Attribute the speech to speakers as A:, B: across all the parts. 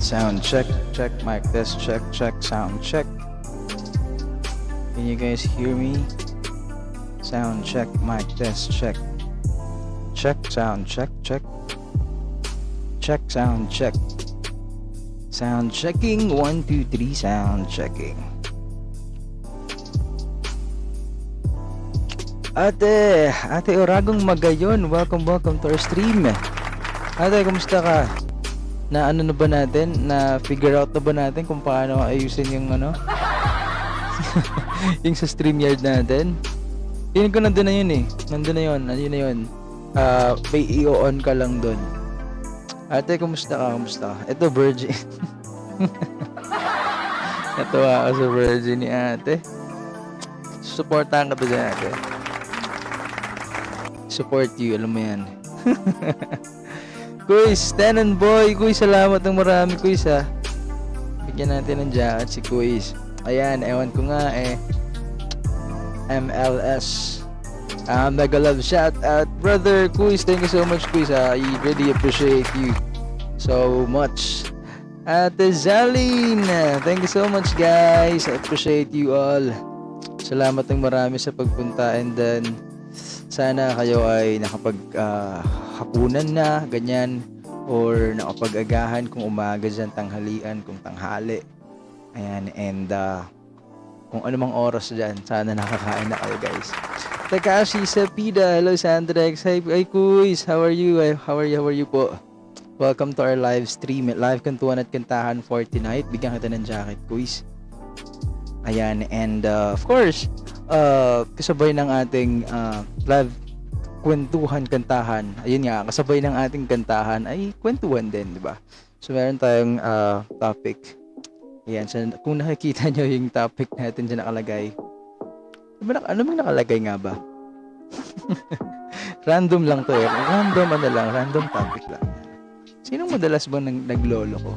A: Sound check, check, mic test, check, check, sound check. Can you guys hear me? Sound check, mic test, check. Check, sound check, check. Check, sound check. Sound checking, 1, 2, 3, sound checking. Ate Oragong Magayon, welcome to our stream. Ate, kumusta ka? Na ano na ba natin? Na figure out na ba natin kung paano ayusin yung ano? Yung sa StreamYard natin? Tingin ko nandun na yun eh. Nandun na yun. Nandun na yun. May i-on ka lang dun. Ate, kumusta ka? Kumusta ka? Ito, virgin. Natawa ako sa virgin ni ate. Supportahan ka ba dyan, ate? Support you, alam mo yan. Kuys, Tenon Boy. Kuys, salamat ng marami, Kuys, ha. Bigyan natin ng jacket si Kuys. Ayan, ewan ko nga eh. MLS. Mega-love shout out, brother Kuys. Thank you so much, Kuys, ha. I really appreciate you so much. Ate Zaline, thank you so much, guys. I appreciate you all. Salamat ng marami sa pagpunta, and then sana kayo ay hapunan na, ganyan, or nakapag-agahan kung umaga dyan, tanghalian, kung tanghali. Ayan, and kung anumang oras dyan, sana nakakain na kayo, guys. Takashi Sapida, hello Sandrex, hi Kuys, how are you? How are you po? Welcome to our live stream, live Kwentuhan at Kantahan for tonight. Bigyan kita ng jacket, Kuys. Ayan, and of course, kasabay ng ating live Kwentuhan, Kantahan. Ayun nga, kasabay ng ating kantahan ay kwentuhan din, di ba? So meron tayong topic. Ayan, so, kung nakikita nyo yung topic natin dyan nakalagay. Ano bang nakalagay nga ba? Random lang to eh. Random topic lang. Sinong madalas bang nagloloko?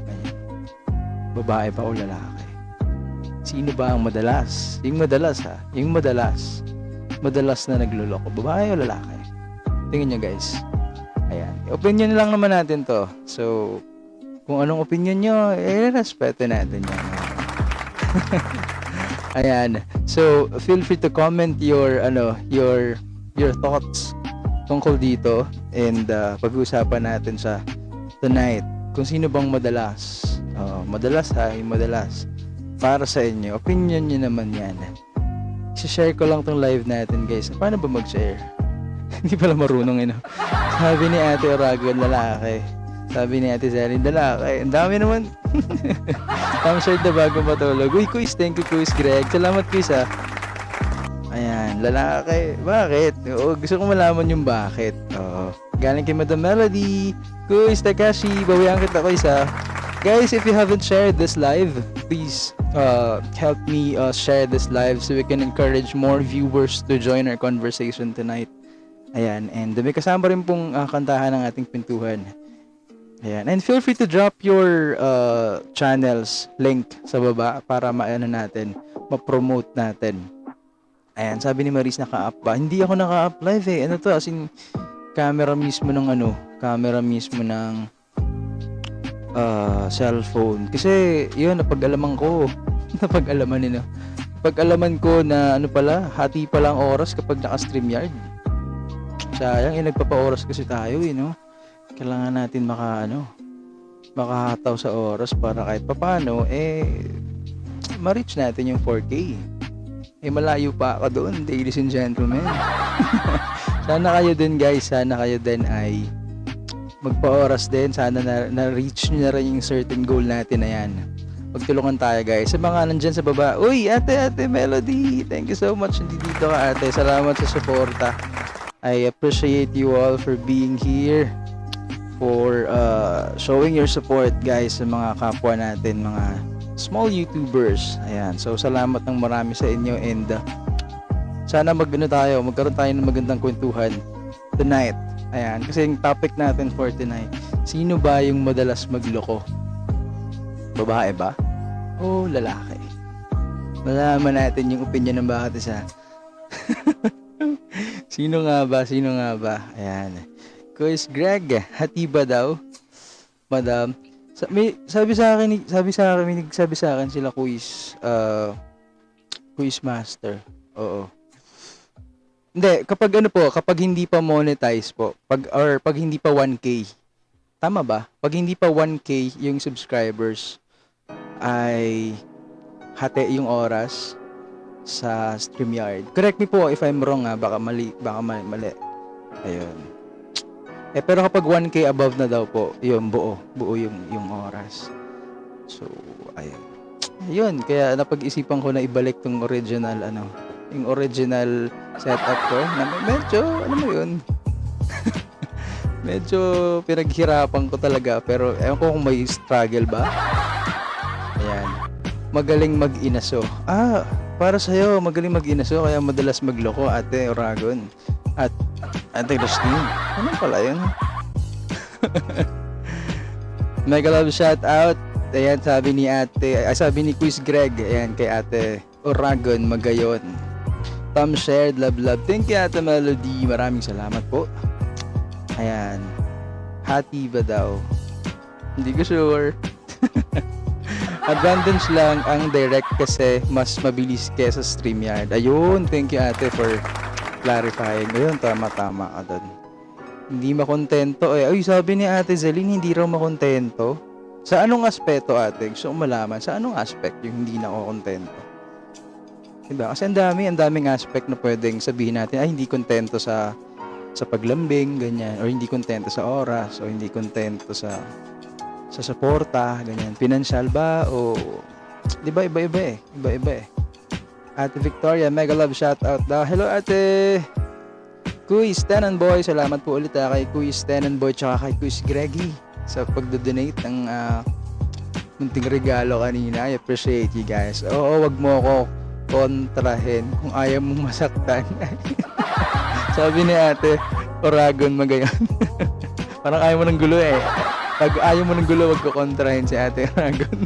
A: Babae ba o lalaki? Sino ba ang madalas? Yung madalas ha? Yung madalas na nagloloko. Babae o lalaki? Tingin nyo, guys. Ayan. Opinion lang naman natin to. So, kung anong opinion nyo, respeto natin yan. Ayan. So, feel free to comment your thoughts tungkol dito, and pag-uusapan natin sa tonight. Kung sino bang madalas. Madalas ha, yung madalas. Para sa inyo. Opinion nyo naman yan. I-share ko lang tong live natin, guys. Paano ba mag-share? Hindi pala marunong, Sabi ni Ate Oragon, lalaki. Sabi ni Ate Zelin, lalaki. Ang dami naman. I'm sure na bago matulog. Uy, Kuys, thank you, Kuys Greg. Salamat, Kuys, ha. Ayan, lalaki. Bakit? Gusto ko malaman yung bakit. Galing kay Madam Melody. Kuys, Takashi, bawian kita, Kuys, ha. Guys, if you haven't shared this live, please help me share this live so we can encourage more viewers to join our conversation tonight. Ayan, and may kasama rin pong kantahan ng ating pintuhan. Ayan, and feel free to drop your channels link sa baba para ma-promote natin. Ayan, sabi ni Maris, naka-up ba? Hindi ako naka-up live eh. Ano to? As in, camera mismo ng cellphone. Kasi, yun, napag-alaman ko na hati pala ang oras kapag naka-StreamYard. Sayang, nagpapa-oras kasi tayo, Kailangan natin makahataw sa oras para kahit papano, ma-reach natin yung 4K. Malayo pa ako doon, ladies and gentlemen. Sana kayo din, guys, ay magpa-oras din. Sana na-reach nyo na rin yung certain goal natin na yan. Magtulungan tayo, guys. Sa mga nandyan sa baba, uy, ate Melody, thank you so much. Dito ka, ate. Salamat sa suporta. I appreciate you all for being here, for showing your support, guys, sa mga kapwa natin, mga small YouTubers. Ayan, so salamat ng marami sa inyo, and sana magkaroon tayo ng magandang kwentuhan tonight. Ayan, kasi yung topic natin for tonight, sino ba yung madalas magloko? Babae ba o lalaki? Malaman natin yung opinion ng bawat isa. Sino nga ba? Ayan. Kuys Greg, hati ba daw? Madam, Sabi sa akin sila quiz master. Oo. Hindi, kapag hindi pa monetize po, pag hindi pa 1K. Tama ba? Pag hindi pa 1K yung subscribers ay hati yung oras sa StreamYard. Correct me po if I'm wrong, baka mali. Ayun. Pero kapag 1K above na daw po, yung buo yung oras. So, ayun. Ayun, kaya napag-isipan ko na ibalik tong yung original setup ko na medyo, mo yun, medyo pinaghirapan ko talaga, pero ewan ko kung may struggle ba. Ayan. Magaling mag-inaso. Para sa'yo, magaling mag-inaso, kaya madalas magloko, Ate Oragon. At Ate Christine. Ano pala yun? Mega love shout out. Ayan, sabi ni Quiz Greg. Ayan, kay Ate Oragon Magayon. Tom shared, love. Thank you, Ate Melody. Maraming salamat po. Ayan. Hati ba daw? Hindi ko sure. Advantage lang ang direct kasi mas mabilis kesa StreamYard. Ayun, thank you ate for clarifying. Ayun, tama ka doon. Hindi makontento eh. Ay, sabi ni Ate Zeline, hindi raw makontento. Sa anong aspeto ate? Gusto kong malaman, sa anong aspect yung hindi nakokontento? Diba? Kasi ang daming aspect na pwedeng sabihin natin, ay hindi kontento sa paglambing, ganyan. Or hindi kontento sa oras, o hindi kontento sa suporta, ganyan. Financial ba o di ba iba-iba eh. Ate Victoria, mega love shout out daw. Hello Ate Kuis Tenan Boy, salamat po ulit kay Kuis Tenan Boy tsaka kay Kuis Greggy sa pagdo-donate ng munting regalo kanina. I appreciate you guys. Oo, wag mo ako kontrahin kung ayaw mong masaktan. Sabi ni Ate Oragon Magayon. Parang ayaw mo ng gulo eh. Pag ayaw mo ng gulo, wag ko kontrahin si Ate Oragon.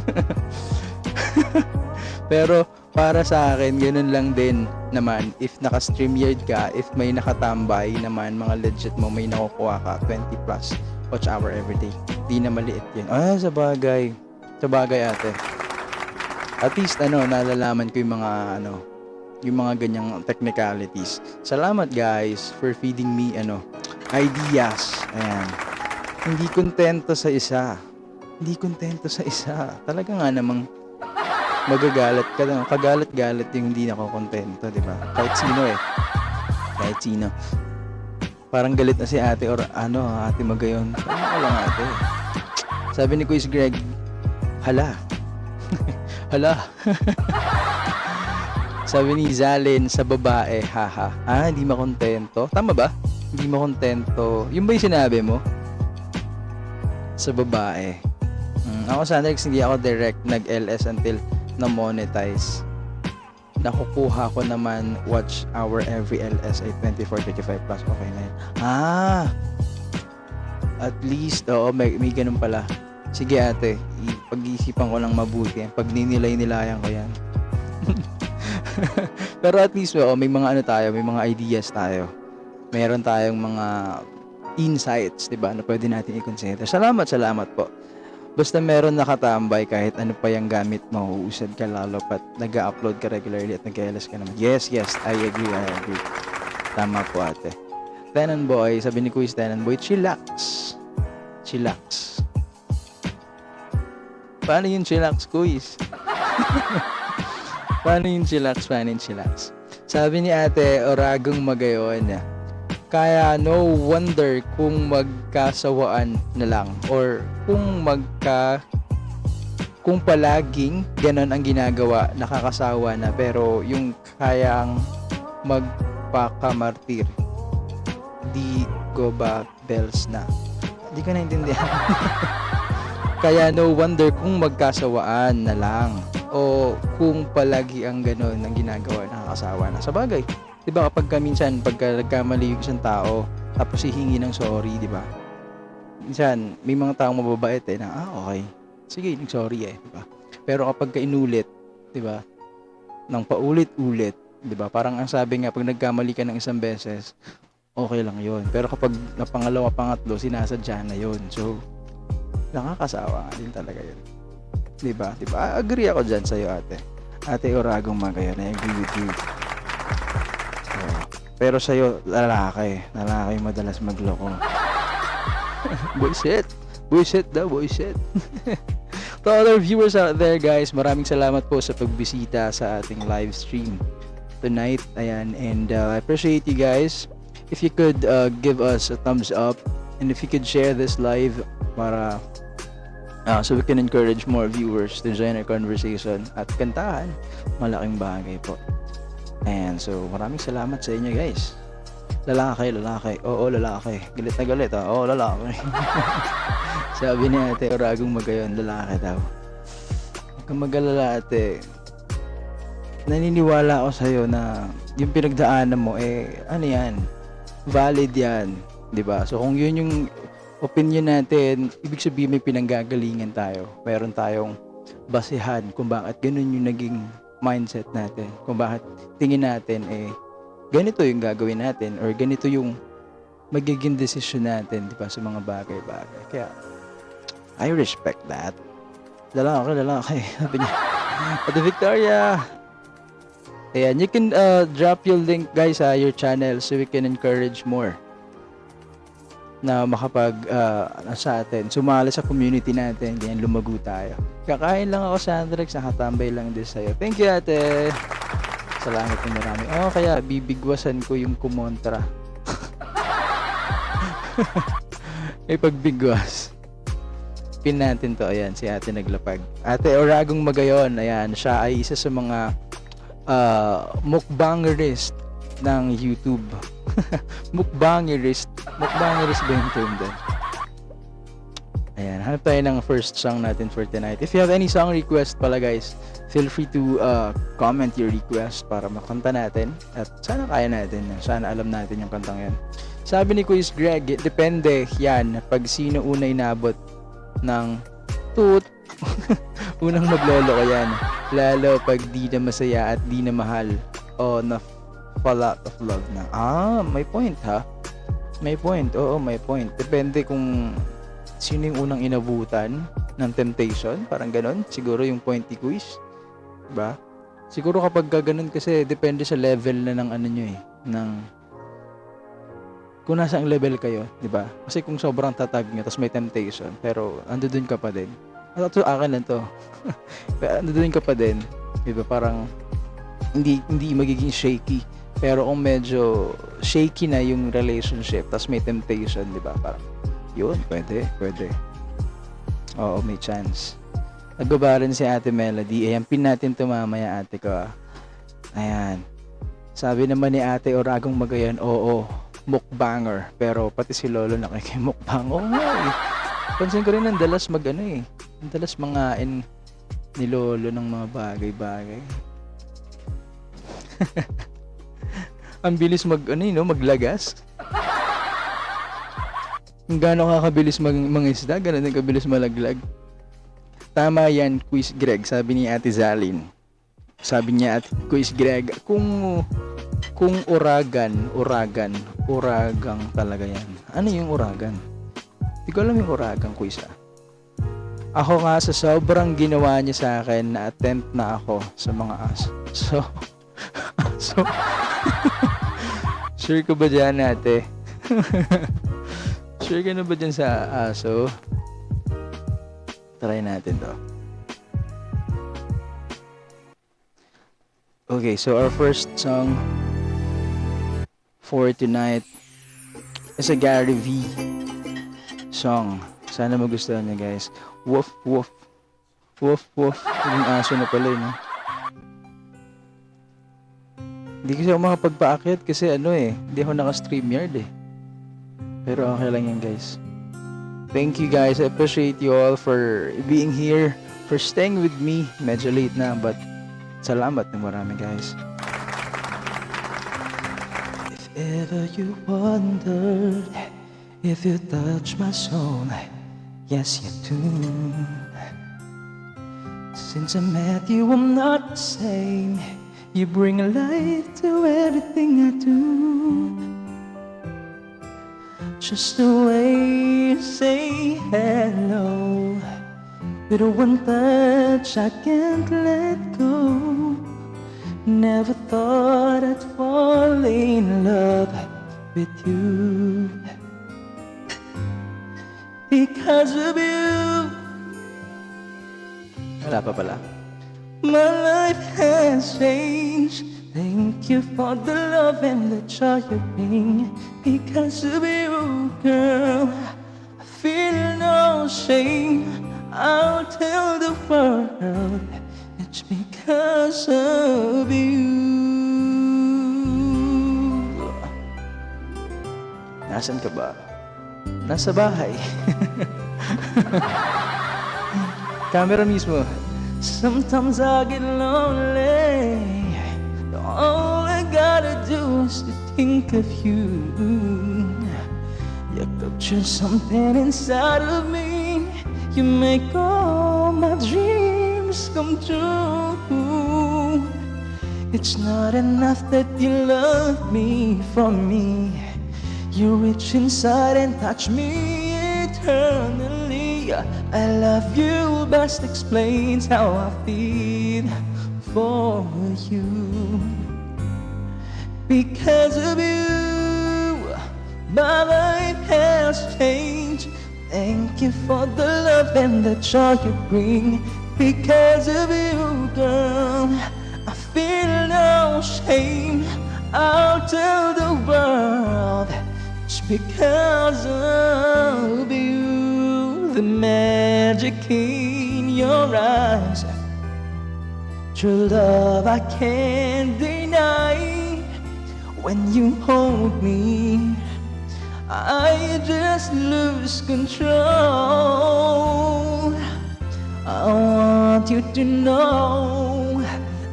A: Pero para sa akin, ganun lang din naman. If naka-StreamYard ka, if may nakatambay naman, mga legit mo, may nakukuha ka, 20 plus watch hour everyday. Di na maliit yun. Sa bagay. Sa bagay ate. At least, nalalaman ko yung mga ganyang technicalities. Salamat guys for feeding me, ideas. Ayan. Hindi kontento sa isa. Talaga nga namang magagalit ka lang. Kagalit-galit yung hindi nakokontento, di ba? Kahit sino. Parang galit na si ate or Ate Magayon. Ano lang ate. Sabi ni Quiz Greg, hala. Sabi ni Zalin sa babae, haha. Hindi makontento. Tama ba? Hindi makontento. Yung ba yung sinabi mo? Sa babae. Ako sa next, hindi ako direct nag-LS until na-monetize. Nakukuha ko naman watch hour every LS ay 24-35 plus. Okay na yun. At least, may ganun pala. Sige ate, pag-iisipan ko lang mabuti. Pag nilayan ko yan. Pero at least, may mga may mga ideas tayo. Meron tayong mga insights, diba, na pwede natin i-consider. Salamat po. Basta meron nakatambay kahit ano pa yung gamit mo, uusad ka lalo pat nag-upload ka regularly at nag-LS ka naman. Yes, I agree. Tama po ate. Tenan Boy, sabi ni Kuis Tenan Boy, chillax. Paano yung chillax, Kuis? Paano yung chillax? Sabi ni Ate Oragong Magayon, kaya no wonder kung magkasawaan na lang or kung palaging ganon ang ginagawa, nakakasawa na, pero yung kayang magpakamartir, di go ba bells na. Di ko naintindihan. Kaya no wonder kung magkasawaan na lang o kung palagi ang ganon ang ginagawa, nakakasawa na. Sa bagay, diba kapag minsan pagka nagkamali yung isang tao tapos hihingi ng sorry, diba? Minsan may mga taong mababait na okay, sige, sorry diba? Pero kapag inulit, diba, nang paulit-ulit, diba, parang ang sabi nga, pag nagkamali ka ng isang beses, okay lang yon. Pero kapag na pangalawa, pangatlo, sinasadya na yon. So Nakakasawa nga din talaga yun. Diba? Diba? Agree ako dyan sa'yo, ate. Ate Oragong Magayon, I agree with you. Pero sa'yo, lalaki. Lalaki madalas magloko. Bullshit. Bullshit daw, bullshit. To other viewers out there, guys, maraming salamat po sa pagbisita sa ating live stream tonight. Ayan, and I appreciate you guys. If you could give us a thumbs up, and if you could share this live para so we can encourage more viewers to join our conversation at Kantahan, malaking bagay po. And so, maraming salamat sa inyo, guys. Lalaki. Oo, lalaki. Galit na galit, ha? Oo, lalaki. Sabi ni ate Oragong Magayon, lalaki daw. Huwag kang mag-alala, ate. Naniniwala ako sa'yo na yung pinagdaanan mo, ano yan? Valid yan. 'Di ba? So, kung yun yung opinion natin, ibig sabihin may pinanggagalingan tayo. Meron tayong basihan kung bakit ganun yung naging mindset natin. Kung bakit tingin natin, ganito yung gagawin natin or ganito yung magiging decision natin, 'di ba, sa mga bagay-bagay. Kaya, I respect that. Lalaki. Sabi niya. Ate Victoria. Ayan, you can drop your link, guys, your channel so we can encourage more na makapag sa atin, sumali sa community natin, ganyan lumago tayo. Kakain lang ako, Sandrex, nakatambay lang din sa'yo. Thank you, ate. Salamat na marami. Kaya bibigwasan ko yung kumontra. Pagbigwas. Pin natin to, ayan, si ate naglapag. Ate Oragong Magayon, ayan, siya ay isa sa mga mukbangerist ng YouTube. Mukbangerist ba yung term doon? Ayan, hanap tayo ng first song natin for tonight. If you have any song request pala, guys, feel free to comment your request para makanta natin. At sana kaya natin, sana alam natin yung kantang yan. Sabi ni Quiz Greg, depende yan pag sino una inabot ng toot. Unang maglolo ko yan. Lalo pag di na masaya at di na mahal o na fall out of love na. May point, ha? May point. Oo, may point. Depende kung sino yung unang inabutan ng temptation. Parang ganon. Siguro yung point ni Quiz. Diba? Siguro kapag ganon kasi depende sa level na ng ano nyo ng kung nasa ang level kayo, diba? Kasi kung sobrang tatag nyo tapos may temptation pero andun ka pa din. Ito akin lang to. Andun ka pa din. Diba? Parang hindi magiging shaky. Pero kung medyo shaky na yung relationship tapos may temptation, di ba? Parang yun, pwede. Oo, may chance. Nagbabaran si Ate Melody. Ayan, pin natin ito mamaya, ate ko. Ayan. Sabi naman ni Ate Oragong Magayon, oo, mukbanger. Pero pati si Lolo nakikimukbang. Oo nga. Pansin ko rin ang dalas ang dalas mangain ni Lolo ng mga bagay-bagay. Ang bilis maglagas. Kung gaano kakabilis mangisda, gano'n din kabilis malaglag. Tama yan, Quiz Greg, sabi ni Ate Zalin. Sabi niya at Quiz Greg, kung uragang talaga yan. Ano yung uragan? Hindi ko alam yung uragang, Quiz, Ako nga sa sobrang ginawa niya sa akin, na-attempt na ako sa mga aso. So sure ka ba dyan, ate? Sure ka na ba dyan sa aso? Try natin to. Okay, so our first song for tonight is a Gary V song. Sana magustuhan niyo, guys. Woof, woof. Woof, woof. Yung aso na pala, no? Hindi kasi ako makapagpaakyat kasi hindi ako naka-StreamYard Pero okay lang yan, guys. Thank you, guys. I appreciate you all for being here, for staying with me. Medyo late na, but salamat ng marami, guys. If ever you wondered if you touch my soul, yes you do. Since I met you, I'm not the same. You bring a light to everything I do. Just the way you say hello. With one touch I can't let go. Never thought I'd fall in love with you. Because of you. Wala pa pala. My life has changed. Thank you for the love and the joy you bring. Because of you, girl, I feel no shame. I'll tell the world it's because of you. Nasaan ka ba? Nasa bahay. Camera mismo. Sometimes I get lonely. All I gotta do is to think of you. You capture something inside of me. You make all my dreams come true. It's not enough that you love me for me. You reach inside and touch me eternally. I love you best explains how I feel for you. Because of you, my life has changed. Thank you for the love and the joy you bring. Because of you, girl, I feel no shame. I'll tell the world it's because of you. The magic in your eyes, true love I can't deny. When you hold me, I just lose control. I want you to know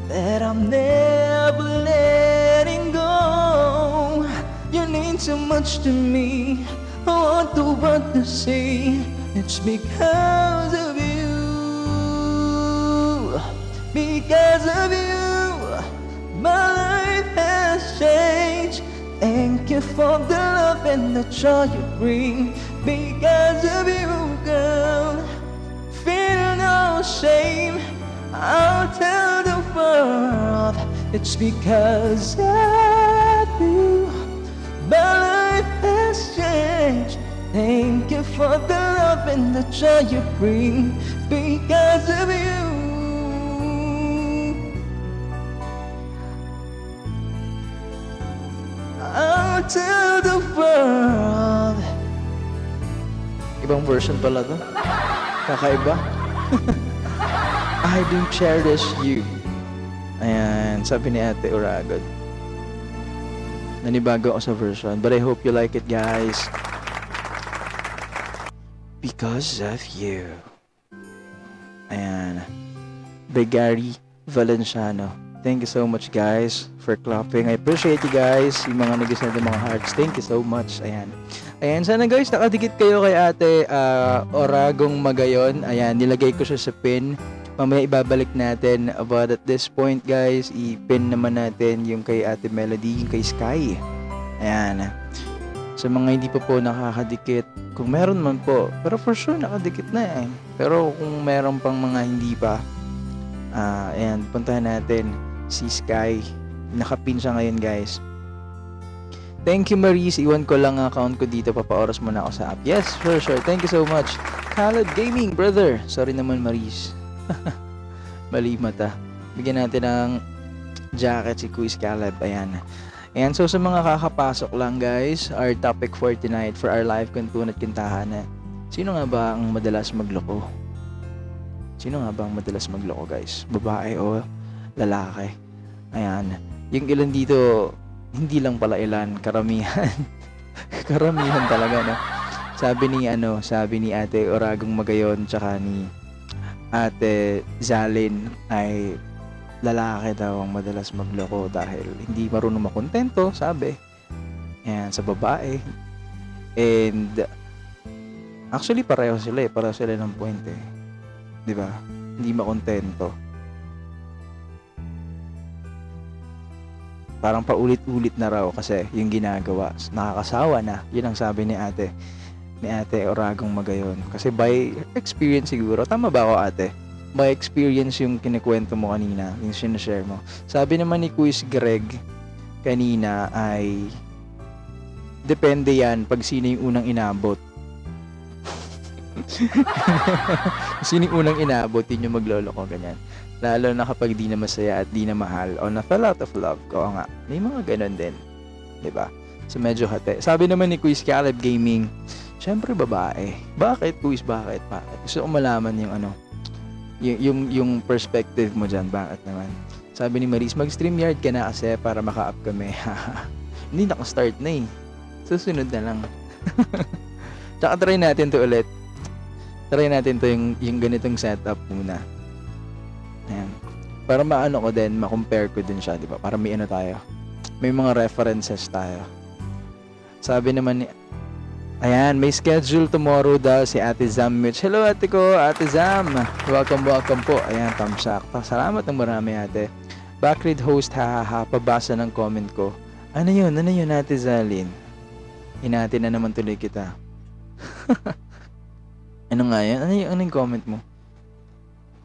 A: that I'm never letting go. You mean so much to me. I want the world to see it's because of you. Because of you, my life has changed. Thank you for the love and the joy you bring. Because of you, girl, feel no shame. I'll tell the world it's because of you. My life has changed. Thank you for the love and the joy you bring. Because of you. I'll tell the world. Ibang version pala to. Kakaiba. I do cherish you. Ayan, sabi ni Ate Uragod. Nanibago ako sa version, but I hope you like it, guys. Because of you. Ayan. By Gary Valenciano. Thank you so much, guys, for clapping. I appreciate you guys, yung mga nag-send ng mga hearts. Thank you so much. Ayan. Ayan, sana guys, nakadikit kayo kay Ate Oragong Magayon. Ayan, nilagay ko siya sa pin. Mamaya ibabalik natin. But at this point, guys, i-pin naman natin yung kay Ate Melody, yung kay Sky. Ayan. Sa mga hindi pa po nakakadikit, kung meron man po, pero for sure nakadikit na eh. Pero kung meron pang mga hindi pa, ayan, puntahan natin si Sky. Nakapin siya ngayon, guys. Thank you, Maris. Iwan ko lang ang account ko dito. Papaoras muna ako sa app. Yes, sure. Thank you so much. Khaled Gaming, brother. Sorry naman, Maris. Mali mata. Bigyan natin ng jacket si Kuis Caleb. Ayan. Ayan, so sa mga kakapasok lang, guys, our topic for tonight for our live Kwentuhan at Kantahan. Sino nga ba ang madalas magloko? Sino nga ba ang madalas magloko, guys? Babae o lalaki? Ayan. Yung ilan dito, hindi lang pala ilan, karamihan. Karamihan talaga, no? Sabi ni Ate Oragong Magayon tsaka ni Ate Zalin ay lalaki daw ang madalas magloko dahil hindi marunong makontento, sabi. Ayan, sa babae. And actually pareho sila ng point eh. 'Di ba? Hindi makontento. parang paulit-ulit na raw kasi yung ginagawa. Nakakasawa na. Yun ang sabi ni ate Oragong Magayon. Kasi by experience siguro. Tama ba ako, ate? By experience yung kinikwento mo kanina, yung sinashare mo. Sabi naman ni Quiz Greg kanina ay depende yan pag sino yung unang inabot. Sino yung unang inabot, yun yung magloloko, ganyan. Lalo na kapag di na masaya at di na mahal o na fell out of love. Oo nga, may mga ganun din. Diba? So medyo hati. Sabi naman ni Quiz Caleb Gaming, syempre babae. Bakit, Quiz? Bakit? Gusto ko malaman yung yung perspective mo dyan. Bakit naman? Sabi ni Maris, mag-StreamYard ka na kasi para maka-up kami. Hindi naka-start na eh. Susunod na lang. Tsaka try natin to ulit. Try natin to yung ganitong setup muna. Ayan. Para maano ko din, ma-compare ko din siya, di ba? Para may ano tayo. May mga references tayo. Sabi naman ni ayan, may schedule tomorrow daw si Ate Zam Mitch. Hello ate ko, Ate Zam. Welcome po. Ayan, tamsak. Salamat ng marami ate. Backread host, hahaha, pabasa ng comment ko. Ano yun Ate Zalin? Hinati na naman tuloy kita. Ano nga yan? Ano yung comment mo?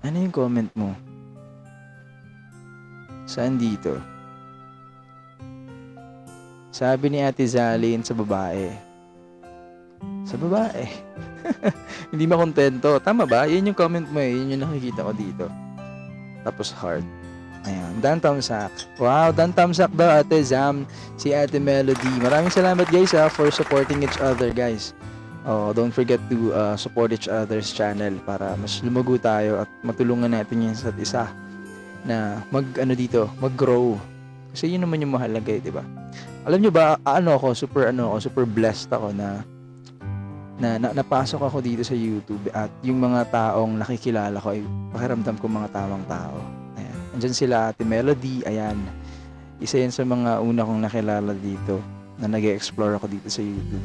A: Ano yung comment mo? Saan dito? Sabi ni Ate Zalin sa babae. Sa babae. Hindi makontento. Tama ba? Yan yung comment mo eh. Yun yung nakikita ko dito. Tapos heart. Ayan. Dan Tamsak. Wow, Dan Tamsak daw Ate Zam. Si Ate Melody. Maraming salamat guys for supporting each other guys. Oh, don't forget to support each other's channel para mas lumago tayo at matulungan natin yung isa't isa na mag-grow. Kasi yun naman yung mahalaga, 'di ba? Alam niyo ba, super blessed ako na napasok ako dito sa YouTube at yung mga taong nakikilala ko ay pakiramdam ko mga tamang tao. Ayan. Andiyan sila Ate Melody, ayan. Isa yan sa mga una kong nakilala dito na nag-explore ako dito sa YouTube.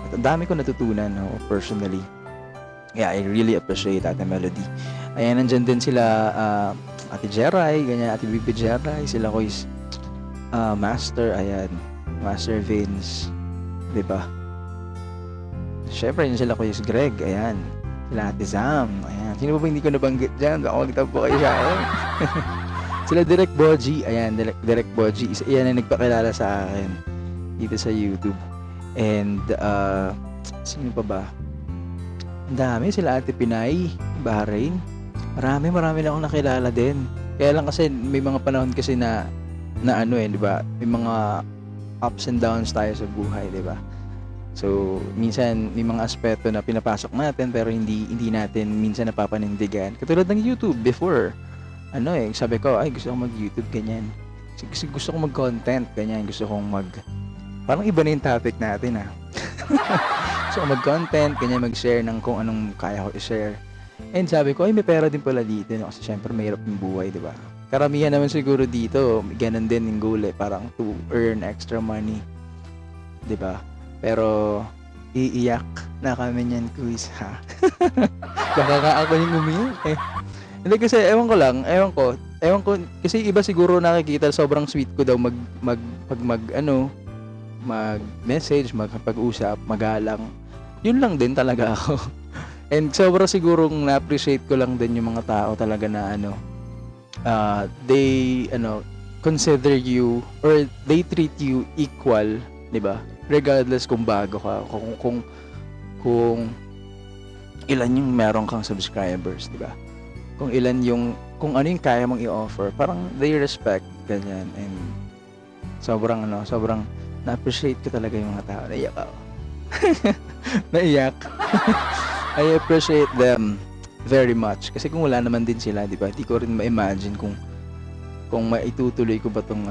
A: At ang dami ko natutunan personally. Yeah, I really appreciate Ate Melody. Ayan, nandyan din sila Ate Jeray, ganyan, Ate Bibi Jeray. Sila ko is Master, ayan. Master Vince. Diba? Siyempre, yun sila ko is Greg, ayan. Sila Ate Zam, ayan. Sino ba hindi ko nabanggit dyan? Ako kita po kayo siya. Sila Direct Boji, ayan. Direct Boji. Yan ang nagpakilala sa akin dito sa YouTube. And sino pa ba? Ang dami, sila Ate Pinay, Bahrain. Marami na akong nakilala din. Kaya lang kasi may mga panahon kasi na di ba? May mga ups and downs tayo sa buhay, di ba? So, minsan may mga aspeto na pinapasok natin pero hindi natin minsan napapanindigan. Katulad ng YouTube before. Sabi ko, ay gusto ko mag-YouTube ganyan. Gusto ko mag-content ganyan, gusto kong parang iba na yung topic natin So mag-content, ganyan mag-share ng kung anong kaya ko i-share. And sabi ko, ay may pera din pala dito kasi syempre mahirap yung buhay, di ba? Karamihan naman siguro dito, ganun din yung goal parang to earn extra money. Di ba? Pero iiyak na kami niyan, Quiz, ha? Baka ka ako yung umiyak eh. Hindi kasi ewan ko kasi iba siguro nakikita sobrang sweet ko daw mag-message, magpag-usap, magalang. Yun lang din talaga ako. And sobra sigurong na-appreciate ko lang din yung mga tao talaga na they consider you or they treat you equal, 'di ba? Regardless kung bago ka, kung ilan yung meron kang subscribers, 'di ba? Kung ano yung kaya mong i-offer, parang they respect ganyan. And sobrang na-appreciate ko talaga yung mga tao. Naiyak ako. Naiyak. I appreciate them very much. Kasi kung wala naman din sila, di ba? Di ko rin ma-imagine kung maitutuloy ko ba tong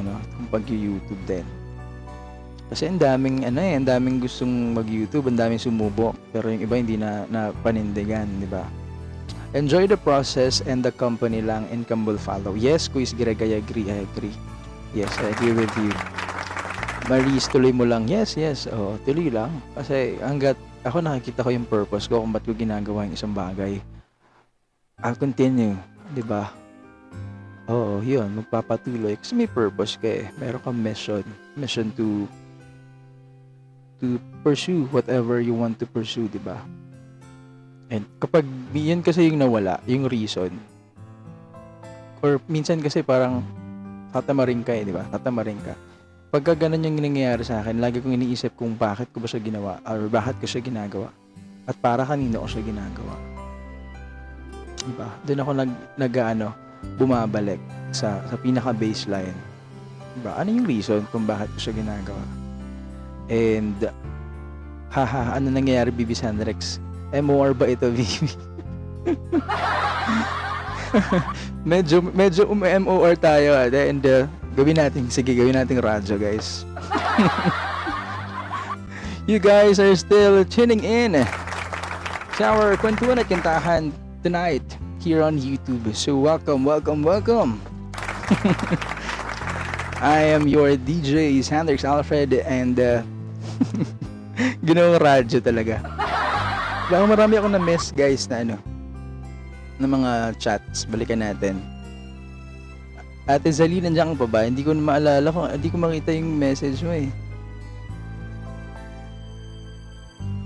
A: pag-YouTube din. Kasi ang daming gustong mag-YouTube, ang daming sumubok. Pero yung iba hindi na panindigan, di ba? Enjoy the process and the company lang, income will follow. Yes, Quiz Greg, I agree. Yes, I agree with you. Maris, tuloy mo lang. Yes. Tuloy lang. Kasi hanggat ako nakikita ko yung purpose ko kung ba't ko ginagawa yung isang bagay, I'll continue. Diba? Oo, yun, magpapatuloy. Kasi may purpose ka eh. Meron kang mission. Mission to pursue whatever you want to pursue, di ba? And kapag yun kasi yung nawala, yung reason, or minsan kasi parang tatamarin ka eh, di ba? Tatamarin ka. Pagka ganun yung nangyayari sa akin, lagi kong iniisip kung bakit ko ba siya ginawa or bakit ko siya ginagawa at para kanino ko siya ginagawa. Diba? Doon ako bumabalik sa pinaka-baseline. Diba? Ano yung reason kung bakit ko siya ginagawa? And, ano nangyayari, Bibi Sandrex? MOR ba ito, Bibi? medyo MOR tayo. And, gawin natin radyo, guys. You guys are still tuning in sa our Kwentuhan at Kantahan tonight here on YouTube. So welcome. I am your DJ Sanders Alfred and ginawang radyo talaga. Baka marami akong na-miss guys na ng mga chats. Balikan natin. Ate Zali, nandiyan ka pa ba? Hindi ko maalala hindi ko makita yung message mo eh.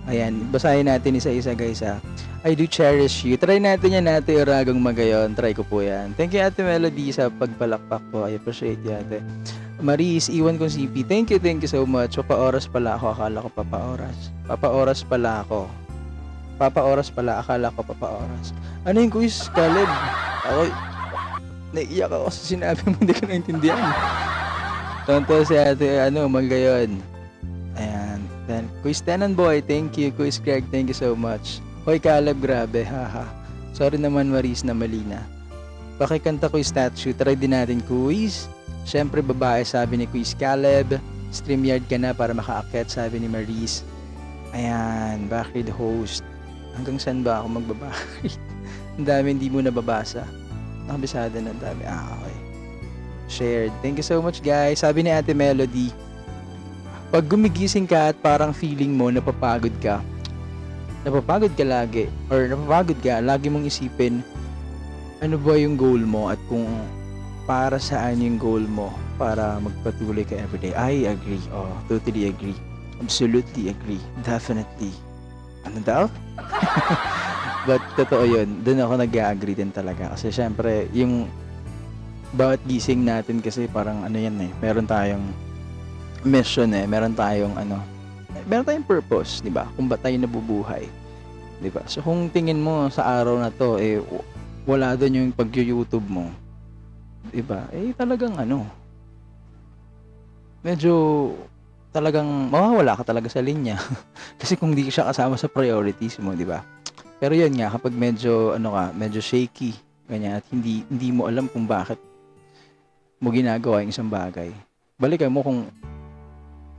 A: Ayan, basahin natin isa-isa guys ha. I do cherish you. Try natin yan, Ate Uragang Magayon. Try ko po yan. Thank you, Ate Melody, sa pagpalakpak po. I appreciate you, Ate. Maris, iwan kong CP. Thank you so much. Papaoras pala ako. Akala ko papaoras. Papaoras pala ako. Papaoras pala. Akala ko papaoras. Ano yung quiz, Caleb? Ako, naiiyak ako sa sinabi mo. Hindi ko naintindihan. Tonto si Ate, Magayon. Ayan. Then, Quiz Tenan Boy, thank you. Quiz Greg, thank you so much. Hoy Caleb, grabe, haha. Sorry naman Maris na mali na. Pakikanta ko yung statue, try din natin quiz. Siyempre babae, sabi ni Quiz Caleb. StreamYard ka na para makaakyat, sabi ni Maris. Ayan, backread host. Hanggang saan ba ako magbabakread? Ang dami hindi mo nababasa. Nakabisada na ang dami. Okay. Shared. Thank you so much guys. Sabi ni Ate Melody, pag gumigising ka at parang feeling mo napapagod ka lagi, lagi mong isipin ano ba yung goal mo at kung para saan yung goal mo para magpatuloy ka everyday. I agree. Oh, totally agree. Absolutely agree. Definitely. Ano daw? But totoo yun. Doon ako nag-agree din talaga. Kasi syempre, yung bawat gising natin kasi parang yan eh. Meron tayong mission eh. Meron tayong purpose, di ba? Kung ba't tayo nabubuhay. Di ba? So kung tingin mo sa araw na to, wala doon yung pag-YouTube mo. Di ba? Talagang medyo talagang mawawala ka talaga sa linya. Kasi kung di siya kasama sa priorities mo, di ba? Pero yun nga, kapag medyo medyo shaky, ganyan, at hindi mo alam kung bakit mo ginagawa yung isang bagay. Balikan mo kung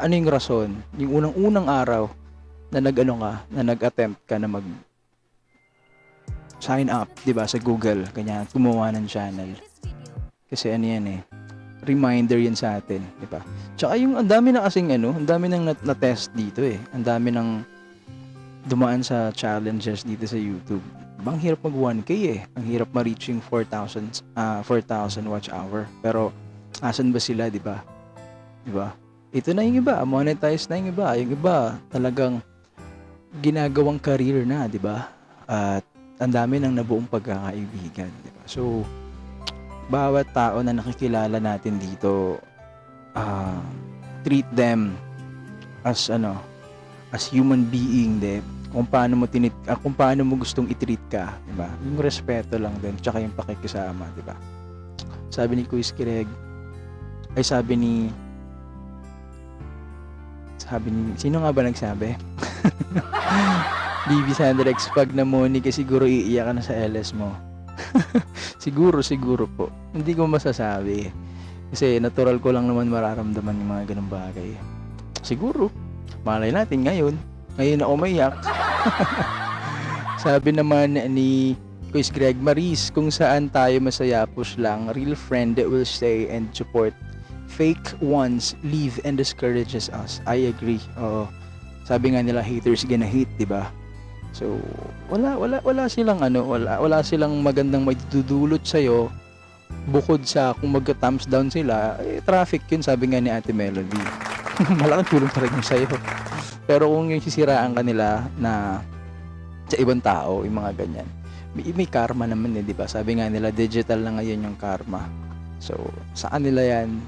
A: ano yung rason, yung unang araw na nag-attempt ka na mag sign up, 'di ba, sa Google, ganyan, gumawa ng channel. Kasi reminder yan sa atin, 'di ba? Tsaka yung ang dami na kasing ang dami nang na-test dito eh. Ang dami nang dumaan sa challenges dito sa YouTube. Bang hirap mag 1K eh. Ang hirap ma-reach yung 4,000 watch hour. Pero asan ba sila, 'di ba? 'Di ba? Ito na yung iba, monetize na yung iba. Yung iba talagang ginagawang career na, 'di ba? At ang dami nang nabuong pagkakaibigan, 'di ba? So bawat tao na nakikilala natin dito, treat them as human being, 'di ba? Kung paano mo gustong i-treat ka, 'di ba? Yung respeto lang din, tsaka yung pakikisama, 'di ba? Sabi ni Kuis Greg, sino nga ba nagsabi? Bibi Sandrex, pag namoni ka siguro iiyak ka na sa LS mo. siguro po. Hindi ko masasabi. Kasi natural ko lang naman mararamdaman yung mga ganung bagay. Siguro. Malay natin ngayon ako maiyak. Sabi naman ni Kuis Greg, Maris, kung saan tayo masaya, push lang. Real friend will stay and support. Fake ones leave and discourages us. I agree. Oo. Sabi nga nila, haters gonna hate, 'di ba? So, wala silang wala silang magandang maidudulot sa iyo bukod sa kung magka-thumbs down sila, traffic yun, sabi nga ni Ate Melody. Malaking tulong pa rin yun sa'yo. Pero kung yung sisiraan ka nila na sa ibang tao, yung mga ganyan, may karma naman di ba? Sabi nga nila, digital na ngayon yung karma. So, sa kanila yan,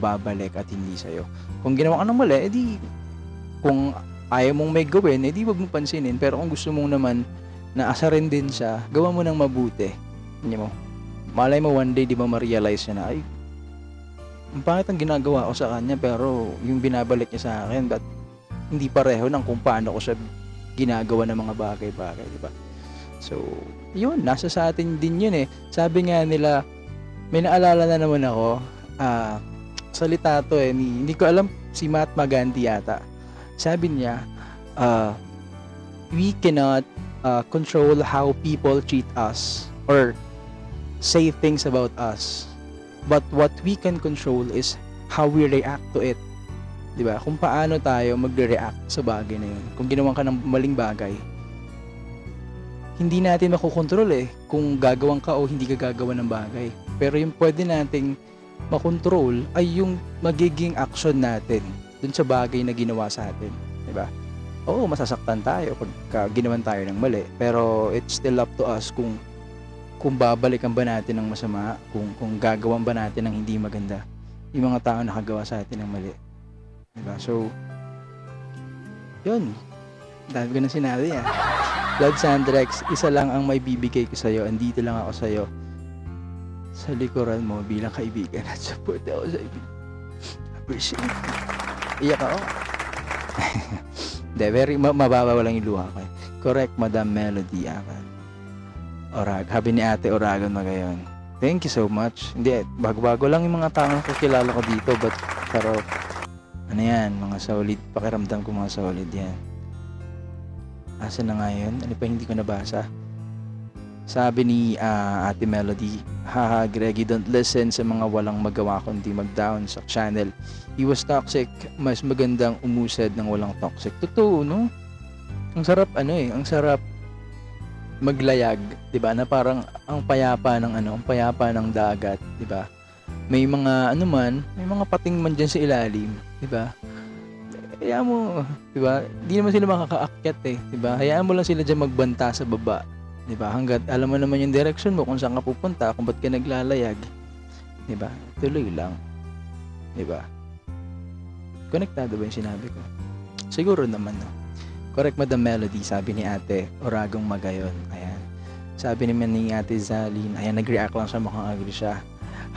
A: babalik at hindi sa'yo. Kung ginawa ka ng mali, edi, kung ayaw mong may gawin, edi wag mong pansinin. Pero kung gusto mong naman na asarin din siya, gawa mo ng mabuti. Hindi mo, malay mo one day, di ba ma-realize niya na, ay, ang pangit ang ginagawa ko sa kanya, pero yung binabalik niya sa akin, but hindi pareho ng kung paano ko siya ginagawa ng mga bagay-bagay, di ba? So, yun, nasa sa atin din yun eh. Sabi nga nila, may naalala na naman ako, salita to eh, hindi ko alam, si Mahatma Gandhi yata. Sabi niya, we cannot control how people treat us or say things about us. But what we can control is how we react to it. Diba? Kung paano tayo magre-react sa bagay na yun. Kung ginawan ka ng maling bagay, hindi natin makokontrol eh kung gagawan ka o hindi ka gagawa ng bagay. Pero yung pwede nating makontrol ay yung magiging action natin dun sa bagay na ginawa sa atin. Diba? Oo, masasaktan tayo pag ginawan tayo ng mali. Pero it's still up to us kung babalikan ba natin ng masama, kung gagawan ba natin ng hindi maganda yung mga tao nakagawa sa atin ng mali. Diba? So, yun. Dahil ko na sinabi Lord Sandrex, isa lang ang may bibigay ko sa'yo. Andito lang ako sa'yo. Sa likuran mo bilang kaibigan at support ako sa appreciate. Iyak ako. Hindi, very mababa lang yung luha ko. Correct, Madam Melody. Habi ni Ate Oragon Magayon. Thank you so much. Hindi, bago-bago lang yung mga taong kakilala ko dito, pero ano yan, mga solid, pakiramdam ko mga solid yan. Asa na nga yun? Ano pa hindi ko nabasa? Sabi ni Ate Melody, haha Greggy, don't listen sa mga walang magawa kundi mag-down sa channel. He was toxic, mas magandang umusad ng walang toxic. Totoo, no? Ang sarap ang sarap maglayag, 'di ba? Na parang ang payapa ng dagat, 'di ba? May mga may mga pating man diyan sa ilalim, 'di ba? Hayaan mo, 'di ba? Hindi naman sila makakaakyat 'di ba? Hayaan mo lang sila diyan magbanta sa baba, 'di ba? Hangga't alam mo naman yung direction mo kung saan ka pupunta, kung ba't ka naglalayag, 'di ba? Tuloy lang, 'di ba? Konektado ba yung sinabi ko? Siguro naman, no? Correct, Madam Melody, sabi ni Ate Oragong Magayon. Ayan. Sabi naman ni Ate Zaline, ayan, nag-react lang siya, mukhang agree siya.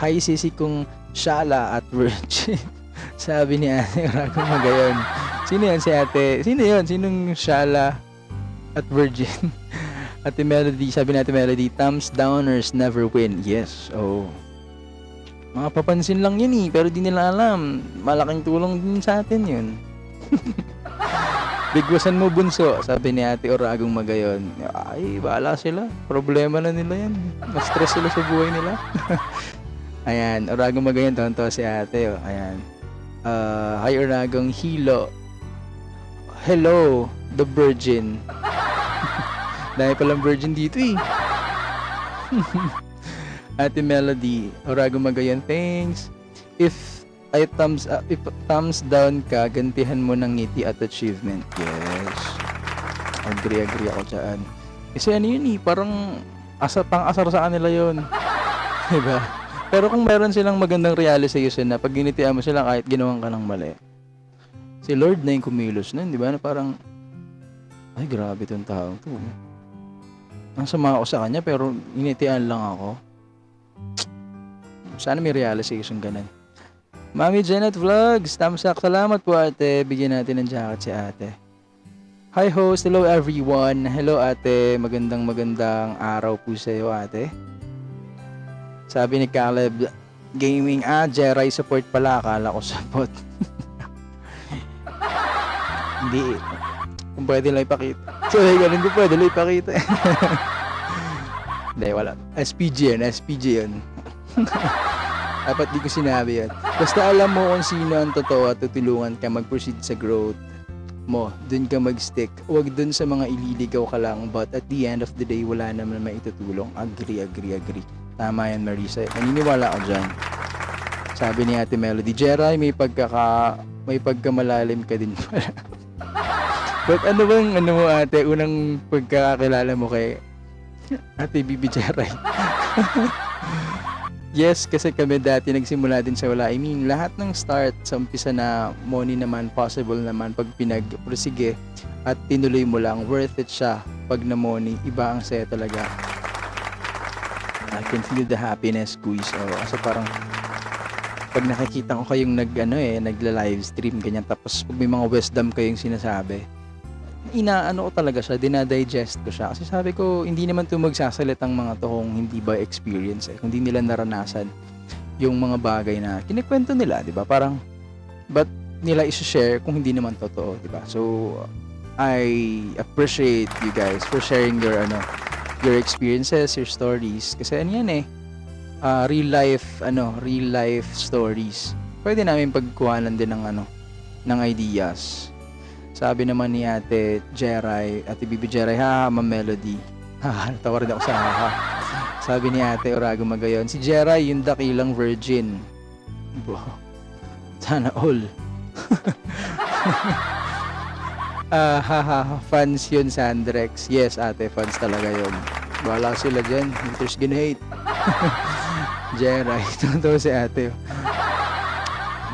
A: Hi, sisi kong Shala at Virgin. Sabi ni Ate Oragong Magayon. Sino yan si Ate? Sino yun? Sinong Shala at Virgin? Ate Melody, sabi ni Ate Melody, thumbs downers never win. Yes, oh. Mga papansin lang yun pero di nila alam. Malaking tulong din sa atin yun. Bigwasan mo bunso, sabi ni Ate Oragong Magayon. Ay, bahala sila. Problema na nila yan. Mas stress sila sa buhay nila. Ayan, Oragong Magayon, tonto si Ate. Ayan. Hi Oragong Hilo. Hello, the virgin. Dahil palang virgin dito Ate Melody, Oragong Magayon, thanks. If thumbs down ka, gantihan mo ng ngiti at achievement. Yes. Agree ako dyan. Kasi parang pang-asar sa kanila yun. Diba? Pero kung meron silang magandang realization na pag ginitian mo sila kahit ginawan ka ng mali, si Lord na yung kumilos nun, diba? Na parang, ay grabe tong tao to. Ang sama ako sa kanya pero ginitian lang ako. Sana may realization ganun. Mami Janet Vlogs, thumbs up. Salamat po ate. Bigyan natin ng jacket si ate. Hi host, hello everyone. Hello ate, magandang araw po sa iyo ate. Sabi ni Caleb, gaming Jerai support pala. Akala ko support. Hindi. Kung pwede lang ipakita. So, ganun kung pwede lang ipakita. Hindi, wala. SPG yun. Dapat di ko sinabi yan. Basta alam mo kung sino ang totoo at tutulungan ka mag-proceed sa growth mo, dun ka mag-stick. Huwag dun sa mga ililigaw ka lang, but at the end of the day, wala naman maitutulong. Agree. Tama yan, Marisa. Naniniwala ako dyan. Sabi ni Ate Melody, Jeray, may pagkamalalim ka din pala. But ano mo ate, unang pagkakakilala mo kay Ate Bibi Jeray? Yes, kasi kami dati nagsimula din sa wala. I mean, lahat ng start sa umpisa na money naman, possible naman pag pinag-prosige at tinuloy mo lang, worth it siya. Pag na money, iba ang saya talaga. I can feel the happiness, guys. Kasi parang pag nakikita ko kayong nagla-live stream ganyan, tapos pag may mga wisdom kayong sinasabi, inaano ko talaga siya, dinadigest ko siya. Kasi sabi ko, hindi naman ito magsasalitang mga to kung hindi ba experience kung hindi nila naranasan yung mga bagay na kinikwento nila, di ba? Parang, ba't nila i-share kung hindi naman totoo, di ba? So, I appreciate you guys for sharing your experiences, your stories. Kasi ano yan real life stories. Pwede namin pagkuhanan din ng ideas. Sabi naman ni Ate Jeray, Ate Bibi Jeray, Ma'am Melody. Natawa rin ako sa Sabi ni Ate Orago Magayon, si Jeray yung dakilang virgin. Sana all. Fans yun, Sandrex. Yes, ate, fans talaga yun. Wala sila dyan. Haters gonna hate. Jeray, totoo si ate.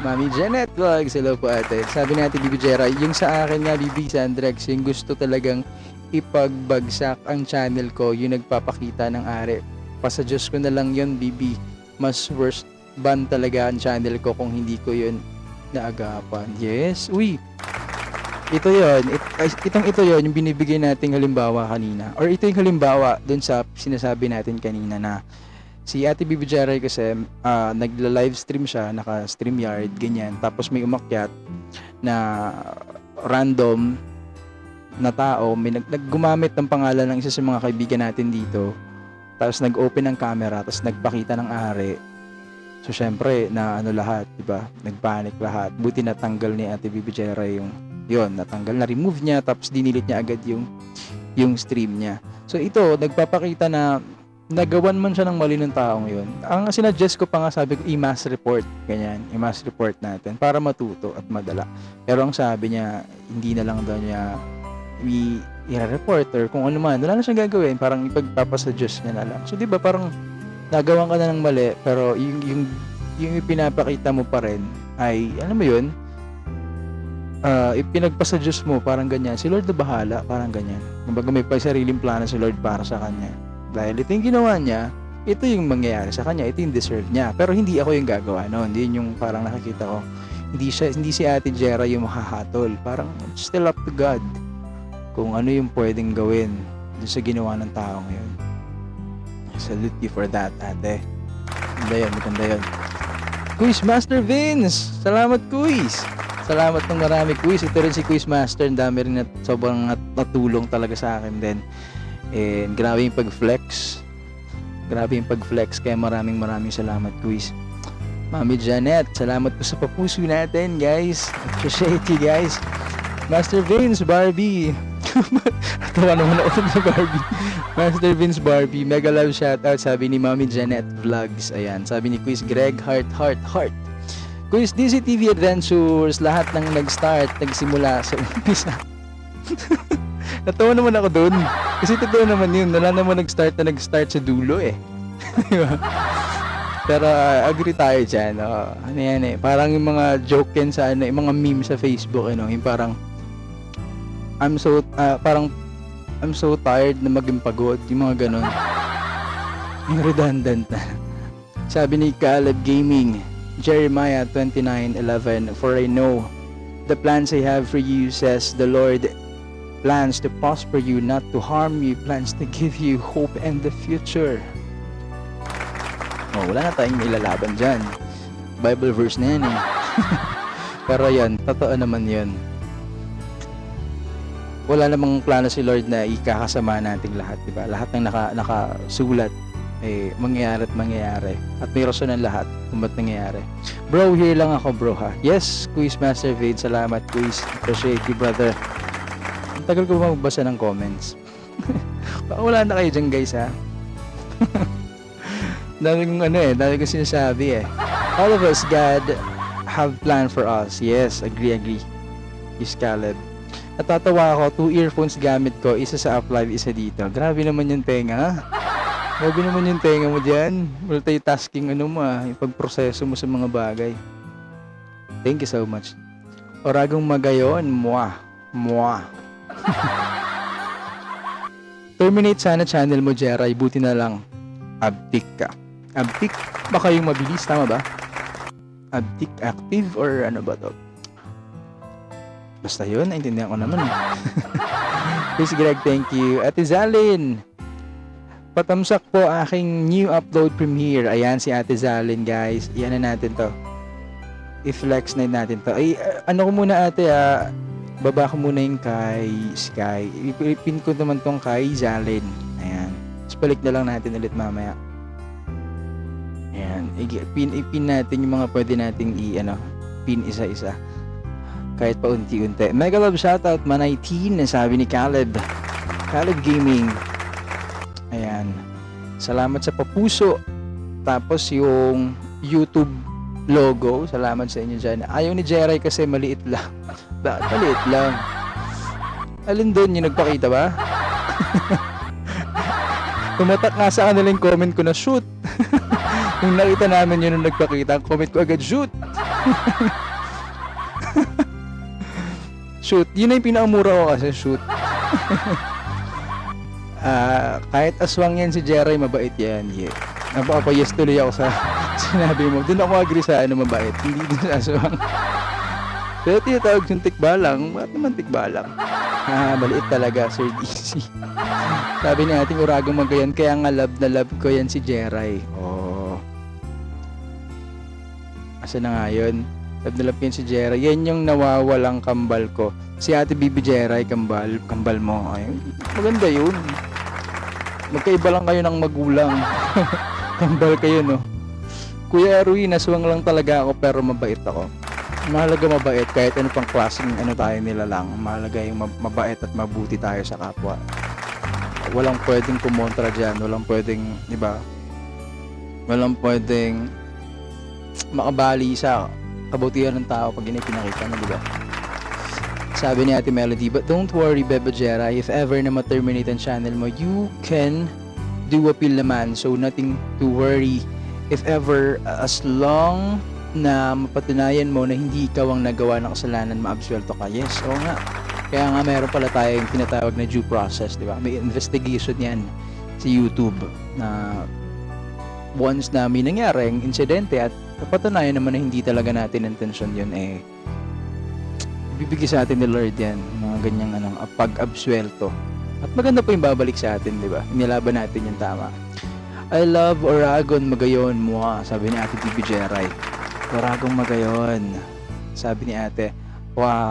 A: Mami Janet Vlogs, hello po ate. Sabi natin, Bibi Jeray, yung sa akin nga, Bibi Sandrex, yung gusto talagang ipagbagsak ang channel ko, yung nagpapakita ng are. Pasadyos ko na lang yun, Bibi. Mas worst ban talaga ang channel ko kung hindi ko yun naagapan. Yes, uy. Ito yun, yung binibigay nating halimbawa kanina. Or ito yung halimbawa dun sa sinasabi natin kanina na si Ate Bibi Jeray kasi nagla-live stream siya, naka-StreamYard, ganyan. Tapos may umakyat na random na tao, may naggumamit ng pangalan ng isa sa mga kaibigan natin dito. Tapos nag-open ng camera, tapos nagpakita ng ari. So syempre, na lahat, 'di ba? Nagpanic lahat. Buti natanggal ni Ate Bibi Jeray natanggal, na-remove niya, tapos dinilit niya agad yung stream niya. So ito, nagpapakita na nagawan man siya ng mali ng taong yun. Ang sinuggest ko pa nga, sabi ko, i-mass report, ganyan, i-mass report natin para matuto at madala. Pero ang sabi niya, hindi na lang daw niya i-report or kung ano man, wala na siyang gagawin, parang ipagpapasuggest niya na lang. So di ba parang nagawan ka na ng mali, pero yung ipinapakita mo pa rin ay, alam mo yun, ipinagpasuggest mo, parang ganyan, si Lord na bahala, parang ganyan. Kumbaga may sariling plano si Lord para sa kanya. Dahil ito yung ginawa niya, ito yung mangyayari sa kanya, ito yung deserve niya. Pero hindi ako yung gagawa noon. Hindi yung parang nakikita ko. Hindi si Ate Jeray yung makahatol. Parang still up to God kung ano yung pwedeng gawin dun sa ginawa ng tao ngayon. Salute you for that, ate. Maganda yun. Quiz Master Vince! Salamat, Quiz! Salamat ng marami, Quiz. Ito rin si Quiz Master. Ang dami rin sobrang natulong talaga sa akin din. And grabe yung pag-flex. Kaya maraming salamat, Quiz. Mami Janet, salamat po sa papuso natin, guys. Appreciate you, guys. Master Vince Barbie. Tawa naman ako sa Barbie. Master Vince Barbie, mega love shoutout, sabi ni Mami Janet Vlogs. Ayan, sabi ni Quiz Greg, heart. Quiz DCTV Adventures, lahat ng nagsimula sa umpisa. Natawa naman ako dun. Kasi totoo naman yun. Wala naman nag-start sa dulo eh. Pero agree tayo dyan. Ano yan eh. Parang yung mga joke yan sa yung mga meme sa Facebook. Yung parang I'm so tired na maging pagod. Yung mga ganun. Yung redundant na. Sabi ni Caleb Gaming, Jeremiah 29:11, for I know the plans I have for you, says the Lord, plans to prosper you, not to harm you, plans to give you hope and the future. Wala na tayong ilalaban dyan. Bible verse na yan eh. Pero yan, totoo naman yun. Wala namang plano si Lord na ikakasama nating lahat, diba? Lahat ng nakasulat mangyayari. At may rason ng lahat kung ba't nangyayari. Bro, here lang ako, bro, ha? Yes, Quiz Master Vade, salamat, Quiz. Appreciate you, brother. Tagal ko magbasa ng comments. Baka wala na kayo dyan, guys, ha? Dami kong sinasabi eh. All of us, God, have plan for us. Yes, agree. Yes, Caleb. Natatawa ako, 2 earphones gamit ko, isa sa uplive, isa dito. Grabe naman yung tenga. Grabe naman yung tenga mo dyan. Multitasking yung pagproseso mo sa mga bagay. Thank you so much. Oragong magayon, Mwah. Terminate sana channel mo, Jeray. Buti na lang. Abtik ka. Abtik? Baka yung mabilis, tama ba? Abtik active or ano ba to? Basta yun, naintindihan ko naman. Chris Greg, thank you. Ate Zalin, patamsak po aking new upload premiere. Ayan si Ate Zalin, guys. Iyan na natin to. I-flex na natin to. Ay, ano ko muna ate, baba ko muna yung kay Sky. Ipin ko naman tong kay Zalin. Ayan. Tapos balik na lang natin ulit mamaya. Ayan. Ipin natin yung mga pwede nating pin isa-isa. Kahit pa unti-unti. Mega love shoutout, Manay-teen, sabi ni Caleb. Caleb Gaming. Ayan. Salamat sa papuso. Tapos yung YouTube logo. Salamat sa inyo dyan. Ayaw ni Jeray kasi maliit lang. Bakit maliit lang? Alin doon yung nagpakita ba? Tumatak nga sa kanila yung comment ko na shoot. Nung nakita namin yun nung nagpakita, comment ko agad shoot. Shoot. Yun na yung pinakamura ko kasi shoot. Kahit aswang yan si Jeray, mabait yan. Yeah. Napapayas tuloy ako sa sinabi mo. Doon ako agree sa mabait. Hindi doon sa aswang. Pero tinatawag yung tikbalang. Bakit naman tikbalang? Maliit talaga, Sir DC. Sabi ni ating Uragang Magayon, kaya nga love na love ko yan si Jeray. Oh. Asa na nga yun? Love na love ko yan si Jeray. Yan yung nawawalang kambal ko. Si Ate Bibi Jeray, kambal mo. Ay, maganda yun. Magkaiba lang kayo ng magulang. Kambal kayo, no? Kuya Rui, naswang lang talaga ako pero mabait ako. Mahalaga mabait kahit ano pang klaseng tayo nila lang. Mahalaga yung mabait at mabuti tayo sa kapwa. Walang pwedeng kumontra dyan. Walang pwedeng, di ba? Walang pwedeng makabali sa kabutihan ng tao pag pinakita na, di ba? Sabi ni Ate Melody, but don't worry, Beba Jera. If ever na ma-terminate ang channel mo, you can do appeal naman. So, nothing to worry. If ever, as long na mapatunayan mo na hindi ikaw ang nagawa ng kasalanan, maabsuelto ka. Yes, oo nga. Kaya nga meron pala tayong tinatawag na due process, di ba? May investigation yan sa YouTube na once na may nangyaring insidente at napatunayan naman na hindi talaga natin intention yun, bibigay sa atin ni Lord yan, mga ganyang pag-absuelto. At maganda po yung babalik sa atin, di ba? Inilaban natin yung tama. I love Oragon Magayon mo, sabi ni Ate Bibi Jeray. Oragong Magayon. Sabi ni ate,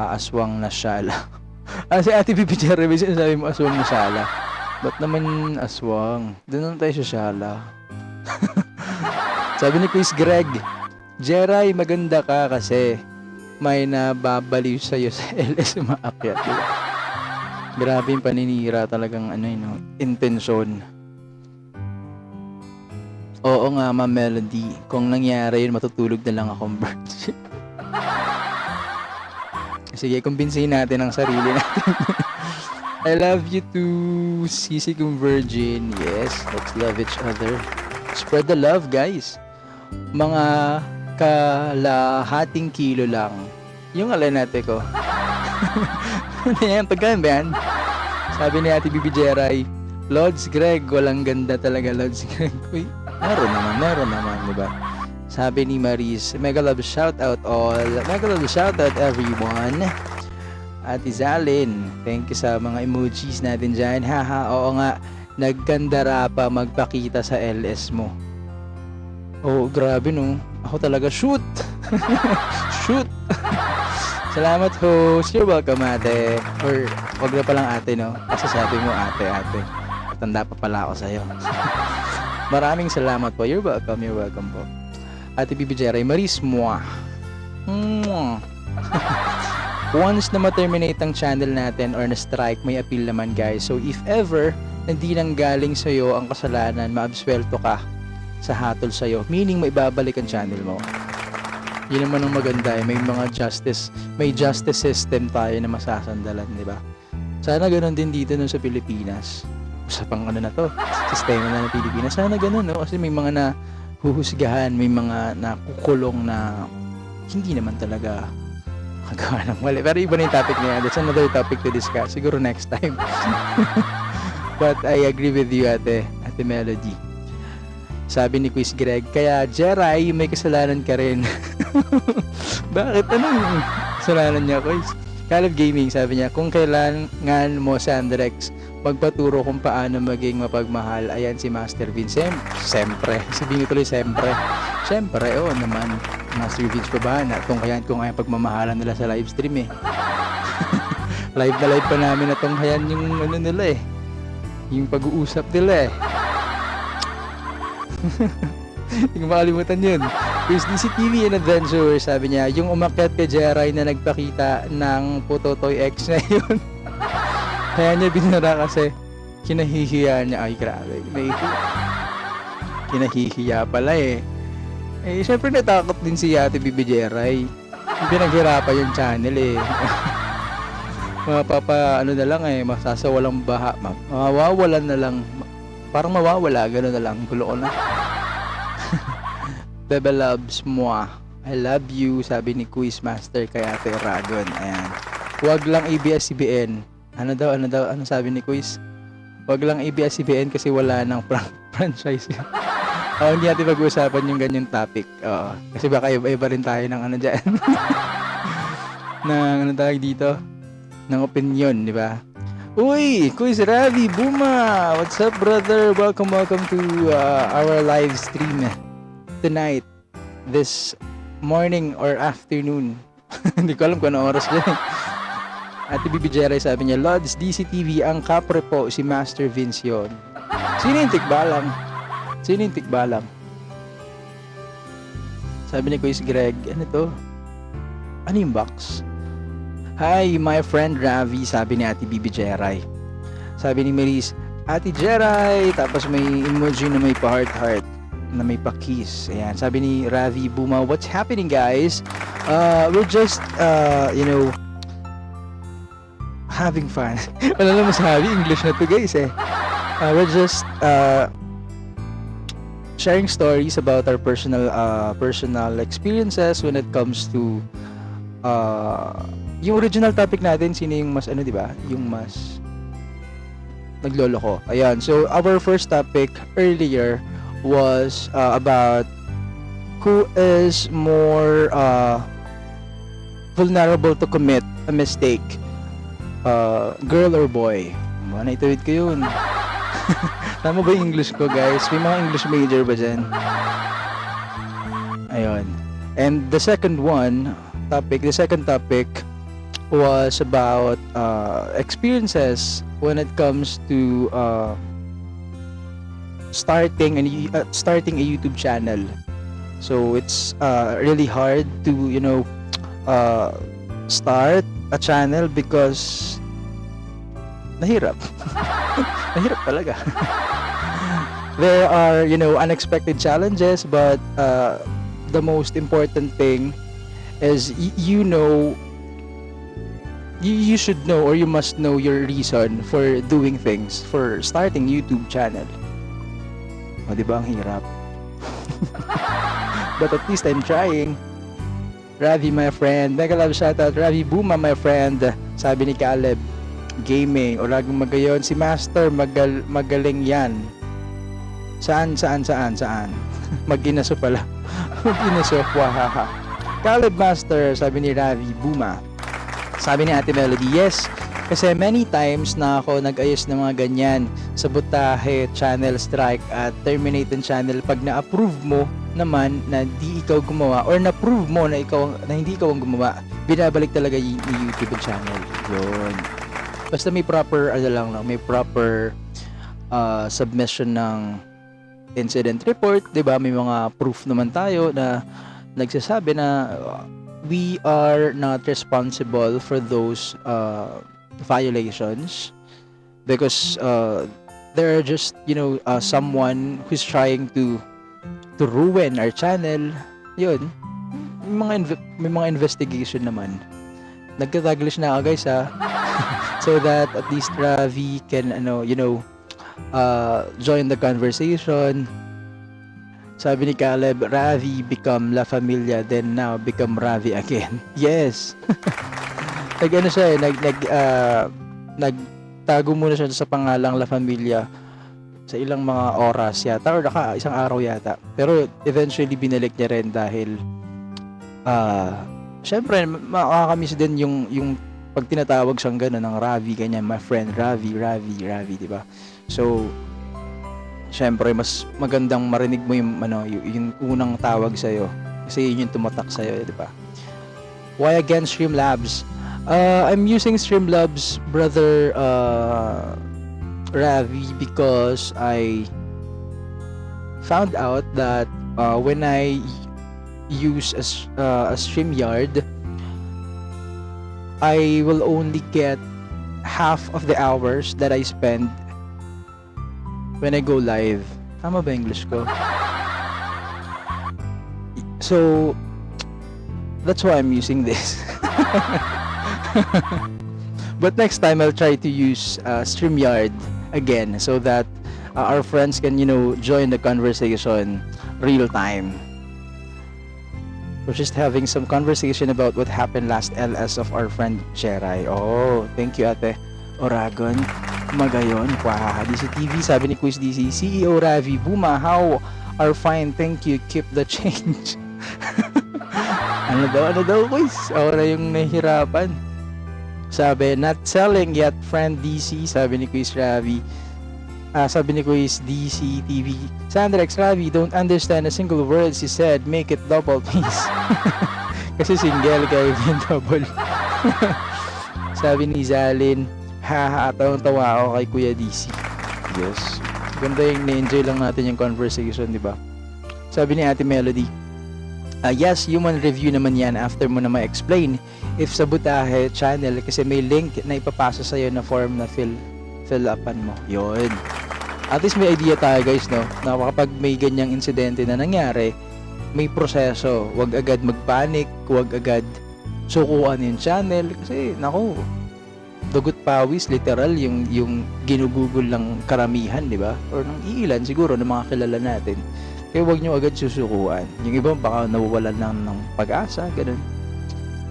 A: aswang na syala. Si Ate Bibi Jeray, may sinasabi mo aswang na syala. Ba't naman aswang? Doon lang tayo sa syala. Sabi ni Chris Greg, Jeray, maganda ka kasi may nababaliw sa'yo sa LS umaakyat. Diba? Grabe yung paninira talagang intensyon. Oo nga, Ma'am Melody. Kung nangyari yun, matutulog na lang akong virgin. Sige, kumbinsihin natin ang sarili natin. I love you too, sisi kong virgin. Yes, let's love each other. Spread the love, guys. Mga kalahating kilo lang. Yung alanate ko. Yan, pagkaan ba yan? Sabi ni Ate Bibi Jeray, Lods Greg, walang ganda talaga, Lods Greg. Uy, meron naman, diba? Sabi ni Maris, mega love shout out all. Mega love shout out everyone. Ate Zalin, thank you sa mga emojis natin dyan. Haha, oo nga, nagkandara pa magpakita sa LS mo. Oh, grabe no. Ako talaga, shoot! Shoot! Salamat host. You're welcome, ate. Or, wag na palang ate, no? Kasi sabi mo, ate. Tanda pa pala ako sa'yo. Maraming salamat po. You're welcome po. Ate Bibi Jeray, Maris, mwah. Once na ma-terminate ang channel natin or na-strike, may appeal naman, guys. So, if ever, hindi nang galing sa'yo ang kasalanan, maabswelto ka. sa hatol sa'yo. Meaning, maibabalik ang channel mo. Yun naman ang maganda may mga may justice system tayo na masasandalan, di ba? Sana ganun din dito nun sa Pilipinas. Usapang ano na to, sistema na ng Pilipinas. Sana ganun, no? Kasi may mga nahuhusgahan, may mga nakukulong na hindi naman talaga magawa ng mali. Pero iba na yung topic na yan. That's another topic to discuss. Siguro next time. But I agree with you, Ate Melody. Sabi ni Quiz Greg, kaya Jeray, may kasalanan ka rin. Bakit? Ano yung kasalanan niya, Quiz? Caleb Gaming, sabi niya, kung kailangan mo, Sandrex, magpaturo kung paano maging mapagmahal. Ayan si Master Vince. Siyempre. Sabihin ko tuloy, siyempre. Siyempre, oo naman. Master Vince pa ba? Kung kaya pagmamahalan nila sa live stream eh. Live na live pa namin na tunghayan yung ano nila eh. Yung pag-uusap nila eh. Hindi ko makalimutan yun. There's DCTV and Adventure, sabi niya, yung umakyat kay Jeray na nagpakita ng Putotoy X na yun. Kaya niya binara kasi kinahihiya niya. Ay, grabe. Kinahihiya pala eh. Eh, syempre natakot din si Ate Bibi Jeray. Pinaghirapan yung channel eh. Ano na lang eh, masasawalang baha. Mawawalan na lang. Parang mawawala, gano'n na lang. Gulo ko na. Bebe loves moi. I love you, sabi ni Quiz Master kay Ate Ragon. Ayan. Huwag lang ABS-CBN. Ano sabi ni Quiz? Huwag lang ABS-CBN kasi wala nang franchise. Hindi natin pag-uusapan yung ganyang topic. Oo. Kasi baka iba rin tayo ng ano dyan. ng ano tawag dito? Ng opinion, di ba? Uy! Quiz Ravi Buma! What's up, brother? Welcome to our live stream tonight, this morning or afternoon. Hindi ko alam kung anong oras dyan. Ate Bibi Jeray sabi niya, Lods, DCTV ang kapre po, si Master Vince yun. Sino yung tikbalang? Sabi ni Quiz Greg, ano to? Ano yung box? Hi, my friend Ravi, sabi ni Ate Bibi Jeray. Sabi ni Maris, Ate Jeray, tapos may emoji na may pa-heart na may pa-kiss. Ayan, sabi ni Ravi Buma, what's happening guys? We're just, having fun. Wala naman sabi, English na to guys eh. We're just, sharing stories about our personal experiences when it comes to, yung original topic natin, sino yung mas, di ba? Yung mas nagloloko. Ayan, so our first topic earlier was about who is more vulnerable to commit a mistake, girl or boy. Naituwid ko yun. Tama ba yung English ko, guys? May mga English major ba dyan? Ayun. And the second topic was about experiences when it comes to starting a YouTube channel. So it's really hard to start a channel because nahirap. Nahirap talaga. There are unexpected challenges, but the most important thing is you should know, or you must know your reason for doing things, for starting YouTube channel. O, diba ang hirap? But at least I'm trying. Ravi, my friend. Mega love shoutout. Ravi Buma, my friend. Sabi ni Caleb Gaming. O laging magayon. Si Master, magaling yan. Saan? Mag-inaso pala. Mag-inaso. Wahaha. Caleb Master, sabi ni Ravi Buma. Sabi ni Ate Melody, yes. Kasi many times na ako nag-ayos ng mga ganyan, sabotahe, channel strike at terminate ng channel pag na-approve mo naman na di ikaw gumawa or na-prove mo na hindi ikaw ang gumawa, binabalik talaga yung YouTube channel. Yun. Basta may proper submission ng incident report, 'di ba? May mga proof naman tayo na nagsasabi na we are not responsible for those violations because there are just someone who's trying to to ruin our channel. Yun. May mga investigation naman. Nagtataglish na ako, guys, ha. So that at least Ravi can join the conversation. Sabi ni Caleb, Ravi become La Familia, then now become Ravi again. Yes. Nag-ano siya nagtago muna siya sa pangalang La Familia sa ilang mga oras yata or isang araw yata. Pero eventually binalik niya rin dahil syempre makakamiss din yung pag tinatawag siyang gano'n ng Ravi, ganyan, my friend Ravi, di ba? So syempre mas magandang marinig mo yung unang tawag sa iyo kasi yun yung tumatak sa iyo, di ba? Why again Streamlabs? I'm using Streamlabs, brother Ravi, because I found out that when I use a StreamYard, I will only get half of the hours that I spend when I go live. Tama ba English ko? So that's why I'm using this. But next time I'll try to use StreamYard again so that our friends can join the conversation real time. We're just having some conversation about what happened last LS of our friend Cheray. Oh, thank you, Ate Oragon. Magayon, kwahaha. DCTV, sabi ni Quiz DC, CEO Ravi, Buma, how are fine, thank you, keep the change. ano daw, Quiz? Ako na yung nahihirapan. Sabi, not selling yet, friend DC, sabi ni Quiz Ravi. Sabi ni Quiz DC TV, Sandrex Ravi, don't understand a single word she said, make it double, please. Kasi single, kaya yung double. Sabi ni Zalin, haha, tawang-tawa ako kay Kuya DC. Yes. Ganda yung na-enjoy lang natin yung conversation, di ba? Sabi ni Ate Melody, yes, human review naman yan after mo na ma-explain. If sa Butahe channel, kasi may link na ipapasa sa'yo na form na fill upan mo. Yun. At least may idea tayo, guys, no? Na kapag may ganyang insidente na nangyari, may proseso. Huwag agad magpanik, huwag agad sukuan yung channel. Kasi, naku, dugot pawis, literal, yung ginugugol ng karamihan, di ba? Or ng iilan siguro ng mga kilala natin. Kaya huwag nyo agad susukuan. Yung iba baka nawawalan lang ng pag-asa, ganun.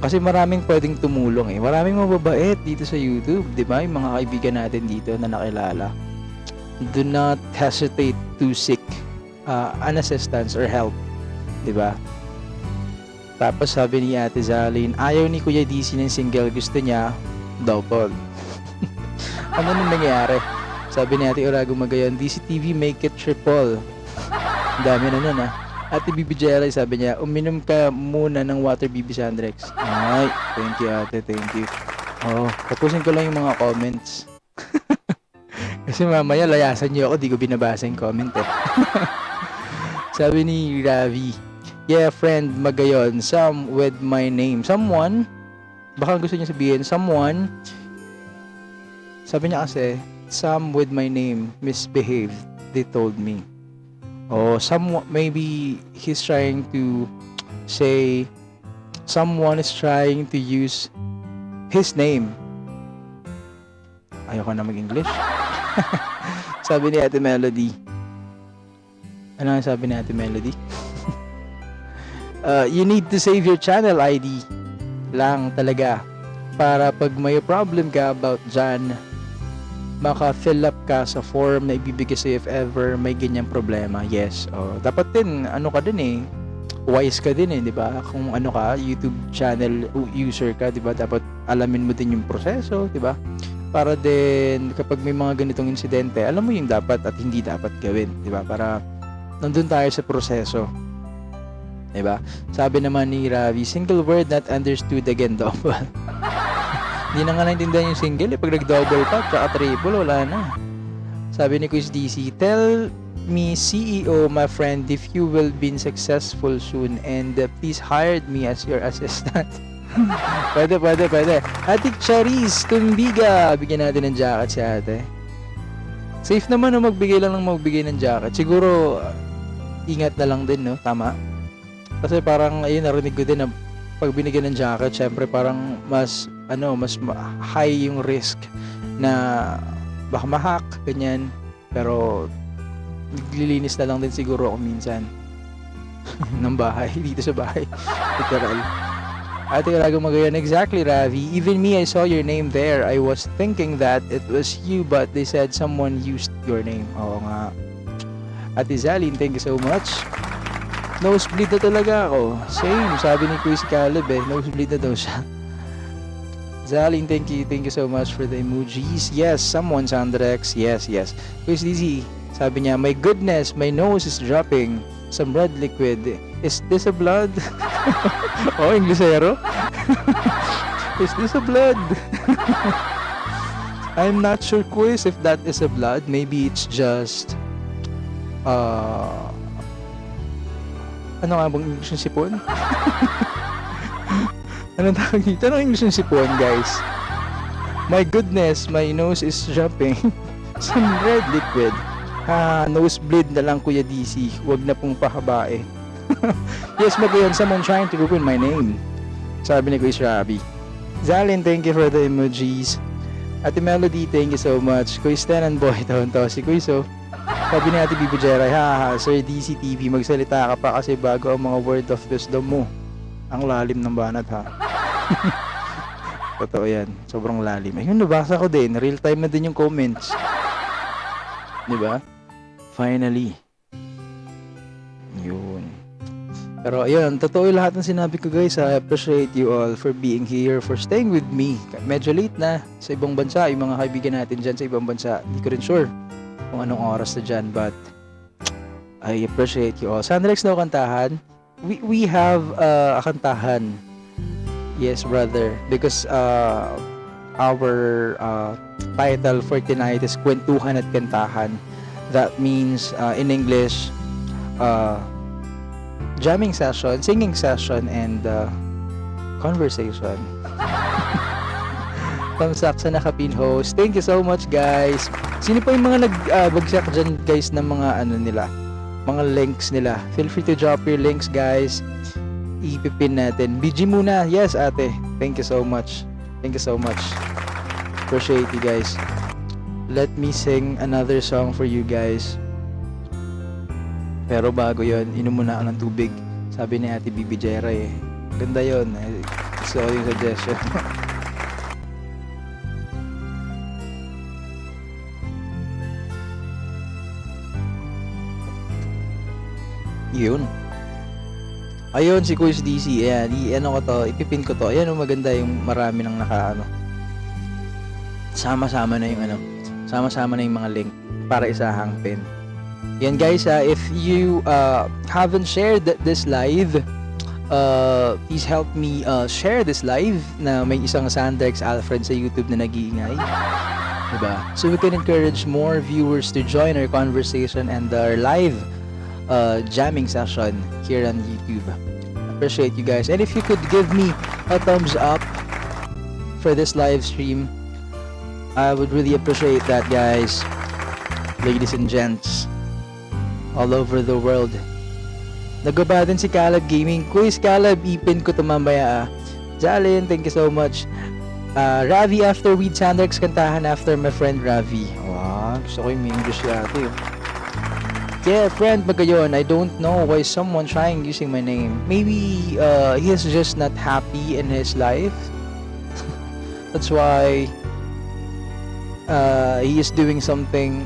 A: Kasi maraming pwedeng tumulong eh. Maraming mababait dito sa YouTube, di ba? Yung mga kaibigan natin dito na nakilala. Do not hesitate to seek an assistance or help, di ba? Tapos sabi ni Ate Zalin, ayaw ni Kuya DC ng single, gusto niya double. Ano nang nangyari? Sabi ni Ate Orago Magayon, DCTV make it triple. Ang dami na nun, Ate Bibi Jelly, sabi niya, uminom ka muna ng water, Bibi Sandrex. Ay, thank you, Ate, thank you. Oh, tapusin ko lang yung mga comments. Kasi mamaya layasan niyo ako, di ko binabasa yung comment eh. Sabi ni Ravi, yeah, friend Magayon, some with my name. Someone, baka gusto niya sabihin, someone, sabi niya kasi, some with my name misbehaved, they told me. Oh, someone, maybe he's trying to say, someone is trying to use his name. Ayoko na mag-English. Sabi ni Ate Melody. Ano ang sabi ni Ate Melody? You need to save your channel ID lang talaga para pag may problem ka about dyan, maka-fill up ka sa form na ibibigay sa'yo if ever may ganyang problema. Yes. Dapat din, ano ka din eh, wise ka din eh, di ba? Kung ano ka, YouTube channel user ka, di ba? Dapat alamin mo din yung proseso, di ba? Para din kapag may mga ganitong insidente, alam mo yung dapat at hindi dapat gawin, di ba? Para nandun tayo sa proseso. Di ba? Sabi naman ni Ravi, single word not understood again, double. Hindi na nga naintindihan yung single eh. Pag nag-double pa, tsaka triple, wala na. Sabi ni Quiz DC, tell me CEO, my friend, if you will be successful soon and please hire me as your assistant. Pwede. Atik Charis, Tumbiga. Bigyan natin ng jacket si ate. Safe naman na magbigay ng jacket. Siguro, ingat na lang din, no? Tama? Kasi parang, ayun, narinig ko din na pag binigyan ng jacket, syempre parang mas high yung risk na baka ma-hack, ganyan. Pero, naglilinis na lang din siguro ako minsan ng bahay, dito sa bahay. Literal. Ate Kalagang Magayan, exactly, Ravi. Even me, I saw your name there. I was thinking that it was you, but they said someone used your name. Oo nga. Ate Zalin, thank you so much. Nosebleed na talaga ako. Same, sabi ni Quiz Caleb nosebleed na daw siya. Zalin, thank you so much for the emojis. Yes, someone, Sandrex. Yes. Quiz DZ, sabi niya, my goodness, my nose is dropping some red liquid. Is this a blood? Oh, Inglesero. Is this a blood? I'm not sure, Quiz, if that is a blood. Maybe it's just ano nga bang English ng sipon? Anong tawag dito? Anong English ng sipon, guys? My goodness, my nose is dropping some red liquid. Nosebleed na lang, Kuya DC. Huwag na pong pahabae. Yes, Magayon, someone trying to ruin my name. Sabi ni Kuya Rabi. Zalin, thank you for the emojis. Ate Melody, thank you so much. Kuya Stan and Boy, taon-taon si Kuya So. Sabi ni Ate Bibi Jeray, Sir DC TV, magsalita ka pa kasi bago ang mga word of wisdom mo. Ang lalim ng banat, ha. Totoo yan, sobrang lalim. Ayun, nabasa ko din, real time na din yung comments. Diba? Finally. Yun. Pero ayun, totoo yung lahat ng sinabi ko, guys. I appreciate you all for being here, for staying with me. Medyo late na sa ibang bansa, yung mga kaibigan natin dyan sa ibang bansa. Hindi ko rin sure kung anong oras na dyan, but I appreciate you all. Sandrex daw kantahan. We have a kantahan. Yes, brother. Because our title for tonight is Kwentuhan at Kantahan. That means in English, jamming session, singing session, and conversation. Thumbs up sa nakapin host. Thank you so much, guys. Sino pa yung mga nagbagsak dyan, guys, ng mga mga links nila? Feel free to drop your links, guys. Ipipin natin. BG muna. Yes, ate. Thank you so much. Appreciate you, guys. Let me sing another song for you, guys. Pero bago yon, inom muna ako ng tubig. Sabi ni Ate Bibi Jeray. Ganda yon. So, yung suggestion. Yun. Ayun, si Quiz DC. Ayan, ipipin ko to. Ayan, maganda yung marami nang sama-sama na yung sama-sama na yung mga link para isahang pin. Yan, guys, if you haven't shared this live, please help me share this live na may isang Sandrex Alfred sa YouTube na nag-iingay. Diba? So we can encourage more viewers to join our conversation and our live jamming session here on YouTube. Appreciate you guys. And if you could give me a thumbs up for this live stream, I would really appreciate that, guys. Ladies and gents all over the world. Nagaba din si Caleb Gaming. Quiz Caleb, ipin ko to mamaya. Jalin, thank you so much. Ravi after Weed Sandrex, kantahan after my friend Ravi. Wow, gusto ko yung English yata yun. Yeah, friend Magayon, I don't know why someone trying using my name. Maybe he is just not happy in his life. That's why he is doing something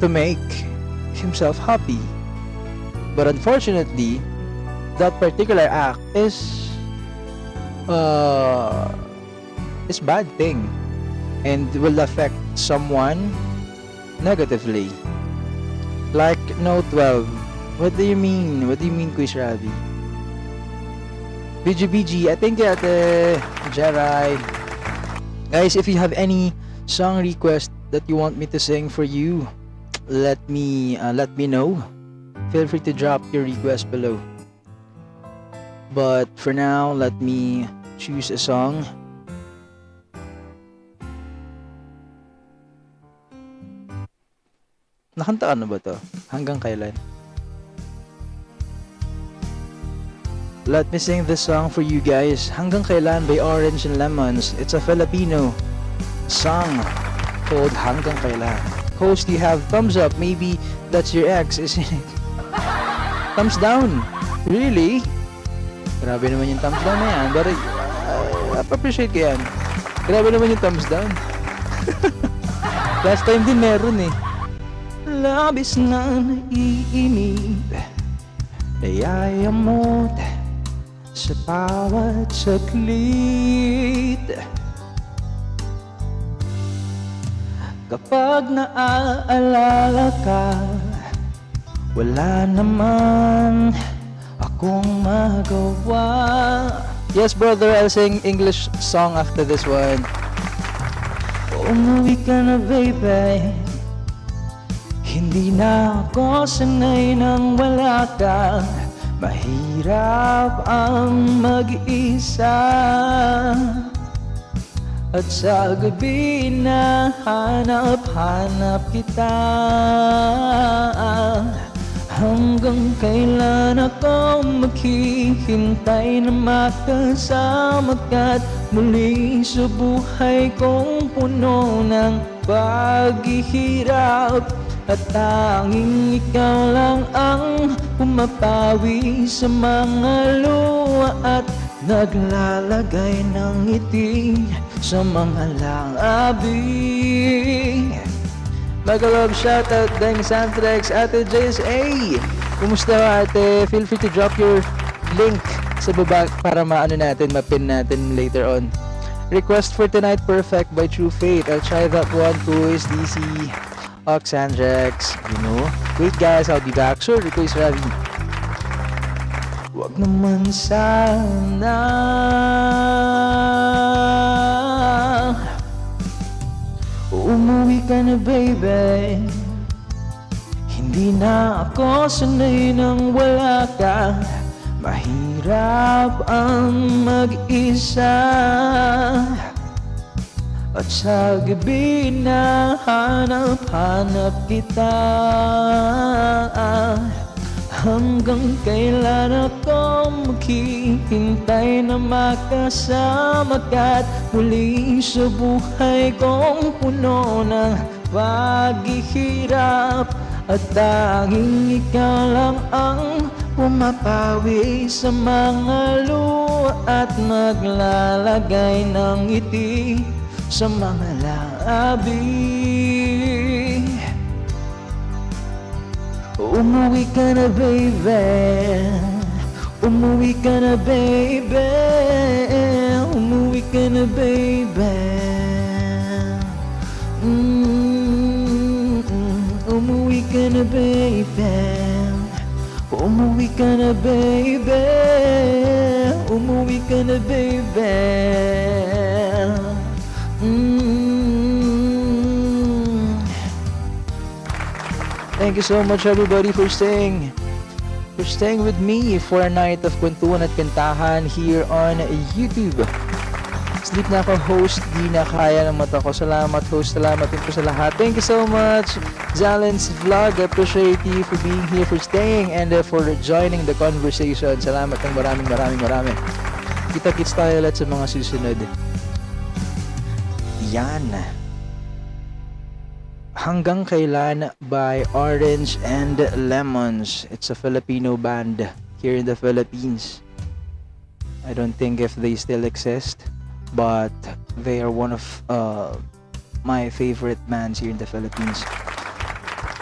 A: to make himself happy. But unfortunately, that particular act is bad thing and will affect someone negatively. Like note 12. What do you mean? What do you mean, Quiz Ravi? BG, I think that Jerai. Guys, if you have any song request that you want me to sing for you, let me know. Feel free to drop your request below. But for now, let me choose a song. Nakanta ka na ba to? Hanggang kailan? Let me sing this song for you guys. Hanggang Kailan by Orange and Lemons. It's a Filipino song called Hanggang Kailan. Host, you have thumbs up. Maybe that's your ex, isn't it? Thumbs down. Really? Grabe naman yung thumbs down na yan. But appreciate ko yan. Grabe naman yung thumbs down. Last time din meron eh. Labis na naiinip, nayayamot sa bawat saglit. Kapag naaalala ka, wala naman akong magawa. Yes, brother, I'll sing English song after this one. Umuwi ka na, baby. Hindi na ako sanay nang wala ka. Mahirap ang mag-isa. At sa gabi na hanap-hanap kita. Hanggang kailan ako maghihintay na makasama ka't muli sa buhay kong puno ng paghihirap. At tanging ikaw lang ang pumapawi sa mga luha at naglalagay ng ngiti sa mga labi. Mag-love shoutout dahil Santrex, Ate JSA. Kumusta ka, ate? Feel free to drop your link sa baba para mapin natin later on. Request for tonight, Perfect by True Fate. I'll try that one too. Is DC Oxandrex, you know. Wait guys, I'll be back. Sure, request Ravi. Wag naman sana umuwi ka na, baby. Hindi na ako sanay nang wala ka. Mahirap ang mag-isa. At sa gabi na hanap-hanap kita. Hanggang kailan ako maghihintay na makasama ka't muli sa buhay kong puno ng paghihirap. At tanging ikaw lang ang pumapawi sa mga luha at naglalagay ng ngiti sa mga labi. Umuwi ka na, baby. Umuwi ka na, baby. Umuwi ka na, baby. Umuwi ka na, baby. Umuwi ka na, baby. Umuwi ka na, baby. Thank you so much, everybody, for staying with me for a night of Kwentuhan at Kantahan here on YouTube. Sleep na ako, host. Di na kaya ng mata ko. Salamat, host. Salamat din po sa lahat. Thank you so much, Zalen's Vlog. I appreciate you for being here, for staying, and for joining the conversation. Salamat ng maraming. Kita-kits tayo ulit sa mga susunod. Yan. Hanggang Kailan by Orange and Lemons. It's a Filipino band here in the Philippines. I don't think if they still exist, but they are one of my favorite bands here in the Philippines.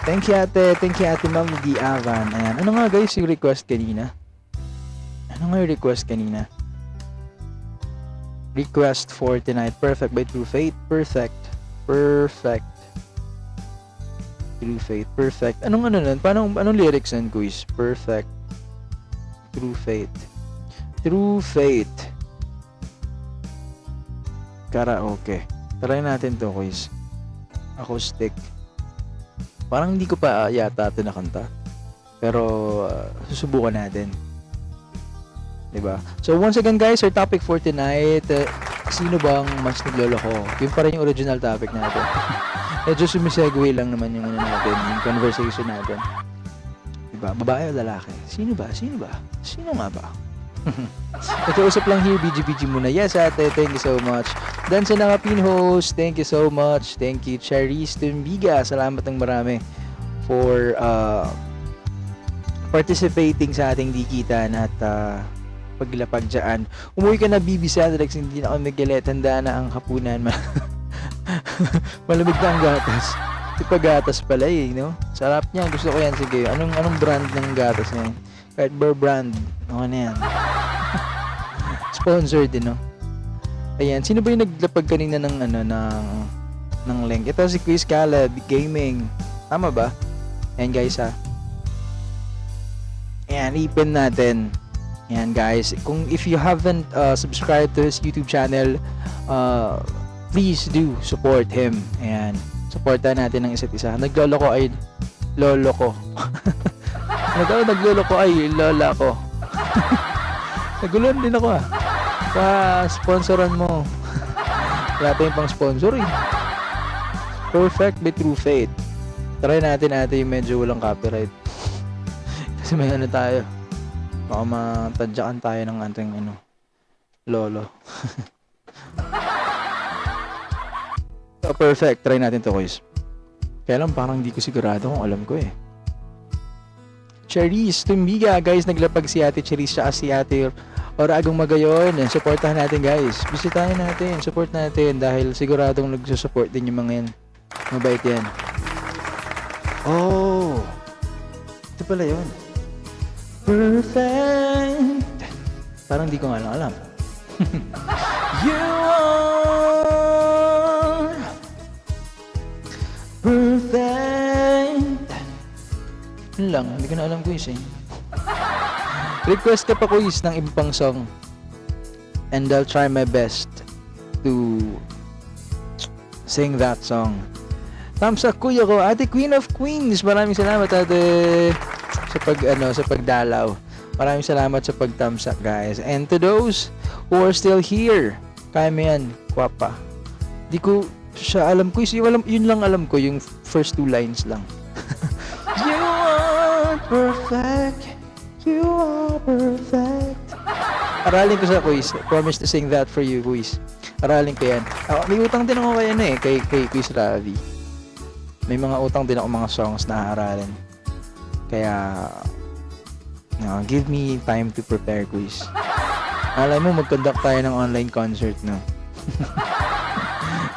A: Thank you, ate. Thank you, ate Ma'am Di Avan. Ayan. Ano nga guys yung request kanina? Request for tonight. Perfect by True Fate. Perfect. True Fate. Perfect. Anong lyrics nun, quiz? Perfect. True Fate. Karaoke. Try natin to, quiz. Acoustic. Parang hindi ko pa yata ito nakanta. Pero susubukan natin. Diba? So once again guys, our topic for tonight, sino bang mas nagloloko? Yun pa rin yung original topic natin. Medyo sumisegue lang naman yung natin, yung conversation natin. Diba? Babae o lalaki? Sino ba? Sino nga ba? Nakiusap lang here, BG muna. Yes, ate, thank you so much. Dan sa nakapin host, thank you so much. Thank you, Charis Tumbiga. Salamat ng marami for participating sa ating dikitan at paglapag dyan. Umuwi ka na, BB Sadrex, hindi na ako magalit. Handa na ang hapunan. Malamig na ang gatas. Ipagatas pala eh, no? Sarap niya. Gusto ko yan. Sige, anong brand ng gatas niya? Kahit Burr brand. Ano na yan? Sponsored din, no? Ayan. Sino ba yung naglapag kanina ng link? Ito si Quiz Caleb Gaming. Tama ba? Ayan, guys, ha? Ayan, ipin natin. Ayan, guys. If you haven't subscribed to his YouTube channel, please do support him. Ayan. Supportan natin ng isa't isa. Nagloloko ay lolo ko. Nagloloko ay lola ko. Naguluhan din ako ah. Pa-sponsoran mo. Wala tayong pang sponsor eh. Perfect by True Fate. Try natin yung medyo walang copyright. Kasi may tayo. Baka matadyakan tayo ng ating lolo. Perfect. Try natin to, guys. Kaya lang parang hindi ko sigurado kung alam ko eh. Charis Tumbiga, guys. Naglapag si ate Charis siya si ate Oragong Magayon. Supportahan natin, guys. Bisitahin natin. Support natin dahil siguradong nagsusupport din yung mga yan. Mabait yan. Oh! Ito pala yun. Perfect! Parang di ko nga lang alam. You are perfect. Yun lang, hindi ko na alam quiz eh. Request ka pa quiz ng iba pang song. And I'll try my best to sing that song. Thumbs up kuya ko, ate Queen of Queens. Maraming salamat ate sa pagdalaw. Maraming salamat sa pag-thumbs up, guys. And to those who are still here, kaya mo yan, kwapa. Di ko siya alam ko, yun lang alam ko, yung first two lines lang. You are perfect. You are perfect. Aralin ko sa quiz. Promise to sing that for you, quiz. Aralin ko yan. May utang din ako kay Quiz Ravi. May mga utang din ako mga songs na aralin. Kaya give me time to prepare, quiz. Alam mo, mag-conduct tayo ng online concert, no?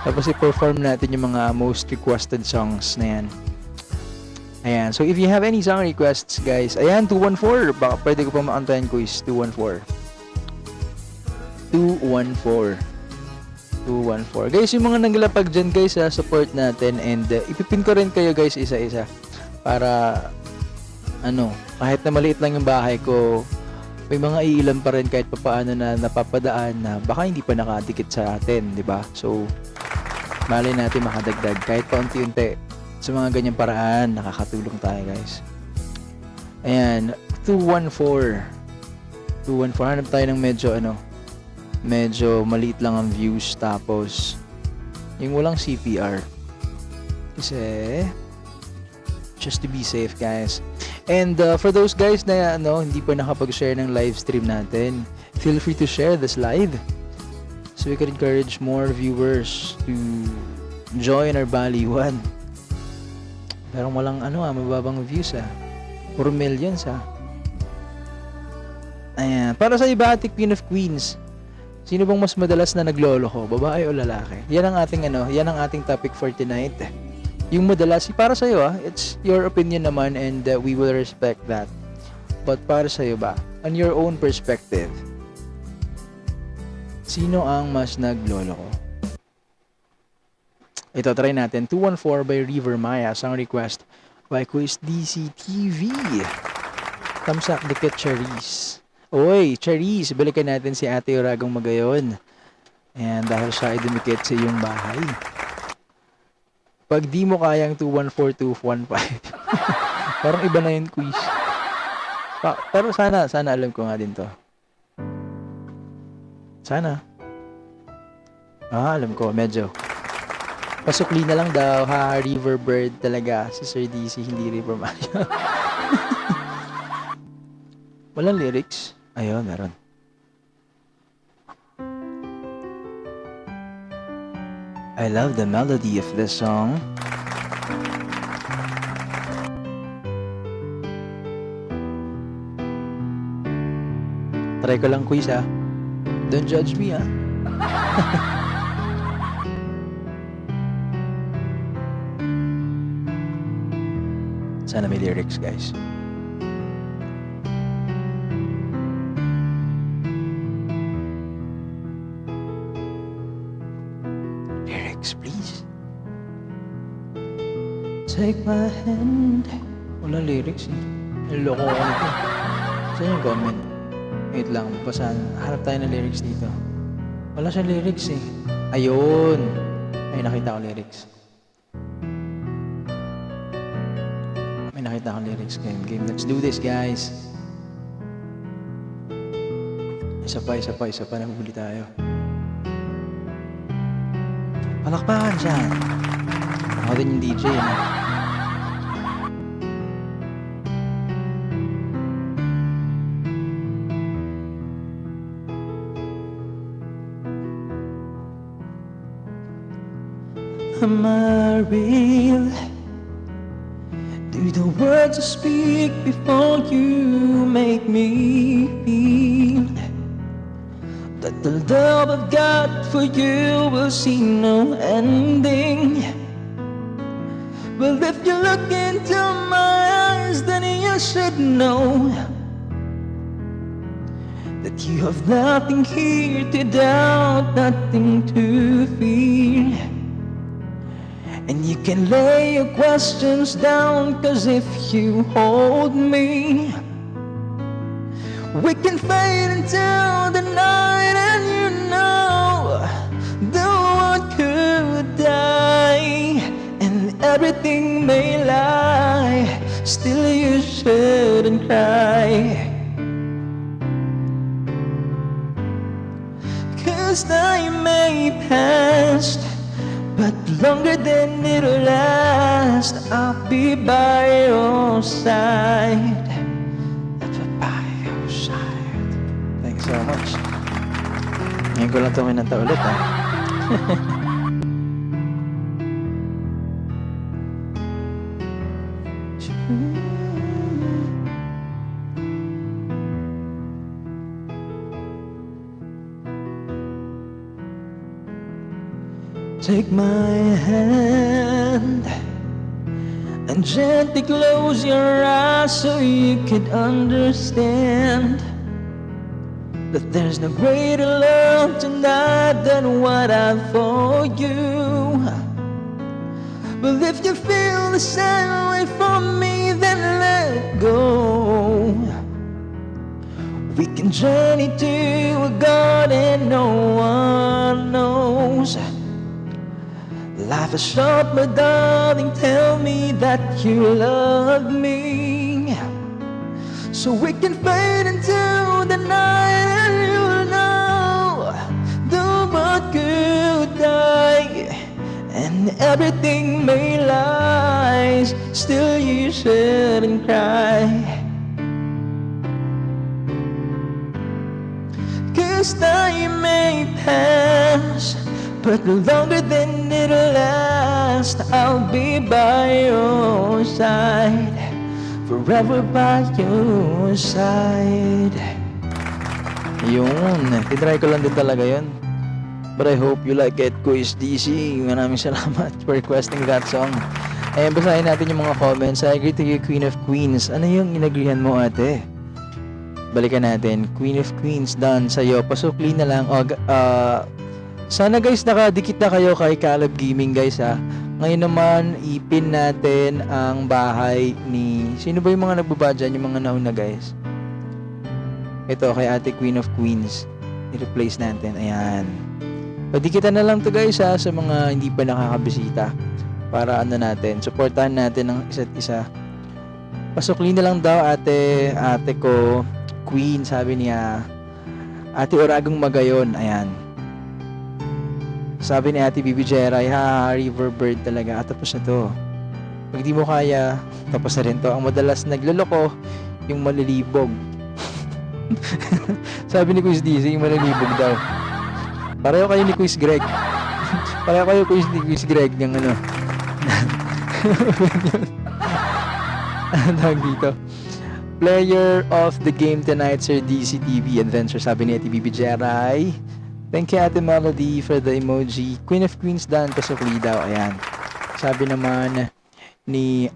A: Tapos i-perform natin yung mga most requested songs na yan. Ayan. So, if you have any song requests, guys, ayan, 214. Baka pwede ko pa makantayan, quiz. 214. Guys, yung mga naglapag dyan, guys, support natin. And ipipin ko rin kayo, guys, isa-isa. Para, kahit na maliit lang yung bahay ko, may mga iilan pa rin kahit papaano na napapadaan na baka hindi pa nakadikit sa atin, di ba? So, malay natin makadagdag kahit paunti-unti sa mga ganyang paraan, nakakatulong tayo, guys. Ayan, 214. Hanap tayo ng medyo maliit lang ang views, tapos yung walang CPR. Kasi just to be safe, guys. And for those guys na hindi pa nakapag-share ng live stream natin, feel free to share this live so we can encourage more viewers to join our Baliwan. Pero walang mababang views puro millions Ayan, para sa iba, ate Queen of Queens, sino bang mas madalas na nagloloko, babae o lalaki? Yan ang ating topic for tonight. Yung madalas, para sa iyo it's your opinion naman, and we will respect that. But para sa iyo ba, on your own perspective, sino ang mas nagloloko? Ito, try natin. 214 by River Maya. Song request by Quiz DCTV. Thumbs up, dikit Charis. Oy, Charis, balikan natin si Ate Oragong Magayon. And dahil siya ay dumikit sa iyong bahay. Pag di mo kayang 214215. Parang iba na yun, quiz. Pero sana alam ko nga din to. Sana. Alam ko, medyo. Pasukli na lang daw, River Bird talaga. Si Sir DC, hindi River Maya. Walang lyrics? Ayun, meron. I love the melody of this song. Try ko lang quiz ha. Don't judge me ha. Sana may lyrics guys. Lyrics please. Take my hand. Wala lyrics eh. Niloko ko nito. Saan yung comment? Wait lang, basahan. Harap tayo ng lyrics dito. Wala siyang lyrics eh. Ayun. Ay, nakita ko lyrics. May nakita ko lyrics game. Let's do this, guys. Isa pa. Nahuli tayo. Palakpakan dyan. Ako din yung DJ, no? Am I real? Do the words I speak before you make me feel that the love I've got for you will see no ending? Well, if you look into my eyes, then you should know that you have nothing here to doubt, nothing to fear. And you can lay your questions down, 'cause if you hold me, we can fade until the night, and you know the one could die, and everything may lie, still you shouldn't cry. 'Cause time may pass, but longer than it'll last, I'll be by your side. By your side. Thanks so much. Ngayon ko lang ito minanta ulit ha. Take my hand and gently close your eyes so you can understand that there's no greater love tonight than what I have for you. But if you feel the same way for me, then let go. We can journey to a garden no one knows. Life is short, my darling, tell me that you love me, so we can fade into the night, and you'll know the one could die, and everything may lie, still you shouldn't cry. 'Cause time may pass, but longer than it'll last, I'll be by your side, forever by your side. Yun, tinry ko lang din talaga yun. But I hope you like it, Quiz DC. Maraming salamat for requesting that song. Ayan, basahin natin yung mga comments. I agree to you, Queen of Queens. Ano yung inagrihan mo, ate? Balikan natin. Queen of Queens, done. Sa'yo, pasukli na lang. Sana guys nakadikit na kayo kay Caleb Gaming guys ha. Ngayon naman ipin natin ang bahay ni... Sino ba yung mga nagbaba dyan? Yung mga nauna guys. Ito kay ate Queen of Queens. I-replace natin. Ayan. Padikitan na lang to guys ha sa mga hindi pa nakakabisita. Para ano natin. Supportahan natin ang isa't isa. Pasukli na lang daw ate ko Queen, sabi niya. Ate Oragong Magayon. Ayan. Sabi ni Ate Bibi Jeray, Riverbird talaga. At tapos na to. Pag di mo kaya, tapos na rin to. Ang madalas nagloloko, yung malilibog. Sabi ni Quiz DC, yung malilibog daw. Pareho kayo ni Quiz Greg. Pareho kayo Quiz Greg ng ano. Ano tawag dito? Player of the game tonight, Sir DCTV Adventure, sabi ni Ate Bibi Jeray. Thank you Ate Melody for the emoji. Queen of Queens Dan pasukli daw. Ayan. Sabi naman ni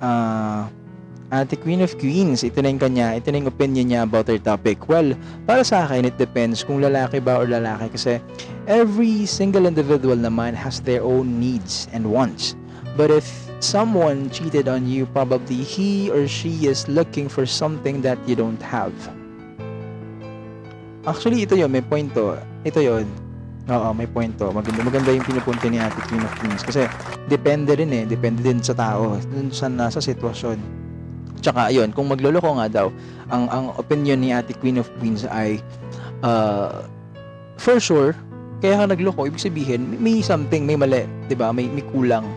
A: Ate Queen of Queens, ito na yung opinion niya about our topic. Well, para sa akin, it depends kung lalaki ba or lalaki kasi every single individual naman has their own needs and wants. But if someone cheated on you, probably he or she is looking for something that you don't have. Actually, ito yun, may point to. Ito yun. Oo, may point to. Maganda yung pinupunto ni Ate Queen of Queens. Kasi, depende din sa tao, dun sa nasa sitwasyon. Tsaka, yun, kung magloloko nga daw, ang opinion ni Ate Queen of Queens ay, for sure, kaya ka nagloko, ibig sabihin, may something, may mali, diba? May kulang.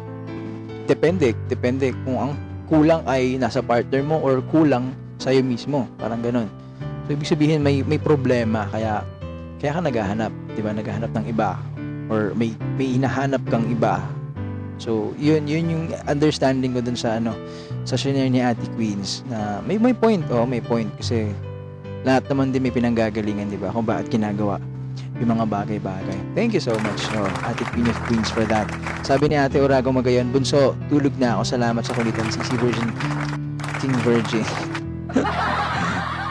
A: Depende kung ang kulang ay nasa partner mo or kulang sa'yo mismo, parang ganun. So ibig sabihin may problema kaya ka naghahanap, 'di ba? Naghahanap ng iba or may hinahanap kang iba. So yun yung understanding ko dun sa sa scenario ni Ate Queens na may point, may point kasi lahat naman din may pinanggagalingan, 'di ba? Kung bakit ginagawa yung mga bagay-bagay. Thank you so much, Ate Queen of Queens for that. Sabi ni Ate Orago Magayon, Bunso, tulog na ako. Salamat sa kulitan. CC Virgin, King Virgin.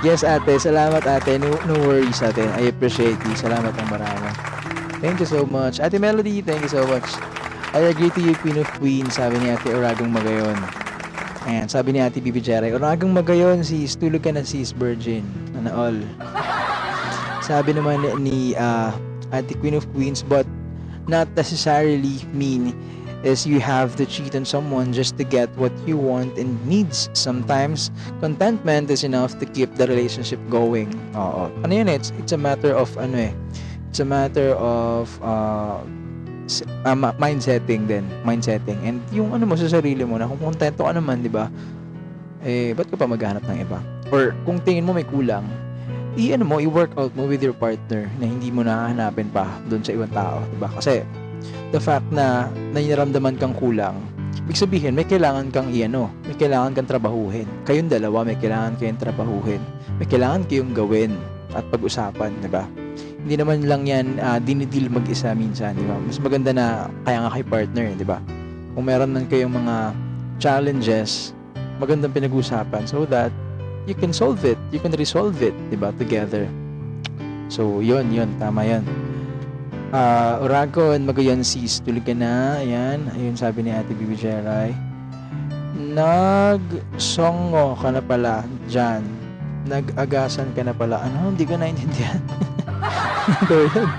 A: Yes, ate. Salamat, ate. No worries, ate. I appreciate you. Salamat ang marami. Thank you so much. Ate Melody, thank you so much. I agree to you, Queen of Queens. Sabi ni Ate Oragong Magayon. Ayan, sabi ni Ate Bibi Jeray, Oragong Magayon, sis. Tulog ka na, sis, Virgin. Ano all. Sabi naman ni Ate Queen of Queens, but not necessarily mean is you have to cheat on someone just to get what you want and needs. Sometimes, contentment is enough to keep the relationship going. Oo. Ano yun? It's a matter of it's a matter of mindsetting din. Mindsetting. And yung mo sa sarili mo na kung kontento ka naman, di ba? Ba't ka pa maghanap ng iba? Or kung tingin mo may kulang, i-work out mo with your partner na hindi mo nahahanapin pa doon sa ibang tao, diba? Kasi the fact na nararamdaman kang kulang, ibig sabihin may kailangan kang may kailangan kang trabahuhin. Kayong dalawa may kailangan kayong trabahuhin. May kailangan kayong gawin at pag-usapan, diba? Hindi naman lang yan dinidil mag-isa minsan, diba? Mas maganda na kaya nga kay partner, diba? Kung meron man kayong mga challenges, magandang pinag-usapan so that you can solve it, you can resolve it, diba, together. So, yun, tama yun. Oragon, Magayon, sis, tulog ka na, ayan, ayun sabi ni Ate Bibi Jeray. Nagsongo ka na pala, dyan. Nag-agasan ka na pala. Ano, hindi ko naintindihan. Ito yun.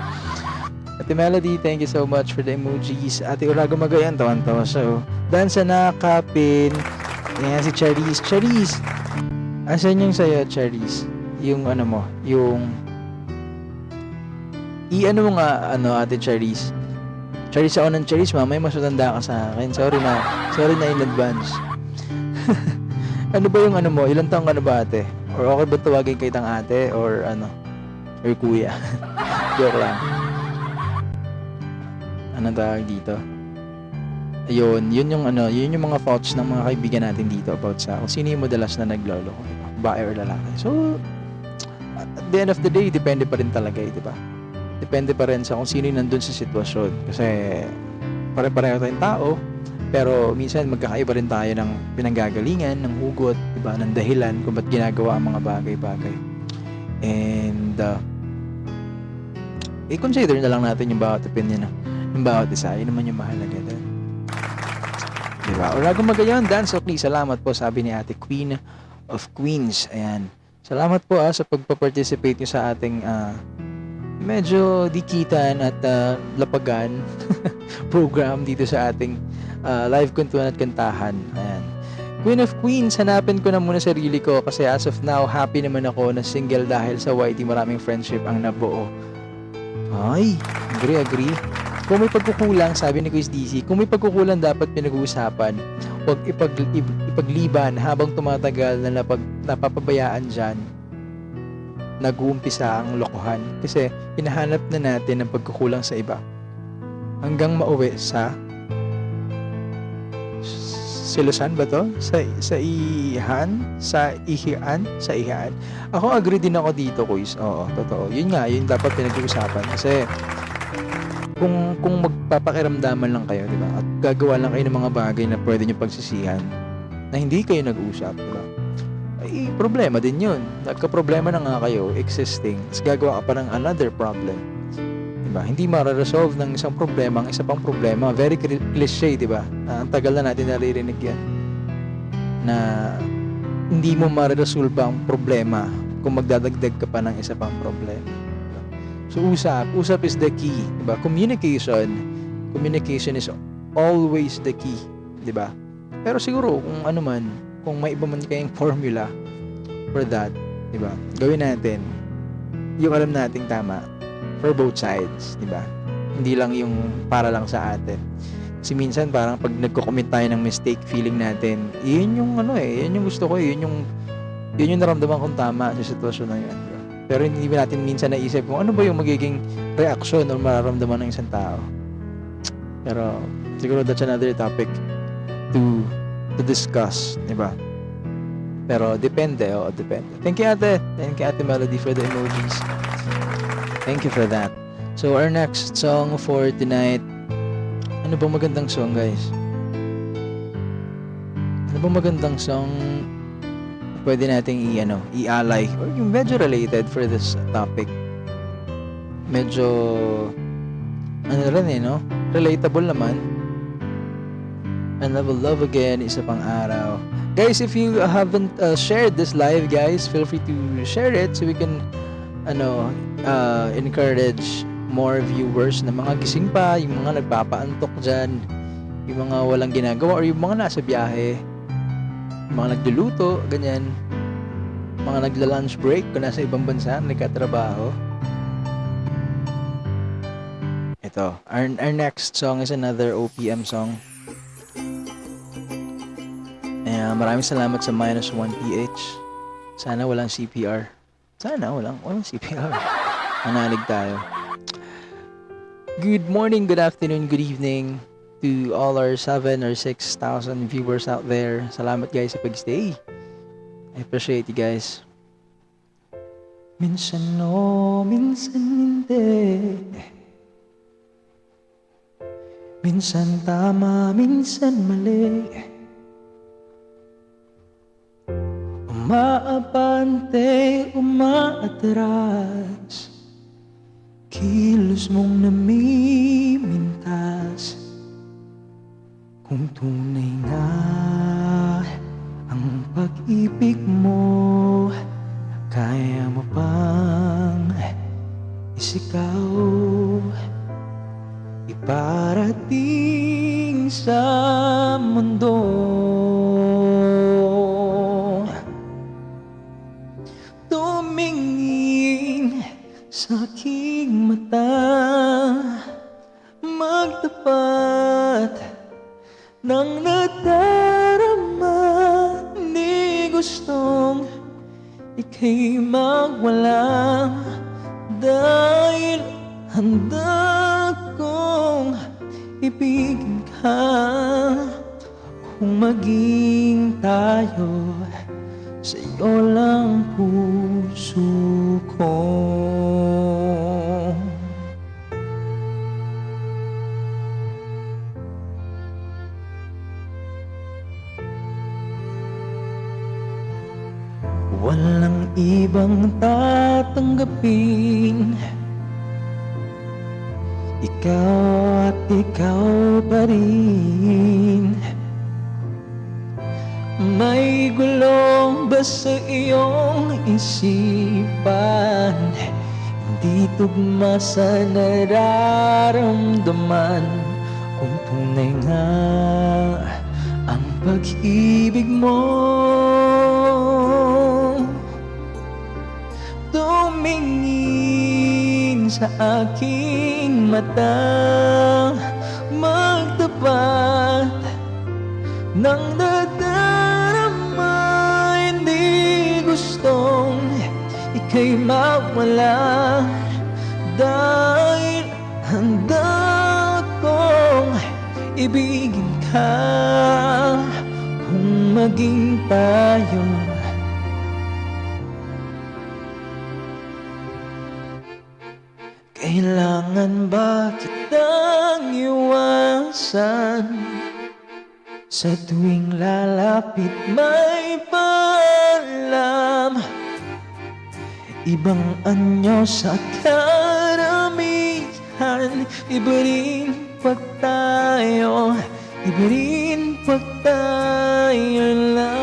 A: Ate Melody, thank you so much for the emojis. Ate Oragon, Magayon, tawan-tawa siya, Dan sa nakapin. Ayan, si Charis. Asan yung sa'yo, Charis? Yung mo, yung mo nga, Ate Charis. Charis ako ng Charis, mamay mas matanda ka sa akin. Sorry na in advance. Ano ba yung mo? Ilang taong ka na ba, ate? Or okay ba tawagin kitang ate? Or or kuya? Joke lang. Anong tawag dito? Ayun, yun yung mga thoughts ng mga kaibigan natin dito about sa kung sino yung madalas na nagloloko, babae or lalaki. So, at the end of the day, depende pa rin talaga, di ba? Depende pa rin sa kung sino yung nandun sa sitwasyon. Kasi, pare-pareho tayong tao, pero minsan magkakaiba rin tayo ng pinanggagalingan, ng hugot, di ba? Ng dahilan kung ba't ginagawa ang mga bagay-bagay. And, i-consider na lang natin yung bawat opinion ng bawat isa. Yun naman yung mahalaga doon. Diba? Oragong Magayon, Dan Sokli, salamat po, sabi ni Ate Queen of Queens. Ayan. Salamat po sa pagpa-participate nyo sa ating medyo dikitan at lapagan program dito sa ating live Kwentuhan at Kantahan. Ayan. Queen of Queens, hanapin ko na muna sarili ko kasi as of now, happy naman ako na single dahil sa YT maraming friendship ang nabuo. Ay, agree. Kung may pagkukulang, sabi ni Quiz DC, kung may pagkukulang dapat pinag-uusapan, huwag ipagliban habang tumatagal na napapabayaan dyan, nag-uumpisa ang lokohan. Kasi hinahanap na natin ang pagkukulang sa iba. hanggang mauwi sa Silusan ba to? Sa Ihan? Sa Ihian? Ako agree din ako dito, Kuis. Oo, totoo. Yun nga, yun dapat pinag-uusapan. Kasi kung magpapakiramdaman lang kayo, di ba? At gagawa lang kayo ng mga bagay na pwede nyo pagsisihan na hindi kayo nag-usap, di ba? Ay, problema din yun. Nagka-problema na nga kayo, existing. Tapos gagawa ka pa ng another problem. Diba? Hindi mararesolve ng isang problema ang isa pang problema. Very cliche, diba? Ang tagal na natin naririnig yan. Na hindi mo mararesolve ang problema kung magdadagdag ka pa ng isa pang problema. Diba? So, usap is the key. Diba? Communication is always the key. Diba? Pero siguro, kung may iba man kayong formula for that, diba? Gawin natin yung alam nating tama for both sides, di ba? Hindi lang yung para lang sa atin. Kasi minsan parang pag nagko-commit tayo ng mistake, feeling natin, yun yung yun yung gusto ko, yun yung naramdaman kong tama sa sitwasyon na yun. Diba? Pero hindi ba natin minsan naisip kung ano ba yung magiging reaction o mararamdaman ng isang tao. Pero siguro that's another topic to discuss, di ba? Pero depende. Thank you, Ate Melody, for the emojis. Thank you for that. So, our next song for tonight. Ano bang magandang song, guys? Ano bang magandang song pwede nating i-alay? Or yung medyo related for this topic. Medyo, no? Relatable naman. And I will love again, isa pang araw. Guys, if you haven't shared this live, guys, feel free to share it so we can encourage more viewers na mga gising pa, yung mga nagpapaantok dyan, yung mga walang ginagawa, or yung mga nasa biyahe, yung mga nagluluto, ganyan, mga nagla-lunch break kung nasa ibang bansa, nagkatrabaho. Ito, our next song is another OPM song. Maraming salamat sa -1PH. Sana walang CPR. Sana walang CPR. Manalig tayo. Good morning, good afternoon, good evening to all our 7 or 6,000 viewers out there. Salamat guys sa pag-stay. I appreciate you guys. Minsan minsan hindi. Minsan tama, minsan mali. Umaabante, umaatras, kilos mong namimintas. Kung tunay nga ang pag-ibig mo, kaya mo pang isigaw, iparating sa mundo. Sa aking mata, magtapat ng nadarama. Di gustong ika'y magwala, dahil handa kong ibigin ka. Kung maging tayo, sa'yo lang puso ko. Walang ibang tatanggapin, ikaw at ikaw pa rin. May gulong ba sa iyong isipan? Hindi tugma sa nararamdaman. Kung tunay nga ang pag-ibig mo, tumingin sa aking mata, magtapat ng nadarama. Hindi gustong ika'y mawala, dahil handa ko ibigin ka. Kung maging tayo, kailangan ba kitang iwasan? Sa tuwing lalapit may paalam, ibang anyo sa karamihan. Iba rin pag tayo, iba rin pag tayo lang.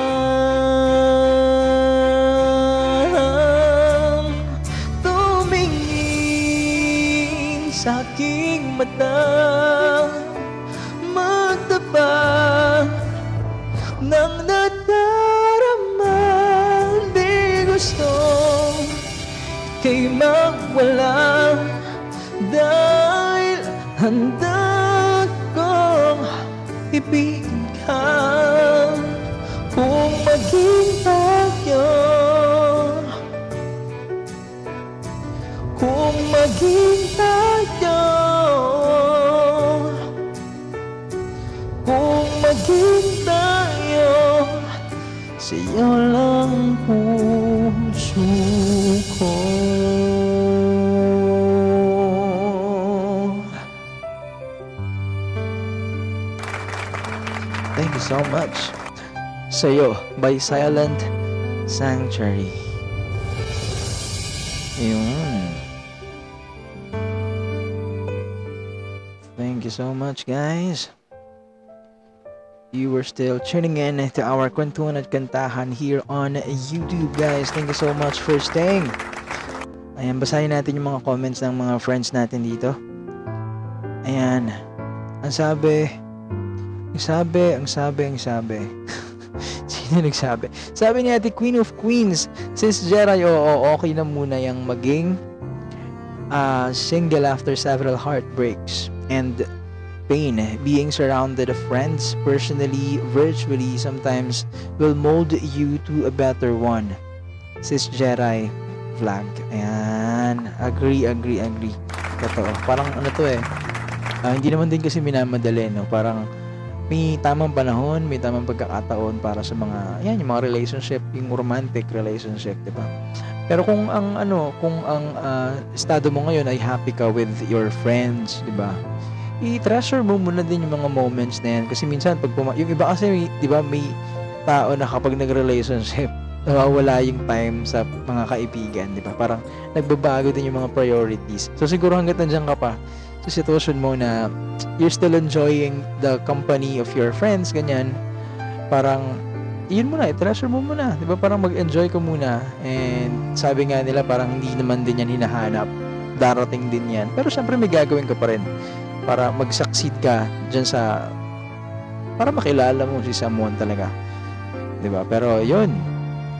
A: Tumingin sa aking mata, magtabang ng nadarama. Di gusto ika'y magwala, dahil handa kong ibigin ka. Kung maging tayo, kung maging tayo, kung maging tayo, sa'yo lang puso ko. Thank you so much. Sa'yo by Silent Sanctuary. Yun. Thank you so much, guys. You were still tuning in to our Kwentuhan at Kantahan here on YouTube, guys. Thank you so much for staying. Ayan, basahin natin yung mga comments ng mga friends natin dito. Ayan. Ang sabi. Sino nagsabi? Sabi ni Ate Queen of Queens, Sis Jeray, okay na muna yung maging single after several heartbreaks and pain. Being surrounded of friends, personally, virtually, sometimes will mold you to a better one. Sis Jeray vlog. Ayan. Agree. Totoo. Parang ano to hindi naman din kasi minamadali, no? Parang may tamang panahon, may tamang pagkakataon para sa mga, yung mga relationship, yung romantic relationship, di ba? Pero kung ang estado mo ngayon ay happy ka with your friends, di ba? I-treasure mo muna din yung mga moments na yan. Kasi minsan, yung iba kasi, di ba, may tao na kapag nag-relationship, nawawala yung time sa mga kaibigan, di ba? Parang nagbabago din yung mga priorities. So siguro hanggat nandiyan ka pa sa sitwasyon mo na you're still enjoying the company of your friends, ganyan, parang yun muna, i-treasure mo muna, di ba? Parang mag-enjoy ka muna. And sabi nga nila, parang hindi naman din yan hinahanap, darating din yan, pero syempre may gagawin ka pa rin para mag-succeed ka dyan para makilala mo si someone talaga, di ba? Pero yun,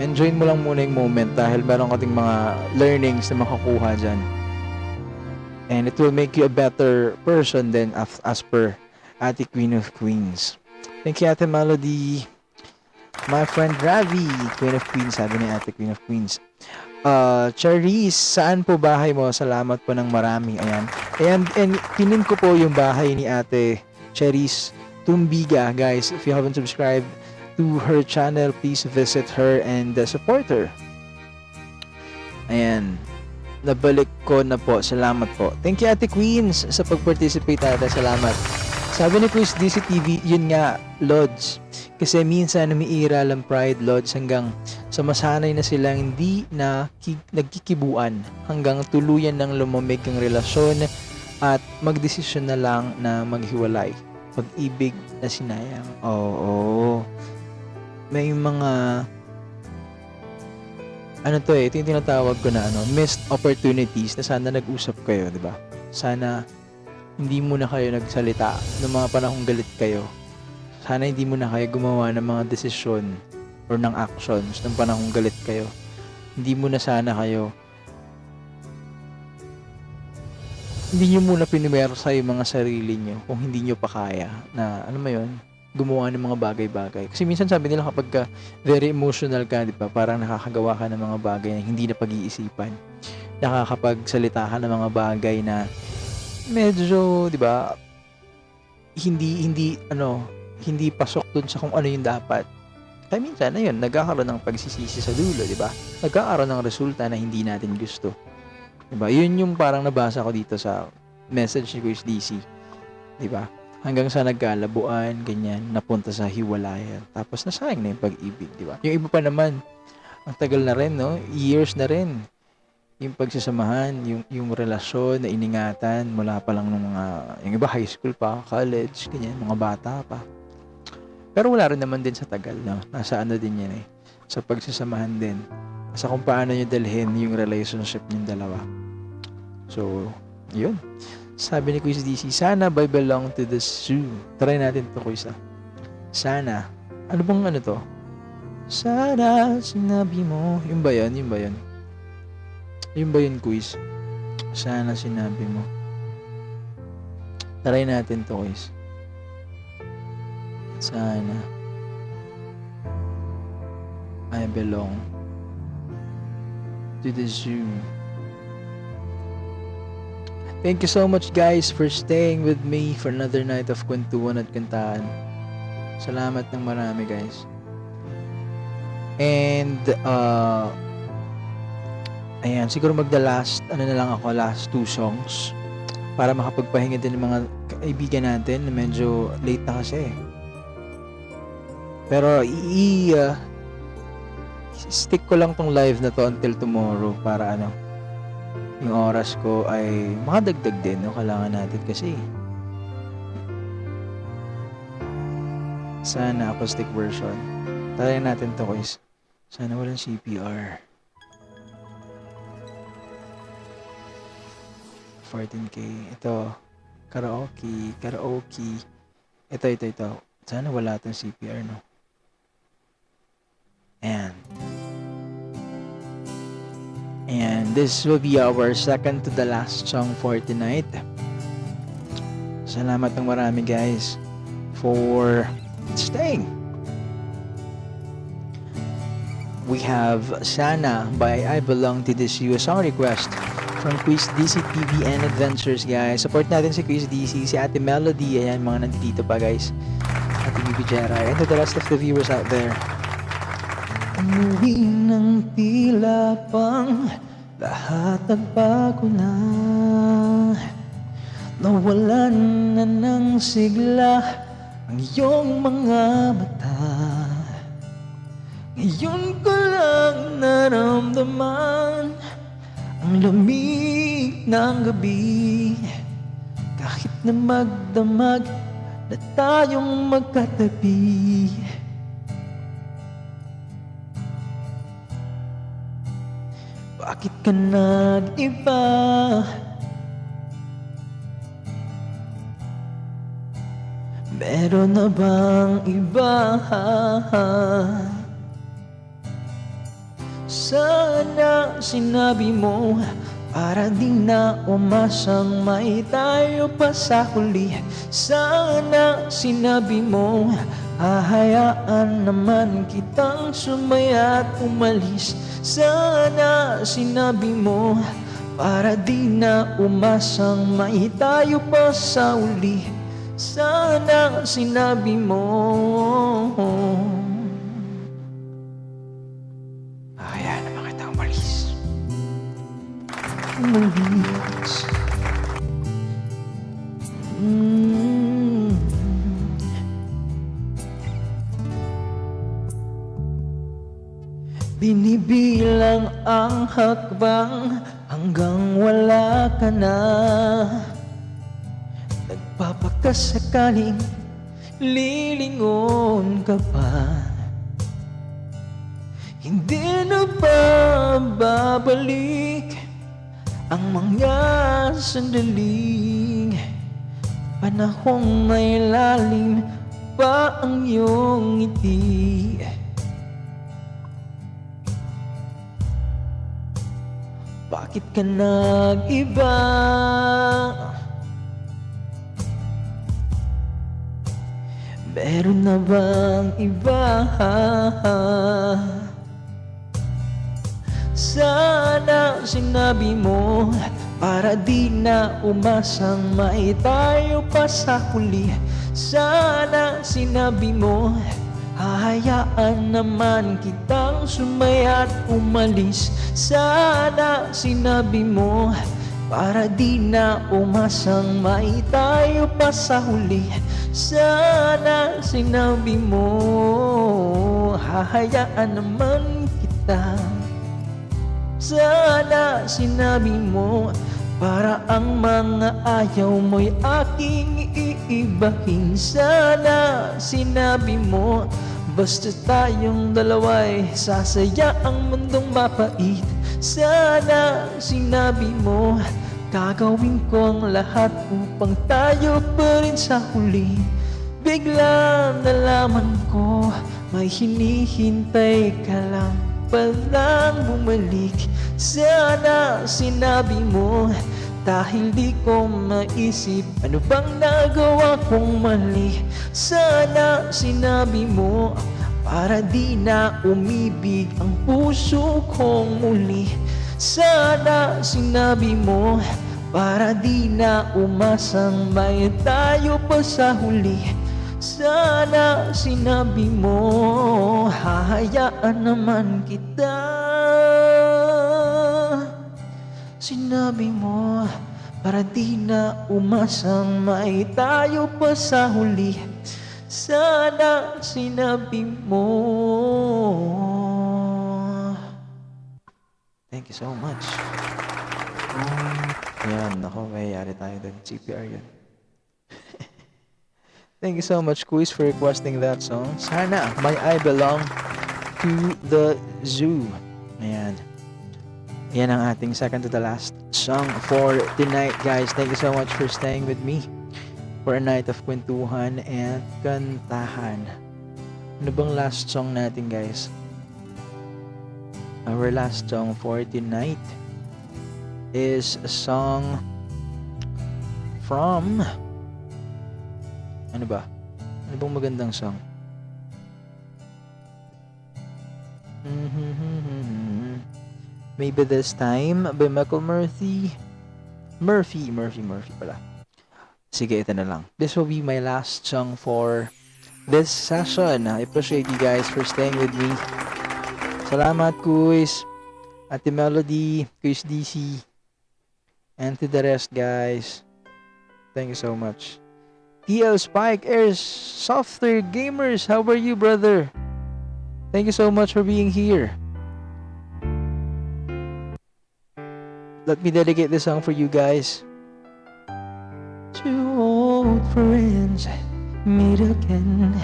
A: enjoy mo lang muna yung moment dahil meron ka ding mga learnings na makakuha dyan. And it will make you a better person than as per Ate Queen of Queens. Thank you, Ate Melody. My friend Ravi, Queen of Queens, sabi ni Ate Queen of Queens. Charisse, saan po bahay mo? Salamat po ng marami. Ayan. And pinin ko po yung bahay ni Ate Charisse Tumbiga. Guys, if you haven't subscribed to her channel, please visit her and support her. Ayan. Nabalik ko na po. Salamat po. Thank you, Ate Queens, sa pag-participate natin. Salamat. Sabi ni Chris DCTV, yun nga, Lods. Kasi minsan umiiral ang pride, Lods, hanggang sa masanay na silang hindi na nagkikibuan hanggang tuluyan ng lumamig ang relasyon at magdesisyon na lang na maghiwalay. Pag-ibig na sinayang. Oo. May mga ito yung tinatawag ko na missed opportunities na sana nag-usap kayo, di ba? Sana hindi muna kayo nagsalita ng mga panahong galit kayo. Sana hindi muna kayo gumawa ng mga desisyon or ng actions ng panahong galit kayo. Hindi muna sana kayo nyo muna pinimersa yung mga sarili nyo kung hindi nyo pa kaya na, gumawa ng mga bagay-bagay. Kasi minsan sabi nila kapag ka very emotional ka, di ba, parang nakakagawa ka ng mga bagay na hindi na pag-iisipan. Nakakapagsalita ka ng mga bagay na medyo, di ba, hindi pasok dun sa kung ano yung dapat. Kaya minsan, ayun, nagkakaroon ng pagsisisi sa dulo, di ba? Nagkakaroon ng resulta na hindi natin gusto. Di ba? Yun yung parang nabasa ko dito sa message ni Quiz DC. Di ba? Hanggang sa nagkalabuan, ganyan, napunta sa hiwalayan. Tapos nasayang na yung pag-ibig, di ba? Yung iba pa naman, ang tagal na rin, no? Years na rin. Yung pagsasamahan, yung relasyon na iningatan mula pa lang ng mga, yung iba high school pa, college, ganyan, mga bata pa. Pero wala rin naman din sa tagal, no? Nasa ano din yan eh. Sa pagsasamahan din. Sa kung paano nyo dalhin yung relationship ng dalawa. So, yun. Sabi ni Quiz DC, sana I belong to the zoo. Try natin ito, Quiz. Sana. Ano bang ano to? Sana sinabi mo. Yung ba yun? Yung ba yun? Yung ba yun, Quiz? Sana sinabi mo. Try natin to, Quiz. Sana I belong to the zoo. Thank you so much, guys, for staying with me for another night of Kwentuhan at Kantahan. Salamat ng marami, guys. And ayan, siguro last 2 songs para makapagpahinga din ng mga kaibigan natin na medyo late na kasi. Pero stick ko lang tong live na to until tomorrow para yung oras ko ay makadagdag din, no? Kailangan natin kasi. Sana acoustic version. Try natin to, guys. Sana walang CPR. 14K. Ito. Karaoke. Ito. Sana wala tong CPR, no? And this will be our second to the last song for tonight. Salamat ng marami, guys, for staying. We have Sana by I Belong to This You, a song request from Quiz DC TV and Adventures, guys. Support natin si Quiz DC, si Ate Melody, ayan, mga nandito pa, guys. Ate Bibi Jera, and to the rest of the viewers out there. Umuwi ng tila pang lahat nagbago na, nawalan na ng sigla ang iyong mga mata. Ngayon ko lang naramdaman ang lamig ng gabi, kahit na magdamag na tayong magkatabi. Bakit ka nag-iba? Meron na bang iba? Sana sinabi mo para di na umasang may tayo pa sa huli. Sana sinabi mo hahayaan naman kitang sumaya at umalis. Sana sinabi mo para di na umasang may tayo pa sa uli. Sana sinabi mo hayaan naman kitang umalis. Umalis. Binibilang ang hakbang hanggang wala ka na. Nagpapakasakaling lilingon ka pa. Hindi na ba babalik ang mga sandaling panahong may lalim pa ang iyong ngiti? Bakit ka nag-iba? Meron na bang iba? Sana sinabi mo para di na umasang may tayo pa sa huli.
B: Sana sinabi mo, hahayaan naman kitang sumaya't umalis. Sana sinabi mo, para di na umasang may tayo pa sa huli. Sana sinabi mo, hahayaan naman kita. Sana sinabi mo, para ang mga ayaw mo'y aking iibahin. Sana sinabi mo, basta tayong dalawa'y sasaya ang mundong mapait. Sana sinabi mo, gagawin ko ang lahat upang tayo pa rin sa huli. Biglang nalaman ko, may hinihintay ka lang palang bumalik. Sana sinabi mo, dahil di ko maisip ano bang nagawa kong mali. Sana sinabi mo, para di na umibig ang puso kong muli. Sana sinabi mo, para di na umasang may tayo pa sa huli. Sana sinabi mo, hahayaan naman kita. Sinabi mo, para di na umasang may tayo pa sa huli. Sana sinabi mo. Thank you so much. Yan, ako, mayayari tayo doon. CPR yun.
A: Thank you so much, Quiz, for requesting that song. Sana May I Belong to the Zoo. Ayan. Yan ang ating second to the last song for tonight, guys. Thank you so much for staying with me for a night of Kwentuhan and Kantahan. Ano bang last song natin, guys? Our last song for tonight is a song from... Ano ba? Ano bang magandang song? Maybe This Time by Michael Murphy. Murphy pala. Sige, ito na lang. This will be my last song for this session. I appreciate you guys for staying with me. Salamat, Kuis, Ate Melody, Kuis DC, and to the rest, guys. Thank you so much. TL Spike Airs Softer Gamers, how are you, brother? Thank you so much for being here. Let me dedicate this song for you guys.
B: Two old friends meet again,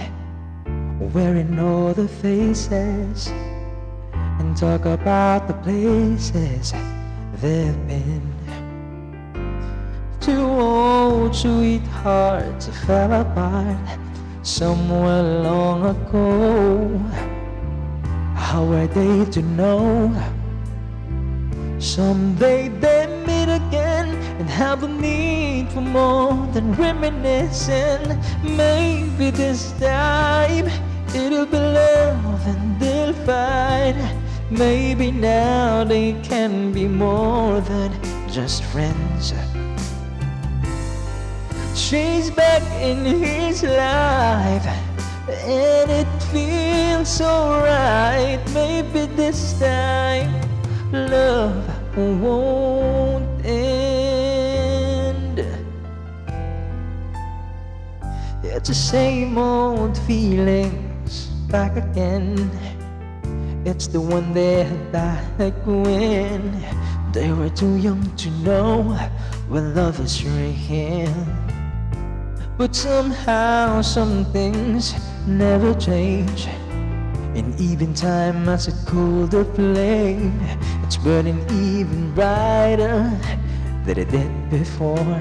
B: wearing all the faces, and talk about the places they've been. Two old sweethearts fell apart somewhere long ago. How are they to know? Someday they meet again and have a need for more than reminiscing. Maybe this time it'll be love and they'll find. Maybe now they can be more than just friends. She's back in his life and it feels so right. Maybe this time love won't end. It's the same old feelings back again. It's the one they had back when they were too young to know what love is real. But somehow some things never change. And even time has a colder flame. It's burning even brighter than it did before.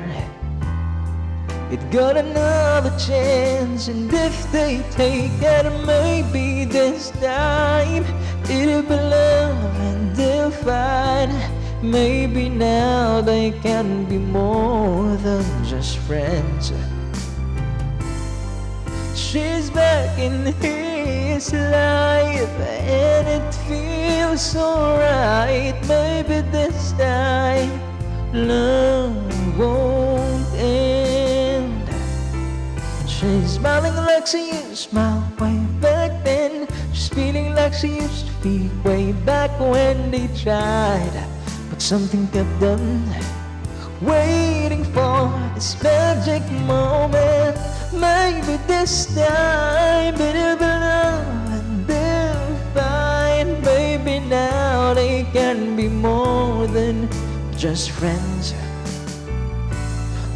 B: It got another chance, and if they take it, maybe this time it'll be love and they'll find. Maybe now they can be more than just friends. She's back in his life and it feels so right. Maybe this time love won't end. She's smiling like she used to smile way back then. She's feeling like she used to feel way back when they tried. But something kept them waiting for this magic moment. Maybe this time it'll be love and they'll find. Maybe now they can be more than just friends.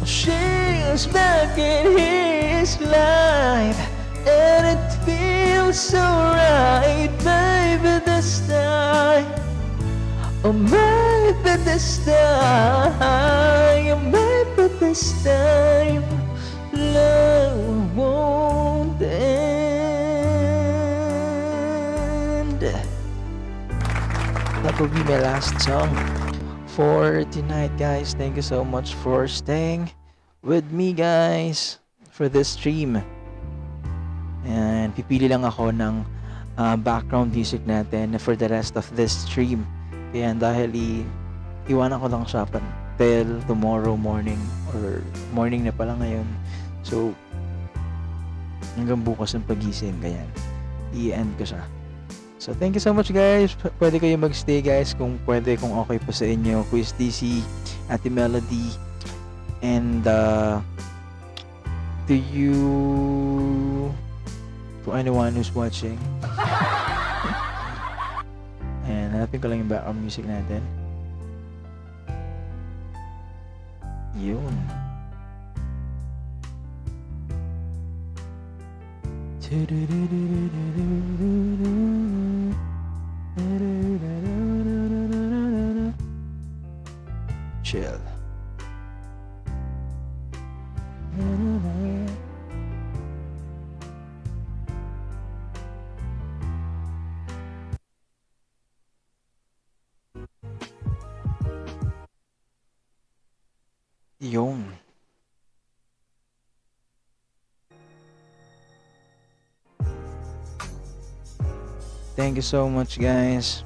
B: She's back in his life and it feels so right. Maybe this time, oh maybe this time, oh maybe this time, love won't end. That will be my last song for tonight, guys. Thank you so much for staying with me, guys, for this stream. And pipili lang ako ng background music natin for the rest of this stream. Kaya dahil iwanan ko lang siya till tomorrow morning or morning na pala ngayon. So hanggang bukas ng pagising, kaya i-end ko siya. So thank you so much, guys. Pwede kayo magstay, guys, kung pwede, kung okay po sa inyo. Quiz DC, Ate Melody, and to you, to anyone who's watching. And hanapin ko lang yung background music natin. Yun. Chill. Yun. Thank you so much, guys.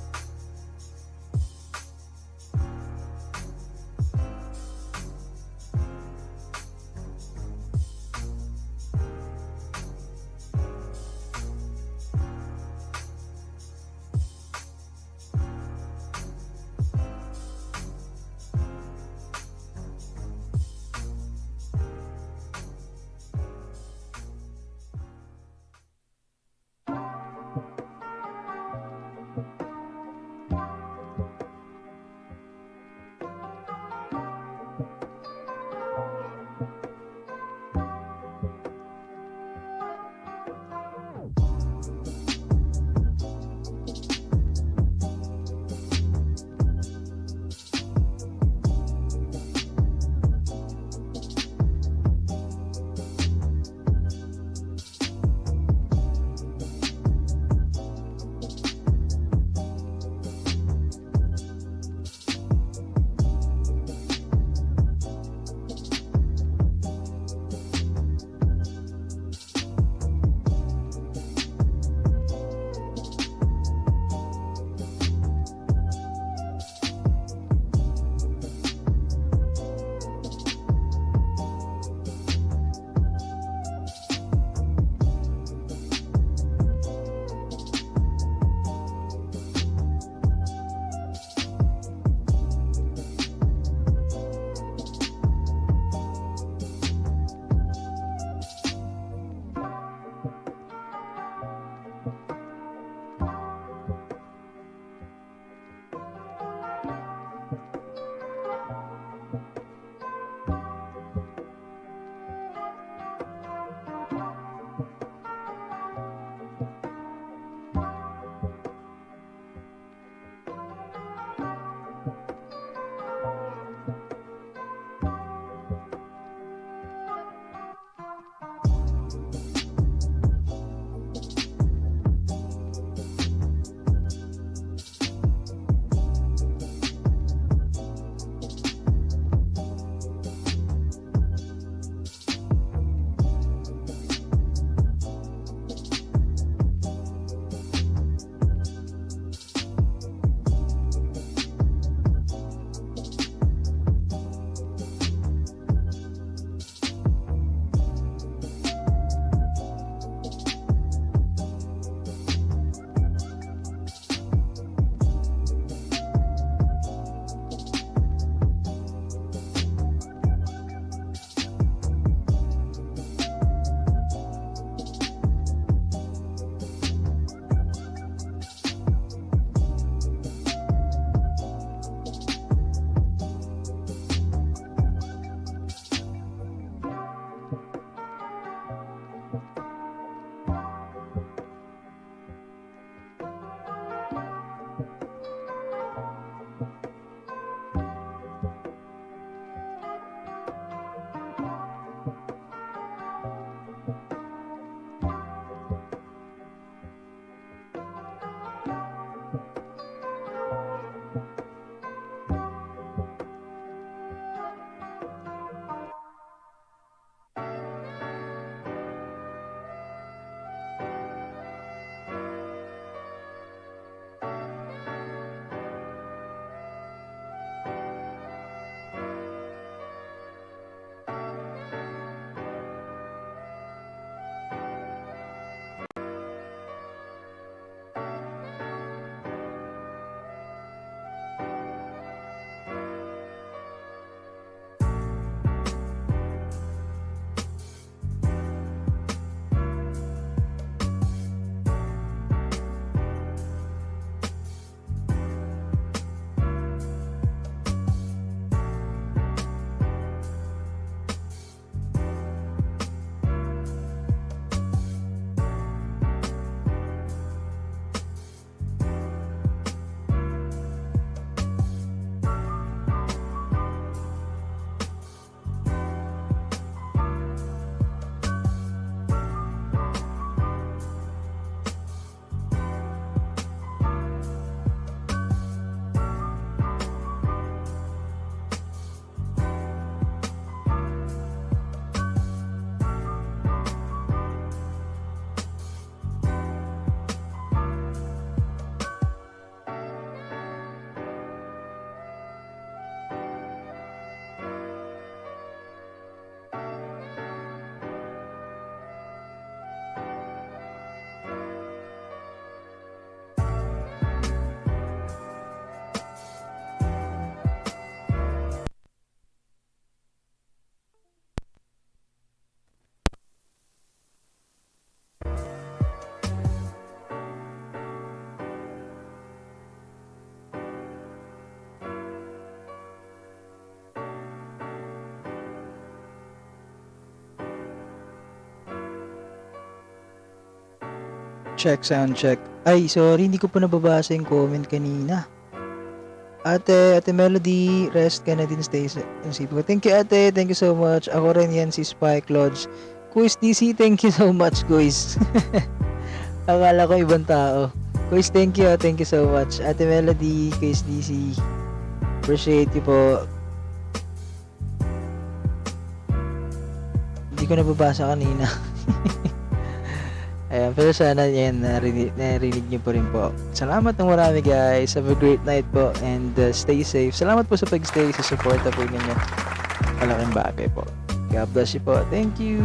B: Check, sound check. Ay, sorry, hindi ko pa nababasa yung comment kanina. Ate Melody, rest ka na din, stay safe ko. Thank you, ate. Thank you so much. Ako rin yan, si Spike Lodge. Kuis DC, thank you so much, Kuis. Akala ko ibang tao. Kuis, thank you. Thank you so much. Ate Melody, Kuis DC. Appreciate you po. Hindi ko nababasa kanina. Ayan, pero sana yan, narinig niyo po rin po. Salamat ng marami, guys. Have a great night po and stay safe. Salamat po sa pag-stay, sa support po ninyo. Malaking bagay po. God bless you po. Thank you.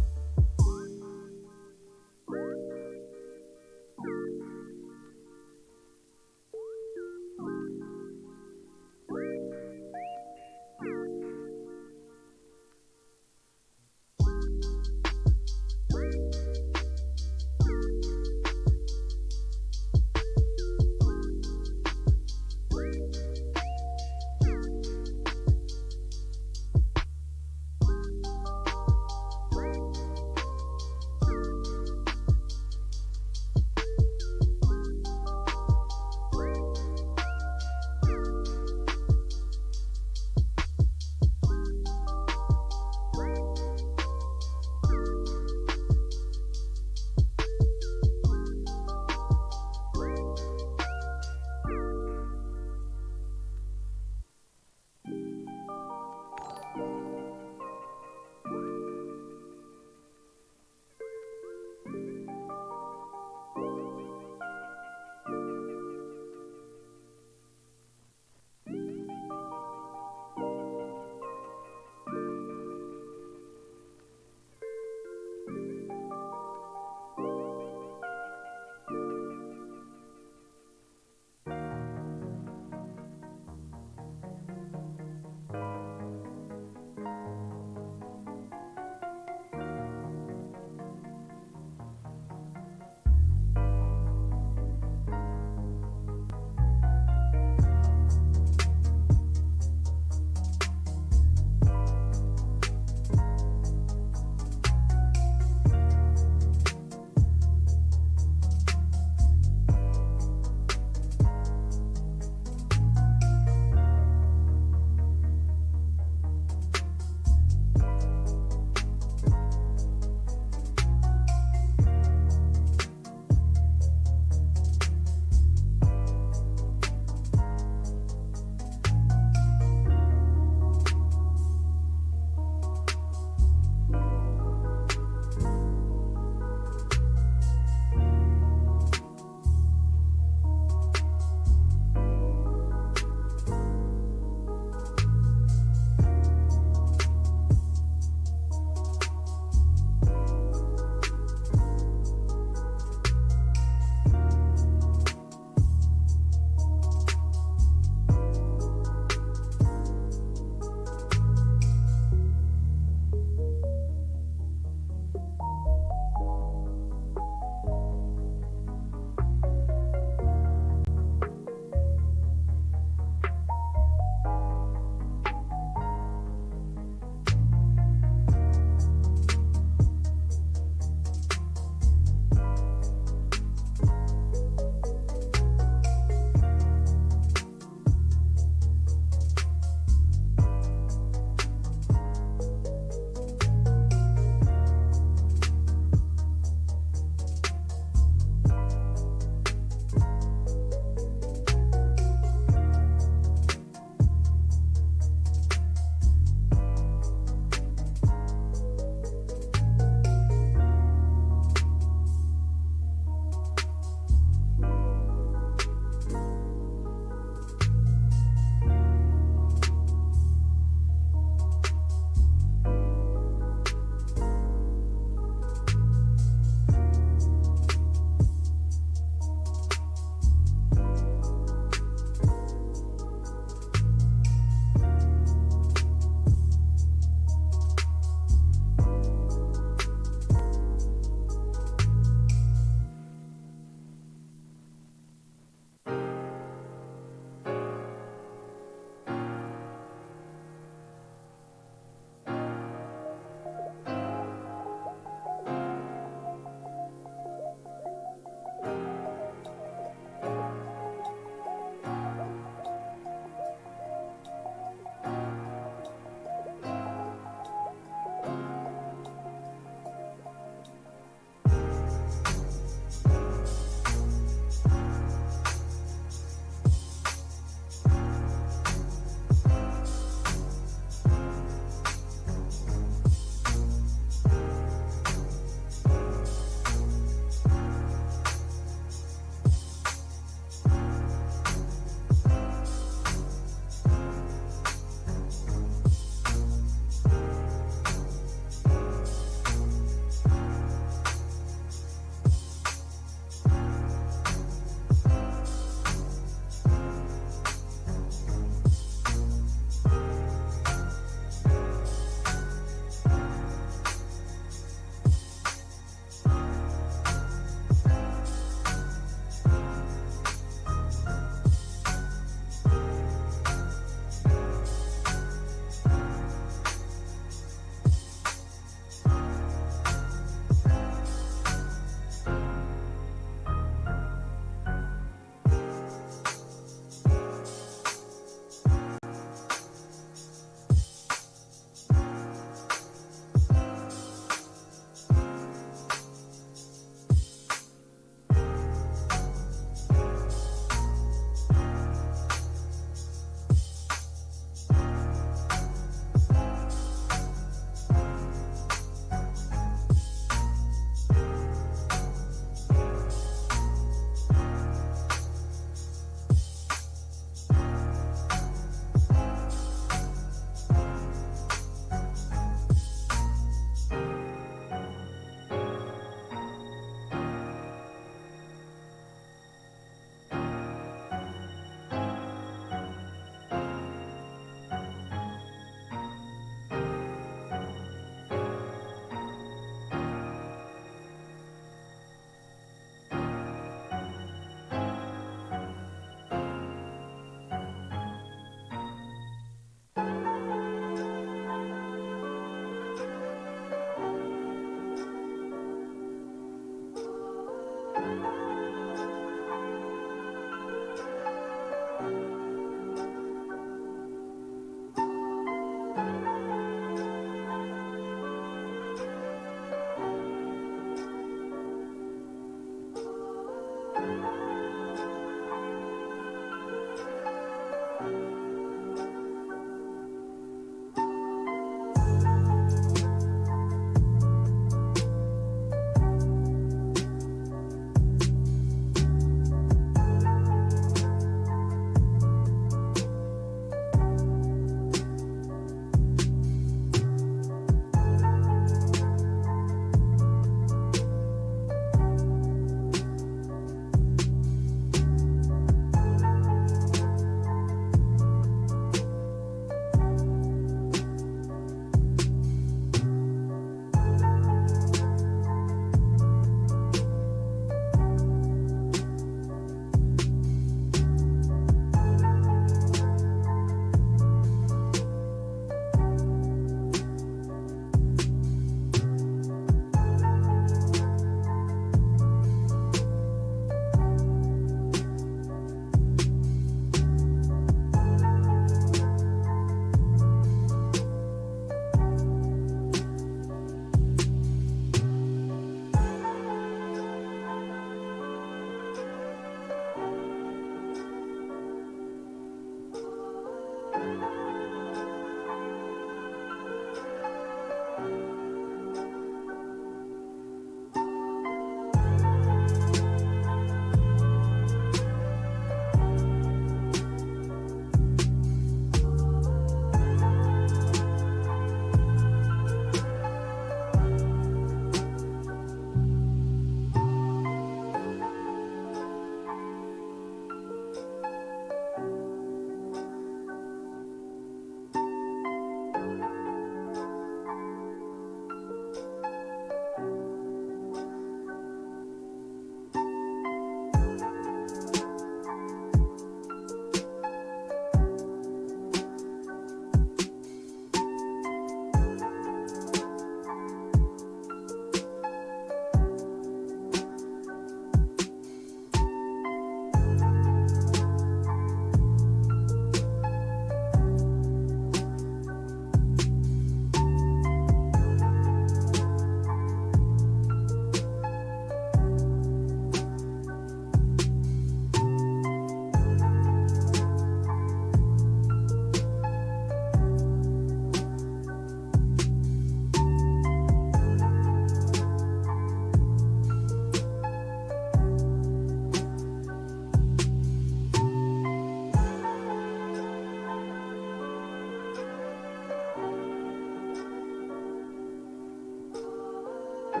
C: the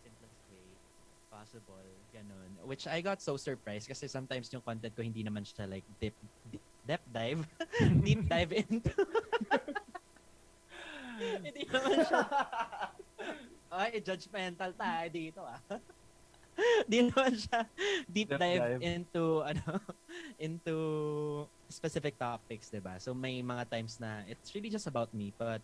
C: simplest way possible, ganun. Which I got so surprised kasi sometimes yung content ko hindi naman siya like depth dive, deep dive into, hindi naman siya, ay, judgmental tayo dito ah. Di naman siya deep
D: Depth
C: dive
D: dive.
C: into, into specific topics, 'di ba? So may mga times na it's really just about me, but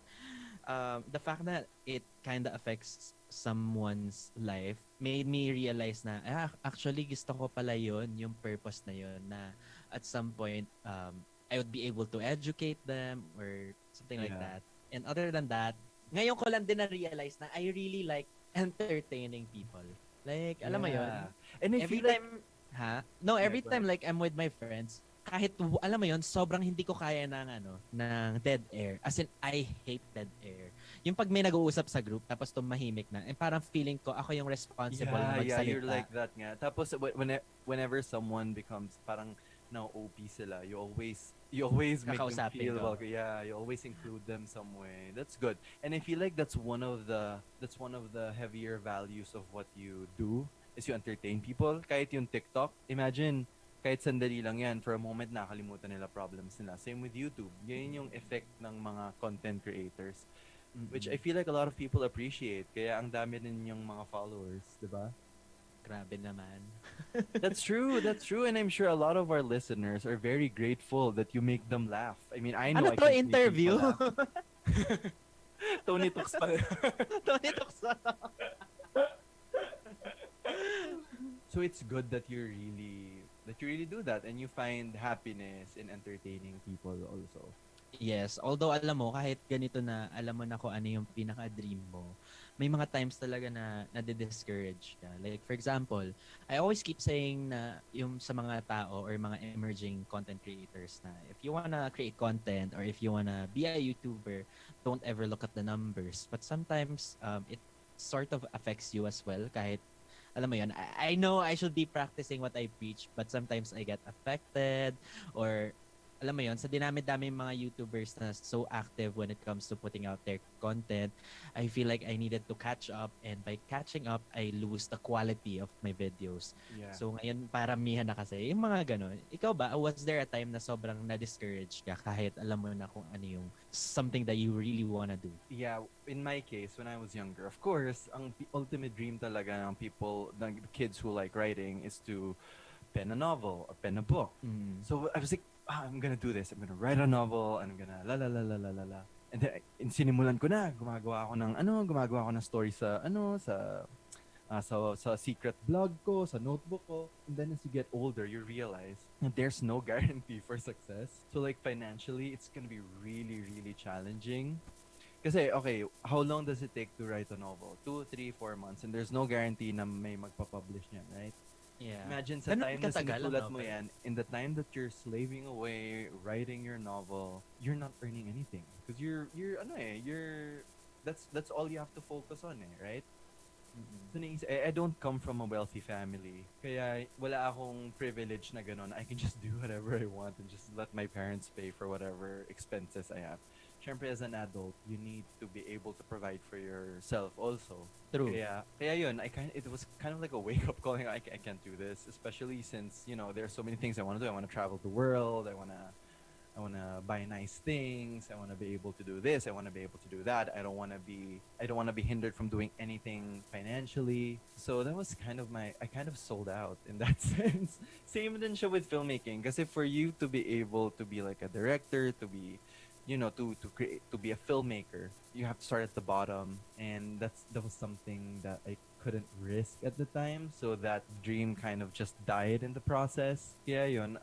C: the fact that it kind of affects someone's life made me realize na actually gusto ko pala yon, yung purpose na yon, na at some point I would be able to educate them or something like
D: Yeah.
C: that. And other than that, ngayon ko lang din na-realize na I really like entertaining people. Like, alam mo yon,
D: Yeah. And I
C: every
D: feel like,
C: time, No,
D: yeah,
C: every
D: go
C: time
D: ahead.
C: like I'm with my friends, kahit alam mo yon, sobrang hindi ko kaya ng ng dead air. As in, I hate dead air. Yung pag may nag-uusap sa group tapos tumahimik na, parang feeling ko ako yung responsible na
D: Yeah, you're
C: magsalita.
D: like that nga. Tapos whenever someone becomes parang now OP sila, you always make them
C: Kakausapin
D: feel
C: ko.
D: welcome. Yeah, you always include them some way. That's good. And I feel like that's one of the heavier values of what you do is you entertain people. Kahit yung TikTok, imagine kahit sandali lang yan, for a moment nakalimutan nila problems nila. Same with YouTube. Yan yung effect ng mga content creators, which I
C: Mm-mm.
D: feel like a lot of people appreciate. Kaya ang dami din yung mga followers, di ba?
C: Grabe naman.
D: That's true. That's true. And I'm sure a lot of our listeners are very grateful that you make them laugh. I mean, I know
C: Ano
D: I
C: to,
D: can make
C: interview?
D: people laugh. Tony Talks pala.
C: Tony Tukso.
D: So it's good that you really do that and you find happiness in entertaining people also.
C: Yes, although alam mo, kahit ganito na, alam mo na kung ano yung pinaka-dream mo, may mga times talaga na nade-discourage ka. Like, for example, I always keep saying na yung sa mga tao or mga emerging content creators na if you wanna create content or if you wanna be a YouTuber, don't ever look at the numbers. But sometimes, it sort of affects you as well kahit alam mo yun, I know I should be practicing what I preach, but sometimes I get affected or alam mo yun, sa dinami-dami mga YouTubers na so active when it comes to putting out their content, I feel like I needed to catch up, and by catching up, I lose the quality of my videos.
D: Yeah.
C: So ngayon, paramihan na kasi, yung mga ganun. Ikaw ba, was there a time na sobrang na-discourage ka kahit alam mo na kung ano yung something that you really wanna do?
D: Yeah, in my case, when I was younger, of course, ang ultimate dream talaga ng people, ng kids who like writing is to pen a novel or pen a book.
C: Mm.
D: So I was like, I'm gonna do this. I'm gonna write a novel and I'm gonna la la la la la la la. And then sinimulan ko na, gumagawa ako ng story sa secret blog ko, sa notebook ko. And then as you get older, you realize that there's no guarantee for success. So like financially, it's gonna be really, really challenging. Kasi, okay, how long does it take to write a novel? 2, 3, 4 months. And there's no guarantee na may magpa-publish niyan, right?
C: Yeah.
D: Imagine sa
C: Ganun
D: time na
C: katagal,
D: sinusulat
C: ano,
D: mo
C: pero-
D: yan, in the time that you're slaving away, writing your novel, you're not earning anything. Because that's all you have to focus on right? So, I don't come from a wealthy family. Kaya wala akong privilege na ganun. I can just do whatever I want and just let my parents pay for whatever expenses I have. Syempre, as an adult, you need to be able to provide for yourself also.
C: True.
D: Kaya yun, it was kind of like a wake-up call. I can't do this, especially since, there are so many things I want to do. I want to travel the world. I I want to buy nice things. I want to be able to do this. I want to be able to do that. I don't want to be hindered from doing anything financially. So that was kind of I kind of sold out in that sense. Same din siya with filmmaking. Kasi for you to be able to be like a director, to be to create, to be a filmmaker, you have to start at the bottom, and that was something that I couldn't risk at the time, so that dream kind of just died in the process. Yeah, yun,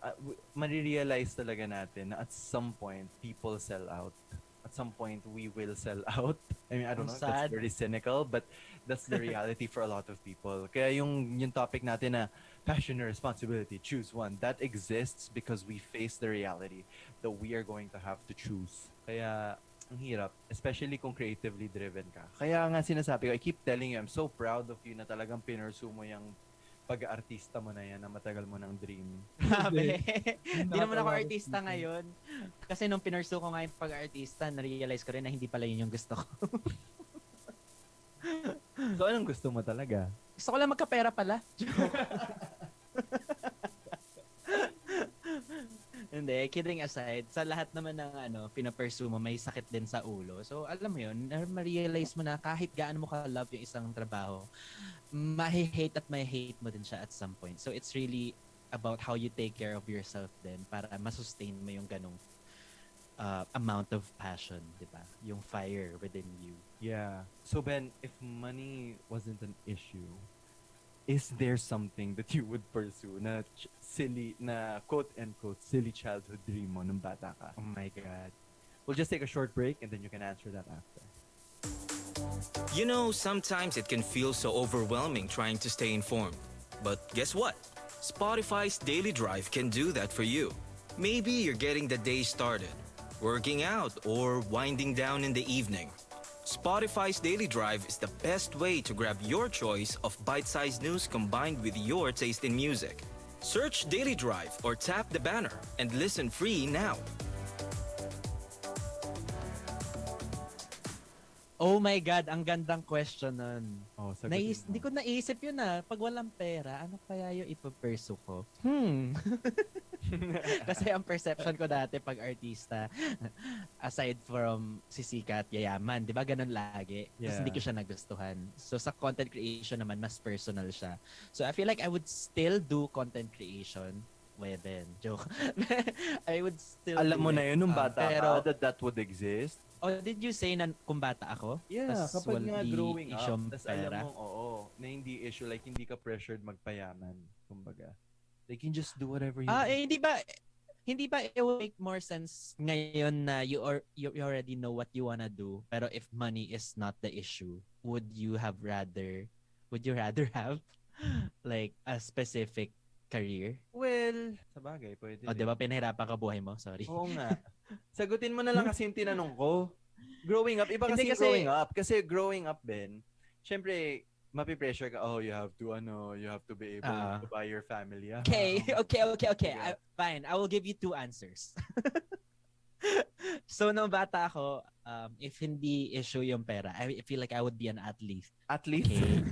D: marirealize talaga natin na at some point people sell out. At some point we will sell out. I mean, I don't
C: Ang
D: know if that's
C: sad.
D: very cynical, but that's the reality for a lot of people. Kaya yung topic natin na passion or responsibility, choose one. That exists because we face the reality that we are going to have to choose. Kaya ang hirap, especially kung creatively driven ka. Kaya nga sinasabi ko, I keep telling you, I'm so proud of you na talagang pinursue mo yung pag-artista mo na yan, na matagal mo ng dream.
C: Grabe. Hindi naman ako
D: Not a lot of
C: artista
D: people.
C: ngayon. Kasi nung pinursu ko nga yung pag-artista, na-realize ko rin na hindi pala yun yung gusto ko.
D: So, anong gusto mo talaga?
C: Gusto ko lang magkapera pala. Hindi, kidding aside, sa lahat naman ng pinapursue mo, may sakit din sa ulo. So, alam mo yun, ma-realize mo na kahit gaano mo ka-love yung isang trabaho, ma-hate at ma-hate mo din siya at some point. So, it's really about how you take care of yourself din para masustain mo yung ganong amount of passion, di ba? Yung fire within you.
D: Yeah. So, Ben, if money wasn't an issue, is there something that you would pursue na silly, na quote-unquote silly childhood dream mo nung bata ka?
C: Oh my God.
D: We'll just take a short break and then you can answer that after.
E: You know, sometimes it can feel so overwhelming trying to stay informed. But guess what? Spotify's Daily Drive can do that for you. Maybe you're getting the day started, working out, or winding down in the evening. Spotify's Daily Drive is the best way to grab your choice of bite-sized news combined with your taste in music. Search Daily Drive or tap the banner and listen free now.
C: Oh my God, ang gandang question nun.
D: Oh, sagutin mo.
C: Hindi ko naisip yun Pag walang pera, ano kaya yung ipapursue ko? Kasi ang perception ko dati pag artista, aside from sisikat, yayaman, di ba ganun lagi? Tapos
D: Yeah.
C: hindi ko siya nagustuhan. So sa content creation naman, mas personal siya. So I feel like I would still do content creation. Weben, joke. I would still
D: Alam
C: do
D: mo
C: it.
D: na yun nung bata
C: pero,
D: ka that would exist?
C: oh, did you say na kung bata ako?
D: Yeah,
C: Tas
D: kapag nga
C: walang
D: growing up,
C: isyong
D: tas
C: pera?
D: alam mo, oo, na hindi issue, like hindi ka pressured magpayaman, kumbaga. Like, you can just do whatever you want.
C: Hindi ba it will make more sense ngayon na you already know what you wanna do, pero if money is not the issue, would you rather have like a specific career?
D: Well, sa bagay, pwede
C: O, di ba pinahirapan ka buhay mo? Sorry.
D: Oo nga. Sagutin mo na lang kasi yung tinanong ko. Growing up, iba
C: Hindi
D: kasi,
C: kasi-
D: growing up. Kasi growing up, Ben, syempre, mapipressure ka, you have to be able to buy your family.
C: Okay.
D: Yeah.
C: Fine. I will give you two answers. So, nung bata ako, if hindi issue yung pera, I feel like I would be an athlete.
D: Athlete?
C: Okay.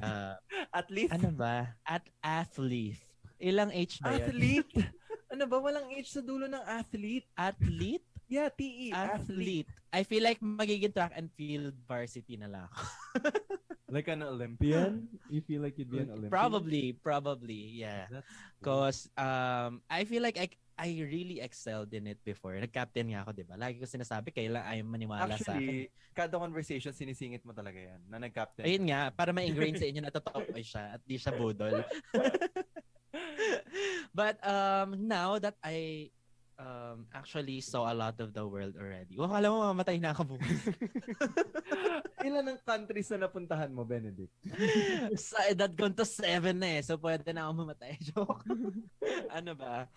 D: Athlete?
C: Ano ba? Athlete. Ilang H ba yun?
D: Athlete? Ano ba? Walang H sa dulo ng athlete.
C: Athlete?
D: Yeah, T-E.
C: Athlete. I feel like magiging track and field varsity na lang ako.
D: Like an Olympian? You feel like you'd be an Olympian?
C: Probably, yeah.
D: That's
C: Cause I feel like I really excelled in it before. Nag-captain nga ako, di ba? Lagi ko sinasabi, kailan ayaw maniwala sa akin.
D: Actually, kada conversation, sinisingit mo talaga yan, na nag-captain.
C: Ayun nga, para ma-ingrain sa inyo na totoo siya at di siya budol. But now that I actually saw a lot of the world already. Alam mo, mamatay na ako bukas.
D: Ilan ang countries na napuntahan mo, Benedict?
C: Sa edad ko to 7 na eh. So, pwede na ako mamatay. Joke. Ano ba?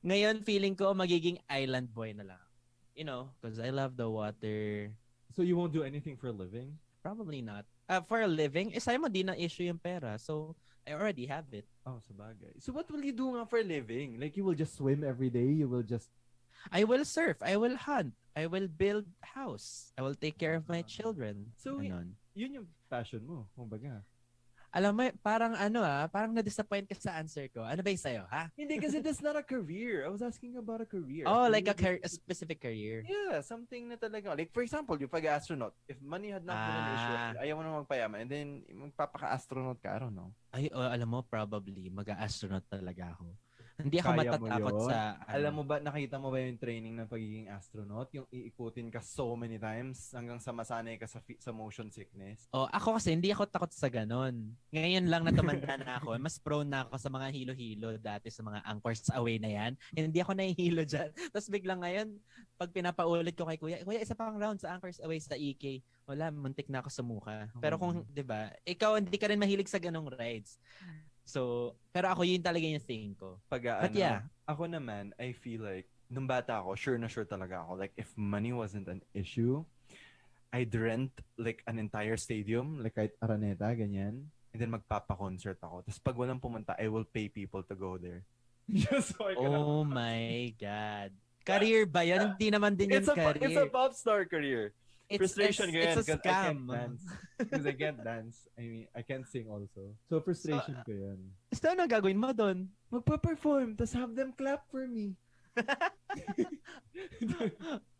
C: Ngayon, feeling ko magiging island boy na lang. You know, because I love the water.
D: So you won't do anything for a living?
C: Probably not. For a living, sa'yo mo di na issue yung pera. So, I already have it.
D: Oh, sabagay. So what will you do nga for a living? Like you will just swim every day? You will just...
C: I will surf. I will hunt. I will build house. I will take care of my children.
D: So,
C: Ganon.
D: Yun yung passion mo, kumbaga.
C: Alam mo, parang na-disappoint ka sa answer ko. Ano ba yung sa'yo, ha?
D: Hindi kasi that's not a career. I was asking about a career.
C: Oh, like a specific career.
D: Yeah, something na talaga. Like, for example, yung pag-astronaut. If money had not been an issue, ayaw mo na magpayaman, and then magpapaka-astronaut ka, I don't know.
C: Ay, alam mo, probably, mag-astronaut talaga ako. Hindi ako
D: Kaya mo
C: matatakot
D: yun?
C: sa,
D: Alam mo ba, nakita mo ba yung training ng pagiging astronaut? Yung iikutin ka so many times hanggang sa masanay ka sa motion sickness.
C: Oh, ako kasi hindi ako takot sa ganon. Ngayon lang na tumanda na ako, mas prone na ako sa mga hilo-hilo dati sa mga anchors away na yan. Hindi ako nahihilo dyan. Tapos biglang ngayon, pag pinapaulit ko kay Kuya, isa pang round sa anchors away sa EK. Wala, muntik na ako sa mukha. Pero kung, di ba, ikaw hindi ka rin mahilig sa ganong rides. So, pero ako yun talaga yung thing ko. But yeah.
D: Ako naman, I feel like, nung bata ako, sure na sure talaga ako. Like, if money wasn't an issue, I'd rent like an entire stadium, like kahit Araneta, ganyan. And then magpapa-concert ako. Tapos pag walang pumunta, I will pay people to go there. Just so I can
C: Oh my God. Career ba yan? Hindi naman din yung career.
D: It's a pop star career. Frustration ko yan
C: It's a scam.
D: Because I can't dance. I mean, I can't sing also. So frustration ko yan.
C: So, ano gagawin mo doon?
D: Magpa-perform, tapos have them clap for me.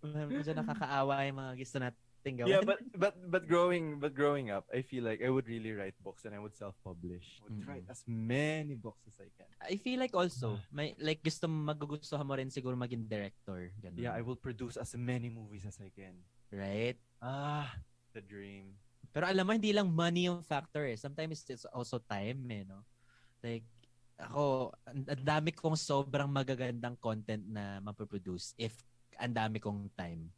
C: Medyo nakakaawa yung mga gusto natin gawin.
D: Yeah, but growing up, I feel like I would really write books and I would self-publish. I would write as many books as I can.
C: I feel like also, may like magugustuhan mo rin siguro maging director. Ganun.
D: Yeah, I will produce as many movies as I can.
C: Right?
D: The dream.
C: Pero alam mo, hindi lang money yung factor eh. Sometimes it's also time eh, no? Like, ako, ang dami kong sobrang magagandang content na mapoproduce if ang dami kong time.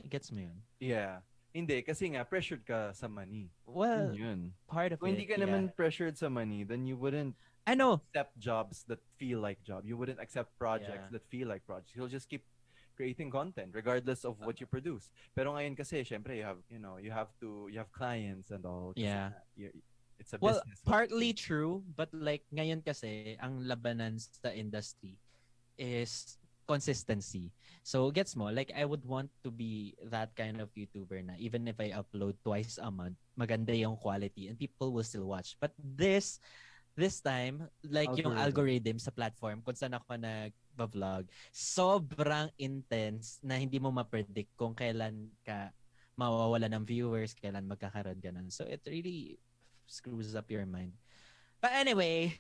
C: Gets mo yun?
D: Yeah. Hindi, kasi nga, pressured ka sa money.
C: Well,
D: Yun.
C: part of
D: Kung
C: it,
D: hindi ka naman pressured sa money, then you wouldn't
C: I know.
D: accept jobs that feel like job. You wouldn't accept projects
C: Yeah.
D: that feel like projects. You'll just keep creating content regardless of what you produce. Pero ngayon kasi, syempre, you have clients and all. Kasi
C: Yeah.
D: it's a
C: Well,
D: business.
C: partly true, but like ngayon kasi, ang labanan sa industry is consistency. So, gets mo? Like, I would want to be that kind of YouTuber na even if I upload twice a month, maganda yung quality and people will still watch. But this time, like yung algorithm sa platform kung saan ako nag-vlog, sobrang intense na hindi mo ma-predict kung kailan ka mawawala ng viewers, kailan magkakaroon ganun. So, it really screws up your mind. But anyway,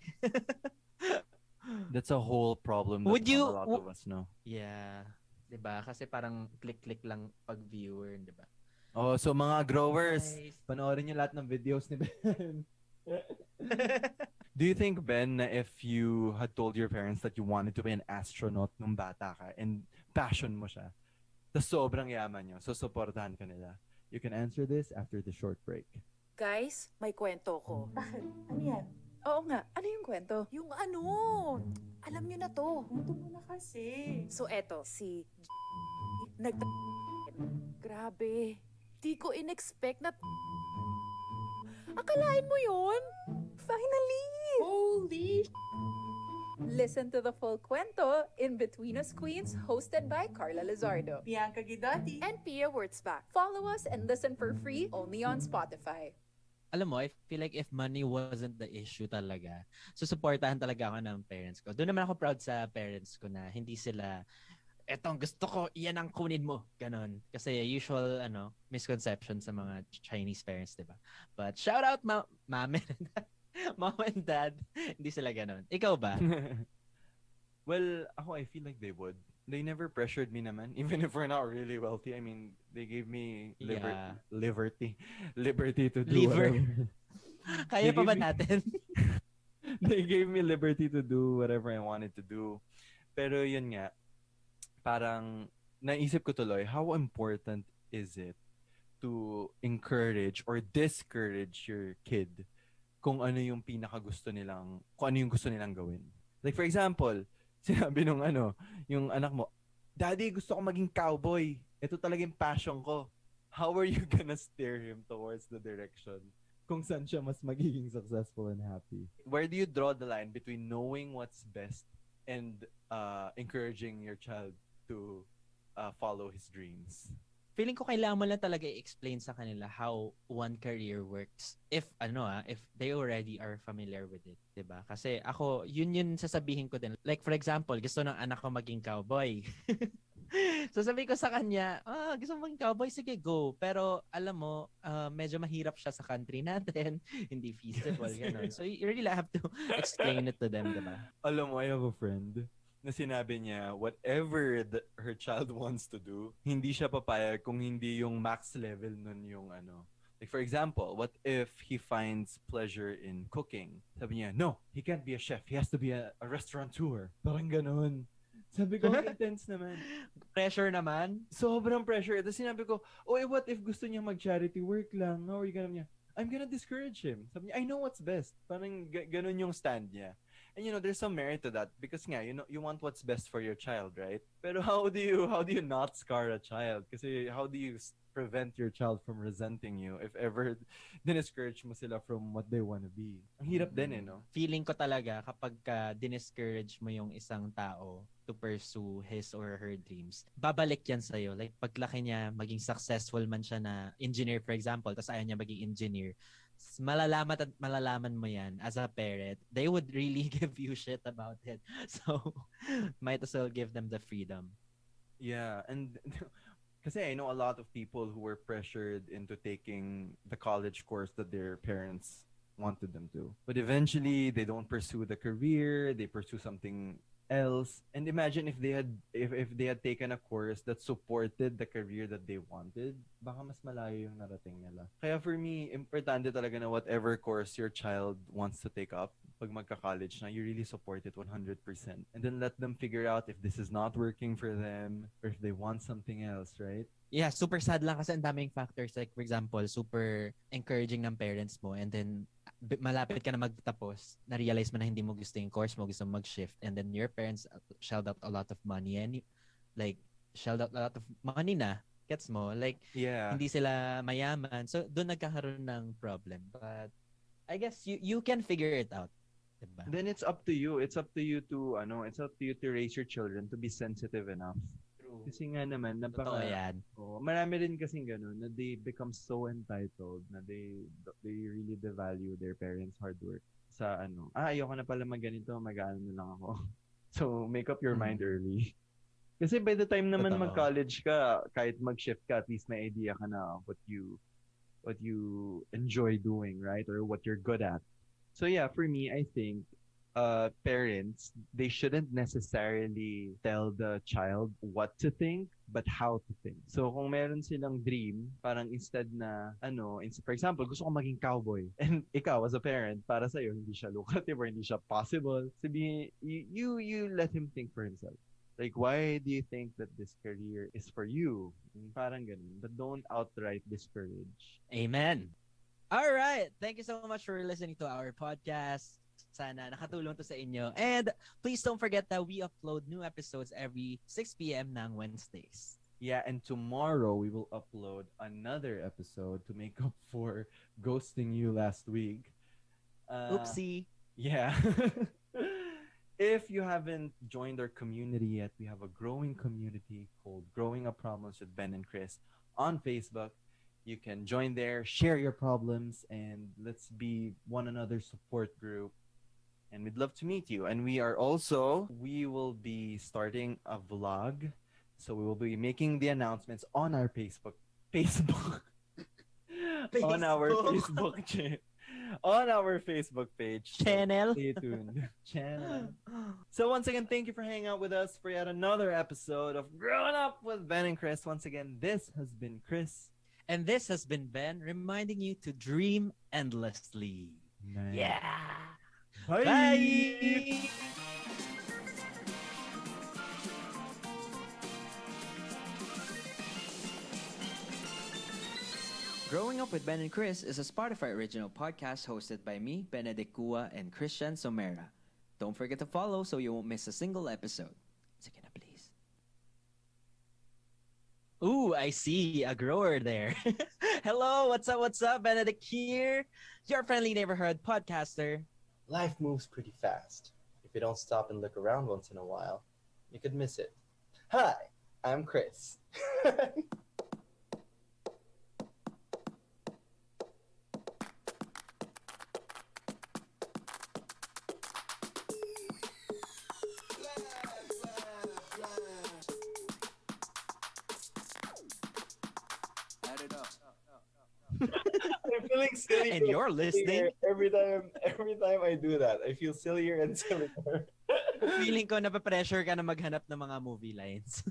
D: That's a whole problem that
C: Would you-
D: not a lot of us know.
C: yeah, 'di ba? Kasi parang click-click lang pag viewer, 'di ba?
D: Oh, so mga growers,
C: Guys.
D: panoorin niyo lahat ng videos ni Ben. Do you think, Ben, na if you had told your parents that you wanted to be an astronaut nung bata ka and passion mo siya, tas sobrang yaman nyo, so supportahan ka nila? You can answer this after the short break.
F: Guys, may kwento ko.
G: Bakit? Ano yan?
F: Oo nga, ano yung kwento? Yung ano, alam nyo na to.
G: Kwento mo na kasi.
F: So eto, si nag Grabe, di ko in-expect na akalain mo yun? Finally!
G: Holy
F: Listen to the full kwento in Between Us Queens, hosted by Carla Lizardo.
G: Bianca Guidotti.
F: And Pia Wurtzbach. Follow us and listen for free only on Spotify.
C: Alam mo, I feel like if money wasn't the issue talaga, susuportahan talaga ako ng parents ko. Doon naman ako proud sa parents ko na hindi sila, etong gusto ko, iyan ang kunin mo. Ganon. Kasi usual misconception sa mga Chinese parents, di ba? But shout out mom and dad, hindi sila ganon. Ikaw ba?
D: Well, ako, I feel like they would. They never pressured me naman, even if we're not really wealthy. I mean, they gave me
C: Yeah.
D: liberty to do
C: Liver.
D: whatever.
C: Kaya pa ba
D: They gave me-
C: natin?
D: They gave me liberty to do whatever I wanted to do. Pero yun nga, parang naisip ko tuloy, how important is it to encourage or discourage your kid kung ano yung pinakagusto nilang, kung ano yung gusto nilang gawin. Like for example, sinabi nung yung anak mo, Daddy, gusto ko maging cowboy. Ito talaga yung passion ko. How are you gonna steer him towards the direction kung saan siya mas magiging successful and happy? Where do you draw the line between knowing what's best and encouraging your child to follow his dreams?
C: feeling ko kailangan mo lang talaga i-explain sa kanila how one career works. If they already are familiar with it, 'di ba? Kasi ako, yun sasabihin ko din. Like for example, gusto ng anak ko maging cowboy. Sasabihin ko sa kanya, gusto mo maging cowboy? Sige, go. Pero alam mo, medyo mahirap siya sa country natin. Hindi feasible, ganun. So you really have to explain it to them, 'di ba?
D: Alam mo, I have a friend na sinabi niya, whatever her child wants to do, hindi siya papayag kung hindi yung max level nun yung ano. Like for example, what if he finds pleasure in cooking? Sabi niya, no, he can't be a chef. He has to be a restaurateur. Parang ganun. Sabi ko, intense naman.
C: Pressure naman.
D: Sobrang pressure. Tapos sinabi ko, what if gusto niya mag-charity work lang? How are you gonna niya? I'm gonna discourage him. Sabi niya, I know what's best. Parang ganun yung stand niya. And there's some merit to that because nga, you want what's best for your child, right? Pero how do you not scar a child? Kasi how do you prevent your child from resenting you if ever discourage mo sila from what they want to be? Ang hirap din no?
C: Feeling ko talaga kapag diniscourage mo yung isang tao to pursue his or her dreams, babalik yan sa'yo. Like, paglaki niya, maging successful man siya na engineer, for example, tapos ayaw niya maging engineer, malalaman mo yan as a parent. They would really give you shit about it. So, might as well give them the freedom.
D: Yeah, and kasi I know a lot of people who were pressured into taking the college course that their parents wanted them to. But eventually, they don't pursue the career, they pursue something else. And imagine if they had taken a course that supported the career that they wanted, baka mas malayo yung narating nila. Kaya for me, importante talaga na whatever course your child wants to take up, pag magka-college na, you really support it 100%. And then let them figure out if this is not working for them or if they want something else, right?
C: Yeah, super sad lang kasi ang daming factors. Like, for example, super encouraging ng parents mo and then malapit ka na magtapos, na-realize mo na hindi mo gusto yung course mo, gusto mo mag-shift, and then your parents shelled out a lot of money and shelled out a lot of money na, gets mo? Like,
D: Yeah.
C: hindi sila mayaman. So, doon nagkakaroon ng problem. But, I guess you can figure it out. Diba?
D: Then it's up to you. It's up to you to raise your children to be sensitive enough. Kasi nga naman,
C: Totoo yan.
D: Marami rin kasing ganun na they become so entitled na they really devalue their parents' hard work sa ayoko na pala mag-ganito, mag-ano na lang ako. So, make up your mind early. Kasi by the time naman
C: Totoo.
D: mag-college ka, kahit mag-shift ka, at least may idea ka na what you enjoy doing, right? Or what you're good at. So yeah, for me, I think parents, they shouldn't necessarily tell the child what to think, but how to think. So, kung meron silang dream, parang instead na, for example, gusto ko maging cowboy. And ikaw, as a parent, para sa'yo, hindi siya lucrative or hindi siya possible. Sabihin, you let him think for himself. Like, why do you think that this career is for you? Parang ganun. But don't outright discourage.
C: Amen. All right. Thank you so much for listening to our podcast. Sana nakatulong to sa inyo. And please don't forget that we upload new episodes every 6 p.m. ng Wednesdays.
D: Yeah, and tomorrow we will upload another episode to make up for ghosting you last week.
C: Oopsie.
D: Yeah. If you haven't joined our community yet, we have a growing community called Growing Up Problems with Ben and Chris on Facebook. You can join there, share your problems, and let's be one another's support group. And we'd love to meet you. And we will be starting a vlog. So we will be making the announcements on our Facebook. On our Facebook on our Facebook page. So
C: Channel.
D: stay tuned. Channel. So once again, thank you for hanging out with us for yet another episode of Growing Up with Ben and Chris. Once again, this has been Chris.
C: And this has been Ben reminding you to dream endlessly.
D: Nice.
C: Yeah.
D: Bye.
C: Bye.
B: Growing Up with Ben and Chris is a Spotify original podcast hosted by me, Benedict Kua, and Christian Somera. Don't forget to follow so you won't miss a single episode. Sige na, please.
C: Ooh, I see a grower there. Hello, what's up? Benedict here, your friendly neighborhood podcaster.
H: Life moves pretty fast. If you don't stop and look around once in a while, you could miss it. Hi, I'm Chris. feeling silly.
C: And you're listening.
H: Every time I do that, I feel sillier and sillier.
C: Feeling ko napapressure ka na maghanap ng mga movie lines.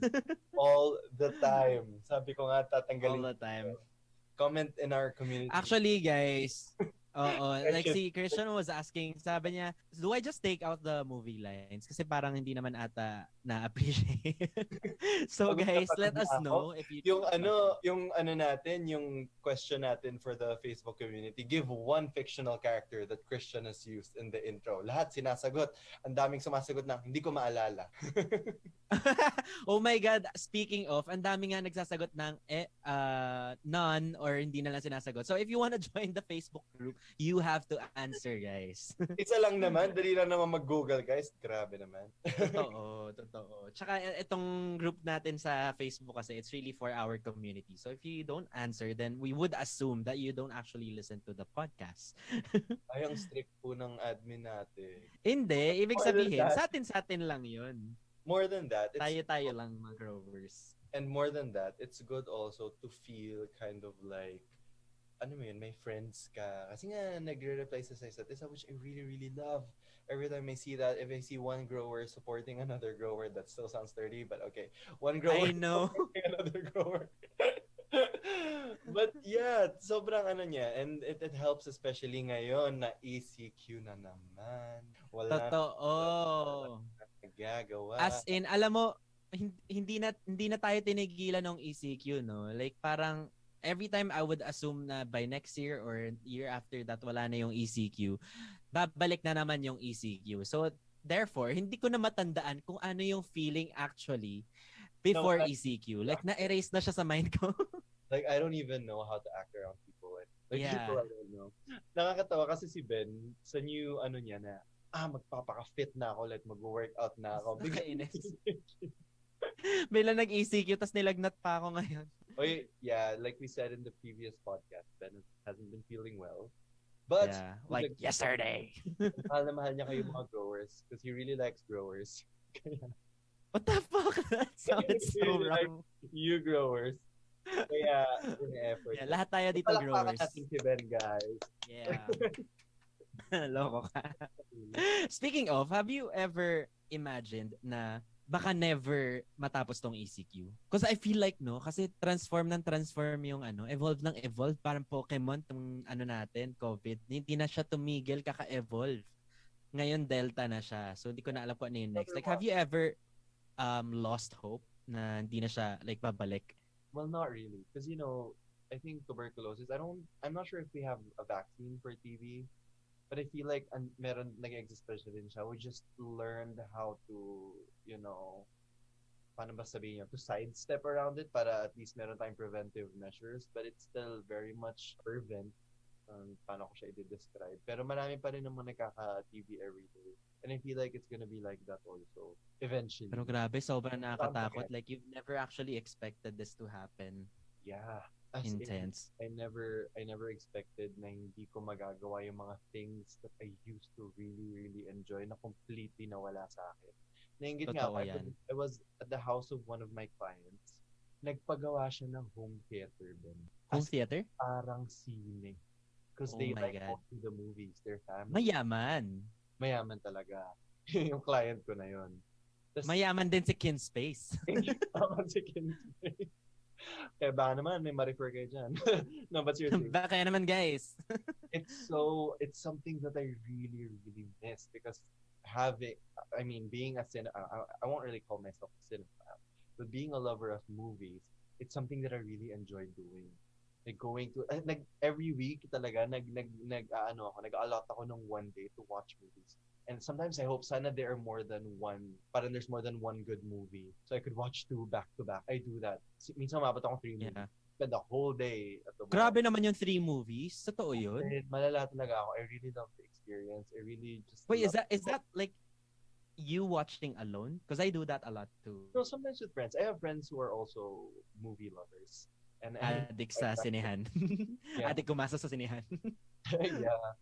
H: All the time. Sabi ko nga
C: All
H: tatanggalin.
C: the time.
H: Comment in our community.
C: Actually, guys, like
H: should-
C: si Christian was asking, sabi niya, do I just take out the movie lines? Kasi parang hindi naman ata na-appreciate. So guys, let us know if you
H: yung ano natin, yung question natin for the Facebook community, give one fictional character that Christian has used in the intro. Lahat sinasagot. Ang daming sumasagot na hindi ko maalala.
C: Oh my God, speaking of, ang dami nga nagsasagot ng none or hindi na lang sinasagot. So if you want to join the Facebook group, you have to answer, guys.
H: Isa lang naman, dali lang naman mag-Google, guys. Grabe naman.
C: Totoo. Tsaka itong group natin sa Facebook kasi, it's really for our community. So if you don't answer, then we would assume that you don't actually listen to the podcast.
H: Ay, ang strict po ng admin natin.
C: Hindi, ibig
H: More than
C: sabihin,
H: that.
C: sa atin lang yun.
H: More than that,
C: Tayo lang mga growers.
H: and more than that, it's good also to feel kind of like, ano mo yun, may friends ka. Kasi nga, nagre-reply sa isa't isa, which I really, really love. Every time I see that, if I see one grower supporting another grower, that still sounds dirty, but okay. One grower
C: I know.
H: supporting another grower. But yeah, sobrang ano niya. And it helps especially ngayon na ECQ na naman. Wala
C: Totoo.
H: nagagawa.
C: As in, alam mo, hindi na tayo tinigilan ng ECQ, no? Like parang every time I would assume na by next year or year after that wala na yung ECQ, babalik na naman yung ECQ. So therefore, hindi ko na matandaan kung ano yung feeling actually before
H: No,
C: ECQ. Like na-erase na siya sa mind ko.
H: Like, I don't even know how to act around people. Like,
C: Yeah.
H: people I don't know. Nakakatawa kasi si Ben, sa new ano niya na, magpapaka-fit na ako, like, mag-workout na ako.
C: Nakainis. Bigla nag-ECQ, tas nilagnat pa ako ngayon.
H: Oy, yeah, like we said in the previous podcast, Ben hasn't been feeling well. But,
C: Yeah, like yesterday.
H: mahal na mahal niya kayo mga growers because he really likes growers.
C: What the fuck? That sounded so
H: Really like
C: wrong.
H: you growers. Kaya, effort.
C: Yeah, lahat tayo dito
H: Palakpakan
C: growers.
H: natin si Ben, guys.
C: Yeah. Loko ka. Speaking of, have you ever imagined na baka never matapos tong ECQ? Because I feel like, no, kasi transform yung evolve ng evolve, parang Pokemon, tong natin, COVID. Hindi na siya tumigil, kaka-evolve. Ngayon, Delta na siya. So, hindi ko na alam kung ano yung next. Like, have you ever lost hope na hindi na siya, like, babalik?
H: Well, not really. Because, I think tuberculosis, I'm not sure if we have a vaccine for TB, but I feel like meron nag-exist pa rin siya. We just learned how to, paano ba sabihin niya, to sidestep around it para at least meron tayong preventive measures, but it's still very much fervent. Paano ko siya i-describe. Pero marami pa rin naman nagkaka-TB every day. And I feel like it's gonna be like that also, eventually.
C: Pero grabe, sobrang nakakatakot. Like, you've never actually expected this to happen.
H: Yeah. As in,
C: Intense.
H: I never expected na hindi ko magagawa yung mga things that I used to really, really enjoy na completely nawala sa akin. Nainggit nga
C: Totoo
H: ako,
C: yan.
H: I was at the house of one of my clients. Nagpagawa siya ng home theater din.
C: Home
H: As
C: theater?
H: parang sine. Because
C: Oh
H: they
C: my
H: like
C: God.
H: watching the movies, their family.
C: Mayaman.
H: Mayaman talaga. Yung client ko na yun. Tas,
C: Mayaman din si Kin Space.
H: Mayaman si Kinsey. Kaya baka naman, may ma-refer kayo dyan. No, but seriously.
C: Baka naman, guys.
H: It's something that I really, really miss because being a I won't really call myself a cinephile, but being a lover of movies, it's something that I really enjoy doing. Like going to, every week talaga, nag-allot ako ng one day to watch movies. And sometimes I hope sana there are more than one, parang there's more than one good movie. So I could watch 2 back to back. I do that. Minsan umabot ako 3 movies.
C: Yeah.
H: Spend the whole day at the mall.
C: Grabe naman yung 3 movies. Totoo yun.
H: And malala talaga ako. I really love the experience. I really just
C: Wait, is
H: love
C: that like you watching alone? Because I do that a lot too.
H: No, sometimes with friends. I have friends who are also movie lovers. And
C: Adik sa sinehan.
H: Yeah.
C: Adik kumasa sa sinehan.
H: yeah.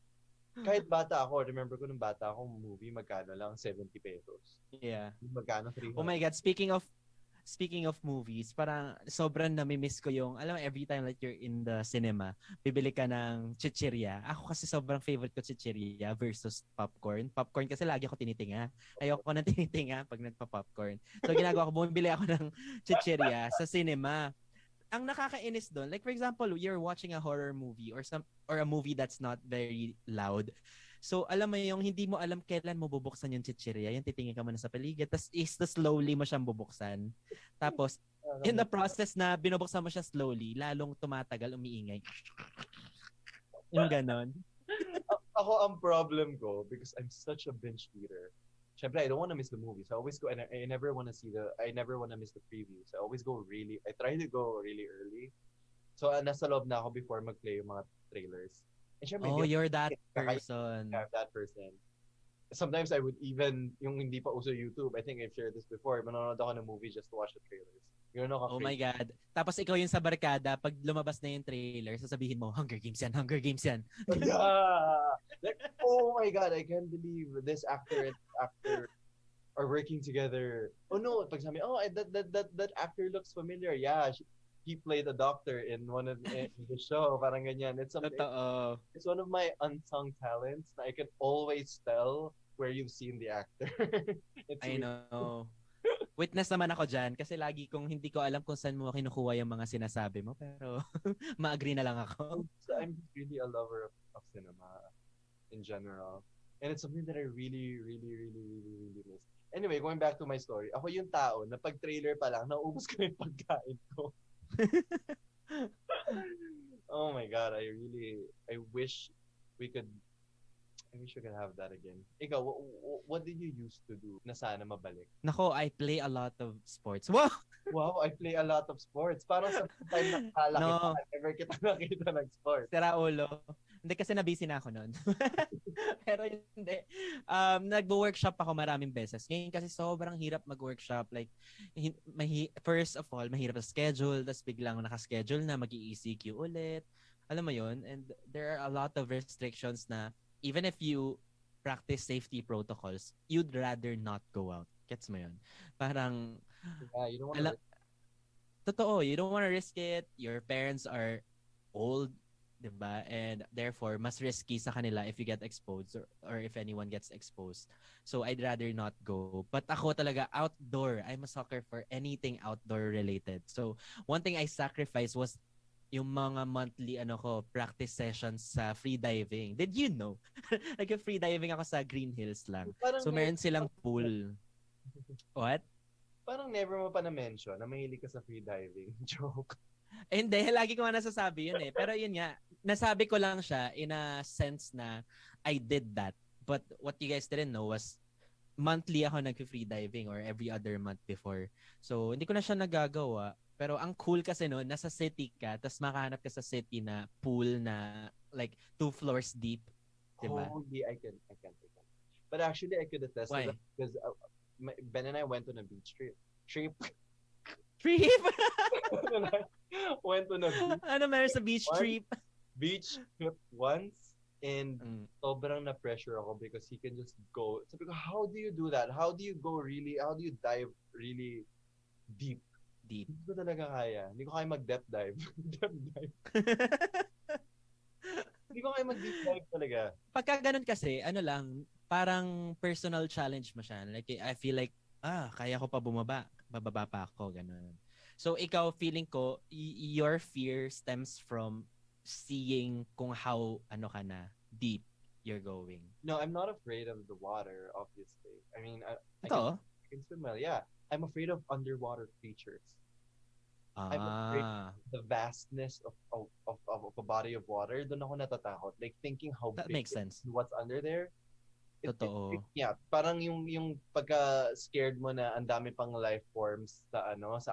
H: Kahit bata ako, remember ko nung bata ako, movie, magkano lang? 70 pesos.
C: Yeah.
H: Magkano? 300.
C: Oh my God, speaking of movies, parang sobrang nami-miss ko yung, alam mo, every time that you're in the cinema, bibili ka ng chichirya. Ako kasi sobrang favorite ko chichirya versus popcorn. Popcorn kasi lagi ako tinitinga. Ayoko ng tinitinga pag nagpa-popcorn. So ginagawa ko, bumibili ako ng chichirya sa cinema. Ang nakakainis doon, like for example, you're watching a horror movie or a movie that's not very loud. So alam mo yung hindi mo alam kailan mo bubuksan yung chichirya, yung titingin ka muna sa paligid, tas slowly mo siyang bubuksan. Tapos in the process na binubuksan mo siya slowly, lalong tumatagal, umiingay. Yung ganon.
H: Ako ang problem ko, because I'm such a binge eater. Syempre, I don't want to miss the movie. So I always go, and I never want to I never want to miss the previews. I always go I try to go really early. So nasa loob na ako before mag-play yung mga trailers. And syempre,
C: Oh,
H: hindi
C: you're that
H: ako-
C: person.
H: I'm that person. Sometimes I would even, yung hindi pa uso YouTube, I think I've shared this before, manonood ako ng movie just to watch the trailers. Yun ako
C: Oh my God. Tapos ikaw yung sa barkada, pag lumabas na yung trailer, sasabihin mo, Hunger Games yan, Hunger Games yan.
H: Yeah. Like, oh my God, I can't believe this actor and actor are working together. Oh no, pag sabi, that actor looks familiar. Yeah, he played a doctor in one of in the show. Parang ganyan.
C: Totoo.
H: It's one of my unsung talents na I can always tell where you've seen the actor. It's
C: I
H: weird.
C: know. Witness naman ako dyan kasi lagi kong hindi ko alam kung saan mo kinukuha yung mga sinasabi mo pero ma-agree na lang ako.
H: So I'm just really a lover of cinema in general. And it's something that I really, really, really, really, really miss. Anyway, going back to my story. Ako yung tao na pag trailer pa lang, naubos ko yung pagkain ko. Oh my God, I wish we could have that again. Ikaw, what did you used to do na sana mabalik?
C: Nako, I play a lot of sports. Wow!
H: Wow, I play a lot of sports. Parang sa time na kala
C: No.
H: kita, never kita nakita ng sports.
C: Sira ulo. Hindi kasi na-busy na ako noon. Pero hindi. Nagbo-workshop ako maraming beses. Ngayon kasi sobrang hirap mag-workshop. Like, first of all, mahirap sa schedule. Tapos biglang naka-schedule na mag-ECQ ulit. Alam mo yon. And there are a lot of restrictions na even if you practice safety protocols, you'd rather not go out. Gets mo yun? Parang,
H: Yeah, you don't want to
C: totoo, you don't want to risk it. Your parents are old, diba? And therefore, mas risky sa kanila if you get exposed or if anyone gets exposed. So I'd rather not go. But ako talaga, outdoor. I'm a sucker for anything outdoor related. So one thing I sacrificed was yung mga monthly practice sessions sa free diving. Did you know? Free diving ako sa Green Hills lang.
H: Parang
C: So meron silang pool. What?
H: Parang never mo pa na-mention na mahilig ka sa free diving. Joke.
C: Eh, hindi, lagi ko nga nasasabi yun eh. Pero yun nga, nasabi ko lang siya in a sense na I did that. But what you guys didn't know was monthly ako nag-free diving or every other month before. So, hindi ko na siya nagagawa. Pero ang cool kasi no, nasa city ka, tapos makahanap ka sa city na pool na like 2 floors deep. Diba?
H: Holy, I can't. But actually, I could attest
C: Why?
H: to that because Ben and I went on a beach trip.
C: Trip?
H: Went on a
C: Ano meron sa beach
H: What?
C: trip?
H: beach trip once and
C: Mm.
H: sobrang na-pressure ako because he can just go. Sabi ko, how do you do that? How do you dive really deep?
C: Deep.
H: Hindi ko talaga kaya. Hindi ko kaya mag-depth dive. Depth dive. Hindi ko kaya mag-deep dive talaga.
C: Pagka ganun kasi, parang personal challenge mo siya. Like, I feel like, kaya ko pa bababa pa ako, ganun. So, ikaw, feeling ko, your fear stems from seeing kung how, ka na, deep you're going.
H: No, I'm not afraid of the water, obviously. I mean, I
C: Ito?
H: can swim well, yeah. I'm afraid of underwater creatures. I'm afraid the vastness of a body of water. Doon ako natatakot. Like thinking how
C: That
H: big
C: makes sense.
H: what's under there.
C: Totoo.
H: Yeah, parang yung pagka scared mo na ang dami pang life forms sa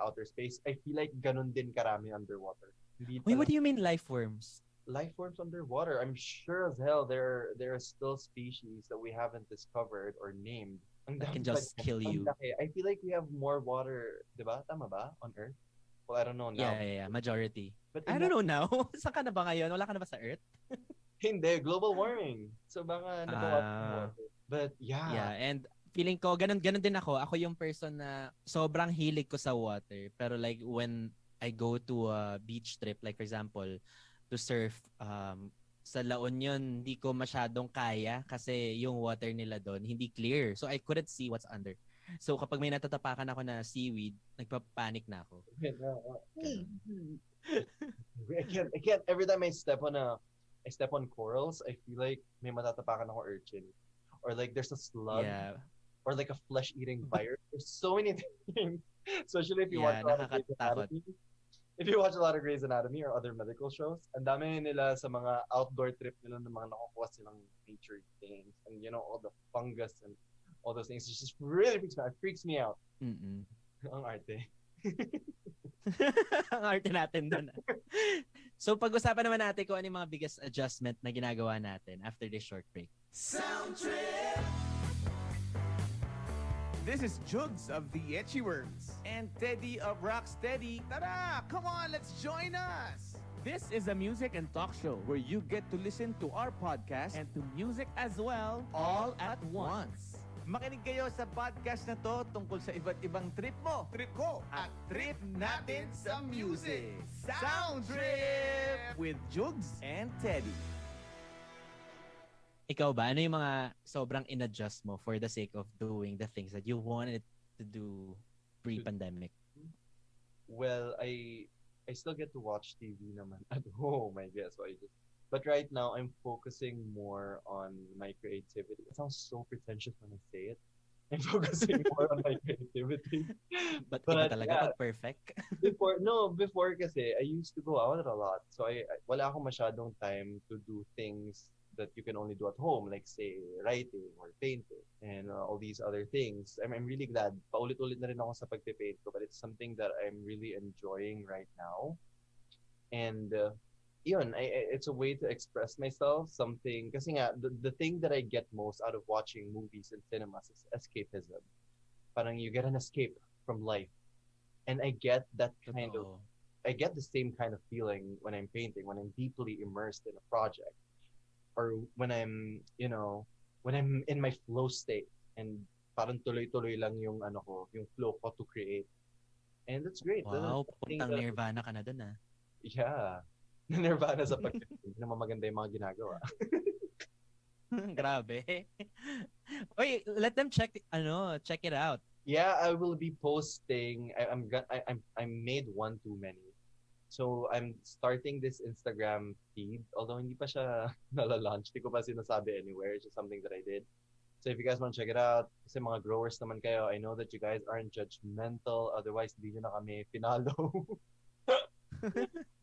H: outer space. I feel like ganun din karami underwater. Hindi
C: Wait, what do
H: talaga-
C: you mean life forms?
H: life forms underwater? I'm sure as hell there are still species that we haven't discovered or named. Ang
C: That can
H: dami
C: just
H: pa-
C: kill
H: ang
C: you.
H: laki. I feel like we have more water, 'di ba? Tama ba? On Earth? Well, I don't know now.
C: Yeah. Majority.
H: But
C: I don't know now. Saan ka na ba ngayon? Wala ka na ba sa Earth?
H: Hindi, global warming. So baka nabawasan
C: Ah.
H: mo. But yeah,
C: Yeah, and feeling ko, ganun din ako. Ako yung person na sobrang hilig ko sa water. Pero like when I go to a beach trip, like for example, to surf, sa La Union, hindi ko masyadong kaya kasi yung water nila doon hindi clear. So I couldn't see what's under. So kapag may natatapakan ako na seaweed, nagpapanik na ako. Ganun.
H: I can't. Every time I step on corals, I feel like may matatapakan ako urchin. Or like there's a slug.
C: Yeah.
H: Or like a flesh-eating virus. There's so many things. Especially if you
C: Yeah,
H: watch a lot of Grey's
C: nakakatakot.
H: Anatomy. If you watch a lot of Grey's Anatomy or other medical shows, ang dami nila sa mga outdoor trip nila ng mga nakukuha silang nature things. And you know, all the fungus and all those things. It just really freaks me out.
C: Mm-mm.
H: Ang arte.
C: Ang arte natin doon. So pag-usapan naman natin kung ano yung mga biggest adjustment na ginagawa natin after this short break.
I: This is Jugs of the Etchy Words and Teddy of Rocksteady. Tara, come on, let's join us. This is a music and talk show where you get to listen to our podcast and to music as well, all at once. Makinig kayo sa podcast na to tungkol sa iba't ibang trip mo, trip ko, at trip natin sa music. Sound Trip with Jugs and Teddy.
C: Ikaw ba, ano yung mga sobrang in-adjust mo for the sake of doing the things that you wanted to do pre-pandemic?
H: Well, I still get to watch TV naman at home, I guess. But right now, I'm focusing more on my creativity. It sounds so pretentious when I say it. I'm focusing more on my creativity.
C: But iba talaga pag perfect.
H: Before kasi, I used to go out a lot. So wala akong masyadong time to do things that you can only do at home, like say writing or painting and all these other things. I'm really glad. Paulit-ulit na rin ako sa pagpe-paint ko, but it's something that I'm really enjoying right now. And it's a way to express myself. Something, kasi nga, the thing that I get most out of watching movies and cinemas is escapism. Parang you get an escape from life. And I get that I get the same kind of feeling when I'm painting, when I'm deeply immersed in a project. Or when I'm in my flow state and parang tuloy-tuloy lang yung yung flow ko to create. And that's great.
C: Wow, puntang nirvana ka na dun ah.
H: Yeah. Nirvana sa pag-paint. Naman maganda yung mga ginagawa.
C: Grabe. Oy, let them check it out.
H: Yeah, I will be posting. I made one too many. So I'm starting this Instagram feed, although hindi pa siya nala-launch. Hindi ko pa sinasabi anywhere. It's just something that I did. So if you guys want to check it out, kasi mga growers naman kayo, I know that you guys aren't judgmental. Otherwise, hindi nyo na kami pinalo.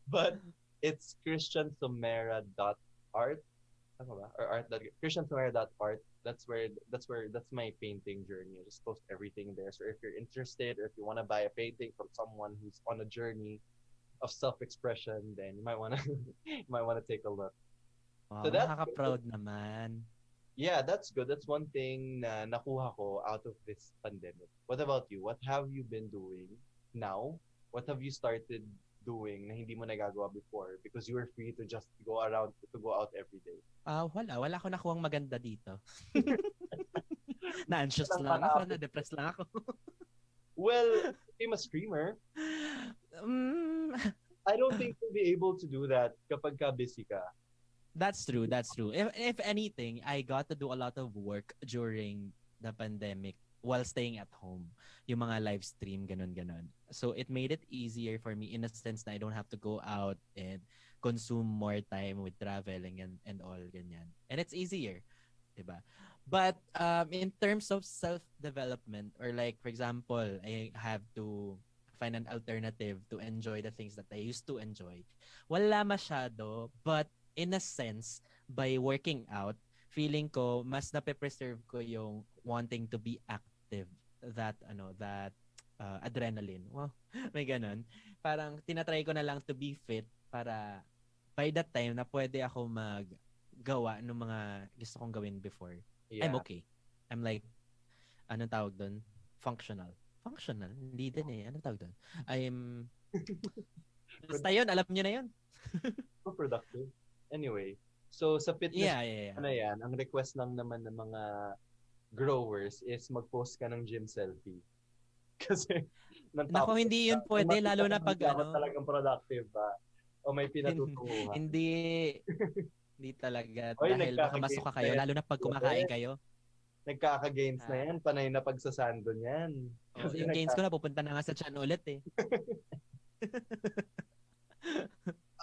H: But it's christiansomera.art. Ano ba? Or art. christiansomera.art. That's my painting journey. I just post everything there. So if you're interested or if you want to buy a painting from someone who's on a journey of self-expression, then you might want to take a look.
C: Wow,
H: So that's
C: nakaka-proud naman.
H: Yeah, that's good. That's one thing na nakuha ko out of this pandemic. What about you? What have you been doing now? What have you started doing na hindi mo nagagawa before because you were free to just go out every day?
C: Wala ako nakuhang maganda dito. Na-anxious lang ako, na-depressed lang ako.
H: Well, I'm a streamer. I don't think you'll be able to do that kapag ka busy ka.
C: That's true. If anything, I got to do a lot of work during the pandemic while staying at home. Yung mga live stream, ganun. So it made it easier for me in a sense na I don't have to go out and consume more time with traveling and all ganyan. And it's easier, diba? But in terms of self-development or like, for example, I have to find an alternative to enjoy the things that I used to enjoy. Wala masyado, but in a sense, by working out, feeling ko mas nape-preserve ko yung wanting to be active, that adrenaline. Wow, may ganun. Parang tinatry ko na lang to be fit para by that time na pwede ako maggawa ng mga gusto kong gawin before.
H: Yeah.
C: I'm okay. I'm like, anong tawag doon? Functional. Hindi din eh. Anong tawag doon? Basta yun, alam nyo na yun.
H: So productive. Anyway, so sa fitness,
C: Yeah.
H: yan, ang request lang naman ng mga growers is mag-post ka ng gym selfie. Kasi ng
C: Naku,
H: top
C: hindi yun pwede, lalo na pag
H: dapat
C: ano,
H: talagang productive ba o may pinatutunguhan.
C: hindi, hindi talaga.
H: Oy,
C: Dahil baka
H: nagkaka-gains
C: masuka
H: na
C: kayo,
H: yan.
C: lalo na pag kumakain kayo.
H: Nagkaka-gains na
C: Ah,
H: yan. Panay na pagsasando niyan.
C: oh,
H: Kasi
C: yung gains ko na pupunta na nga sa chan ulit eh.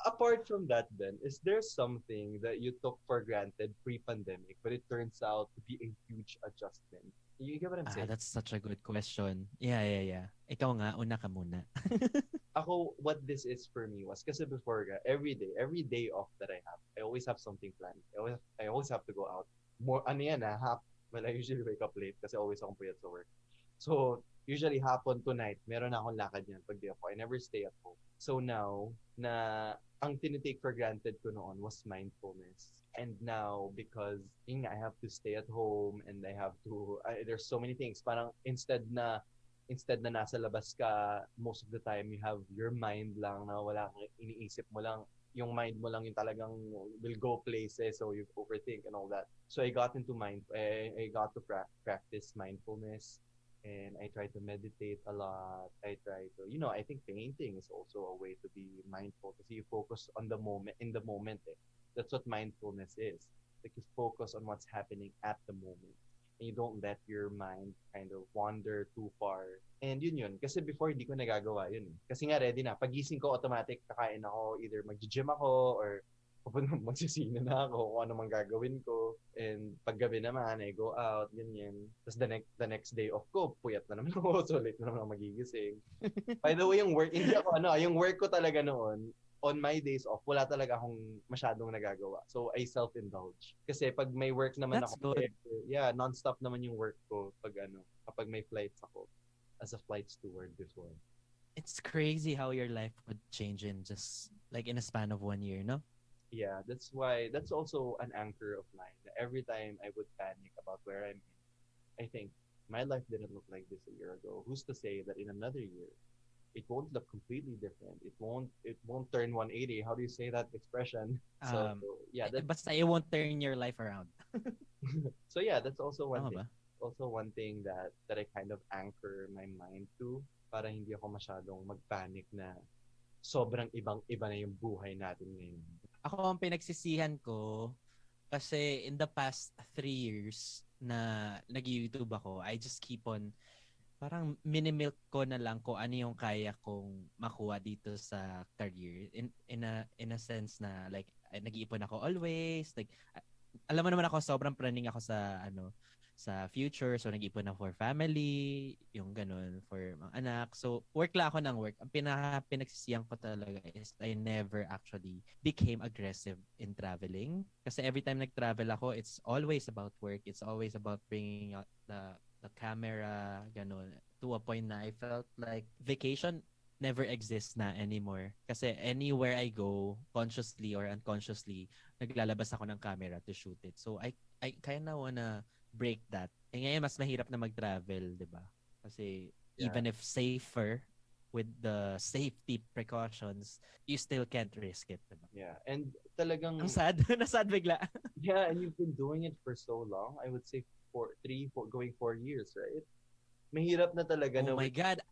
H: apart from that then, is there something that you took for granted pre-pandemic but it turns out to be a huge adjustment? You get what I'm saying?
C: That's such a good question. Yeah. Ikaw nga, una ka muna.
H: Ako, what this is for me was, kasi before, every day off that I have, I always have something planned. I always have to go out. More, ano yan well, I usually wake up late kasi always akong puyat sa work. So, usually hapon to night, meron na akong lakad yan pag day off. I never stay at home. So now, na ang tinitake for granted ko noon was mindfulness. And now, because I have to stay at home and I have to, there's so many things. Parang instead na nasa labas ka, most of the time you have your mind lang na wala kang iniisip mo lang. Yung mind mo lang yung talagang will go places, so you overthink and all that. So I got into I got to practice mindfulness, and I try to meditate a lot. I try to, I think painting is also a way to be mindful kasi you focus on the moment, in the moment. That's what mindfulness is. Like you focus on what's happening at the moment. And you don't let your mind kind of wander too far. And yun. Kasi before, hindi ko nagagawa yun. Kasi nga ready na. Pagising ko, automatic, kakain ako. Either mag-gym ako or magsisino na ako kung ano mang gagawin ko. And paggabi naman, I go out, ganyan. Tapos the next day off ko, puyat na naman ako. So late na naman ako magigising. By the way, yung work ko talaga noon, on my days off, wala talaga akong masyadong nagagawa. So, I self-indulge. Kasi pag may work naman
C: That's
H: ako,
C: good.
H: non-stop naman yung work ko kapag may flights ako as a flight steward before.
C: It's crazy how your life would change in just like in a span of 1 year, no?
H: Yeah, that's also an anchor of mine. Every time I would panic about where I'm in, I think, my life didn't look like this a year ago. Who's to say that in another year, it won't look completely different. It won't turn 180. How do you say that expression? So yeah,
C: Basta it won't turn your life around.
H: so yeah, that's also one
C: Tama
H: thing.
C: ba?
H: Also one thing that I kind of anchor my mind to para hindi ako masyadong magpanic na sobrang ibang-iba na yung buhay natin ngayon.
C: Ako ang pinagsisihan ko kasi in the past 3 years na nag-YouTube ako, I just keep on parang minimilk ko na lang kung ano yung kaya kong makuha dito sa career in a sense na like nag-iipon ako always like alam mo naman ako sobrang planning ako sa future, so nag-iipon ako for family, yung ganun, for mga anak. So work lang ako ng work. Ang pinagsisiyan ko talaga is I never actually became aggressive in traveling kasi every time nag-travel ako, it's always about work, it's always about bringing out the camera, ganun, to a point na I felt like vacation never exists na anymore. Kasi anywhere I go, consciously or unconsciously, naglalabas ako ng camera to shoot it. So I kind of wanna break that. Eh ngayon, mas mahirap na mag-travel, di ba? Kasi even if safer, with the safety precautions, you still can't risk it, di ba?
H: Yeah, and talagang...
C: Ang sad. Nasad bigla.
H: Yeah, and you've been doing it for so long. I would say 4 years, right? Mahirap na talaga
C: Oh
H: na
C: my God.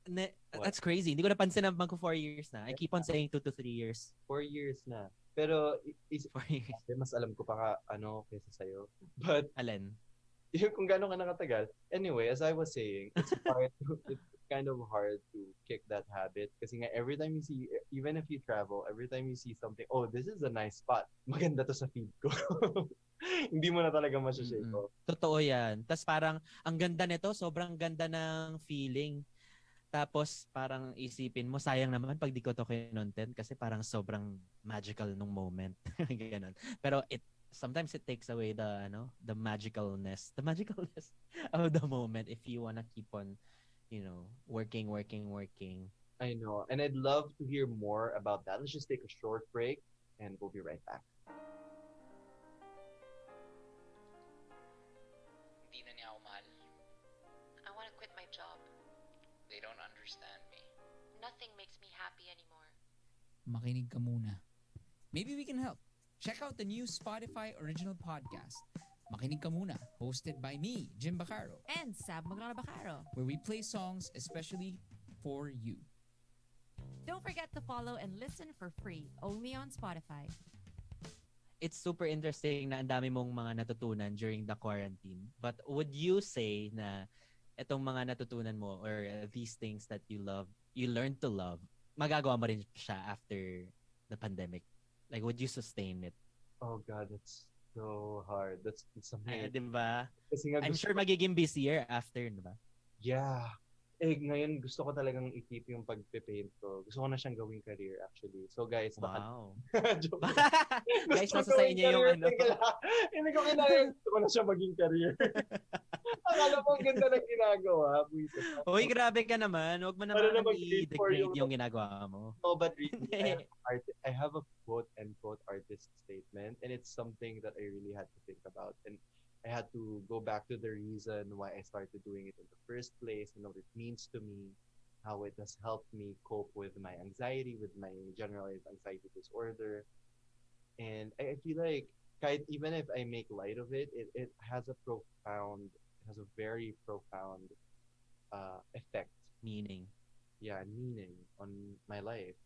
C: That's crazy. Hindi ko napansin na magko 4 years na. I keep on saying 2 to 3 years.
H: 4 years na. Pero
C: 4 years.
H: mas alam ko pa kaysa sa'yo. But
C: Alin?
H: yung kung gaano ka nakatagal. Anyway, as I was saying, it's kind of hard to kick that habit kasi nga every time you see, even if you travel, every time you see something, oh, this is a nice spot. Maganda to sa feed ko. Hindi mo na talaga masyashake off.
C: Totoo yan. Tapos parang, ang ganda nito, sobrang ganda ng feeling. Tapos parang isipin mo, sayang naman pag di ko to kinontent kasi parang sobrang magical nung moment. Ganon. Pero sometimes it takes away the magicalness of the moment if you wanna keep on, working.
H: I know. And I'd love to hear more about that. Let's just take a short break and we'll be right back.
J: Hindi na niya ako mahal.
K: I want to quit my job.
J: They don't understand me.
K: Nothing makes me happy anymore.
L: Makinig ka muna. Maybe we can help. Check out the new Spotify original podcast, Makinig Ka Muna, hosted by me, Jim Bacaro,
M: And Sab Maglabacaro.
L: where we play songs especially for you.
M: Don't forget to follow and listen for free only on Spotify.
C: It's super interesting na ang dami mong mga natutunan during the quarantine. But would you say na itong mga natutunan mo or these things that you learned to love, magagawa mo rin siya after the pandemic? Like, would you sustain it?
H: Oh God, that's so hard. That's something.
C: Di ba?
H: Kasi nga
C: I'm
H: gusto
C: sure magiging busier after, di ba?
H: Yeah. Ngayon gusto ko talagang i-keep yung pagpe-paint ko. Gusto ko na siyang gawing career actually. So guys,
C: Wow.
H: Joke.
C: Guys,
H: Gusto
C: nasa
H: ko
C: sa
H: gawing
C: inyo yung
H: career.
C: ano.
H: Teka lang. Hindi ko kinaya. Gusto ko na siya maging career. Akala mo ang ganda ng ginagawa. Buisit.
C: Uy, grabe ka naman. Huwag mo
H: Para
C: naman
H: naman grade four
C: i-degrade yung ginagawa mo.
H: No, but really, I have a quote-unquote artist statement, and it's something that I really had to think about. And I had to go back to the reason why I started doing it in the first place and what it means to me, how it has helped me cope with my anxiety, with my generalized anxiety disorder. And I feel like even if I make light of it, it has a very profound effect.
C: Meaning.
H: Yeah, meaning on my life.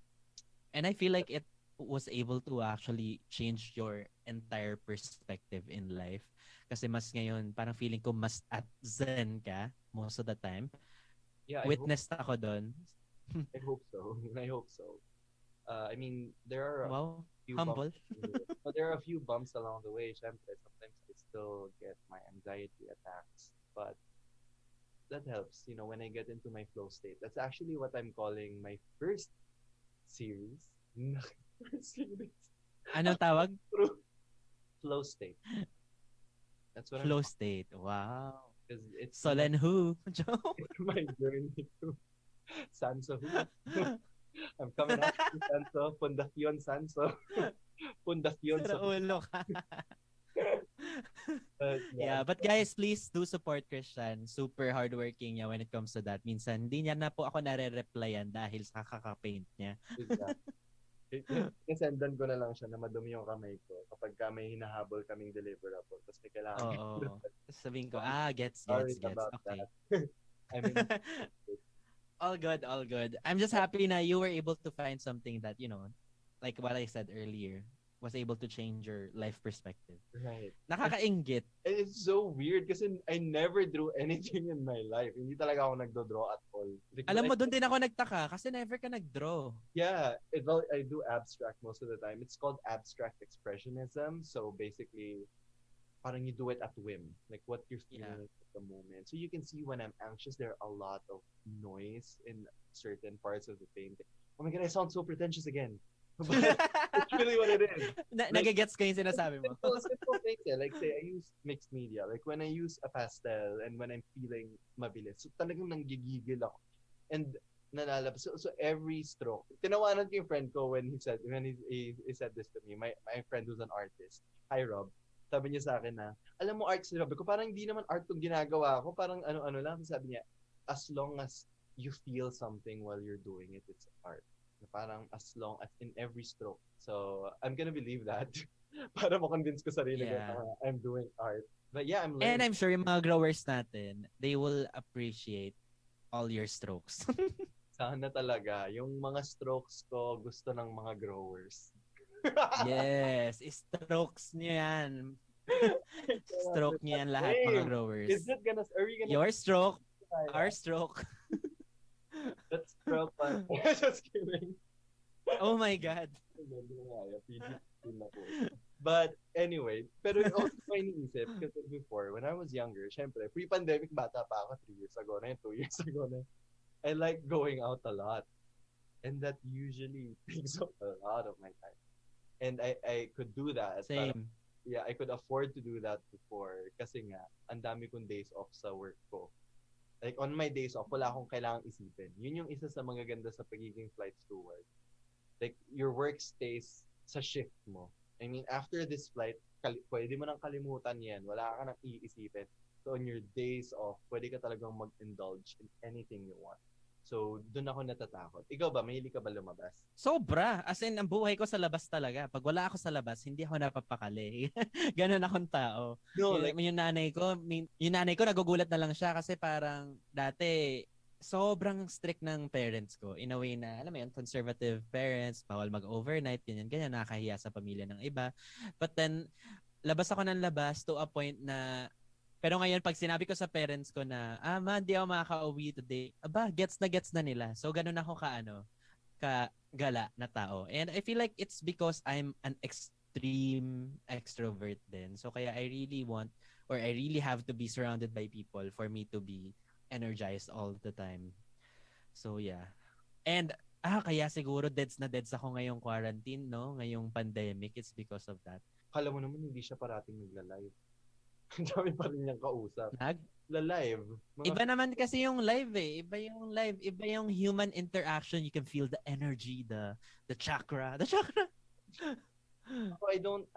C: And I feel like it was able to actually change your entire perspective in life. Kasi mas ngayon, parang feeling ko mas at zen ka most of the time.
H: Yeah,
C: Witnessed ako doon.
H: I hope so. I hope so. I mean, there are
C: Wow,
H: few
C: humble.
H: but there are a few bumps along the way. Syempre, sometimes I still get my anxiety attacks, but that helps. When I get into my flow state. That's actually what I'm calling my first series. First series.
C: Anong tawag?
H: Flow state. That's what
C: Flow state. Wow.
H: Because it's
C: Solen who? Joke.
H: it's my journey to Sanso. I'm coming out to Sanso. Fundacion Sanso. Fundacion
C: Sira ulo ka.
H: yeah.
C: But guys, please do support Christian. Super hardworking niya when it comes to that. Minsan, hindi niya na po ako nare-replyan dahil sa kaka-paint niya.
H: Sendan ko na lang siya na madumi yung kamay ko kapag may hinahabol kaming deliverable. Tapos may kailangan.
C: Oo. Sabihin ko, gets.
H: Sorry
C: Okay.
H: about that. I mean,
C: all good. I'm just happy na you were able to find something that, like what I said earlier, was able to change your life perspective.
H: right.
C: Nakakainggit.
H: And it's so weird kasi I never drew anything in my life. Hindi talaga ako nagdo-draw at all. Like,
C: Alam mo, doon din ako nagtaka kasi never ka nag-draw.
H: Yeah, I do abstract most of the time. It's called abstract expressionism. So basically, parang you do it at whim, like what you're feeling at the moment. So you can see when I'm anxious, there are a lot of noise in certain parts of the painting. Oh my God, I sound so pretentious again. But it's really what it is.
C: Nagigets ko yung sinasabi mo.
H: Simple things, like say I use mixed media. Like when I use a pastel and when I'm feeling mabilis, so talagang nanggigigil ako. And nalalabas. So every stroke. Tinawanan ko yung friend ko when he said this to me. My friend who's an artist. Hi Rob. Sabi niya sa akin na, alam mo art, sabi ko, parang hindi naman art tong ginagawa ko. Parang ano-ano lang. Sabi niya, as long as you feel something while you're doing it, it's art. Parang as long as in every stroke. So, I'm gonna believe that para makonvince ko sarili ko na I'm doing art. But yeah, I'm learning.
C: And I'm sure yung mga growers natin, they will appreciate all your strokes.
H: Sana talaga. Yung mga strokes ko, gusto ng mga growers.
C: Yes, strokes niyo yan. Stroke niyo yan lahat, mga growers.
H: Are we gonna
C: Your stroke, our stroke.
H: That's stroke. Just kidding.
C: Oh my God.
H: But anyway, pero yung also ko iniisip, kasi before, when I was younger, syempre, pre-pandemic bata pa ako 3 years ago na 2 years ago na, I like going out a lot. And that usually takes up a lot of my time. And I could do that.
C: Same.
H: Parang, yeah, I could afford to do that before kasi nga, ang dami kong days off sa work ko. Like, on my days off, wala akong kailangang isipin. Yun yung isa sa mga ganda sa pagiging flight steward. Like, your work stays sa shift mo. I mean, after this flight, pwede mo nang kalimutan yan. Wala ka nang iisipin. So, on your days off, pwede ka talagang mag-indulge in anything you want. So, doon ako natatakot. Ikaw ba, mahilig ka ba lumabas?
C: Sobra. As in, ang buhay ko sa labas talaga. Pag wala ako sa labas, hindi ako napapakali. Ganon akong tao.
H: No, like,
C: Yung nanay ko nagugulat na lang siya kasi parang dati sobrang strict ng parents ko. In a way na, alam mo yun, conservative parents, bawal mag-overnight, ganyan, nakakahiya sa pamilya ng iba. But then, labas ako ng labas to a point na pero ngayon, pag sinabi ko sa parents ko na, ma, hindi ako makaka-uwi today, gets na nila. So, ganun ako kagala na tao. And I feel like it's because I'm an extreme extrovert din. So, kaya I really want, or I really have to be surrounded by people for me to be energized all the time. So, yeah. And, kaya siguro deads na deads ako ngayong quarantine, no? Ngayong pandemic, it's because of that.
H: Kala mo naman hindi siya parating nagla-live. Ang dami pa rin niyang kausap. La-live.
C: Iba naman kasi yung live eh. Iba yung live. Iba yung human interaction. You can feel the energy, the chakra. The chakra!
H: I don't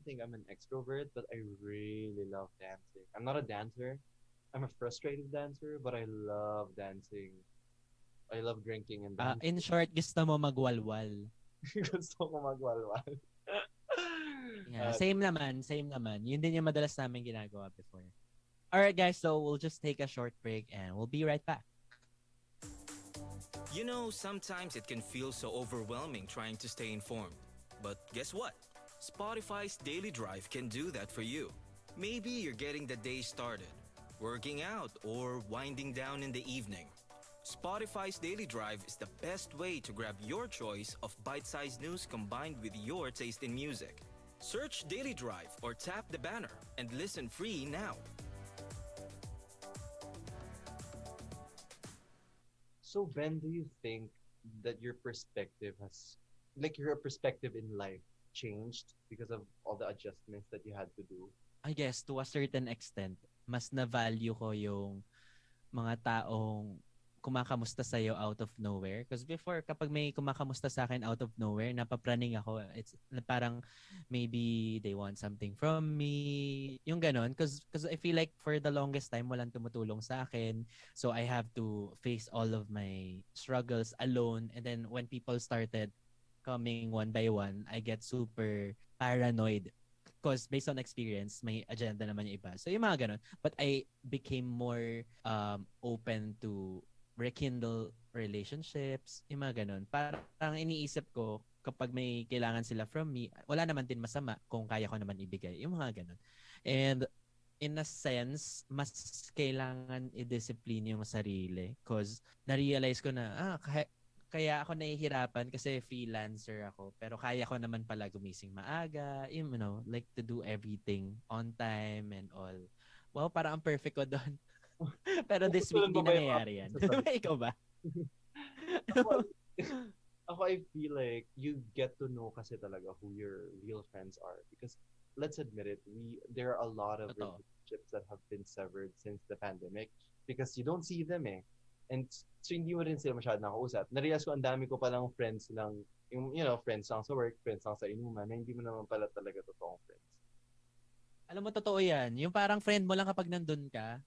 H: think I'm an extrovert, but I really love dancing. I'm not a dancer. I'm a frustrated dancer, but I love dancing. I love drinking and dancing.
C: In short, gusto mo magwalwal.
H: Gusto ko magwalwal.
C: Yeah, same naman. Yun din yung madalas namin ginagawa before. Alright guys, so we'll just take a short break and we'll be right back.
E: You know, sometimes it can feel so overwhelming trying to stay informed. But guess what? Spotify's Daily Drive can do that for you. Maybe you're getting the day started, working out, or winding down in the evening. Spotify's Daily Drive is the best way to grab your choice of bite-sized news combined with your taste in music. Search Daily Drive or tap the banner and listen free now.
H: So, Ben, do you think that your perspective in life changed because of all the adjustments that you had to do?
C: I guess to a certain extent, mas na-value ko yung mga taong kumakamusta sa'yo out of nowhere. Because before, kapag may kumakamusta sa akin out of nowhere, napapraning ako. It's parang maybe they want something from me. Yung ganon. Because I feel like for the longest time, walang tumutulong sa akin. So I have to face all of my struggles alone. And then when people started coming one by one, I get super paranoid. Because based on experience, may agenda naman yung iba. So yung mga ganon. But I became more open to rekindle relationships, yung mga ganun. Parang iniisip ko, kapag may kailangan sila from me, wala naman din masama kung kaya ko naman ibigay. Yung mga ganun. And in a sense, mas kailangan i-discipline yung sarili. Because na-realize ko na, kaya ako nahihirapan kasi freelancer ako. Pero kaya ko naman pala gumising maaga. You know, like to do everything on time and all. Wow, parang ang perfect ko doon. Pero this week hindi nangyayari yan. Ikaw ba?
H: Ako, I feel like you get to know kasi talaga who your real friends are. Because let's admit it, there are a lot of relationships that have been severed since the pandemic because you don't see them eh. And so hindi mo rin sila masyadong nakausap. Narealize ko ang dami ko palang friends lang, yung, friends lang sa work, friends lang sa inuman, na hindi mo naman pala talaga totoong friends.
C: Alam mo, totoo yan. Yung parang friend mo lang kapag nandun ka.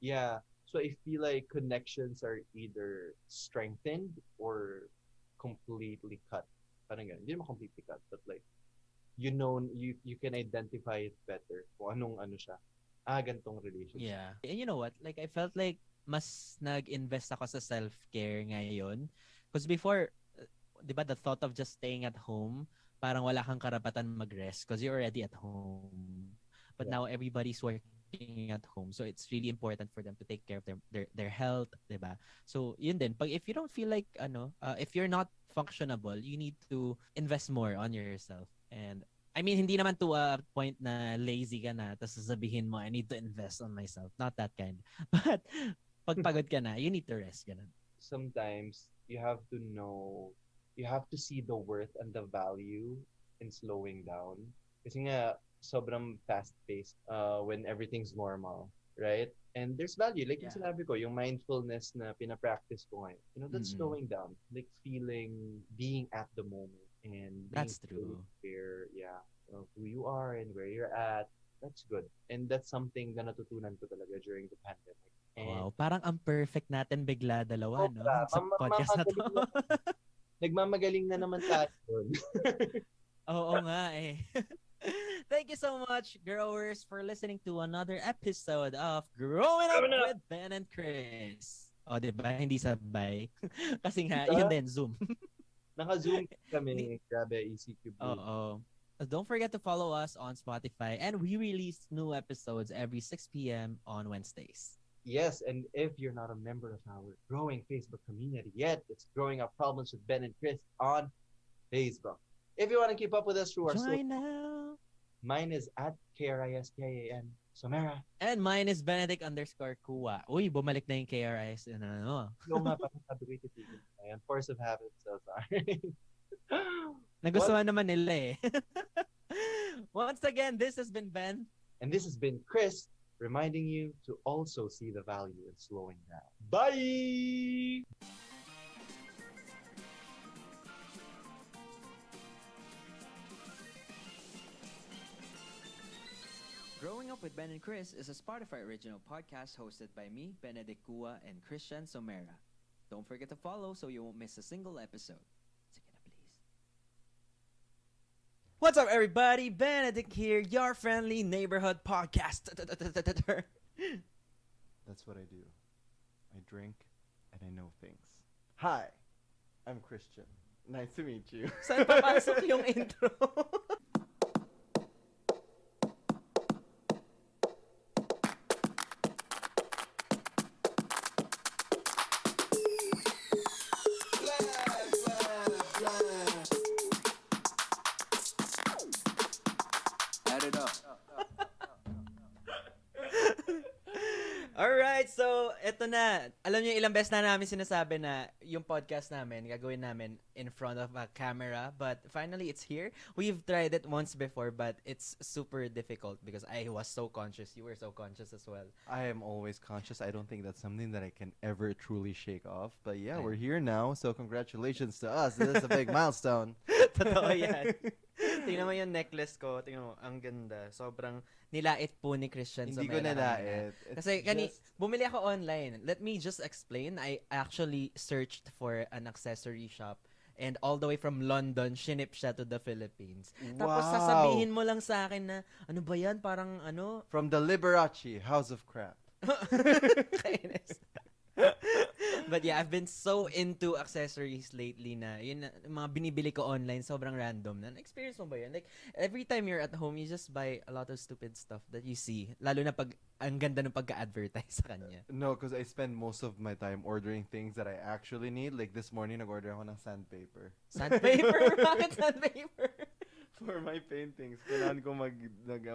H: Yeah. So I feel like connections are either strengthened or completely cut. Parang ganun. Hindi naman completely cut, but like, you can identify it better kung anong ano siya. Gantong relationship.
C: Yeah. And you know what? Like, I felt like mas nag-invest ako sa self-care ngayon. Because before, di ba, the thought of just staying at home, parang wala kang karapatan mag-rest because you're already at home. But now everybody's working at home, so it's really important for them to take care of their health, diba? So yun din, pag if you don't feel like if you're not functionable, you need to invest more on yourself. And I mean, hindi naman to a point na lazy ka na tapos sasabihin mo I need to invest on myself, not that kind. But pag pagod ka na, you need to rest, ganun.
H: Sometimes you have to see the worth and the value in slowing down. Kasi nga sobrang fast-paced when everything's normal, right? And there's value. Like yung sinabi ko, yung mindfulness na pinapractice ko ngayon. That's slowing down. Like being at the moment. And
C: that's true.
H: Where, who you are and where you're at. That's good. And that's something na natutunan ko talaga during the pandemic. And
C: Wow, parang ang perfect natin bigla dalawa, no?
H: sobra,
C: Sa podcast na to.
H: nagmamagaling na naman tayo dun.
C: Oo nga eh. Thank you so much, growers, for listening to another episode of Growing Up with Ben and Chris. O, diba? Hindi sabay. Kasi nga,
H: Diba?
C: yun din, Zoom.
H: Naka-zoom kami. Grabe, ECQ Blue.
C: Oo. Don't forget to follow us on Spotify, and we release new episodes every 6 p.m. on Wednesdays.
H: Yes, and if you're not a member of our growing Facebook community yet, it's Growing Up Problems with Ben and Chris on Facebook. If you want to keep up with us through our
C: Join now.
H: mine is at KRISKAN Somera.
C: And mine is Benedict_Kuwa. Uy, bumalik na yung KRIS. Ano?
H: Yung nga parang sabi ko ititigil. Ayan, force of habit, so sorry.
C: Nagustuhan naman nila eh. Once again, this has been Ben.
H: And this has been Chris, reminding you to also see the value in slowing down. Bye!
B: Growing Up with Ben and Chris is a Spotify original podcast hosted by me, Benedict Kua, and Christian Somera. Don't forget to follow so you won't miss a single episode. Sige na, please.
N: What's up, everybody? Benedict here, your friendly neighborhood podcast.
D: That's what I do. I drink and I know things. Hi, I'm Christian. Nice to meet you.
N: Saan papasok yung intro?
B: Add it up.
N: Alright, so eto na. Alam niyo ilang beses na namin sinasabi na yung podcast namin, gagawin namin in front of a camera. But finally, it's here. We've tried it once before, but it's super difficult because I was so conscious. You were so conscious as well.
D: I am always conscious. I don't think that's something that I can ever truly shake off. But yeah, we're here now. So congratulations to us. This is a big milestone.
N: Totoo yan. Tingnan mo yung necklace ko. Tingnan mo, ang ganda. Sobrang nilait po ni Christian
D: Hindi
N: Somera
D: ko nilait.
N: kanina. Kasi bumili ako online. Let me just explain. I actually searched for an accessory shop. And all the way from London, shinip siya to the Philippines. Tapos
D: Wow.
N: sasabihin mo lang sa akin na, ano ba yan? Parang ano?
D: From the Liberace House of Crap.
N: Kainis. But yeah, I've been so into accessories lately na yun na, mga binibili ko online, sobrang random na. Experience mo ba yun? Like, every time you're at home, you just buy a lot of stupid stuff that you see. Lalo na pag ang ganda ng pagka-advertise sa kanya.
D: No, because I spend most of my time ordering things that I actually need. Like this morning, nag-order ako ng sandpaper.
N: Sandpaper? Bakit sandpaper?
D: For my paintings. Kailangan ko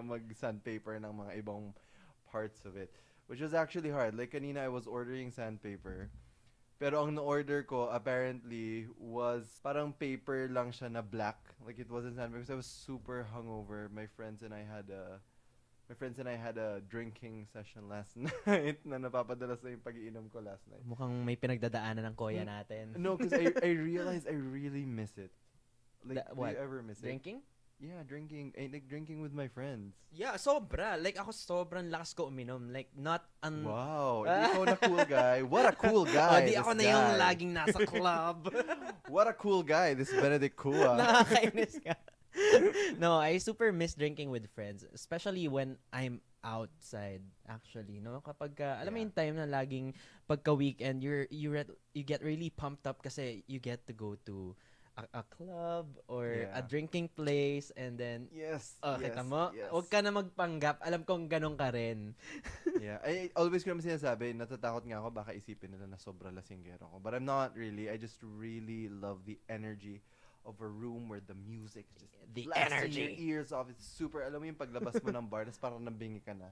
D: mag-sandpaper ng mga ibang parts of it. Which was actually hard. Like kanina, I was ordering sandpaper. Pero ang na-order ko, apparently, was parang paper lang siya na black. Like, it wasn't sandpaper. Because I was super hungover. My friends and I had a drinking session last night na napapadalas na yung pag-iinom ko last night.
N: Mukhang may pinagdadaanan ng koya natin.
D: No, because I realized I really miss it. Like,
N: What?
D: do you ever miss
N: Drinking?
D: it? Yeah, drinking. Like, drinking with my friends.
N: Yeah, sobra. Like, ako sobrang lakas ko uminom. Like, not
D: Wow, ikaw na cool guy. What a cool guy.
N: Di
D: this
N: ako na
D: guy.
N: yung laging nasa club.
D: What a cool guy, this Benedict Kua.
N: Nakakainis ka. No, I super miss drinking with friends, especially when I'm outside actually, no? Kapag alam mo yung time na laging pagka-weekend, you get really pumped up kasi you get to go to a club or a drinking place and then kita mo, huwag ka na magpanggap, alam kong ganun ka rin.
D: Yeah, I always ko naman sinasabi, natatakot nga ako baka isipin nila na sobra lasinggero ko, but I'm not really. I just really love the energy of a room where the music is just
N: the
D: blasting
N: energy.
D: your ears off. It's super, alam mo yung paglabas mo ng bar, tas parang nabingi ka na.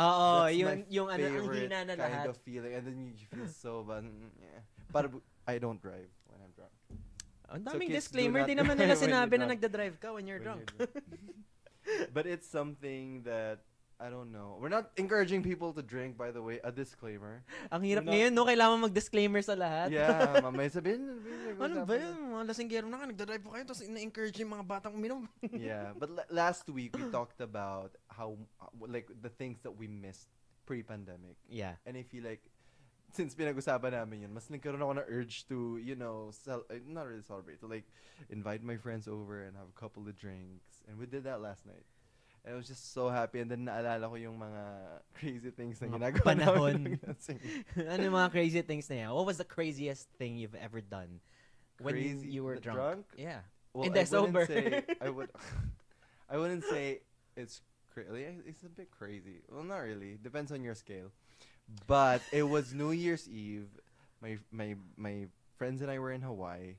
N: Oo,
D: That's
N: yung
D: my
N: ano, ang
D: favorite
N: hina na
D: kind
N: lahat.
D: of feeling, and then you feel so bad. Yeah. But I don't drive when I'm drunk.
N: Ang
D: So
N: daming
D: kids, do
N: disclaimer
D: not
N: din naman
D: drive
N: nila
D: when you're
N: sinabi na
D: drunk.
N: nagda-drive ka when you're drunk.
D: But it's something that I don't know. We're not encouraging people to drink, by the way. A disclaimer.
N: Ang hirap ngayon, no? Kailangan mag-disclaimer sa lahat.
D: Yeah, mamaya sabihin.
N: Ano ba yun? Mga lasinggero na ka, nagda-drive pa kayo, tapos ina-encourage yung mga batang uminom.
D: Yeah, but last week we talked about how, like, the things that we missed pre-pandemic.
N: Yeah.
D: And I feel like, since pinag-usapan namin yun, mas nagkaroon ako ng urge to, not really celebrate, to like, invite my friends over and have a couple of drinks. And we did that last night. And I was just so happy. And then naalala ko yung mga crazy things na
N: Mga
D: ginagawa
N: panahon.
D: namin.
N: Ano yung mga crazy things na yan? What was the craziest thing you've ever done when
D: Crazy,
N: you were drunk? Yeah.
D: Well,
N: Hindi, sober.
D: I wouldn't say it's it's a bit crazy. Well, not really. Depends on your scale. But it was New Year's Eve. My friends and I were in Hawaii.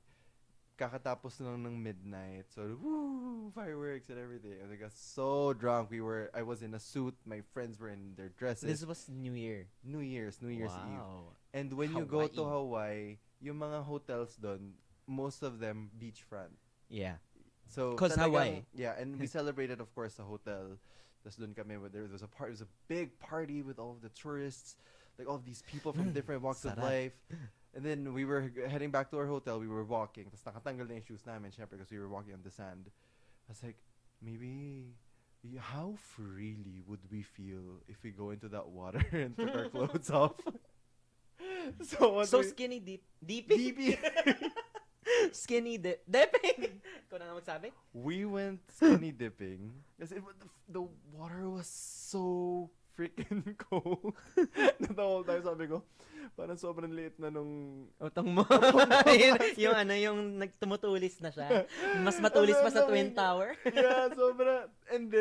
D: Kakatapos lang ng midnight. So, woo, fireworks and everything. I got so drunk. I was in a suit. My friends were in their dresses.
N: This was New Year.
D: New Year's Eve.
N: Wow.
D: And when you go to Hawaii, yung mga hotels doon, most of them beachfront.
N: Yeah.
D: So,
N: 'Cause Hawaii.
D: Yeah, and we celebrated, of course, the hotel. Tapos doon kami, there was a party. It was a big party with all of the tourists, like all of these people from different walks of
N: Sarap.
D: life. And then we were heading back to our hotel. We were walking. Tapos nakatanggal na yung shoes namin, syempre, because we were walking on the sand. I was like, maybe, how freely would we feel if we go into that water and took our clothes off?
N: So skinny dipping. Skinny dipping. Ikaw na nga magsabi?
D: We went skinny dipping kasi the water was so freaking cold. The whole time sabi ko, parang sobrang liit na nung
N: utang mo. yung nagtumutulis na siya. Mas matulis pa sa Twin Tower.
D: Yeah, sobra. And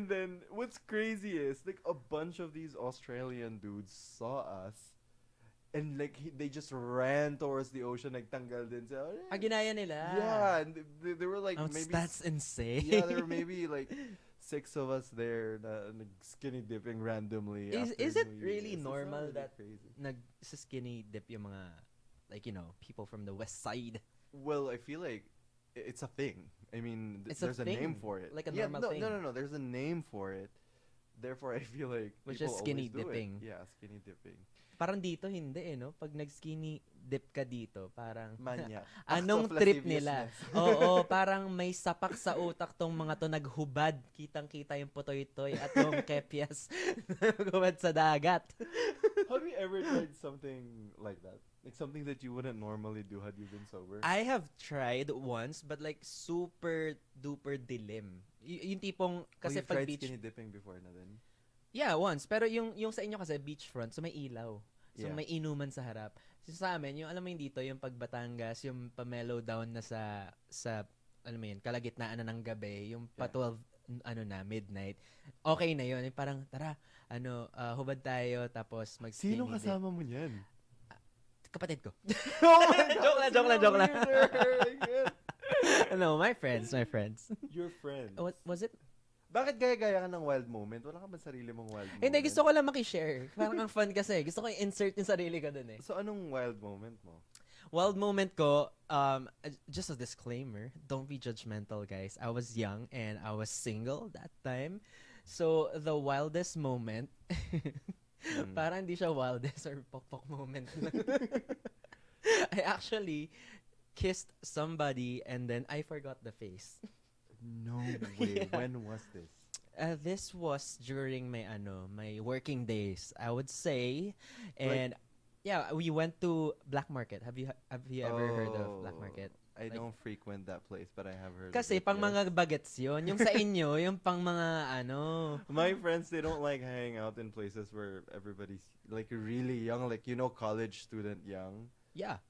D: then what's crazy is like a bunch of these Australian dudes saw us. And like they just ran towards the ocean, nagtanggal din sa.
N: Ginaya nila.
D: Yeah, and they were like maybe.
N: That's insane.
D: Yeah, there were maybe like 6 of us there na skinny dipping randomly.
N: Is it really
D: It's
N: normal
D: really
N: that
D: crazy.
N: sa skinny dip yung mga people from the west side?
D: Well, I feel like it's a thing. I mean,
N: It's a
D: there's a
N: thing,
D: name for it.
N: like a normal thing.
D: No. There's a name for it. Therefore, I feel like
N: Which
D: people
N: is skinny
D: always do
N: dipping.
D: It. Yeah, skinny dipping.
N: Parang dito hindi no? Pag nag-skinny dip ka dito, parang
D: Manyak.
N: anong
D: Acts of
N: trip nila?
D: lasciviousness.
N: Oo, parang may sapak sa utak tong mga to naghubad. Kitang-kita yung putoy-toy at yung kepyas naghubad sa dagat.
D: Have you ever tried something like that? Like something that you wouldn't normally do had you been sober?
N: I have tried once, but like super duper dilim. Yung tipong kasi
D: you've
N: pag
D: tried
N: beach.
D: skinny dipping before na din?
N: Yeah, once. Pero yung sa inyo kasi beachfront, so may ilaw. So
D: Yeah.
N: may inuman sa harap. So sa amin, yung alam mo yung dito, yung pag Batangas, yung pa-mellow down na sa alam mo yun, kalagitnaan na ng gabi, yung pa 12 midnight. Okay na yun. Yung parang tara, hubad tayo tapos mag-skinny
D: Sino
N: dip.
D: kasama mo niyan?
N: Kapatid ko.
D: Oh my God!
N: joke lang.
D: Weirder.
N: My friends.
D: Your friends.
N: Was it?
D: Bakit gaya-gaya ka ng wild moment? Wala ka ba sarili mong wild moment?
N: Hindi, gusto ko lang makishare. Parang ang fun kasi. Gusto ko i-insert yung sarili ko dun eh.
D: So, anong wild moment mo?
N: Wild moment ko, just a disclaimer, don't be judgmental, guys. I was young and I was single that time. So, the wildest moment, parang hindi siya wildest or pokpok moment. I actually kissed somebody and then I forgot the face.
D: No way.
N: Yeah.
D: When was this?
N: This was during my working days, I would say. And yeah, we went to Black Market. Have you ever heard of Black Market?
D: I don't frequent that place, but I have heard
N: Kasi
D: of it,
N: pang
D: yes.
N: mga bagets yun. Yung sa inyo, yung pang mga
D: My friends, they don't like hanging out in places where everybody's like really young, like college student young.
N: Yeah.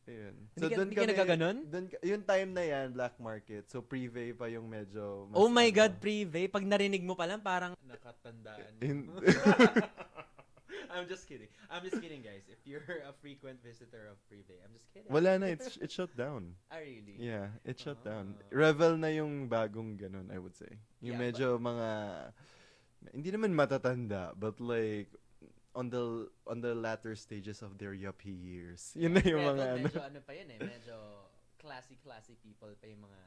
D: Ayun.
N: Hindi ka nagkaganon?
D: Yung time na yan, Black Market. So, pre-vape pa yung medyo...
N: Oh my God, pre-vape. Pag narinig mo pa lang, parang nakatandaan. I'm just kidding, guys. If you're a frequent visitor of pre-vape, I'm just kidding.
D: Wala na, it shut down.
N: Really?
D: Yeah, it shut down. Revel na yung bagong ganun, I would say. Yung medyo mga... Hindi naman matatanda, but like... on the latter stages of their yuppie years. Yun na yung mga
N: medyo pa yun eh. Medyo classy people pa yung mga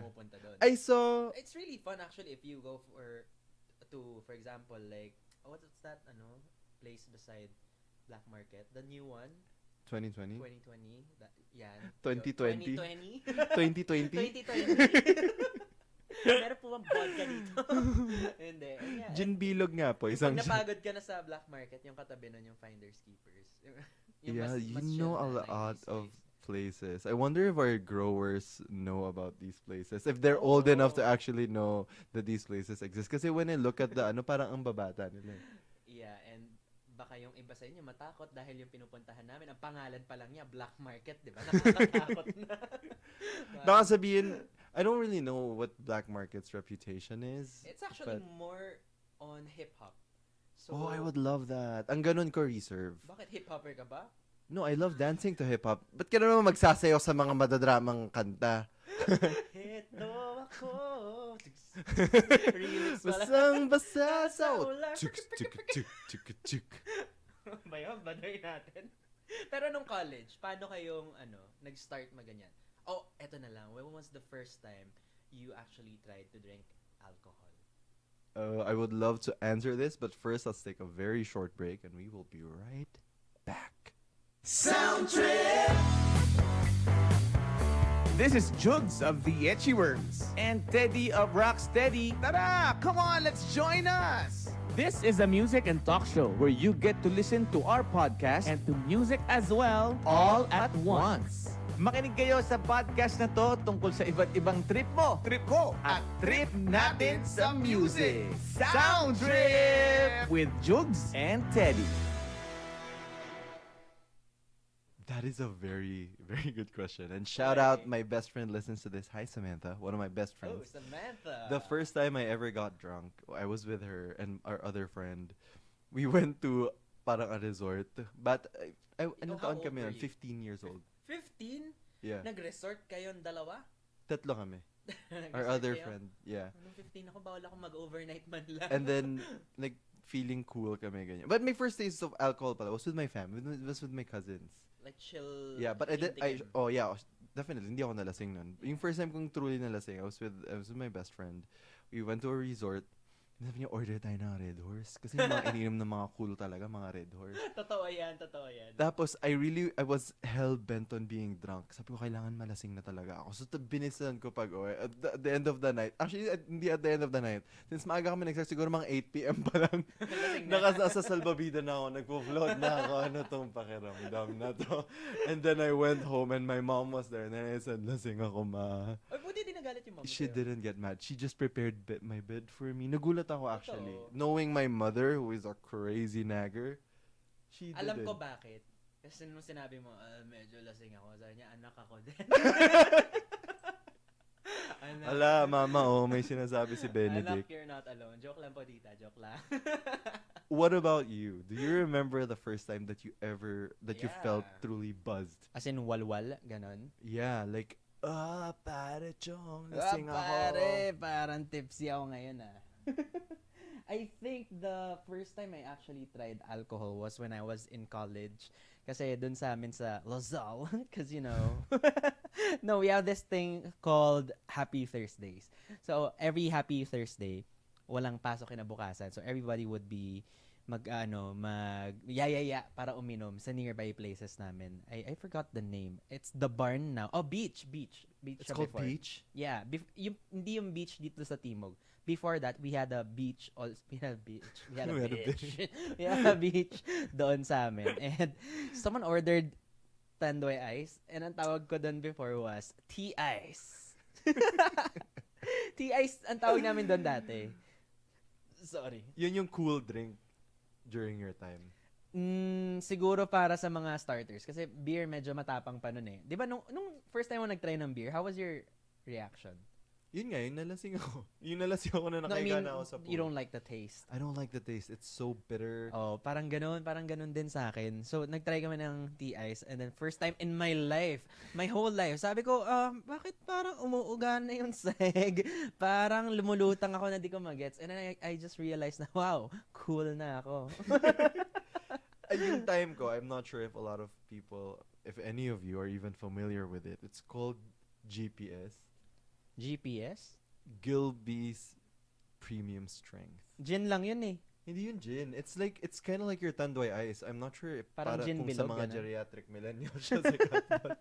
N: pumupunta doon.
D: I saw...
N: It's really fun actually if you go for example, like, what's that, place beside Black Market? The new one?
D: 2020?
N: 2020?
D: 2020?
N: 2020?
D: 2020?
N: Meron po bang vodka dito? Hindi. Yeah.
D: Gin bilog nga po.
N: Yung
D: Isang
N: pag napagod ka na sa black market, yung katabi nun yung Finders Keepers. Yung
D: yeah,
N: mas
D: you
N: chill
D: know
N: na
D: a lot
N: 90s
D: of
N: place.
D: places. I wonder if our growers know about these places. If they're old enough to actually know that these places exist. Kasi when I look at the parang ang babata nila.
N: Yeah, and baka yung iba sa inyo matakot dahil yung pinupuntahan namin, ang pangalan pa lang niya, black market, di ba? Nakakatakot na.
D: Baka sabihin, I don't really know what black market's reputation is.
N: It's actually
D: but-
N: more on hip-hop. So,
D: Oh, I would love that. Ang ganun ko reserve.
N: Bakit hip-hopper ka ba?
D: No, I love dancing to hip-hop. Ba't ka naman magsasayaw sa mga madadramang kanta?
N: Ito ako. Remix pala.
D: Basang-basa sa
N: Chuk, ba yun? Baday natin. Pero nung college, paano kayong nag-start maganyan? Oh, eto na lang. When was the first time you actually tried to drink alcohol?
D: I would love to answer this, but first let's take a very short break and we will be right back.
I: Sound Trip! This is Jugs of the Etchy Worms and Teddy of Rocksteady. Tara! Come on, let's join us! This is a music and talk show where you get to listen to our podcast and to music as well, all at once. Makinig kayo sa podcast na to tungkol sa iba't ibang trip mo, trip ko, at trip natin sa music. Sound Trip with Jugs and Teddy.
D: That is a very, very good question. And shout out, my best friend listens to this. Hi, Samantha, one of my best
N: Oh,
D: friends.
N: Samantha.
D: The first time I ever got drunk, I was with her and our other friend. We went to parang a resort. But anong
N: how
D: taon
N: old
D: kami
N: were
D: nun?
N: you?
D: 15 years old.
N: 15?
D: Yeah.
N: Nag-resort kayong dalawa?
D: Tatlo kami. Our
N: Nag-resort
D: other
N: kayo?
D: friend. Yeah.
N: Nung 15 ako, bawal ako mag-overnight man lang.
D: And then, like, feeling cool kami ganyan. But my first taste of alcohol pala was with my family. It was with my cousins.
N: Like chill.
D: Yeah, but
N: tingin-tingin.
D: definitely hindi ako nalasing nun. Yung first time kong truly nalasing, I was with my best friend. We went to a resort. And sabi niya, order tayo ng Red Horse. Kasi yung mga ininom ng mga cool talaga, mga Red Horse.
N: Totoo yan, totoo yan.
D: Tapos, I was hell-bent on being drunk. Sabi ko, kailangan malasing na talaga ako. So, binisan ko pag-uwi. At the end of the night, actually, hindi at the end of the night. Since maaga kami nagsak, siguro mga 8 p.m. pa lang. Nakasa salbabida na ako, nagpo-float na ako. Ano tong pakiramdam na to? And then I went home and my mom was there. And then I said, lasing ako, ma.
N: Ay, buti din nagalit yung mom
D: She
N: sa'yo.
D: didn't get mad. She just prepared my bed for me. Nagulat ako actually.
N: Totoo.
D: Knowing my mother, who is a crazy nagger, she
N: Alam
D: didn't.
N: ko bakit. Kasi nung sinabi mo, medyo lasing ako, sabi niya, anak ako din. Anak.
D: Ala, mama, may sinasabi si
N: Anak,
D: Benedict.
N: you're not alone. Joke lang po, tita. Joke lang.
D: What about you? Do you remember the first time that you felt
N: Yeah.
D: truly buzzed?
N: As in, walwal, ganon.
D: Yeah, like, pare chong, lasing ako.
N: Pare, parang tipsy ako ngayon I think the first time I actually tried alcohol was when I was in college. Kasi dun sa amin sa Lozal, because no, we have this thing called Happy Thursdays. So every Happy Thursday, walang pasok kinabukasan. So everybody would be yaya para uminom sa nearby places namin. I forgot the name. It's the barn now. Oh, beach.
D: It's
N: siya
D: called
N: before.
D: Peach?
N: Yeah, hindi yung beach dito sa Timog. Before that, we had a beach. We had a beach. We had a beach doon sa amin. And someone ordered Tandoy Ice. And ang tawag ko doon before was Tea Ice. Tea Ice ang tawag namin doon dati. Sorry.
D: Yun yung cool drink during your time.
N: Siguro para sa mga starters. Kasi beer medyo matapang pa nun eh. Di ba nung first time mo nag-try ng beer, how was your reaction?
D: Yun nga, yung nalasing ako. Yung nalasing ako na nakahiga na ako sa pool.
N: You don't like the taste.
D: I don't like the taste. It's so bitter.
N: Oh, parang ganun din sa akin. So, nag-try kami ng tea ice and then first time in my life, my whole life, sabi ko, bakit parang umuugan na yung seg? Parang lumulutang ako na di ko magets. And then I just realized na, wow, cool na ako.
D: Yung time ko, I'm not sure if a lot of people, if any of you are even familiar with it. It's called GPS.
N: GPS?
D: Gilby's Premium Strength.
N: Gin lang yun eh.
D: Hindi yun gin. It's kind of like your Tandoy Ice. I'm not sure if
N: Parang gin
D: kung
N: bilog,
D: sa mga
N: ganun.
D: geriatric millennials siya sikat.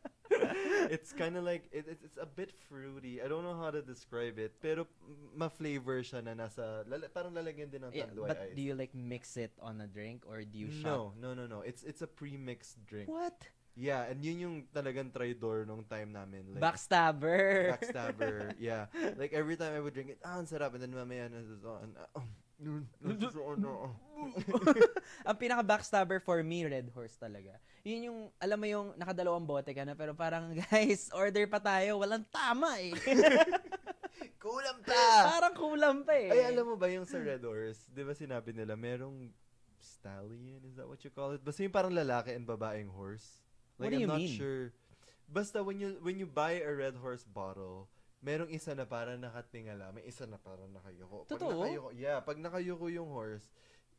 O: It's kind of like it's a bit fruity. I don't know how to describe it, pero ma-flavor siya na nasa parang lalagyan din ng
N: Yeah,
O: tanduay
N: but
O: ice.
N: do you like mix it on a drink or do you
O: No,
N: shot?
O: no. It's a pre-mixed drink.
N: What?
O: Yeah, and yun yung talagang traidor nung time namin. Like,
N: Backstabber.
O: Backstabber, yeah. Like every time I would drink it, ang sarap, and then mamaya
N: Ang pinaka-backstabber for me, Red Horse talaga. Yun yung, alam mo yung nakadalawang bote ka na, pero parang, guys, order pa tayo. Walang tama eh.
O: Kulang pa!
N: Parang kulang pa eh.
O: Ay, alam mo ba yung sa Red Horse, di ba sinabi nila, merong stallion, is that what you call it? Basta yung parang lalaki and babaeng horse. Like,
N: What do you
O: I'm not
N: mean?
O: sure. Basta when you buy a Red Horse bottle, merong isa na parang nakatingala, may isa na parang nakayuko.
N: Totoo?
O: Pag nakayuko yung horse,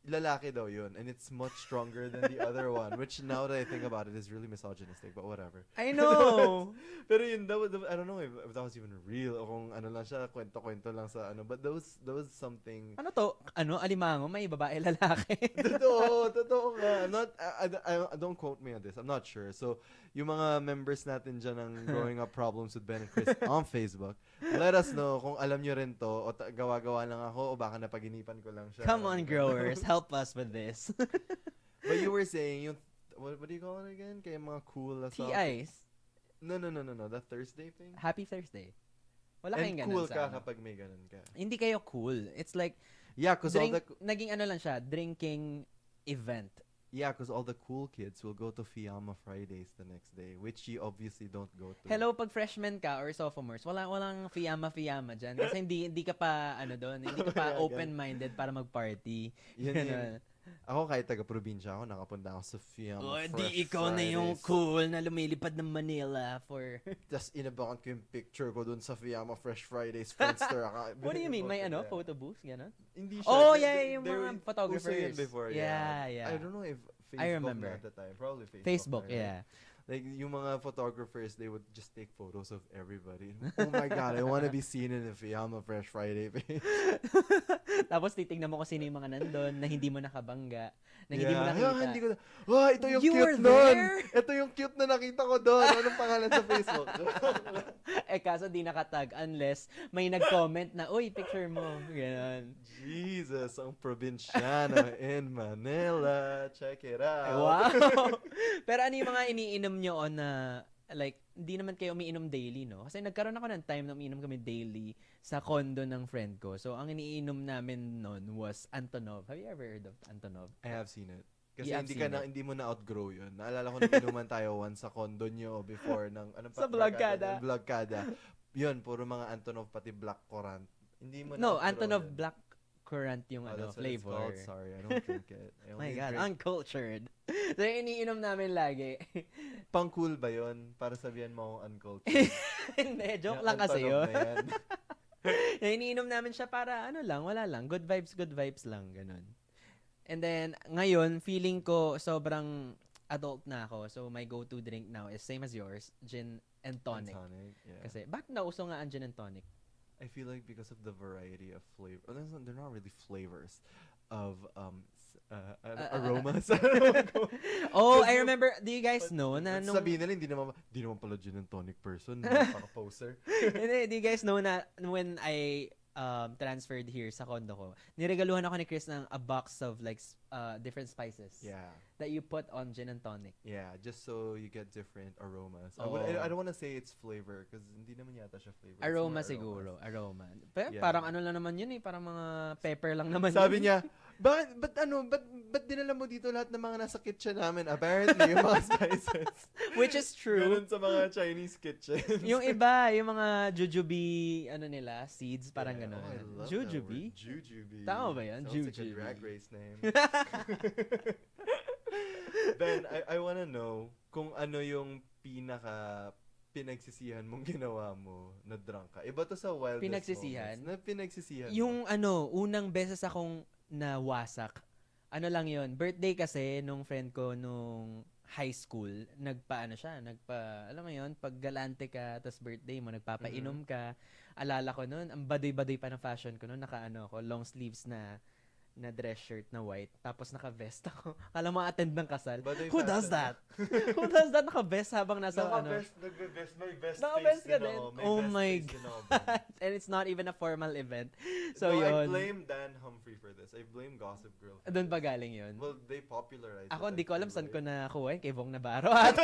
O: lalaki daw yun, and it's much stronger than the other one, which now that I think about it is really misogynistic, but whatever.
N: I know!
O: Pero yun, I don't know if that was even real, o kung ano lang siya, kwento-kwento lang sa ano, but that was something.
N: Ano to? Ano? Alimango? May babae lalaki?
O: Totoo nga. I'm not, I don't quote me on this, I'm not sure. So, yung mga members natin dyan ng Growing Up Problems with Ben and Chris on Facebook, let us know kung alam nyo rin to, o gawa-gawa lang ako, o baka napaginipan ko lang siya.
N: Come on, growers. Help us with this.
O: But you were saying, yung, what do you call it again? Kaya mga cool assault.
N: T-Ice.
O: No. The Thursday thing?
N: Happy Thursday. Wala
O: And
N: kayong ganun
O: cool
N: sa
O: ka
N: ano.
O: kapag may ganun ka.
N: Hindi kayo cool. It's like,
O: Yeah, because all the
N: naging ano lang siya, drinking event.
O: all the cool kids will go to Fiamma Fridays the next day, which you obviously don't go to.
N: Hello, pag freshman ka or sophomores, walang fiyama dyan. Kasi hindi ka pa, ano doon, hindi ka pa
O: Yeah,
N: open-minded para mag-party.
O: Yun
N: Ganun.
O: yun. Ako kahit taga-probinsya ako, nakapunta ako sa Fiamma
N: Oh,
O: Fresh
N: di ikaw na yung
O: Fridays.
N: cool na lumilipad ng Manila for...
O: Tapos inabangan ko yung picture ko dun sa Fiamma Fresh Fridays Friendster account.
N: What do you mean? May ano?
O: Yeah.
N: Photo booth? Gano'n?
O: Hindi siya.
N: Oh,
O: They-
N: yeah,
O: they-
N: yung
O: they
N: mga
O: were-
N: photographers.
O: uso yun before,
N: Yeah.
O: I don't know if Facebook
N: I remember.
O: na at the time. Probably Facebook.
N: Facebook,
O: na, right?
N: yeah.
O: Like, yung mga photographers, they would just take photos of everybody. Oh my God, I want to be seen in the Fiamma Fresh Friday page.
N: Tapos titignan mo kung sino yung mga nandun na hindi mo nakabangga, na hindi mo
O: Yeah.
N: nakita.
O: Ah, hindi ko na, oh, ito yung
N: You were
O: cute nun.
N: there?
O: Ito yung cute na nakita ko doon. Anong pangalan sa Facebook?
N: Kaso di nakatag unless may nag-comment na, uy, picture mo. Ganon.
O: Jesus, ang probinsyano in Manila. Check it out.
N: Wow! Pero ano yung mga iniinom nyo on na, like, hindi naman kayo umiinom daily, no? Kasi nagkaroon ako ng time na umiinom kami daily sa condo ng friend ko. So, ang iniinom namin noon was Antonov. Have you ever heard of Antonov?
O: I have seen it. Kasi
N: You have seen it.
O: hindi mo na outgrow yun. Naalala ko nung inuman tayo once sa condo nyo before ng ano
N: Sa Vlogkada.
O: Vlogkada. Yun, puro mga Antonov pati Black Currant. Hindi mo na
N: No,
O: outgrow
N: Antonov
O: yun.
N: Black Currant yung
O: Oh,
N: ano,
O: that's what it's
N: flavor.
O: called. Sorry, I don't drink it. I
N: My
O: only
N: God,
O: drink-
N: uncultured. So, yung iniinom namin lagi.
O: Pang cool ba yun? Para sabihan mo akong uncultured.
N: Hindi, joke
O: Yung
N: lang kasi
O: Antonov
N: yun.
O: na yan.
N: Yung iniinom namin siya para ano lang, wala lang. Good vibes lang, ganun. And then, ngayon, feeling ko sobrang adult na ako. So, my go-to drink now is same as yours, gin and tonic.
O: Yeah.
N: Kasi, bakit nauso nga ang gin and tonic?
O: I feel like because of the variety of flavor, they're not really flavors of aromas.
N: Oh, I remember, do you guys know na nung...
O: Sabihin nila, hindi naman pala gin and tonic person, napaka-poser.
N: Hindi, do you guys know na when I transferred here sa condo ko, niregaluhan ako ni Chris ng a box of like different spices
O: Yeah.
N: that you put on gin and tonic.
O: Yeah, just so you get different aromas.
N: Oo.
O: I don't want to say it's flavor because hindi naman yata siya flavor. It's
N: Aroma
O: more
N: siguro,
O: aromas.
N: aroma. Pero
O: Yeah.
N: parang ano lang naman yun eh, parang mga pepper lang naman
O: Sabi
N: yun.
O: niya, ba't dinala mo dito lahat ng mga nasa kitchen namin? Apparently, yung mga spices.
N: Which is true.
O: Ganun sa mga Chinese kitchens.
N: Yung iba, yung mga jujube, ano nila, seeds, parang
O: Yeah,
N: gano'n.
O: oh, I love that
N: Jujube?
O: word. Jujube.
N: Tama ba yan?
O: Sounds like a
N: Jujube.
O: drag race name. Ben, I wanna know kung ano yung pinagsisihan mong ginawa mo na drunk ka. Iba to sa wildest
N: Pinagsisihan?
O: moments. Na pinagsisihan mo.
N: Yung unang beses akong nawasak, ano lang yon, birthday kasi nung friend ko nung high school, alam mo yon, pag galante ka, tas birthday mo, nagpapainom ka, alala ko nun, ang baduy-baduy pa ng fashion ko nun, naka long sleeves na na dress shirt na white, tapos naka-vest ako. Kala mo attend ng kasal.
O: But may
N: Who does
O: fashion.
N: that? Who does that naka-vest habang nasa
O: Nagbe-best, may best
N: Naka-vest
O: face
N: ka
O: din
N: din?
O: ako. May
N: Oh
O: best
N: my
O: face din ako, Ben.
N: And it's not even a formal event. So
O: No, I
N: yun.
O: blame Dan Humphrey for this. I blame Gossip Girl. for
N: Doon
O: this.
N: ba galing yun?
O: Well, they popularized
N: Ako,
O: it,
N: hindi ko
O: I
N: alam
O: feel
N: saan ko
O: like.
N: nakuha kay Vong Navarro ata.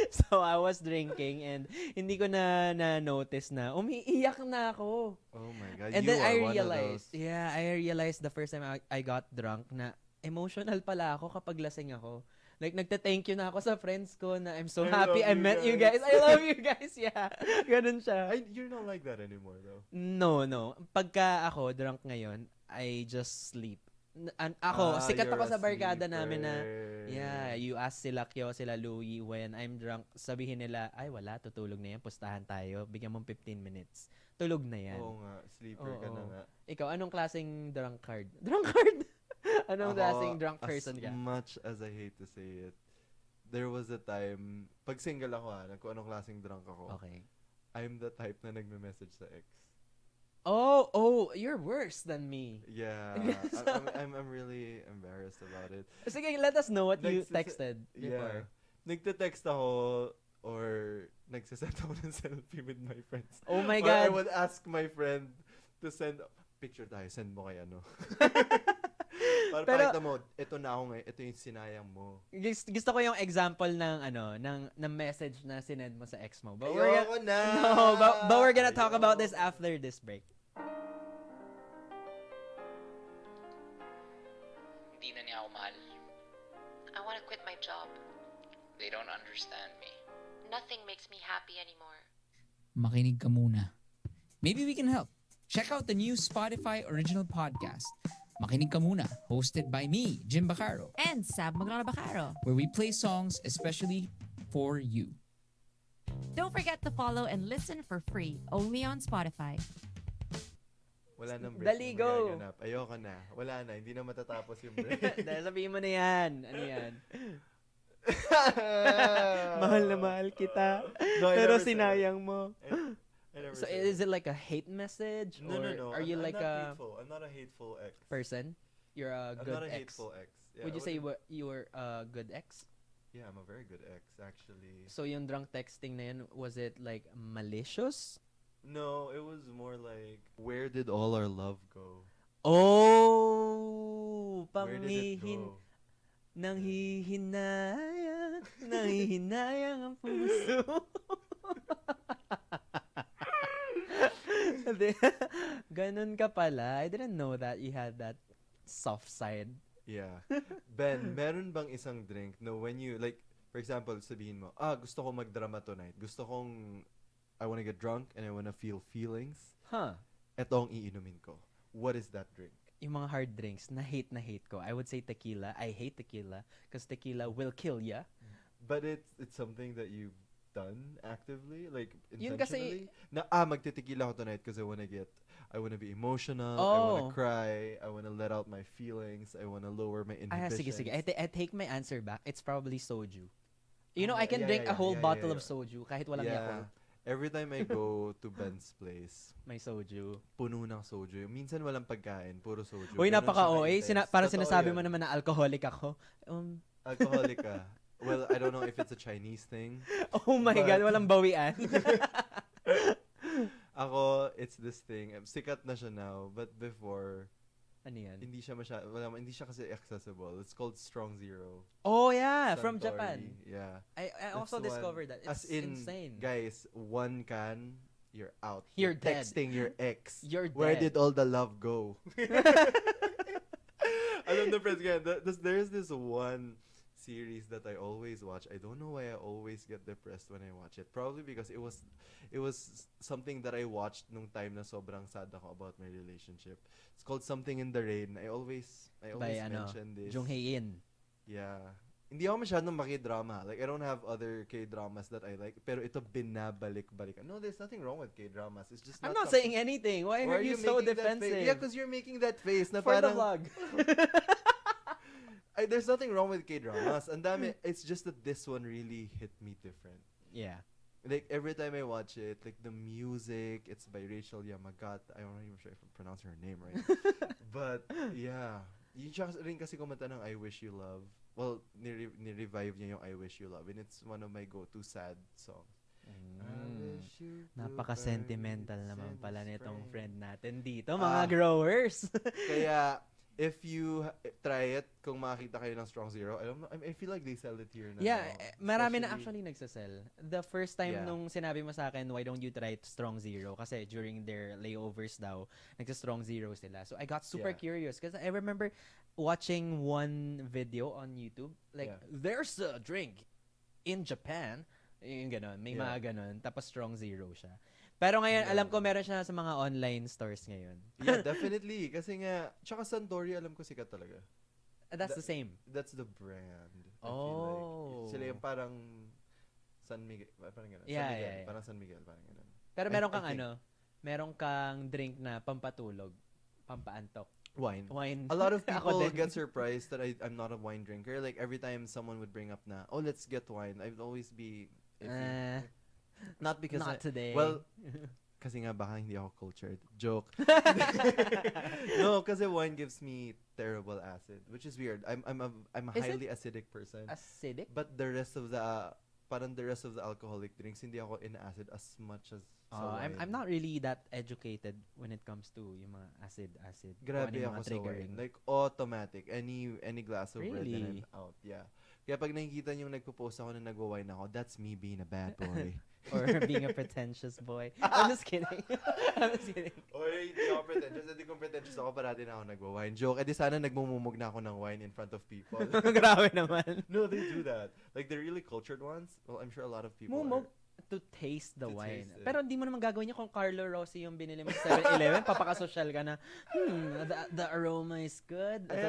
N: So, I was drinking and hindi ko na notice na umiiyak na ako.
O: Oh my God,
N: And
O: you
N: then
O: are
N: I
O: one of
N: realized,
O: those.
N: I realized the first time I got drunk na emotional pala ako kapag lasing ako. Like, nagta-thank you na ako sa friends ko na I'm so
O: I
N: happy
O: love
N: I
O: you
N: met you
O: guys.
N: guys. I love you guys. Yeah. Ganun siya.
O: You're not like that anymore, though.
N: No. Pagka ako drunk ngayon, I just sleep. Ako, sikat
O: you're
N: ako
O: a
N: sa barkada namin na,
O: sleeper.
N: you ask sila Kyo, sila Louie, when I'm drunk, sabihin nila, ay wala, tutulog na yan, pustahan tayo, bigyan mong 15 minutes. Tulog na yan.
O: Oo nga, sleeper ka na nga.
N: Ikaw, anong klaseng drunkard? Drunkard? Anong
O: Ako,
N: klaseng drunk person ka?
O: As much as I hate to say it, there was a time, pag single ako kung anong klaseng drunk ako,
N: Okay.
O: I'm the type na nagme-message sa ex.
N: Oh, you're worse than me.
O: Yeah, I'm really embarrassed about it.
N: Sige, let us know what you
O: Nagsisa-
N: texted before.
O: Yeah. Nagte-text ako or nagsasend ako ng selfie with my friends.
N: Oh my
O: Or I
N: God.
O: would ask my friend to send picture tayo, send mo kay ano. Para
N: Pero-
O: pakita mo, ito na ako ngayon, ito yung sinayang mo.
N: Gusto ko yung example ng message na sinend mo sa ex mo. But
O: Ayoko na!
N: No, but we're gonna talk about this after this break.
J: Hindi na niya ako mahal.
K: I want to quit my job.
J: They don't understand me.
K: Nothing makes me happy anymore.
L: Makinig ka muna. Maybe we can help. Check out the new Spotify original podcast, Makinig ka muna, hosted by me, Jim Bacaro,
M: And Sab Bacaro.
L: where we play songs especially for you.
M: Don't forget to follow and listen for free only on Spotify.
O: Wala nang break
N: Dali,
O: na
N: go.
O: magaganap. Ayoko na. Wala na. Hindi na matatapos yung break.
N: Dahil sabihin mo na yan. Ano yan? Mahal na mahal kita.
O: No, I
N: pero
O: never said
N: sinayang mo.
O: I never
N: So
O: said
N: is it like a hate message?
O: No.
N: Are you
O: I'm
N: like
O: not
N: a
O: hateful. I'm not a hateful ex.
N: person? You're a
O: I'm
N: good
O: not a
N: ex.
O: hateful ex. Yeah,
N: Would you
O: I
N: say
O: wouldn't-
N: you were a good ex?
O: Yeah, I'm a very good ex, actually.
N: So yung drunk texting na yun, was it like malicious?
O: No, it was more like, where did all our love go?
N: Oh,
O: Where did it
N: panghihin
O: go?
N: nanghihinayang ang puso. Ganun ka pala. I didn't know that you had that soft side.
O: Yeah. Ben, meron bang isang drink na when you, like, for example, sabihin mo, gusto ko magdrama tonight. Gusto kong, I wanna get drunk and I wanna feel feelings.
N: Huh.
O: Eto ang iinumin ko. What is that drink?
N: Yung mga hard drinks, na hate ko. I would say tequila. I hate tequila because tequila will kill ya.
O: But it's something that you've done actively, like
N: Yun kasi-
O: intentionally. Na magtitikila ako tonight because I wanna be emotional. I wanna cry. I wanna let out my feelings. I wanna lower my inhibitions.
N: Sige. I take my answer back. It's probably soju. You know,
O: Ah,
N: I can
O: yeah,
N: drink
O: yeah,
N: a whole
O: yeah,
N: bottle
O: yeah.
N: of soju kahit walang
O: Yeah.
N: Yakult.
O: Every time I go to Ben's place,
N: May soju.
O: puno ng soju. Minsan walang pagkain, puro soju.
N: Uy,
O: Ganun siya
N: napaka-OA.
O: ka-intense.
N: Para
O: Totoo
N: sinasabi
O: yan.
N: mo naman na alcoholic ako.
O: Alcoholic ka. Well, I don't know if it's a Chinese thing.
N: Oh my
O: but-
N: God, walang bawian.
O: Ako, it's this thing. Sikat na siya now, but before,
N: Ano yan?
O: hindi siya kasi accessible. It's called Strong Zero.
N: Oh yeah, from
O: Suntory.
N: Japan.
O: Yeah.
N: I
O: That's
N: also
O: the one.
N: discovered that. It's
O: As in,
N: insane.
O: guys, one can, you're out.
N: You're dead.
O: texting your ex.
N: You're
O: Where
N: dead.
O: did all the love go? Alam na, friends, there's this one series that I always watch. I don't know why I always get depressed when I watch it. Probably because it was something that I watched nung time na sobrang sad ako about my relationship. It's called Something in the Rain. I always
N: By
O: mention this.
N: Jung Hae-in.
O: Yeah. Hindi ako masyadong maki-drama. Like, I don't have other K-dramas that I like. Pero ito binabalik-balikan. No, there's nothing wrong with K-dramas. It's just
N: I'm
O: not
N: not saying anything. Why are you so
O: making that
N: defensive?
O: face? Yeah, because you're making that face na
N: For the
O: parang,
N: vlog.
O: there's nothing wrong with K-dramas. Ang dami, it's just that this one really hit me different.
N: Yeah.
O: Like every time I watch it, like the music, it's by Rachel Yamagata. I'm not even sure if I'm pronouncing her name right. But yeah, yung siya rin kasi kumanta ng I Wish You Love. Well, ni-revive niya yung I Wish You Love, and it's one of my go-to sad songs. I wish you
N: Napaka-sentimental naman pala nitong
O: spring.
N: friend natin dito, mga growers.
O: Kaya if you try it, kung makakita kayo ng Strong Zero, I feel like they sell it here na.
N: Yeah, marami na
O: Especially-
N: actually nagsasell. The first time
O: Yeah.
N: nung sinabi mo sa akin, why don't you try Strong Zero? Kasi during their layovers daw, nagsa-Strong Zero sila. So I got super
O: Yeah.
N: curious because I remember watching one video on YouTube. Like,
O: Yeah.
N: there's a drink in Japan. Yung ganon. May
O: Yeah.
N: mga ganon. Tapos Strong Zero siya. Pero ngayon,
O: Yeah.
N: alam ko meron siya sa mga online stores ngayon.
O: Yeah, definitely. Kasi nga, tsaka Suntory, alam ko sikat talaga.
N: That's the same.
O: That's the brand. I feel
N: Oh.
O: like. Sila yung parang San Miguel. Parang gano'n.
N: Yeah,
O: San Miguel.
N: yeah, yeah.
O: Parang San Miguel. Parang gano'n.
N: Pero
O: I-
N: meron
O: I
N: kang
O: think-
N: meron kang drink na pampatulog, pampaantok.
O: Wine.
N: Wine.
O: A lot of
N: Ako
O: people
N: din.
O: get surprised that I'm not a wine drinker. Like every time someone would bring up na, oh, let's get wine, I'd always be iffy. Not because
N: not today.
O: Well, kasi nga baka hindi ako cultured. Joke. No, kasi wine gives me terrible acid, which is weird. I'm a
N: Is it
O: highly acidic person.
N: Acidic?
O: But the rest of the parang the rest of the alcoholic drinks, hindi ako in acid as much as sa wine.
N: I'm not really that educated when it comes to yung mga acid. kung ano
O: Grabe
N: yung
O: ako
N: mga
O: sa
N: triggering.
O: wine. Like, automatic. Any glass of red and
N: Really?
O: I'm out. Yeah. Kaya pag nakikita niyo yung nagpo-post ako na nagwa-wine ako, that's me being a bad boy.
N: Or being a pretentious boy. I'm just kidding. I'm just kidding.
O: Oy, hindi ako pretentious. Hindi kong pretentious ako, parati na ako nagwa-wine. Joke. Eh di sana nagmumumog na ako ng wine in front of people.
N: Grabe naman.
O: No, they do that. Like, the really cultured ones, well, I'm sure a lot of people
N: Mumog
O: are.
N: to taste the
O: To
N: wine.
O: taste it.
N: Pero hindi mo naman gagawin niya kung Carlo Rossi yung binili mo sa 7-Eleven. Papakasosyal ka na, the aroma is good.
O: I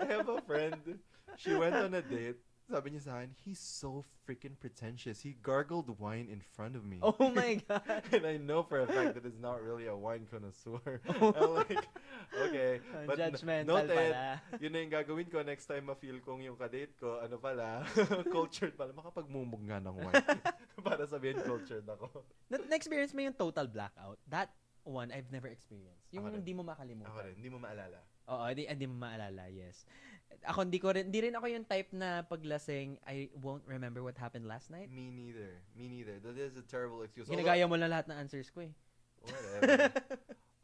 O: have a friend. She went on a date. Sabi niya sa akin, he's so freaking pretentious. He gargled wine in front of me.
N: Oh my God.
O: And I know for a fact that he's not really a wine connoisseur. I'm like, okay. But
N: Judgmental
O: noted,
N: pala.
O: yun na yung gagawin ko next time ma-feel kong yung kadate ko, ano pala, cultured pala. Makapagmumog nga ng wine. Para sabihin cultured ako.
N: Na-experience mo yung total blackout? That one, I've never experienced. Yung
O: Ako rin.
N: hindi mo makalimutan.
O: Ako rin, hindi mo maalala.
N: Oo, hindi mo maalala, yes. Ako, hindi rin ako yung type na paglasing, I won't remember what happened last night.
O: Me neither. That is a terrible excuse.
N: Ginagaya mo lang lahat ng answers ko eh.
O: Whatever.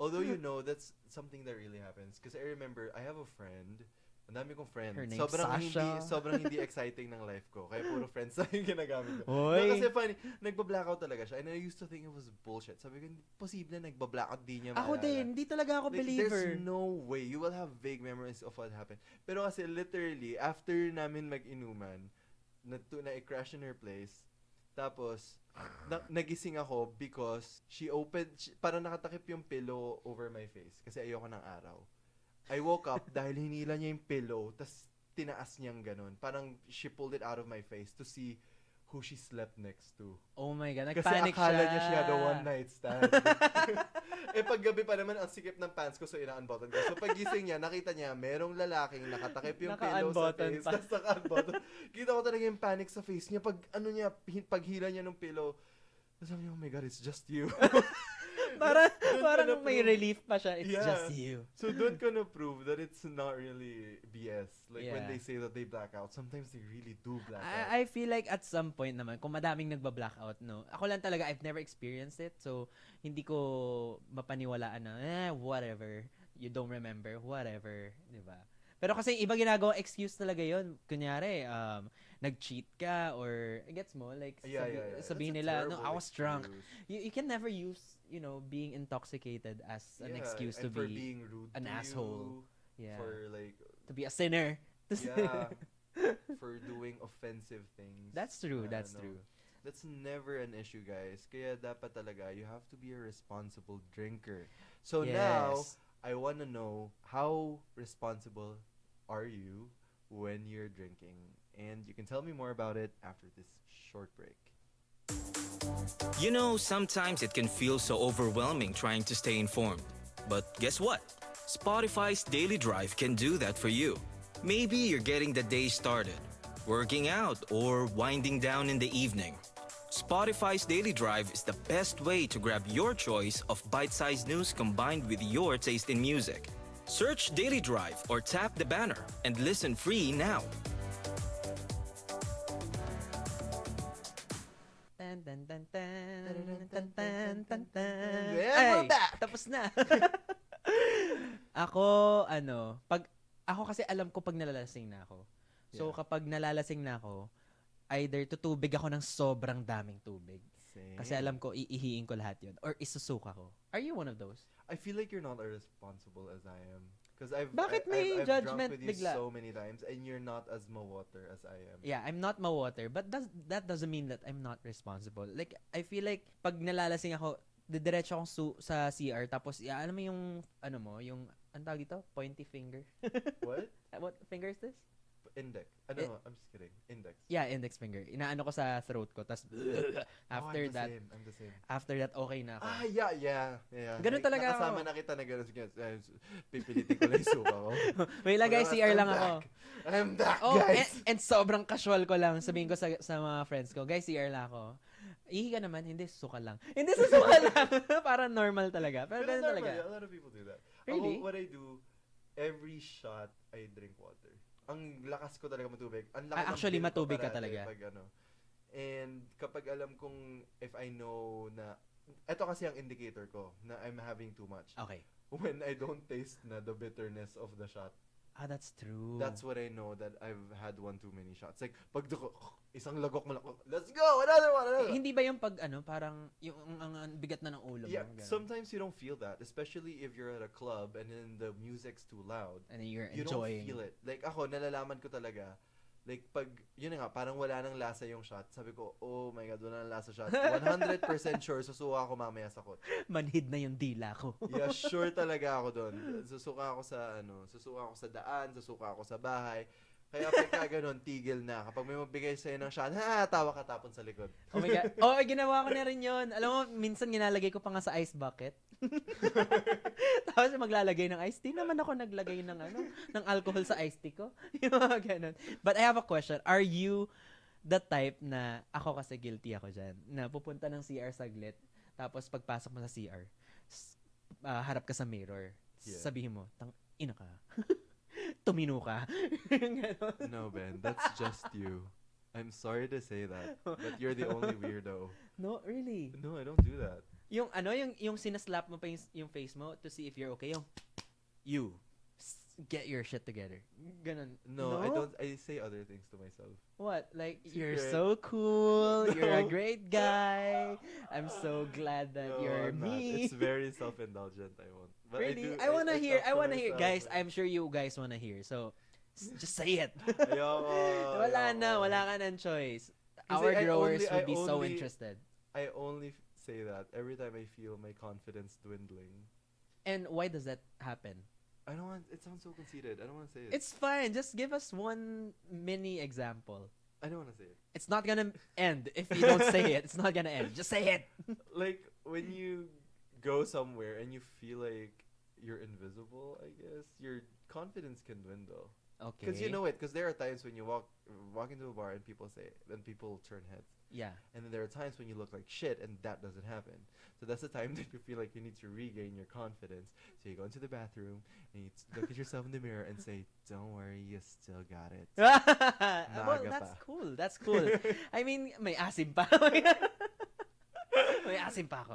O: Although that's something that really happens. Because I remember, I have a friend. Ang dami kong friends.
N: Her name's
O: Sobrang
N: Sasha.
O: hindi exciting ng life ko. Kaya puro friends na yung ginagamit ko.
N: Oy.
O: No, kasi funny, nagba-blackout talaga siya. And I used to think it was bullshit. Sabi ko, posible nagba-blackout, di niya
N: Ako
O: maalala.
N: din, hindi talaga ako
O: Like,
N: believer.
O: There's no way. You will have vague memories of what happened. Pero kasi literally, after namin mag-inuman, na-crash in her place, tapos, nagising ako because parang nakatakip yung pillow over my face kasi ayoko ng araw. I woke up dahil hinila niya yung pillow, tas tinaas niyang ganun. Parang she pulled it out of my face to see who she slept next to.
N: Oh my God,
O: Kasi
N: nagpanic siya.
O: akala niya she had a one night stand. Paggabi pa naman, ang sikip ng pants ko, so ina-unbutton ko. So pagising niya, nakita niya, merong lalaking nakatakip yung pillow sa
N: Naka-unbutton
O: face.
N: pa.
O: Tapos naka-unbutton. Kita ko talaga yung panic sa face niya. Paghila niya ng pillow. Tapos sabi niya, oh my God, it's just you.
N: Parang may relief pa siya. It's just you.
O: So doon ko na-prove that it's not really BS. Like when
N: Yeah.
O: they say that they black out, sometimes they really do black out.
N: I feel like at some point naman, kung madaming nagba-blackout, no, ako lang talaga, I've never experienced it. So, hindi ko mapaniwalaan na, whatever. You don't remember, whatever. Diba? Pero kasi iba ginagawa excuse talaga yon. Kunyari, nag-cheat ka or, gets mo? Like, sabihin
O: That's a
N: nila, no,
O: terrible
N: I was drunk.
O: excuse.
N: You can never use, being intoxicated as an excuse to
O: and for
N: be
O: being rude
N: an
O: to
N: asshole.
O: you,
N: Yeah.
O: for like
N: To be a sinner.
O: yeah, for doing offensive things.
N: That's true, that's
O: no.
N: true.
O: That's never an issue, guys. Kaya dapat talaga, you have to be a responsible drinker. So now,
N: Yes.
O: I want to know, how responsible are you when you're drinking? And you can tell me more about it after this short break.
E: You know, sometimes it can feel so overwhelming trying to stay informed. But guess what? Spotify's Daily Drive can do that for you. Maybe you're getting the day started, working out, or winding down in the evening. Spotify's Daily Drive is the best way to grab your choice of bite-sized news combined with your taste in music. Search Daily Drive or tap the banner and listen free now.
N: Tan, tan, tan, tan, tan, tan, tan, tan.
O: Yeah, we're
N: Ay,
O: back!
N: tapos na. Ako kasi alam ko pag nalalasing na ako. So, kapag nalalasing na ako, either tutubig ako ng sobrang daming tubig.
O: Same.
N: Kasi alam ko, iihiin ko lahat yun. Or isusuka ko. Are you one of those?
O: I feel like you're not as responsible as I am. Because I've
N: may
O: I've
N: judgment
O: drunk with you
N: bigla?
O: so many times and you're not as mawater as I am.
N: Yeah, I'm not mawater. But that doesn't mean that I'm not responsible. Like, I feel like pag nalalasing ako, didiretso akong sa CR. Tapos, alam mo yung, yung, ang tawag dito? Pointy finger.
O: What?
N: What finger is this?
O: Index. No, I'm just kidding. Index.
N: Yeah, index finger. Inaano ko sa throat ko. Tapos, after that,
O: I'm the same.
N: after that, okay na ako.
O: Yeah.
N: Ganun talaga ako.
O: Nakasama na kita na gano'n. Pipilitin ko lang yung suka ko.
N: Wait lang guys, CR lang ako.
O: I'm back,
N: Oh,
O: guys.
N: and sobrang casual ko lang. Sabihin ko sa mga friends ko, guys, CR lang ako. Ihi ka naman, hindi, susuka lang. Hindi, susuka lang. Para normal talaga. Pero ganun talaga.
O: A lot of people do that.
N: Really?
O: What I do, every shot, I drink water. Ang lakas ko talaga matubig. Ang lakas
N: Actually,
O: ng bill ko
N: matubig ka
O: parati
N: talaga.
O: Pag And kapag alam kong, if I know na, ito kasi ang indicator ko, na I'm having too much.
N: Okay.
O: When I don't taste na the bitterness of the shot.
N: That's true.
O: That's what I know that I've had one too many shots. Like, pag isang lagok mo lang, let's go! Another one!
N: Hindi ba yung pag parang yung ang bigat na ng ulo mo?
O: Yeah,
N: ganun?
O: sometimes you don't feel that, especially if you're at a club and then the music's too loud.
N: And then you're
O: You
N: enjoying.
O: don't feel it. Like ako, nalalaman ko talaga, like pag, yun na nga, parang wala nang lasa yung shot. Sabi ko, oh my God, wala nang lasa shot. 100% sure, susuka ako mamaya sa kotse.
N: Manhid na yung dila ko.
O: Yeah, sure talaga ako doon. Susuka ako sa daan, susuka ako sa bahay. Kaya pagka ganun, tigil na. Kapag may magbigay sa'yo ng shot, tawa ka tapon sa likod.
N: Oh my God. Oh, ginawa ko na rin yun. Alam mo, minsan ginalagay ko pa nga sa ice bucket. Tapos maglalagay ng ice tea. Naman ako naglagay ng ng alcohol sa ice tea ko. Yung mga ganun. But I have a question. Are you the type na, ako kasi guilty ako dyan, na pupunta ng CR saglit, tapos pagpasok mo sa CR, harap ka sa mirror, sabihin mo, ina ka. Tumino ka.
O: No, Ben, that's just you. I'm sorry to say that, but you're the only weirdo.
N: No, really?
O: No, I don't do that.
N: Yung sinaslap mo pa yung face mo to see if you're okay. You get your shit together. Ganun.
O: No, I don't. I say other things to myself.
N: What? Like, you're
O: Secret.
N: so cool.
O: No.
N: You're a great guy. I'm so glad that
O: No,
N: you're
O: I'm not.
N: me.
O: It's very self-indulgent. I won't. But
N: Really?
O: do-
N: I wanna
O: I
N: hear.
O: talk
N: I
O: to
N: wanna hear.
O: myself,
N: Guys,
O: but-
N: I'm sure you guys wanna hear. So, just say it.
O: Ayoko,
N: Wala na.
O: ayoko.
N: Wala ka ng choice.
O: Kasi
N: Our
O: I
N: growers
O: only-
N: would
O: I
N: be so
O: only-
N: interested.
O: I only say that every time I feel my confidence dwindling.
N: And why does that happen?
O: I don't want. It sounds so conceited. I don't want to say it.
N: It's fine. Just give us one mini example.
O: I don't want to say it.
N: It's not gonna end if you don't say it. It's not gonna end. Just say it.
O: Like when you go somewhere and you feel like you're invisible, I guess your confidence can dwindle.
N: Okay.
O: Because you know it. Because there are times when you walk into a bar and people turn heads.
N: Yeah.
O: And then there are times when you look like shit and that doesn't happen. So that's the time that you feel like you need to regain your confidence. So you go into the bathroom and you look at yourself in the mirror and say, "Don't worry, you still got it."
N: Well,
O: Maga
N: that's
O: pa.
N: cool. That's cool. I mean, may asim pa. May asim pa ako.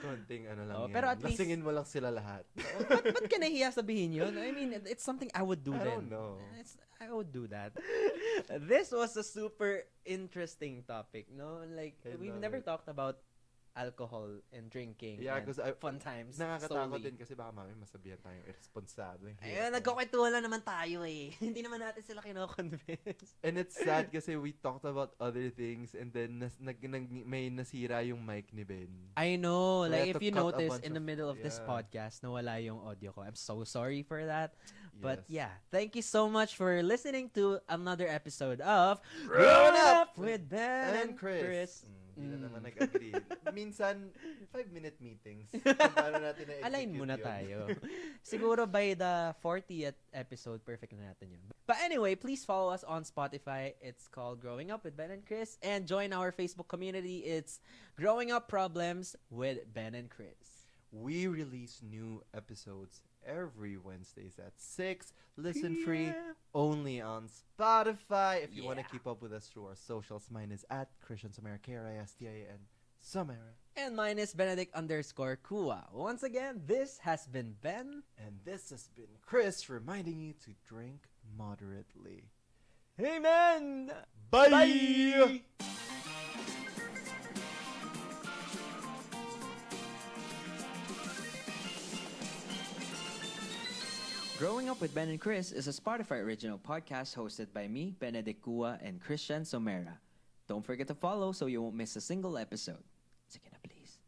O: Konting ano lang
N: Oh,
O: yan.
N: pero at least-
O: Lasingin mo lang sila lahat.
N: Ba't ka nahiya sabihin yun? I mean, it's something I would do
O: I
N: then.
O: don't know.
N: I would do that. This was a super interesting topic, no? Like,
O: I
N: we've
O: love
N: never
O: it.
N: talked about alcohol and drinking
O: Yeah,
N: and
O: because
N: fun times.
O: nakakatakot
N: solely.
O: din kasi baka mami masabihan tayong irresponsible.
N: Ayun, nagkukwentuhan lang naman tayo eh. Hindi naman natin sila kinoconvince.
O: And it's sad kasi we talked about other things and then may nasira yung mic ni Ben.
N: I know.
O: So I
N: Like,
O: had
N: if
O: to
N: you
O: cut a
N: notice,
O: bunch
N: in the middle of this
O: yeah.
N: podcast, nawala yung audio ko. I'm so sorry for that. But
O: Yes.
N: yeah, thank you so much for listening to another episode of
O: Grown
N: Grown
O: Up
N: Up with Ben
O: and Chris. hindi na naman nag-agree. Minsan, 5-minute meetings. Kung paano natin na-execute
N: Align muna
O: yun.
N: tayo. Siguro by the 40th episode, perfect na natin yun. But anyway, please follow us on Spotify. It's called Growing Up with Ben and Chris. And join our Facebook community. It's Growing Up Problems with Ben and Chris.
O: We release new episodes every Wednesdays at 6. Listen free only on Spotify. If you want to keep up with us through our socials, mine is at Christian Samara, Kristin Samara.
N: And mine is Benedict_Kua. Once again, this has been Ben.
O: And this has been Chris reminding you to drink moderately.
N: Amen!
O: Bye!
B: Growing Up with Ben and Chris is a Spotify original podcast hosted by me, Benedict Kua, and Christian Somera. Don't forget to follow so you won't miss a single episode. Sige na, please.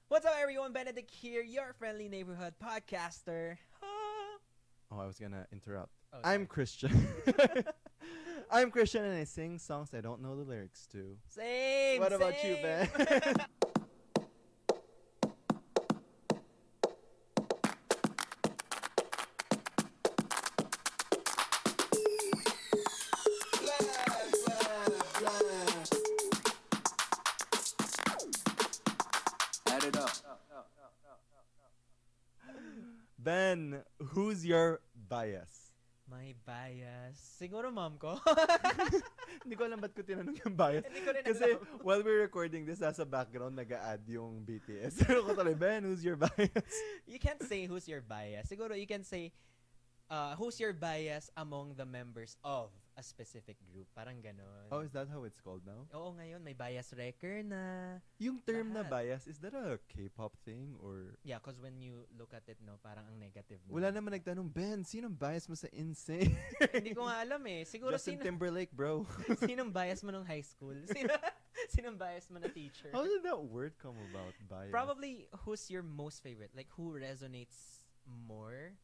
N: What's up, everyone? Benedict here, your friendly neighborhood podcaster.
O: Oh, I was gonna interrupt.
N: Oh,
O: I'm Christian. I'm Christian and I sing songs I don't know the lyrics to.
N: Same.
O: What about you, Ben?
B: Add it up.
O: Ben, who's your bias?
N: My bias. Siguro mom ko.
O: Hindi ko alam ba't ko tinanong yung bias.
N: Hindi ko rin
O: Kasi
N: alam.
O: while we're recording this, nasa background nag-a-add yung BTS. Pero ko tuloy, Ben, who's your bias?
N: You can't say who's your bias. Siguro you can say who's your bias among the members of a specific group. Parang ganon.
O: Oh, is that how it's called now?
N: Oo, ngayon may bias wrecker na.
O: Yung term na
N: Lahat.
O: bias, is that a K-pop thing or...
N: Yeah, cause when you look at it, no, parang ang negative.
O: Wala naman nagtanong, Ben, sinong bias mo sa Insane?
N: Hindi ko nga alam eh. Siguro
O: Justin Timberlake, bro.
N: sinong bias mo nung high school? Sinong bias mo na teacher?
O: How did that word come about, bias?
N: Probably who's your most favorite? Like who resonates more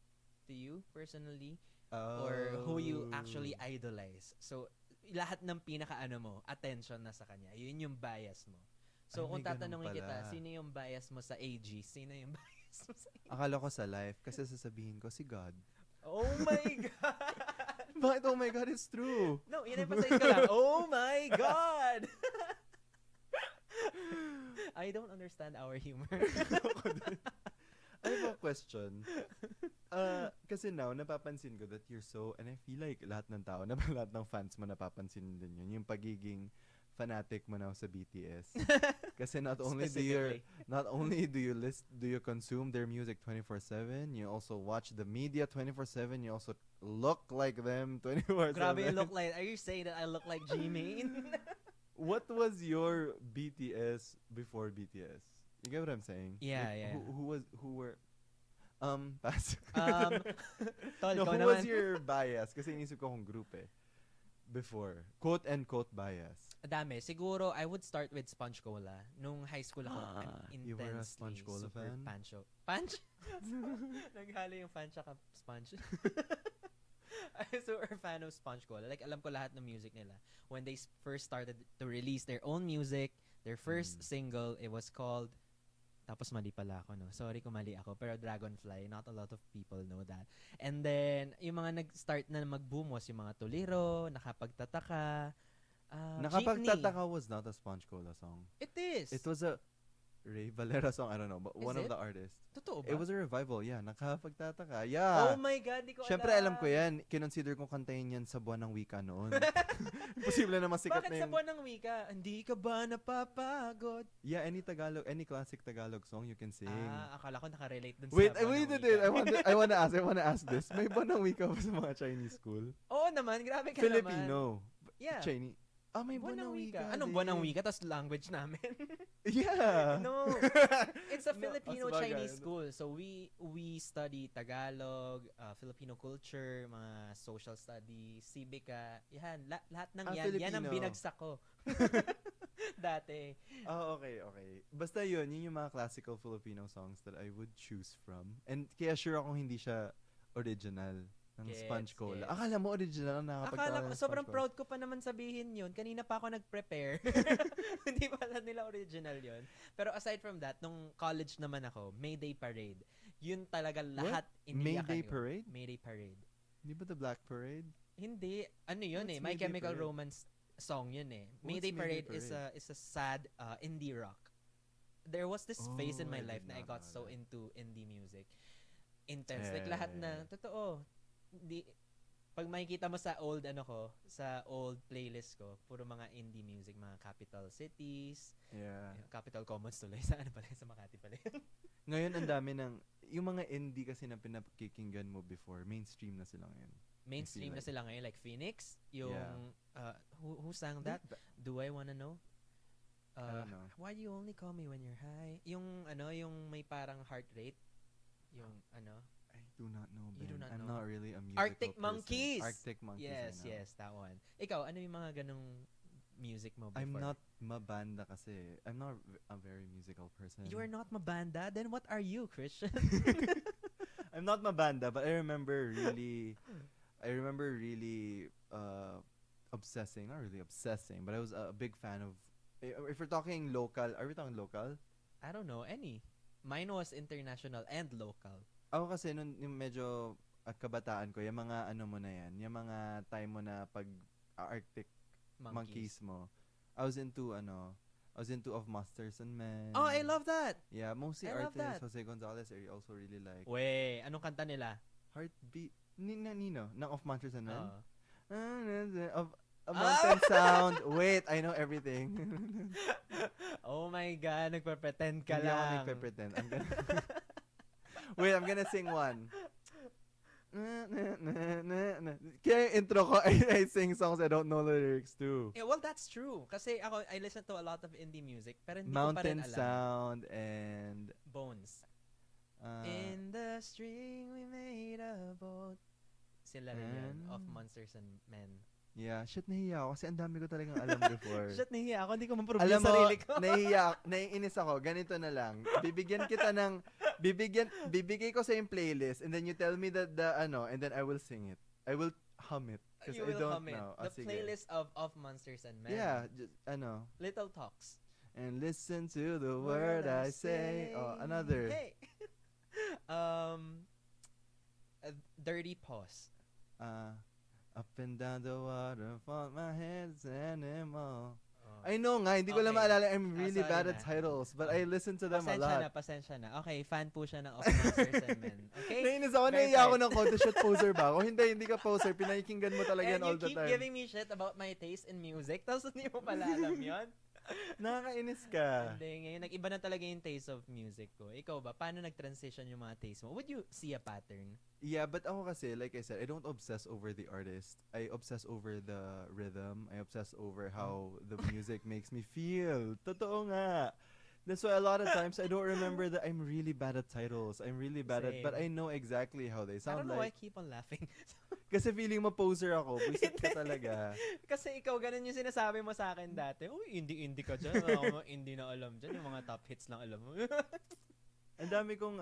N: to you personally? Or who you actually idolize. So, lahat ng pinaka-ano mo, attention na sa kanya. Yun yung bias mo. So,
O: Ay,
N: kung
O: may ganun
N: tatanungin kita,
O: pala.
N: sino yung bias mo sa AG? Sino yung bias mo sa AG?
O: Akala ko sa life, kasi sasabihin ko, si God.
N: Oh my God!
O: Bakit? Oh my God, it's true.
N: No, in-emphasize ko lang. Oh my God! I don't understand our humor.
O: I have a question. Kasi now, napapansin ko that you're so, and I feel like lahat ng tao, lahat ng fans mo napapansin din yun, yung pagiging fanatic mo now sa BTS. Kasi not only do you consume their music 24/7, you also watch the media 24/7, you also look like them 24/7.
N: Grabe, you look like, are you saying that I look like G-Main?
O: What was your BTS before BTS? You get what I'm saying?
N: Yeah,
O: Like,
N: yeah.
O: Who were pass.
N: Tol,
O: No,
N: ikaw
O: who
N: naman.
O: was your bias? Kasi inisip ko kung group eh. Before. Quote and quote bias.
N: Dami. Siguro, I would start with Sponge Cola. Nung high school ako, I'm
O: You were a
N: intensely
O: Sponge Cola
N: super
O: fan?
N: pancho. Pancho? Naghalo yung fan tsaka sponge. I'm super fan of Sponge Cola. Like, alam ko lahat ng music nila. When they first started to release their own music, their first single, it was called, tapos mali pala ako, no? Sorry kung mali ako. Pero Dragonfly, not a lot of people know that. And then, yung mga nag-start na mag-boom was yung mga Tuliro, Nakapagtataka,
O: Nakapagtataka was not a Sponge Cola song.
N: It is.
O: It was a Ray Valera song, I don't know, but
N: Is
O: one
N: it?
O: of the artists.
N: Totoo ba?
O: It was a revival, yeah. Nakapagtataka, yeah.
N: Oh my God, di ko
O: Siyempre, alam ko yan. Kinonsider kong kantayin yan sa buwan ng wika noon. Imposible na masikat
N: Bakit
O: na
N: sa
O: yung...
N: buwan ng wika? Hindi ka ba napapagod?
O: Yeah, any classic Tagalog song you can sing.
N: Akala ko nakarelate dun
O: Wait,
N: sa buwan ng
O: wait.
N: wika.
O: I wanna ask this. May buwan ng wika ba sa mga Chinese school?
N: Oo naman, grabe ka
O: Filipino.
N: naman. Yeah.
O: Chinese. May buwan ng wika.
N: Anong buwan ng wika? Tas language namin.
O: Yeah.
N: No. It's a
O: No,
N: Filipino-Chinese
O: sabagay.
N: school. So we study Tagalog, Filipino culture, mga social studies, civica. Yan, lahat ng yan. Yan ang
O: Filipino.
N: binagsak ko. Dati.
O: Okay. Basta yun yung mga classical Filipino songs that I would choose from. And kaya sure akong hindi siya original. ng
N: Gets,
O: Sponge Cola.
N: gets.
O: Akala mo original na nakapagtawa
N: Akala ko,
O: ng
N: sobrang
O: Sponge Cola.
N: proud ko pa naman sabihin yun. Kanina pa ako nag-prepare. Hindi pala nila original yun. Pero aside from that, nung college naman ako, Mayday Parade. Yun talaga lahat iniyakan
O: Mayday
N: ko.
O: Parade?
N: Mayday Parade.
O: Hindi ba the Black Parade?
N: Hindi. Ano yun
O: What's
N: My
O: Mayday
N: Chemical
O: Parade?
N: Romance song yun
O: What's
N: Mayday
O: Mayday
N: Parade is
O: Parade?
N: a sad indie rock. There was this phase in
O: Oh,
N: my
O: I
N: life
O: did
N: na I
O: not
N: got
O: know
N: so
O: that.
N: into indie music. Intense. Like lahat na, totoo. Pag makikita mo sa old sa old playlist ko, puro mga indie music, mga Capital Cities,
O: Yeah.
N: Capital Commons tuloy. Sa ano pala? Sa Makati pala yun.
O: Ngayon, ang dami ng... Yung mga indie kasi na pinapakikinggan mo before, mainstream na sila ngayon.
N: Mainstream na sila ngayon. Like Phoenix, yung... who sang that? Do I Wanna Know?
O: I don't know.
N: Why you only call me when you're high? Yung yung may parang heart rate. Yung
O: I do not know, Ben.
N: You do not
O: I'm
N: know.
O: not really a musical
N: Arctic
O: person.
N: Monkeys!
O: Arctic Monkeys, I
N: Yes,
O: know.
N: yes, that one. Ikaw, ano yung mga ganong music mo before?
O: I'm not mabanda kasi. I'm not a very musical person.
N: You are not mabanda? Then what are you, Christian?
O: I'm not mabanda, but I remember really obsessing. Not really obsessing, but I was a big fan of. If we're talking local, are we talking local?
N: I don't know, any. Mine was international and local.
O: Ako kasi nung yung medyo kabataan ko, yung mga mo na yan, yung mga time mo na pag Arctic Monkeys mo. I was into Of Monsters and Men.
N: Oh, I love that!
O: Yeah, mostly
N: I love that.
O: artists. Jose Gonzalez I also really like.
N: Weh, anong kanta nila?
O: Heartbeat. Nino. Ng Of Monsters and Men.
N: Oo.
O: Of Mountain Sound. Wait, I know everything.
N: Oh my God, nagpa-pretend ka
O: Hindi ako
N: lang.
O: nagpe-pretend. Wait, I'm gonna sing one. Kaya yung intro ko, I sing songs I don't know the lyrics to.
N: Yeah, well, that's true. Kasi ako, I listen to a lot of indie music, pero hindi
O: Mountain
N: ko pa rin alam.
O: Sound and...
N: Bones. In the string we made a boat. Sila rin yun, Of Monsters and Men.
O: Yeah, shit, nahiya ako kasi ang dami ko talagang alam before.
N: Shit, nahiya ako. Hindi ko ma-prove
O: Alam
N: yung
O: mo,
N: sarili ko.
O: naiinis ako. Ganito na lang. Bibigay ko sa yung playlist and then you tell me that and then I will sing it. I will hum it. Because
N: You
O: I
N: will
O: don't
N: hum it.
O: know.
N: The playlist of Monsters and Men.
O: Yeah, just,
N: Little Talks.
O: And listen to the word I say. Oh, another.
N: Hey. Dirty Paws.
O: Up and down the waterfall, my head's an animal. I know nga, hindi ko lang
N: Okay.
O: maalala. I'm really
N: Sorry
O: bad
N: na.
O: at titles, but I listen to them a lot.
N: Pasensya na. Okay, fan po siya ng Of Monsters and Men. Okay?
O: Nainis ako,
N: Perfect.
O: naiiyak ako ng konti. Shit, poser ba ako? Hindi ka poser. Pinakikinggan mo talaga yan
N: And
O: all
N: you
O: the
N: keep
O: time.
N: giving me shit about my taste in music, tapos hindi mo pala alam yun.
O: Nakakainis ka.
N: Hindi, ngayon, nag-iba na talaga yung taste of music ko. Ikaw ba, paano nag-transition yung mga taste mo? Would you see a pattern?
O: Yeah, but ako kasi, like I said, I don't obsess over the artist. I obsess over the rhythm. I obsess over how the music makes me feel. Totoo nga. That's why a lot of times I don't remember that I'm really bad at titles. I'm really bad at, but I know exactly how they
N: I
O: sound
N: don't know why I
O: like.
N: keep on laughing.
O: Kasi feeling mo poser ako. Buisit ka talaga.
N: Kasi ikaw, ganun yung sinasabi mo sa akin dati. Uy, indie ka dyan. Ako, indie na alam dyan. Yung mga top hits lang alam mo.
O: Ang dami kong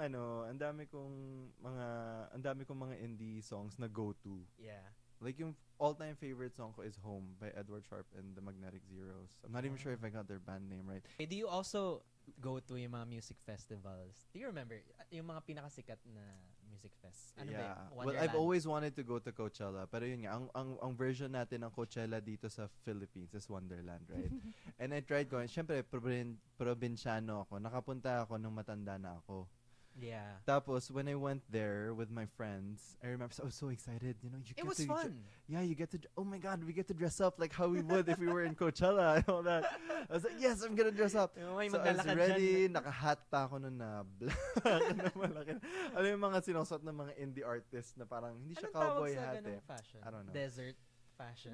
O: mga indie songs na go-to.
N: Yeah.
O: Like yung all-time favorite song ko is Home by Edward Sharp and the Magnetic Zeros. I'm not even sure if I got their band name right.
N: Do you also go to yung mga music festivals? Do you remember yung mga pinakasikat na music fest? Ano ba yun?
O: Well, I've always wanted to go to Coachella. Pero yun nga, ang version natin ng Coachella dito sa Philippines is Wonderland, right? And I tried going. Siyempre, probinsyano ako. Nakapunta ako nung matanda na ako.
N: Yeah.
O: Tapos, when I went there with my friends, I remember I was so excited. You know,
N: It was fun.
O: You get to. Oh my God, we get to dress up like how we would if we were in Coachella and all that. I was like, yes, I'm gonna dress up.
N: Yung may
O: So I was
N: maglalakad
O: ready.
N: dyan.
O: Naka-hat pa ako nun na black na malaki. Alam mo yung mga sinusot ng mga indie artists na parang hindi siya
N: Anong tawag
O: cowboy
N: sa
O: hat
N: ganung
O: eh.
N: fashion?
O: I don't know.
N: Desert fashion.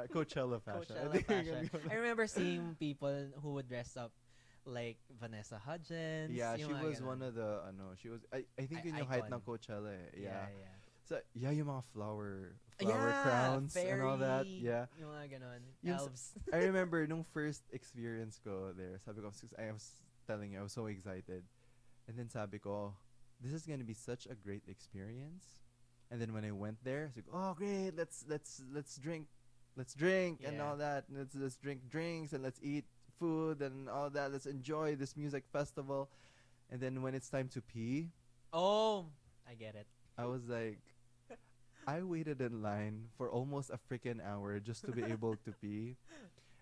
O: Coachella fashion.
N: Coachella fashion. I remember seeing people who would dress up like Vanessa Hudgens.
O: Yeah,
N: yung
O: she
N: mga
O: was
N: ganun.
O: one of the, she was, I think yun yung height ng Coachella eh. Yeah. So, yeah, yung mga flower crowns and all that. Yeah.
N: Yung mga ganon.
O: Yung
N: Elves.
O: I remember nung first experience ko there, sabi ko, I was telling you, I was so excited. And then sabi ko, this is gonna be such a great experience. And then when I went there, it's like, oh great, let's drink and
N: Yeah.
O: all that. Let's drink drinks and let's eat food and all that. Let's enjoy this music festival. And then when it's time to pee,
N: Oh, I get it.
O: I was like, I waited in line for almost a freaking hour just to be able to pee.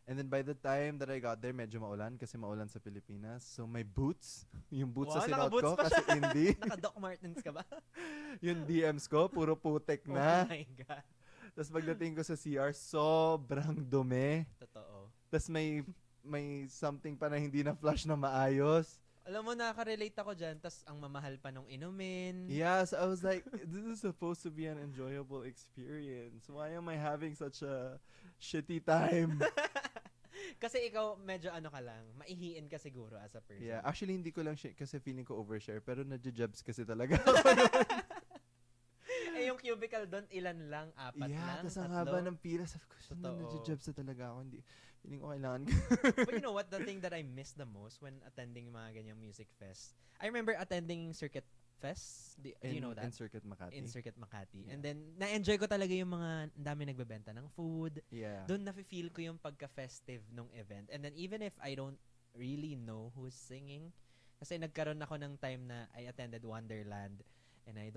O: And then by the time that I got there, medyo maulan kasi maulan sa Pilipinas. So my boots, yung boots
N: Wow,
O: sa sinuot
N: naka-boots
O: ko
N: pa
O: kasi
N: siya.
O: hindi.
N: Naka-Doc Martens ka ba?
O: Yung DMs ko, puro putek
N: Oh
O: na.
N: my God.
O: Tapos pagdating ko sa CR, sobrang dumi.
N: Totoo.
O: Tapos may something pa na hindi na flush na maayos.
N: Alam mo, nakaka-relate ako dyan. Tas ang mamahal pa nung inumin.
O: Yes, I was like, this is supposed to be an enjoyable experience. Why am I having such a shitty time?
N: Kasi ikaw, medyo ano ka lang, maihiin ka siguro as a person.
O: Yeah, actually hindi ko lang kasi feeling ko overshare, pero nadja-jabs kasi talaga ako noon.
N: Eh, yung cubicle doon, ilan lang? Apat
O: Yeah,
N: lang?
O: tas ang
N: Tatlo?
O: haba ng pila. Sabi ko, shit,
N: Totoo.
O: nadja-jabs na talaga ako. Hindi, feeling ko kailangan ko.
N: But you know what? The thing that I miss the most when attending mga ganyang music fest, I remember attending Circuit Fest. Do you know that?
O: In Circuit Makati.
N: In Circuit Makati.
O: Yeah.
N: And then, na-enjoy ko talaga yung mga ang dami nagbebenta ng food.
O: Yeah.
N: Doon nafe-feel ko yung pagka-festive nung event. And then, even if I don't really know who's singing, kasi nagkaroon ako ng time na I attended Wonderland and I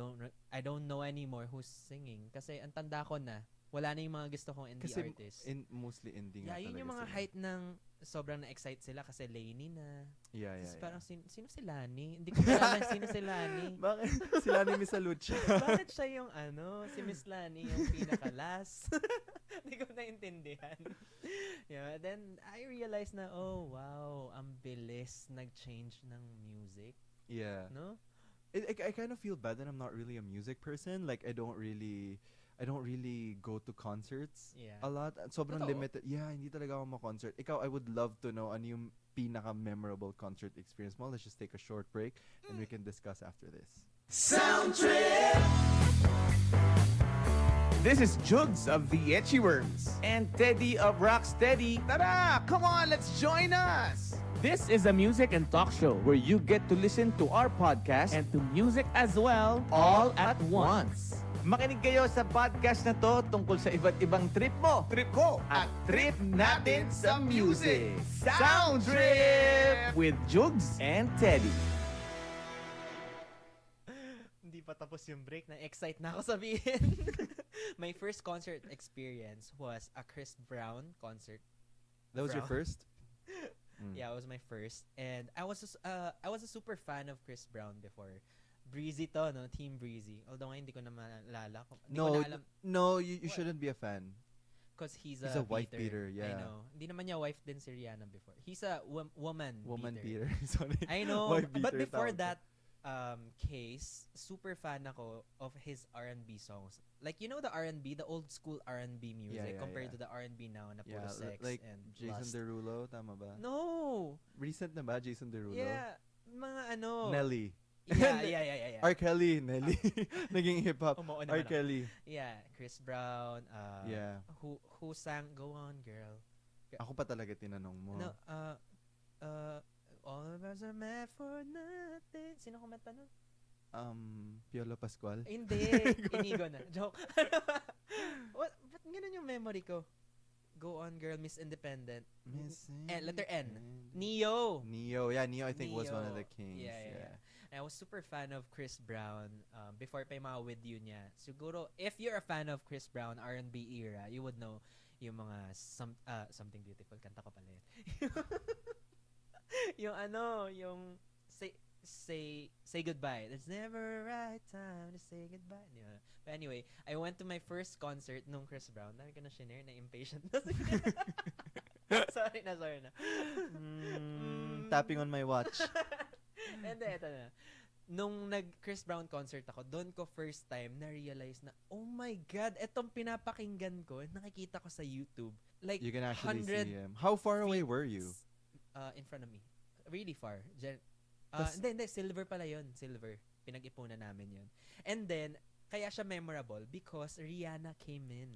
N: don't know anymore who's singing kasi ang tanda ko na wala na yung mga gusto kong indie
O: Kasi
N: artists.
O: mostly indie
N: Yeah,
O: nga
N: yun
O: talaga
N: yung mga
O: sila.
N: height ng sobrang na-excite sila kasi Lainey na.
O: Yeah.
N: Tapos parang sino si Lani? Hindi ko alam sino si Lani.
O: Bakit? Sila ni Miss Alucha.
N: Bakit siya yung si Miss Lani yung pinaka-last? Hindi ko naintindihan. Yeah, then I realized na, oh wow, ang bilis nag-change ng music.
O: Yeah.
N: No?
O: I kind of feel bad that I'm not really a music person. Like I don't really go to concerts
N: Yeah.
O: a lot. Sobrang
N: Totoo?
O: limited. Yeah, hindi talaga ako ma-concert. Ikaw, I would love to know ano yung pinaka-memorable concert experience mo. Let's just take a short break and we can discuss after this.
I: Sound Trip! This is Jugs of the Etchy Worms and Teddy of Rocksteady. Tara! Come on, let's join us! This is a music and talk show where you get to listen to our podcast and to music as well, all at once. Makinig kayo sa podcast na to tungkol sa iba't ibang trip mo, trip ko, at trip natin sa music. Sound Trip with Jugs and Teddy.
N: Hindi pa tapos yung break, na-excite na ako sabihin. My first concert experience was a Chris Brown concert.
O: That was your
N: Brown.
O: first?
N: Yeah, it was my first. And I was a super fan of Chris Brown before. Breezy to, no? Team Breezy. Although nga hindi ko na maalala. Hindi ko na alam.
O: No, you shouldn't be a fan.
N: Because he's
O: a wife beater,
N: I
O: yeah.
N: know. Hindi naman niya wife din si Rihanna before. He's a woman
O: Beater. Sorry.
N: I know.
O: Wife
N: But
O: beater
N: before
O: tawag ko.
N: that case, super fan ako of his R&B songs. Like, you know the R&B, the old school R&B music
O: Yeah,
N: compared
O: yeah.
N: to the R&B now na puro
O: Yeah,
N: sex
O: like
N: and
O: Jason
N: lust.
O: Derulo, tama ba?
N: No!
O: Recent na ba, Jason Derulo?
N: Yeah. Mga ano.
O: Nelly.
N: Yeah.
O: R. Kelly, Nelly. Naging hip-hop.
N: Umuo
O: R.
N: naman ako.
O: Kelly.
N: Yeah, Chris Brown.
O: Yeah.
N: Who sang Go On Girl?
O: Ako pa talaga tinanong mo.
N: No, all of us are meant for nothing. Sino kumanta nun?
O: Piolo Pascual.
N: Hindi. Inigo na. Joke. Ba't ganun yung memory ko? Go On Girl, Miss Independent. Letter N. Neo.
O: Yeah, Neo I think was one of the kings.
N: Yeah. I was super fan of Chris Brown before pa yung mga with you niya. Siguro, if you're a fan of Chris Brown, R&B era, you would know yung mga Something Beautiful. Kanta ko pala yun. yung say goodbye. There's never a right time to say goodbye. Diba? But anyway, I went to my first concert nung Chris Brown. Dami ko na shinare, na impatient na. Sorry na.
O: Tapping on my watch.
N: Hindi, eto na. Nung nag-Chris Brown concert ako, doon ko first time na-realize na, oh my God, etong pinapakinggan ko, nakikita ko sa YouTube. Like,
O: You can actually
N: 100
O: see him. How far away were you?
N: In front of me. Really far.
O: Tas-
N: Hindi, silver pala yun. Silver. Pinag-ipunan namin yun. And then, kaya siya memorable because Rihanna came in.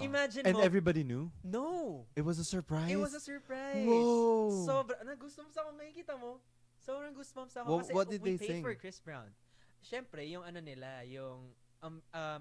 N: Imagine
O: And
N: mo.
O: everybody knew?
N: No.
O: It was a surprise?
N: It was a surprise.
O: Whoa.
N: Nagustuhan ako ngayon, kita mo. Sobrang goosebumps ako.
O: Well,
N: kasi
O: what did
N: we
O: they
N: paid
O: sing?
N: for Chris Brown. Siyempre, yung ano nila, yung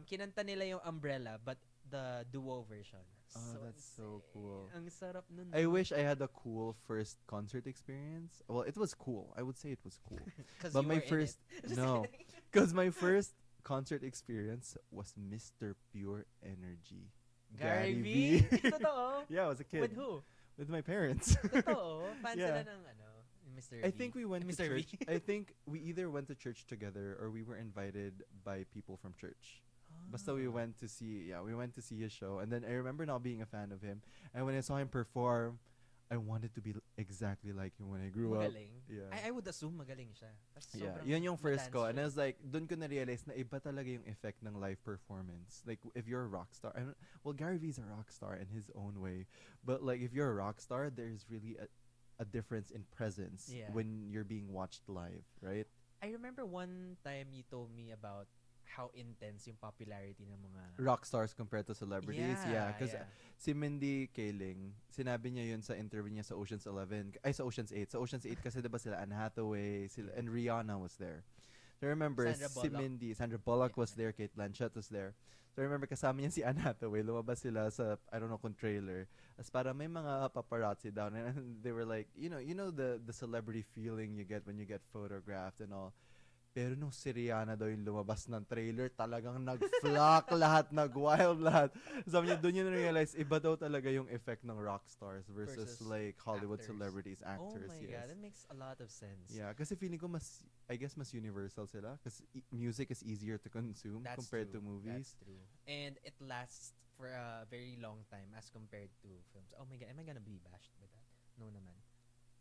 N: kinanta nila yung Umbrella but the duo version.
O: Oh, that's so cool.
N: Ang sarap nun.
O: I wish I had a cool first concert experience. Well, it was cool. I would say it was cool.
N: 'Cause
O: But
N: you
O: my
N: were in
O: first
N: it. Just
O: no,
N: kidding.
O: because my first concert experience was Mr. Pure Energy.
N: Gary V? Totoo?
O: Yeah, I was a kid.
N: With who?
O: With my parents.
N: Totoo? Fan sila ng Mr.
O: I
N: V.
O: think we went to
N: Mr. V.
O: church. I think we either went to church together or we were invited by people from church. Basta we went to see his show, and then I remember not being a fan of him. And when I saw him perform, I wanted to be exactly like him when I grew
N: Magaling.
O: up. Yeah.
N: I would assume magaling siya. Kasi
O: Yeah,
N: sobrang
O: yun yung first ko.
N: na-dance
O: And I
N: siya.
O: was like, dun ko na-realize na iba talaga yung effect ng live performance. Like, if you're a rock star, well, Gary V's a rock star in his own way. But, like, if you're a rock star, there's really a difference in presence when you're being watched live, right?
N: I remember one time you told me about how intense yung popularity ng mga
O: Rock stars compared to celebrities. Yeah, because
N: yeah.
O: si Mindy Kaling, sinabi niya yun sa interview niya sa Ocean's 8. Sa Ocean's 8 kasi diba sila Anne Hathaway, and Rihanna was there. So I remember Sandra Bullock was there, Kate Blanchett was there. So I remember kasama niya si Anne Hathaway, lumabas sila sa, I don't know kung trailer. As para may mga paparazzi down and they were like, you know the celebrity feeling you get when you get photographed and all. Pero nung si Rihanna daw yung lumabas ng trailer, talagang nag-flock lahat, nag-wild lahat. Sabi niya, doon yun na-realize, iba daw talaga yung effect ng rock stars versus like Hollywood
N: actors.
O: celebrities, actors.
N: Oh my God, that makes a lot of sense.
O: Yeah, kasi feeling ko I guess mas universal sila. Kasi music is easier to consume compared to movies.
N: That's true. And it lasts for a very long time as compared to films. Oh my God, am I gonna be bashed by that? No naman.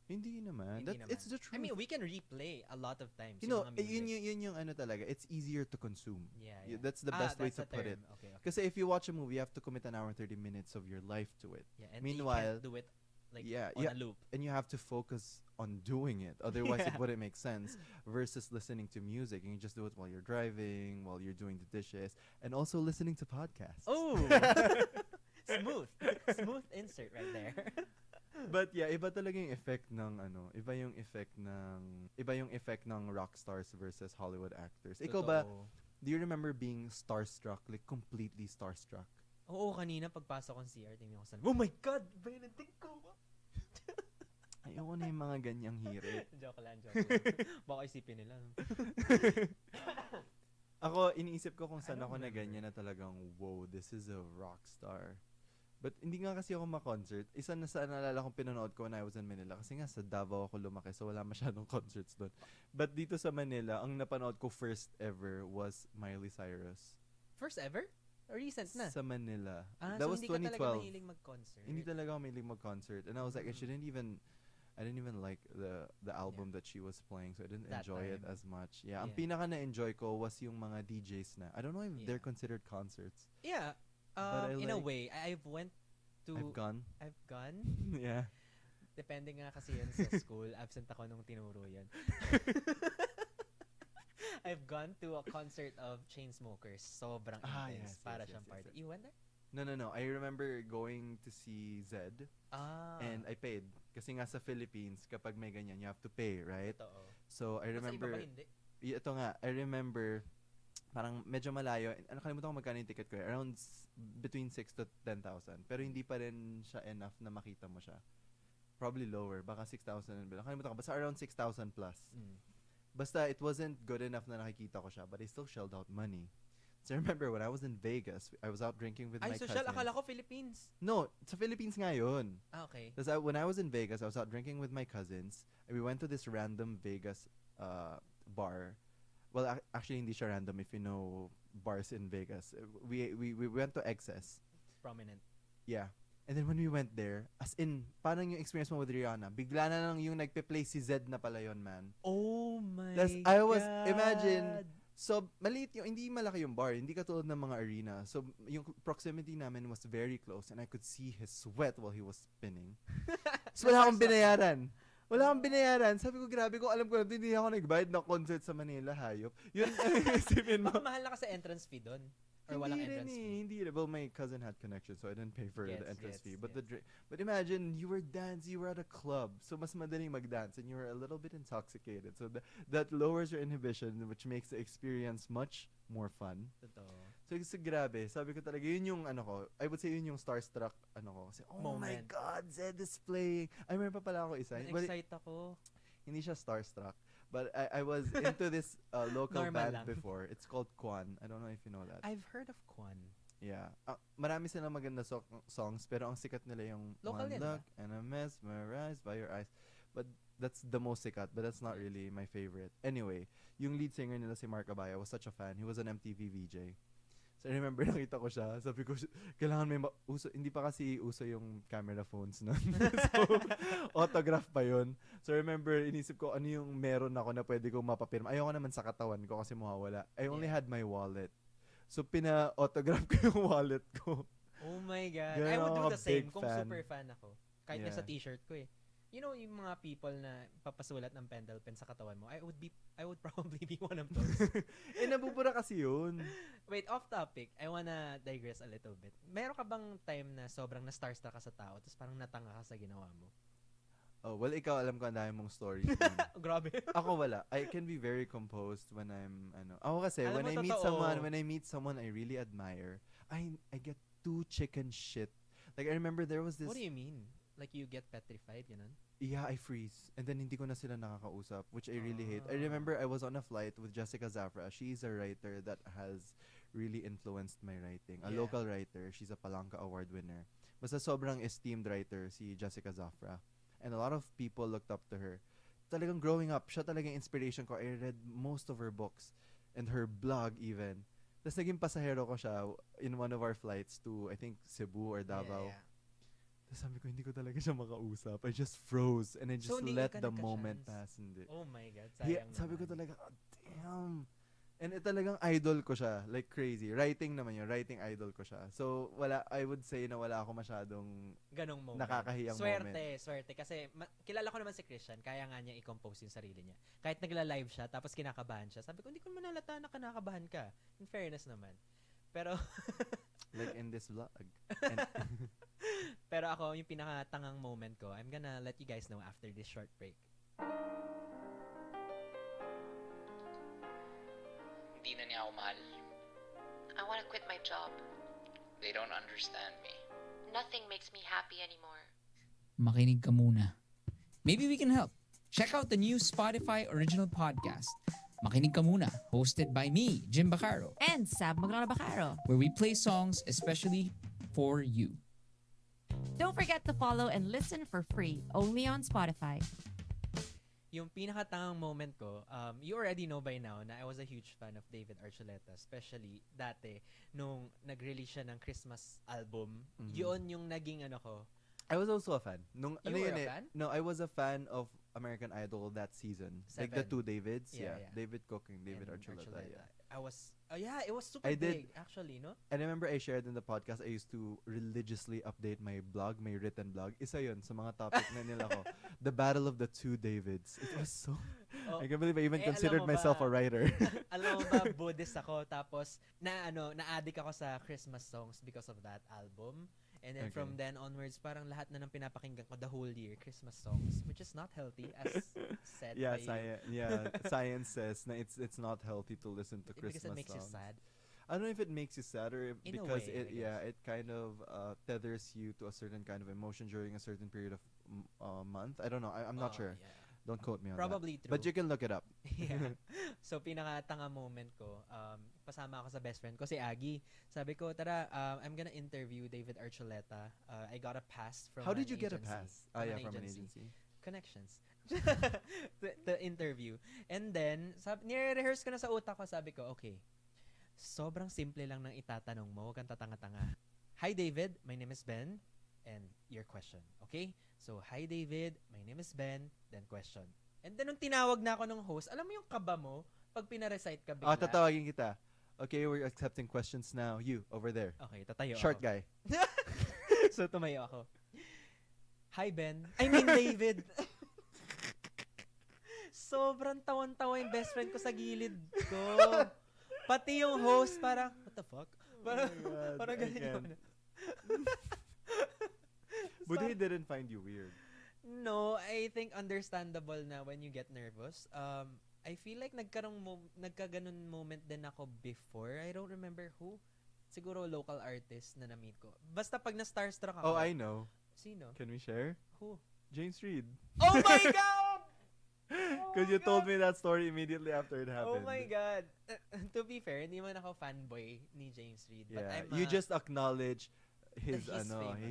O: Hindi naman. It's the truth.
N: I mean, we can replay a lot of times.
O: You know,
N: yung mga music.
O: yun yung ano talaga. It's easier to consume.
N: Yeah.
O: That's the best way to put it.
N: Okay.
O: Kasi if you watch a movie, you have to commit an hour and 30 minutes of your life to it.
N: Yeah, and
O: Meanwhile,
N: you can't do it like on a loop.
O: And you have to focus on doing it. Otherwise, it wouldn't make sense. Versus listening to music. You can just do it while you're driving, while you're doing the dishes, and also listening to podcasts.
N: Oh! Smooth insert right there.
O: But yeah, iba talaga yung effect ng iba yung effect ng rock stars versus Hollywood actors. Ikaw ba, do you remember being starstruck, like completely starstruck?
N: Oo, kanina pagpasok ko sa CR, tingnan ko sa oh my God, Benedict ko.
O: Ayoko na yung mga ganyang hirit.
N: Joke lang. Baka isipin nila.
O: Ako, iniisip ko kung saan ako na ganyan na talagang, wow, this is a rock star. But hindi nga kasi ako ma-concert. Isa na sa naalala kong pinanood ko when I was in Manila. Kasi nga sa Davao ako lumaki, so wala masyadong concerts doon. But dito sa Manila, ang napanood ko first ever was Miley Cyrus.
N: First ever? Or recent na?
O: Sa Manila.
N: That
O: so
N: was 2012. Hindi ka talaga mahilig mag-concert?
O: Hindi talaga ako mahilig mag-concert. And I was like, I didn't even like the album that she was playing, so I didn't enjoy it as much. Yeah, ang pinaka na-enjoy ko was yung mga DJs na. I don't know if they're considered concerts.
N: Yeah. In a way, I've gone.
O: Yeah.
N: Depende nga kasi yun sa school. Absent ako nung tinuro yun. I've gone to a concert of Chainsmokers. Sobrang intense. Para siyang party. You went there?
O: No. I remember going to see Zed. And I paid. Kasi nga sa Philippines, kapag may ganyan, you have to pay, right?
N: Totoo.
O: So I remember...
N: Sa iba ba hindi?
O: Ito nga, I remember... Parang medyo malayo. Nakalimutan ko magkano yung ticket ko. Around between 6 to 10,000. Pero hindi pa rin siya enough na makita mo siya. Probably lower. Baka 6,000. Nakalimutan ko. Basta around 6,000 plus. Basta it wasn't good enough na nakikita ko siya. But I still shelled out money. So I remember when I was in Vegas, I was out drinking with my cousins.
N: Social? Akala ko Philippines.
O: No, sa Philippines nga yun.
N: Okay.
O: Because when I was in Vegas, I was out drinking with my cousins. And we went to this random Vegas bar. Well, actually, hindi siya random if you know bars in Vegas. We went to Excess.
N: Prominent.
O: Yeah. And then when we went there, as in, parang yung experience mo with Rihanna, bigla na lang yung nagpe-play si Zed na pala yun, man.
N: Oh my
O: I was, imagine, so, maliit yung, hindi malaki yung bar, hindi katulad ng mga arena. So, yung proximity namin was very close and I could see his sweat while he was spinning. So, wala akong binayaran. Sabi ko, grabe ko, alam ko na hindi ako nagbayad ng concert sa Manila, hayop. Yun, isipin mo.
N: Baka mahal na kasi entrance fee doon.
C: Or walang entrance fee?
O: Hindi. Well, my cousin had connection, so I didn't pay for the entrance fee. But
C: gets.
O: but imagine you were at a club, so mas madaling mag-dance, and you were a little bit intoxicated. So that lowers your inhibition, which makes the experience much more fun.
C: Totoo.
O: So grabe, sabi ko talaga, yun yung ano ko, I would say yun yung starstruck ano ko. Kasi, oh my
C: Moment.
O: God, Zed is playing. I remember pa pala ako isa. But
C: Na-excite ako.
O: hindi siya starstruck. But I was into this local
C: Normal
O: band
C: lang.
O: before. It's called Kwan. I don't know if you know that.
C: I've heard of Kwan.
O: Yeah. Marami silang maganda songs, pero ang sikat nila yung
C: Local
O: One
C: yan,
O: Look and I'm mesmerized by your eyes. But that's the most sikat, but that's not really my favorite. Anyway, yung lead singer nila si Mark Abaya, was such a fan. He was an MTV VJ. So I remember nakita ko siya, sabi ko, kailangan may uso, hindi pa kasi uso yung camera phones nun. So, autograph pa yun. So I remember, inisip ko, ano yung meron ako na pwede kong mapapirma. Ayoko naman sa katawan ko kasi mawawala. I only had my wallet. So pina-autograph ko yung wallet ko.
N: Oh my God.
O: Ganun
N: I would do
O: ako
N: the same
O: big
N: kung
O: fan.
N: super fan ako. Kahit
O: Yeah.
N: nasa t-shirt ko eh. You know, yung mga people na papasulat ng pendle pen sa katawan mo, I would probably be one of those.
O: Nabubura kasi yun.
N: Wait, off topic. I wanna digress a little bit. Meron ka bang time na sobrang na-starstruck ka sa tao tapos parang natanga ka sa ginawa mo?
O: Oh, well, ikaw, alam ko ang dami mong stories.
N: Grabe.
O: Ako wala. I can be very composed when I'm, ako kasi,
N: Alam
O: when
N: mo,
O: I meet someone I really admire, I get too chicken shit. Like, I remember there was this...
N: What do you mean? Like you get petrified, ganun?
O: Yeah, I freeze. And then hindi ko na sila nakakausap, which I really hate. I remember I was on a flight with Jessica Zafra. She's a writer that has really influenced my writing. A
N: Yeah.
O: local writer. She's a Palanca Award winner. Basta sobrang esteemed writer si Jessica Zafra. And a lot of people looked up to her. Talagang growing up, siya talagang inspiration ko. I read most of her books and her blog even. Tapos naging pasahero ko siya in one of our flights to, I think, Cebu or Davao.
N: Yeah.
O: Tapos sabi ko, hindi ko talaga siya makausap. I just froze and I just
N: So, hindi
O: let
N: ka
O: the moment
N: nagka-chance?
O: pass. Hindi.
N: Oh my God, sayang
O: Sabi ko
N: naman.
O: talaga, oh, damn. And talagang idol ko siya. Like crazy. Writing naman yun. Writing idol ko siya. So, I would say na wala ako masyadong
N: Ganong moment.
O: nakakahiyang
N: swerte,
O: moment.
N: Swerte. Kasi kilala ko naman si Christian, kaya nga niya i-compose yung sarili niya. Kahit nagla-live siya, tapos kinakabahan siya. Sabi ko, hindi ko naman nalata na kinakabahan ka. In fairness naman. Pero,
O: Like in this vlog.
N: pero ako, yung pinakatangang moment ko, I'm gonna let you guys know after this short break.
J: Hindi na niya ako mahal.
K: I want to quit my job.
J: They don't understand me.
K: Nothing makes me happy anymore.
L: Makinig ka muna. Maybe we can help. Check out the new Spotify original podcast, Makinig ka muna, hosted by me, Jim Bacaro,
M: And Sab Maglona-Bacaro.
L: where we play songs especially for you.
M: Don't forget to follow and listen for free, only on Spotify.
N: Yung pinakatangang moment ko, you already know by now na I was a huge fan of David Archuleta, especially dati nung nag-release siya ng Christmas album.
O: Mhm.
N: Yun yung naging ano ko.
O: I was also a fan.
N: You were a fan?
O: No, I was a fan of American Idol that season. Like the 2 Davids.
N: Yeah,
O: Yeah.
N: yeah.
O: David Cook and David
N: And
O: Archuleta. Yeah.
N: I was, it was super
O: I did-
N: big, actually, no?
O: And I remember I shared in the podcast, I used to religiously update my blog, my written blog. Isa yun sa mga topic na nila ko. The Battle of the 2 Davids. It was so...
N: Oh,
O: I can't believe I even
N: alam
O: considered
N: mo
O: myself
N: ba-
O: a writer.
N: Alam mo ba, Buddhist ako, tapos na-addict ako sa Christmas songs because of that album. And then from
O: Okay.
N: then onwards, parang lahat na ng pinapakinggan ko the whole year, Christmas songs, which is not healthy, as said
O: Yeah,
N: by you.
O: science says na it's not healthy to listen to
N: Because
O: Christmas
N: it makes you
O: songs.
N: sad.
O: I don't know if it makes you sad or
N: In a
O: because
N: way, I guess.
O: it kind of tethers you to a certain kind of emotion during a certain period of month. I don't know. I'm not sure.
N: Yeah.
O: Don't quote me on
N: Probably
O: that. But
N: true.
O: you can look it up.
N: Yeah. So, pinakatanga moment ko, pasama ako sa best friend ko, si Aggie. Sabi ko, tara, I'm gonna interview David Archuleta. I got a pass from
O: How did
N: an
O: you get a
N: agency.
O: pass? Ah, yeah, from an agency.
N: Connections. the interview. And then, nire-rehearse ko na sa utak ko, sabi ko, okay, sobrang simple lang ng itatanong mo, huwag kang tatanga-tanga. Hi David, my name is Ben, and your question. Okay? So, hi David, my name is Ben, then question. And then, nung tinawag na ako ng host, alam mo yung kaba mo, pag pinarecite ka bigla.
O: Tatawagin kita. Okay, we're accepting questions now. You, over there.
N: Okay, tatayo
O: Short
N: ako.
O: guy.
N: So, tumayo ako. Hi Ben. I mean David. Sobrang tawan-tawa yung best friend ko sa gilid ko. Pati yung host parang, what the fuck?
O: Oh
N: Parang,
O: my God,
N: parang
O: I
N: ganun
O: can't.
N: yun.
O: But he didn't find you weird.
N: No, I think understandable na when you get nervous. I feel like nagkaganon moment din ako before. I don't remember who. Siguro local artist na na-meet ko. Basta pag na-starstruck ako.
O: Oh, I know.
N: Sino?
O: Can we share?
N: Who?
O: James Reid.
N: Oh my God!
O: Because you told me that story immediately after it
N: Oh
O: happened.
N: my God. To be fair, hindi man ako fanboy ni James Reid. But
O: Yeah,
N: I'm
O: you just acknowledge his
N: he's famous.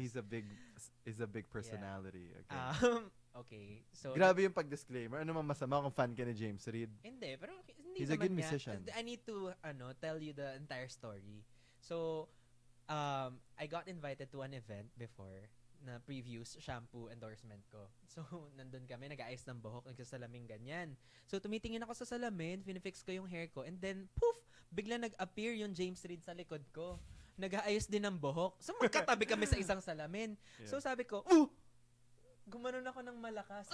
O: he's a big personality. Okay.
N: Okay. So
O: Grabe yung pag-disclaimer. Ano man masama kung fan ka ni James Reid?
N: Hindi, pero hindi
O: He's a
N: naman
O: good
N: niya.
O: musician.
N: I need to tell you the entire story. So I got invited to an event before na previews shampoo endorsement ko. So nandun kami, nag-aayos ng buhok, nagsasalaming ganyan. So tumitingin ako sa salamin, finifix ko yung hair ko, and then poof, bigla nag-appear yung James Reid sa likod ko. Nag-aayos din ng buhok. So magkatabi kami sa isang salamin.
O: Yeah.
N: So sabi ko, gumanon ako ng malakas.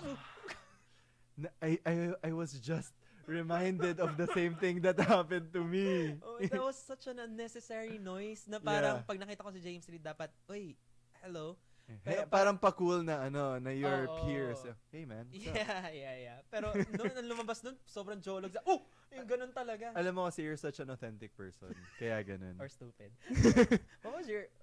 O: I was just reminded of the same thing that happened to me.
N: Oh, that was such an unnecessary noise na parang pag nakita ko si James Reid dapat, oy, hello.
O: Hey, parang pa-cool na na your peers. Hey man.
N: Yeah. Pero nung lumabas nun, sobrang jolog. Yung ganun talaga.
O: Alam mo kasi you're such an authentic person. Kaya ganun.
N: Or stupid.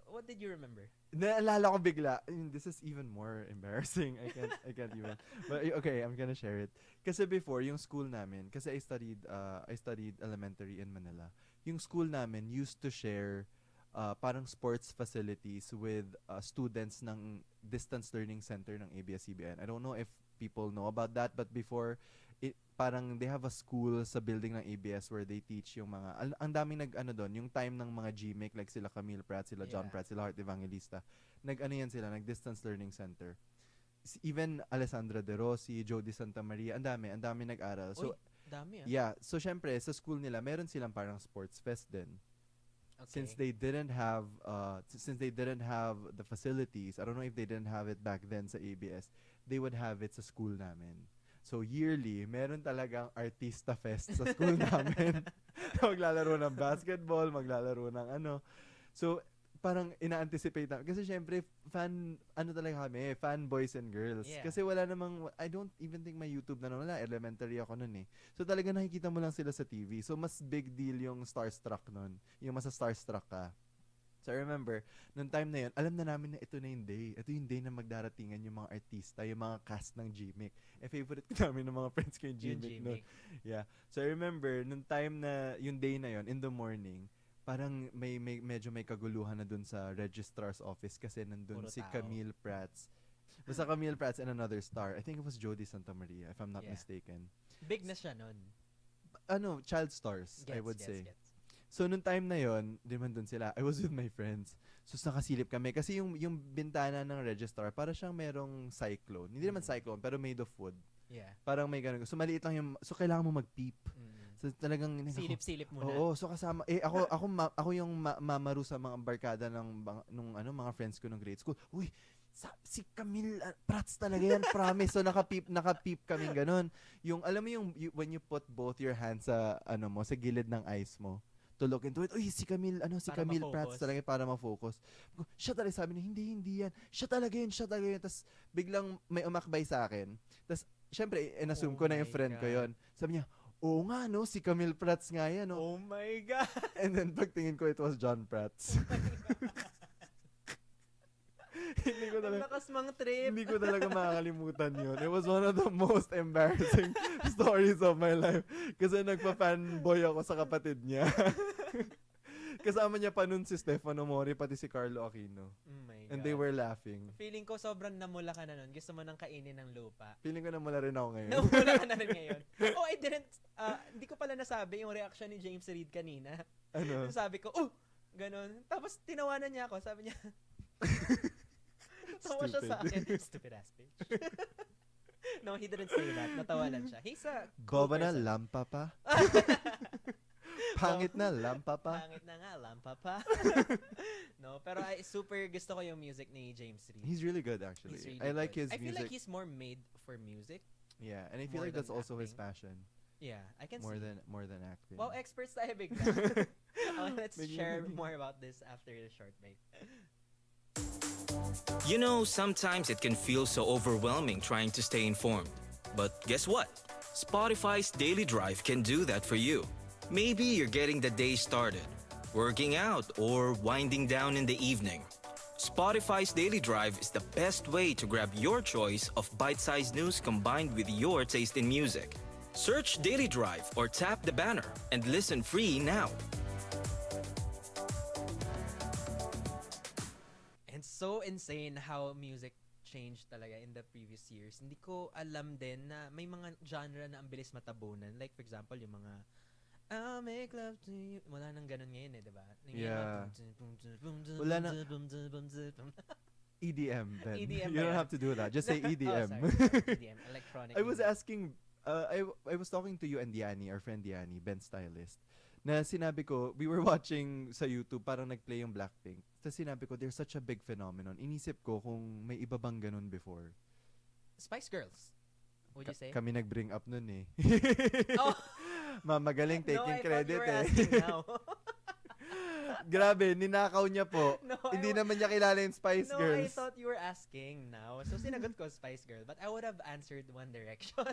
N: What did you remember?
O: Naalala ko bigla. This is even more embarrassing. I can't even. But okay, I'm gonna share it. Kasi before, yung school namin, kasi I studied elementary in Manila. Yung school namin used to share parang sports facilities with students ng distance learning center ng ABS-CBN. I don't know if people know about that, but before, parang they have a school sa building ng ABS where they teach yung mga, ang daming doon, yung time ng mga GMIC, like sila Camille Pratt, sila John Pratt, sila Heart Evangelista, nag-distance learning center. Even Alessandra De Rossi, Jody Santa Maria, ang dami nag-aral. So,
N: dami
O: yeah, so syempre, sa school nila, meron silang parang sports fest din.
N: Okay.
O: Since they didn't have the facilities, I don't know if they didn't have it back then sa ABS, they would have it sa school namin. So yearly, meron talagang artista fest sa school namin. Maglalaro ng basketball, maglalaro ng So parang ina-anticipate namin. Kasi syempre, talaga kami, fan boys and girls.
N: Yeah.
O: Kasi wala namang, I don't even think may YouTube na wala. Elementary ako nun eh. So talaga nakikita mo lang sila sa TV. So mas big deal yung starstruck nun. Yung mas starstruck ka. So I remember, nung time na yun, alam na namin na ito na yung day. Ito yung day na magdaratingan yung mga artista, yung mga cast ng GMIC. Favorite ko namin ng mga friends ko yung GMIC nun. Yeah. So I remember, nung time na, yung day na yun, in the morning, parang medyo may kaguluhan na dun sa registrar's office kasi nandun si Camille Prats. Basta Camille Prats and another star. I think it was Jody Santa Maria, if I'm not mistaken.
N: Big na siya nun.
O: Child stars, I would say. So, nung time na yon, di man dun sila. I was with my friends. So, nakasilip kami. Kasi yung bintana ng registrar, para siyang merong cyclone. Hindi naman cyclone, pero made of wood.
N: Yeah.
O: Parang may ganun. So, maliit lang yung, so kailangan mo mag-peep. So, talagang
N: silip-silip muna.
O: Oo, so kasama ako yung mamaru sa mga barkada nung mga friends ko nung grade school. Uy, si Camille Prats talaga yan, promise. So naka-peep kaming ganun. Yung alam mo yung when you put both your hands sa sa gilid ng eyes mo to look into it. Uy, si Camille Prats talaga para ma-focus. Siya talaga, sabi niya, hindi yan. Siya talaga yun. Tapos biglang may umakbay sa akin. Tapos syempre, in-assume ko na yung friend ko yun. Sabi niya, oo nga, no? Si Camille Prats nga yan, no?
N: Oh my God!
O: And then, pagtingin ko, it was John Prats.
N: Ang lakas mang trip.
O: Hindi ko talaga makakalimutan yun. It was one of the most embarrassing stories of my life. Kasi nagpa-fanboy ako sa kapatid niya. Kasama niya pa nun si Stefano Mori, pati si Carlo Aquino.
N: Oh my God.
O: And they were laughing.
N: Feeling ko sobrang namula ka na nun. Gusto mo nang kainin ng lupa.
O: Feeling ko namula rin ako ngayon.
N: Namula ka na rin ngayon. Oh, I didn't, hindi ko pala nasabi yung reaction ni James Reid kanina.
O: Ano?
N: Sabi ko, ganon. Tapos tinawanan niya ako. Sabi niya, tawa siya sa akin. Stupid ass bitch. No, he didn't say that. Natawa lang siya. He's a cool
O: Boba na
N: person.
O: lampa pa. Pangit na lampa pa.
N: Pangit na nga, lampa pa. No, pero super gusto ko yung music ni James Reid.
O: He's really good, actually.
N: Really
O: I like
N: good.
O: his music.
N: I feel like he's more made for music.
O: Yeah, and I feel like that's also his passion.
N: Yeah, I can
O: more
N: see.
O: than acting.
N: Wow, experts tayo bigla. Let's share more about this after the short break.
E: You know, sometimes it can feel so overwhelming trying to stay informed. But guess what? Spotify's Daily Drive can do that for you. Maybe you're getting the day started, working out, or winding down in the evening. Spotify's Daily Drive is the best way to grab your choice of bite-sized news combined with your taste in music. Search Daily Drive or tap the banner and listen free now.
N: And so insane how music changed talaga in the previous years. Hindi ko alam din na may mga genre na ang bilis matabunan. Like for example, yung mga I'll make love to you. Wala nang ganun ngayon di ba?
O: Yeah. Wala na. EDM, Ben.
N: EDM
O: You
N: ba
O: don't
N: yan?
O: have to do that. Just say EDM.
N: Oh, sorry. EDM, electronic
O: I was
N: music.
O: asking, I was talking to you and Diani, our friend Diani, Ben Stylist, na sinabi ko, we were watching sa YouTube, parang nag-play yung Blackpink. Tapos sinabi ko, there's such a big phenomenon. Inisip ko kung may iba bang ganun before.
N: Spice Girls. Would you say?
O: Kami nag-bring up nun eh.
N: Oh!
O: Mamagaling taking
N: no, I
O: credit
N: thought you were
O: eh.
N: asking now.
O: Grabe, ninakaw niya po.
N: No,
O: Hindi naman niya kilala yung Spice
N: No,
O: Girls.
N: I thought you were asking now. So sinagot ko Spice Girl, but I would have answered One Direction.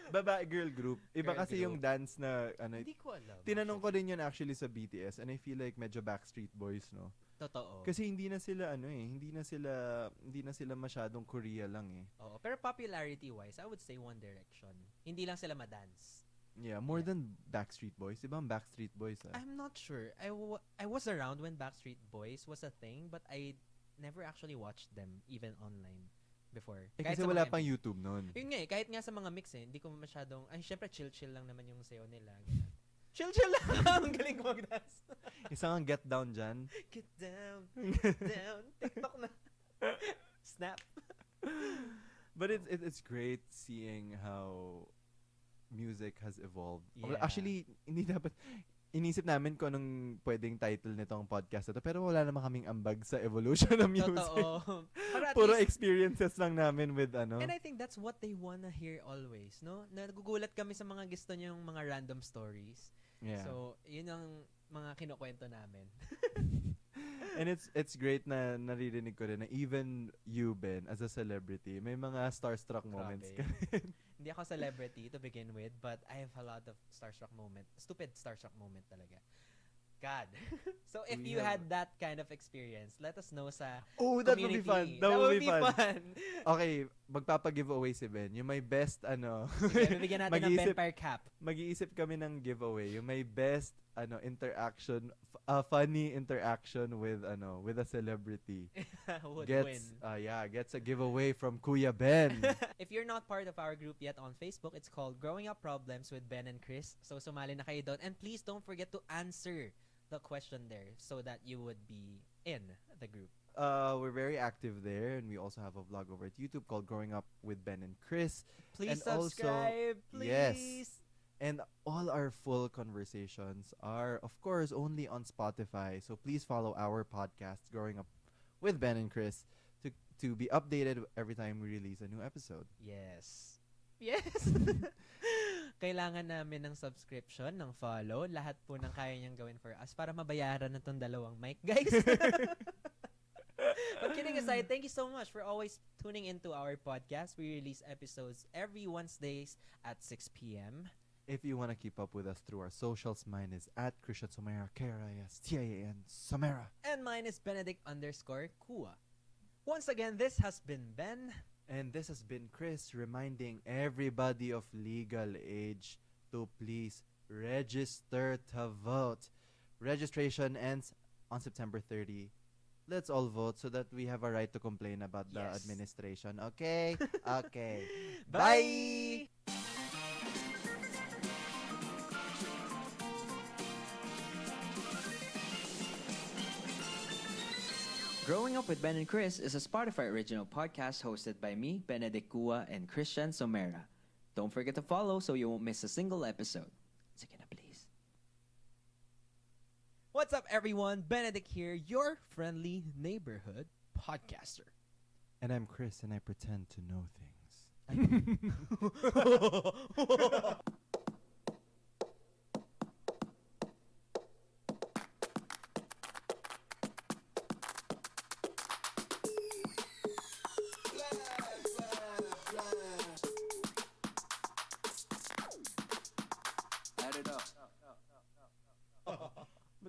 O: Babae girl group. Iba
N: Girl
O: kasi
N: group.
O: yung dance na ano.
N: Hindi ko alam.
O: Tinanong ko din yun actually sa BTS and I feel like medyo Backstreet Boys, no?
N: Totoo.
O: Kasi hindi na sila hindi na sila masyadong Korea lang eh.
N: Oo, pero popularity wise, I would say One Direction. Hindi lang sila madance.
O: Yeah, more than Backstreet Boys. Diba ang Backstreet Boys
N: I'm not sure. I was around when Backstreet Boys was a thing, but I never actually watched them even online before.
O: Kasi
N: sa
O: wala
N: mga
O: pang
N: MV.
O: YouTube noon.
N: Yun nga kahit nga sa mga mix hindi ko masyadong, syempre chill-chill lang naman yung sayo nila. Chill-chill lang! Ang galing ko mag-dance.
O: Isang ang Get Down dyan.
N: Get down, get down. TikTok na. Snap.
O: But it's great seeing how music has evolved.
N: Yeah.
O: Actually, hindi dapat inisip namin kung anong pwedeng title nitong podcast na to, pero wala naman kaming ambag sa evolution ng music.
N: Totoo. Pero at
O: Puro
N: least-
O: experiences lang namin with ano.
N: And I think that's what they wanna hear always, no? Nagugulat kami sa mga gusto niyong mga random stories.
O: Yeah.
N: So, yun ang mga kinukwento namin.
O: And it's great na naririnig ko rin na even you, Ben, as a celebrity, may mga starstruck moments ka rin.
N: Hindi ako celebrity to begin with, but I have a lot of starstruck moment. Stupid starstruck moment talaga. God. So if
O: We
N: you
O: have-
N: had that kind of experience, let us know sa
O: Oh, that would be fun.
N: community.
O: That would be fun.
N: fun.
O: Okay, magpapa-giveaway si Ben. Yung may best
N: Sige, bibigyan natin ng Ben Per Cap.
O: Mag-iisip kami ng giveaway. Yung may best interaction, funny interaction with with a celebrity.
N: Would
O: gets
N: win.
O: gets a giveaway from Kuya Ben.
N: If you're not part of our group yet on Facebook, it's called Growing Up Problems with Ben and Chris. So sumali na kayo doon. And please don't forget to answer the question there so that you would be in the group.
O: We're very active there, and we also have a vlog over at YouTube called Growing Up with Ben and Chris.
N: Please
O: And also-
N: subscribe, please.
O: Yes. And all our full conversations are, of course, only on Spotify. So please follow our podcast, Growing Up with Ben and Chris, to be updated every time we release a new episode.
N: Yes. Yes. Kailangan namin ng subscription, ng follow. Lahat po ng kaya niyang gawin for us para mabayaran na tong dalawang mic, guys. But kidding aside, thank you so much for always tuning into our podcast. We release episodes every Wednesdays at 6 p.m.
O: If you want to keep up with us through our socials, mine is at Christian Somera, KRISTIAN Somera.
N: And mine is Benedict_Kua. Once again, this has been Ben.
O: And this has been Chris reminding everybody of legal age to please register to vote. Registration ends on September 30. Let's all vote so that we have a right to complain about the
N: Yes.
O: administration. Okay? Okay.
N: Bye!
B: Growing Up with Ben and Chris is a Spotify original podcast hosted by me, Benedict Kua, and Christian Somera. Don't forget to follow so you won't miss a single episode. Sige na, please.
N: What's up, everyone? Benedict here, your friendly neighborhood podcaster.
O: And I'm Chris, and I pretend to know things.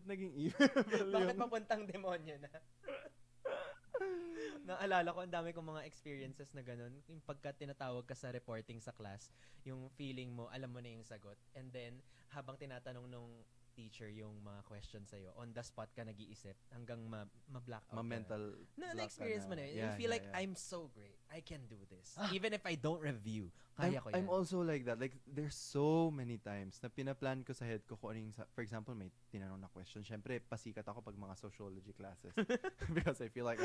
O: naging evil
N: Bakit
O: yung...
N: papuntang demonyo na? Naalala ko, ang dami kong mga experiences na ganun. Yung pagka tinatawag ka sa reporting sa class, yung feeling mo, alam mo na yung sagot. And then, habang tinatanong nung teacher yung mga questions sa'yo, on the spot ka nag-iisip hanggang ma-black out ka
O: Ma-mental block
N: na-experience
O: ka
N: mo na.
O: Yeah,
N: You feel
O: yeah,
N: like,
O: yeah.
N: I'm so great. I can do this. Even if I don't review, kaya ko yan.
O: I'm also like that. Like, there's so many times na pinaplan ko sa head ko kung ano yung, for example, may tinanong na question. Siyempre, pasikat ako pag mga sociology classes. Because I feel like,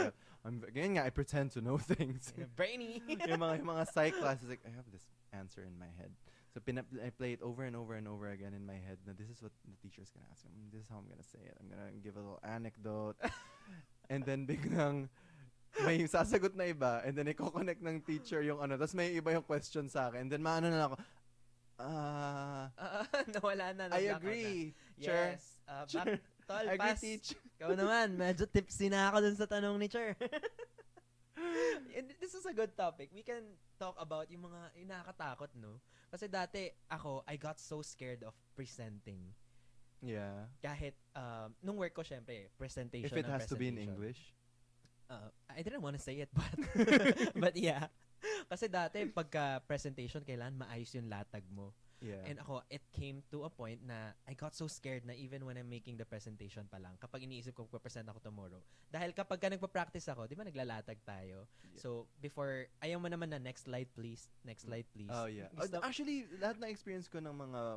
O: ganyan nga, I pretend to know things.
N: Brainy!
O: yung mga psych classes, like, I have this answer in my head. So, I play it over and over and over again in my head na this is what the teacher's gonna ask. This is how I'm gonna say it. I'm gonna give a little anecdote. And then, biglang, may sasagot na iba, and then i-connect ng teacher yung ano, tapos may iba yung question sa akin, and then maano na ako,
N: nawala na.
O: I agree.
N: Na.
O: Sure.
N: Yes.
O: Sure.
N: Back, tol,
O: I agree,
N: pass.
O: teach.
N: Ikaw naman, medyo tipsy na ako dun sa tanong ni Cher. This is a good topic. We can talk about yung mga nakakatakot, no? Kasi dati, ako, I got so scared of presenting.
O: Yeah.
N: Kahit, nung work ko, syempre, presentation.
O: If it has to be in English.
N: I didn't want to say it, but but yeah. Kasi dati, pagka presentation, kailangan maayos yung latag mo.
O: Yeah.
N: And ako, it came to a point na I got so scared na even when I'm making the presentation pa lang, kapag iniisip ko present ako tomorrow. Dahil kapag ka nagpa-practice ako, di ba naglalatag tayo?
O: Yeah.
N: So, before, ayaw mo naman na next slide please. Next slide please.
O: Oh, yeah. Actually, lahat na experience ko ng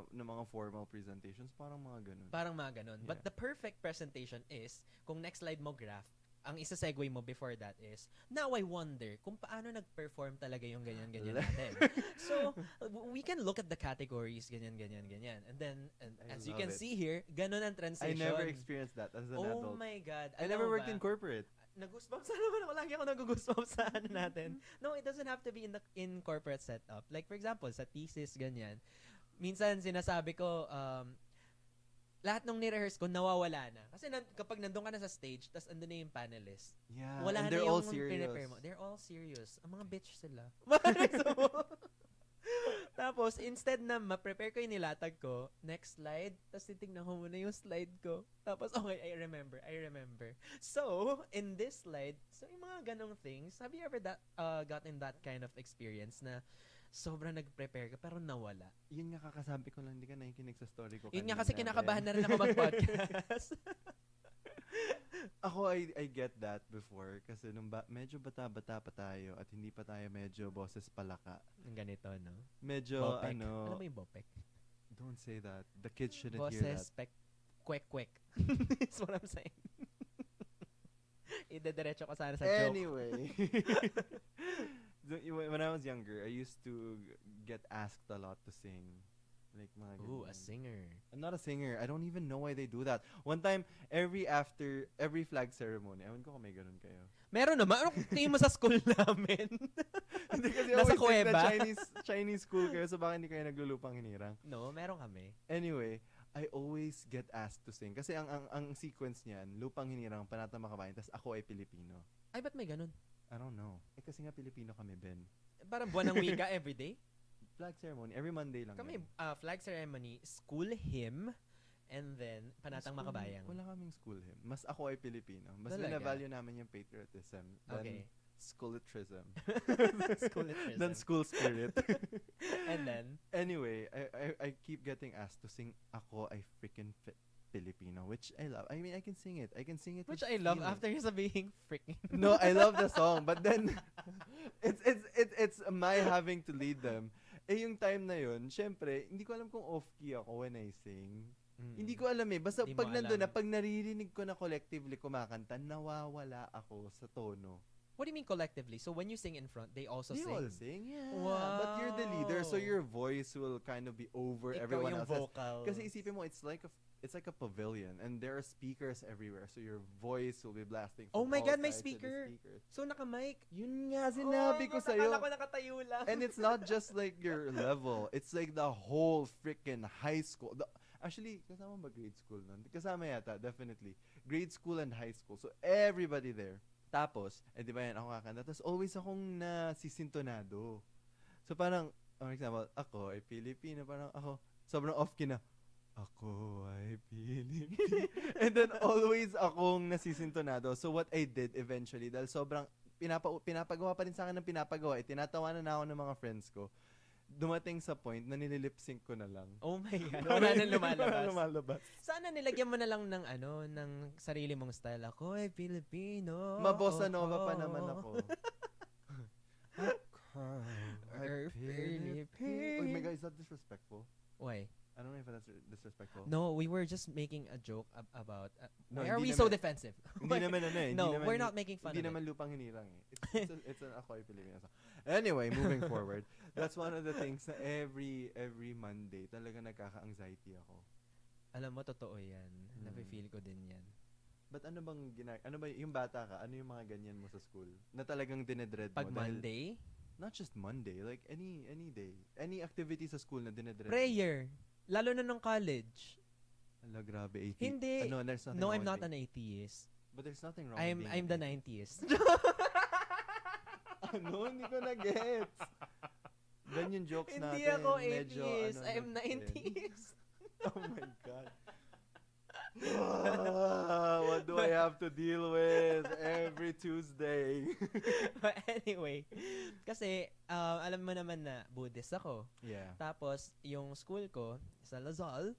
O: mga formal presentations, parang mga ganun.
N: Parang mga ganun.
O: Yeah.
N: But the perfect presentation is, kung next slide mo graph, ang isa-segue mo before that is, now I wonder kung paano nag-perform talaga yung ganyan-ganyan natin. So, we can look at the categories, ganyan-ganyan. And then, as you can see here, ganun ang transition.
O: I never experienced that as an adult.
N: Oh my God.
O: I never worked in corporate.
N: Nag-goosebumps naman ako. Lagi ako nag-goosebumps sa ano natin. No, it doesn't have to be in corporate setup. Like, for example, sa thesis, ganyan. Minsan, sinasabi ko, lahat nung ni-rehearse ko, nawawala na. Kasi kapag nandun ka na sa stage, tas andun na yung panelist.
O: Yeah,
N: wala
O: and
N: na
O: they're
N: yung
O: all serious.
N: pinipare mo. They're all serious. Ang mga bitch sila. Tapos, instead na ma-prepare ko yung nilatag ko, next slide, tapos titignan ko muna yung slide ko. Tapos, okay, I remember. So, in this slide, so yung mga ganong things, have you ever gotten that kind of experience na sobrang nag-prepare ka pero nawala?
O: Yun nga kakasabi ko lang, hindi ka nakikinig sa story ko.
N: Yun nga kasi kinakabahan na rin ako mag-podcast.
O: Ako, I get that before kasi nung medyo bata-bata pa tayo at hindi pa tayo medyo boses palaka.
N: Ganito, no?
O: Medyo,
N: Bopek. Alam mo yung bopek?
O: Don't say that. The kids shouldn't hear that.
N: Boses, kwek-kwek. That's what I'm saying. Idediretso ko sana sa joke.
O: Anyway. When I was younger, I used to get asked a lot to sing. Like mga
N: Ooh,
O: ganyan.
N: a singer.
O: I'm not a singer. I don't even know why they do that. One time, every flag ceremony, ewan ko kung may ganun kayo.
N: Meron naman. Anong tingin mo sa school namin?
O: Hindi kasi
N: Nasa
O: always think
N: kuweba?
O: na Chinese school kayo, so baka hindi kayo naglulupang hinirang.
N: No, meron kami.
O: Anyway, I always get asked to sing. Kasi ang sequence niyan, lupang hinirang, panata makabayan, tas ako ay Pilipino.
N: Ay, ba't may ganun?
O: I don't know. Kasi nga Pilipino kami, Ben.
N: Parang buwan ng wika everyday?
O: Flag ceremony, every Monday lang.
N: Kami,
O: ganun.
N: flag ceremony, school hymn, and then panatang makabayang.
O: Wala kaming school hymn. Mas ako ay Pilipino. Mas
N: Talaga?
O: na-value namin yung patriotism than
N: Okay.
O: schoolatrism.
N: Schoolatrism.
O: Than school spirit.
N: And then?
O: Anyway, I keep getting asked to sing Ako Ay Freaking Filipino, which I love. I mean, I can sing it.
N: Which
O: with
N: I love
O: feeling.
N: after you're sabihin freaking.
O: No, I love the song, but then it's my having to lead them. Yung time na yun, syempre, hindi ko alam kung off-key ako when I sing. Hindi ko alam eh. Basta
N: Hindi
O: pag
N: mo
O: nandun
N: alam.
O: na, pag naririnig ko na collectively kumakanta, nawawala ako sa tono.
N: What do you mean collectively? So when you sing in front, they also
O: They
N: sing?
O: all sing, yeah.
N: Wow.
O: But you're the leader, so your voice will kind of be over
N: Ikaw
O: everyone
N: yung
O: else's.
N: vocals.
O: Kasi isipin mo, it's like a pavilion, and there are speakers everywhere, so your voice will be blasting from
N: Oh my
O: all
N: God, may
O: sides of the
N: speaker.
O: speakers.
N: So naka-mic?
O: Yun nga, sinabi ko sa'yo.
N: Akala ko nakatayo lang.
O: And it's not just like your level. It's like the whole freaking high school. Actually, kasama ba grade school nun? Kasama yata, definitely. Grade school and high school. So, everybody there. Tapos, di ba yan, ako kakanta. Tapos, always akong nasisintonado. So, parang, for example, ako ay Pilipino. Parang ako, sobrang off-key na. Ako ay piling. And then always akong nasisintonado. So what I did eventually, dahil sobrang pinapagawa pa rin sa akin ng pinapagawa, tinatawanan na ako ng mga friends ko. Dumating sa point na nililip sync ko na lang.
N: Oh my God. Wala nang lumalabas.
O: lumalabas.
N: Sana nilagyan mo na lang ng ng sarili mong style. Ako ay Filipino.
O: Mabossa nova pa naman ako.
N: Filipino.
O: Oh my God, is that disrespectful?
N: Why?
O: I don't know if that's disrespectful.
N: No, we were just making a joke about
O: No,
N: why are
O: hindi
N: we so
O: naman-
N: defensive?
O: Hindi naman
N: No,
O: hindi naman,
N: we're not making fun
O: Hindi
N: of
O: naman
N: it.
O: lupang hinirang eh. It's an Ako ay Pilipino song. Anyway, moving forward. That's one of the things na every Monday talaga nagkaka-anxiety ako.
N: Alam mo, totoo yan. Nafe-feel ko din yan.
O: But ano ba yung bata ka, ano yung mga ganyan mo sa school? Na talagang dinedread mo?
N: Pag Monday?
O: Not just Monday, like any day. Any activity sa school na dinedread mo?
N: Prayer. Lalo na nung college.
O: Ala, grabe, atheist.
N: Hindi.
O: Ano, there's nothing
N: No,
O: wrong
N: I'm
O: with
N: not
O: being-
N: an atheist.
O: But there's nothing wrong
N: I'm
O: with being
N: I'm the
O: an
N: 90s.
O: Ano? Hindi ko na-gets. Then yung jokes
N: Hindi
O: natin,
N: ako
O: medyo,
N: atheist.
O: ano,
N: I'm
O: din.
N: 90s.
O: Oh my God. What do I have to deal with every Tuesday?
N: But anyway, kasi alam mo naman na Buddhist ako.
O: Yeah.
N: Tapos, yung school ko, sa Lazal,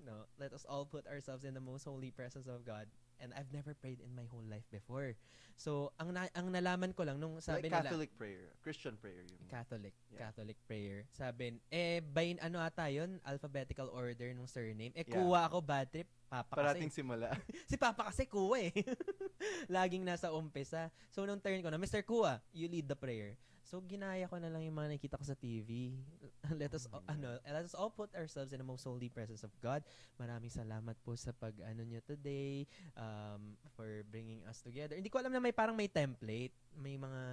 N: no, let us all put ourselves in the most holy presence of God. And I've never prayed in my whole life before. So, ang nalaman ko lang nung sabi
O: Like
N: nila...
O: Catholic prayer. Christian prayer. Yung
N: Catholic.
O: Yeah.
N: Catholic prayer. Sabi, by ano ata yun? Alphabetical order nung surname.
O: Yeah.
N: Kuha ako, bad trip. Papa
O: parating
N: kasi.
O: simula.
N: Si Papa kasi kuha eh. Laging nasa umpisa. So, nung turn ko na, Mr. Kuha, you lead the prayer. So, ginaya ko na lang yung mga nakikita ko sa TV. Let us all put ourselves in the most holy presence of God. Maraming salamat po sa pag-ano nyo today, for bringing us together. Hindi ko alam na may template. May mga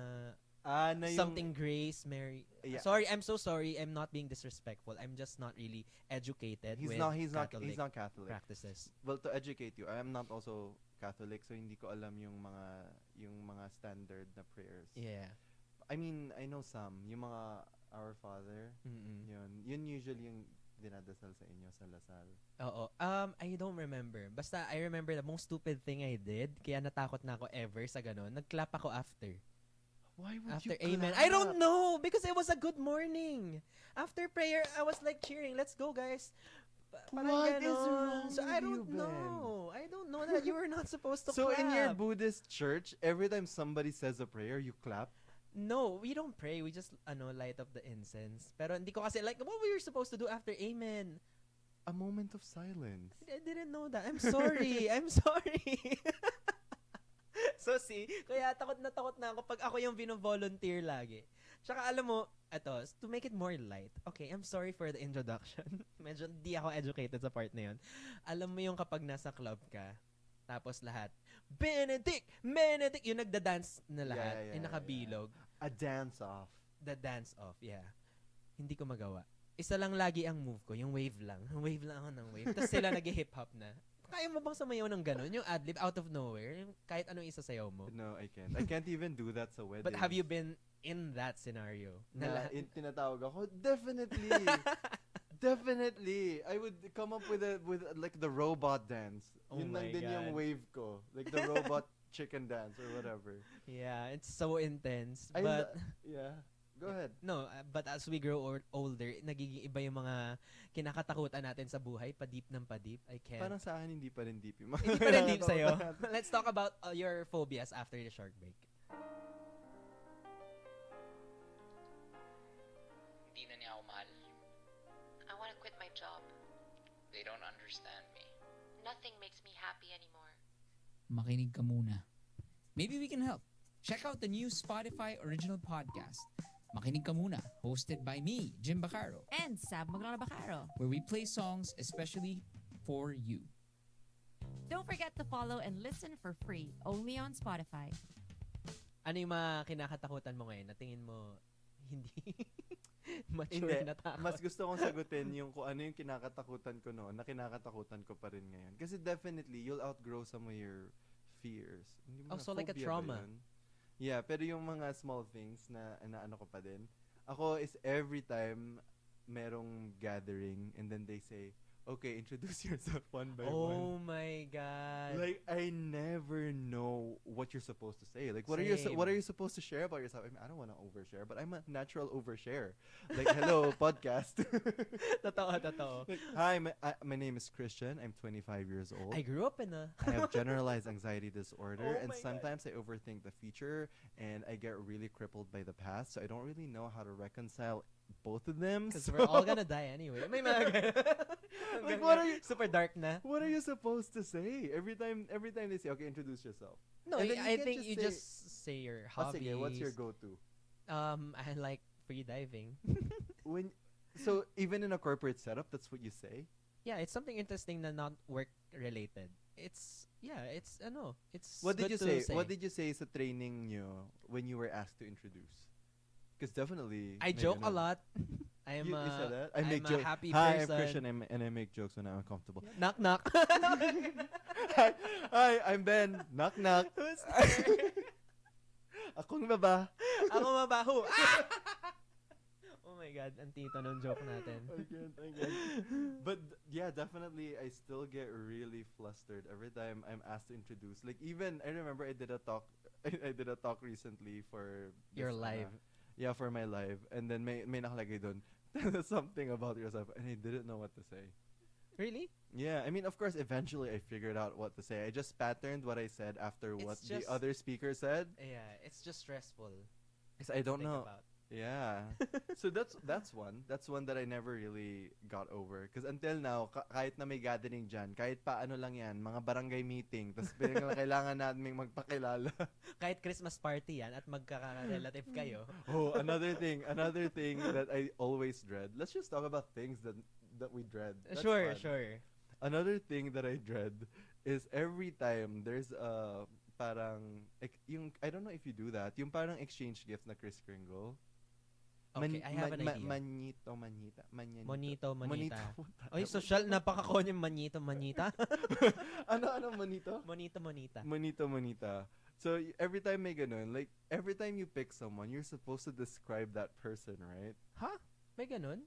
O: na yung,
N: something grace, Mary.
O: Yeah.
N: Sorry, I'm so sorry. I'm not being disrespectful. I'm just not really educated
O: He's
N: with
O: not Catholic
N: practices.
O: Well, to educate you, I am not also Catholic, so hindi ko alam yung mga standard na prayers.
N: Yeah.
O: I mean, I know some. Yung mga Our Father, yun usually yung dinadasal sa inyo sa Lasal.
N: Oo. I don't remember. Basta I remember the most stupid thing I did, kaya natakot na ako ever sa ganun. Nag-clap ako after.
O: Why would
N: After
O: you
N: amen.
O: clap?
N: I don't know, because it was a good morning. After prayer, I was like cheering, let's go guys.
O: What is wrong
N: So I
O: with you,
N: don't know. I don't know that you were not supposed to
O: So
N: clap.
O: in your Buddhist church, every time somebody says a prayer, you clap?
N: No, we don't pray. We just light up the incense. Pero hindi ko kasi like what were you supposed to do after amen?
O: A moment of silence.
N: I didn't know that. I'm sorry. I'm sorry. So see, kaya takot na ako pag ako yung vino-volunteer lagi. Tsaka alam mo, to make it more light. Okay, I'm sorry for the introduction. Medyo di ako educated sa part na yun. Alam mo yung kapag nasa club ka, tapos lahat, Benedict! Yung nagda-dance na lahat, yung nakabilog.
O: A dance-off.
N: The dance-off, yeah. Hindi ko magawa. Isa lang lagi ang move ko, yung wave lang. Wave lang ako ng wave. Tapos sila nag-hip-hop na. Kaya mo bang sumayaw ng ganun? Yung ad-lib out of nowhere? Yung kahit anong isasayaw mo?
O: No, I can't. I can't even do that sa wedding.
N: But have you been in that scenario?
O: Na tinatawag ako? Definitely. Definitely. I would come up with like the robot dance.
N: Oh
O: Yun lang
N: my
O: din yung
N: God.
O: wave ko. Like the robot chicken dance or whatever.
N: Yeah, it's so intense.
O: Yeah. Go ahead.
N: No, but as we grow older, nagiging iba yung mga kinakatakutan natin sa buhay, padip ng padip. I can't.
O: Parang sa akin, hindi pa rin deep yung mga
N: Hindi pa rin deep sa'yo.
O: kinakatakutan natin.
N: Let's talk about your phobias after the short break.
J: Hindi na niya ako mahal.
K: I want to quit my job.
J: They don't understand me.
K: Nothing makes me happy anymore.
L: Makinig ka muna. Maybe we can help. Check out the new Spotify original podcast, Makinig ka muna, hosted by me, Jim Bacaro,
M: And Sab Maglona-Bacaro,
L: where we play songs especially for you.
M: Don't forget to follow and listen for free, only on Spotify.
N: Ano yung mga kinakatakutan mo ngayon na tingin mo hindi mature
O: Hindi.
N: na takot?
O: Mas gusto kong sagutin yung kung ano yung kinakatakutan ko noon na kinakatakutan ko pa rin ngayon. Kasi definitely, you'll outgrow some of your fears. Hindi mo na
N: So like a
O: phobia ba
N: trauma.
O: yun? Yeah, pero yung mga small things na ano ko pa din. Ako is every time merong gathering and then they say, okay, introduce yourself one by
N: Oh
O: one.
N: my god.
O: Like I never know what you're supposed to say. Like what are you supposed to share about yourself? I mean, I don't want to overshare, but I'm a natural overshare. Like hello podcast.
N: Totoo.
O: Like, hi, my name is Christian. I'm 25 years old.
N: I grew up in a
O: I have generalized anxiety disorder,
N: Oh
O: and
N: my God.
O: sometimes I overthink the future, and I get really crippled by the past. So I don't really know how to reconcile both of them.
N: Because we're all gonna die anyway. May mga ganun.
O: Like, what are you?
N: Super dark na.
O: What are you supposed to say every time they say, "Okay, introduce yourself"?
N: No,
O: And then
N: I
O: can't
N: think you
O: say-
N: just say your
O: Oh,
N: hobbies.
O: sige, what's your go-to?
N: I like free diving.
O: When so even in a corporate setup, that's what you say.
N: Yeah, it's something interesting na not work related. It's it's
O: What did
N: good
O: you
N: to
O: say? What did you say sa training nyo when you were asked to introduce? Because definitely
N: I
O: may
N: joke a
O: ganun.
N: lot. I'm
O: You said that? I
N: I'm
O: make
N: a
O: jokes.
N: happy
O: Hi,
N: person.
O: I'm Christian, and I make jokes when I'm uncomfortable.
N: Knock knock.
O: Hi, I'm Ben. Knock knock.
N: Who's there?
O: Akong baba.
N: Ako mabaho. Ah! Oh my god, ang tito nung joke natin.
O: I can't. But yeah, definitely, I still get really flustered every time I'm asked to introduce. Like even I remember I did a talk. I did a talk recently for
N: Your
O: this,
N: live.
O: Yeah, for my live, and then may nakalagay doon something about yourself, and I didn't know what to say.
N: Really?
O: Yeah, I mean, of course, eventually I figured out what to say. I just patterned what I said after what the
N: just-
O: other speaker said.
N: Yeah, it's just stressful.
O: Because I don't
N: think
O: know.
N: about.
O: Yeah. So that's one. That's one that I never really got over. Because until now, kahit na may gathering dyan, kahit pa ano lang yan, mga barangay meeting, tapos kailangan namin magpakilala.
N: Kahit Christmas party yan at magkaka-relative kayo.
O: Oh, another thing that I always dread. Let's just talk about things that we dread. That's
N: Sure,
O: fun.
N: sure.
O: Another thing that I dread is every time there's a parang yung I don't know if you do that, yung parang exchange gifts na Kris Kringle.
N: Okay, I have an idea.
O: Manito.
N: Monito, manita.
O: Monito.
N: Oy, social, napaka-con yung manito, manita.
O: ano, monito?
N: Monito, monita.
O: Monito, monita. So, every time may ganun, like, every time you pick someone, you're supposed to describe that person, right?
N: Ha? May ganun?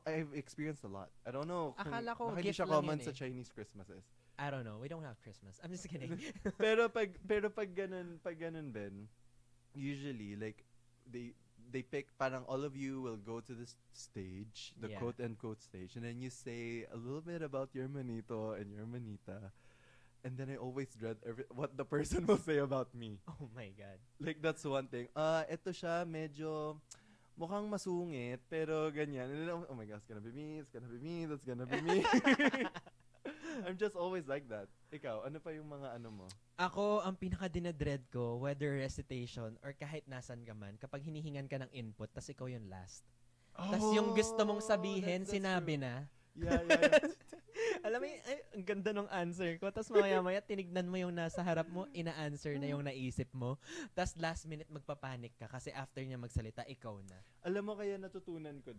O: I've experienced a lot. I don't know.
N: Akala ko
O: baka hindi
N: gift
O: siya
N: lang
O: common
N: yun
O: sa
N: eh.
O: Chinese Christmases.
N: I don't know. We don't have Christmas. I'm just kidding.
O: pero pag ganun, Ben, usually, like, they pick, parang all of you will go to this stage, the
N: Yeah.
O: quote-unquote stage, and then you say a little bit about your manito and your manita. And then I always dread what the person will say about me.
N: Oh my God.
O: Like, that's one thing. Ito siya, medyo mukhang masungit, pero ganyan. And then, oh my God, it's gonna be me, that's gonna be me. I'm just always like that. Ikaw, ano pa yung mga ano mo?
N: Ako, ang pinaka-dinadread ko, whether recitation or kahit nasan ka man, kapag hinihingan ka ng input, tas ikaw yung last. Tas yung gusto mong sabihin,
O: that's
N: sinabi
O: true.
N: na.
O: Yeah.
N: Alam mo, ay, ang ganda ng answer ko. Tapos maya-maya, tinignan mo yung nasa harap mo, ina-answer na yung naisip mo. Tapos last minute, magpapanik ka kasi after niya magsalita, ikaw na.
O: Alam mo kaya natutunan ko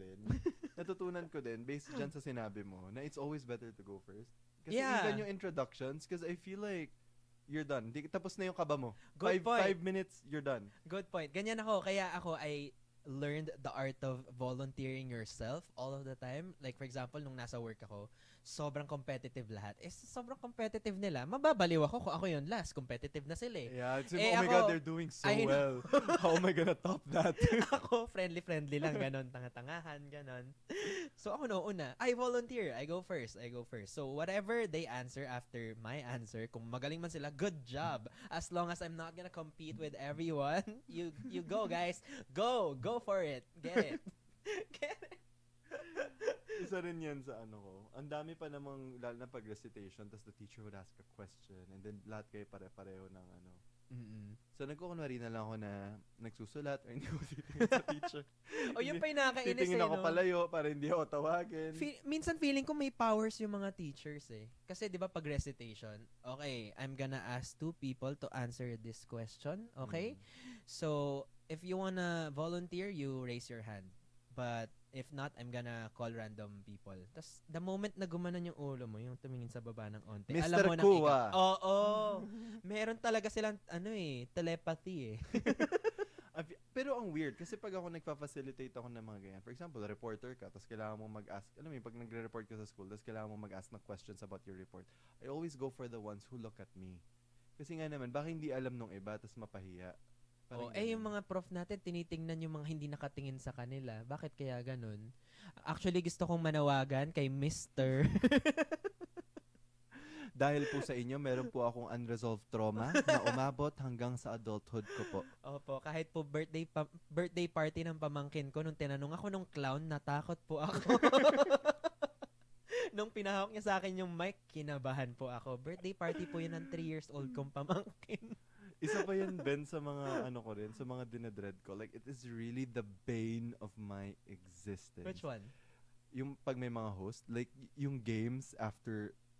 O: din, based dyan sa sinabi mo, na it's always better to go first. Kasi
N: Yeah.
O: even yung introductions, because I feel like you're done. Tapos na yung kaba mo.
N: Good point.
O: 5 minutes, you're done.
N: Good point. Ganyan ako. Kaya ako, I learned the art of volunteering yourself all of the time. Like, for example, nung nasa work ako, sobrang competitive lahat. Sobrang competitive nila. Mababaliw ako kung ako yun last. Competitive na sila eh.
O: Yeah, it's,
N: Eh,
O: oh my
N: ako,
O: God, they're doing so
N: I
O: well.
N: know.
O: How am I gonna top that?
N: Ako, friendly lang, ganon, tanga-tangahan, ganon. So, ako una, I volunteer, I go first. So, whatever they answer after my answer, kung magaling man sila, good job. As long as I'm not gonna compete with everyone, you go, guys. Go for it. Get it.
O: Isa rin yan sa ano ko. Ang dami pa namang, lalo na pag-recitation, tapos the teacher would ask a question, and then lahat kayo pare-pareho ng ano. So, nagkukunwari na lang ako na nagsusulat or hindi ko titingin sa teacher.
N: O, yun pa yung nakakainis
O: Titingin
N: eh,
O: ako
N: no?
O: palayo para hindi ako tawagin.
N: Minsan feeling ko may powers yung mga teachers eh. Kasi 'di ba pag recitation, okay, I'm gonna ask 2 people to answer this question, okay? So, if you wanna volunteer, you raise your hand. But if not, I'm gonna call random people. Tapos, the moment na gumanon yung ulo mo, yung tumingin sa baba ng onte,
O: Mr.
N: alam mo na
O: Kuwa.
N: Oo. Meron talaga silang, telepathy eh.
O: Pero ang weird, kasi pag ako nagpa-facilitate ako ng mga ganyan, for example, reporter ka, tapos kailangan mo mag-ask, alam mo yun, pag nagre-report ka sa school, tapos kailangan mo mag-ask ng questions about your report, I always go for the ones who look at me. Kasi nga naman, baka hindi alam nung iba, tapos mapahiya. Parang
N: yung mga prof natin, tinitingnan yung mga hindi nakatingin sa kanila. Bakit kaya ganun? Actually, gusto kong manawagan kay Mr.
O: Dahil po sa inyo, meron po akong unresolved trauma na umabot hanggang sa adulthood ko po.
N: Opo, kahit po birthday party ng pamangkin ko, nung tinanong ako nung clown, natakot po ako. Nung pinahawak niya sa akin yung mic, kinabahan po ako. Birthday party po yun ng 3 years old kong pamangkin.
O: Isa pa yun, Ben, sa mga ano ko rin, sa mga dinedread ko. Like, it is really the bane of my existence.
N: Which one?
O: Yung pag may mga host, like, yung games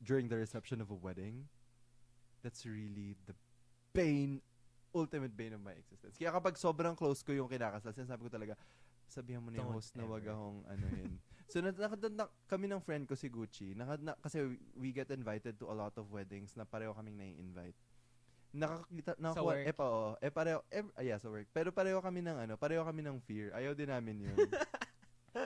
O: during the reception of a wedding, that's really the ultimate bane of my existence. Kaya kapag sobrang close ko yung kinakasal, sinasabi ko talaga, sabihan mo na yung host na wag akong anuhin. So, kami ng friend ko si Gucci, kasi we get invited to a lot of weddings na pareho kaming nai-invite.
N: Sa work?
O: Sa work. Pero pareho kami ng fear. Ayaw din namin yun.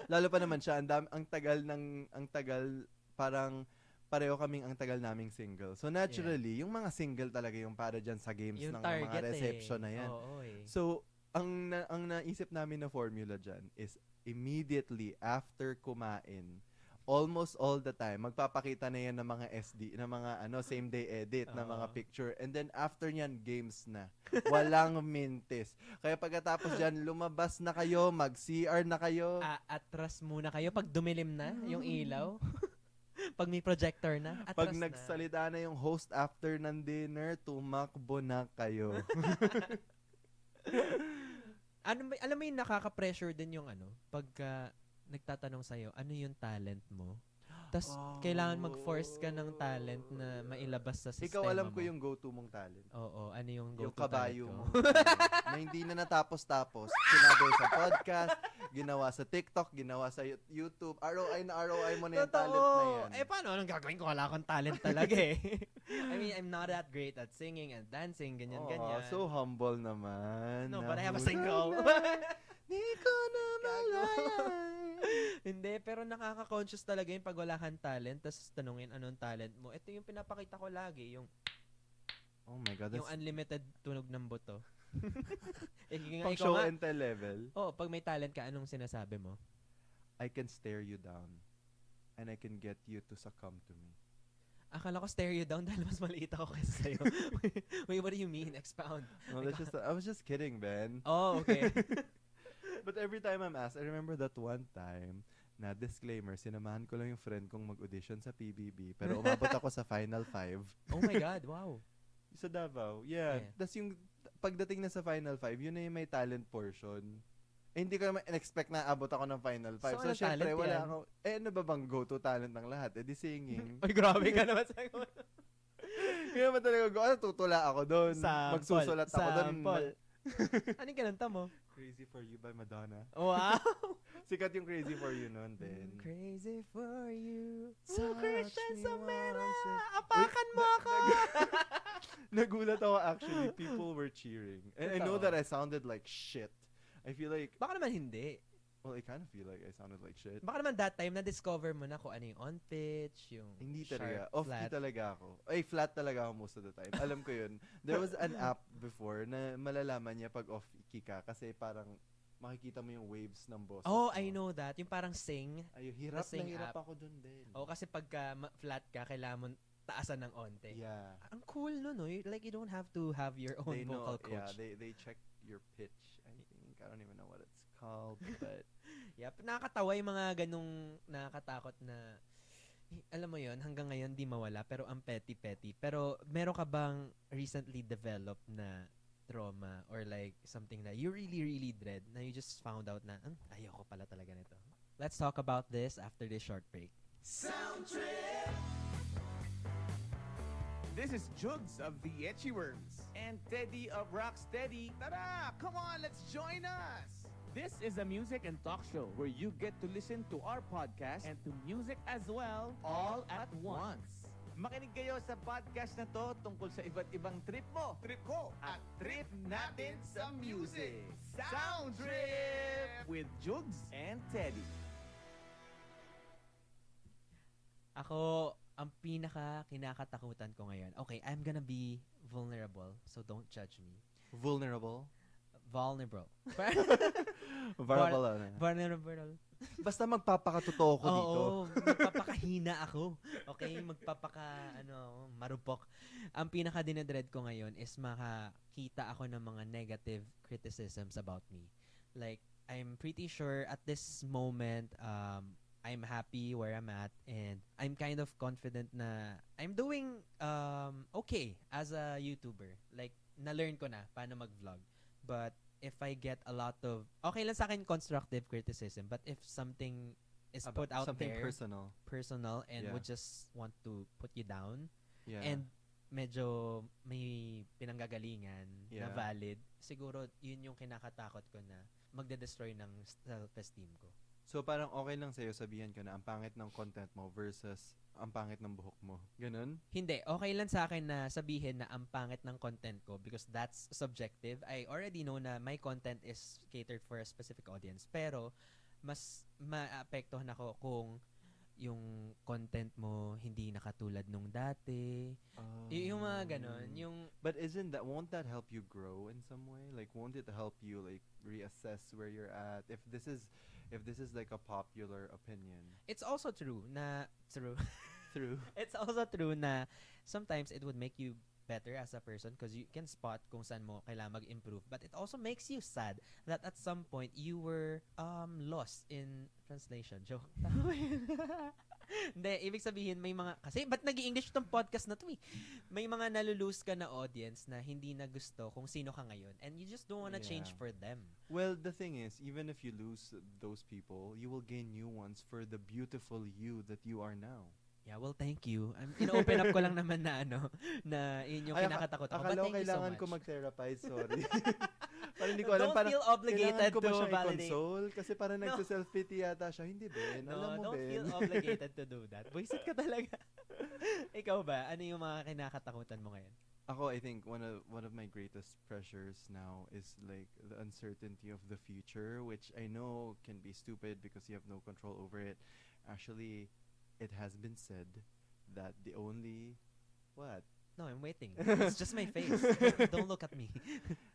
O: Lalo pa naman siya, ang tagal, parang pareho kaming ang tagal naming single. So naturally, yung mga single talaga yung para dyan sa games
N: yung
O: ng
N: target,
O: mga reception na yan. So, ang naisip namin na formula dyan is immediately after kumain, almost all the time, magpapakita na yan ng mga SD, ng mga same day edit, ng mga picture. And then after nyan, games na. Walang mintis. Kaya pagkatapos dyan, lumabas na kayo, mag-CR na kayo.
N: Atras muna kayo pag dumilim na yung ilaw. Pag may projector na, atras
O: pag nagsalita na yung host after ng dinner, tumakbo na kayo.
N: Alam mo yung nakaka-pressure din yung pagka nagtatanong sa'yo, ano yung talent mo? Tapos, kailangan mag-force ka ng talent na mailabas sa sistema mo.
O: Ikaw alam ko yung go-to mong talent.
N: Oo, ano yung go-to
O: yung kabayo
N: talent
O: mo. Na hindi na natapos-tapos. Sinabi sa podcast, ginawa sa TikTok, ginawa sa YouTube. ROI mo na yung talent na yan.
N: Paano? Anong gagawin ko? Wala akong talent talaga eh. I mean, I'm not that great at singing and dancing, ganyan.
O: So humble naman.
N: No, but I have a single.
O: Di ko na malayan.
N: Hindi, pero nakaka-conscious talaga yung pag wala kang talent, tapos tanungin anong talent mo. Ito yung pinapakita ko lagi, yung
O: oh my God,
N: yung unlimited tunog ng buto.
O: Pang show and tell level.
N: Pag may talent ka, anong sinasabi mo?
O: I can stare you down and I can get you to succumb to me.
N: Akala ko stare you down dahil mas maliit ako kaysa sa'yo. Wait, what do you mean? Expound.
O: No, I was just kidding, Ben.
N: Oh, okay.
O: But every time I'm asked, I remember that one time na disclaimer, sinamahan ko lang yung friend kong mag-audition sa PBB pero umabot ako sa Final 5.
N: Oh my God, wow.
O: Sa Davao. Yeah. Tapos yung pagdating na sa Final 5, yun na yung may talent portion. Hindi ko naman expect na abot ako ng Final 5. So syempre, wala ako. Ano ba bang go-to talent ng lahat? Di singing.
N: Ay, grabe ka naman sa akin.
O: Kaya naman talaga tutula ako doon. Magsusulat ako doon.
N: Anong kinanta mo?
O: Crazy for You by Madonna.
N: Wow!
O: Sikat yung Crazy for You noon din.
N: Crazy for you.
O: Christian Samera!
N: Apakan mo ako!
O: Nagulat ako actually. People were cheering. And I know that I sounded like shit. I feel like...
N: Baka naman hindi.
O: Well, I kind of feel like I sounded like shit.
N: Baka naman that time na-discover mo na kung ano yung on-pitch, yung
O: hindi
N: sharp,
O: talaga. Off-key talaga ako. Ay, flat talaga ako most of the time. Alam ko yun. There was an app before na malalaman niya pag off-key ka kasi parang makikita mo yung waves ng boses.
N: Oh, I know that. Yung parang sing.
O: Ay, hirap na hirap ako dun din.
N: Kasi pagka flat ka, kailangan mo taasan ng onte.
O: Yeah.
N: Ang cool no? Like, you don't have to have your own vocal coach.
O: Yeah, they check your pitch, I think. I don't even know what it's called, but...
N: Yep, nakakatawa yung mga ganung nakakatakot na, alam mo yon hanggang ngayon di mawala, pero ang petty-petty. Pero meron ka bang recently developed na trauma or like something that you really, really dread na you just found out na, ayoko pala talaga nito? Let's talk about this after this short break.
I: Sound Trip! This is Jugs of the Etchy Worms and Teddy of Rocksteady. Tara! Come on, let's join us! This is a music and talk show where you get to listen to our podcast and to music as well, all at once. Makinig kayo sa podcast na to tungkol sa iba't ibang trip mo. Trip ko. At trip natin sa music. Sound Trip with Jugs and Teddy.
N: Ako, ang pinaka kinakatakutan ko ngayon. Okay, I'm gonna be vulnerable, so don't judge me.
O: Vulnerable?
N: Vulnerable.
O: Vulnerable.
N: Vulnerable.
O: Basta magpapakatotoo ko dito.
N: Oo, magpapakahina ako. Okay, marupok. Ang pinaka dinedread ko ngayon is makakita ako ng mga negative criticisms about me. Like, I'm pretty sure at this moment, I'm happy where I'm at, and I'm kind of confident na I'm doing okay as a YouTuber. Like, na-learn ko na paano mag-vlog. But if I get a lot of, okay lang sa akin constructive criticism, but if something is put out
O: something
N: there,
O: personal
N: and would just want to put you down,
O: Yeah.
N: and medyo may pinanggagalingan na
O: Yeah.
N: valid, siguro yun yung kinakatakot ko na magde-destroy ng self-esteem ko.
O: So parang okay lang sa'yo sabihan ko na ang pangit ng content mo versus ang pangit ng buhok mo. Ganun?
N: Hindi, okay lang sa akin na sabihin na ang pangit ng content ko because that's subjective. I already know na my content is catered for a specific audience. Pero, mas maapektuhan ako kung yung content mo hindi nakatulad nung dati. Yung mga ganon.
O: But won't that help you grow in some way? Like, won't it help you like reassess where you're at? If this is like a popular opinion.
N: It's also true na,
O: True.
N: It's also true na sometimes it would make you better as a person because you can spot kung saan mo kailangan mag-improve. But it also makes you sad that at some point you were lost in translation. Joke. Hindi, ibig sabihin may mga, kasi ba't nag-i-English tong podcast na to eh? May mga nalulose ka na audience na hindi na gusto kung sino ka ngayon and you just don't wanna change for them.
O: Well, the thing is, even if you lose those people, you will gain new ones for the beautiful you that you are now.
N: Yeah, well, thank you. In-open up ko lang naman na na yun yung kinakatakot ako. But
O: Akala ko
N: thank you so
O: kailangan
N: much.
O: ko mag-therapize, sorry. Parang hindi ko alam.
N: Don't feel obligated
O: kailangan ko ba
N: to
O: siyang
N: validate.
O: i-console? Kasi parang
N: No.
O: nagsa-self-pity yata siya. Hindi, Ben.
N: No,
O: Alam mo,
N: don't
O: Ben.
N: feel obligated to do that. Buisit ka talaga. Ikaw ba? Ano yung mga kinakatakutan mo ngayon?
O: Ako, I think one of my greatest pressures now is like the uncertainty of the future, which I know can be stupid because you have no control over it. Actually, it has been said that the only what?
N: No, I'm waiting. It's just my face. Don't look at me.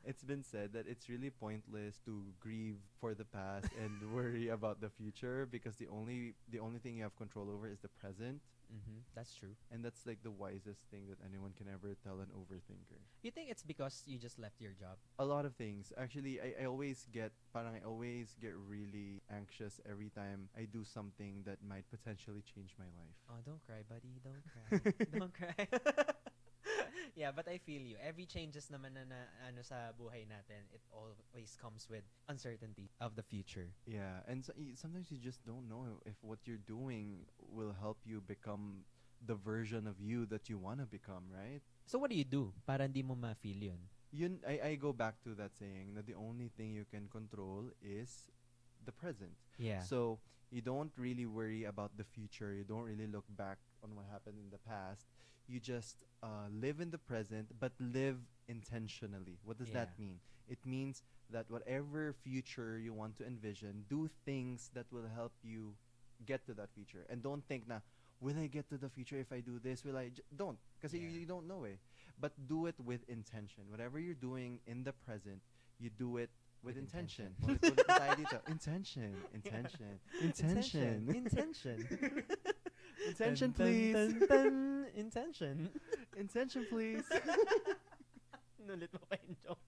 O: It's been said that it's really pointless to grieve for the past and worry about the future because the only thing you have control over is the present.
N: That's true.
O: And that's like the wisest thing that anyone can ever tell an overthinker.
N: You think it's because you just left your job?
O: A lot of things. Actually, I always get really anxious every time I do something that might potentially change my life.
N: Oh, don't cry, buddy. Don't cry. Don't cry. Yeah, but I feel you. Every changes naman na ano sa buhay natin, it always comes with uncertainty of the future.
O: Yeah, and sometimes you just don't know if what you're doing will help you become the version of you that you want to become, right?
N: So what do you do para hindi mo ma-feel yun?
O: I go back to that saying that the only thing you can control is the present.
N: Yeah.
O: So you don't really worry about the future. You don't really look back on what happened in the past. You just live in the present, but live intentionally. What does that mean? It means that whatever future you want to envision, do things that will help you get to that future. And don't think na, will I get to the future if I do this? Will I? Don't. Because you don't know eh. But do it with intention. Whatever you're doing in the present, you do it with intention. Ulit tayo dito. Intention. Intention, please.
N: Intention.
O: Intention, please.
N: Nulit mo pa yung joke.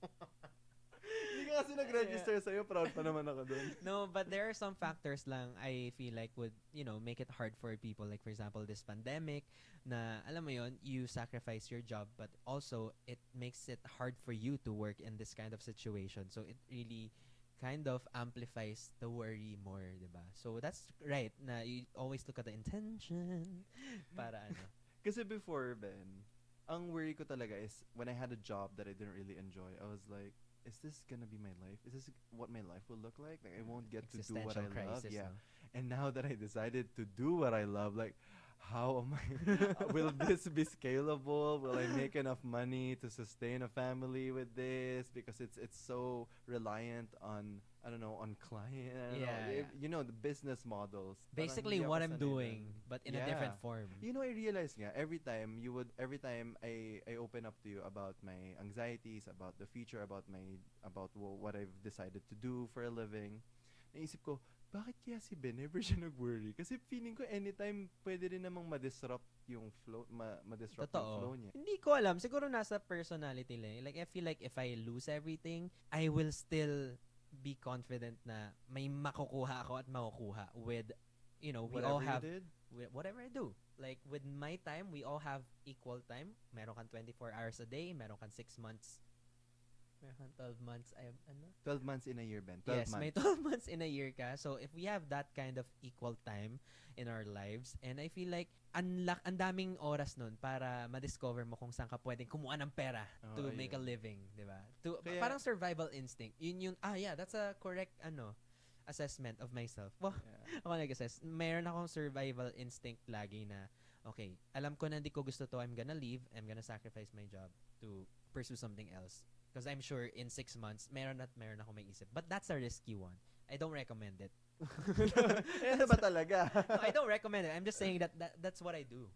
O: Hindi ka kasi nag-register sa'yo. Proud pa naman ako dun.
N: No, but there are some factors lang I feel like would, make it hard for people. Like, for example, this pandemic na, alam mo yon, you sacrifice your job, but also it makes it hard for you to work in this kind of situation. So, it really kind of amplifies the worry more, diba? So, that's right na you always look at the intention para ano.
O: Kasi before, Ben, ang worry ko talaga is when I had a job that I didn't really enjoy, I was like, is this gonna be my life? Is this what my life will look like? Like, I won't get to do what I love.
N: Crisis,
O: Yeah.
N: no?
O: And now that I decided to do what I love, like, how am I will this be scalable? Will I make enough money to sustain a family with this? Because it's so reliant on, I don't know, on client. I don't know.
N: Yeah.
O: You know, the business models. Parang
N: Basically
O: hindi ako
N: what I'm
O: sanay
N: doing,
O: dun.
N: but in a different form.
O: You know, I realize nga, every time I open up to you about my anxieties, about the future, about what I've decided to do for a living, naisip ko, bakit kaya si Ben never siya nag-worry? Kasi feeling ko anytime pwede rin namang ma-disrupt yung flow, ma-disrupt yung flow
N: Totoo.
O: niya.
N: Hindi ko alam. Siguro nasa personality lang. Like, I feel like if I lose everything, I will still be confident na may makukuha ako at makukuha with, we
O: Whatever
N: all
O: you
N: have,
O: did?
N: with whatever I do. Like, with my time, we all have equal time. Meron kang 24 hours a day. Meron kang 6 months. Meron kang 12 months.
O: 12 months in a year, Ben. 12
N: Yes,
O: months.
N: may 12 months in a year ka. So, if we have that kind of equal time in our lives, and I feel like ang daming oras nun para ma-discover mo kung saan ka pwedeng kumuha ng pera to make a living, di ba? Parang survival instinct. That's a correct, assessment of myself. Well, ako nag-assess. Meron akong survival instinct lagi na, okay, alam ko na hindi ko gusto to, I'm gonna leave, I'm gonna sacrifice my job to pursue something else. Because I'm sure in 6 months, meron ako may isip. But that's a risky one. I don't recommend it.
O: Ano ba talaga?
N: No, I don't recommend it. I'm just saying that's what I do.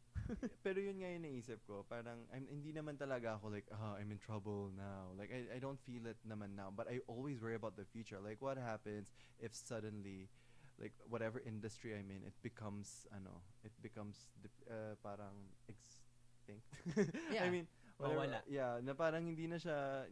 O: Pero yun nga yung naisip ko. Parang, hindi naman talaga ako like, I'm in trouble now. Like, I don't feel it naman now. But I always worry about the future. Like, what happens if suddenly, like, whatever industry I'm in, it becomes parang extinct.
N: Yeah.
O: I mean,
N: Mawala.
O: Yeah, na parang hindi na siya,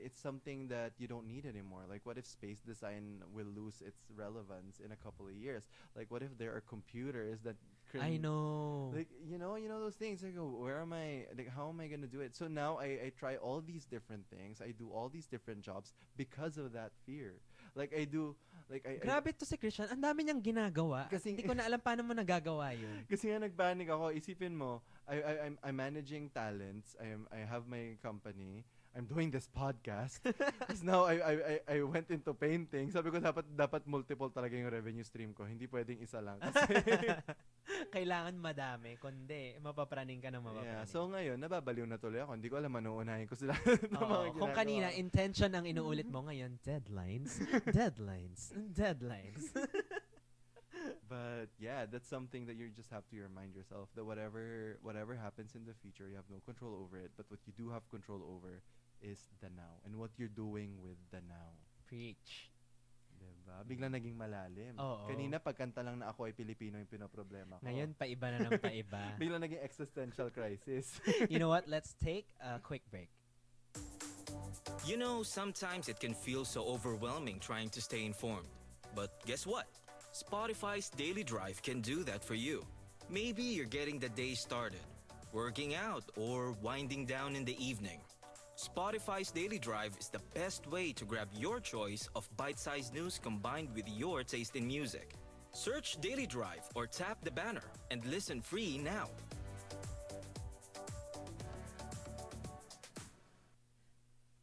O: it's something that you don't need anymore. Like, what if space design will lose its relevance in a couple of years? Like, what if there are computers that
N: I know.
O: Like, you know those things. I go, where am I? Like, how am I gonna do it? So now I try all these different things. I do all these different jobs because of that fear. Like, I do, like,
N: Grabe to si Christian. Ang dami niyang ginagawa.
O: Kasi-
N: Hindi ko na alam paano mo nagagawa yun.
O: Kasi nga nagpanic ako. Isipin mo, I'm managing talents. I have my company. I'm doing this podcast. Because now I went into painting. Sabi ko dapat multiple talaga yung revenue stream ko. Hindi pwedeng isa lang. Kasi
N: Kailangan madami. Kundi, mapapraning ka ng mapapraning.
O: yeah, so ngayon nababaliw na tuloy ako. Hindi ko alam ano unahin ko sila.
N: Oo, kung kanina intention ang inuulit mo ngayon, deadlines.
O: But yeah, that's something that you just have to remind yourself that whatever happens in the future, you have no control over it. But what you do have control over is the now and what you're doing with the now.
N: Preach.
O: Diba? Biglang naging malalim.
N: Oo.
O: Kanina pagkanta lang na ako ay Pilipino yung pinoproblema ko.
N: Ngayon, paiba na ng paiba.
O: Biglang naging existential crisis.
N: You know what? Let's take a quick break.
E: You know, sometimes it can feel so overwhelming trying to stay informed. But guess what? Spotify's Daily Drive can do that for you. Maybe you're getting the day started, working out, or winding down in the evening. Spotify's Daily Drive is the best way to grab your choice of bite-sized news combined with your taste in music. Search Daily Drive or tap the banner and listen free now.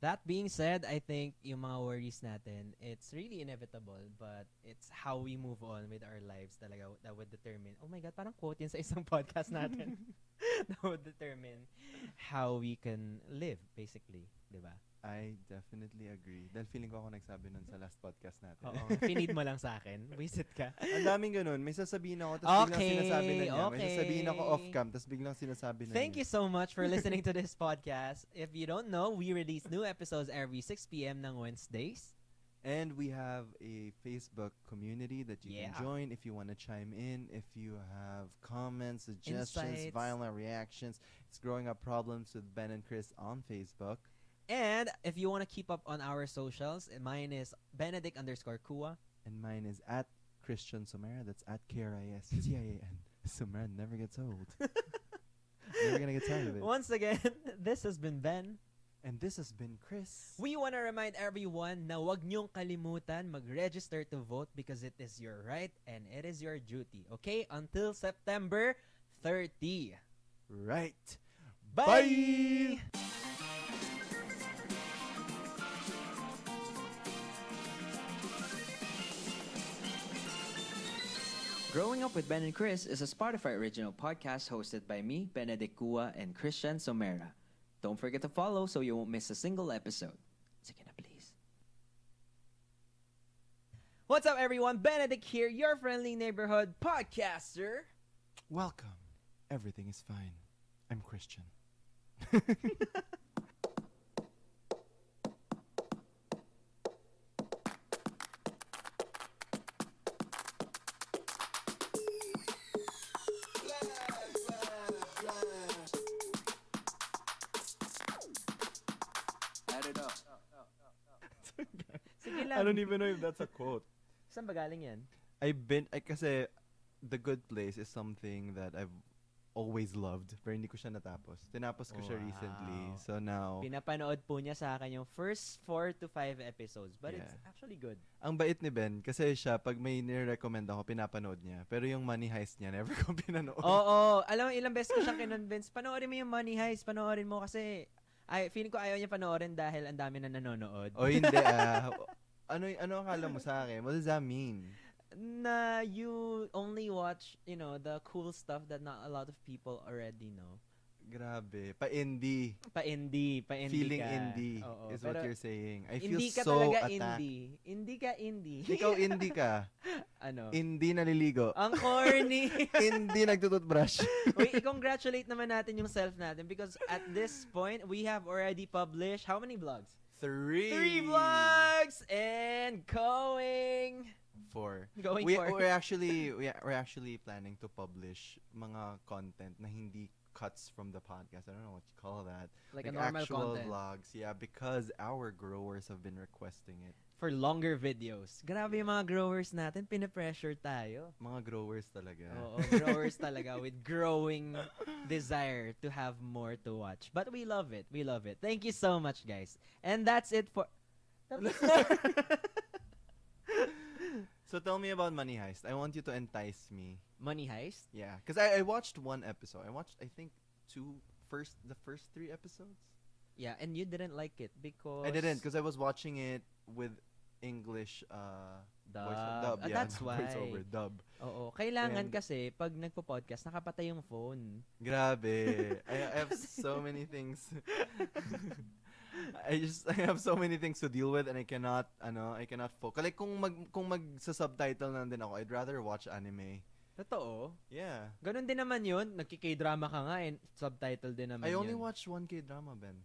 N: That being said, I think yung mga worries natin, it's really inevitable, but it's how we move on with our lives talaga that would determine, oh my God, parang quote yun sa isang podcast natin. That would determine how we can live, basically. Diba?
O: I definitely agree. Dahil feeling ko ako nagsabi nun sa last podcast natin.
N: Oo. Pinid mo lang sa akin. Visit ka.
O: Ang daming ganun. May sasabihin ako, tapos biglang sinasabi na niya. May sasabihin ako off-cam, tapos biglang sinasabi na
N: Thank
O: niya.
N: you so much for listening to this podcast. If you don't know, we release new episodes every 6 p.m. ng Wednesdays.
O: And we have a Facebook community that you can join if you want to chime in, if you have comments, suggestions,
N: Insights.
O: violent reactions. It's Growing Up Problems with Ben and Chris on Facebook.
N: And if you want to keep up on our socials, mine is Benedict_Kua.
O: And mine is at Christian Somera. That's at KRISTIAN. Somera never gets old. Never gonna get tired of it.
N: Once again, this has been Ben.
O: And this has been Chris.
N: We want to remind everyone na wag niyong kalimutan mag-register to vote because it is your right and it is your duty. Okay? Until September 30.
O: Right.
N: Bye!
P: Growing Up with Ben and Chris is a Spotify original podcast hosted by me, Benedict Kua, and Christian Somera. Don't forget to follow so you won't miss a single episode. Sige na, please.
N: What's up, everyone? Benedict here, your friendly neighborhood podcaster.
O: Welcome. Everything is fine. I'm Christian.
P: Add it up.
N: Sige lang.
O: I don't even know if that's a quote.
N: Saan ba galing yan?
O: Kasi The Good Place is something that I've always loved, pero hindi ko siya natapos. Tinapos ko siya recently. So now,
N: Pinapanood po niya sa akin yung first 4 to 5 episodes. But it's
O: Yeah.
N: actually good.
O: ang bait ni Ben, kasi siya, pag may nire-recommend ako, pinapanood niya. Pero yung Money Heist niya, never ko pinanood.
N: Oo. Alam mo, ilang beses ko siyang kinonvince. Panoorin mo yung Money Heist. Panoorin mo kasi feeling ko ayaw niya panoorin dahil ang dami na nanonood.
O: O hindi ano akala mo sa akin? What does that mean?
N: Na you only watch, the cool stuff that not a lot of people already know.
O: Grabe. Pa-indie.
N: Pa-indie
O: Feeling
N: ka.
O: indie
N: Oo,
O: is
N: pero
O: what you're saying. I feel
N: hindi ka
O: so
N: talaga
O: attacked.
N: indie. Hindi ka indie.
O: Ikaw indie ka.
N: Ano?
O: Indie naliligo.
N: Ang corny.
O: Indie nagtututbrush.
N: Uy, i-congratulate naman natin yung self natin because at this point, we have already published how many vlogs?
O: 3
N: vlogs and going
O: 4.
N: Going
O: we,
N: for.
O: we're actually planning to publish mga content na hindi cuts from the podcast. I don't know what you call that.
N: Like a normal
O: actual
N: content.
O: vlogs. Yeah, because our growers have been requesting it.
N: For longer videos. Grabe yung mga growers natin, pinipressure tayo.
O: Mga growers talaga.
N: Oo, growers talaga with growing desire to have more to watch. But we love it. We love it. Thank you so much, guys. And that's it for...
O: So tell me about Money Heist. I want you to entice me.
N: Money Heist?
O: Yeah, because I watched one episode. I watched, I think, the first 3 episodes.
N: Yeah, and you didn't like it because...
O: I didn't, because I was watching it with English
N: Dub.
O: Yeah,
N: That's
O: no,
N: why.
O: voiceover, dub.
N: Oo. Kailangan
O: And-
N: kasi, pag nagpo-podcast, nakapatay yung phone.
O: Grabe. I have so many things. I have so many things to deal with and I cannot focus. Like kung mag-subtitle na din ako, I'd rather watch anime.
N: Totoo?
O: Yeah.
N: Ganun din naman yun. Nagki-K-drama ka nga and subtitle din naman
O: I only
N: yun.
O: watched 1 K-drama, Ben.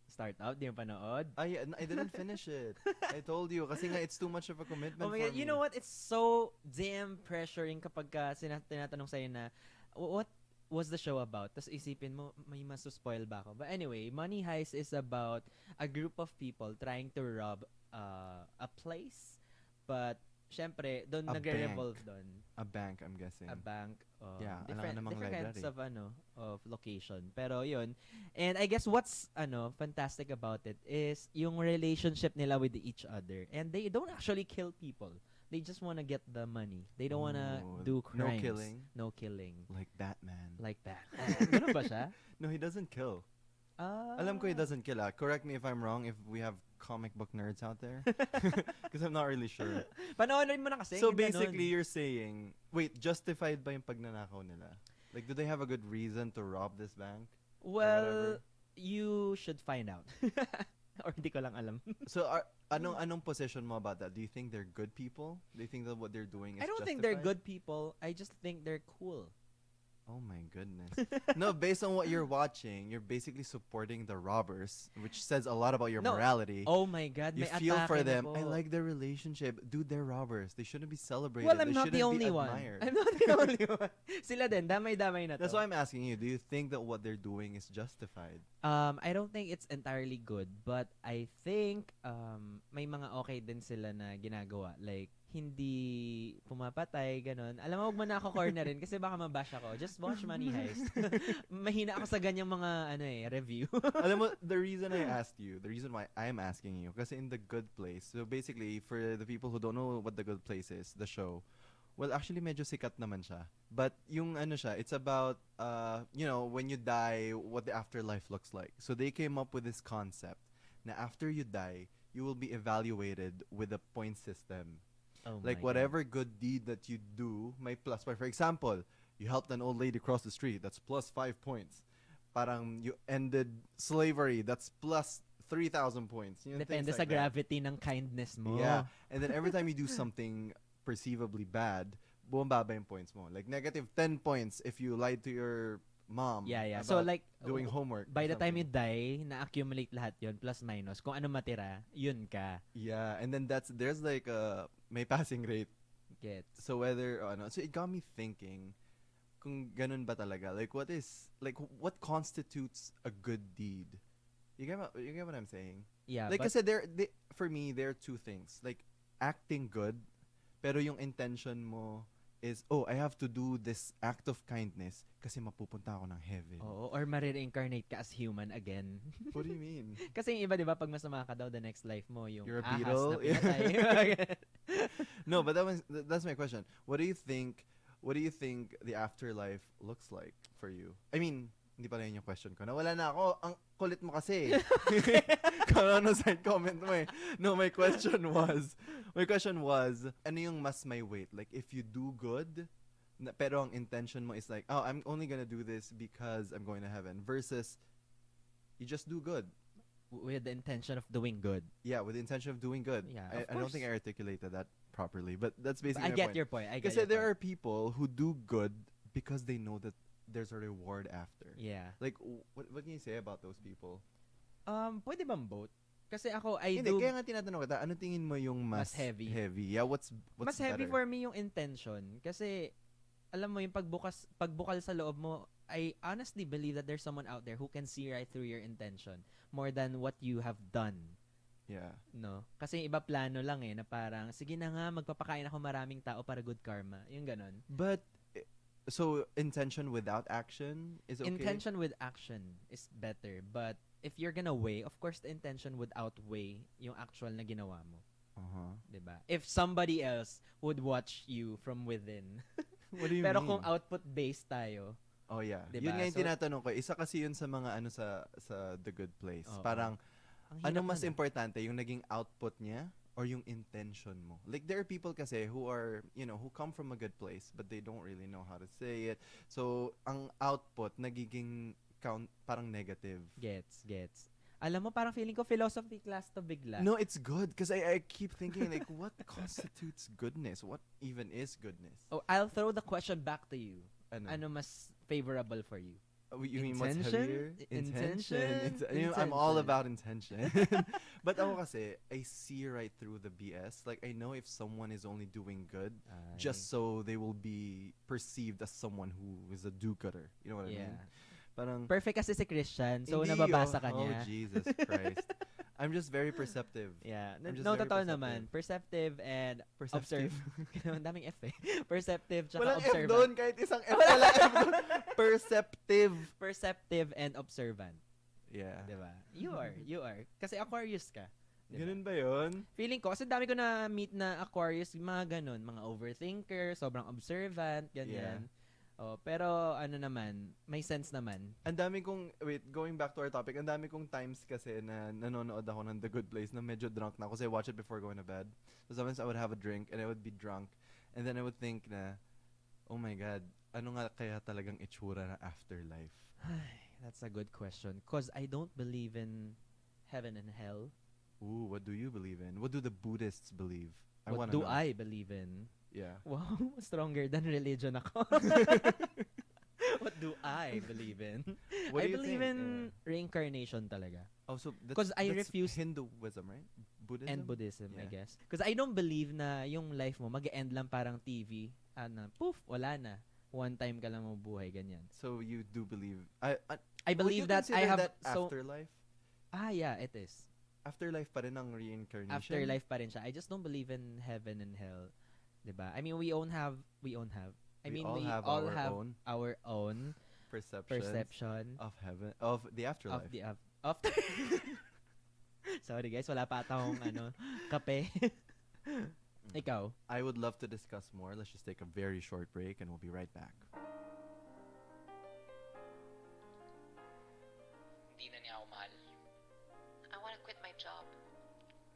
N: Start out, di mo panood?
O: I didn't finish it. I told you kasi nga it's too much of a commitment
N: Oh my
O: for
N: God,
O: me.
N: you know what? It's so damn pressuring kapag tinatanong sa'yo na, what was the show about? Tapos isipin mo, may masuspoil ba ako? But anyway, Money Heist is about a group of people trying to rob a place. But, syempre, doon
O: A
N: nagre-revolve
O: bank.
N: doon.
O: A bank, I'm guessing.
N: A bank.
O: Yeah,
N: different
O: namang
N: kinds
O: library.
N: of location. Pero yun. And I guess what's fantastic about it is yung relationship nila with each other. And they don't actually kill people. They just want to get the money. They don't want to do
O: No
N: crimes.
O: killing.
N: No killing.
O: Like Batman.
N: Like Batman. Ganun ba siya?
O: No, he doesn't kill.
N: Ah.
O: Alam ko he doesn't kill. Correct me if I'm wrong if we have comic book nerds out there. Because I'm not really sure.
N: Panoorin mo na kasi.
O: So
N: yung ganun.
O: basically, you're saying, wait, justified ba yung pagnanakaw nila? Like, do they have a good reason to rob this bank?
N: Well, you should find out. Or hindi ko lang alam.
O: So, anong position mo about that? Do you think they're good people? Do you think that what they're doing is
N: I don't
O: justified?
N: think they're good people. I just think they're cool.
O: Oh my goodness. No, based on what you're watching, you're basically supporting the robbers, which says a lot about your
N: No.
O: morality.
N: Oh my God,
O: You
N: may
O: feel for
N: atake na
O: them.
N: po.
O: I like their relationship. Dude, they're robbers. They shouldn't be celebrated.
N: Well, I'm
O: they
N: not the
O: shouldn't
N: only
O: be
N: one.
O: admired.
N: I'm not the only one. Sila din, damay-damay na to.
O: That's why I'm asking you. Do you think that what they're doing is justified?
N: I don't think it's entirely good, but I think may mga okay din sila na ginagawa. Like, hindi pumapatay, ganun. Alam mo, huwag mo na ako cornerin kasi baka mabash ako. Just watch Money Heist. Mahina ako sa ganyang mga review.
O: Alam mo, the reason why I'm asking you, kasi in The Good Place, so basically, for the people who don't know what The Good Place is, the show, well, actually, medyo sikat naman siya. But yung it's about, when you die, what the afterlife looks like. So they came up with this concept na after you die, you will be evaluated with a point system.
N: Oh
O: Like
N: my
O: whatever good deed that you do, may plus point. For example, you helped an old lady cross the street, that's plus 5 points. Parang you ended slavery, that's plus 3,000 points. You know,
N: Depende
O: things
N: sa
O: like that.
N: gravity ng kindness mo.
O: Yeah. And then every time you do something perceivably bad, bumababa yung points mo. Like negative 10 points if you lied to your mom.
N: Yeah. So
O: about
N: like
O: doing homework.
N: by
O: or
N: the time you
O: something.
N: die, na-accumulate lahat 'yon plus minus. Kung ano matira, 'yun ka.
O: Yeah, and then there's like may passing rate.
N: Gets.
O: So whether so it got me thinking kung ganun ba talaga, like what constitutes a good deed? You get what I'm saying?
N: Yeah,
O: Like
N: but
O: kasi for me there are two things. Like acting good pero yung intention mo is, oh, I have to do this act of kindness kasi mapupunta ako ng heaven.
N: oo, or ma-reincarnate ka as human again.
O: What do you mean?
N: Kasi yung iba 'di ba pag masama ka daw the next life mo yung
O: You're a
N: ahas
O: beetle?
N: na pinatay.
O: No, but that's my question. What do you think the afterlife looks like for you? I mean, hindi pala yun yung question ko. Nawala na ako. Ang kulit mo kasi. Kung ano side comment mo eh. No, my question was, ano yung mas may weight? Like, if you do good, pero ang intention mo is like, oh, I'm only gonna do this because I'm going to heaven. Versus, you just do good.
N: With the intention of doing good.
O: Yeah, with the intention of doing good.
N: Yeah,
O: I don't think I articulated that properly, but that's basically
N: I
O: my
N: get
O: point.
N: your point.
O: Kasi there are people who do good because they know that there's a reward after.
N: Yeah.
O: Like, what can you say about those people?
N: Pwede bang both? Kasi ako, I
O: Hindi,
N: do...
O: kaya nga tinatanong kita, ano tingin mo yung mas
N: heavy?
O: Yeah, what's
N: mas heavy
O: better?
N: for me yung intention. Kasi, alam mo, yung pagbukal sa loob mo, I honestly believe that there's someone out there who can see right through your intention more than what you have done.
O: Yeah.
N: No? Kasi iba plano lang na parang, sige na nga, magpapakain ako maraming tao para good karma. Yung ganon.
O: But, so, intention without action is okay?
N: Intention with action is better. But, if you're gonna weigh, of course, the intention would outweigh yung actual na ginawa mo.
O: Uh-huh.
N: Diba? If somebody else would watch you from within.
O: What do you
N: Pero
O: mean?
N: kung output-based tayo.
O: Oh yeah.
N: Diba?
O: Yun nga yung
N: So,
O: tinatanong ko. Isa kasi yun sa mga sa The Good Place.
N: Oo.
O: Parang,
N: Ang
O: ano
N: hirap
O: mas
N: nun,
O: importante? Yung naging output niya or yung intention mo? Like, there are people kasi who are, who come from a good place but they don't really know how to say it. So, ang output, nagiging parang negative.
N: Gets. Alam mo, parang feeling ko philosophy class to bigla.
O: No, it's good because I keep thinking like, what constitutes goodness? What even is goodness?
N: Oh, I'll throw the question back to you.
O: Ano?
N: Ano mas favorable for you?
O: You mean what's
N: Intention?
O: heavier?
N: Intention?
O: I'm all
N: Intention.
O: about intention. But ako kasi, I see right through the BS. Like, I know if someone is only doing good just so they will be perceived as someone who is a do-gooder. You know what I mean? Parang,
N: Perfect kasi si Christian, so
O: hindi,
N: nababasa ka niya.
O: Oh, Jesus Christ. I'm just very perceptive.
N: Yeah.
O: I'm just
N: No,
O: very
N: totoo
O: perceptive.
N: naman. Perceptive and
O: Perceptive.
N: Ang daming F eh. Perceptive tsaka
O: Walang F
N: observant.
O: doon, kahit isang F wala F doon. Perceptive.
N: Perceptive and observant.
O: Yeah.
N: Diba? You are. Kasi Aquarius ka. Diba?
O: Ganun ba yun?
N: Feeling ko, kasi dami ko na meet na Aquarius, mga ganun, mga overthinker, sobrang observant, ganyan. Oh, pero ano naman, may sense naman.
O: Ang dami kong, going back to our topic, ang dami kong times kasi na nanonood ako ng The Good Place na medyo drunk na ako kasi I watch it before going to bed. So sometimes I would have a drink and I would be drunk and then I would think na, oh my God, ano nga kaya talagang itsura na afterlife?
N: That's a good question. Because I don't believe in heaven and hell.
O: Ooh, what do you believe in? What do the Buddhists believe?
N: What do I believe in?
O: Yeah.
N: Wow, stronger than religion ako. What do I believe in?
O: What
N: I
O: do you
N: believe
O: think?
N: in reincarnation talaga.
O: Oh, so
N: Because I
O: that's
N: refuse
O: Hinduism, right? Buddhism?
N: and Buddhism, I
O: Yeah.
N: guess. Because I don't believe na yung life mo mag-end lang parang TV. Poof, wala na. One time ka lang mabuhay, ganyan.
O: So you do believe?
N: I believe that I have
O: that afterlife.
N: Yeah, it is.
O: Afterlife pa rin ang reincarnation.
N: Afterlife pa rin siya. I just don't believe in heaven and hell. 'Di ba? I mean, we all have
O: We all have
N: our own perception
O: of heaven, of the afterlife.
N: After. Sorry guys, wala pa akong kape. Ikaw?
O: I would love to discuss more. Let's just take a very short break and we'll be right back.
J: Hindi na niya ako mahal.
K: I want to quit my job.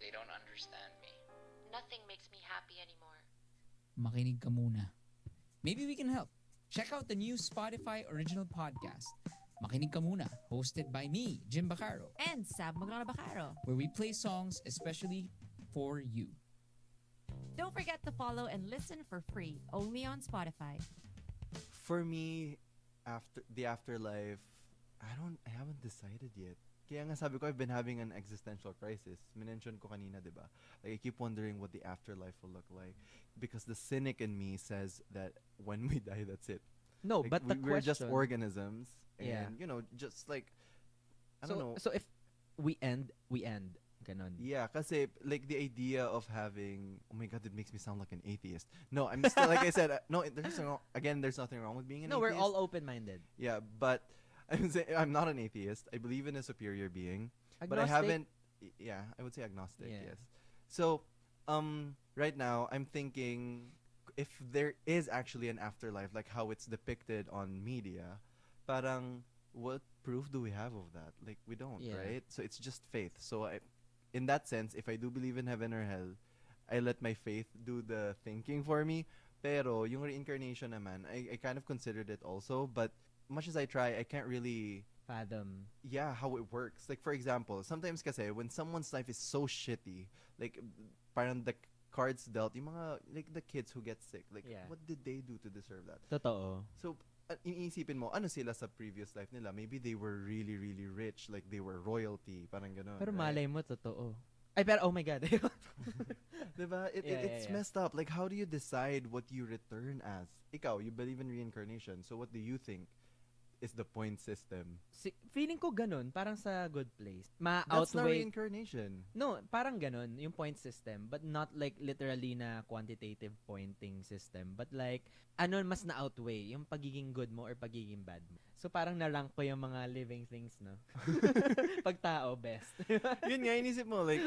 J: They don't understand me.
K: nothing makes me happy anymore.
L: Makinig ka muna. Maybe we can help. Check out the new Spotify original podcast, Makinig ka muna, hosted by me, Jim Bacaro,
M: And Sab Bacaro.
L: where we play songs especially for you.
M: Don't forget to follow and listen for free only on Spotify.
O: For me, after the afterlife, I haven't decided yet. Kaya nga sabi ko, I've been having an existential crisis. Minention ko kanina, di ba? Like, I keep wondering what the afterlife will look like. Because the cynic in me says that when we die, that's it.
N: No,
O: Like,
N: but the
O: we're just
N: question-
O: organisms. And,
N: Yeah.
O: you know, just like, I don't know.
N: So if we end. Ganon.
O: Yeah, kasi like the idea of having, oh my god, it makes me sound like an atheist. No, I'm still, like I said, no, there's nothing wrong with being an
N: No,
O: atheist.
N: we're all open-minded.
O: Yeah, but I'm not an atheist. I believe in a superior being. But I
N: Agnostic?
O: haven't, yeah, I would say agnostic,
N: Yeah.
O: yes. So, right now, I'm thinking if there is actually an afterlife, like how it's depicted on media, parang, what proof do we have of that? Like, we don't,
N: Yeah.
O: right? So it's just faith. So in that sense, if I do believe in heaven or hell, I let my faith do the thinking for me. Pero yung reincarnation naman, I kind of considered it also, but much as I try, I can't really
N: fathom
O: how it works. Like, for example, sometimes kasi when someone's life is so shitty, like parang the cards dealt, yung mga, like the kids who get sick, like
N: Yeah.
O: what did they do to deserve that?
N: Totoo.
O: So iniisipin mo, ano sila sa previous life nila? Maybe they were really, really rich, like they were royalty, parang gano'n.
N: Pero
O: right?
N: malay mo, totoo. Ay, pero oh my God.
O: Diba? It's
N: Yeah.
O: messed up. Like, how do you decide what you return as? Ikaw, you believe in reincarnation. So what do you think is the point system?
N: Feeling ko ganun, parang sa Good Place.
O: That's not
N: Ma-outweigh.
O: reincarnation.
N: No, parang ganun, yung point system. But not like literally na quantitative pointing system. But like, mas na-outweigh yung pagiging good mo or pagiging bad mo. So parang na-rank ko yung mga living things, no? Pag tao, best.
O: Yun nga, inisip mo, like,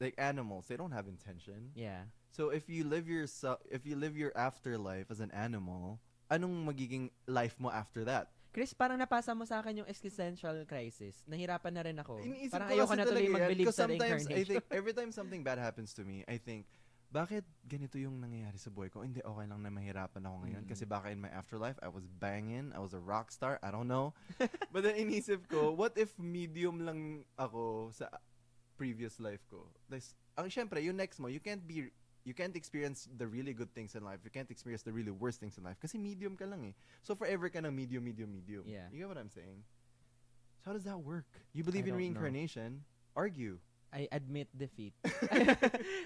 O: like animals, they don't have intention.
N: Yeah.
O: So if you live your afterlife as an animal, anong magiging life mo after that?
N: Chris, parang napasa mo sa akin yung existential crisis. Nahirapan na rin ako.
O: Iniisip
N: Parang
O: ko
N: ayoko
O: kasi
N: na tuloy
O: talaga yan,
N: mag-believe
O: because
N: sa
O: sometimes
N: reincarnation.
O: I think every time something bad happens to me, I think, bakit ganito yung nangyayari sa buhay ko? Hindi, okay lang na mahirapan ako ngayon. Kasi baka in my afterlife, I was banging, I was a rock star, I don't know. But then inisip ko, what if medium lang ako sa previous life ko? Syempre, yung next mo, you can't experience the really good things in life. You can't experience the really worst things in life. Kasi medium ka lang eh. So forever ka na medium.
N: Yeah.
O: You get what I'm saying? So how does that work? You believe
N: I
O: in
N: don't
O: reincarnation? Argue.
N: I admit defeat.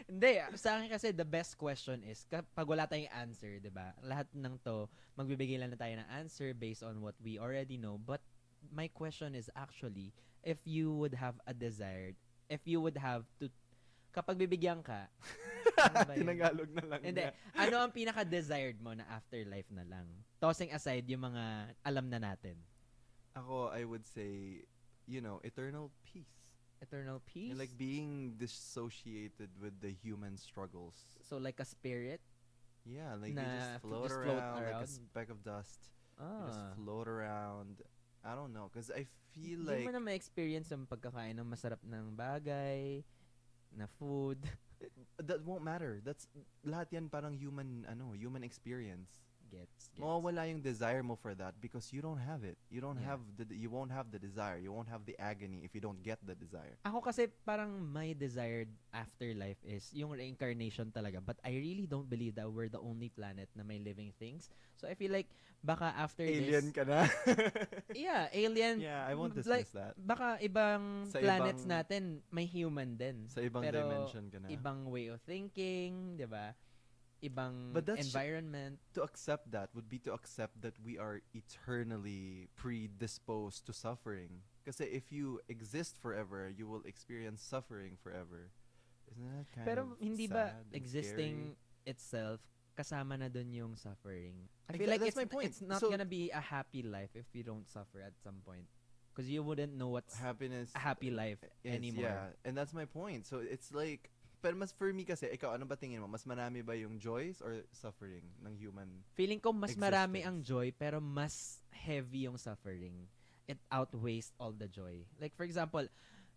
N: Hindi, sa akin kasi the best question is kapag wala tayong answer, 'di ba? Lahat ng to magbibigay lang na tayo ng answer based on what we already know. But my question is actually if you would have to kapag bibigyan ka ano ba yun?
O: Tinagalog na lang.
N: Hindi.
O: niya.
N: Ano ang pinaka-desired mo na afterlife na lang? Tossing aside yung mga alam na natin.
O: Ako, I would say, eternal peace.
N: Eternal peace?
O: And like being dissociated with the human struggles.
N: So like a spirit?
O: Yeah, like you
N: Na
O: just float around like a speck of dust. You just float around. I don't know, because I feel
N: Hindi
O: like
N: mo na ma-experience ang pagkakain ng masarap ng bagay, na food.
O: that won't matter. That's lahat yan parang human experience.
N: Gets.
O: Mawawala yung desire mo for that because you don't have it. You won't have the desire. You won't have the agony if you don't get the desire.
N: Ako kasi parang my desired afterlife is yung reincarnation talaga. But I really don't believe that we're the only planet na may living things. So I feel like baka after
O: Alien
N: this...
O: ka na.
N: Yeah, alien.
O: Yeah, I won't
N: like,
O: dismiss that.
N: Baka ibang
O: Sa
N: planets
O: ibang-
N: natin may human din.
O: Sa ibang
N: Pero
O: dimension ka na.
N: ibang way of thinking, di ba? Ibang
O: But that's
N: environment.
O: To accept that would be to accept that we are eternally predisposed to suffering. Kasi if you exist forever, you will experience suffering forever. Isn't that kind
N: Pero
O: of
N: hindi ba
O: sad and
N: existing
O: scary?
N: itself kasama na dun yung suffering? I
O: Exa-
N: feel like
O: that's
N: it's,
O: my point.
N: it's not
O: So-
N: gonna be a happy life if you don't suffer at some point. Because you wouldn't know what's
O: Happiness
N: a happy life
O: is,
N: anymore.
O: Yeah, and that's my point. So it's like, pero mas for me kasi, ikaw, ano ba tingin mo? Mas marami ba yung joys or suffering ng human
N: Feeling ko mas marami
O: existence?
N: ang joy pero mas heavy yung suffering. It outweighs all the joy. Like for example,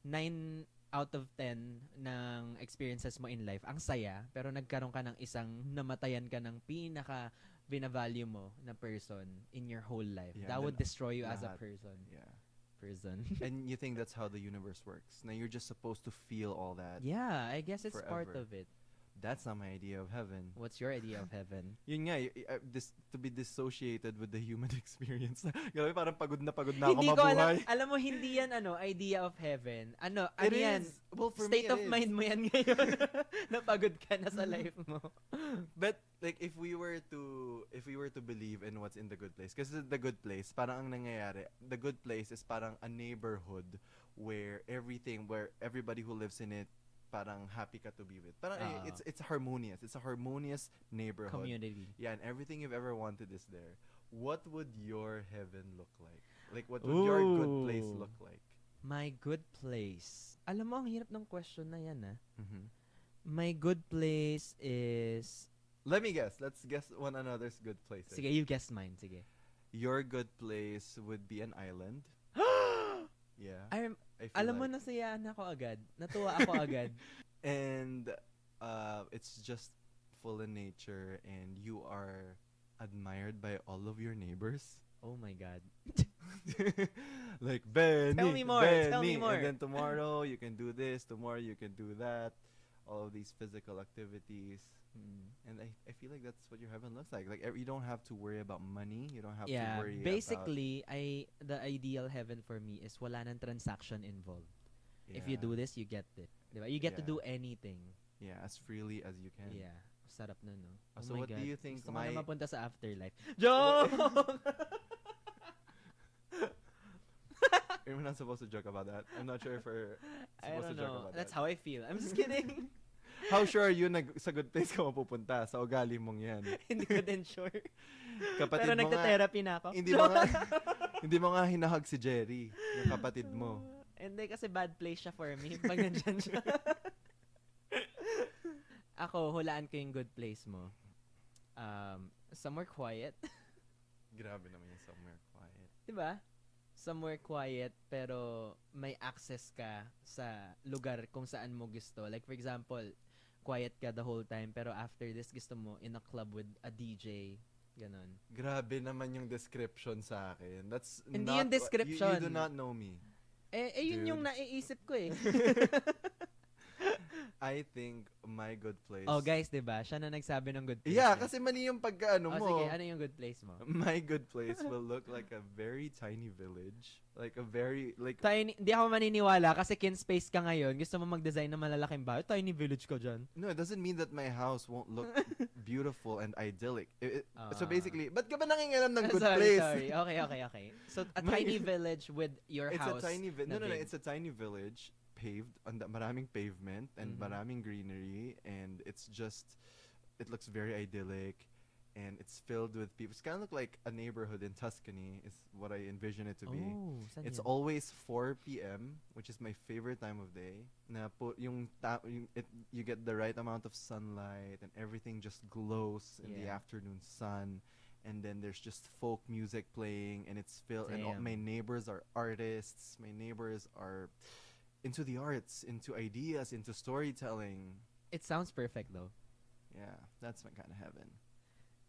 N: 9 out of 10 ng experiences mo in life, ang saya, pero nagkaroon ka ng isang namatayan ka ng pinaka binavalue mo na person in your whole life.
O: Yeah,
N: That would
O: then
N: destroy you as a
O: lahat.
N: person.
O: Yeah.
N: Person.
O: And you think that's how the universe works. Now you're just supposed to feel all that.
N: Yeah, I guess it's part
O: forever.
N: of it.
O: That's not my idea of heaven.
N: What's your idea of heaven?
O: Yun nga, to be dissociated with the human experience. Grabe, parang pagod na ako
N: Hindi ko
O: mabuhay.
N: alam mo, hindi yan idea of heaven. Ano
O: It
N: yan?
O: is. Well, for
N: State
O: me,
N: of
O: it
N: mind
O: is.
N: mo yan ngayon. Napagod ka na sa life mo.
O: But like if we were to believe in what's in the good place, kasi the good place, parang ang nangyayari, the good place is parang a neighborhood where everybody who lives in it parang happy ka to be with. Parang it's harmonious. It's a harmonious neighborhood.
N: Community.
O: Yeah, and everything you've ever wanted is there. What would your heaven look like? Like what would your good place look like?
N: My good place. Alam mo, ang hirap ng question na yan, ah.
O: Mhm.
N: My good place is...
O: Let me guess. Let's guess one another's good places.
N: Sige, you guess mine. Sige.
O: Your good place would be an island. Yeah. I feel
N: Alam mo,
O: like-
N: nasayaan ako agad. Natuwa ako agad.
O: And it's just full in nature and you are admired by all of your neighbors.
N: Oh my God.
O: Like Benny,
N: Tell me more,
O: Benny.
N: tell me more.
O: And then tomorrow you can do this, tomorrow you can do that. All of these physical activities. And I feel like that's what your heaven looks like. Like you don't have to worry about money. You don't have to worry
N: basically, the ideal heaven for me is wala nang transaction involved.
O: about...
N: If you do this, you get it. Diba? You get to
O: Yeah.
N: do anything.
O: Yeah, as freely as you can.
N: Yeah. Sarap na, no? Oh
O: So
N: my
O: what
N: God.
O: do you think
N: Gusto ko na
O: my...
N: mapunta sa afterlife. Joke!
O: We're not supposed to joke about that. I'm not sure if we're
N: I
O: supposed to
N: don't
O: joke
N: know.
O: about
N: That's
O: that.
N: how I feel. I'm just kidding.
O: How sure are you sa good place ka mapupunta? Sa ugali mong yan.
N: Hindi ko din sure.
O: Kapatid
N: Pero
O: mo nga-
N: nagte-therapy na ako.
O: Hindi mo nga hinahag si Jerry, yung kapatid mo.
N: Hindi kasi bad place siya for me pag nandyan siya. Ako, hulaan ko yung good place mo. Somewhere quiet.
O: Grabe naman yung somewhere quiet.
N: Diba? Somewhere quiet pero may access ka sa lugar kung saan mo gusto. Like for example, quiet ka the whole time pero after this gusto mo in a club with a DJ. Ganon.
O: Grabe naman yung description sa akin. That's
N: Hindi
O: not...
N: yung description.
O: You do not know me.
N: Yun
O: Dude.
N: yung naiisip ko eh.
O: I think my good place...
N: Oh guys, diba? Siya na nagsabi ng good place.
O: Yeah,
N: niya.
O: kasi mali yung pagkaano mo.
N: Sige, ano yung good place mo?
O: My good place will look like a very tiny village. Like a very... like
N: Tiny, hindi ako maniniwala kasi kin space ka ngayon. Gusto mo mag-design ng malalaking bahay. Tiny village ka dyan.
O: No, it doesn't mean that my house won't look beautiful and idyllic. So basically, ba't ka ba nangingialam ng good place?
N: Sorry. Okay. So, a tiny village with your
O: It's
N: house.
O: a tiny
N: na
O: no,
N: big.
O: it's a tiny village paved on maraming pavement and maraming greenery and it looks very idyllic and it's filled with people. It's kind of look like a neighborhood in Tuscany is what I envision it to be.
N: Oh, saan
O: It's
N: yan?
O: always 4 p.m. which is my favorite time of day. Na you get the right amount of sunlight and everything just glows in the
N: Yeah.
O: afternoon sun. And then there's just folk music playing and it's filled and
N: Damn.
O: my neighbors are artists. My neighbors are into the arts, into ideas, into storytelling.
N: It sounds perfect though.
O: Yeah, that's my kind of heaven.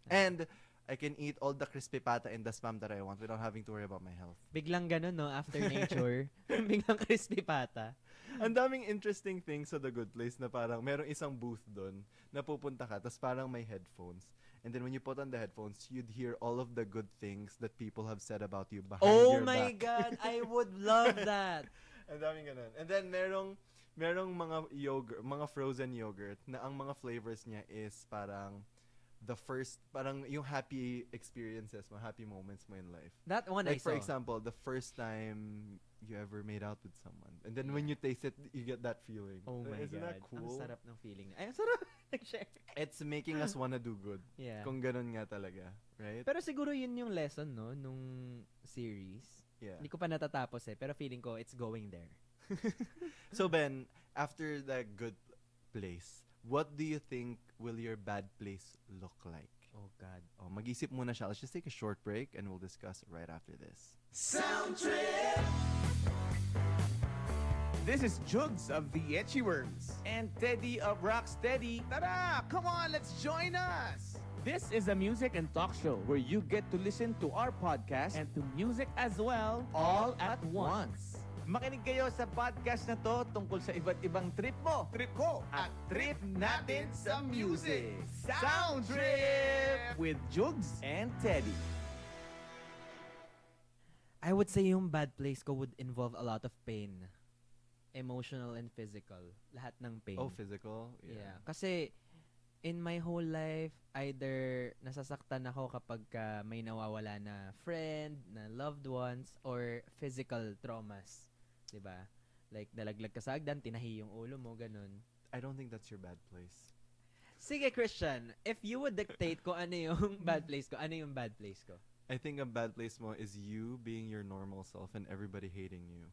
O: And I can eat all the crispy pata and the spam that I want without having to worry about my health.
N: Biglang ganun, no? After nature. Biglang crispy pata.
O: Ang daming interesting things sa The Good Place na parang merong isang booth doon na pupunta ka tapos parang may headphones. And then when you put on the headphones, you'd hear all of the good things that people have said about you behind
N: Oh
O: your
N: my
O: back.
N: God! I would love that!
O: Ang daming ganun. And then merong mga yogurt, mga frozen yogurt na ang mga flavors niya is parang parang yung happy experiences mo, happy moments mo in life.
N: That one
O: like
N: I
O: for
N: saw.
O: example, the first time you ever made out with someone. And then when you taste it, you get that feeling.
N: Oh my
O: Isn't
N: God.
O: that cool?
N: Ang sarap ng feeling. Ay, ang sarap. Nag-share.
O: It's making us wanna do good.
N: Yeah.
O: Kung ganun nga talaga. Right?
N: Pero siguro yun yung lesson, no? Nung series.
O: Yeah.
N: Hindi ko pa natatapos eh. Pero feeling ko, it's going there.
O: So Ben, after the good place, what do you think will your bad place look like?
N: Oh God.
O: Oh, mag-isip muna siya. Let's just take a short break and we'll discuss right after this.
I: Sound trip. This is Jugs of the Etchy Worms and Teddy of Rocksteady. Tara, come on, let's join us. This is a music and talk show where you get to listen to our podcast and to music as well, all at once. Makinig kayo sa podcast na to tungkol sa iba't ibang trip mo. Trip ko at trip natin sa music. Sound Trip with Jugs and Teddy.
N: I would say yung bad place ko would involve a lot of pain. Emotional and physical. Lahat ng pain.
O: Oh, physical?
N: Yeah. Kasi in my whole life, either nasasaktan ako kapag may nawawala na friend, na loved ones, or physical traumas. Diba? Like, nalaglag ka sa hagdan, tinahi yung ulo mo, ganun.
O: I don't think that's your bad place.
N: Sige, Christian, if you would dictate ko ano yung bad place ko, ano yung bad place ko?
O: I think a bad place mo is you being your normal self and everybody hating you.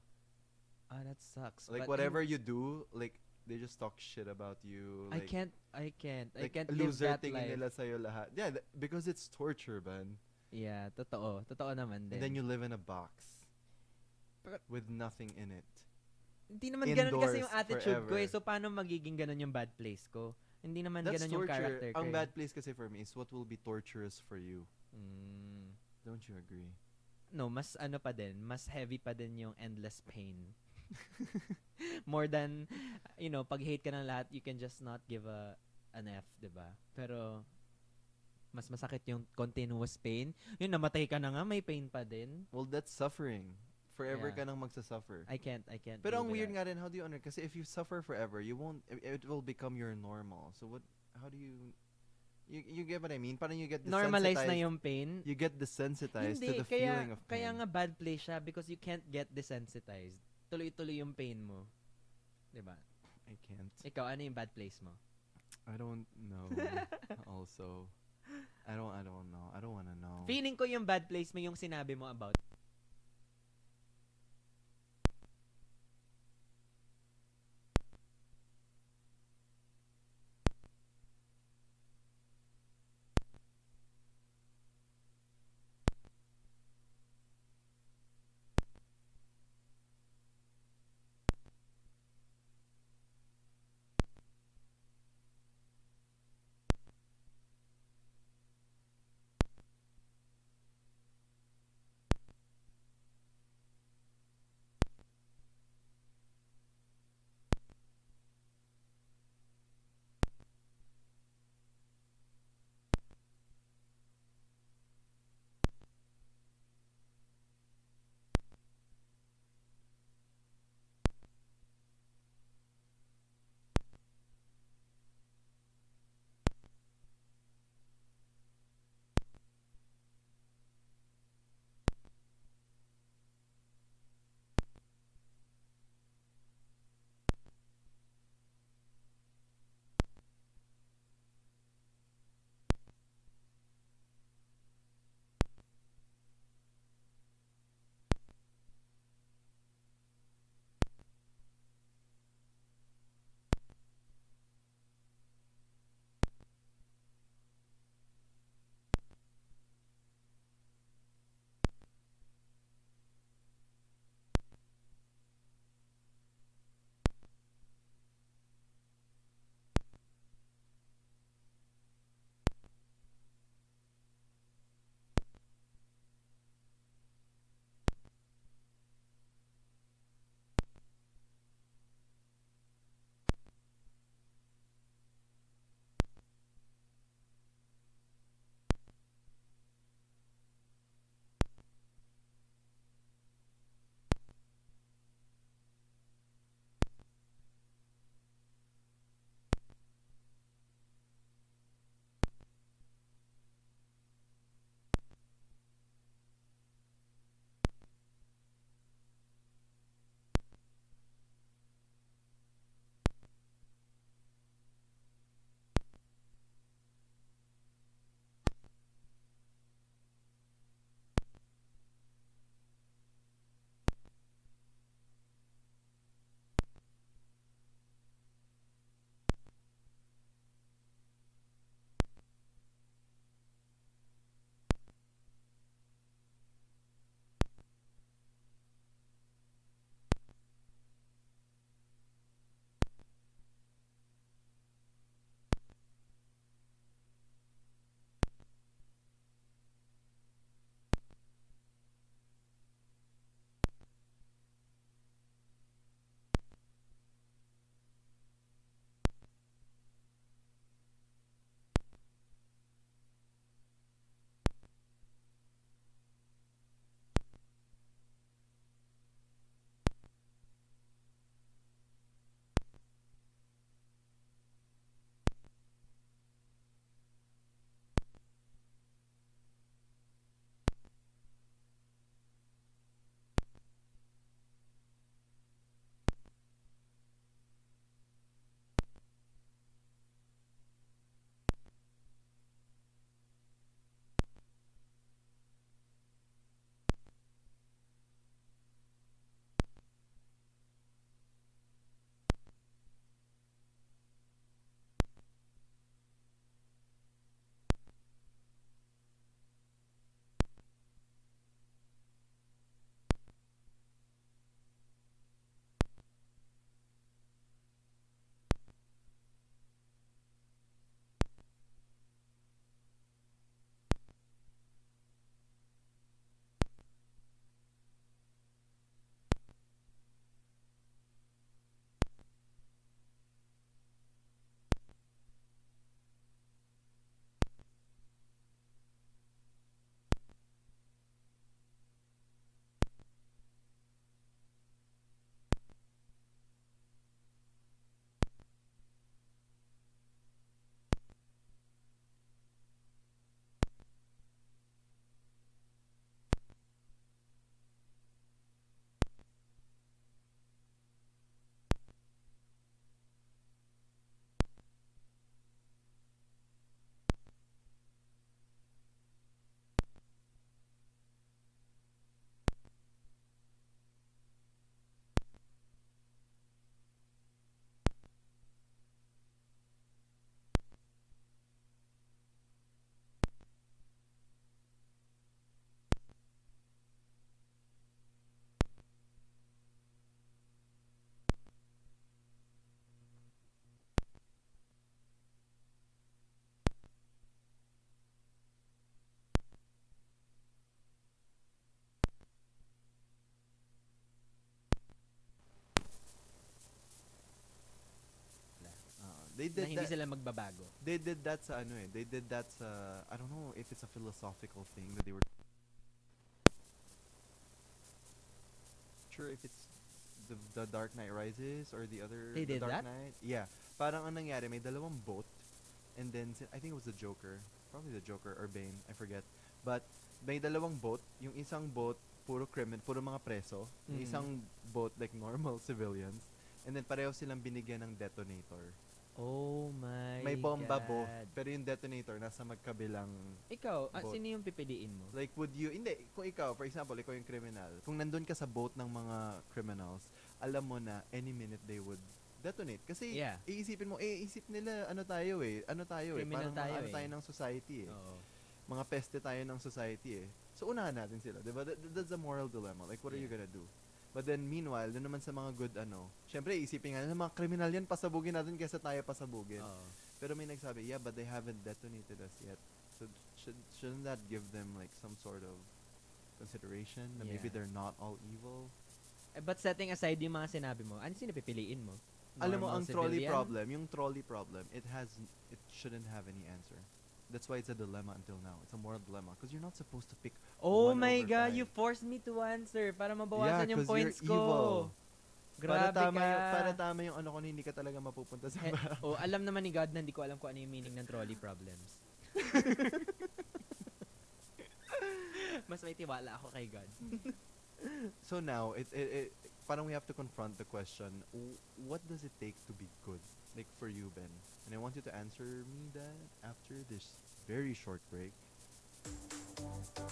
N: Ah, that sucks.
O: Like,
N: But
O: whatever you do, like, they just talk shit about you.
N: I
O: Like,
N: can't
O: like,
N: live
O: loser
N: that
O: tingin
N: life.
O: nila sa'yo lahat. Yeah, because it's torture, man.
N: Yeah, totoo. Totoo naman din.
O: And then you live in a box with nothing in it.
N: Hindi naman ganun kasi yung
O: Indoors
N: attitude ko eh.
O: forever.
N: So, paano magiging ganun yung bad place ko? Hindi naman
O: That's
N: ganun yung
O: torture.
N: character ko
O: Ang
N: eh.
O: bad place kasi for me is what will be torturous for you.
N: Mm.
O: Don't you agree?
N: No, mas ano pa din, mas heavy pa din yung endless pain. More than, pag hate ka ng lahat, you can just not give an F, diba? Pero, mas masakit yung continuous pain. Yung namatay ka na nga, may pain pa din.
O: Well, that's suffering. Forever
N: Yeah.
O: ka nang magsasuffer.
N: I can't.
O: Pero ang
N: deal with
O: weird
N: that.
O: nga rin, how do you kasi if you suffer forever, you won't, it will become your normal. So how do you get what I mean? Parang you get desensitized.
N: Normalize na yung pain.
O: You get desensitized
N: Hindi,
O: to the feeling of pain.
N: Kaya nga bad place siya because you can't get desensitized. Tuloy-tuloy yung pain mo. Diba?
O: I can't.
N: Ikaw, ano yung bad place mo?
O: I don't know. Also, I don't know. I don't wanna know.
N: Feeling ko yung bad place mo yung sinabi mo about
O: They
N: na
O: did
N: hindi
O: that.
N: sila magbabago.
O: They did that sa ano eh. They did that sa, I don't know if it's a philosophical thing that they were sure if it's the Dark Knight Rises or the other
N: They
O: the
N: did
O: Dark
N: that?
O: Knight. Yeah. Parang ang nangyari, may dalawang boat and then I think it was the Joker. Probably the Joker or Bane, I forget. But may dalawang boat, yung isang boat puro puro mga preso, yung
N: Mhm.
O: isang boat like normal civilians, and then pareho silang binigyan ng detonator.
N: Oh my
O: May bomba
N: God.
O: pero yung detonator nasa magkabilang
N: Ikaw,
O: boat.
N: sino yung pipiliin mo?
O: Like, would you, hindi, kung ikaw, for example, ikaw yung criminal, kung nandun ka sa boat ng mga criminals, alam mo na any minute they would detonate. Kasi,
N: Yeah.
O: iisipin mo, isip nila, ano tayo
N: Criminal
O: parang
N: tayo
O: ano
N: eh.
O: tayo ng society eh.
N: Oo.
O: Mga peste tayo ng society eh. So, unahan natin sila, diba? That's a moral dilemma. Like, what are you gonna do? But then, meanwhile, doon naman sa mga good, syempre, isipin nga, mga criminal yan, pasabugin natin kaysa tayo pasabugin.
N: Oo.
O: Pero may nagsabi, yeah, but they haven't detonated us yet. So shouldn't that give them like some sort of consideration that maybe
N: Yeah.
O: they're not all evil?
N: But setting aside yung mga sinabi mo, ano sino pipiliin mo?
O: Alam mo, ang
N: Normal
O: trolley
N: civilian?
O: problem, yung trolley problem, it shouldn't have any answer. That's why it's a dilemma until now. It's a moral dilemma because you're not supposed to pick
N: Oh
O: one
N: my
O: over
N: God,
O: five.
N: you forced me to answer para mabawasan
O: Yeah,
N: yung
O: 'cause
N: points
O: you're
N: ko.
O: evil.
N: Grabe
O: para
N: ka.
O: tama yung ano ko na hindi ka talaga mapupunta sa
N: Oh, alam naman ni God na hindi ko alam kung ano yung meaning ng trolley problems. Mas may tiwala ako kay God.
O: So now, parang we have to confront the question, what does it take to be good? Like for you, Ben. And I want you to answer me that after this very short break.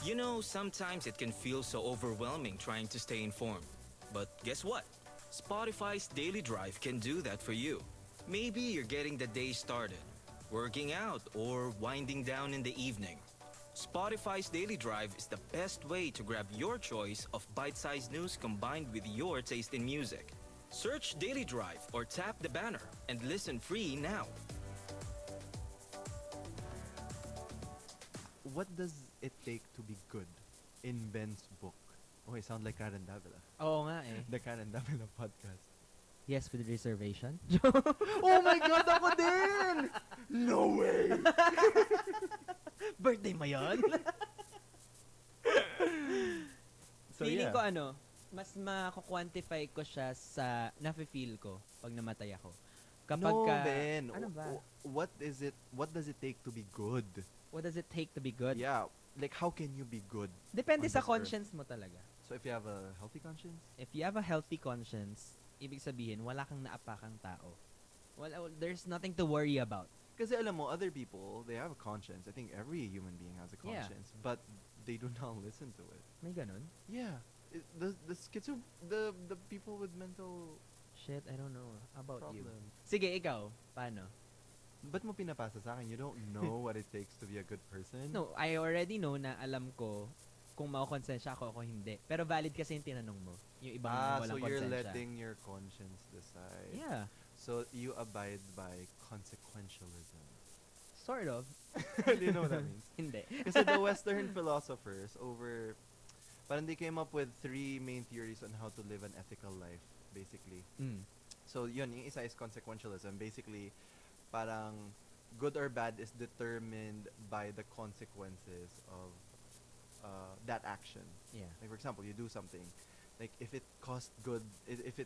E: You know, sometimes it can feel so overwhelming trying to stay informed. But guess what? Spotify's Daily Drive can do that for you. Maybe you're getting the day started, working out, or winding down in the evening. Spotify's Daily Drive is the best way to grab your choice of bite-sized news combined with your taste in music. Search Daily Drive or tap the banner and listen free now.
O: What does it take to be good in Ben's book? Oh, I sound like Karen Davila.
N: Oo nga eh.
O: The Karen Davila podcast.
N: Yes, with reservation.
O: Oh my God, ako din! No way!
N: Birthday mo yun?
O: So,
N: Feeling
O: yeah.
N: ko mas mako-quantify ko siya sa nafe-feel ko pag namatay ako. Kapag
O: No,
N: ka,
O: Ben.
N: Ano ba?
O: What does it take to be good?
N: What does it take to be good?
O: Yeah. Like, how can you be good?
N: Depende
O: on
N: sa
O: this earth?
N: conscience mo talaga.
O: So, if you have a healthy conscience?
N: If you have a healthy conscience, ibig sabihin, wala kang naapakang tao. There's nothing to worry about.
O: Kasi alam mo, other people, they have a conscience. I think every human being has a
N: Yeah.
O: conscience. But they do not listen to it.
N: May ganun?
O: Yeah. The people with mental
N: Shit, I don't know. How about you?
O: problems.
N: Sige, ikaw. Paano?
O: Ba't mo pinapasa sa akin? You don't know what it takes to be a good person?
N: No, I already know na alam ko kung makokonsensya ako o hindi. Pero valid kasi yung tinanong mo. Yung ibang walang
O: so you're
N: konsensya.
O: letting your conscience decide.
N: Yeah.
O: So you abide by consequentialism.
N: Sort of.
O: Do you know what that means?
N: Hindi.
O: Kasi the Western philosophers parang they came up with 3 main theories on how to live an ethical life, basically.
N: Mm.
O: So yun, yung isa is consequentialism. Basically, parang good or bad is determined by the consequences of that action.
N: Yeah.
O: Like for example, you do something. Like if it cost good, if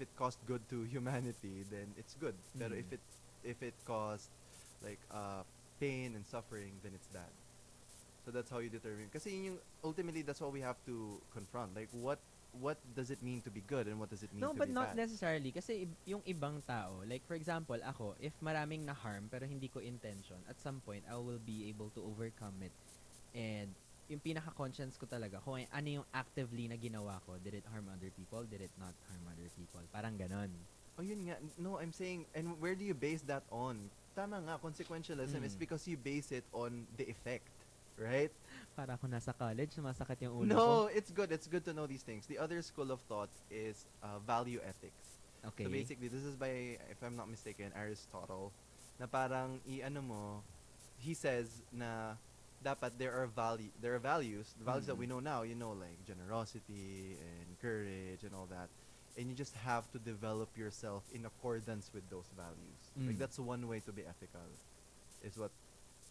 O: it cost good to humanity, then it's good. Pero
N: Mm.
O: if it cost like pain and suffering, then it's bad. So that's how you determine. Kasi ultimately that's what we have to confront. Like what does it mean to be good and what does it mean
N: No,
O: to
N: but
O: be
N: not
O: bad?
N: necessarily. Kasi yung ibang tao, like for example, ako, if maraming na-harm pero hindi ko intention, at some point, I will be able to overcome it. And yung pinaka-conscience ko talaga, kung ano yung actively na ginawa ko, did it harm other people? Did it not harm other people? Parang ganon.
O: Oh, yun nga. No, I'm saying, and where do you base that on? Tama nga, consequentialism is because you base it on the effect, right?
N: Para ako nasa college, sumasakit yung ulo ko.
O: No, it's good. It's good to know these things. The other school of thought is value ethics.
N: Okay.
O: So basically, this is by, if I'm not mistaken, Aristotle, na parang he says na dapat there are values, the values that we know now, like generosity and courage and all that. and you just have to develop yourself in accordance with those values. Like
N: Mm.
O: that's one way to be ethical, is what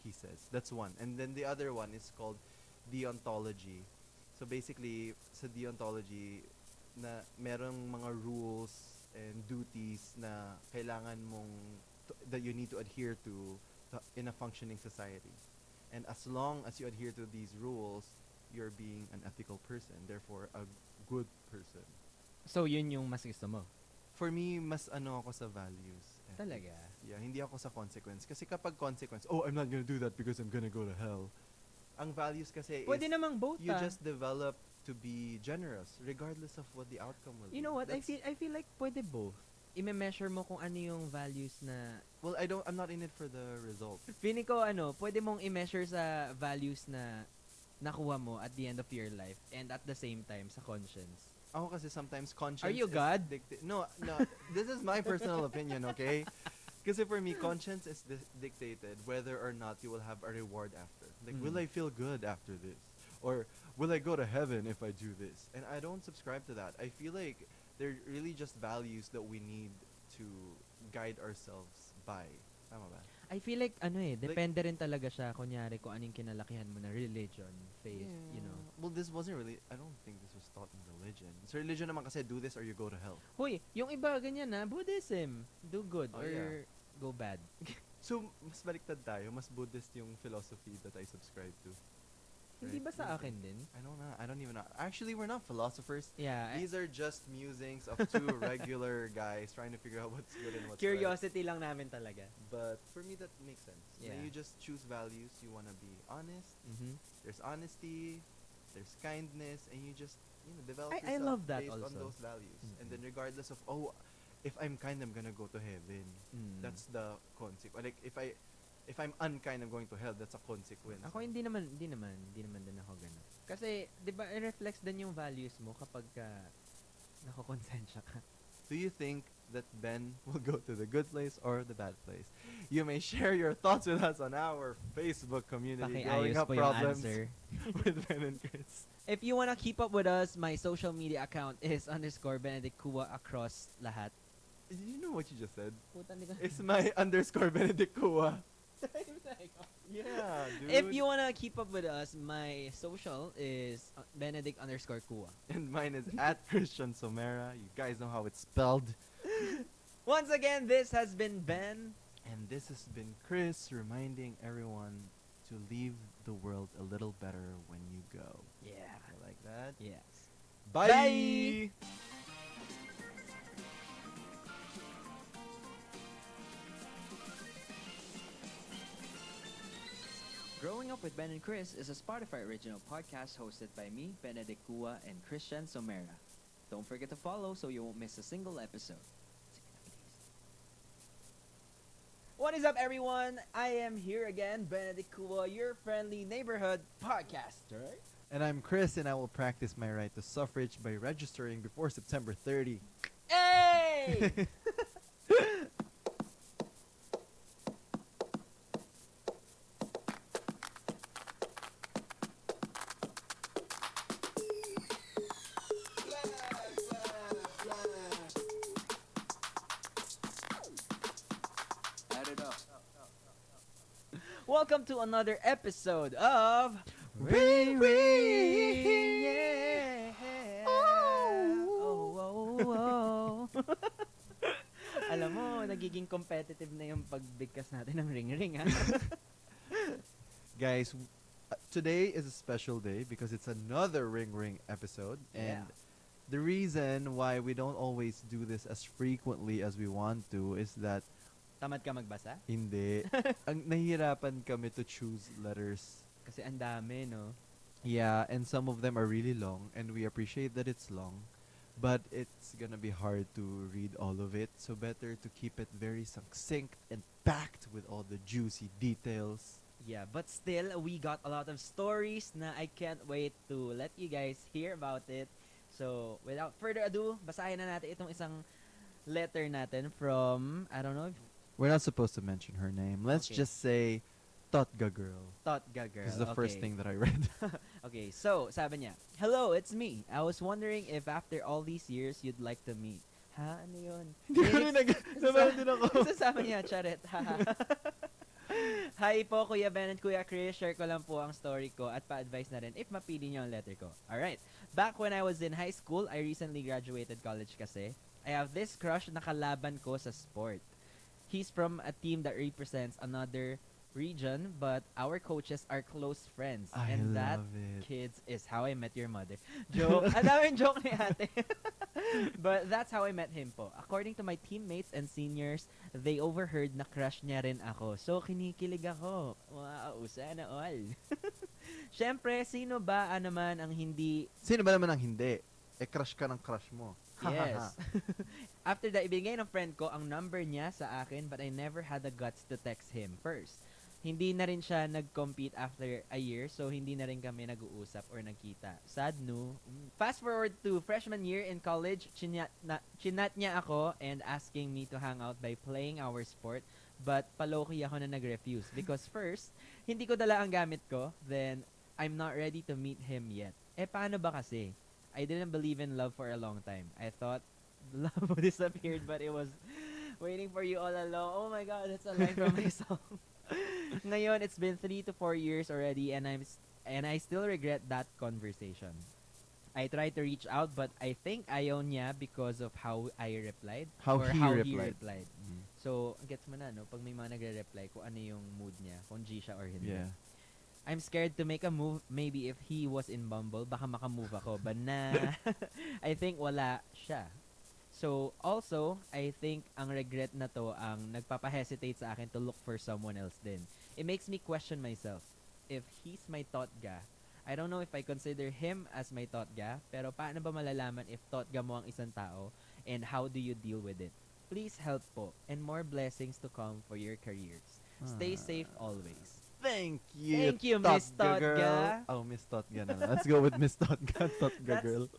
O: he says. That's one. And then the other one is called deontology. So basically, sa deontology, na merong mga rules and duties na kailangan mong that you need to adhere to in a functioning society. And as long as you adhere to these rules, you're being an ethical person, therefore a good person.
N: So, yun yung mas gusto mo?
O: For me, mas ano ako sa values.
N: Talaga?
O: Yeah, hindi ako sa consequence. Kasi kapag consequence, oh, I'm not gonna do that because I'm gonna go to hell. Ang values kasi
N: Pwede
O: is
N: namang both,
O: you
N: ah.
O: just develop to be generous regardless of what the outcome will be.
N: You know what?
O: That's-
N: I feel like pwede both. I-measure mo kung ano yung values na...
O: Well, I'm not in it for the result.
N: Feeling ko, pwede mong i-measure sa values na nakuha mo at the end of your life and at the same time sa conscience.
O: Ako kasi sometimes conscience
N: Are you
O: is
N: God?
O: No, this is my personal opinion, okay? Kasi for me, conscience is dictated whether or not you will have a reward after. Like, will I feel good after this? Or will I go to heaven if I do this? And I don't subscribe to that. I feel like they're really just values that we need to guide ourselves by. Tama ba?
N: I feel like, depende rin talaga siya, kunyari, kung anong kinalakihan mo na religion, faith, you know.
O: Well, this wasn't really, I don't think this was taught in religion. So religion naman kasi, do this or you go to hell.
N: Hoy, yung iba, ganyan na, Buddhism, do good
O: Oh,
N: or
O: yeah.
N: go bad.
O: So, mas baliktad tayo. Mas Buddhist yung philosophy that I subscribe to.
N: Hindi ba sa akin din?
O: I don't know. I don't even know. Actually, we're not philosophers.
N: Yeah.
O: These are just musings of two regular guys trying to figure out what's good and what's
N: Curiosity lang namin talaga.
O: right. But for me, that makes sense.
N: Yeah.
O: Now, you just choose values. You want to be honest.
N: Mhm.
O: There's honesty. There's kindness. And you just develop
N: I
O: yourself
N: love that
O: based on
N: also.
O: those values. And
N: Mhm.
O: then regardless of, if I'm kind, I'm going to go to heaven.
N: Mm.
O: That's the consequence. Like, if I'm unkind, I'm going to hell. That's a consequence.
N: Ako hindi naman din ako ganun. Kasi, 'di ba, i-reflects din yung values mo kapag nakokonsensya ka.
O: Do you think that Ben will go to the good place or the bad place? You may share your thoughts with us on our Facebook community. Growing
N: Pakiayos
O: Up
N: po yung
O: Problems
N: answer.
O: with Ben and Chris.
N: If you wanna keep up with us, my social media account is _Benedict Kua across lahat.
O: You know what you just said?
N: Puta, hindi ko-
O: It's my _Benedict Kua. Yeah, dude.
N: If you wanna keep up with us, my social is Benedict _Kua.
O: And mine is @Christian Somera. You guys know how it's spelled.
N: Once again, this has been Ben.
O: And this has been Chris reminding everyone to leave the world a little better when you go.
N: Yeah.
O: I like that.
N: Yes.
O: Bye.
N: Bye.
P: Growing Up with Ben and Chris is a Spotify original podcast hosted by me, Benedict Kua, and Christian Somera. Don't forget to follow so you won't miss a single episode.
N: What is up, everyone? I am here again, Benedict Kua, your friendly neighborhood podcaster.
O: And I'm Chris, and I will practice my right to suffrage by registering before September 30.
N: Hey!
P: Add it up.
N: Welcome to another episode of
O: Ring
N: Ring. Yeah. Oh. Alam mo, nagiging competitive na yung pagbigkas natin ng ring-ring, ha?
O: Guys, today is a special day because it's another Ring Ring episode. And
N: Yeah.
O: the reason why we don't always do this as frequently as we want to is that
N: Tamad ka magbasa?
O: hindi. Ang nahihirapan kami to choose letters.
N: Kasi ang dami, no?
O: Yeah, and some of them are really long, and we appreciate that it's long. But it's gonna be hard to read all of it, so better to keep it very succinct and packed with all the juicy details.
N: Yeah, but still, we got a lot of stories na I can't wait to let you guys hear about it. So, without further ado, basahin na natin itong isang letter natin from, I don't know,
O: We're not supposed to mention her name. Let's
N: Okay.
O: just say Totga girl.
N: Totga girl.
O: This is the first
N: Okay.
O: thing that I read.
N: Okay, so sabi niya, "Hello, it's me. I was wondering if after all these years you'd like to meet." Ha? Ano yun?
O: Naman din ako.
N: Sasama niya, charet. Hi po, Kuya Ben and Kuya Chris. Share ko lang po ang story ko at pa-advise na rin if mapili niyo ang letter ko. Alright. Back when I was in high school, I recently graduated college kasi. I have this crush na kalaban ko sa sport. He's from a team that represents another region, but our coaches are close friends.
O: I
N: and that,
O: love it.
N: kids, is how I met your mother. Joke. Ang daming joke ni ate. But that's how I met him po. According to my teammates and seniors, they overheard na crush niya rin ako. So, kinikilig ako. Wow, sana all. Siyempre, sino ba naman ang hindi...
O: Sino ba naman ang hindi? Crush ka ng crush mo.
N: Yes. After that, ibigay ng friend ko ang number niya sa akin, but I never had the guts to text him first. Hindi na rin siya nag-compete after a year, so hindi na rin kami nag-uusap or nagkita. Sad, no? Fast forward to freshman year in college, chinat niya ako and asking me to hang out by playing our sport, but paloki ako na nag-refuse. Because first, hindi ko dala ang gamit ko, then I'm not ready to meet him yet. Paano ba kasi? I didn't believe in love for a long time. I thought love disappeared, but it was waiting for you all along. Oh my God, that's a line from my song. Ngayon, it's been 3 to 4 years already, and I still regret that conversation. I tried to reach out, but I think ayaw niya because of how I replied.
O: How
N: or
O: he
N: how
O: replied.
N: he replied. So, gets mo na, no? Pag may mga nagre-reply, kung ano yung mood niya, kung G siya or hindi.
O: Yeah.
N: I'm scared to make a move. Maybe if he was in Bumble, baka makamove ako. But nah, I think wala siya. So, also, I think ang regret na to ang nagpapahesitate sa akin to look for someone else din. It makes me question myself. If he's my totga, I don't know if I consider him as my totga, pero paano ba malalaman if totga mo ang isang tao and how do you deal with it? Please help po and more blessings to come for your careers. Stay safe always.
O: Thank you.
N: Thank you, Miss
O: Totga girl.
N: Totga.
O: Oh, Miss Totga na lang. Let's go with Miss Totga. Totga girl.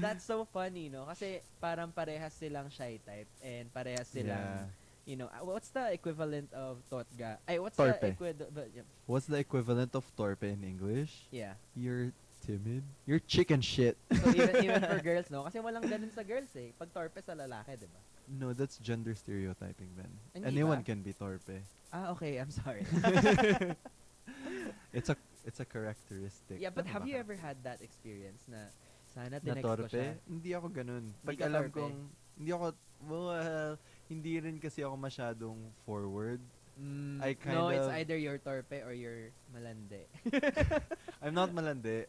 N: That's so funny, no? Kasi parang parehas silang shy type and parehas silang, you know, what's the equivalent of totga? Ay, what's
O: Torpe.
N: the equivalent?
O: What's the equivalent of torpe in English?
N: Yeah.
O: You're timid. You're chicken shit.
N: So even for girls, no? Kasi walang ganun sa girls eh. Pag torpe sa lalaki, di ba?
O: No, that's gender stereotyping, Ben.
N: Hindi
O: Anyone
N: ba?
O: can be torpe.
N: Ah, okay. I'm sorry.
O: It's a characteristic.
N: Yeah, but
O: Tama
N: have
O: ba
N: you
O: ka?
N: ever had that experience na sana
O: Na
N: tinext ko
O: torpe?
N: siya?
O: Hindi ako ganun. Pag
N: ka
O: alam
N: torpe?
O: kong, hindi ako, well, hindi rin kasi ako masyadong forward. I kind
N: No,
O: of,
N: it's either you're torpe or you're malande.
O: I'm not malandi.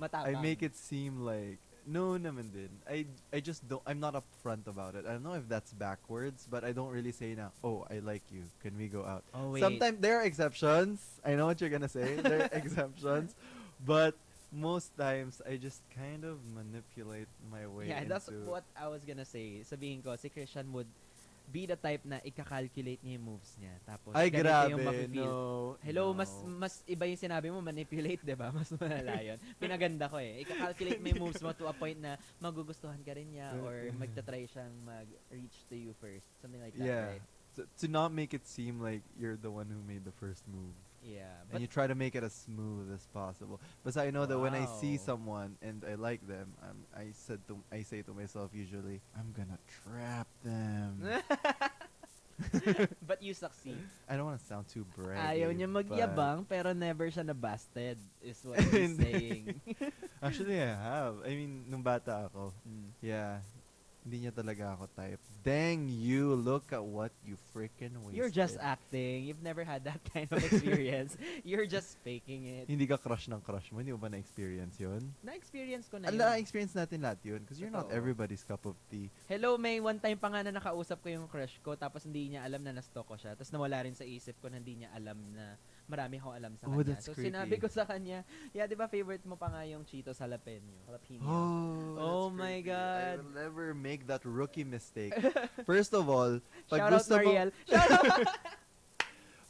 N: Matapang.
O: I make it seem like, no naman din. I just don't, I'm not upfront about it. I don't know if that's backwards, but I don't really say na, oh, I like you. Can we go out?
N: Oh, wait.
O: Sometimes there are exceptions. I know what you're gonna say. There are exceptions. But most times, I just kind of manipulate my way
N: Yeah,
O: into...
N: that's what I was gonna say. Sabihin ko, si Christian would be the type na ika-calculate niya yung moves niya. Tapos,
O: Ay,
N: ganito
O: grabe.
N: yung mafe-feel.
O: No.
N: Hello,
O: no.
N: mas iba yung sinabi mo, manipulate, di ba? Mas malala yun. Pinaganda ko eh. Ika-calculate mo yung moves mo to a point na magugustuhan ka rin niya or magta-try siyang mag-reach to you first. Something like that,
O: Yeah.
N: right?
O: To not make it seem like you're the one who made the first move.
N: Yeah.
O: And you try to make it as smooth as possible. But I know that when I see
N: Wow.
O: someone and I like them, I say to myself usually, I'm gonna trap them.
N: But you succeed.
O: I don't want to sound too brave.
N: Ayaw niya magyabang, pero never siya na-busted, is what he's saying.
O: Actually, I have. I mean, nung bata ako, yeah, hindi niya talaga ako type. Dang you, look at what you freaking wasted.
N: You're just acting. You've never had that kind of experience. You're just faking it.
O: Hindi ka crush ng crush mo. Hindi mo ba na-experience yun?
N: Na-experience ko na yun.
O: Na-experience natin lahat yun. Because you're not
N: Totoo.
O: everybody's cup of tea.
N: Hello, may one time pa nga na nakausap ko yung crush ko tapos hindi niya alam na na-stalk ko siya. Tapos nawala rin sa isip ko na hindi niya alam na marami akong alam sa
O: Oh,
N: kanya.
O: that's
N: So
O: creepy.
N: sinabi ko sa kanya, yeah, di ba favorite mo pa nga yung Cheetos jalapeno? Jalapeno.
O: Oh,
N: Oh my
O: creepy. I
N: God.
O: will never make that rookie mistake. First of all, pag
N: Shout out,
O: gusto mo,
N: Mariel. Shout out!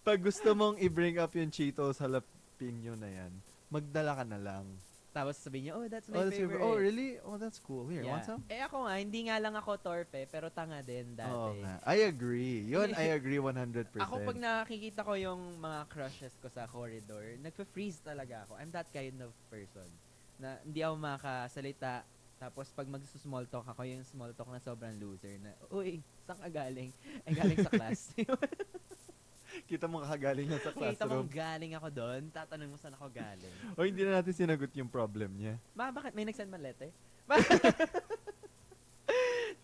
O: pag gusto mong i-bring up yung Cheetos jalapeno na yan, magdala ka na lang.
N: Tapos sabihin niya, oh, that's
O: Oh,
N: my
O: that's your,
N: favorite.
O: oh, really? Oh, that's cool. Here, want some?
N: Eh ako nga, hindi nga lang ako torpe, pero tanga din dati.
O: Oo nga. I agree. Yun, I agree 100%.
N: Ako pag nakikita ko yung mga crushes ko sa corridor, nagpe-freeze talaga ako. I'm that kind of person. Na hindi ako makasalita. Tapos pag mag-small talk ako, yung small talk na sobrang loser na, uy, saan ka galing? Ay, galing sa class.
O: Kita mo kakagaling niya sa
N: Kita mo
O: classroom.
N: galing ako doon, tatanong mo saan ako galing.
O: O hindi na natin sinagot yung problem niya.
N: Bakit? May nag-send man letter?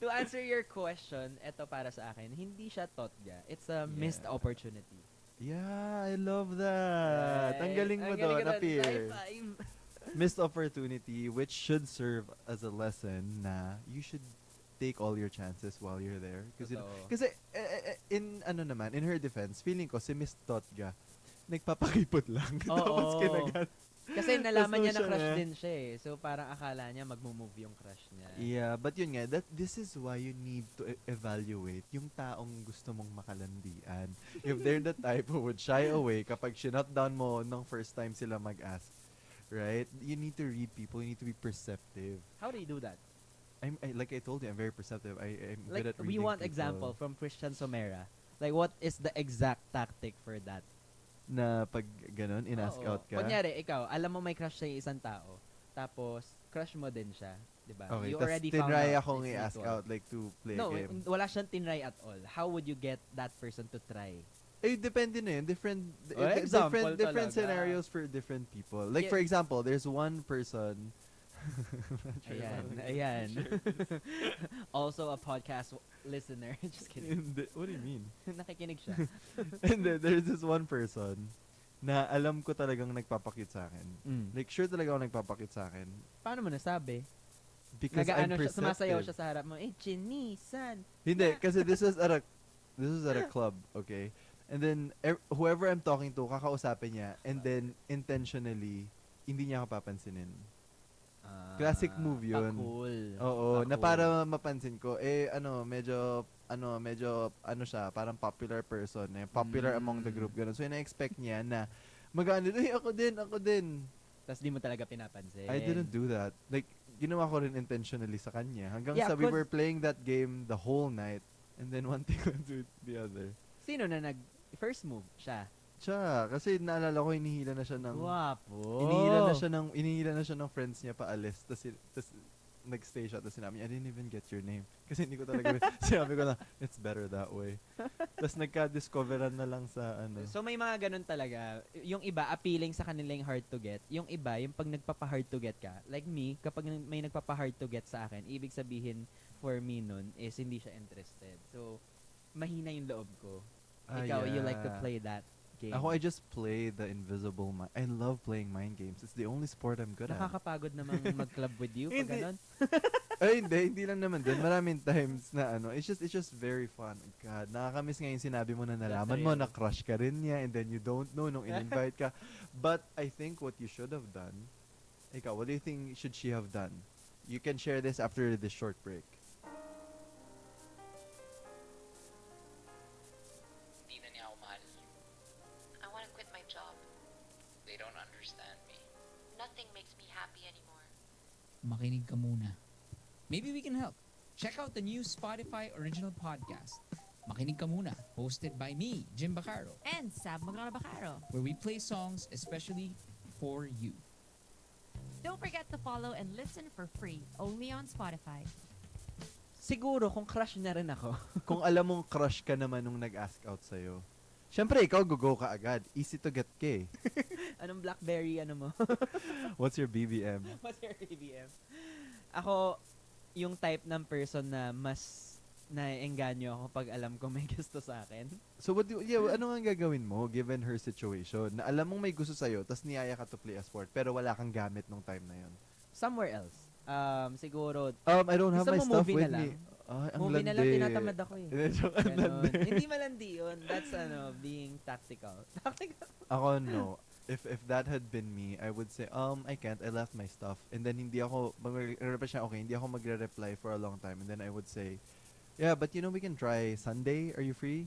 N: To answer your question, eto para sa akin, hindi siya totga. It's a missed opportunity.
O: Yeah, I love that. Ang galing mo
N: Ang galing
O: doon,
N: ko
O: appear.
N: High five.
O: Missed opportunity which should serve as a lesson na you should take all your chances while you're there.
N: Totoo.
O: Kasi in ano naman, in her defense, feeling ko si Miss Totga nagpapakipot lang. Tapos
N: Oo.
O: kinagat.
N: Kasi nalaman
O: Tapos
N: niya na
O: siya
N: crush
O: na.
N: din siya eh. So parang akala niya magmo-move yung crush niya.
O: Yeah, but yun nga, this is why you need to evaluate yung taong gusto mong makalandian. If they're the type who would shy away kapag sinut down mo nung first time sila mag-ask, right? You need to read people, you need to be perceptive.
N: How do you do that?
O: Like I told you, I'm very perceptive. I'm
N: Like,
O: good at
N: we
O: reading
N: want
O: people.
N: example from Christian Somera. Like, what is the exact tactic for that?
O: Na pag ganun, in-ask
N: Oo.
O: out ka.
N: Kunyari, ikaw, alam mo may crush sa isang tao, tapos crush mo din siya, di ba?
O: Okay,
N: You
O: tas
N: already found
O: tinry
N: out
O: akong
N: it's
O: i-ask
N: mutual.
O: out, like to play
N: No,
O: a game.
N: wala siyang tinry at all. How would you get that person to try?
O: Eh, depende na yun. Different,
N: Example
O: different
N: talaga.
O: scenarios for different people. Like,
N: Yeah.
O: for example, there's one person. Not sure
N: Ayan,
O: if I'm
N: ayan.
O: sure.
N: Also a podcast listener. Just kidding.
O: Hindi. What do you mean?
N: Nakikinig siya.
O: And then, there's this one person na alam ko talagang nagpapakit sa akin.
N: Mm.
O: Like, sure talaga ako nagpapakit sa akin.
N: Paano mo nasabi?
O: Because
N: Nag-ano
O: I'm
N: siya, sumasayaw
O: perceptive.
N: siya sa harap mo, chinisan.
O: Hindi, kasi this was at a club, okay? And then, whoever I'm talking to, kakausapin niya, and then, intentionally, hindi niya ako papansinin. Classic move yun.
N: Pa-cool.
O: Oo, na
N: Pa-cool.
O: para mapansin ko, medyo siya, parang popular person, popular among the group, gano'n. So, ina-expect niya na, mag-ano, ako din.
N: Tapos di mo talaga pinapansin.
O: I didn't do that. Like, ginawa ko rin intentionally sa kanya. Hanggang
N: Yeah,
O: sa we
N: 'cause-
O: were playing that game the whole night, and then one thing went to the other.
N: Sino na first move? Siya.
O: Siya, kasi naalala ko hinihila na siya ng
N: Guwapo.
O: inihila na siya ng friends niya paalis. Tas nagstay siya, tapos sinabi niya, I didn't even get your name. Kasi hindi ko talaga, sinabi ko na, it's better that way. Tapos nagka-discoveran na lang sa ano.
N: So may mga ganun talaga. Yung iba, appealing sa kanila yung hard to get. Yung iba, yung pag nagpapa-hard to get ka. Like me, kapag may nagpapa-hard to get sa akin, ibig sabihin for me nun is hindi siya interested. So, mahina yung loob ko. Ikaw, you like to play that game.
O: Ako, I just play the invisible mind. I love playing mind games. It's the only sport I'm good at.
N: Nakakapagod namang mag-club with you pag
O: Hindi.
N: ganun.
O: Ay, hindi lang naman din. Maraming times na it's just very fun. God, nakakamiss nga yung sinabi mo na nalaman mo na crush ka rin niya and then you don't know nung in-invite ka. But I think what you should have done, ikaw, what do you think should she have done? You can share this after this short break.
J: Di na niya ako mahal.
K: I want to quit my job.
J: They don't understand me.
K: Nothing makes me happy anymore.
L: Makinig ka muna. Maybe we can help. Check out the new Spotify original podcast, Makinig ka muna, hosted by me, Jim Bacaro,
M: And Sab Magloloko.
L: where we play songs especially for you.
M: Don't forget to follow and listen for free only on Spotify.
N: Siguro kung crush na rin ako.
O: Kung alam mong crush ka naman nung nag-ask out sa'yo, syempre, ikaw go ka agad. Easy to get ka eh.
N: Anong Blackberry ano mo?
O: What's your BBM?
N: What's your ABM? Ako, yung type ng person na mas naengganyo ako pag alam ko may gusto sa akin.
O: So, ano nga gagawin mo given her situation? Na alam mong may gusto sa'yo, tas niyaya ka to play a sport, pero wala kang gamit nung time na yun.
N: Somewhere else. Siguro,
O: I don't have
N: gusto
O: my
N: mo
O: stuff
N: movie
O: with
N: na
O: me.
N: lang?
O: Ay, ang
N: Movie na lang,
O: landi.
N: tinatamad ako eh.
O: Hindi, joke, ang
N: Ganon.
O: landi.
N: Hindi malandi yun. That's being tactical. Tactical.
O: Ako, no. If that had been me, I would say, I can't, I left my stuff. And then hindi ako, magre-reply siya, okay, hindi ako magre-reply for a long time. And then I would say, yeah, but we can try Sunday. Are you free?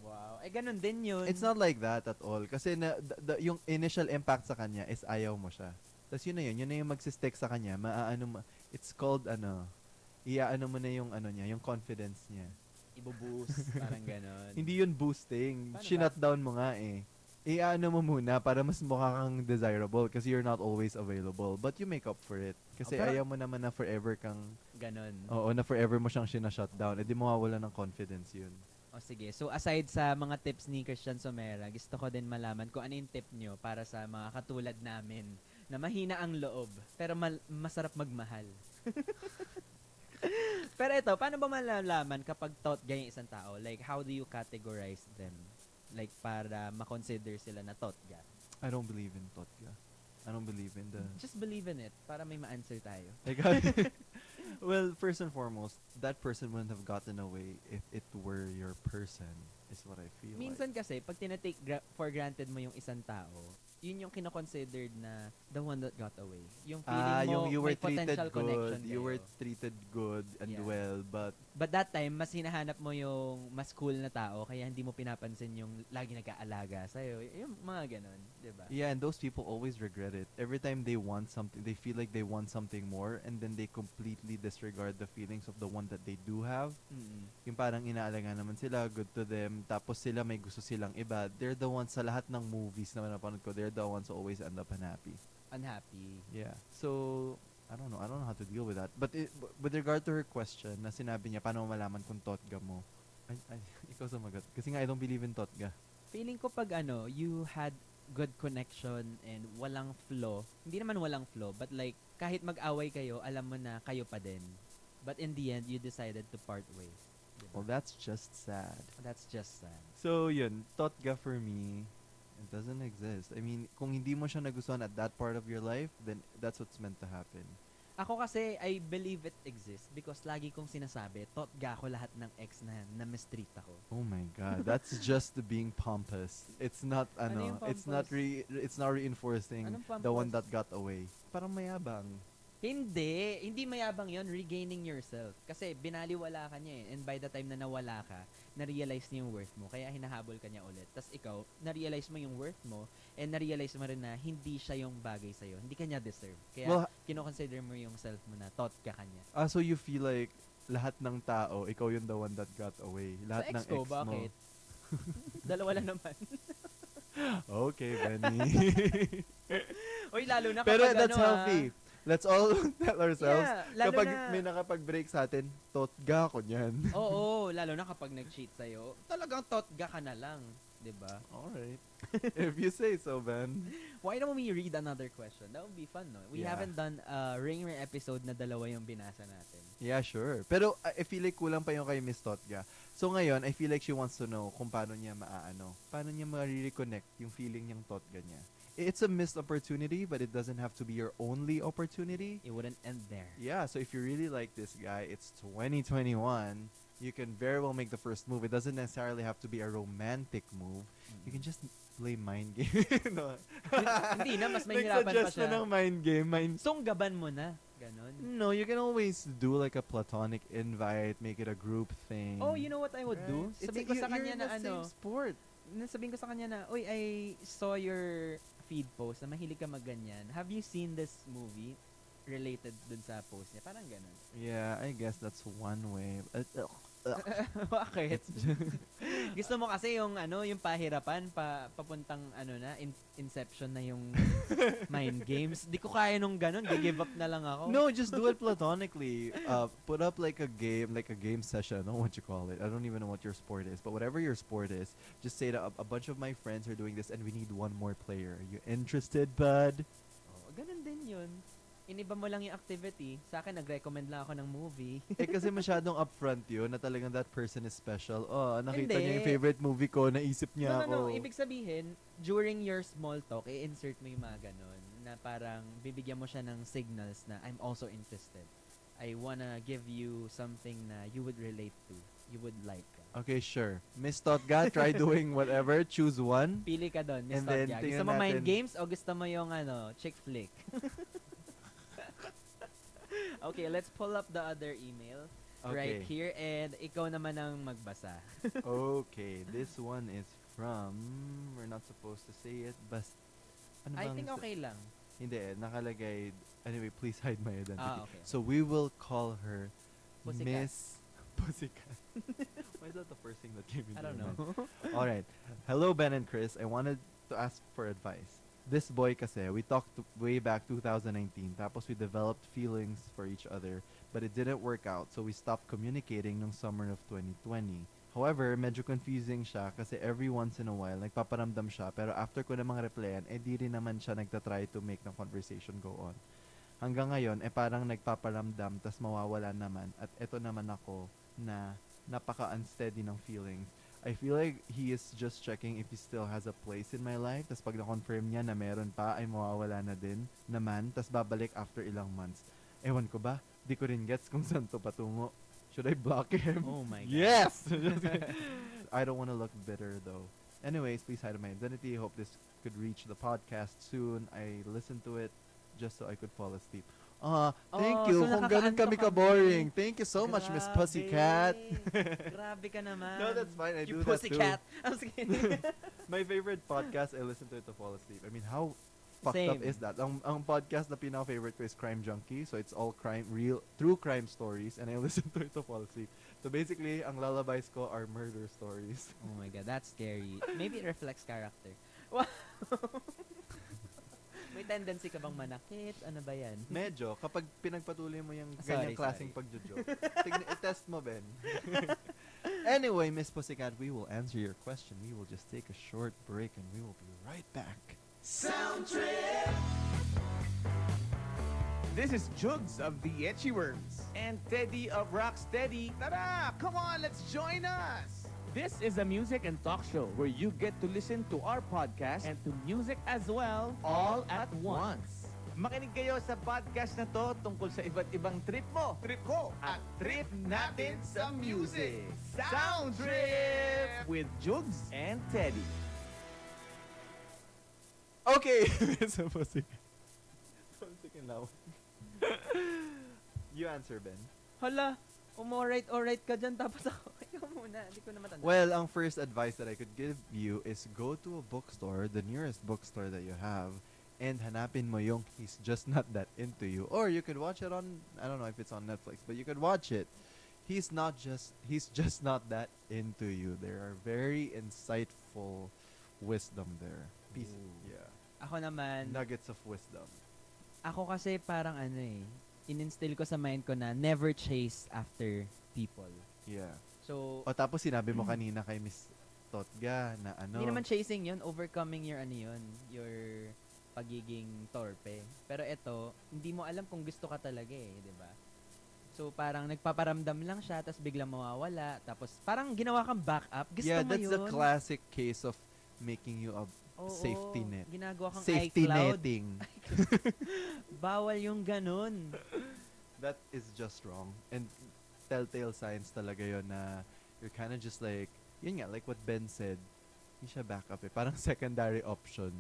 N: Wow. Ganun din yun.
O: It's not like that at all. Kasi yung initial impact sa kanya is ayaw mo siya. Tapos yun na yung magsistick sa kanya. It's called iaano mo na yung niya, yung confidence niya.
N: Ibo-boost, parang ganon.
O: Hindi yun boosting.
N: Paano
O: Shinut
N: ba?
O: down mo nga eh. Iaano mo muna para mas mukha kang desirable kasi you're not always available. But you make up for it. Kasi
N: pero-
O: ayaw mo naman na forever kang...
N: Ganon.
O: Oo, na forever mo siyang shina-shutdown. Eh di mawawala ng confidence yun.
N: O sige, so aside sa mga tips ni Christian Somera, gusto ko din malaman kung ano yung tip nyo para sa mga katulad namin na mahina ang loob pero masarap magmahal. Pero ito, paano ba malalaman kapag totga yung isang tao? Like, how do you categorize them? Like, para makonsider sila na totga.
O: I don't believe in Totga. I don't believe in the...
N: Just believe in it para may ma-answer tayo.
O: Like, well, first and foremost, that person wouldn't have gotten away if it were your person, is what I feel
N: Minsan kasi, pag tinatake for granted mo yung isang tao, yun yung kinoconsidered na the one that got away. Yung feeling mo
O: yung you were
N: may potential
O: treated
N: connection
O: good, you were
N: kayo.
O: treated good and
N: Yeah.
O: well, but
N: But that time, mas hinahanap mo yung mas cool na tao, kaya hindi mo pinapansin yung lagi nag-aalaga sa'yo. Yung mga ganon, di ba?
O: yeah, and those people always regret it. Every time they want something, they feel like they want something more, and then they completely disregard the feelings of the one that they do have.
N: Mm-mm.
O: Yung parang inaalaga naman sila, good to them, tapos sila may gusto silang iba. They're the ones sa lahat ng movies na napanood ko, they're the ones who always end up unhappy.
N: Unhappy.
O: Yeah. So, I don't know how to deal with that. But with regard to her question, na sinabi niya, paano mo malaman kung totga mo? Ay, ikaw sumagot. Kasi nga, I don't believe in totga.
N: Feeling ko pag you had good connection and walang flaw, hindi naman walang flaw, but like, kahit mag-away kayo, alam mo na kayo pa din. But in the end, you decided to part ways. Diba?
O: Well, that's just sad.
N: That's just sad.
O: So, yun, totga for me, it doesn't exist. I mean, kung hindi mo siya nagustuhan at that part of your life, then that's what's meant to happen.
N: Ako kasi, I believe it exists because lagi kong sinasabi, totga ako lahat ng ex na mistreat ako.
O: Oh my God, that's just being pompous. It's not,
N: Ano yung
O: it's not
N: pompous?
O: it's not reinforcing
N: Anong
O: the one
N: pompous?
O: that got away. Parang mayabang.
N: Hindi mayabang yon, regaining yourself. Kasi binaliwala ka niya eh. And by the time na nawala ka, na-realize niya yung worth mo. Kaya hinahabol ka niya ulit. Tapos ikaw, na-realize mo yung worth mo and na-realize mo rin na hindi siya yung bagay sa'yo. Hindi ka niya deserve. Kaya
O: Well,
N: kino-consider mo yung self mo na tot ka kanya.
O: So you feel like lahat ng tao, ikaw yung the one that got away. Lahat
N: Sa
O: ng
N: ex ko,
O: ex
N: bakit?
O: mo.
N: Dalawa lang naman.
O: Okay, Benny.
N: Uy, lalo na
O: Pero
N: kapag
O: that's healthy. Let's all tell ourselves,
N: Yeah, lalo
O: kapag
N: na-
O: may nakapag-break sa atin, totga ko niyan.
N: Oo, lalo na kapag nag-cheat sa'yo, talagang totga ka na lang. Diba?
O: Alright. If you say so, Ben.
N: Why don't we read another question? That would be fun, no? We
O: Yeah.
N: haven't done a Ring episode na dalawa yung binasa natin.
O: Yeah, sure. Pero I feel like kulang pa yung kay Miss Totga. So ngayon, I feel like she wants to know kung paano niya paano niya ma-reconnect yung feeling niyang Totga niya. It's a missed opportunity, but it doesn't have to be your only opportunity.
N: It wouldn't end there.
O: Yeah, so if you really like this guy, it's 2021. You can very well make the first move. It doesn't necessarily have to be a romantic move. You can just play mind game. No.
N: Hindi na, mas mahirapan pa
O: Nag-suggest
N: siya.
O: na ng mind game.
N: Sunggaban mo na. Ganon.
O: No, you can always do like a platonic invite, make it a group thing.
N: Oh, you know what I would do?
O: Right?
N: Sabihin ko sa
O: You're
N: kanya
O: in
N: na
O: the same sport.
N: Sabihin ko sa kanya na, uy, I saw your feed post na mahilig ka magganyan. Have you seen this movie related dun sa post niya? Parang ganon.
O: Yeah, I guess that's one way.
N: Bakit? Gusto mo kasi yung yung pahirapan papuntang inception na yung mind games. Di ko kaya nung ganun, give up na lang ako.
O: No, just do it platonically. Put up like a game session. I don't know what you call it. I don't even know what your sport is. But whatever your sport is, just say that a bunch of my friends are doing this and we need one more player. Are you interested, bud?
N: Oh, ganun din yun. Iniba mo lang yung activity. Sa akin, nag-recommend lang ako ng movie.
O: Kasi masyadong upfront yun na talagang that person is special. Oh, nakita
N: Hindi.
O: niya yung favorite movie ko, naisip niya
N: No.
O: ako.
N: Ibig sabihin, during your small talk, i-insert mo yung mga ganun na parang bibigyan mo siya ng signals na I'm also interested. I wanna give you something na you would relate to. You would like.
O: Okay, sure. Miss Totga, try doing whatever. Choose one.
N: Pili ka doon, Miss
O: And then,
N: Totga. Gusto
O: tingnan
N: mo mind
O: natin.
N: games o gusto mo yung chick flick? Okay, let's pull up the other email right
O: Okay.
N: here and ikaw naman ang magbasa.
O: Okay, this one is from, we're not supposed to say it, but ano
N: I
O: bang
N: think
O: sa-
N: okay lang.
O: Hindi nakalagay, anyway, please hide my identity.
C: Okay.
O: So we will call her
C: Pussycat.
O: Miss Pussycat. Why is that the first thing that came into
C: I don't
O: your
C: know.
O: mind? All right. Hello, Ben and Chris. I wanted to ask for advice. This boy kasi, we talked way back 2019, tapos we developed feelings for each other, but it didn't work out, so we stopped communicating nung summer of 2020. However, medyo confusing siya kasi every once in a while, nagpaparamdam siya, pero after ko namang replyan, di rin naman siya nagtatry to make the conversation go on. Hanggang ngayon, parang nagpaparamdam, tas mawawala naman, at eto naman ako na napaka-unsteady ng feelings. I feel like he is just checking if he still has a place in my life. Tas pag na-confirm niya na meron pa, ay mawawala na din naman. Tas babalik after ilang months. Ewan ko ba? Di ko rin gets kung saan to patungo. Should I block him?
C: Oh my God.
O: Yes! I don't want to look bitter though. Anyways, please hide my identity. Hope this could reach the podcast soon. I listened to it just so I could fall asleep. Thank you.
C: so
O: Kung ganun kami ka-boring. Thank you so much, Miss Pussycat.
C: Grabe ka naman.
O: No, that's fine. I
C: You
O: do that
C: pussycat.
O: too.
C: I'm just kidding.
O: My favorite podcast, I listen to it to fall asleep. I mean, how fucked up
C: Same.
O: is that? Ang podcast na pinaka-favorite ko is Crime Junkie. So it's all true crime stories. And I listen to it to fall asleep. So basically, ang lullabies ko are murder stories.
C: Oh my God, that's scary. Maybe it reflects character. Wow. May tendency ka bang manakit? Ano ba yan?
O: Medyo, kapag pinagpatuloy mo yung
C: Sorry,
O: ganyang klaseng
C: sorry.
O: pagjo-joke. I-test mo, Ben. Anyway, Miss Pussycat, we will answer your question. We will just take a short break and we will be right back.
I: Sound Trip! This is Jugs of the Etchy Worms and Teddy of Rocksteady. Tara! Come on, let's join us! This is a music and talk show where you get to listen to our podcast and to music as well, all at once. Makinig kayo sa podcast na to tungkol sa iba't ibang trip mo, trip ko, at trip natin sa music. Sound Trip with Jugs and Teddy.
O: Okay, Miss Pussycat. One second now. You answer, Ben.
C: Hala, alright ka dyan, tapos ako. Ikaw muna, hindi ko na matanda.
O: Well, ang first advice that I could give you is go to a bookstore, the nearest bookstore that you have, and hanapin mo yung He's Just Not That Into You. Or you could watch it on, I don't know if it's on Netflix, but you could watch it. He's just not that into you. There are very insightful wisdom there. Yeah.
C: Ako naman,
O: Nuggets of wisdom.
C: ako kasi parang in-instill ko sa mind ko na never chase after people.
O: Yeah.
C: So,
O: O tapos sinabi mo kanina kay Miss Totga na ano.
C: hindi naman chasing yun, overcoming your pagiging torpe. Pero ito, hindi mo alam kung gusto ka talaga di ba? So, parang nagpaparamdam lang siya, tapos biglang mawawala, tapos parang ginawa kang backup. Gusto
O: yeah,
C: mo
O: that's
C: yun?
O: the classic case of making you a
C: Oo,
O: safety net.
C: ginagawa kang
O: Safety
C: iCloud.
O: netting.
C: Bawal yung ganun.
O: That is just wrong. And telltale signs talaga yon na you're kind of just like, yun nga, like what Ben said, hindi siya backup Parang secondary option.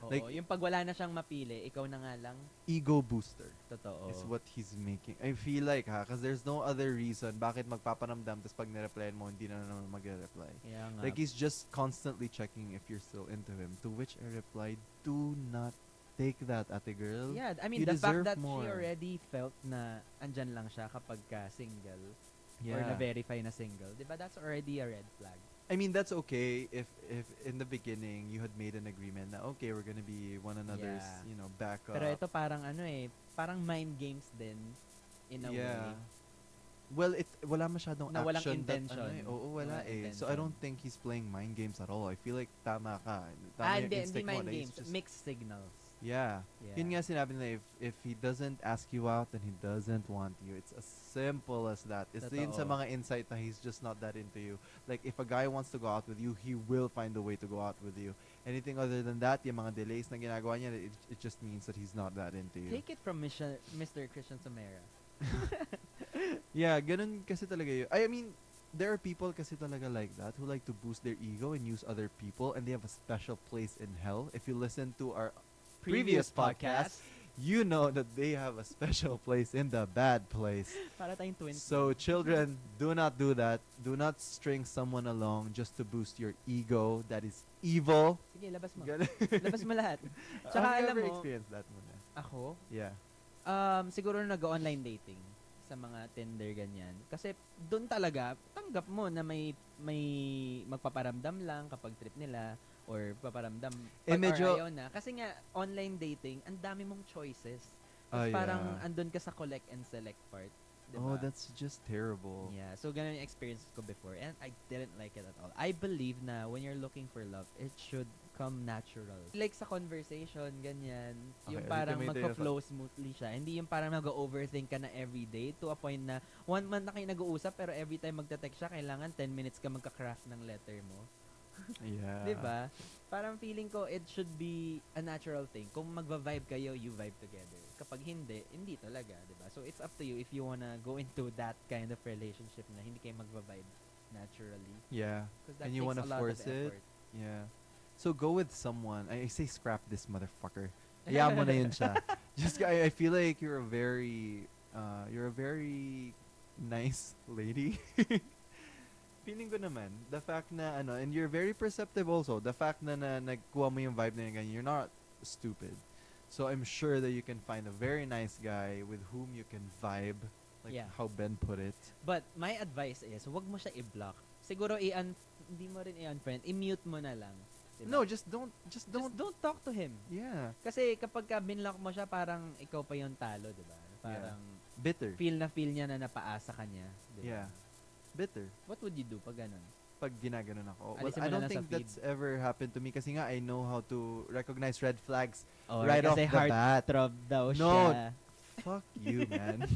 C: Oo,
O: Like,
C: yung pag wala na siyang mapili, ikaw na nga lang.
O: ego booster
C: Totoo.
O: is what he's making. I feel like because there's no other reason bakit magpaparamdam tapos pag nireplyan mo, hindi na naman magre-reply.
C: Kaya nga.
O: Like he's just constantly checking if you're still into him. To which I replied, do not take that, ate girl.
C: Yeah, I mean,
O: You
C: the fact
O: deserve
C: that
O: more.
C: she already felt na andyan lang siya kapag ka single or
O: Yeah.
C: na-verify na single, di ba that's already a red flag.
O: I mean, that's okay if in the beginning you had made an agreement na okay, we're gonna be one another's,
C: Yeah.
O: backup.
C: Pero ito parang parang mind games din in a way.
O: Well, wala masyadong
C: Na walang
O: action
C: intention.
O: Oo, wala
C: Walang
O: So I
C: intention.
O: don't think he's playing mind games at all. I feel like tama ka. Tama yung
C: Hindi
O: instinct mo
C: mind
O: na he's
C: games,
O: just-
C: mixed signals.
O: Yeah.
C: Yeah.
O: Yun nga sinabi nila, if he doesn't ask you out, then he doesn't want you. It's as simple as that. It's yun sa
C: Totoo.
O: mga insight na he's just not that into you. Like, if a guy wants to go out with you, he will find a way to go out with you. Anything other than that, yung mga delays na ginagawa niya, it just means that he's not that into you.
C: Take it from Mr. Christian Somera.
O: Yeah, ganun kasi talaga yun. I mean, there are people kasi talaga like that who like to boost their ego and use other people, and they have a special place in hell. If you listen to our previous podcast, you know that they have a special place in the bad place.
C: Para tayong twins.
O: So children, do not do that. Do not string someone along just to boost your ego. That is evil.
C: Sige, labas mo.
O: Ganun.
C: Labas mo lahat. Tsaka
O: Have you
C: alam
O: ever
C: mo,
O: experienced that muna?
C: Ako?
O: Yeah.
C: Siguro nag-online dating sa mga Tinder ganyan. Kasi doon talaga tanggap mo na may magpaparamdam lang kapag trip nila or paparamdam pag
O: medyo-
C: or ayaw na. Kasi nga online dating, ang dami mong choices.
O: Ah,
C: Tapos parang
O: yeah.
C: andun ka sa collect and select part. Diba?
O: Oh, that's just terrible.
C: Yeah, so ganun yung experience ko before and I didn't like it at all. I believe na when you're looking for love, it should come natural. Like sa conversation, ganyan, yung
O: Okay,
C: parang
O: may
C: magka-flow smoothly siya. Hindi yung parang nag-overthink ka na everyday to a point na 1 month na kayo nag-uusap pero every time magte-text siya, kailangan 10 minutes ka magka-craft ng letter mo.
O: Yeah.
C: Diba? Parang feeling ko it should be a natural thing. Kung magva-vibe kayo, you vibe together. Kapag hindi talaga, diba? So it's up to you if you wanna go into that kind of relationship na hindi kayo magva-vibe naturally.
O: Yeah.
C: 'Cause that
O: And you
C: takes
O: wanna
C: a lot
O: force
C: of
O: it.
C: effort.
O: Yeah. So go with someone. I say scrap this motherfucker. Yeah, mo na yun siya. Just I feel like you're a very nice lady. Feeling ko naman, the fact na and you're very perceptive also. The fact na nagkuha mo yung vibe na yun, ganyan, you're not stupid. So I'm sure that you can find a very nice guy with whom you can vibe, like
C: Yeah.
O: how Ben put it.
C: But my advice is, wag mo siya i-block. Siguro hindi mo rin i-unfriend, i-mute mo na lang. Diba?
O: No, just don't
C: don't talk to him.
O: Yeah.
C: Kasi kapag ka binlock mo siya, parang ikaw pa yung talo, di ba? Parang
O: bitter.
C: Feel niya na napaasa ka niya. Di ba?
O: Yeah. Bitter.
C: What would you do pag ganun?
O: Pag ginaganon ako. Well,
C: Alisin mo
O: I
C: na
O: don't
C: lang sa
O: think
C: feed.
O: that's ever happened to me kasi nga I know how to recognize red flags
C: Or
O: right off
C: kasi
O: the bat.
C: heartthrob daw
O: No,
C: siya.
O: fuck you, man.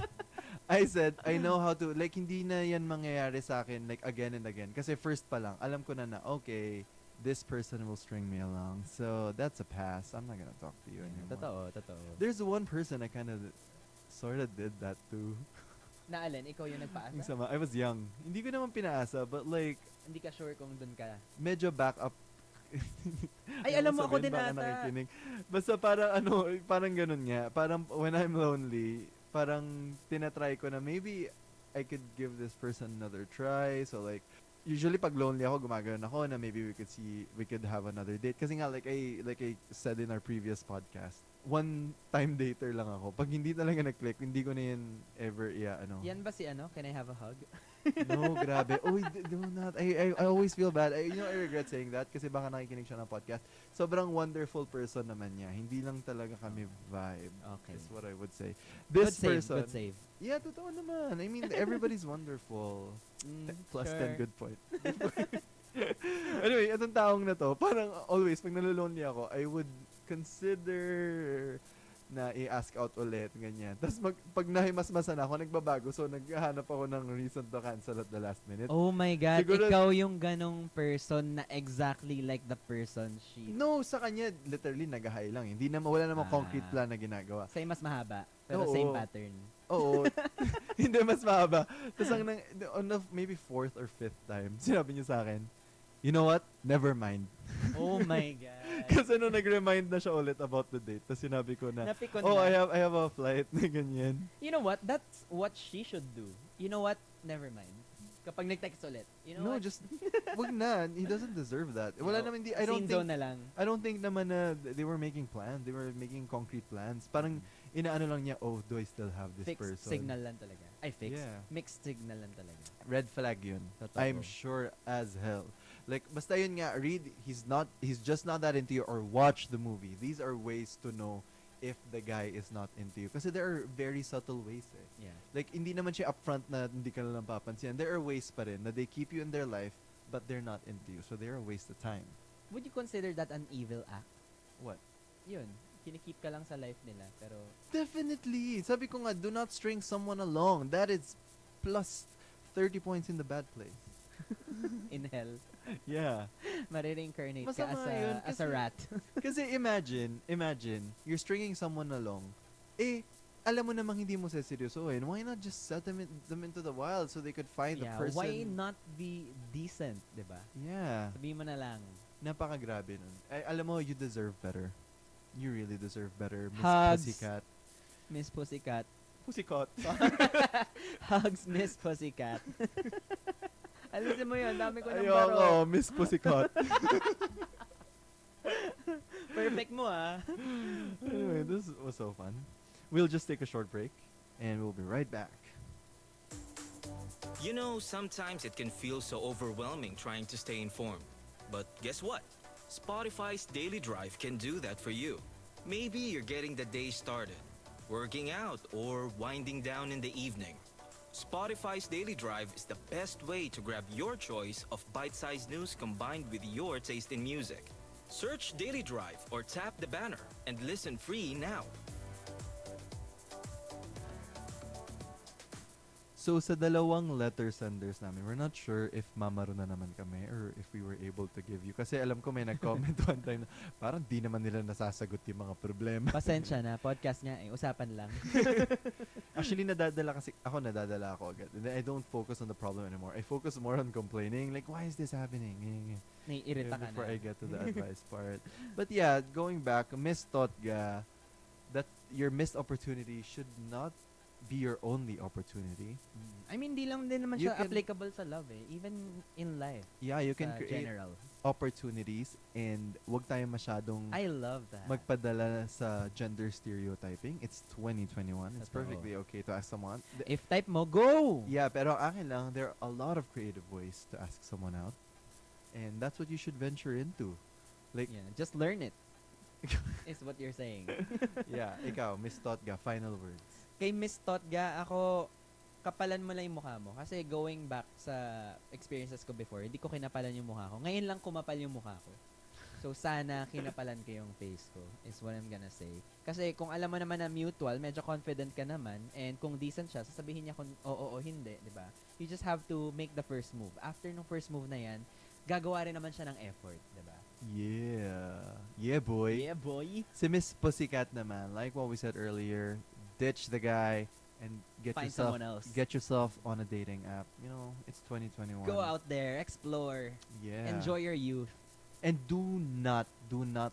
O: I said, I know how to, like, hindi na yan mangyayari sa akin, like, again and again. Kasi first pa lang, alam ko na okay, this person will string me along. So, that's a pass. I'm not gonna talk to you anymore.
C: Totoo.
O: There's one person I kind of sort of did that to.
C: Na alin, ikaw yung
O: Yung
C: nagpaasa?
O: sama, I was young. Hindi ko naman pinaasa, but like,
C: Hindi ka sure kung dun ka.
O: medyo back up.
C: Ay,
O: Ayaw
C: alam mo, ako
O: sabihin,
C: din
O: baka
C: ata.
O: nakikinig. Basta parang parang ganun nga. Parang when I'm lonely, parang tinatry ko na maybe I could give this person another try. So like, usually pag lonely ako, gumagano'n ako na maybe we could have another date. Kasi nga, like I said in our previous podcast, one time dater lang ako. Pag hindi talaga nag-click, hindi ko na yan ever
C: Yan ba si Can I have a hug?
O: No, grabe. Oh, do not. I always feel bad. I regret saying that kasi baka nakikinig siya ng podcast. Sobrang wonderful person naman niya. Hindi lang talaga kami vibe.
C: Okay.
O: Is what I would say. This person.
C: Good save.
O: Yeah, totoo naman. I mean, everybody's wonderful. Plus
C: sure.
O: 10, good point. Anyway, itong taong na to, parang always, pag nalolonely ako, I would consider na i-ask out ulit, ganyan. Tapos pag nahimasmasan ako, nagbabago. So, naghahanap ako ng reason to cancel at the last minute.
C: Oh my God,
O: Siguro-
C: ikaw yung ganong person na exactly like the person she...
O: No, sa kanya, literally, nag-high lang. Hindi naman, wala namang concrete plan na ginagawa.
C: Same mas mahaba, pero
O: Oo.
C: same pattern.
O: Oo. Hindi, mas mahaba. Tapos on the maybe 4th or 5th time, sinabi niya sa akin, you know what? Never mind.
C: Oh my God.
O: Kasi nung nag-remind na siya ulit about the date, tapos sinabi ko na,
C: Napikon
O: oh,
C: na.
O: I have a flight na ganyan.
C: You know what? That's what she should do. You know what? Never mind. Kapag nag-text ulit. You know
O: No,
C: what?
O: just, wag na. He doesn't deserve that. Wala naman, I don't
C: Scene zone
O: think,
C: na lang.
O: I don't think naman na they were making plans. They were making concrete plans. Parang, inaano lang niya, oh, do I still have this
C: Fixed
O: person?
C: signal lang talaga. Ay, fixed.
O: Yeah.
C: Mixed signal lang talaga.
O: Red flag yun.
C: Totoo.
O: I'm sure as hell. Like, basta yun nga, read, he's just not that into you, or watch the movie. These are ways to know if the guy is not into you. Kasi there are very subtle ways eh.
C: Yeah.
O: Like, hindi naman siya upfront na hindi ka lang papansin. There are ways pa rin na they keep you in their life, but they're not into you. So they're a waste of time.
C: Would you consider that an evil act?
O: What?
C: Yun. Kinikip ka lang sa life nila, pero...
O: Definitely. Sabi ko nga, do not string someone along. That is plus 30 points in the bad place.
C: in hell.
O: Yeah.
C: Marireincarnate ka
O: Masama yun
C: as a rat.
O: Kasi imagine, you're stringing someone along. Eh, alam mo namang hindi mo seryosohin. Why not just set them into the wild so they could find the person?
C: Why not be decent, di ba?
O: Yeah.
C: Sabihin mo na lang.
O: Napakagrabe nun. Alam mo, you deserve better. You really deserve better, Miss
C: Hugs.
O: Pussycat.
C: Miss Pussycat.
O: Pussycat.
C: Hugs, Miss Pussycat. Alisin mo yun, dami ko ng
O: Ayoko,
C: baro.
O: Miss Pussycat.
N: Perfect mo
O: Anyway, this was so fun. We'll just take a short break, and we'll be right back.
E: You know, sometimes it can feel so overwhelming trying to stay informed. But guess what? Spotify's Daily Drive can do that for you. Maybe you're getting the day started, working out, or winding down in the evening. Spotify's Daily Drive is the best way to grab your choice of bite-sized news combined with your taste in music. Search Daily Drive or tap the banner and listen free now.
O: So sa dalawang letter senders namin, we're not sure if mamaro na naman kami or if we were able to give you. Kasi alam ko may nag-comment one time na parang di naman nila nasasagot yung mga problema.
N: Pasensya na, podcast nga usapan lang.
O: Actually, nadadala ako agad. And then I don't focus on the problem anymore. I focus more on complaining. Like, why is this happening?
N: Naiirita ka
O: Before
N: na.
O: I get to the advice part. But yeah, going back, misthought ga that your missed opportunity should not be your only opportunity.
N: I mean, di lang din naman
O: You
N: siya
O: can-
N: applicable sa love Even in life.
O: Yeah, you can
N: Sa
O: create
N: general.
O: opportunities and wag tayo masyadong
N: I love that.
O: magpadala sa gender stereotyping. It's 2021. It's
N: Totoo.
O: perfectly okay to ask someone.
N: If type mo, go!
O: Yeah, pero ang akin lang, there are a lot of creative ways to ask someone out. And that's what you should venture into. Like,
N: Yeah, just learn it. Is what you're saying.
O: yeah, ikaw, misthought ga, final words.
N: Kay Miss Totga, ako, kapalan mo lang yung mukha mo. Kasi going back sa experiences ko before, hindi ko kinapalan yung mukha ko. Ngayon lang kumapal yung mukha ko. So, sana kinapalan ko yung face ko, is what I'm gonna say. Kasi kung alam mo naman na mutual, medyo confident ka naman, and kung decent siya, sasabihin niya kung oo o hindi, di ba? You just have to make the first move. After nung first move na yan, gagawa rin naman siya ng effort, di ba?
O: Yeah. Yeah, boy.
N: Yeah, boy.
O: Si Miss Pussycat naman, like what we said earlier, ditch the guy and
N: Find someone else.
O: get yourself on a dating app. You know, it's 2021.
N: Go out there, explore,
O: Yeah.
N: enjoy your youth.
O: And do not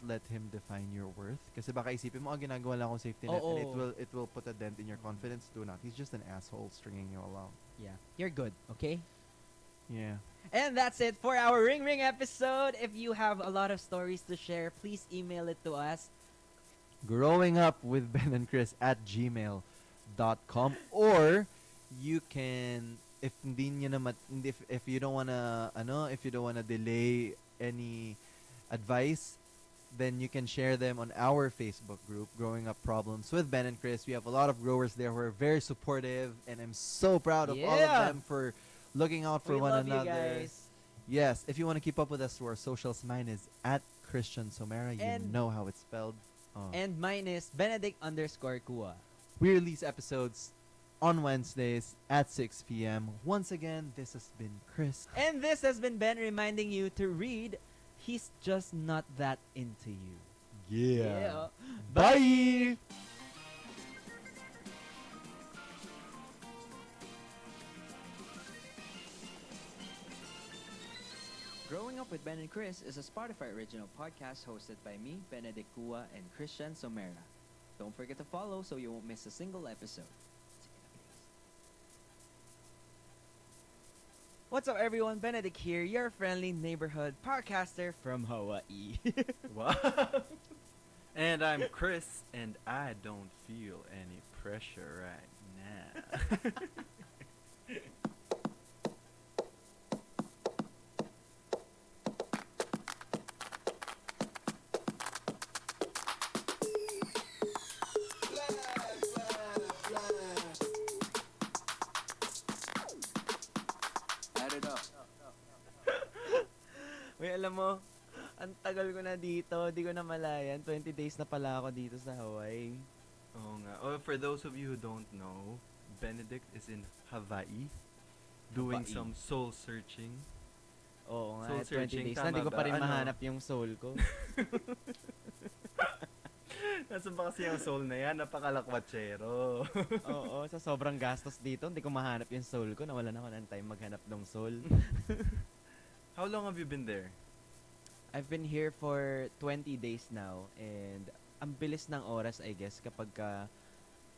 O: let him define your worth. Kasi baka isipin mo, ginagawa lang akong safety net, and
N: Oo.
O: it will put a dent in your confidence. Do not. He's just an asshole stringing you along.
N: Yeah, you're good, okay?
O: Yeah.
N: And that's it for our Ring Ring episode. If you have a lot of stories to share, please email it to us.
O: Growing up with Ben and Chris at gmail.com, or you can, if hindi nyo naman, if you don't wanna delay any advice, then you can share them on our Facebook group, Growing Up Problems with Ben and Chris. We have a lot of growers there who are very supportive, and I'm so proud of all of
N: Yeah.
O: them for looking out for
N: We
O: one
N: love you
O: another.
N: guys.
O: Yes, if you want to keep up with us through our socials, mine is at Christian Somera. You
N: And-
O: know how it's spelled. Oh.
N: And mine is Benedict_Kua.
O: We release episodes on Wednesdays at 6 p.m. Once again, this has been Chris.
N: And this has been Ben reminding you to read He's Just Not That Into You.
O: Yeah.
N: Bye!
P: Growing Up with Ben and Chris is a Spotify original podcast hosted by me, Benedict Kua, and Christian Somera. Don't forget to follow so you won't miss a single episode.
N: What's up, everyone? Benedict here, your friendly neighborhood podcaster from Hawaii.
D: Wow. And I'm Chris, and I don't feel any pressure right now.
P: Add it up.
N: Uy, alam mo, ang tagal ko na dito. Di ko na malayan. 20 days na pala ako dito sa Hawaii.
D: Oo nga. Oh, for those of you who don't know, Benedict is in Hawaii doing
N: Hawaii.
D: some soul searching.
N: Oo nga,
D: Soul
N: 20
D: searching,
N: days na.
D: tama
N: Di ko
D: ba?
N: pa rin
D: Ano?
N: mahanap yung soul ko.
D: Nasaan ba kasi yung soul na yan? Napakalakwatsyero.
N: Oo, sa sobrang gastos dito, hindi ko mahanap yung soul ko. Nawalan ako ng time maghanap ng soul.
D: How long have you been there?
N: I've been here for 20 days now, and ang bilis ng oras, I guess, kapag ka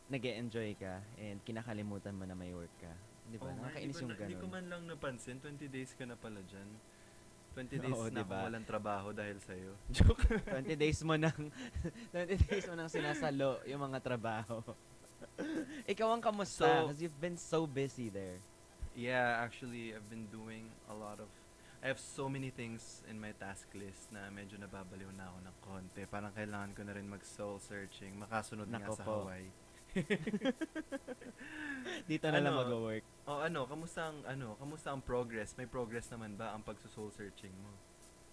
N: nag-e-enjoy ka and kinakalimutan mo na may work ka. Di ba?
D: Oo nga,
N: Nakakainis yung
D: Hindi ko
N: ganun.
D: man lang napansin. 20 days ka na pala dyan. 20 days
N: Oo,
D: na akong
N: diba?
D: walang trabaho dahil sa'yo. Joke.
N: 20 days mo nang 20 days mo nang sinasalo yung mga trabaho. Ikaw ang kamusta?
D: So-
N: Because you've been so busy there.
D: Yeah, actually, I've been doing a lot of... I have so many things in my task list na medyo nababaliw na ako ng konti. Parang kailangan ko na rin mag-soul searching. Makasunod nga
N: Nako
D: sa
N: po.
D: Hawaii.
N: Dito na lang mag-work.
D: Kamusta ang progress? May progress naman ba ang pagso-soul searching mo?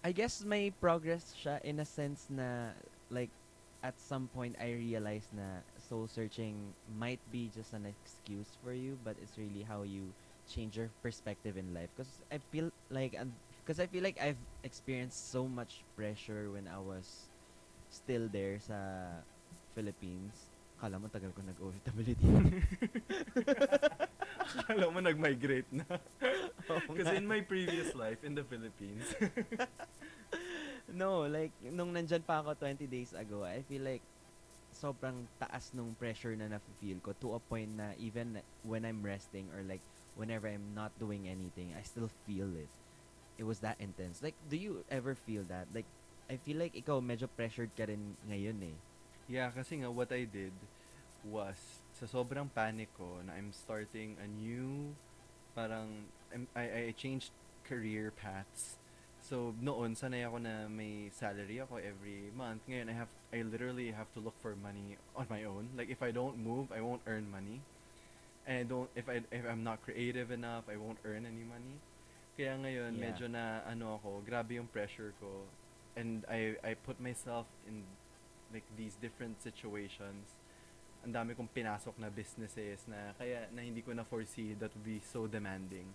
N: I guess may progress siya in a sense na like at some point I realized na soul searching might be just an excuse for you, but it's really how you change your perspective in life. Because I feel like I've experienced so much pressure when I was still there sa Philippines. Kala mo tagal ko nag-OFW dito.
D: Akala mo nag-migrate na.
N: Oo
D: Kasi
N: nga.
D: in my previous life in the Philippines,
N: No, like, nung nandyan pa ako 20 days ago, I feel like sobrang taas nung pressure na nafe-feel ko to a point na even when I'm resting or like whenever I'm not doing anything, I still feel it. It was that intense. Like, do you ever feel that? Like, I feel like ikaw medyo pressured ka rin ngayon eh.
D: yeah, kasi nga what I did was, sa sobrang panic ko na I'm starting a new, I changed career paths. So, noon, sanay ako na may salary ako every month. Ngayon, I literally have to look for money on my own. Like, if I don't move, I won't earn money. And if I'm not creative enough, I won't earn any money. Kaya ngayon,
N: Yeah.
D: medyo na, grabe yung pressure ko. And I put myself in, like, these different situations. Ang dami kong pinasok na businesses na hindi ko na foresee that would be so demanding.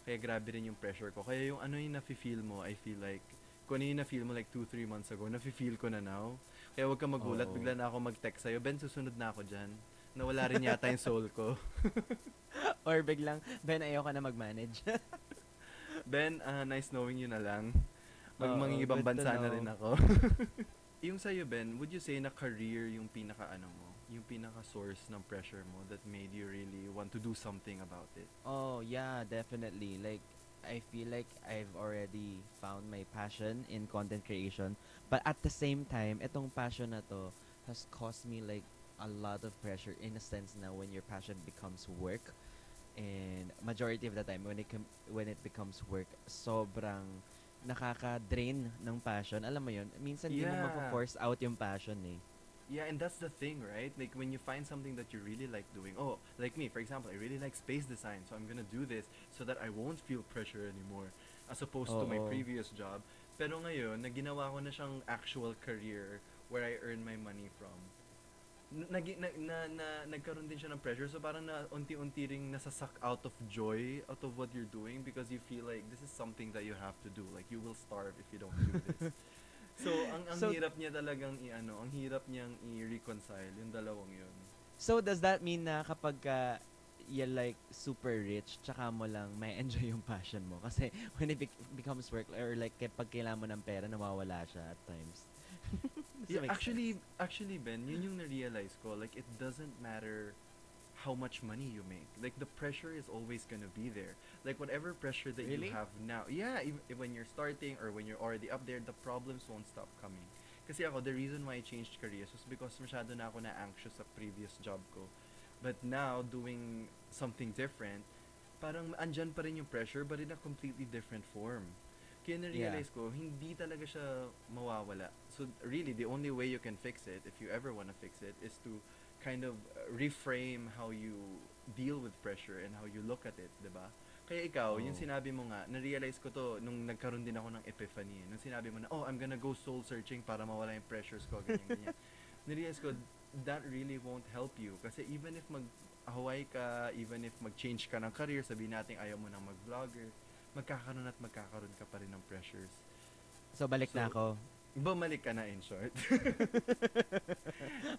D: Kaya grabe rin yung pressure ko. Kaya yung yung nafe-feel mo, I feel like, kung ano yung na-feel mo like 2-3 months ago, nafe-feel ko na now. Kaya wag kang magulat,
N: Oo.
D: bigla na ako mag-text sa'yo, Ben, susunod na ako dyan. Nawala rin yata yung soul ko.
N: Or biglang, Ben, ayoko na mag-manage.
D: Ben, nice knowing you na lang.
N: Oo,
D: Mangingibang
N: good to
D: bansa na
N: know.
D: rin ako. Yung sa'yo, Ben, would you say na career yung yung pinaka-source ng pressure mo that made you really want to do something about it?
N: Oh, yeah, definitely. Like, I feel like I've already found my passion in content creation. But at the same time, itong passion na to has caused me like a lot of pressure in a sense na when your passion becomes work. And majority of the time, when it becomes work, sobrang nakaka-drain ng passion. Alam mo yun? Minsan di mo
D: Yeah.
N: mapo-force out yung passion eh.
D: Yeah, and that's the thing, right? Like, when you find something that you really like doing. Oh, like me, for example, I really like space design, so I'm gonna do this so that I won't feel pressure anymore as opposed to my
N: Oo.
D: previous job. Pero ngayon, ginawa ko na siyang actual career where I earn my money from. Nagkaroon din siya ng pressure, so parang na unti-unti ring nasasak out of joy out of what you're doing because you feel like this is something that you have to do. Like, you will starve if you don't do this. So, ang
N: So-
D: hirap niya talagang ang hirap niyang i-reconcile yung dalawang yun.
N: So, does that mean na kapag you're like super rich, tsaka mo lang may enjoy yung passion mo? Kasi when it becomes work, or like kapag kailangan mo ng pera, nawawala siya at times. Does that
D: Yeah,
N: make
D: actually, Ben, yun yung na-realize ko. Like, it doesn't matter how much money you make. Like, the pressure is always gonna be there. Like, whatever pressure that
N: Really?
D: you have now. Yeah, even when you're starting or when you're already up there, the problems won't stop coming. Kasi ako, the reason why I changed careers was because masyado na ako na-anxious sa previous job ko. But now, doing something different, parang andyan pa rin yung pressure but in a completely different form. Kaya na-realize ko, hindi talaga siya mawawala. So, really, the only way you can fix it, if you ever wanna fix it, is to kind of reframe how you deal with pressure and how you look at it, 'di ba? Kaya ikaw, yung sinabi mo nga, na-realize ko to nung nagkaroon din ako ng epiphany. Nung sinabi mo na, oh, I'm gonna go soul searching para mawala yung pressures ko, ganyan. Na-realize ko, that really won't help you. Kasi even if mag-Hawaii ka, even if mag-change ka ng career, sabihin natin ayaw mo nang mag-vlogger, magkakaroon ka pa rin ng pressures.
N: So, balik na ako.
D: Bumalik ka na, in short.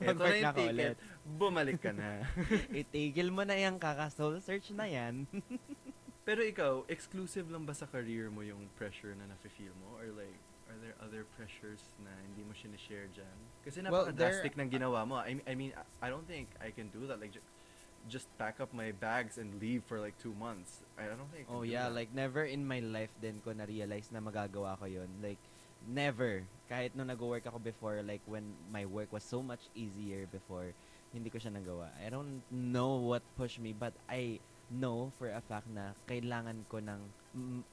D: Ito
N: Mag-work
D: na
N: na
D: yung
N: ako
D: ticket, bumalik ka na.
N: Itigil mo na yung kaka-soul search na yan.
D: Pero ikaw, exclusive lang ba sa career mo yung pressure na nafe-feel mo? Or like, are there other pressures na hindi mo sinishare dyan? Kasi
N: Well,
D: napaka-drastic ng ginawa mo. I mean, I don't think I can do that. Like, just pack up my bags and leave for like 2 months. I don't think I can
N: Oh
D: do
N: yeah,
D: that.
N: like never in my life din ko na-realize na magagawa ko yun. Like, never. Kahit nung nag-work ako before, like when my work was so much easier before, hindi ko siya nagawa. I don't know what pushed me, but I know for a fact na kailangan ko ng,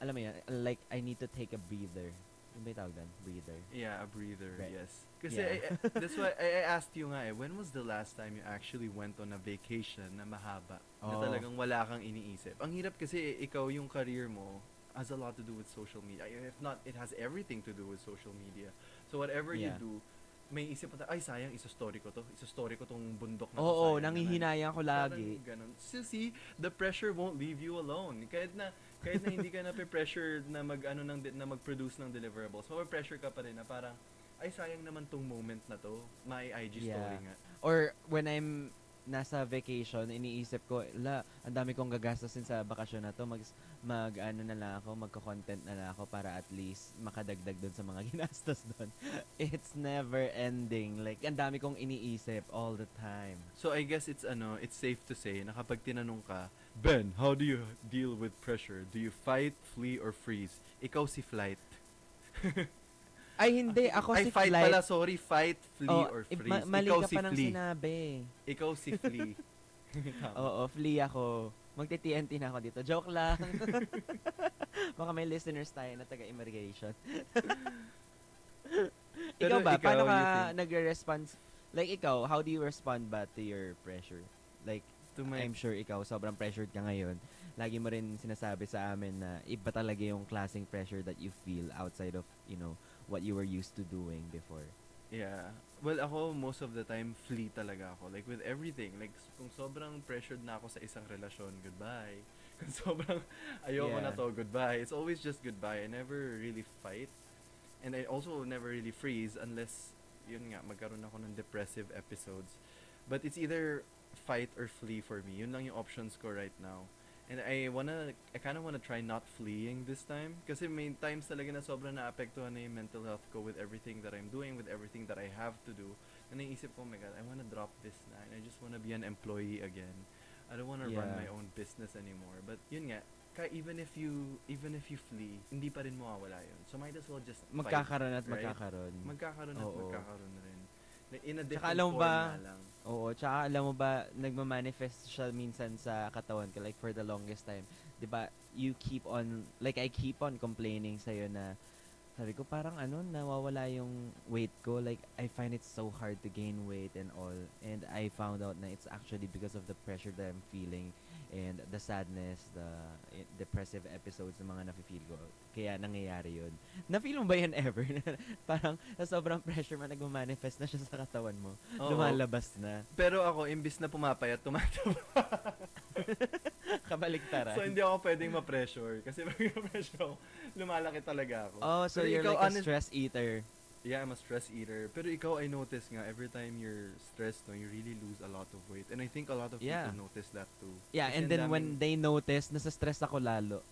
N: alam mo yun, like I need to take a breather. Ano ba yung tawag doon? Breather.
D: Yeah, a breather,
N: Right.
D: yes. Kasi
N: Yeah.
D: that's why I asked you nga when was the last time you actually went on a vacation na mahaba? Na
N: Oh.
D: talagang wala kang iniisip. Ang hirap kasi ikaw yung career mo has a lot to do with social media. If not, it has everything to do with social media. So whatever you
N: Yeah.
D: do, may isip mo, ay sayang, isa-story ko to. Isa-story ko tong bundok na to.
N: Oo,
D: sayang
N: nanghihinayang ko
D: naman."
N: lagi.
D: Parang ganun. So see, the pressure won't leave you alone. Kahit na hindi ka na pressure na na mag-produce ng deliverables, pressure ka pa rin na parang ay sayang naman tong moment na to. May IG story nga.
N: Or when I'm nasa vacation, iniisip ko, ang dami kong gagastasin sa bakasyon na to. Ano na lang ako, magko-content na lang ako para at least makadagdag dun sa mga ginastos dun. It's never ending. Like, ang dami kong iniisip all the time.
D: So I guess it's safe to say na kapag tinanong ka, Ben, how do you deal with pressure? Do you fight, flee, or freeze? Ikaw si flight.
N: Ay, hindi. Ako
D: Ay,
N: si
D: fight
N: Flight.
D: pala, sorry. Fight, flee,
N: Oh,
D: or
N: eh,
D: freeze.
N: mali
D: Ikaw
N: ka
D: si
N: pa ng
D: flee.
N: sinabi.
D: Ikaw si flee. Tama.
N: Oo, flee ako. Magti-TNT na ako dito. Joke lang. Baka may listeners tayo na taga-immigration.
D: Pero
N: Ikaw ba? Paano
D: ikaw,
N: ka
D: you think-
N: nagre-respond? Like ikaw, how do you respond ba to your pressure? Like,
D: To my-
N: I'm sure ikaw, sobrang pressured ka ngayon. Lagi mo rin sinasabi sa amin na iba talaga yung klaseng pressure that you feel outside of, what you were used to doing before.
D: Yeah. Well, ako, most of the time, flee talaga ako. Like, with everything. Like, kung sobrang pressured na ako sa isang relasyon, goodbye. Kung sobrang ayoko na
N: Yeah.
D: to, goodbye. It's always just goodbye. I never really fight. And I also never really freeze unless, yun nga, magkaroon ako ng depressive episodes. But it's either fight or flee for me. Yun lang yung options ko right now. And I kind of wanna try not fleeing this time. Kasi may times talaga na sobrang naapektuhan na yung mental health ko with everything that I'm doing, with everything that I have to do. And naisip ko, oh my God, I wanna drop this na. And I just wanna be an employee again. I don't wanna run
N: Yeah.
D: my own business anymore. But yun nga, even if you flee, hindi pa rin mawawala yun. So might as well just fight,
N: Magkakaroon at
D: right?
N: magkakaroon.
D: Magkakaroon at
N: Oo.
D: magkakaroon rin. In a
N: Tsaka
D: different
N: alam mo
D: form
N: ba,
D: nga lang.
N: oo, tsaka alam mo ba, nagmamanifest siya minsan sa katawan ko, like for the longest time. 'Di ba? You keep on, like I keep on complaining sa'yo na, sabi ko parang nawawala yung weight ko. Like, I find it so hard to gain weight and all. And I found out na it's actually because of the pressure that I'm feeling and the sadness, the depressive episodes na mga nafe-feel ko. Kaya nangyayari yun. Na-feel mo ba yan ever? Parang sa sobrang pressure man, nagmamanifest na siya sa katawan mo.
D: Oo.
N: Lumalabas na.
D: Pero ako, imbis na pumapayat, tumataba.
N: Kabaligtaran.
D: So, hindi ako pwedeng ma-pressure. Kasi pag ma-pressure ako, lumalaki talaga ako.
N: Oh, so
D: Pero
N: you're
D: ikaw,
N: like a stress eater.
D: Yeah, I'm a stress eater. Pero ikaw, I notice nga, every time you're stressed, no, you really lose a lot of weight. And I think a lot of
N: Yeah.
D: people notice that too.
N: Yeah,
D: Kasi
N: and
D: ang
N: then
D: daming-
N: when they notice, nasa-stress ako lalo.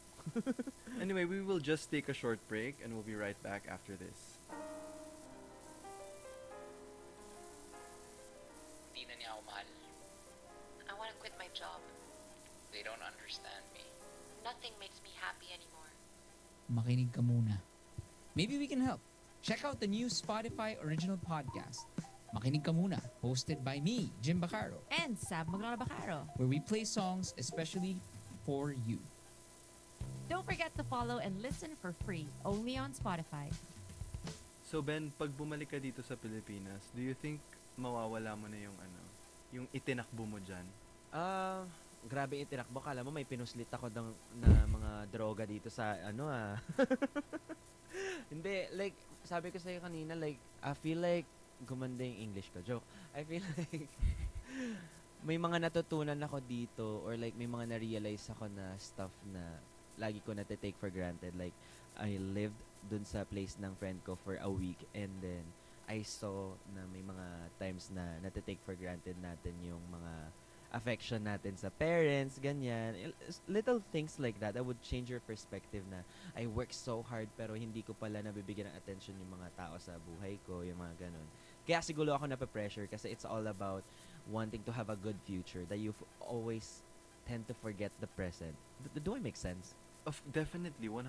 D: Anyway, we will just take a short break and we'll be right back after this.
J: Di na niya ako mahal.
K: I want to quit my job.
J: They don't understand me.
K: Nothing makes me happy anymore.
L: Makinig ka muna. Maybe we can help. Check out the new Spotify original podcast, Makinig ka muna, hosted by me, Jim Bacaro,
M: And Sab Magloloko,
L: where we play songs especially for you.
M: Don't forget to follow and listen for free only on Spotify.
D: So Ben, pag bumalik ka dito sa Pilipinas, do you think mawawala mo na yung itinakbo mo dyan?
N: Grabe yung tinakbo. Kala mo may pinuslit ako na mga droga dito sa Hindi, like, sabi ko sa'yo kanina, like, I feel like, gumanda yung English ko. Joke. I feel like, may mga natutunan ako dito or like, may mga na-realize ako na stuff na lagi ko na-take for granted. Like, I lived dun sa place ng friend ko for a week and then I saw na may mga times na na-take for granted natin yung mga affection natin sa parents, ganyan. Little things like that would change your perspective na I work so hard pero hindi ko pala nabibigyan ng attention yung mga tao sa buhay ko, yung mga ganun. Kaya siguro ako nape-pressure kasi it's all about wanting to have a good future that you always tend to forget the present. Do I make sense?
D: Definitely 100%.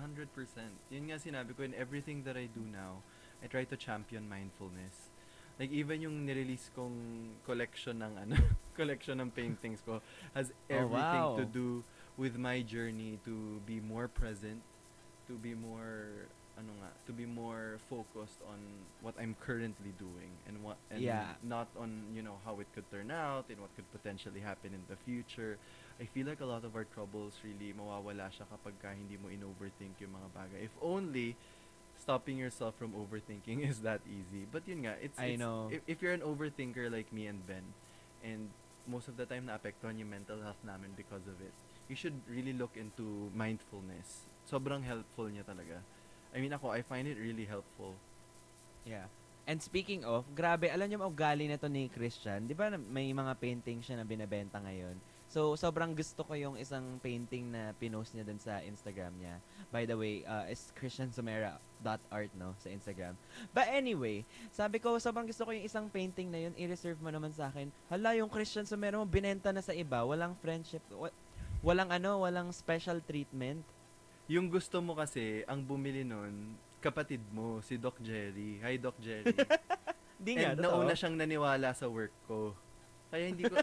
D: Yun nga sinabi ko, in everything that I do now, I try to champion mindfulness. Like even yung nirelease kong collection ng collection ng paintings ko has everything to
N: wow.
D: do with my journey to be more present, to be more to be more focused on what I'm currently doing and
N: Yeah.
D: not on, how it could turn out and what could potentially happen in the future. I feel like a lot of our troubles really mawawala siya kapag hindi mo in-overthink yung mga bagay. If only stopping yourself from overthinking is that easy. But yun nga,
N: I know.
D: If you're an overthinker like me and Ben, and most of the time naapektuhan yung mental health namin because of it, you should really look into mindfulness. Sobrang helpful niya talaga. I mean I find it really helpful.
N: Yeah. And speaking of, grabe, alam niyo ugali na to ni Christian. Di ba may mga painting siya na binebenta ngayon? So, sobrang gusto ko yung isang painting na pinost niya dun sa Instagram niya. By the way, it's christiansomera.art, no? Sa Instagram. But anyway, sabi ko, sobrang gusto ko yung isang painting na yun. I-reserve mo naman sa akin. Hala, yung Christian Somera mo, binenta na sa iba. Walang friendship. Walang special treatment.
D: Yung gusto mo kasi, ang bumili nun, kapatid mo, si Doc Jerry. Hi, Doc Jerry.
N: Di nga,
D: And nauna siyang naniwala sa work ko. Kaya hindi ko,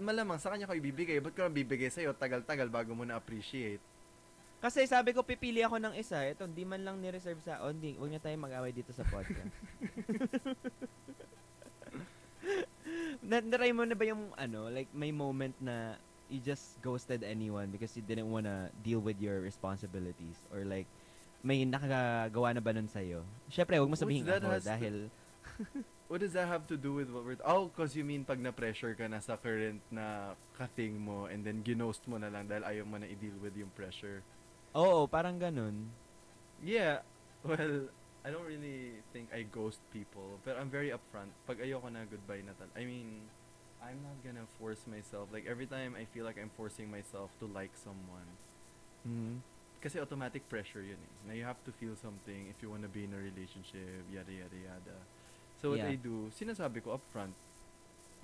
D: malamang sa kanya ko ibibigay. Ba't ko bibigay sa'yo? Tagal-tagal bago mo na-appreciate.
N: Kasi sabi ko, pipili ako ng isa. Ito, hindi man lang ni-reserve sa... hindi, huwag na tayo mag-away dito sa podcast. Naray mo na ba yung, like, may moment na you just ghosted anyone because you didn't wanna deal with your responsibilities? Or like, may nakagawa na ba nun sa'yo? Syempre, huwag mo sabihin ako dahil...
D: What does that have to do with what we're... cause you mean pag na-pressure ka na sa current na ka-thing mo and then ginost mo na lang dahil ayaw mo na i-deal with yung pressure.
N: Oo, parang ganun.
D: Yeah. Well, I don't really think I ghost people. But I'm very upfront. Pag ayoko na, goodbye na I mean, I'm not gonna force myself. Like, every time I feel like I'm forcing myself to like someone.
N: Mm-hmm.
D: Kasi automatic pressure yun eh. Na you have to feel something if you wanna be in a relationship, yada yada yada. So what I do, sinasabi ko upfront.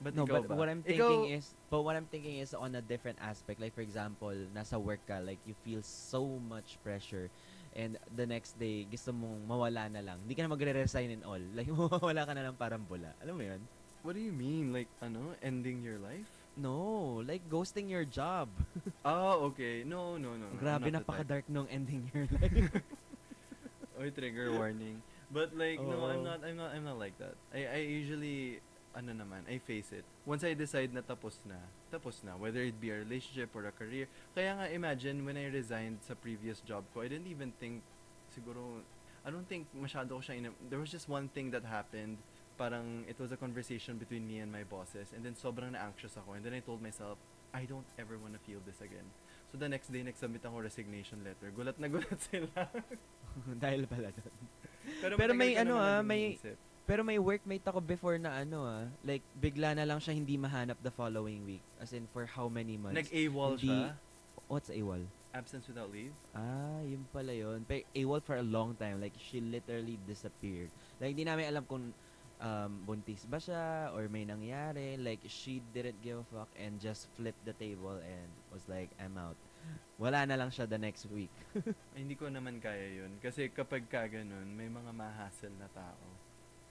D: But
N: no,
D: ikaw
N: but
D: ba?
N: what I'm thinking is on a different aspect. Like for example, nasa work ka, like you feel so much pressure and the next day gusto mong mawala na lang. Hindi ka na magre-resign and all. Like mawala ka na lang parang bula. Alam mo 'yun?
D: What do you mean? Like ending your life?
N: No, like ghosting your job.
D: Okay. No.
N: Grabe, napaka-dark nung ending your life.
D: Oy, trigger warning. But like no, I'm
N: Oo.
D: not like that. I usually I face it. Once I decide na tapos na. Whether it be a relationship or a career. Kaya nga imagine when I resigned sa previous job ko, I didn't even think siguro I don't think masyado ko siya there was just one thing that happened. Parang it was a conversation between me and my bosses and then sobrang na-anxious ako and then I told myself, I don't ever want to feel this again. So the next day, nag-submit ako resignation letter. Gulat na gulat sila.
N: Dahil pala doon. Pero
D: matagal
N: may
D: ko naman iniisip.
N: pero may workmate ako before na like bigla na lang siya hindi mahanap the following week. As in for how many months?
D: Nag-AWOL siya?
N: What's AWOL?
D: Absence without leave?
N: Yun pala yun. Pero AWOL for a long time. Like, she literally disappeared. Like, hindi namin alam kung buntis ba siya or may nangyari. Like, she didn't give a fuck and just flipped the table and was like, I'm out. Wala na lang siya the next week.
D: Hindi ko naman kaya yun. Kasi kapag ka ganun, may mga ma-hassle na tao.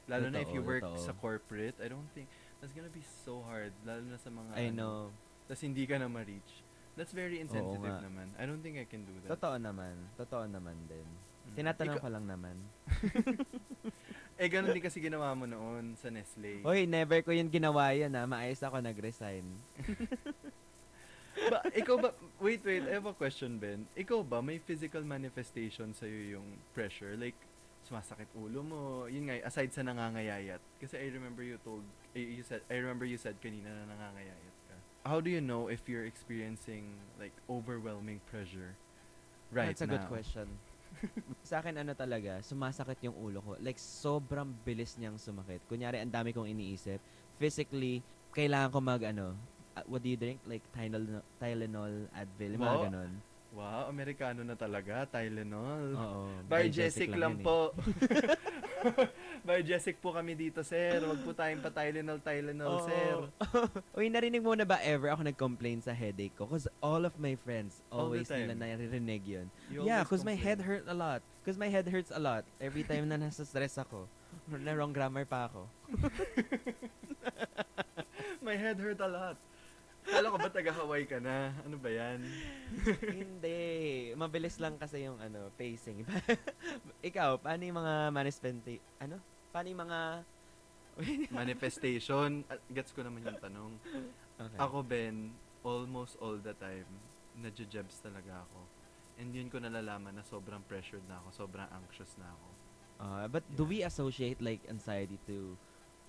D: Lalo na if you work sa corporate, I don't think, that's gonna be so hard. Lalo na sa mga,
N: I know.
D: Tas hindi ka na ma-reach. That's very insensitive naman. I don't think I can do that.
N: Totoo naman din. Tinatanong ko lang naman.
D: Ganun din kasi ginawa mo noon sa Nestle.
N: Hoy, never ko yun ginawa yan Maayos ako nag-resign.
D: Ikaw ba, wait, I have a question, Ben. Ikaw ba, may physical manifestation sa'yo yung pressure? Like, sumasakit ulo mo, yun nga, aside sa nangangayayat. Kasi I remember you said kanina na nangangayayat ka. How do you know if you're experiencing, like, overwhelming pressure right now?
N: That's a good question. Sa akin talaga, sumasakit yung ulo ko. Like, sobrang bilis niyang sumakit. Kunyari, ang dami kong iniisip. Physically, kailangan ko what do you drink? Like Tylenol, Advil, mga ganon.
D: Wow, Amerikano na talaga, Tylenol.
N: Oo.
D: By Jessic lang po. By Jessic po kami dito, sir. Wag po tayong pa-Tylenol, sir.
N: Uy, narinig mo na ba ever ako nag-complain sa headache ko? Because all of my friends
D: All the
N: always nila
D: time.
N: naririnig yun.
D: You
N: Yeah,
D: always
N: because my head
D: complain.
N: hurt a lot. Because my head hurts a lot every time na nasa stress ako. Na wrong grammar pa ako.
D: My head hurt a lot. Kala ko ba taga-Hawaii ka na? Ano ba yan?
N: Hindi. Mabilis lang kasi yung pacing. Ikaw, paano yung mga Paano yung mga
D: Manifestation. Gets ko naman yung tanong.
N: Okay.
D: Ako, Ben, almost all the time, nadjejebs talaga ako. And yun ko nalalaman na sobrang pressured na ako, sobrang anxious na ako.
N: But do we associate like anxiety to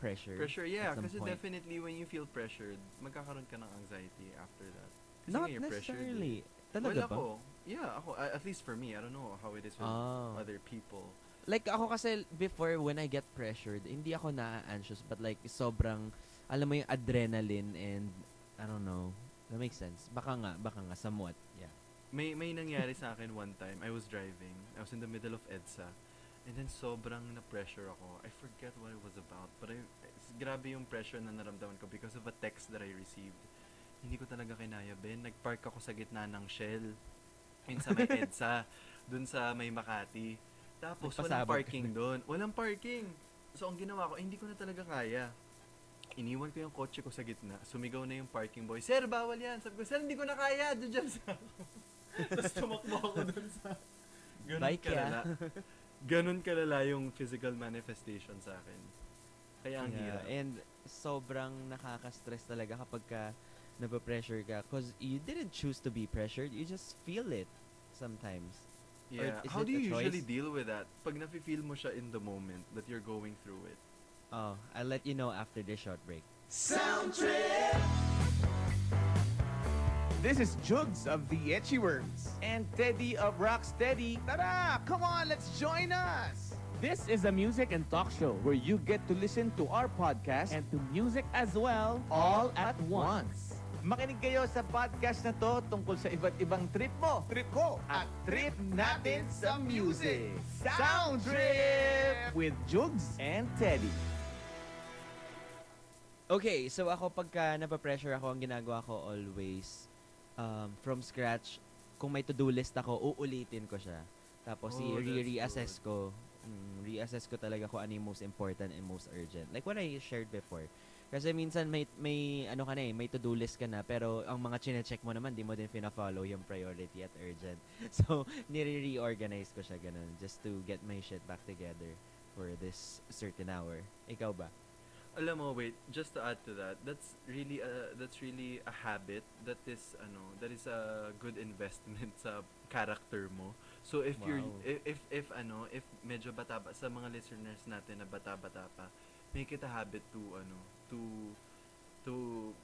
N: pressure?
D: Pressure, yeah.
N: at some
D: Kasi
N: point?
D: definitely when you feel pressured, magkakaroon ka ng anxiety after that. Kasi
N: Not
D: nga you're pressured,
N: necessarily.
D: eh.
N: Talaga
D: Well,
N: ba?
D: ako, yeah, ako, at least for me, I don't know how it is with other people.
N: Like ako kasi before when I get pressured, hindi ako na-anxious but like sobrang alam mo yung adrenaline and I don't know. That makes sense. Baka nga somewhat. Yeah.
D: May nangyari sa akin one time. I was driving. I was in the middle of EDSA. And then sobrang na-pressure ako. I forget what it was about. But grabe yung pressure na naramdaman ko because of a text that I received. Hindi ko talaga kinaya, Ben. Nag-park ako sa gitna ng Shell. Yun sa may EDSA. Dun sa may Makati. Tapos walang
N: Nagpasabog.
D: parking doon. Walang parking. So ang ginawa ko, hindi ko na talaga kaya. Iniwan ko yung kotse ko sa gitna. Sumigaw na yung parking boy. Sir, bawal yan. Sabi ko, sir, hindi ko na kaya. Dujabs ako. Tapos tumakbo ako dun sa... Ganun
N: Bike,
D: kalala. Ganun kalala yung physical manifestation sa akin. Kaya ang hirap.
N: And sobrang nakaka-stress talaga kapag ka napapressure ka because you didn't choose to be pressured. You just feel it sometimes. Or
D: Yeah.
N: is
D: How
N: it
D: do
N: a
D: you usually
N: choice?
D: deal with that? Pag nafe-feel mo siya in the moment that you're going through it.
N: Oh, I'll let you know after this short break.
I: Sound trip! This is Jugs of the Etchy Words and Teddy of Rocksteady. Tara! Come on, let's join us! This is a music and talk show where you get to listen to our podcast and to music as well, all at once. Makinig kayo sa podcast na to tungkol sa iba't ibang trip mo, trip ko, at trip natin sa music. Sound Trip with Jugs and Teddy.
N: Okay, so ako pagka napapressure ako, ang ginagawa ko always from scratch, kung may to-do list ako, uulitin ko siya. Tapos
D: Oh, that's
N: reassess ko. Reassess ko talaga kung ano yung most important and most urgent. Like what I shared before. Kasi minsan may ano ka na may to-do list ka na, pero ang mga chine-check mo naman, di mo din fina-follow yung priority at urgent. So, nire-reorganize ko siya ganun just to get my shit back together for this certain hour. Ikaw ba?
D: Alam mo, wait, just to add to that, that's really a habit that is a good investment sa character mo. So if you're
N: Wow.
D: if medyo bata pa sa mga listeners natin na bata-bata pa, make it a habit to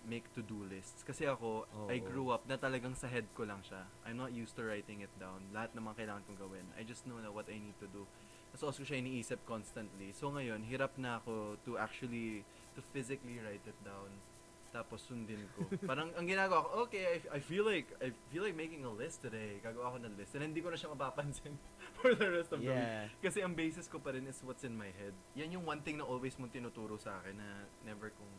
D: make to-do lists. Kasi ako, I
N: Oo.
D: grew up na talagang sa head ko lang siya. I'm not used to writing it down. Lahat ng mga kailangan kong gawin. I just know na what I need to do. So, also siya iniisip constantly. So, ngayon, hirap na ako to physically write it down. Tapos, sundin ko. Parang, ang ginagawa ko, okay, I feel like making a list today. Gagawa ako ng list. And hindi ko na siya mapapansin for the rest of the week.
N: Yeah.
D: Kasi ang basis ko pa rin is what's in my head. Yan yung one thing na always mong tinuturo sa akin na never kong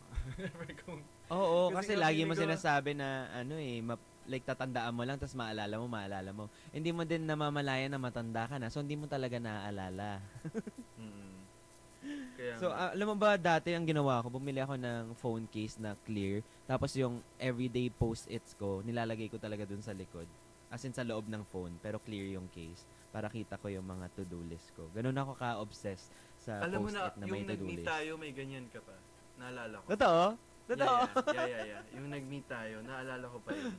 N: Oo,
D: Kasi
N: kasi
D: nga
N: lagi mo
D: feeling ko-
N: sinasabi na like tatandaan mo lang tapos maalala mo. Hindi mo din namamalayan na matanda ka na, so hindi mo talaga naaalala.
D: Mm. Kaya
N: So,
D: nga.
N: alam mo ba dati ang ginawa ko, bumili ako ng phone case na clear, tapos yung everyday post-its ko, nilalagay ko talaga dun sa likod. As in sa loob ng phone, pero clear yung case para kita ko yung mga to-do list ko. Ganun ako ka-obsessed sa
D: Alam mo na,
N: post-it na
D: yung
N: may to-do
D: nag-meet
N: list.
D: tayo, may ganyan ka pa. Naalala ko.
N: Totoo? Totoo?
D: Yeah. Yung nag-meet tayo, naalala ko pa yun.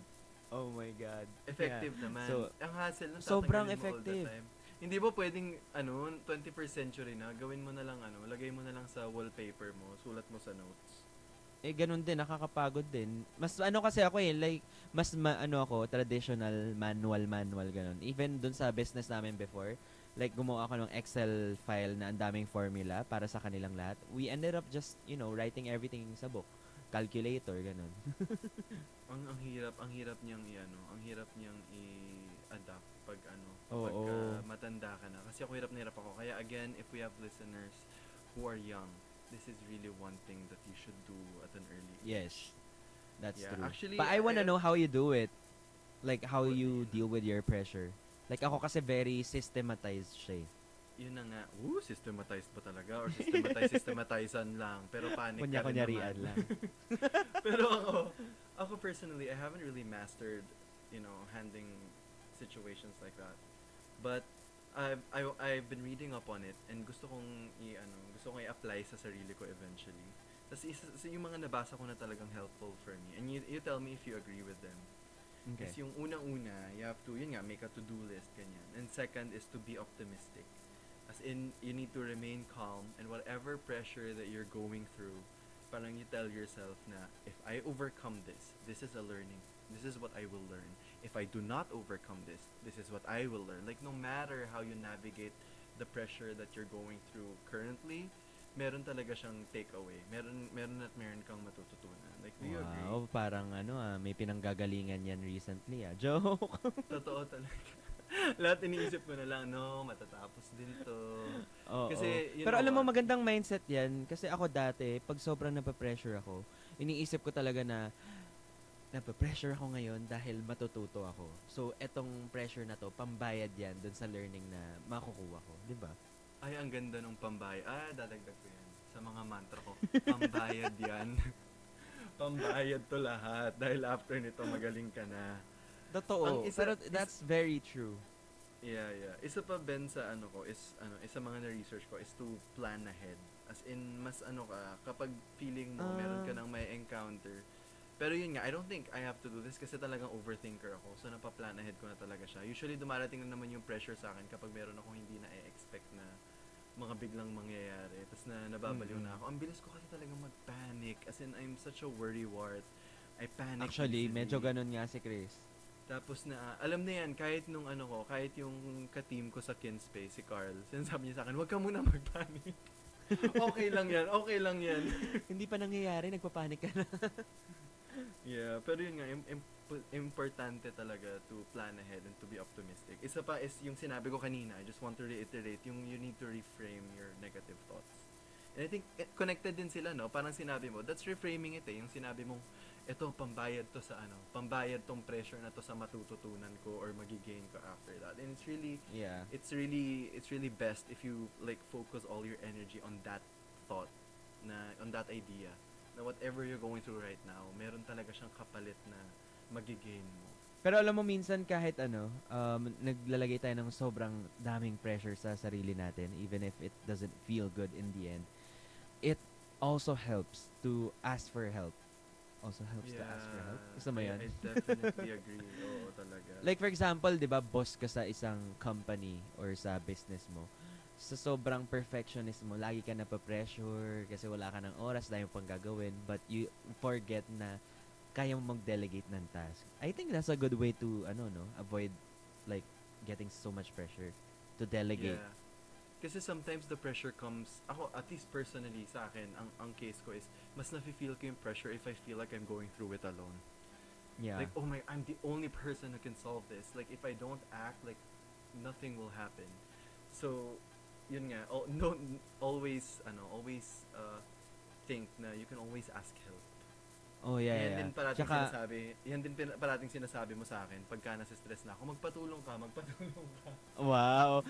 N: Oh my God.
D: Effective
N: Yeah.
D: naman.
N: So,
D: ang hassle nun,
N: sobrang
D: tatanggalin mo all the
N: effective.
D: time. Hindi ba pwedeng, 21st century na, gawin mo na lang, lagay mo na lang sa wallpaper mo, sulat mo sa notes.
N: ganun din, nakakapagod din. Mas kasi ako like, mas ako, traditional, manual, ganun. Even dun sa business namin before, like, gumawa ako ng Excel file na ang daming formula para sa kanilang lahat. We ended up just, writing everything sa book. Calculator, ganun.
D: Ang hirap niyang adapt pag
N: Oo.
D: pagka matanda ka na. Kasi ako hirap na hirap ako. Kaya again, if we have listeners who are young, this is really one thing that you should do at an early age.
N: Yes. That's
D: Yeah,
N: true.
D: actually,
N: But I wanna know how you do it. Like, how
D: What do
N: you
D: you
N: deal with your pressure. Like, ako kasi very systematized siya eh.
D: Yun na nga, systematized ba talaga? Or systematizan lang. Pero panic ka rin
N: Kunya-kunyarian
D: naman.
N: lang.
D: Pero ako personally, I haven't really mastered, handling situations like that. But I've been reading up on it and gusto kong i-apply sa sarili ko eventually. Tapos yung mga nabasa ko na talagang helpful for me. And you tell me if you agree with them.
N: Okay.
D: Is yung unang-una, you have to, make a to-do list, ganyan. And second is to be optimistic. As in, you need to remain calm and whatever pressure that you're going through, parang you tell yourself na, if I overcome this, this is a learning. This is what I will learn. If I do not overcome this, this is what I will learn. Like, no matter how you navigate the pressure that you're going through currently, meron talaga siyang takeaway. Meron at meron kang matututunan. Like, do you agree?
N: Wow, parang may pinanggagalingan yan recently ah. Joke.
D: Totoo talaga. Lahat iniisip ko na lang, matatapos din to.
N: Oo.
D: Kasi,
N: Pero alam mo, magandang mindset yan. Kasi ako dati, pag sobrang napapressure ako, iniisip ko talaga na napapressure ako ngayon dahil matututo ako. So, etong pressure na to, pambayad yan dun sa learning na makukuha ko. Di ba?
D: Ay, ang ganda nung pambayad. Dadagdag ko yan sa mga mantra ko. Pambayad yan. Pambayad to lahat. Dahil after nito, magaling ka na.
N: Totoo. Pero that's very true.
D: Yeah. Isa pa, Ben, sa isa mga na-research ko is to plan ahead. As in, mas kapag feeling mo, meron ka nang may encounter. Pero yun nga, I don't think I have to do this kasi talagang overthinker ako. So, napaplan ahead ko na talaga siya. Usually, dumarating na naman yung pressure sa akin kapag meron akong hindi na-expect na mga biglang mangyayari. Tapos nababaliw na ako. Ang bilis ko kasi talagang mag-panic. As in, I'm such a worrywart. I panic
N: Actually,
D: easily.
N: medyo ganun nga si Chris.
D: Tapos alam na yan, kahit kahit yung ka-team ko sa Kinspace, si Carl, sinasabi niya sa akin, huwag ka muna mag-panic. Okay lang yan.
N: Hindi pa nangyayari, nagpapanik ka na.
D: Yeah, pero yun nga, importante talaga to plan ahead and to be optimistic. Isa pa is yung sinabi ko kanina, I just want to reiterate, yung you need to reframe your negative thoughts. And I think connected din sila, no? Parang sinabi mo, that's reframing it eh. Yung sinabi mong, eto, pambayad to sa pambayad tong pressure na to sa matututunan ko or magigain ko after that. And it's really best if you like focus all your energy on that thought, on that idea, na whatever you're going through right now, meron talaga siyang kapalit na magigain mo.
N: Pero alam mo, minsan kahit naglalagay tayo ng sobrang daming pressure sa sarili natin, even if it doesn't feel good in the end, it also helps to ask for help. Also helps to ask for help. Gusto mo yan?
D: I definitely agree. Oo, talaga.
N: Like for example, di ba, boss ka sa isang company or sa business mo. Sa sobrang perfectionist mo, lagi ka napapressure kasi wala ka ng oras, dahil pang gagawin, but you forget na kaya mo mag-delegate ng task. I think that's a good way to, avoid like getting so much pressure to delegate.
D: Yeah. Kasi sometimes the pressure comes, ako, at least personally sa akin, ang case ko is, mas nafe-feel ko yung pressure if I feel like I'm going through it alone.
N: Yeah.
D: Like, I'm the only person who can solve this. Like, if I don't act, like, nothing will happen. So, yun nga, always think na you can always ask help.
N: Oh, yeah.
D: Yan din parating sinasabi mo sa akin pagka nasa-stress na ako, magpatulong ka.
N: Wow.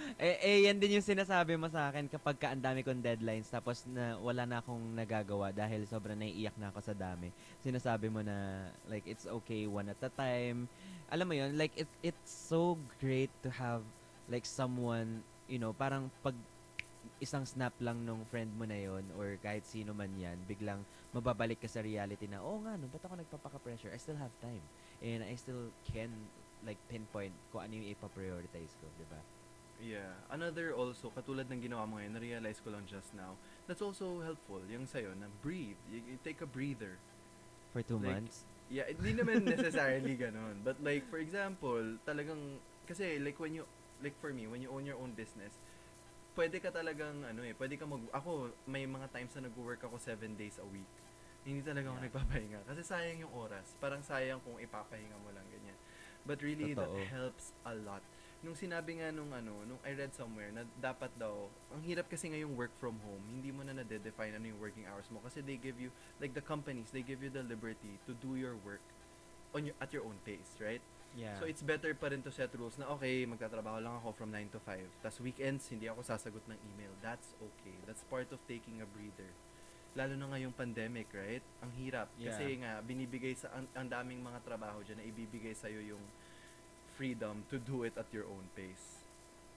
N: Yan din yung sinasabi mo sa akin kapag ang dami kong deadlines tapos wala na akong nagagawa dahil sobrang naiiyak na ako sa dami. Sinasabi mo na like it's okay one at a time. Alam mo yun, like it's so great to have like someone, parang pag isang snap lang nung friend mo na yon or kahit sino man yan, biglang mababalik ka sa reality na, nga, ba't ako nagpapaka-pressure? I still have time. And I still can like pinpoint kung ano yung ipaprioritize ko, di ba?
D: Yeah. Another also, katulad ng ginawa mo ngayon, na-realize ko lang just now, that's also helpful, yung sa'yo, na breathe. You take a breather.
N: For 2 months?
D: Yeah, hindi naman necessarily ganon. But like, for example, talagang, kasi like for me, when you own your own business, pwede ka talagang ako may mga times na nag-work ako 7 days a week. Hindi talaga ako nagpapahinga kasi sayang yung oras. Parang sayang kung ipapahinga mo lang ganyan. But really, that
N: Totoo.
D: helps a lot. Nung sinabi nga nung nung I read somewhere na dapat daw, ang hirap kasi ngayong work from home, hindi mo na na-define ano yung working hours mo kasi they give you, like the companies, they give you the liberty to do your work at your own pace, right?
N: Yeah.
D: So it's better pa rin to set rules na okay, magtatrabaho lang ako from 9 to 5. Tas weekends, hindi ako sasagot ng email. That's okay. That's part of taking a breather. Lalo na ngayong pandemic, right? Ang hirap. Kasi nga, binibigay ang daming mga trabaho dyan na ibibigay sa'yo yung freedom to do it at your own pace.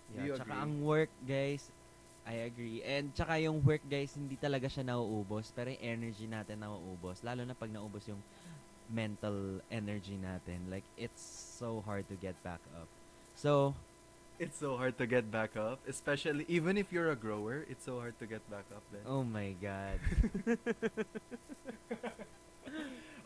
D: Do you
C: Yeah, tsaka
D: agree?
C: ang work, guys, I agree. And tsaka yung work, guys, hindi talaga siya nauubos, pero yung energy natin nauubos. Lalo na pag naubos yung mental energy natin. Like, it's so hard to get back up. So,
D: It's so hard to get back up, especially even if you're a grower, it's so hard to get back up then.
C: oh my God.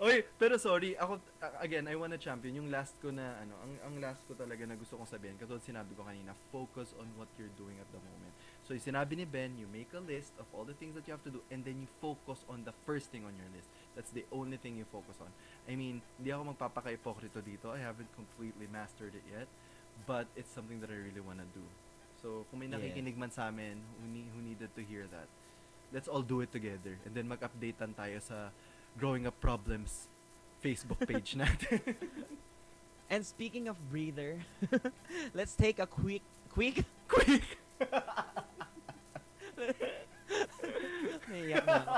D: Oy, pero sorry, ako again, I wanna champion yung last ko na ang last ko talaga na gusto kong sabihin, katulad sinabi ko kanina, focus on what you're doing at the moment. So, yung sinabi ni Ben, you make a list of all the things that you have to do and then you focus on the first thing on your list. That's the only thing you focus on. I mean, hindi ako magpapaka-ipokrito dito. I haven't completely mastered it yet. But it's something that I really want to do. So, kung may nakikinig man sa amin who needed to hear that, let's all do it together. And then mag-updatean tayo sa Growing Up Problems Facebook page natin.
C: And speaking of breather, let's take a quick Naiyak na ako.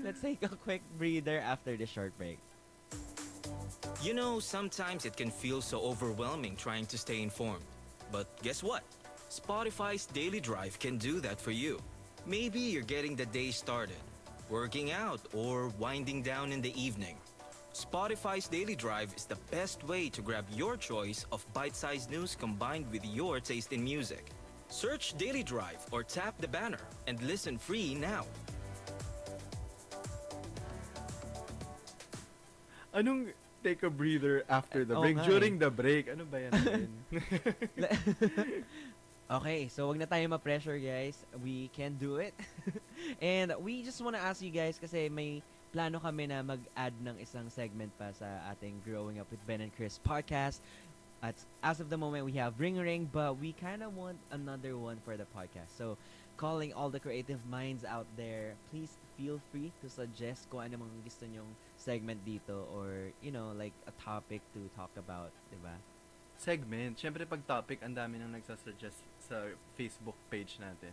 C: Let's take a quick breather after the short break.
E: You know, sometimes it can feel so overwhelming trying to stay informed. But guess what? Spotify's Daily Drive can do that for you. Maybe you're getting the day started, working out, or winding down in the evening. Spotify's Daily Drive is the best way to grab your choice of bite-sized news combined with your taste in music. Search Daily Drive or tap the banner and listen free now.
D: Anong take a breather after the
C: Oo
D: break?
C: nga
D: During the break? Ano ba yan?
C: Okay, so wag na tayo ma-pressure, guys. We can do it. And we just wanna ask you guys kasi may plano kami na mag-add ng isang segment pa sa ating Growing Up with Ben and Chris podcast. At as of the moment, we have Ring Ring, but we kind of want another one for the podcast. So, calling all the creative minds out there, please feel free to suggest kung ano mga gusto nyong segment dito or, you know, like a topic to talk about, di ba?
D: Segment. Siyempre pag topic, ang dami nang nagsasuggest sa Facebook page natin.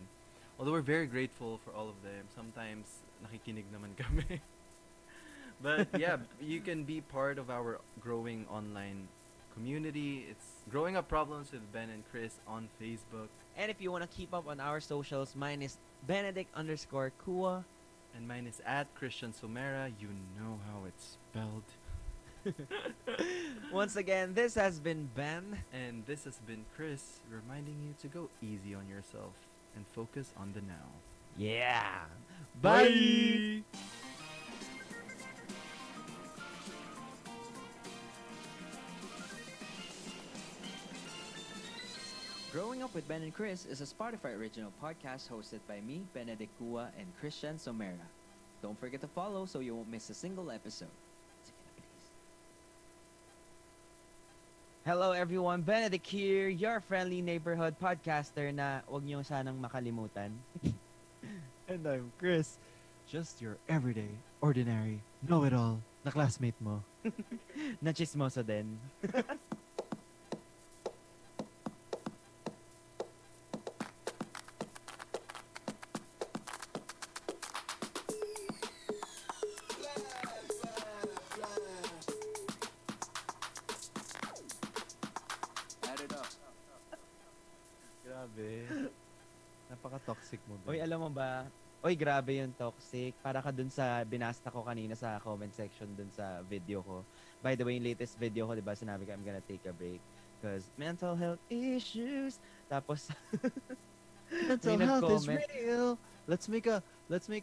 D: Although we're very grateful for all of them. Sometimes, nakikinig naman kami. But yeah, you can be part of our growing online community. It's Growing Up Problems with Ben and Chris on Facebook.
C: And if you want to keep up on our socials, mine is Benedict_Kua.
D: And mine is at Christian Sumera. You know how it's spelled.
C: Once again, this has been Ben.
D: And this has been Chris, reminding you to go easy on yourself and focus on the now.
C: Yeah.
D: Bye!
P: Growing Up with Ben and Chris is a Spotify original podcast hosted by me, Benedict Kua, and Christian Somera. Don't forget to follow so you won't miss a single episode.
C: Hello everyone, Benedict here, your friendly neighborhood podcaster na wag niyo sanang makalimutan.
H: And I'm Chris, just your everyday, ordinary, know-it-all na classmate mo.
C: Na chismoso din.
P: Add it up.
H: Grabe. Napaka-toxic mo. Ben.
C: Oy, alam mo ba? Oy, grabe yung toxic. Para ka dun sa binasta ko kanina sa comment section dun sa video ko. By the way, yung latest video ko, di ba, sinabi ko, I'm gonna take a break. Because mental health issues. Tapos,
H: Mental
C: may
H: health is
C: nag-comment.
H: real. Let's make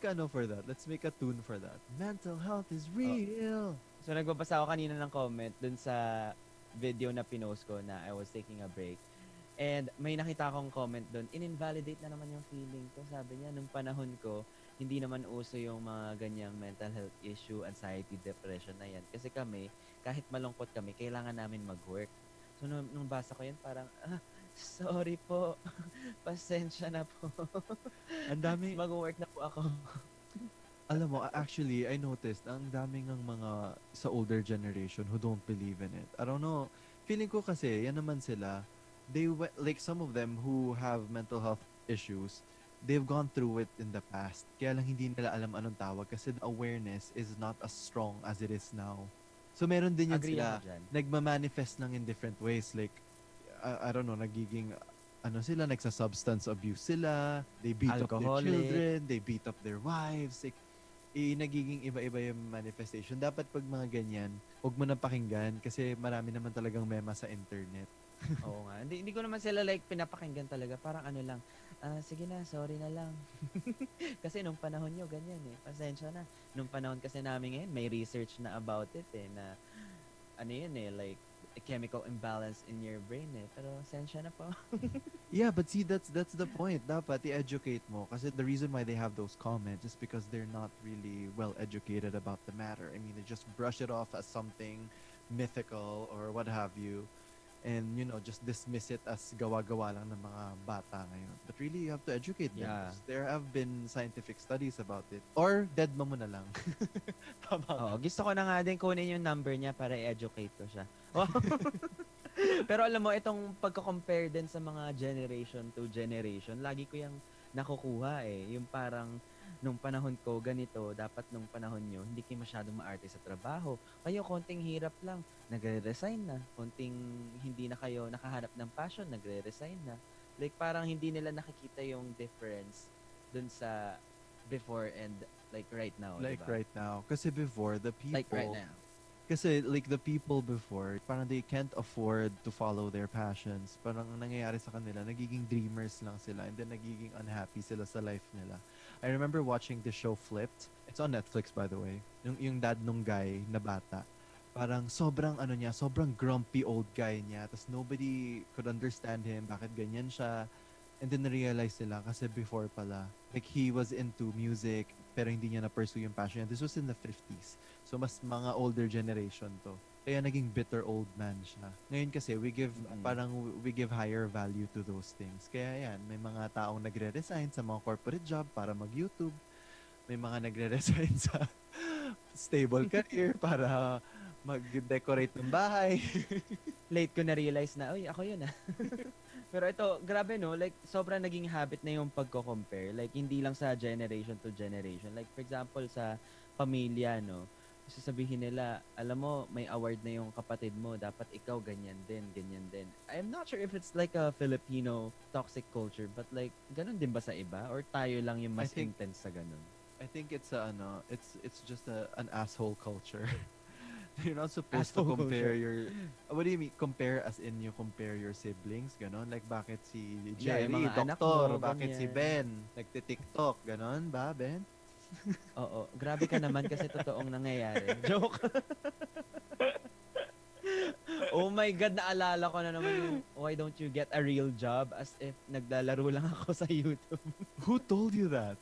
H: a no for that. Let's make a tune for that. Mental health is real.
C: So, nagbabasa ako kanina ng comment dun sa video na pinost ko na I was taking a break. And may nakita akong comment dun, in-invalidate na naman yung feeling ko. Sabi niya, nung panahon ko, hindi naman uso yung mga ganyang mental health issue, anxiety, depression na yan. Kasi kami, kahit malungkot kami, kailangan namin mag-work. So, nung basa ko yan, parang, sorry po. Pasensya na po.
D: Ang dami,
C: Mag-work na po ako.
D: alam mo, actually, I noticed, ang daming ng mga sa older generation who don't believe in it. I don't know. Feeling ko kasi, yan naman sila. Like some of them who have mental health issues, they've gone through it in the past. Kaya lang hindi nila alam anong tawag kasi the awareness is not as strong as it is now. So meron din yan
C: Agree
D: sila.
C: ako dyan.
D: Nagmamanifest lang in different ways. Like, I don't know, nagiging ano sila, nagsa-substance abuse sila, they beat up their
C: Alcoholic.
D: children, they beat up their wives, like, nagiging iba-iba yung manifestation. Dapat pag mga ganyan, huwag mo nang pakinggan kasi marami naman talagang mema sa internet.
C: Oo nga. Hindi ko naman sila like pinapakinggan talaga. Parang ano lang, sige na, sorry na lang. Kasi nung panahon nyo, ganyan eh. Pasensya na. Nung panahon kasi namin ngayon, may research na about it eh, na ano yun eh, like, a chemical imbalance in your brain eh. Pero, pasensya na po.
D: Yeah, but see, that's the point. Dapat i-educate mo. Kasi the reason why they have those comments is because they're not really well educated about the matter. I mean, they just brush it off as something mythical or what have you. And, you know, just dismiss it as gawa-gawa lang ng mga bata ngayon. But really, you have to educate them.
C: Yeah.
D: There have been scientific studies about it. Or, dead mo na lang. Tama ka.
C: Oo, gusto ko na nga din kunin yung number niya para i-educate ko siya. Pero alam mo, itong pagko-compare din sa mga generation to generation, lagi ko yung nakukuha eh. Yung parang, nung panahon ko, ganito, dapat nung panahon nyo, hindi kayo masyadong maarte sa trabaho. Kayo, konting hirap lang, nagre-resign na. Konting hindi na kayo nakahanap ng passion, nagre-resign na. Like, parang hindi nila nakikita yung difference dun sa before and like right now,
D: Like
C: diba?
D: right now. Kasi before, the people...
C: Like right now.
D: Kasi like the people before, parang they can't afford to follow their passions. Parang ang nangyayari sa kanila, nagiging dreamers lang sila and then nagiging unhappy sila sa life nila. I remember watching the show Flipped. It's on Netflix, by the way. Yung dad nung guy na bata. Parang sobrang ano niya, sobrang grumpy old guy niya. Tapos nobody could understand him. Bakit ganyan siya? And then na-realize nila kasi before pala, like he was into music pero hindi niya na-pursue yung passion. And this was in the 50s. So mas mga older generation to. Kaya naging bitter old man siya. Ngayon kasi we give parang we give higher value to those things. Kaya yan, may mga taong nagre-resign sa mga corporate job para mag-YouTube. May mga nagre-resign sa stable career para mag-decorate ng bahay.
C: Late ko na-realize na, uy, ako yun ah. Pero ito, grabe no, like sobrang naging habit na yung pagko-compare. Like hindi lang sa generation to generation. Like for example sa pamilya no, sasabihin nila, alam mo, may award na yung kapatid mo, dapat ikaw ganyan din, ganyan din. I'm not sure if it's like a Filipino toxic culture, but like, ganun din ba sa iba? Or tayo lang yung mas intense sa ganun?
D: I think it's it's just an asshole culture. You're not supposed to
C: Asshole
D: compare
C: culture.
D: what do you mean compare as in you compare your siblings, ganon? Like bakit si
C: Yeah,
D: Jerry,
C: yung mga anak
D: doktor,
C: mo,
D: bakit si
C: ganyan.
D: Ben, nagti-TikTok, ganon ba, Ben?
C: Oo, grabe ka naman kasi totoong nangyayari. Joke. Oh my God, naalala ko na naman yung why don't you get a real job as if naglalaro lang ako sa YouTube.
D: Who told you that?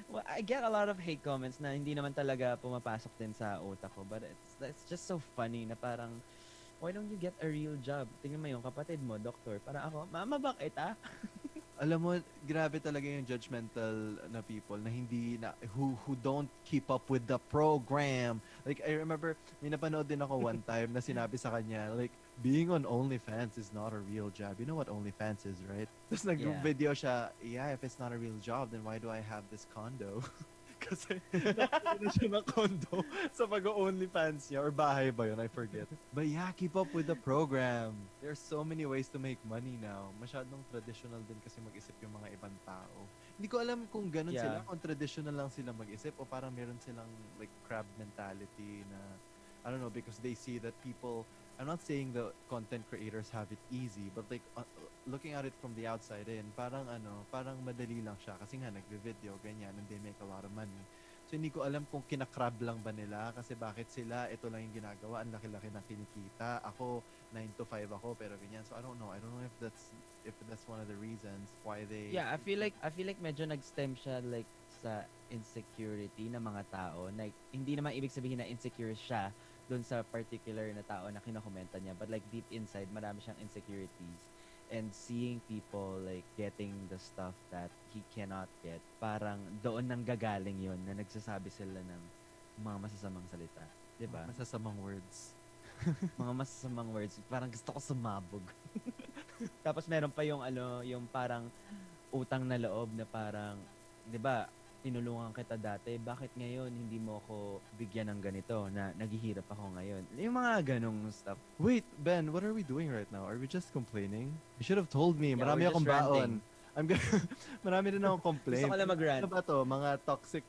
C: Well, I get a lot of hate comments na hindi naman talaga pumapasok din sa utak ko, but it's just so funny na parang why don't you get a real job? Tingnan mo yung kapatid mo, doktor. Para ako, mama bakit ah?
D: Alam mo, grabe talaga yung judgmental na people na hindi na who don't keep up with the program. Like I remember, may napanood din ako one time na sinabi sa kanya like being on OnlyFans is not a real job. You know what OnlyFans is, right? Tapos nag-video siya, yeah, if it's not a real job, then why do I have this condo? Kasi nakakita na siya ng condo sa pag-OnlyFans niya or bahay ba yun? I forget. But yeah, keep up with the program. There's so many ways to make money now. Masyadong traditional din kasi mag-isip yung mga ibang tao. Hindi ko alam kung ganun sila, kung traditional lang sila mag-isip o parang meron silang like crab mentality na I don't know, because they see that people, I'm not saying the content creators have it easy, but like looking at it from the outside in, parang parang madali lang siya kasi nga nagve-video ganyan and they make a lot of money. So hindi ko alam kung kinakrab lang ba nila kasi bakit sila ito lang yung ginagawa, ang laki-laki ng kinikita. Ako 9 to 5 ako pero ganyan. So I don't know if that's one of the reasons why they
C: Yeah, I feel like medyo nag-stem siya like sa insecurity ng mga tao. Like, hindi naman ibig sabihin na insecure siya doon sa particular na tao na kinokomenta niya. But like deep inside, marami siyang insecurities. And seeing people like getting the stuff that he cannot get, parang doon nang gagaling yun na nagsasabi sila ng mga masasamang salita. Diba?
D: Masasamang words.
C: Mga masasamang words. Parang gusto ko sumabog. Tapos meron pa yung yung parang utang na loob na parang, 'di ba, tinulungan kita dati, bakit ngayon hindi mo ako bigyan ng ganito na naghihirap ako ngayon? Yung mga ganong stuff.
D: Wait, Ben, what are we doing right now? Are we just complaining? You should have told me.
C: Yeah,
D: Marami
C: we're just
D: akong baon.
C: ranting.
D: Marami rin akong complaint.
C: Gusto ko lang mag-rant.
D: Ano ba to? Mga toxic,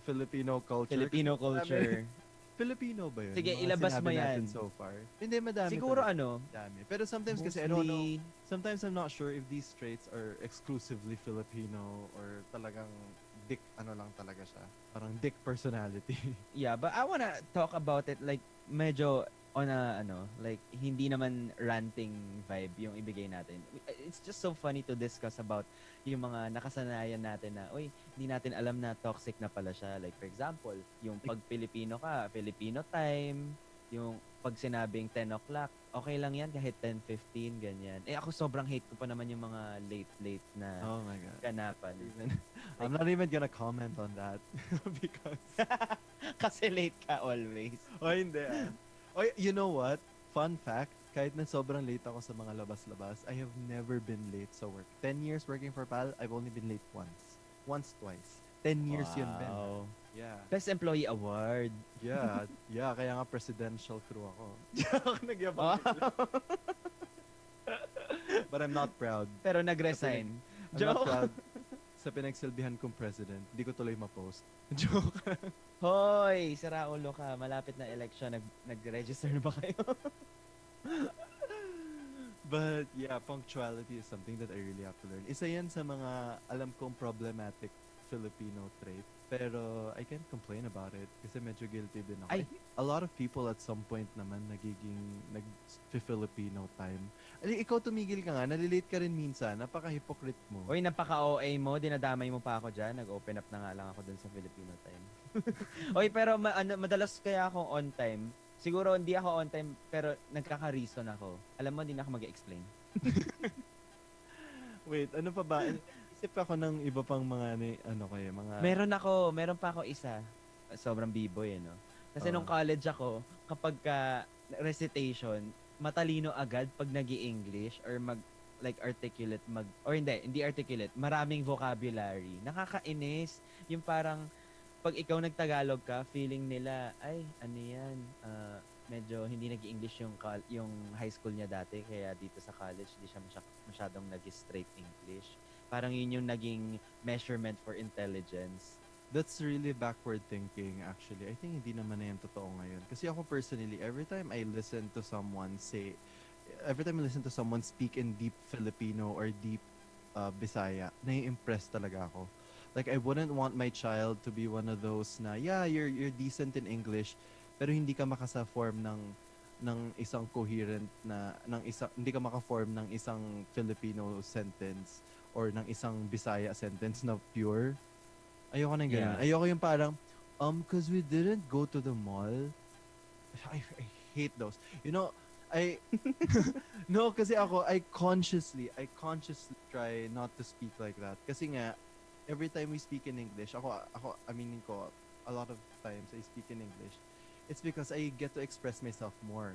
D: Filipino culture?
C: Filipino culture.
D: Filipino ba yun?
C: Sige,
D: Mga
C: ilabas mo
D: sinabi natin
C: yan.
D: so far. Hindi, madami.
C: Siguro
D: talaga. Dami. Pero sometimes kasi I don't know.
C: Mostly-
D: Sometimes I'm not sure if these traits are exclusively Filipino or talagang dick lang talaga siya. Parang dick personality.
C: Yeah, but I wanna talk about it like medyo on a like hindi naman ranting vibe yung ibigay natin. It's just so funny to discuss about yung mga nakasanayan natin na, uy, hindi natin alam na toxic na pala siya. Like for example, yung pag Pilipino ka, Filipino time, yung pag sinabing 10 o'clock, okay lang yan kahit 10:15 ganyan. Ako sobrang hate ko pa naman yung mga late na
D: Oh my God.
C: ganapan.
D: I'm not even gonna comment on that because
C: Kasi late ka always.
D: oh hindi. Oh, you know what? Fun fact, kahit na sobrang late ako sa mga labas-labas, I have never been late sa work. 10 years working for PAL, I've only been late once. Once, twice. 10 years yun, Ben.
C: Wow.
D: Yeah.
C: Best Employee Award.
D: Yeah. Yeah, kaya nga presidential crew ako. Nagyabang. But I'm not proud.
C: Pero nag-resign.
D: I'm not proud sa pinagsilbihan kong president. Hindi ko tuloy ma-post. Joke.
C: Hoy, sira ulo ka. Malapit na election. Nag-register na ba kayo?
D: But yeah, punctuality is something that I really have to learn. Isa yan sa mga alam kong problematic Filipino trait. Pero I can't complain about it kasi medyo guilty din ako.
C: Ay.
D: A lot of people at some point naman nagiging nag-Filipino time. Ikaw tumigil ka nga, nalilate ka rin minsan, napaka-hypocrite mo.
C: Uy, napaka-OA mo. Dinadamay mo pa ako dyan. Nag-open up na nga lang ako dun sa Filipino time. Uy, pero madalas kaya akong on time. Siguro hindi ako on time, pero nagkaka-reason ako. Alam mo, hindi na ako mag-explain.
D: Wait, ano pa ba? Isip ako ng iba pang mga mga
C: Meron pa ako isa. Sobrang b-boy, no? Kasi nung college ako, kapag recitation, matalino agad pag nag-i-English or like articulate or hindi articulate, maraming vocabulary. Nakakainis. Yung parang pag ikaw nagtagalog ka, feeling nila, ay, ano yan, medyo hindi nag-i-English yung high school niya dati, kaya dito sa college, hindi siya masyadong nag-straight English. Parang yun yung naging measurement for intelligence.
D: That's really backward thinking, actually. I think hindi naman na yan totoo ngayon. Kasi ako personally, every time I listen to someone speak in deep Filipino or deep Bisaya, nai-impress talaga ako. Like, I wouldn't want my child to be one of those na, yeah, you're decent in English, pero hindi ka makasa-form ng isang coherent hindi ka maka-form ng isang Filipino sentence or ng isang Bisaya sentence na pure. Ayoko na ganun.
C: Yeah.
D: Ayoko yung parang, cause we didn't go to the mall. I hate those. You know, no, kasi ako, I consciously try not to speak like that. Kasi nga, every time we speak in English, ako, aminin ko, a lot of times I speak in English, it's because I get to express myself more.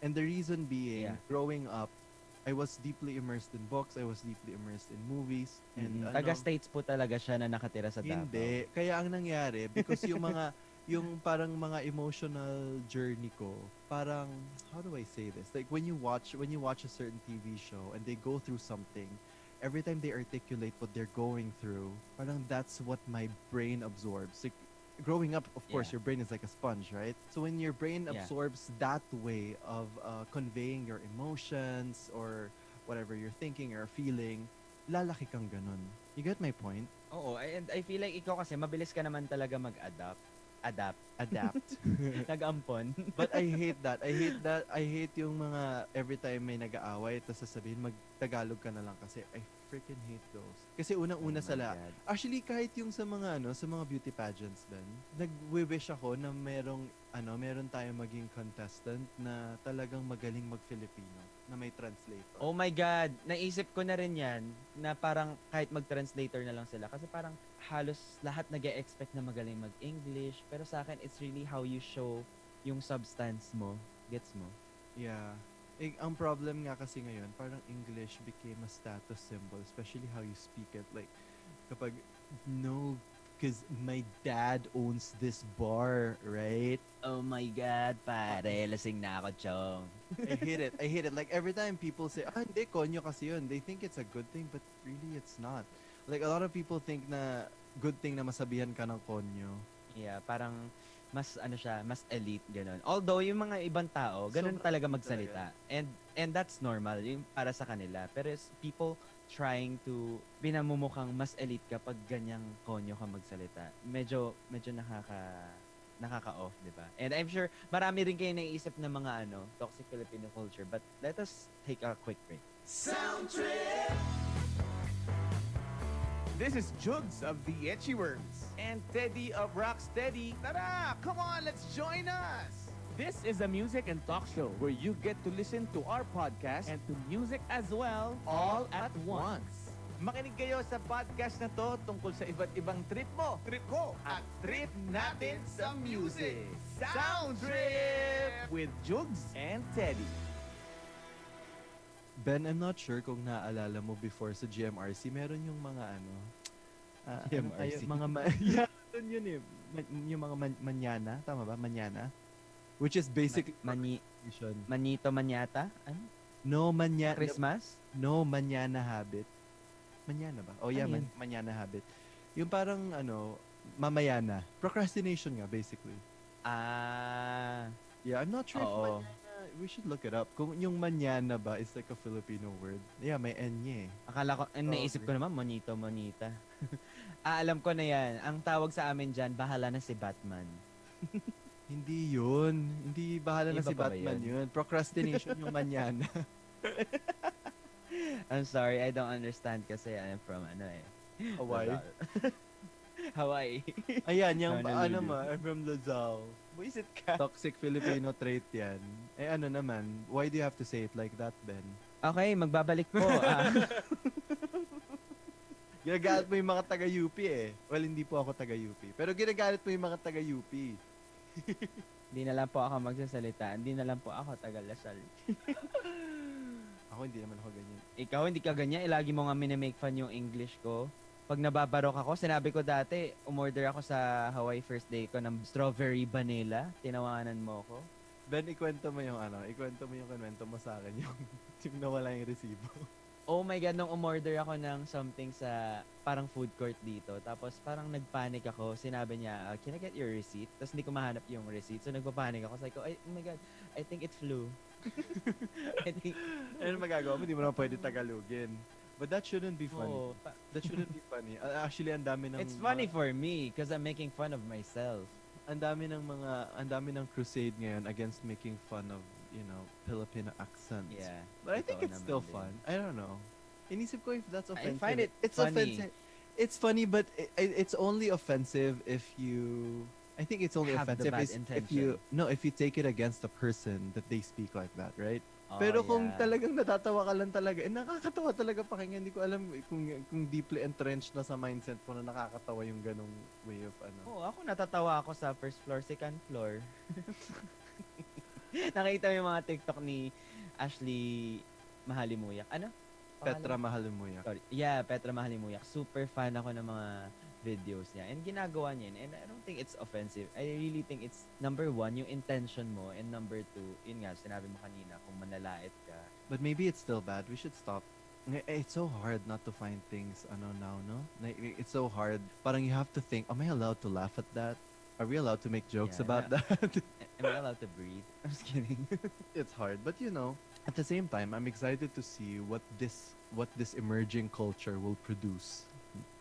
D: And the reason being, growing up, I was deeply immersed in books, I was deeply immersed in movies, and
C: Taga-States po talaga siya na nakatira sa Davao.
D: hindi. Kaya ang nangyari, because yung parang mga emotional journey ko, parang, how do I say this? Like when you watch a certain TV show and they go through something, every time they articulate what they're going through, parang that's what my brain absorbs. Like, growing up, of course, your brain is like a sponge, right? So when your brain absorbs that way of conveying your emotions or whatever you're thinking or feeling, lalaki kang ganun. You get my point?
C: Oo, and I feel like ikaw kasi mabilis ka naman talaga mag-adapt. Nag-ampon.
D: But I hate that. I hate yung mga every time may nag-aaway, tapos sasabihin
O: mag-Tagalog ka na lang kasi I freaking hate those. Kasi unang-una
N: Oh
O: sa
N: my
O: lahat.
N: God.
O: Actually, kahit yung sa mga sa mga beauty pageants din, nag-wish ako na meron tayong maging contestant na talagang magaling mag-Filipino, na may translator.
N: Oh my God, naisip ko na rin yan na parang kahit mag-translator na lang sila kasi parang halos lahat nag-e-expect na magaling mag-English pero sa akin it's really how you show yung substance mo. Gets mo?
O: Yeah. Ang problem nga kasi ngayon, parang English became a status symbol, especially how you speak it. Like, kapag, no, because my dad owns this bar, right?
N: Oh my God, pare, lasing na ako, chong.
O: I hate it. I hate it. Like, every time people say, hindi, konyo kasi yun, they think it's a good thing, but really it's not. Like, a lot of people think na good thing na masabihan ka ng konyo.
N: Yeah, parang mas mas elite ganun. Although yung mga ibang tao, ganun
O: Sobrang
N: talaga
O: elite
N: magsalita. And that's normal yung para sa kanila. Pero people trying to binamumukhang mas elite kapag ganyang konyo ka magsalita. Medyo nakaka-off, 'di ba? And I'm sure marami rin kayo naiisip na mga toxic Filipino culture, but let us take a quick break.
I: Sound trip! This is Jugs of the Etchy Words and Teddy of Rocksteady. Tara, come on, let's join us. This is a music and talk show where you get to listen to our podcast and to music as well, all at once. Makinig kayo sa podcast na to tungkol sa iba't ibang trip mo, trip ko, at trip natin sa music. Sound Trip with Jugs and Teddy.
O: Ben, I'm not sure kung naaalala mo before sa GMRC, meron yung mga
N: GMRC?
O: yeah, yun eh. Yung mga manyana, tama ba? Manyana? Which is basically
N: Manito Manyata? Ano?
O: No, manyana.
N: Christmas?
O: No, manyana habit. Manyana ba? Oh yeah,
N: Ano yun?
O: manyana habit. Yung parang mamayana. Procrastination nga, basically. Yeah, I'm not sure if
N: Oo.
O: manyana, we should look it up. Kung yung manyana ba is like a Filipino word. Yeah, may N niya eh.
N: Akala ko, naisip ko naman, monito, monita. Alam ko na yan. Ang tawag sa amin dyan, bahala na si Batman.
O: Hindi yun. Hindi bahala na
N: Iba
O: si
N: pa ba
O: Batman
N: yun?
O: yun. Procrastination yung manyana.
N: I'm sorry, I don't understand kasi I'm from
O: Hawaii?
N: Hawaii.
O: Ayan, yung
N: Honolulu.
O: I'm from Luzon.
N: Buisit ka.
O: Toxic Filipino trait yan. Naman, why do you have to say it like that, Ben?
N: Okay, magbabalik po.
O: Ginagalit mo yung mga taga-UP eh. Well, hindi po ako taga-UP. Pero ginagalit mo yung mga taga-UP.
N: Hindi na lang po ako magsasalita. Hindi na lang po ako taga-Lasal.
O: Ako, hindi naman ako ganyan.
N: Ikaw, hindi ka ganyan. Lagi mo nga minimake fun yung English ko. Pag nababarok ako, sinabi ko dati, umorder ako sa Hawaii first day ko ng strawberry vanilla. Tinawanan mo ako.
O: Ben, ikwento mo yung kwento mo sa akin, yung nawala yung resibo.
N: Oh my God, nung umorder ako ng something sa parang food court dito, tapos parang nagpanic ako. Sinabi niya, can I get your receipt? Tapos hindi ko mahanap yung receipt. So nagpapanik ako. Sabi ko, oh my God, I think it flew. I think...
O: Ano magagawa mo? Hindi mo naman pwede Tagalogin. But that shouldn't be funny.
N: Oo.
O: That shouldn't be funny. Actually, ang dami ng...
N: It's funny for me because I'm making fun of myself.
O: Ang dami ng crusade ngayon against making fun of, Filipino accents.
N: Yeah.
O: But I think
N: totoo
O: it's still
N: naman
O: fun. I don't know. Inisip ko if that's offensive.
N: I find it
O: It's
N: funny.
O: offensive. It's funny, but it's only offensive if you... I think it's only
N: Have the
O: offensive
N: bad
O: if you take it against the person that they speak like that, right?
N: Oh,
O: Pero kung
N: yeah.
O: talagang natatawa ka lang talaga, nakakatawa talaga pakinggan. Hindi ko alam kung deeply entrenched na sa mindset mo na nakakatawa yung ganong way of
N: Oo, ako natatawa ako sa first floor, second floor. Nakita mo yung mga TikTok ni Ashley Mahalimuyak. Ano?
O: Petra Mahalimuyak.
N: Sorry. Yeah, Petra Mahalimuyak. Super fan ako ng mga videos niya. And ginagawa niya yun. And I don't think it's offensive. I really think it's number one, yung intention mo. And number two, yun nga, sinabi mo kanina, kung manlalait ka.
O: But maybe it's still bad. We should stop. It's so hard not to find things now, no? It's so hard. Parang you have to think, am I allowed to laugh at that? Are we allowed to make jokes about that?
N: Am I allowed to breathe? I'm just kidding.
O: It's hard. But at the same time, I'm excited to see what this emerging culture will produce.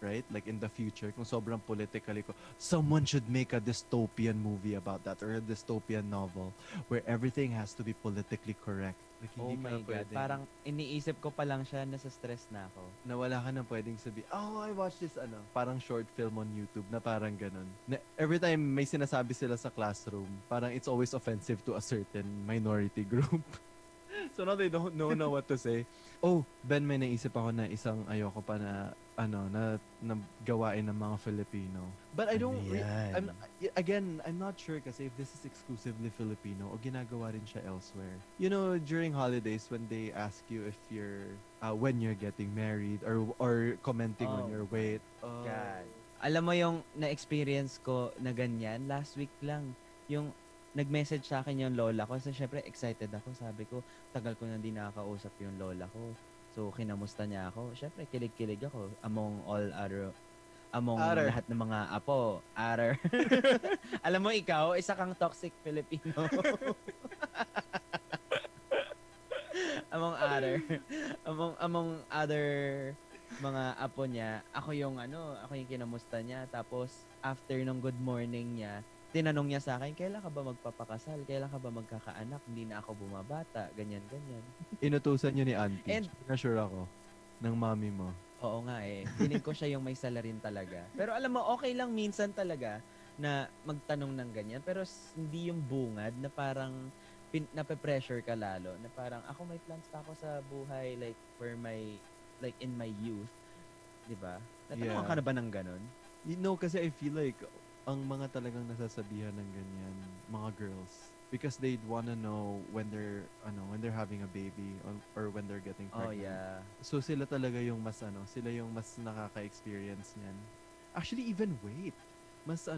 O: right? Like in the future, kung sobrang politically ko, someone should make a dystopian movie about that or a dystopian novel where everything has to be politically correct. Like,
N: Oh
O: hindi ka
N: my God.
O: pwedeng,
N: Parang iniisip ko pa lang siya, nasa-stress na ako.
O: na wala ka nang pwedeng sabi, oh, I watched this, parang short film on YouTube na parang ganun. Na every time may sinasabi sila sa classroom, parang it's always offensive to a certain minority group. So now they don't know what to say. Oh, Ben, may naisip ako na isang ayoko pa na na gawain ng mga Filipino. But I don't I'm not sure kasi if this is exclusively Filipino o ginagawa rin siya elsewhere. You know, during holidays when they ask you if you're when you're getting married or commenting on your weight.
N: God. Alam mo yung na-experience ko na ganyan, last week lang, yung nag-message sa akin yung lola ko. Kasi syempre excited ako. Sabi ko, tagal ko na hindi nakakausap yung lola ko. So, kinamusta niya ako. Syempre, kilig-kilig ako. Among lahat ng mga apo. Alam mo, ikaw, isa kang toxic Filipino. among other mga apo niya, ako yung kinamusta niya. Tapos, after nung good morning niya, tinanong niya sa akin, kailan ka ba magpapakasal? Kailan ka ba magkakaanak? Hindi na ako bumabata. Ganyan.
O: Inutusan niyo ni auntie.
N: And-
O: Na-sure ako. Ng mommy mo.
N: Oo nga eh. Feeling ko siya yung may salarin talaga. Pero alam mo, okay lang minsan talaga na magtanong ng ganyan. Pero hindi yung bungad na parang nape-pressure ka lalo. Na parang, ako may plans pa ako sa buhay like in my youth. Diba? Natanong ka na ba ng ganon?
O: You know, kasi I feel like ang mga talagang nasasabihan ng ganyan, mga girls, because they'd wanna know when they're having a baby or when they're getting pregnant.
N: Oh yeah.
O: So sila talaga yung sila yung mas nakaka-experience niyan. Actually, even weight. Mas sa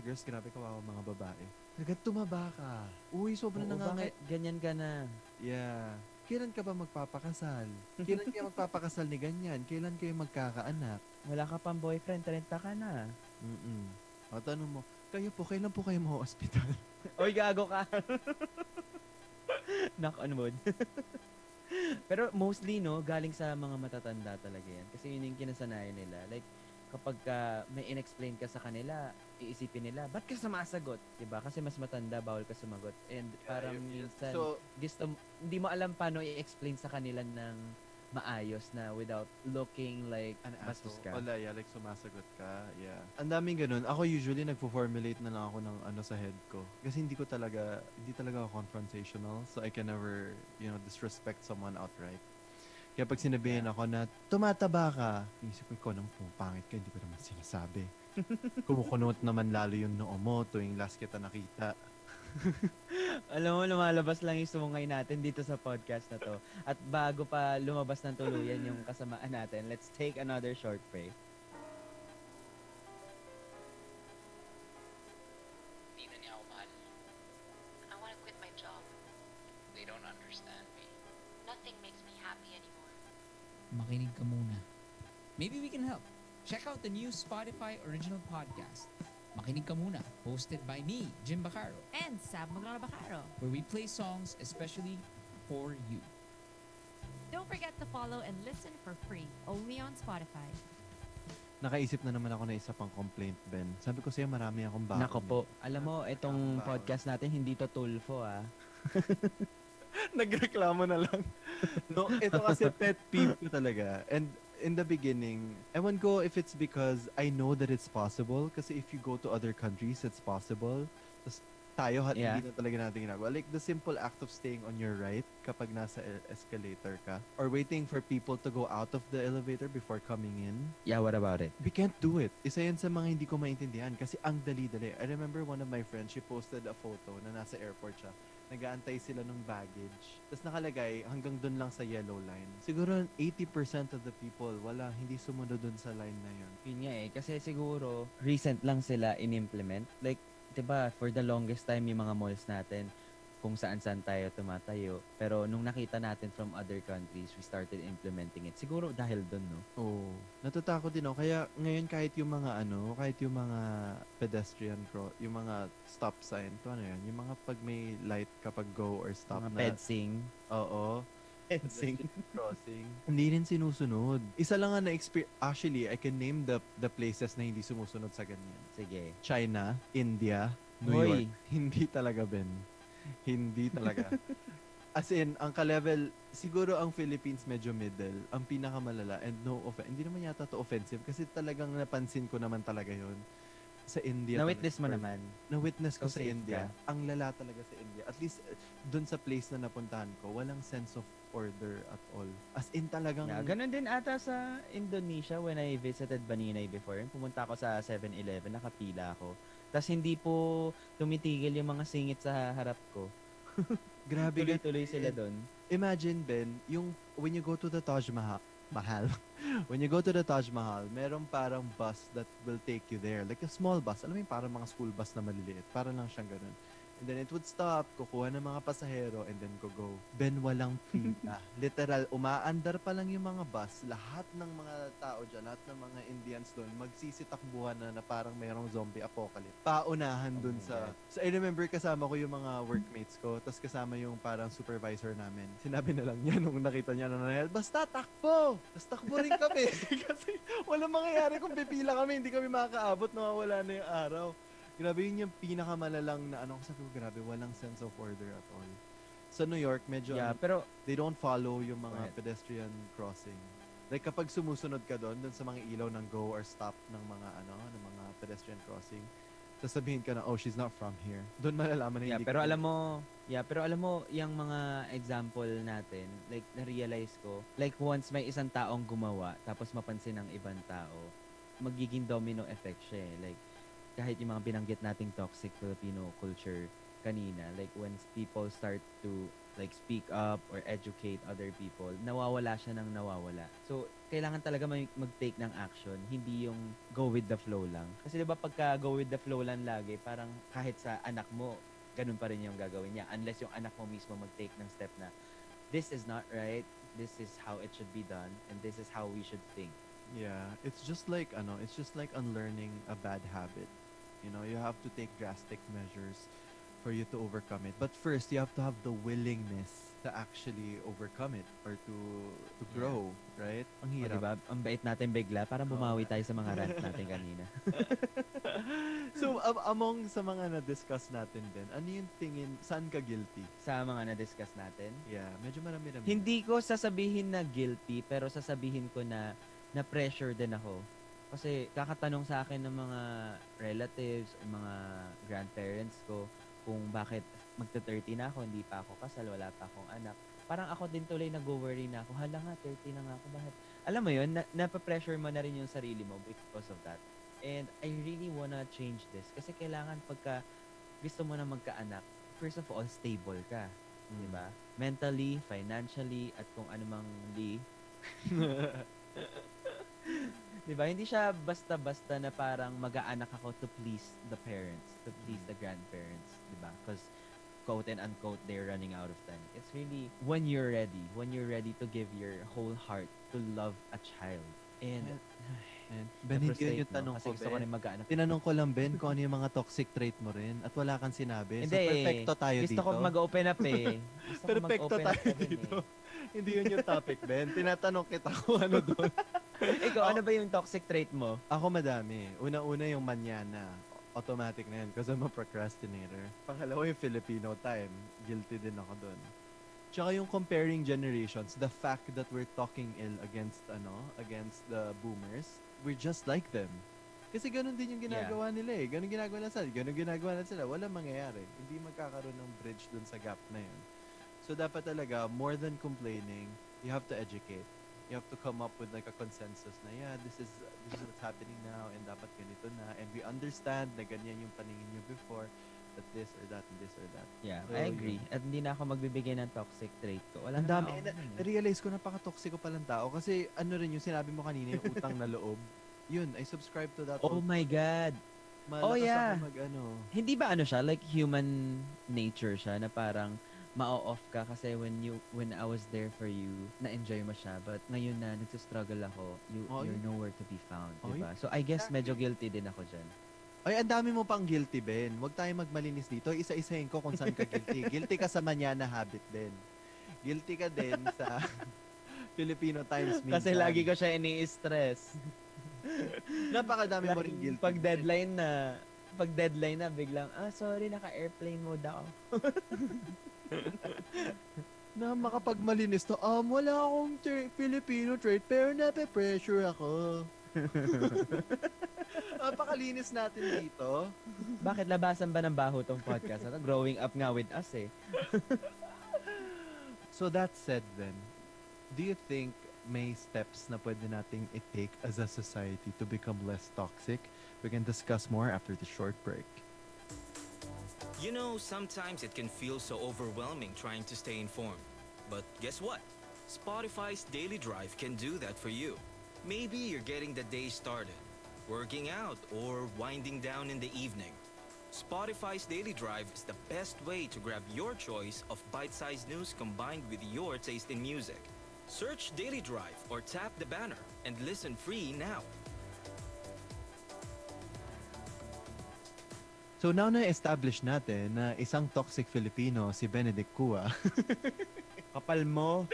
O: girls, grabe kawawa mga babae. Talaga tumaba ka. Uy, sobrang
N: Bakit ganyan ka na?
O: Yeah. Kailan ka ba magpapakasal? Kailan kayo magpapakasal ni ganyan? Kailan kayo magkakaanak?
N: Wala ka pang boyfriend, 30 ka na.
O: O, tanong mo, kailan po kayo ma-hospital?
N: Oy, gago ka. Knock on wood. Pero mostly, no, galing sa mga matatanda talaga yan. Kasi yun yung kinasanayan nila. Like, kapag may in-explain ka sa kanila, iisipin nila, ba't ka sumasagot? Diba? Kasi mas matanda, bawal ka sumagot. And parang minsan, hindi mo alam paano i-explain sa kanila ng maayos na without looking like bastos ka.
O: Wala, like sumasagot ka. Yeah. Ang daming ganun. Ako usually nagpo-formulate na lang ako ng sa head ko. Kasi hindi talaga ako confrontational. So I can never, disrespect someone outright. Kaya pag sinabihin ako na, tumataba ka, isip ko, ikaw naman pumapangit ka, hindi ko naman sinasabi. Kumukunot naman lalo yung noo mo tuwing last kita nakita.
N: Alam mo, lumalabas lang yung sumungay natin dito sa podcast na to. At bago pa lumabas ng tuluyan yung kasamaan natin, let's take another short break.
J: Hindi na niya ako mahal.
K: I want to quit my job.
J: They don't understand me.
K: Nothing makes me happy anymore.
L: Makinig ka muna. Maybe we can help. Check out the new Spotify original podcast, Makinig ka muna, hosted by me, Jim Bacaro,
M: And Sab Magloloko,
L: where we play songs especially for you.
M: Don't forget to follow and listen for free, only on Spotify.
O: Nakaisip na naman ako na isa pang complaint, Ben. Sabi ko sa'yo, marami akong baon.
N: Nako po. Alam mo, itong podcast natin, hindi to tulfo ah.
O: Nagreklamo na lang. No, ito kasi pet peeve ko talaga. And in the beginning, ewan ko if it's because I know that it's possible. Kasi if you go to other countries, it's possible. Tapos tayo, hindi na talaga natin ginagawa. Like the simple act of staying on your right kapag nasa escalator ka. Or waiting for people to go out of the elevator before coming in.
N: Yeah, what about it?
O: We can't do it. Isa yan sa mga hindi ko maintindihan. Kasi ang dali-dali. I remember one of my friends, she posted a photo na nasa airport siya. Nag-aantay sila ng baggage. Tapos nakalagay hanggang dun lang sa yellow line. Siguro 80% of the people, hindi sumunod dun sa line na yun.
N: Yun nga eh. Kasi siguro, recent lang sila in-implement. Like, diba, for the longest time, yung mga malls natin, kung saan-saan tayo tumatayo. Pero nung nakita natin from other countries, we started implementing it. Siguro dahil dun, no?
O: Oo. Natatakot din ako. Kaya ngayon kahit yung mga pedestrian yung mga stop sign, ito ano yan, yung mga pag may light kapag go or stop
N: Mga
O: na.
N: pedsing.
O: Oo.
N: fencing.
D: Crossing. Hindi rin sinusunod. Isa lang nga na-experience. Actually, I can name the places na hindi sumusunod sa ganyan.
N: Sige.
D: China, India, New
N: Hoy.
D: York. Hindi talaga, Ben. Hindi talaga. As in, ang ka-level, siguro ang Philippines medyo middle. Ang pinakamalala, and no offense, hindi naman yata to offensive kasi talagang napansin ko naman talaga yon sa India.
N: Na-witness mo naman.
D: Na-witness ko
N: So,
D: sa
N: safe
D: India.
N: ka?
D: Ang lala talaga sa India. At least, dun sa place na napuntahan ko, walang sense of order at all. As in talagang...
N: Yeah, ganun din ata sa Indonesia when I visited Baninay before. Pumunta ako sa 7-Eleven, nakapila ako. Tapos hindi po tumitigil yung mga singit sa harap ko.
D: Grabe.
N: Tuloy-tuloy sila doon.
D: Imagine, Ben, yung when you go to the Taj Mahal, when you go to the Taj Mahal, merong parang bus that will take you there. Like a small bus. Alam mo yung parang mga school bus na maliliit. Para lang siyang ganun. And then it would stop, kukuha ng mga pasahero, and then go. Ben, walang pila. Literal, umaandar pa lang yung mga bus. Lahat ng mga tao dyan, lahat ng mga Indians doon, magsisitakbuhan na parang mayroong zombie apocalypse. Paunahan doon sa... So I remember kasama ko yung mga workmates ko, tapos kasama yung parang supervisor namin. Sinabi na lang niya nung nakita niya na nangyayari, basta takbo! Tapos takbo rin kami. Kasi walang mangyayari kung pipila kami, hindi kami makakaabot, nawawala na yung araw. Grabe yun yung pinakamalalang na ano, sabi ko grabe, walang sense of order at all. Sa New York, medyo
N: pero
D: they don't follow yung mga
N: Right.
D: pedestrian crossing. Like kapag sumusunod ka doon sa mga ilaw ng go or stop ng mga ng mga pedestrian crossing, sasabihin ka na, oh, she's not from here. Doon malalaman na
N: Yeah,
D: hindi
N: pero
D: ka-
N: alam mo, yung mga example natin, like, na-realize ko, like, once may isang taong gumawa, tapos mapansin ng ibang tao, magiging domino effect siya eh. Like, kahit yung mga binanggit nating toxic Filipino culture kanina, like, when people start to, like, speak up or educate other people, nawawala siya ng nawawala. So, kailangan talaga mag-take ng action, hindi yung go with the flow lang. Kasi 'di ba pagka go with the flow lang lagi, parang kahit sa anak mo, ganun pa rin yung gagawin niya unless yung anak mo mismo mag-take ng step na this is not right, this is how it should be done, and this is how we should think.
D: Yeah, it's just like unlearning a bad habit. You know, you have to take drastic measures for you to overcome it. But first, you have to have the willingness to actually overcome it or to grow, right? Ang
N: O,
D: hirap.
N: diba? Ang bait natin bigla, parang bumawi tayo sa mga rant natin kanina.
D: So, among sa mga na-discuss natin din, ano yung tingin, saan ka guilty?
N: Sa mga na-discuss natin?
D: Yeah, medyo marami-rami.
N: Hindi ko sasabihin na guilty, pero sasabihin ko na na-pressure din ako. Kasi kakatanong sa akin ng mga relatives, mga grandparents ko, kung bakit magta-30 na ako, hindi pa ako kasal, wala pa akong anak. Parang ako din tuloy nag-worry na ako, hala nga, 30 na nga ako, bakit? Alam mo yun, napapressure mo na rin yung sarili mo because of that. And I really wanna change this. Kasi kailangan pagka gusto mo na magkaanak, first of all, stable ka. Diba? Mentally, financially, at kung anumang diba? Hindi siya basta-basta na parang mag-aanak ako to please the parents, to please the grandparents, diba? Because quote and unquote, they're running out of time. It's really when you're ready to give your whole heart to love a child. And
D: Ben, hindi yun yung
N: na-frustrate,
D: tanong
N: Kasi
D: ko,
N: gusto ko
D: Ben.
N: rin mag-aanak.
D: Tinanong ko lang, Ben, kung ano yung mga toxic trait mo rin at wala kang sinabi.
N: Hindi,
D: so, perfecto tayo
N: gusto
D: dito.
N: ko mag-open up eh. Gusto ko
D: Perfecto
N: mag-open up
D: tayo
N: ka din
D: dito. Hindi yun yung topic, Ben. Tinatanong kita kung ano doon.
N: Ikaw, ano ba yung toxic trait mo?
D: Ako madami. Una-una yung manyana. Automatic na yun because I'm a procrastinator. Pangalawa yung Filipino time. Guilty din ako doon. Tsaka yung comparing generations, the fact that we're talking ill against the boomers, we're just like them. Kasi ganun din yung ginagawa nila eh. Ganun ginagawa na sila. Walang mangyayari. Hindi magkakaroon ng bridge dun sa gap na yun. So dapat talaga, more than complaining, you have to educate. You have to come up with like a consensus na, yeah, this is what's happening now and dapat ganito na. And we understand na ganyan yung paningin nyo before, that this or that and this or that.
N: Yeah,
D: So,
N: I agree. At hindi na ako magbibigay ng toxic trait ko. Wala
D: Ang
N: na
D: dami.
N: ako.
D: Na-realize ko napaka-toxic ko palang tao kasi ano rin yung sinabi mo kanina, yung utang na loob. Yun, I subscribe to that.
N: Oh my God.
D: Malakas
N: Oh yeah.
D: ako mag-ano.
N: Hindi ba ano siya? Like human nature siya na parang ma-off ka kasi when I was there for you, na-enjoy mo siya. But ngayon na nagsistruggle ako, you're nowhere to be found.
D: Oh,
N: Diba? So I guess medyo guilty din ako dyan.
D: Ay, ang dami mo pang guilty, Ben. Huwag tayo magmalinis dito. Isa-isahin ko kung saan ka guilty. Guilty ka sa manyana habit, Ben.
O: guilty ka din sa Filipino times minsan.
N: Kasi lagi ko siya ini-stress.
O: Napakadami mo rin
N: Laging
O: guilty.
N: pag deadline na, biglang, sorry, naka-airplane mode ako.
O: Na makapagmalinis to, wala akong Filipino trait, pero nape-pressure ako. Napakalinis natin dito.
N: Bakit labasan ba ng baho tong podcast na to? Growing up nga with us eh.
D: So that said then, do you think may steps na pwede nating i-take as a society to become less toxic? We can discuss more after the short break.
E: You know, sometimes it can feel so overwhelming trying to stay informed. But guess what? Spotify's Daily Drive can do that for you. Maybe you're getting the day started, working out, or winding down in the evening. Spotify's Daily Drive is the best way to grab your choice of bite-sized news combined with your taste in music. Search Daily Drive or tap the banner and listen free now.
D: So now na-establish natin na isang toxic Filipino si Benedict Kua.
N: Kapal mo.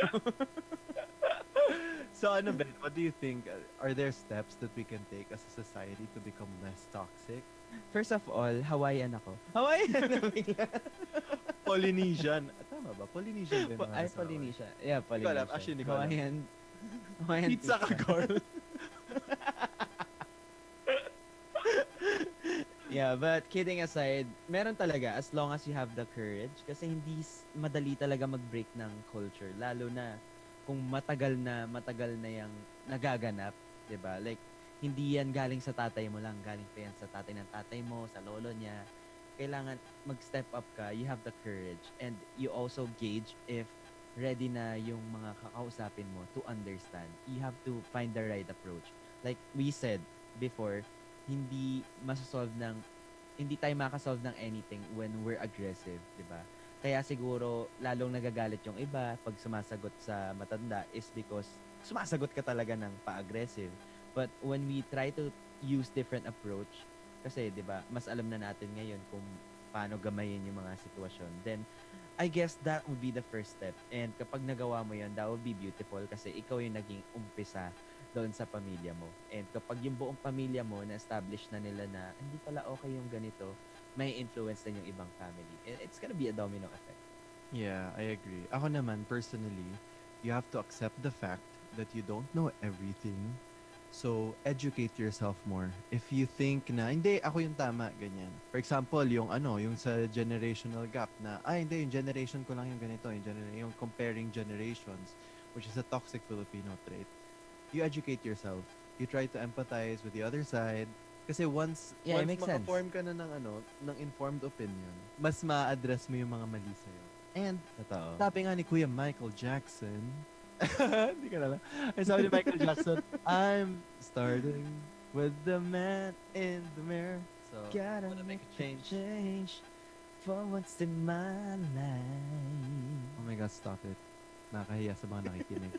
D: So ano Ben, what do you think? Are there steps that we can take as a society to become less toxic?
N: First of all, Hawaiian ako. Hawaiian!
D: Polynesian. Tama ba? Polynesian din.
N: Ay, Polynesia. Yeah,
D: Hindi ko alam.
N: Polynesia.
D: Actually, hindi ko alam.
N: Hawaiian
D: Pizza ka, girl.
N: Yeah, but kidding aside, meron talaga as long as you have the courage kasi hindi madali talaga mag-break ng culture lalo na kung matagal na yung nagaganap, 'di ba? Like hindi yan galing sa tatay mo lang, galing pa yan sa tatay ng tatay mo, sa lolo niya. Kailangan mag-step up ka, you have the courage and you also gauge if ready na yung mga kakausapin mo to understand. You have to find the right approach. Like we said before, hindi tayo makasolve ng anything when we're aggressive, di ba? Kaya siguro lalong nagagalit yung iba pag sumasagot sa matanda is because sumasagot ka talaga ng pa-aggressive. But when we try to use different approach, kasi di ba, mas alam na natin ngayon kung paano gamayin yung mga sitwasyon, then I guess that would be the first step. And kapag nagawa mo yun, that would be beautiful kasi ikaw yung naging umpisa doon sa pamilya mo. And kapag yung buong pamilya mo na-establish na nila na hindi pala okay yung ganito, may influence din yung ibang family. It's gonna be a domino effect.
D: Yeah, I agree. Ako naman, personally, you have to accept the fact that you don't know everything. So, educate yourself more. If you think na, hindi, ako yung tama, ganyan. For example, yung sa generational gap na, hindi, yung generation ko lang yung ganito, yung comparing generations, which is a toxic Filipino trait. You educate yourself. You try to empathize with the other side. Kasi once
N: it makes sense.
D: maka-form ka na ng informed opinion, mas ma-address mo yung mga mali sa'yo. And, sabi nga ni Kuya Michael Jackson, hindi ka na lang. Ay, sabi ni Michael Jackson, I'm starting with the man in the mirror. So,
N: Gotta make a change for once in my life.
D: Oh my God, stop it. Nakahiya sa mga nakikinig.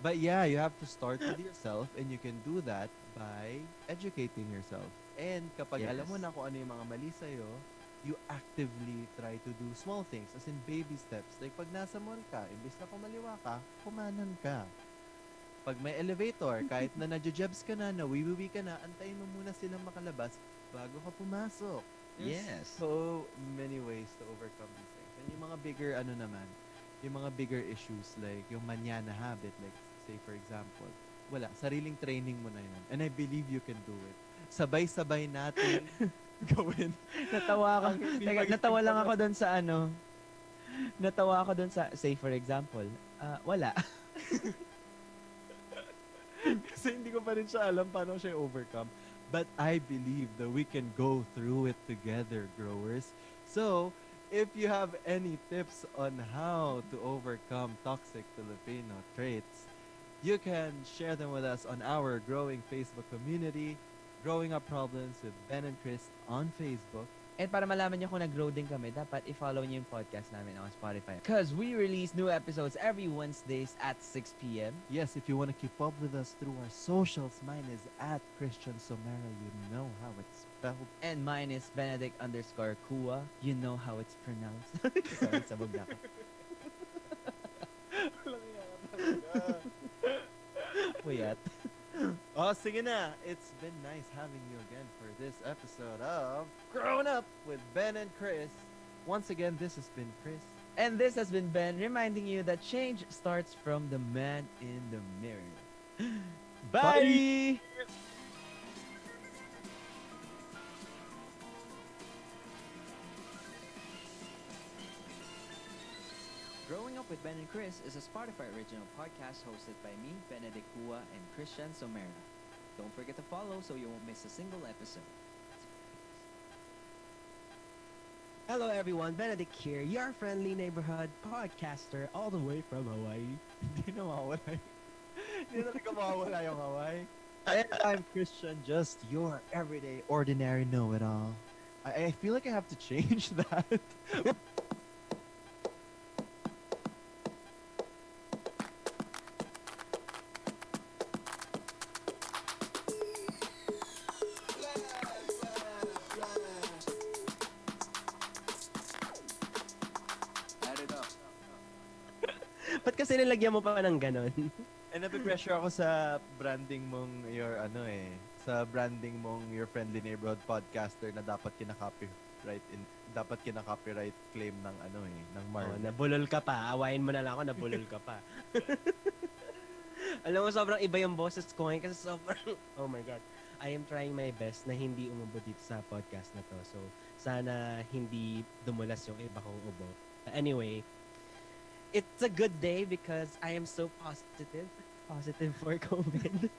D: But yeah, you have to start with yourself and you can do that by educating yourself. And kapag alam mo na kung ano yung mga mali sa'yo, you actively try to do small things, as in baby steps. Like pag nasa mall ka, imbis na kumaliwa ka, kumanan ka. Pag may elevator, kahit na nadjujebs ka na, nawiwiwi ka na, antayin mo muna silang makalabas bago ka pumasok. There's so many ways to overcome these things. And yung mga bigger yung mga bigger issues like yung manana habit, like say for example, wala, sariling training mo na yun. And I believe you can do it. Sabay-sabay natin gawin.
N: Natawa lang ako doon sa natawa ako doon sa, say for example, wala.
D: Kasi hindi ko pa rin siya alam paano siya overcome. But I believe that we can go through it together, growers. So, if you have any tips on how to overcome toxic Filipino traits, you can share them with us on our growing Facebook community, Growing Up Problems with Ben and Chris on Facebook.
N: And para malaman nyo kung nag-grow din kami, dapat i-follow nyo yung podcast namin on Spotify. Because we release new episodes every Wednesdays at 6 p.m.
D: Yes, if you want to keep up with us through our socials, mine is at Christian Somera. You know how it's spelled.
N: And mine is Benedict_Kua. You know how it's pronounced. Sorry, sabog na ako. Puyat.
O: Oh, sige na. It's been nice having you again for this episode of Grown Up with Ben and Chris. Once again, this has been Chris.
N: And this has been Ben reminding you that change starts from the man in the mirror. Bye!
P: Growing Up with Ben and Chris is a Spotify original podcast hosted by me, Benedict Kua, and Christian Somera. Don't forget to follow so you won't miss a single episode.
Q: Hello everyone, Benedict here, your friendly neighborhood podcaster all the way from Hawaii.
D: Hindi na mawawala. Hindi na talaga mawawala yung Hawaii.
Q: And I'm Christian, just your everyday, ordinary know-it-all.
D: I feel like I have to change that.
Q: Ba't kasi nilagyan mo pa ng ganon?
D: And napipressure ako sa branding mong sa branding mong your friendly neighborhood podcaster na dapat kina-copyright claim ng ng Marvel.
Q: Oh, nabulol ka pa. Awayin mo na lang ako, nabulol ka pa. Alam mo, sobrang iba yung boses ko ngayon kasi sobrang, oh my God. I am trying my best na hindi umubod dito sa podcast na to. So, sana hindi dumulas yung iba kong ubo. Anyway, it's a good day because I am so positive. Positive for COVID.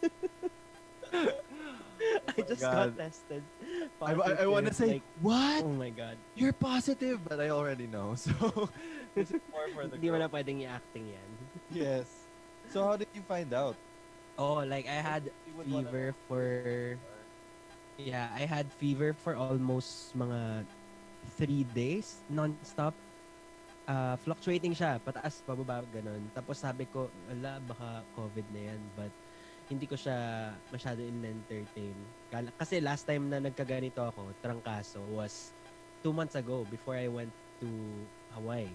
Q: I just got tested.
D: I want to say,
Q: like,
D: what?
Q: Oh my God.
D: You're positive, but I already know. So, this is more for the
Q: Hindi mo na pwedeng i-acting yan.
D: Yes. So, how did you find out?
Q: Oh, like I had fever for... Yeah, I had fever for almost mga 3 days, non-stop. Fluctuating siya, pataas, pababa, ganun. Tapos sabi ko, ala, baka COVID na yan. But hindi ko siya masyado in-entertain. Kasi last time na nagkaganito ako, trangkaso, was 2 months ago before I went to Hawaii.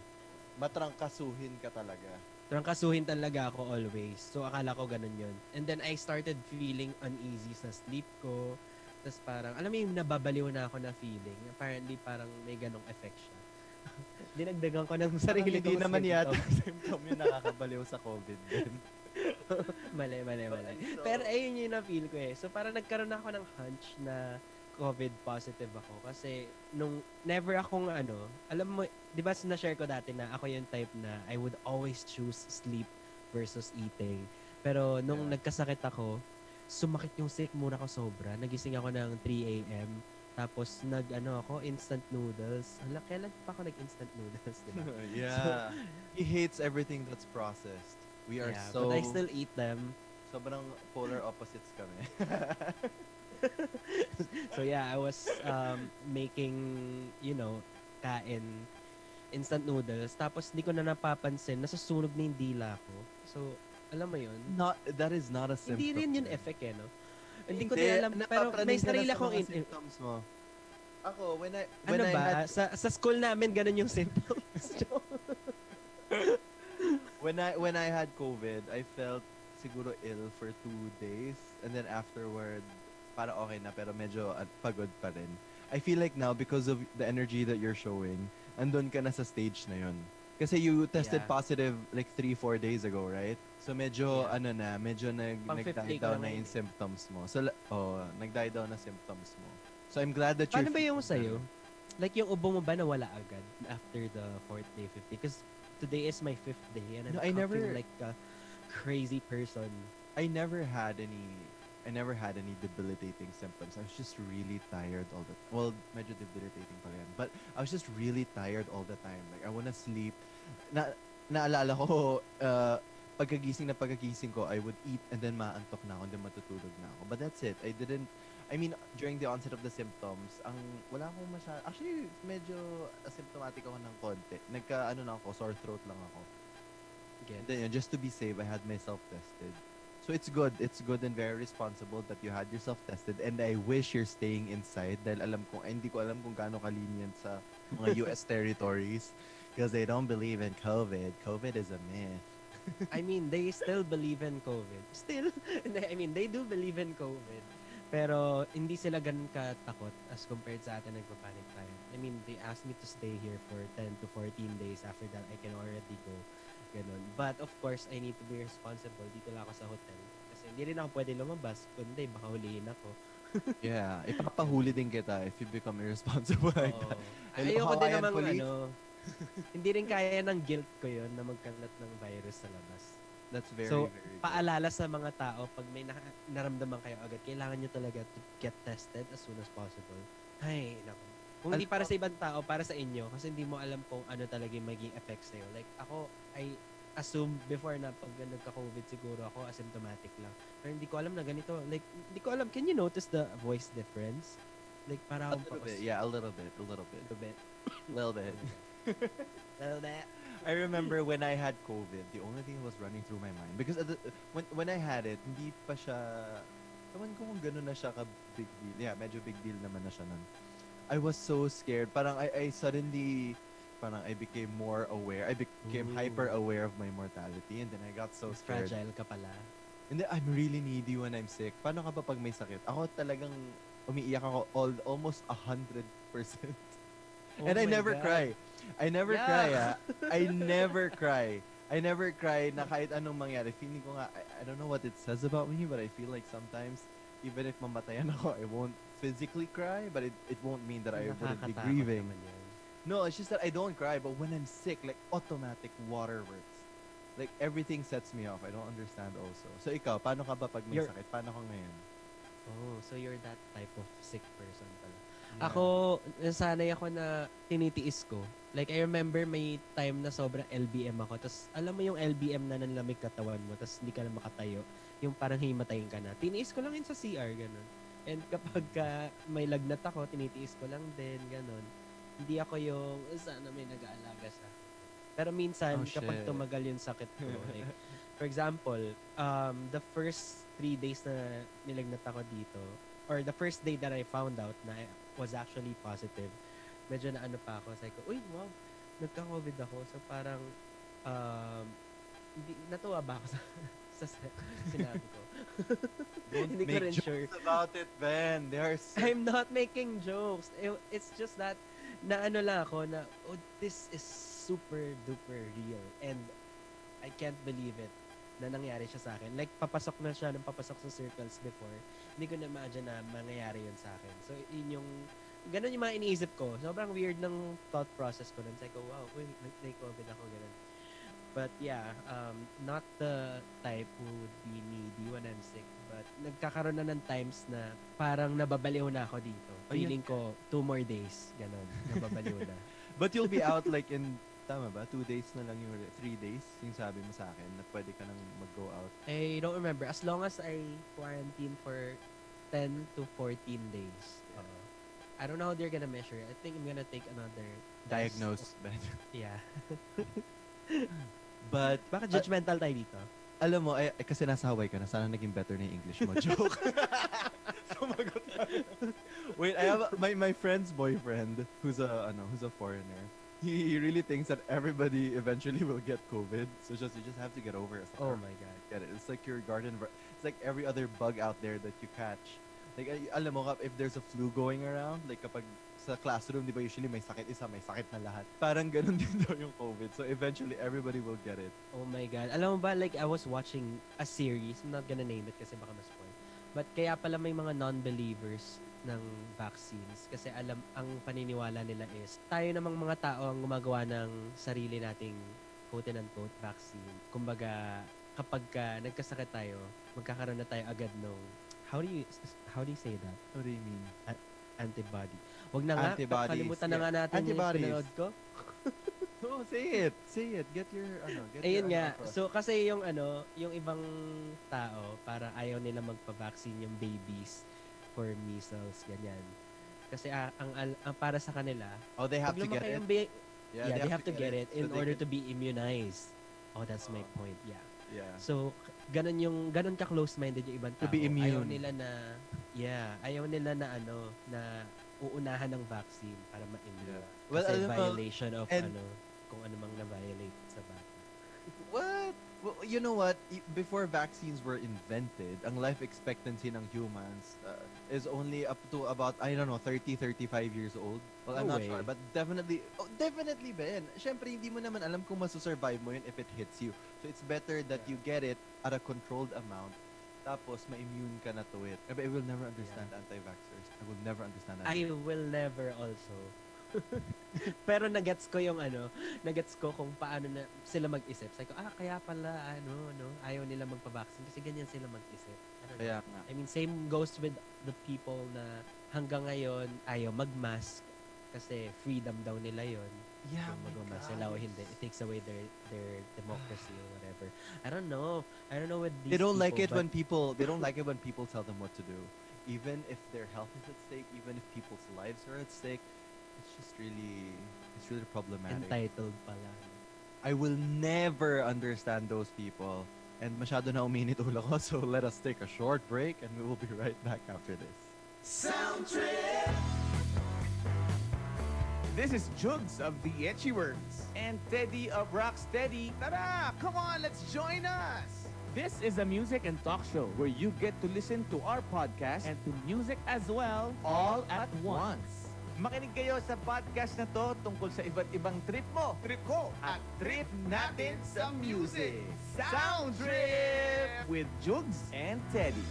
O: Matrangkasuhin ka talaga.
Q: Trangkasuhin talaga ako always. So akala ko ganun yun. And then I started feeling uneasy sa sleep ko. Tapos parang, alam mo yung nababaliw na ako na feeling. Apparently parang may ganong effect siya. Dinagdagan ko ng sarili ko.
D: Hindi naman yata symptom yung nakakabaliw sa COVID din.
Q: mali. Pero ayun yung na-feel ko eh. So parang nagkaroon ako ng hunch na COVID positive ako. Kasi nung never akong alam mo, di ba na-share ko dati na ako yung type na I would always choose sleep versus eating. Pero nung nagkasakit ako, sumakit yung sick muna ko sobra. Nagising ako ng 3 a.m. Tapos ako, instant noodles. Hala, kailan pa ako nag-instant noodles, di ba?
O: Yeah.
Q: So,
O: he hates everything that's processed. We are so...
Q: But I still eat them.
O: Sobrang polar opposites kami.
Q: So yeah, I was making, kain instant noodles. Tapos hindi ko na napapansin, nasusunog na yung dila ko. So, alam mo yun?
O: That is not a symptom.
Q: Hindi rin yun effect eh, no? Hindi ko din alam, pero may sarili akong
O: symptoms mo. Ako, when I
Q: had... Sa school namin, ganun yung symptoms.
O: when I had COVID, I felt siguro ill for 2 days. And then afterward, para okay na, pero medyo pagod pa rin. I feel like now, because of the energy that you're showing, andun ka na sa stage na yun. Kasi you tested positive like 3-4 days ago, right? So medyo medyo nag-die down na yung symptoms mo. So nag-die down na symptoms mo. So I'm glad that you're...
Q: Paano ba yung sa'yo? Like yung ubo mo ba nawala agad after the 4th day, 5th day? Because today is my 5th day and I'm coughing like a crazy person.
O: I never had any debilitating symptoms. I was just really tired all the time. Well, medyo debilitating pala yan. But I was just really tired all the time. Like, I wanna sleep. Naalala ko, pagkagising ko, I would eat and then maantok na ako and then matutulog na ako. But that's it. During the onset of the symptoms, wala akong actually, medyo asymptomatic ako ng konti. Sore throat lang ako. And then, just to be safe, I had myself tested. So it's good and very responsible that you had yourself tested, and I wish you're staying inside dahil hindi ko alam kung gaano kalinyan sa mga US territories because they don't believe in COVID. COVID is a myth.
Q: I mean, they still believe in COVID. Still? I mean, they do believe in COVID. Pero hindi sila ganun katakot as compared sa atin nagpa-panic tayo. I mean, they asked me to stay here for 10 to 14 days. After that, I can already go. Ganun. But of course, I need to be responsible. Dito lang ako sa hotel. Kasi hindi rin ako pwede lumabas. Kundi, baka huliin ako.
D: Yeah, ipapahuli din kita if you become irresponsible like that.
Q: Ayoko din
D: Hawaiian
Q: namang
D: police.
Q: hindi rin kaya ng guilt ko yon na magkalat ng virus sa labas.
D: That's very,
Q: so,
D: very good.
Q: paalala sa mga tao, pag may naramdaman kayo agad, kailangan nyo talaga to get tested as soon as possible. Ay, naku. Kung hindi para sa ibang tao, para sa inyo, kasi hindi mo alam kung ano talaga yung magiging effect sa'yo. Like, ako, I assume before na pag nagka-COVID siguro ako, asymptomatic lang. Pero hindi ko alam na ganito. Like, hindi ko alam. Can you notice the voice difference? Like, para
D: A little bit. Yeah, a little bit. A little bit.
Q: A bit.
D: Little bit.
Q: Little bit.
D: I remember when I had COVID, the only thing that was running through my mind, because when I had it, hindi pa siya, ewan ko kung gano'n na siya ka big deal. Yeah, medyo big deal naman na siya nun. I was so scared. Parang I suddenly, parang I became more aware. I became hyper aware of my mortality, and then I got so scared.
Q: Fragile ka pala.
D: And then I'm really needy when I'm sick. Paano ka ba pag may sakit? Ako talagang umiiyak ako almost 100%. And I
Q: my
D: never
Q: God.
D: cry. I never
Q: Yeah.
D: cry, ah. I never cry. I never cry na kahit anong mangyari. Feeling ko nga, I don't know what it says about me, but I feel like sometimes, even if mamatayan ako, I won't physically cry, but it won't mean that I wouldn't be
Q: Nakakatakot
D: grieving.
Q: naman yan.
D: No, it's just that I don't cry, but when I'm sick, like automatic waterworks. Like everything sets me off. I don't understand also. So ikaw, paano ka ba pag may
Q: You're-
D: sakit? Paano ka ngayon?
Q: Oh, so you're that type of sick person pala.
D: Yeah.
Q: Ako, nasanay ako na tinitiis ko. Like, I remember may time na sobrang LBM ako. Tapos, alam mo yung LBM na nanlamig katawan mo. Tapos, hindi ka na makatayo. Yung parang himatayin ka na. Tiniis ko lang yun sa CR, ganun. And kapag may lagnat ako, tinitiis ko lang din, ganun. Hindi ako yung, sana may nag-aalaga sa akin." Pero minsan,
D: Oh,
Q: kapag
D: shit.
Q: tumagal yung sakit ko, like, for example, the first 3 days na nilagnat ako dito, or the first day that I found out na I was actually positive, medyo na ano pa ako, sabi ko, uy, wow, nagka-COVID ako. So parang, natuwa ba ako sa sinabi ko?
D: Don't
Q: Hindi ko
D: make
Q: rin
D: jokes
Q: sure.
D: about it, Ben. They are sick.
Q: I'm not making jokes. It's just that, na ano lang ako na, oh, this is super duper real. And I can't believe it na nangyari siya sa akin. Like, papasok na siya nang papasok sa circles before. Hindi ko na-imagine na mangyayari yun sa akin. So, yun yung, ganun yung mga iniisip ko. Sobrang weird ng thought process ko nun. Sabi ko, wow, uy, may COVID ako, ganun. But yeah, not the type who would be needy when I'm sick. But nagkakaroon na ng times na parang nababaliw na ako dito. Feeling ko, 2 more days. Ganon. Nababaliw na.
D: But you'll be out like in, tama ba? 2 days na lang yung, 3 days yung sabi mo sa akin na pwede ka nang mag-go out.
Q: I don't remember. As long as I quarantine for 10 to 14 days. I don't know how they're gonna measure. I think I'm gonna take another test.
D: Diagnose, Ben.
Q: Yeah.
D: But,
Q: Baka judgmental tayo dito.
D: alam mo, kasi nasa Hawaii ka na, sana naging better na yung English mo. Joke. Sumagot na. Wait, I have my friend's boyfriend who's a foreigner. He really thinks that everybody eventually will get COVID. So you just have to get over it.
Q: Oh my God.
D: Get it. It's like your it's like every other bug out there that you catch. Like, alam mo, if there's a flu going around, like kapag sa classroom, di ba usually may sakit isa, may sakit na lahat. Parang ganun din daw yung COVID. So eventually, everybody will get it.
Q: Oh my God. Alam mo ba, like, I was watching a series. I'm not gonna name it kasi baka ma-spoil. But kaya pala may mga non-believers ng vaccines. Kasi ang paniniwala nila is, tayo namang mga tao ang gumagawa ng sarili nating quote-unquote vaccine. Kumbaga, kapag nagkasakit tayo, magkakaroon na tayo agad nung, how do you say that?
D: What do you mean?
Q: Antibody. Wag na nga,
D: Antibodies,
Q: kalimutan na
D: yeah.
Q: nga natin
D: Antibodies.
Q: yung pinanood ko.
D: Oh, say it. Say it. Get your, get
Q: Ayun
D: your,
Q: nga.
D: across.
Q: So, kasi yung yung ibang tao, para ayaw nila magpa-vaccine yung babies for measles, ganyan. Kasi ang para sa kanila,
D: Oh, they have
Q: pag
D: to get
Q: lumaki
D: it?
Q: yung
D: Yeah,
Q: they have to get it in
D: so they
Q: order
D: can-
Q: to be immunized. Oh, that's my point. Yeah.
D: Yeah.
Q: So, ganun ka close-minded yung ibang
D: To
Q: tao.
D: be
Q: Ayaw
D: immune.
Q: nila na, ayaw nila na na uunahan ng vaccine para ma-immune.
D: Yeah. Well,
Q: Kasi
D: alam mo,
Q: violation of
D: and-
Q: kung ano mang na-violate sa bata.
D: What? Well, you know what? Before vaccines were invented, ang life expectancy ng humans is only up to about, I don't know, 30, 35 years old. Well, I'm
Q: No
D: not
Q: way.
D: sure, but definitely, Ben. Siyempre, hindi mo naman alam kung masusurvive mo yun if it hits you. So, it's better that you get it at a controlled amount. Tapos, ma-immune ka na to it. I will never understand anti-vaxxers. I will never understand
Q: I will never also. Pero nagets ko yung nagets ko kung paano na sila mag-isip. Sabi ko, kaya pala, ayaw nila magpa-vaccine kasi ganyan sila mag-isip. I don't know.
D: Kaya nga.
Q: I mean, same goes with the people na hanggang ngayon ayaw mag-mask kasi freedom daw nila yon.
D: Yeah,
Q: Kung mag-mask sila o hindi. It takes away their democracy or whatever. I don't know with these
D: They don't like
Q: people,
D: it when people tell them what to do. Even if their health is at stake, even if people's lives are at stake, it's really problematic.
Q: entitled pala.
D: I will never understand those people. And masyado na uminit ulo ko, so let us take a short break and we will be right back after this.
I: Sound Trip! This is Jugs of the Etchy Words and Teddy of Rocksteady. Tara! Come on, let's join us! This is a music and talk show where you get to listen to our podcast and to music as well, all at once. Makinig kayo sa podcast na to tungkol sa iba't ibang trip mo, trip ko, at trip natin sa music. Sound Trip with Jugs and Teddy.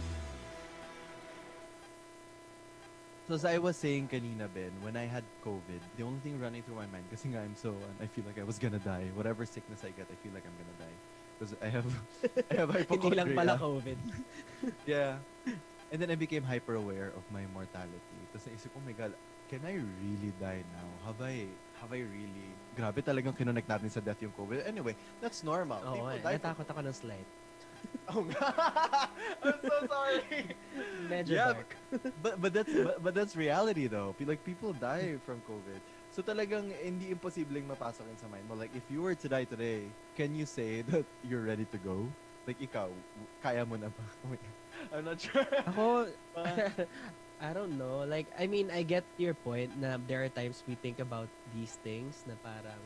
D: So as I was saying kanina, Ben, when I had COVID, the only thing running through my mind, kasi nga I feel like I was gonna die. Whatever sickness I get, I feel like I'm gonna die. Because I have
Q: Hindi lang
D: hypochondria.
Q: pala COVID.
D: Yeah. And then I became hyper aware of my mortality. Tapos naisip, oh my God, can I really die now? Have I really? Grabe talagang kinonect natin sa death yung COVID. Anyway, that's normal.
Q: Oo,
D: People die from-
Q: natakot ako ng slide.
D: Oh God. I'm so sorry.
Q: Medyo
D: Yeah,
Q: dark.
D: but that's reality though. Like people die from COVID. So talagang hindi imposibleng mapasok yun sa mind mo. Like if you were to die today, can you say that you're ready to go? Like ikaw, kaya mo na ba? Oh my God. I'm not sure.
Q: Ako, I don't know. Like, I mean, I get your point na there are times we think about these things na parang,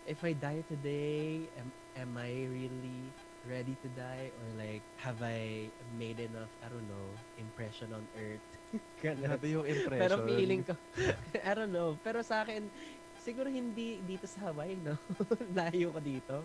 Q: if I die today, am I really ready to die? Or like, have I made enough, I don't know, impression on Earth? Ganun.
D: Grabe yung impression.
Q: Pero feeling ko, I don't know. Pero sa akin, siguro hindi dito sa Hawaii, no? Layo ko dito.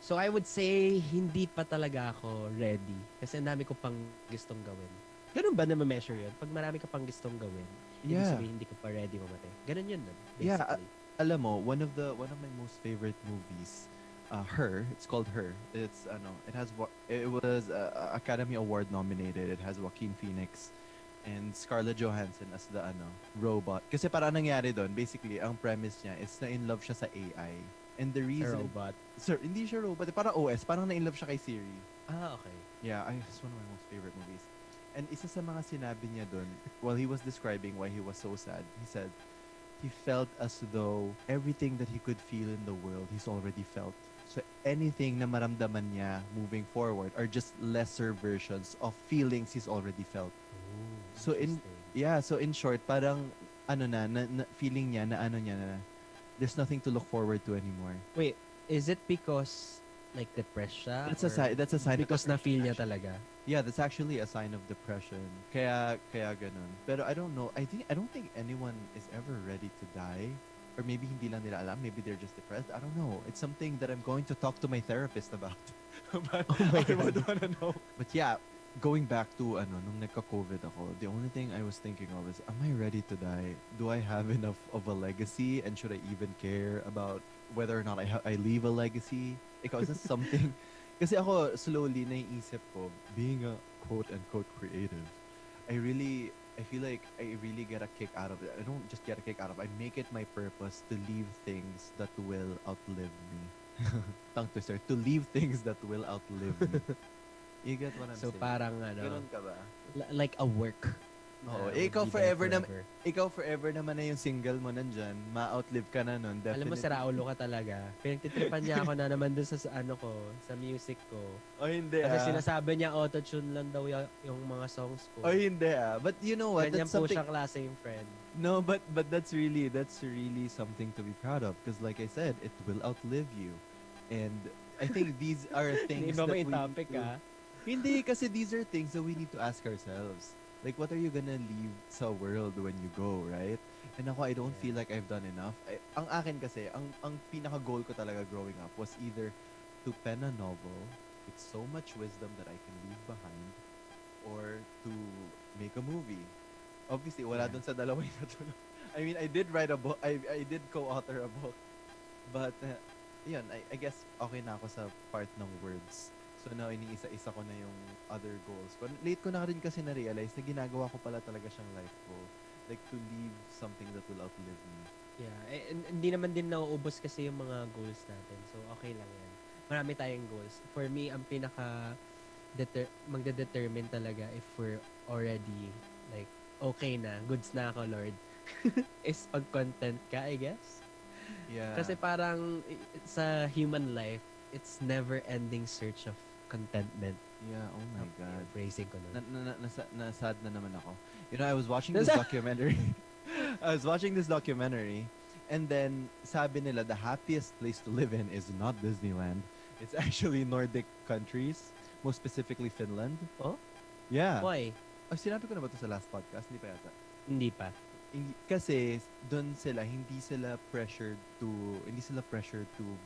Q: So I would say, hindi pa talaga ako ready. Kasi ang dami ko pang gustong gawin. Ganun ba na ma-measure yun? Pag marami ka pang gustong gawin, ibig
D: Yeah.
Q: sabihin hindi ka pa ready mamatay. Ganun yun, no?
D: Yeah,
Q: Basically.
D: alam mo, one of my most favorite movies, Her. It's called Her. It was Academy Award nominated. It has Joaquin Phoenix and Scarlett Johansson as the robot. Kasi parang nangyari doon, basically, ang premise niya is na in love siya sa AI. And the reason...
Q: robot.
D: Sir, hindi siya robot. Parang OS. Parang na in love siya kay Siri.
Q: Okay.
D: Yeah, it's one of my most favorite movies. And isa sa mga sinabi niya doon, while he was describing why he was so sad, he said, he felt as though everything that he could feel in the world, he's already felt. So anything na maramdaman niya moving forward are just lesser versions of feelings he's already felt. So in short, parang na feeling niya na there's nothing to look forward to anymore.
Q: Wait, is it because like depressed siya?
D: That's a sign
Q: Because
D: of
Q: na-feel niya talaga?
D: Yeah, that's actually a sign of depression. Kaya ganun. Pero I don't know. I don't think anyone is ever ready to die. Or maybe hindi lang nila alam. Maybe they're just depressed. I don't know. It's something that I'm going to talk to my therapist about. But I would wanna know. But yeah, going back to nung nagka-COVID ako, the only thing I was thinking of is, am I ready to die? Do I have enough of a legacy? And should I even care about whether or not I leave a legacy? Ikaw, is that something? Kasi ako, slowly, naiisip ko, being a quote-unquote creative, I feel like I really get a kick out of it. I don't just get a kick out of it. I make it my purpose to leave things that will outlive me. Tongue twister. To leave things that will outlive me. You get what I'm
Q: So
D: saying?
Q: parang
D: Ganun ka ba?
Q: like a work.
D: Oo.
Q: na
D: Ikaw
Q: would be there
D: forever naman na yung single mo nandyan. Ma-outlive ka na nun.
Q: Alam mo,
D: Definitely.
Q: saraulo ka talaga. Pinagtitripan niya ako na naman dun sa sa music ko.
D: O hindi
Q: Kasi sinasabi niya auto-tune lang daw yung mga songs ko.
D: O hindi But you know what?
Q: Ganyan
D: That's
Q: po
D: something...
Q: siyang klase yung friend.
D: No, but that's really something to be proud of. Because like I said, it will outlive you. And I think these are things
Q: Iba
D: that
Q: mo
D: we
Q: yung topic,
D: need to...
Q: ah.
D: Hindi, kasi these are things that we need to ask ourselves. Like, what are you gonna leave sa world when you go, right? And ako, I don't feel like I've done enough. Ang akin kasi, ang pinaka-goal ko talaga growing up was either to pen a novel with so much wisdom that I can leave behind, or to make a movie. Obviously, wala dun sa dalawa yung natulog. I mean, I did write a book. I did co-author a book. But, yun, I guess okay na ako sa part ng words. So now, iniisa-isa ko na yung other goals. But late ko na rin kasi na-realize na ginagawa ko pala talaga siyang life goal. Like, to leave something that will outlive me.
Q: Yeah, hindi naman din nauubos kasi yung mga goals natin. So, okay lang yan. Marami tayong goals. For me, ang pinaka magde-determine talaga if we're already like okay na, goods na ako, Lord, is pag content ka, I guess.
D: Yeah.
Q: Kasi parang sa human life, it's never ending search of contentment.
D: Yeah, oh my God.
Q: Phrasing ko na.
D: Sad na naman ako. You know, I was watching this documentary. I was watching this documentary, and then sabi nila the happiest place to live in is not Disneyland. It's actually Nordic countries, most specifically Finland.
Q: Oh?
D: Yeah.
Q: Why?
D: Oh, sinabi ko na ba ito sa last podcast? Hindi pa yata.
Q: Hindi pa.
D: Kasi doon sila hindi sila pressured to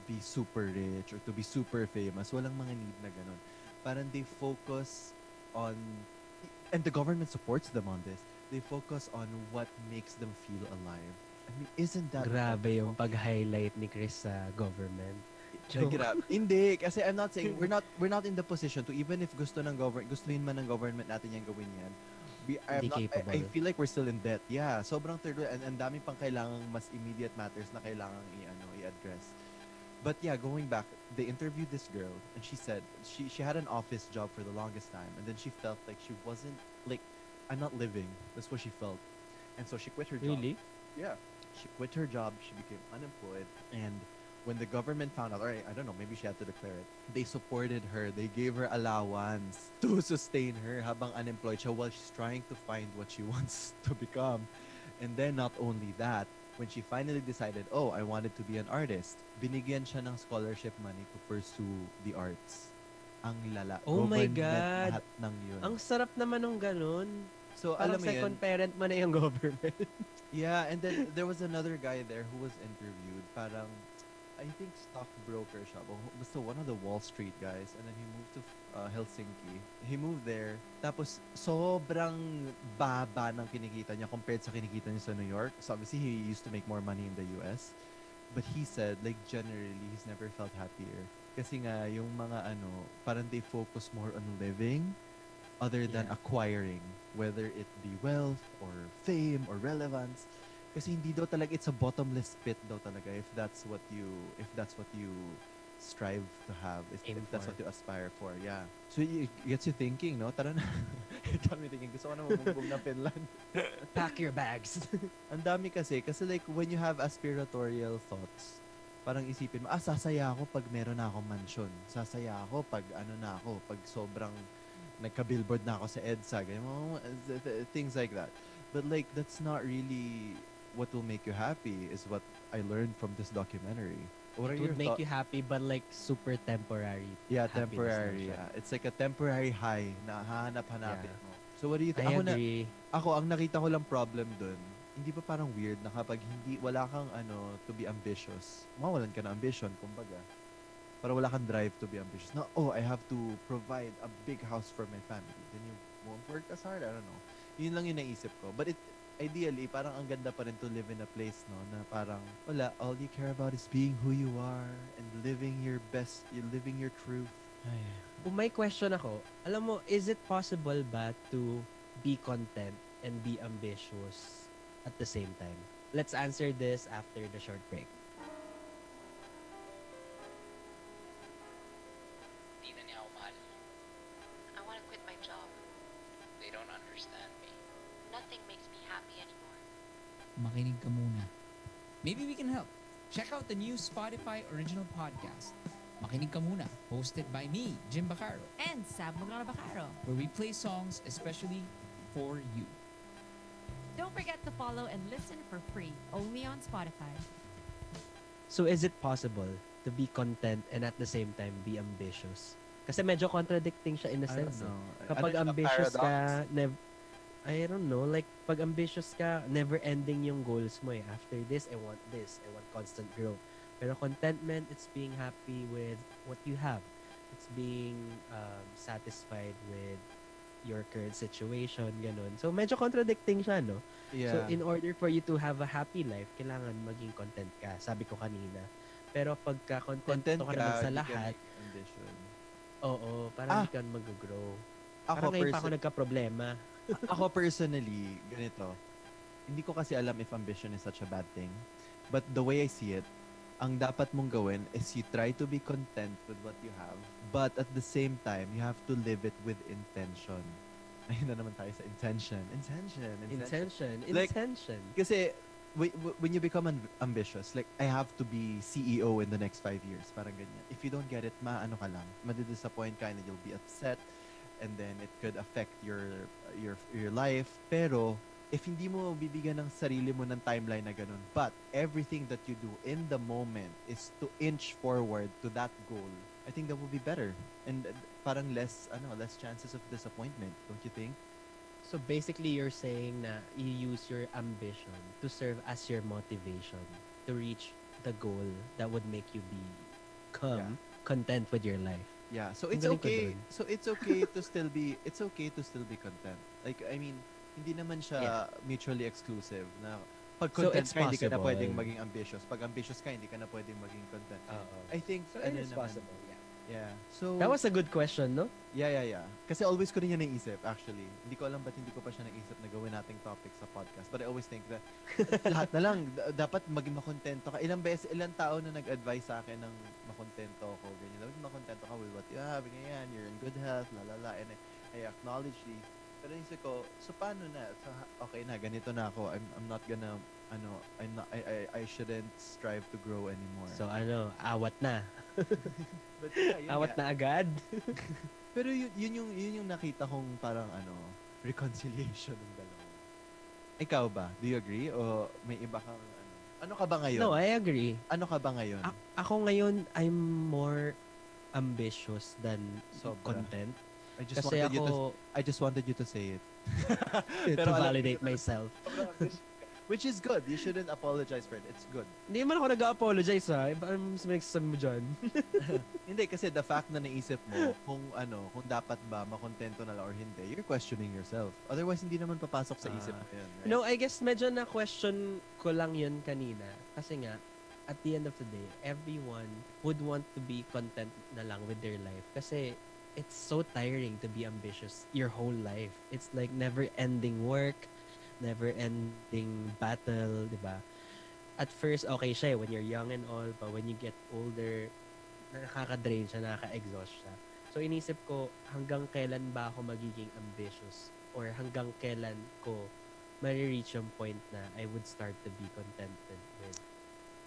D: be super rich or to be super famous. Walang mga need na ganun. Parang they focus on, and the government supports them on this, they focus on what makes them feel alive. I mean, isn't that
Q: Grabe yung pag-highlight ni Chris sa government.
D: Grabe. Hindi, kasi I'm not saying we're not in the position to, even if gustuhin man ng government natin yan gawin yan. I feel like we're still in debt. Yeah, sobrang third world, and dami pang kailangang mas immediate matters na kailangang i-address. But yeah, going back, they interviewed this girl, and she said she had an office job for the longest time, and then she felt like she wasn't, like, I'm not living. That's what she felt. And so she quit her job.
Q: Really?
D: Yeah. She quit her job, she became unemployed, and when the government found out, alright, I don't know, maybe she had to declare it, they supported her, they gave her allowance to sustain her habang unemployed siya while she's trying to find what she wants to become. And then not only that, when she finally decided, oh, I wanted to be an artist, binigyan siya ng scholarship money to pursue the arts. Ang lala.
Q: Oh my
D: Government
Q: God.
D: lahat ng yun.
Q: Ang sarap naman ng ganun.
D: So,
Q: parang
D: alam mo
Q: second
D: yun,
Q: parent mo na yung government.
D: yeah, and then there was another guy there who was interviewed. Parang, I think stockbroker siya. Basta one of the Wall Street guys. And then he moved to Helsinki. He moved there. Tapos, sobrang baba ng kinikita niya compared sa kinikita niya sa New York. So, obviously, he used to make more money in the US. But he said, like, generally, he's never felt happier. Kasi nga, yung mga parang they focus more on living other than acquiring, whether it be wealth or fame or relevance. Kasi hindi daw talaga, it's a bottomless pit daw talaga if that's what you strive to have, if that's what you aspire for. Yeah. So it gets you thinking, no? Tara na. It got me thinking, gusto ko na mamumbog na Finland.
Q: Pack your bags.
D: Ang dami kasi like when you have aspiratorial thoughts, parang isipin mo, sasaya ako pag meron na akong mansion. Sasaya ako pag pag sobrang nagka-billboard na ako sa EDSA. Things like that. But like, that's not really what will make you happy, is what I learned from this documentary. What
Q: It would make you happy, but like super temporary.
D: Yeah,
Q: happiness
D: temporary.
Q: lang siya.
D: Yeah. It's like a temporary high na hahanap-hanapin mo. So what do you think?
Q: I agree.
D: Ako, ang nakita ko lang problem dun, hindi ba parang weird na kapag wala kang to be ambitious, mawalan ka na ambition, kumbaga. Para wala kang drive to be ambitious. No, I have to provide a big house for my family. Then you won't work as hard. I don't know. Yun lang yung naisip ko. But ideally, parang ang ganda pa rin to live in a place, no, na parang, wala, all you care about is being who you are and living your best, living your truth.
Q: Kung may question ako, alam mo, is it possible ba to be content and be ambitious at the same time? Let's answer this after the short break.
J: Di na niya ako mahal.
K: I want to quit my job.
J: They don't understand me.
K: Nothing makes me happy anymore.
L: Makinig ka muna. Maybe we can help. Check out the new Spotify original podcast, Makinig ka muna, hosted by me, Jim Bacaro,
M: And Sab Bacaro.
L: where we play songs especially for you.
M: Don't forget to follow and listen for free only on Spotify.
Q: So is it possible to be content and at the same time be ambitious? Kasi medyo contradicting siya in a
D: I
Q: sense.
D: don't know.
Q: Kapag
D: Ano siya,
Q: ambitious ka,
D: paradox?
Q: I don't know, like pag ambitious ka, never ending yung goals mo eh. After this, I want this. I want constant growth. Pero contentment, it's being happy with what you have. It's being satisfied with your current situation, ganun. So medyo contradicting siya, no? So
O: Yeah.
Q: in order for you to have a happy life, kailangan maging content ka, sabi ko kanina. Pero pagka
O: Content
Q: contento ka naman
O: ka,
Q: sa
O: di ka
Q: lahat,
O: may ambition.
Q: oo, parang hindi ka mag-grow.
O: Ako
Q: Parang ngayon pa ako nagka-problema.
D: Ako personally, ganito. Hindi ko kasi alam if ambition is such a bad thing. But the way I see it, ang dapat mong gawin is you try to be content with what you have. But at the same time, you have to live it with intention. Ayun na naman tayo sa intention. Like,
Q: Intention.
D: kasi when you become ambitious, like I have to be CEO in the next 5 years, parang ganyan. If you don't get it, maano ka lang, madidisappoint ka and you'll be upset, and then it could affect your life. Pero if hindi mo bibigyan ng sarili mo ng timeline na ganun, but everything that you do in the moment is to inch forward to that goal, I think that will be better, and parang less chances of disappointment, don't you think?
Q: So basically, you're saying na you use your ambition to serve as your motivation to reach the goal that would make you become content with your life.
D: Yeah, so
Q: Ang
D: it's
Q: galing ko
D: okay.
Q: dun.
D: So it's okay to still be content. Like I mean, hindi naman siya mutually exclusive na pag
Q: So
D: content
Q: it's
D: ka, hindi ka na
Q: possible.
D: pwedeng maging ambitious. Pag ambitious ka, hindi ka na pwedeng maging content. I think
Q: So it
D: ano
Q: is
D: naman,
Q: possible, yeah.
D: Yeah. So
Q: That was a good question, no?
D: Yeah. Kasi always ko rin yan naisip, actually. Hindi ko alam ba't hindi ko pa siya naisip na gawin nating topic sa podcast. But I always think that lahat na lang, dapat maging makontento ka. Ilang tao na nag-advise sa akin ng makontento ako, ganyan. Dapat makontento ka with what you have, ganyan, you're in good health, lalala. And I acknowledge these. Pero isip ko, so paano na? So, okay na, ganito na ako. I'm not gonna, I shouldn't strive to grow anymore.
Q: So awat na.
D: But yeah, yun
Q: Awat
D: nga.
Q: na agad.
D: Pero yun yung nakita kong parang reconciliation ng dalawa. Ikaw ba? Do you agree? O may iba kang ano ka ba ngayon?
Q: No, I agree.
D: Ano ka ba ngayon?
Q: Ako ngayon, I'm more ambitious than
D: Sobra.
Q: content.
D: I just
Q: Kasi
D: wanted you to say it.
Q: to
D: alam-
Q: validate myself.
D: Which is good. You shouldn't apologize for it. It's good.
Q: Hindi man ako nag-apologize ha. Anong sabi mo dyan?
D: Hindi kasi the fact na naisip mo kung dapat ba makontento na lang or hindi, you're questioning yourself. Otherwise hindi naman papasok sa isip mo yun, right?
Q: No, I guess medyo na-question ko lang yun kanina. Kasi nga, at the end of the day, everyone would want to be content na lang with their life. Kasi it's so tiring to be ambitious your whole life. It's like never-ending work, never-ending battle, di ba? At first, okay siya when you're young and all, but when you get older, nakaka-drain siya, nakaka-exhaust siya. So, inisip ko, hanggang kailan ba ako magiging ambitious? Or hanggang kailan ko ma-reach yung point na I would start to be contented with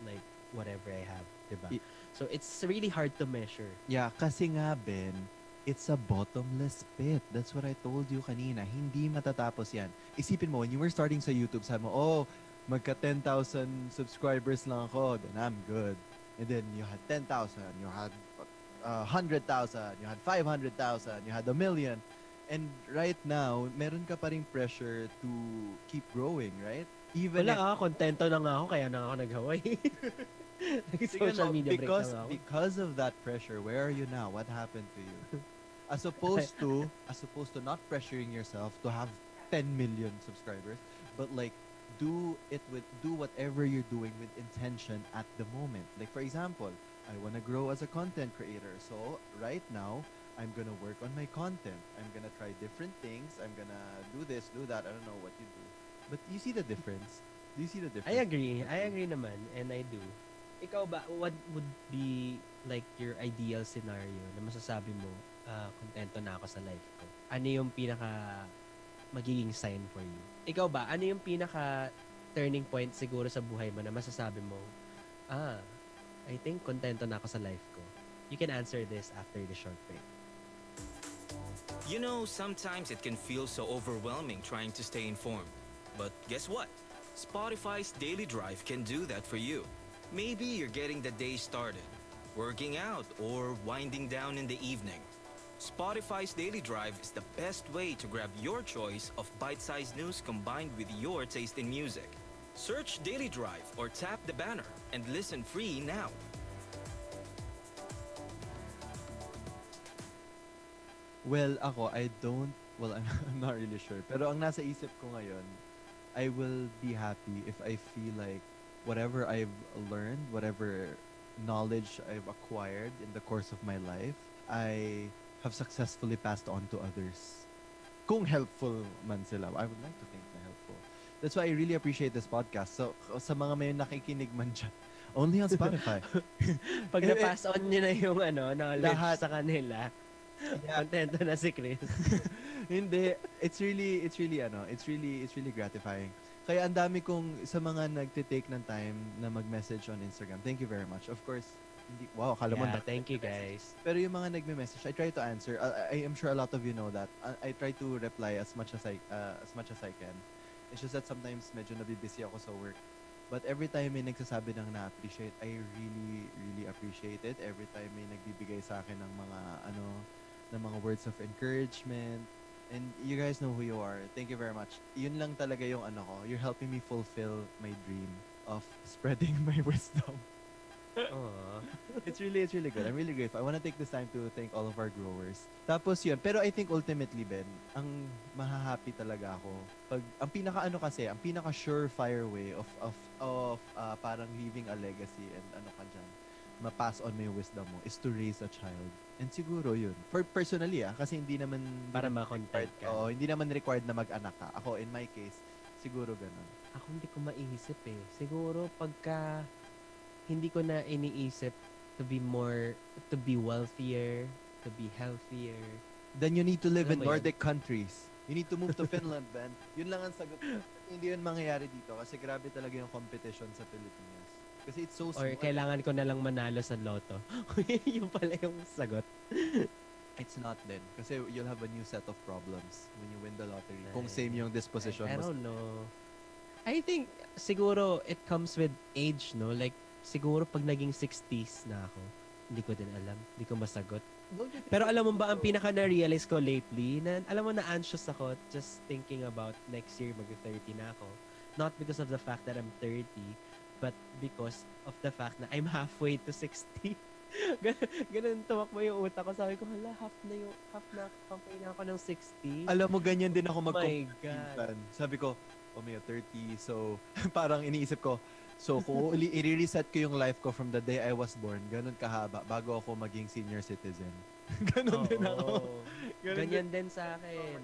Q: like whatever I have, di ba? So, it's really hard to measure.
D: Yeah, kasi nga, Ben, it's a bottomless pit. That's what I told you kanina. Hindi matatapos yan. Isipin mo, when you were starting sa YouTube, sabi mo, magka 10,000 subscribers lang ako, then I'm good. And then you had 10,000, you had 100,000, you had 500,000, you had 1 million. And right now, meron ka pa ring pressure to keep growing, right? Even
Q: Wala kontento na nga ako, kaya na ako nag-Hawaii. Social media break na nga ako.
D: Because of that pressure, where are you now? What happened to you? As opposed to not pressuring yourself to have 10 million subscribers, but like do whatever you're doing with intention at the moment. Like for example, I want to grow as a content creator. So right now, I'm gonna work on my content. I'm gonna try different things. I'm gonna do this, do that. I don't know what you do. But you see the difference? Do you see the difference?
Q: I agree naman, and I do. Ikaw ba, what would be like your ideal scenario na masasabi mo, kontento na ako sa life ko? Ano yung pinaka magiging sign for you? Ikaw ba, ano yung pinaka turning point siguro sa buhay mo na masasabi mo, I think kontento na ako sa life ko? You can answer this after the short break.
E: You know, sometimes it can feel so overwhelming trying to stay informed. But guess what? Spotify's Daily Drive can do that for you. Maybe you're getting the day started, working out, or winding down in the evening. Spotify's Daily Drive is the best way to grab your choice of bite-sized news combined with your taste in music. Search Daily Drive or tap the banner and listen free now.
O: Well, ako, I don't, well, I'm not really sure. Pero ang nasa isip ko ngayon, I will be happy if I feel like whatever I've learned, whatever knowledge I've acquired in the course of my life, I have successfully passed on to others. Kung helpful man sila. I would like to think na helpful. That's why I really appreciate this podcast. So, sa mga may nakikinig man dyan, only on Spotify.
Q: Pag na-pass on nyo na yung knowledge
O: Lahat.
Q: sa kanila, kontento na si Chris.
O: Hindi, it's really gratifying. Kaya ang dami kong sa mga nagte-take ng time na mag-message on Instagram. Thank you very much. Of course, wow, akala mo
Q: Yeah, thank you guys.
O: Pero yung mga nagme-message, I try to answer. I am sure a lot of you know that. I try to reply as much as I can. It's just that sometimes medyo nabibusy ako sa work. But every time may nagsasabi ng na-appreciate, I really, really appreciate it. Every time may nagbibigay sa akin ng mga words of encouragement. And you guys know who you are. Thank you very much. Yun lang talaga yung ko. You're helping me fulfill my dream of spreading my wisdom. It's really good. I'm really grateful. I want to take this time to thank all of our growers. Tapos yun. Pero I think ultimately, Ben, ang mahahappy talaga ako. Pag, ang pinaka surefire way of parang leaving a legacy and ma-pass on mo yung wisdom mo is to raise a child. And siguro yun. For personally kasi hindi naman
Q: Para ma-content ka.
O: Oo, hindi naman required na mag-anak ka. Ako, in my case, siguro ganun.
Q: Ako hindi ko maiisip eh. Siguro pagka hindi ko na iniisip to be wealthier, to be healthier.
O: Then you need to live in
Q: Alam mo yun?
O: Nordic countries. You need to move to Finland, Ben. Yun lang ang sagot. Hindi yun mangyayari dito kasi grabe talaga yung competition sa Pilipinas. Kasi it's so
Q: Or
O: small.
Q: kailangan ko na lang manalo sa loto. Yung pala yung sagot.
O: It's not then. Kasi you'll have a new set of problems when you win the lottery. Kung same yung disposition
Q: I
O: mo.
Q: don't know. I think siguro it comes with age, no? Like siguro pag naging 60s na ako, hindi ko din alam. Hindi ko masagot. Pero alam mo ba ang pinaka na-realize ko lately, na alam mo na anxious ako just thinking about next year mag-30 na ako. Not because of the fact that I'm 30, but because of the fact na I'm halfway to 60. Ganun tumakbo yung utak ko. Sabi ko, hala, halfway na ako ng 60.
O: Alam mo, ganyan din ako
Q: Oh my God.
O: Sabi ko, may 30. So, parang iniisip ko, so kung i-reset ko yung life ko from the day I was born, ganun kahaba, bago ako maging senior citizen. Ganun din ako.
Q: Ganyan din sa akin.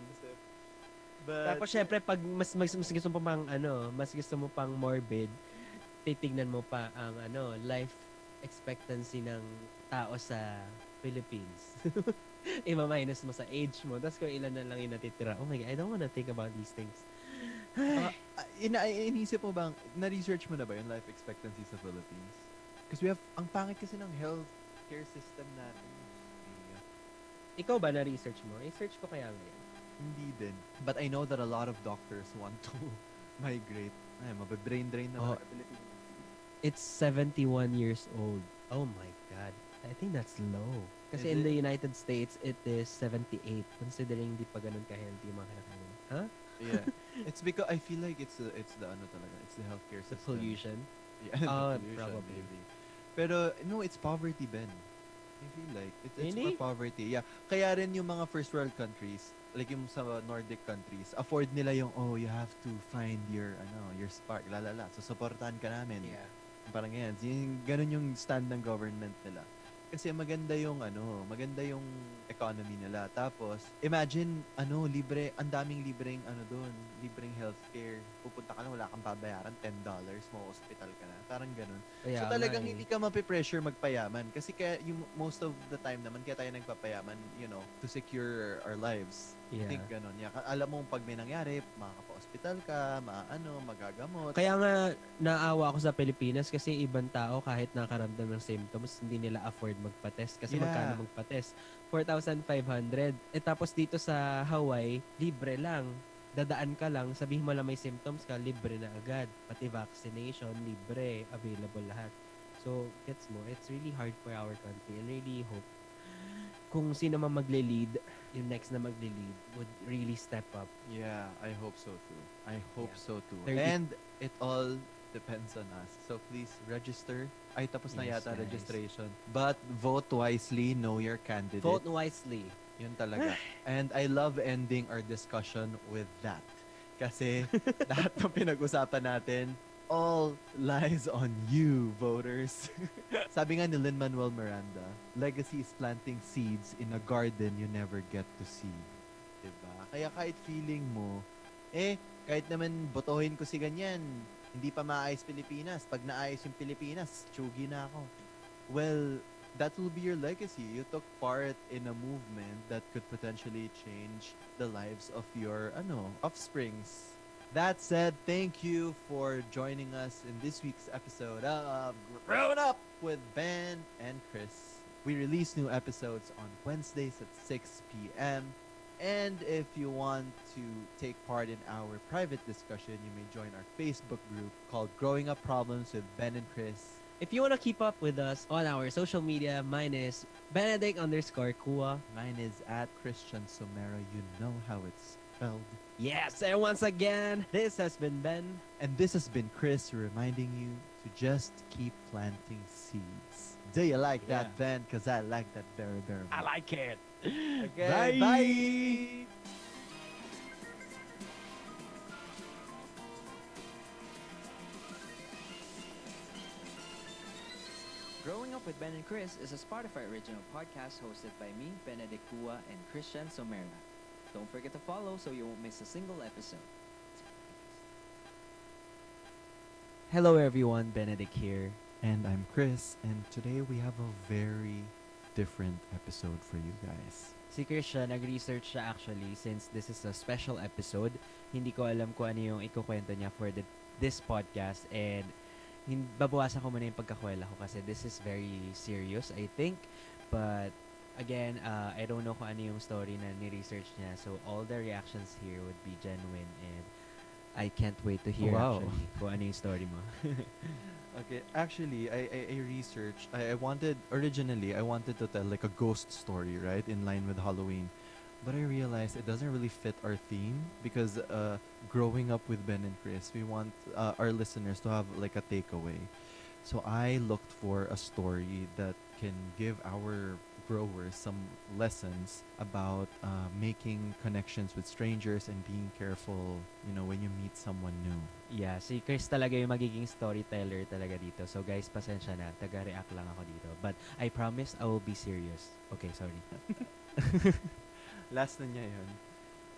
O: But,
Q: Tapos syempre pag mas gusto mo pang mas gusto mo pang morbid, titignan mo pa ang life expectancy ng tao sa Philippines. Ima-minus mo sa age mo. Tapos kung ilan na lang yung natitira. Oh my God, I don't wanna think about these things.
O: Inisip mo bang, na-research mo na ba yung life expectancy sa Philippines? Because we have, ang pangit kasi ng healthcare system natin.
Q: Ikaw ba na-research mo? I-search ko kaya ngayon.
O: Hindi din. But I know that a lot of doctors want to migrate. Ay, mabe-brain drain na mga Philippines.
Q: It's 71 years old. Oh my God. I think that's low. Kasi in the United States, it is 78. Considering di pa ganun ka-healthy yung mga kinakain. Huh?
O: Yeah. It's because I feel like it's the talaga. It's the healthcare
Q: The
O: system.
Q: pollution?
O: Yeah, the pollution,
Q: Probably.
O: maybe. Pero no, it's poverty, Ben. I feel like it's
Q: Really?
O: for poverty. Yeah. Kaya rin yung mga first world countries, like yung sa Nordic countries, afford nila yung you have to find your spark, lalala. So supportahan ka namin.
Q: Yeah.
O: Parang yan. Ganun yung stand ng government nila. Kasi maganda yung economy nila. Tapos imagine libre, ang daming libreng doon, libreng healthcare. Pupunta ka lang, wala kang babayaran, $10, ma-hospital ka na. Parang ganun.
Q: Kaya
O: So talagang
Q: nga eh.
O: hindi ka mape-pressure magpayaman kasi kaya yung most of the time naman kaya tayo nagpapayaman, to secure our lives. I
Q: Yeah.
O: think ganun. Yeah, alam mo pag may nangyari, makaka-hospital ka, magagamot.
Q: Kaya nga naawa ako sa Pilipinas kasi ibang tao kahit nakaramdam ng symptoms, hindi nila afford magpa-test. Kasi
O: Yeah.
Q: magkano magpa-test? 4,500. Tapos dito sa Hawaii, libre lang. Dadaan ka lang, sabihin mo lang may symptoms ka, libre na agad. Pati vaccination, libre, available lahat. So, gets mo, it's really hard for our country and really hope kung sino man magle-lead, yung next na magle-lead would really step up.
D: Yeah, I hope so too. I hope
Q: Yeah.
D: so too.
Q: 30
D: And it all depends on us. So please register. Ay, tapos na
Q: Yes,
D: yata
Q: guys.
D: registration. But vote wisely, know your candidate.
Q: Vote wisely.
D: Yun talaga. And I love ending our discussion with that. Kasi lahat ng pinag-usapan natin, all lies on you, voters. Sabi nga ni Lin-Manuel Miranda, legacy is planting seeds in a garden you never get to see. Diba? Kaya kahit feeling mo, kahit naman botohin ko si ganyan, hindi pa maayos Pilipinas. Pag naayos yung Pilipinas, tsugi na ako. Well, that will be your legacy. You took part in a movement that could potentially change the lives of your offsprings. That said, thank you for joining us in this week's episode of Grown Up with Ben and Chris. We release new episodes on Wednesdays at 6 p.m. And if you want to take part in our private discussion, you may join our Facebook group called Growing Up Problems with Ben and Chris.
Q: If you want to keep up with us on our social media, mine is Benedict_Kua.
D: Mine is at Christian Somero. You know how it's spelled.
Q: Yes, and once again, this has been Ben.
D: And this has been Chris reminding you to just keep planting seeds. Do you like that, Ben? Because I like that very, very much.
Q: I like it.
D: Okay, bye.
P: Growing Up with Ben and Chris is a Spotify original podcast hosted by me, Benedict Kua, and Christian Somera. Don't forget to follow so you won't miss a single episode.
Q: Hello everyone, Benedict here.
D: And I'm Chris, and today we have a very different episode for you guys.
Q: Si Christian, nag-research siya actually since this is a special episode. Hindi ko alam kung ano yung ikukwento niya for this podcast and babawasan ko muna yung pagkakwela ko kasi this is very serious, I think. But again, I don't know kung ano yung story na ni-research niya. So all the reactions here would be genuine and I can't wait to hear actually kung ano yung story mo.
D: Okay, actually, I researched. Originally, I wanted to tell like a ghost story, right, in line with Halloween. But I realized it doesn't really fit our theme because growing up with Ben and Chris, we want our listeners to have like a takeaway. So I looked for a story that can give our growers some lessons about making connections with strangers and being careful, when you meet someone new.
Q: Yeah, si Chris talaga yung magiging storyteller talaga dito. So guys, pasensya na. Taga-react lang ako dito. But I promise I will be serious. Okay, sorry.
D: Last na niya yun.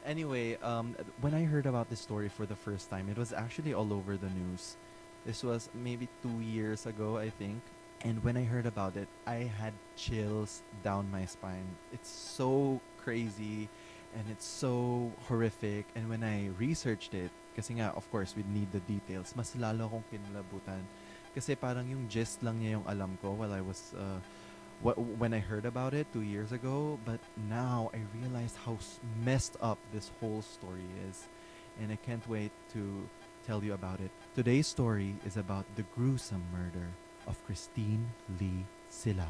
D: Anyway, when I heard about this story for the first time, it was actually all over the news. This was maybe 2 years ago, I think. And when I heard about it, I had chills down my spine. It's so crazy and it's so horrific. And when I researched it, kasi nga, of course, we'd need the details, mas lalo akong kinlabutan. Kasi parang yung gist lang niya yung alam ko while I was, when I heard about it 2 years ago. But now I realized how messed up this whole story is. And I can't wait to tell you about it. Today's story is about the gruesome murder of Christine Lee Silawan.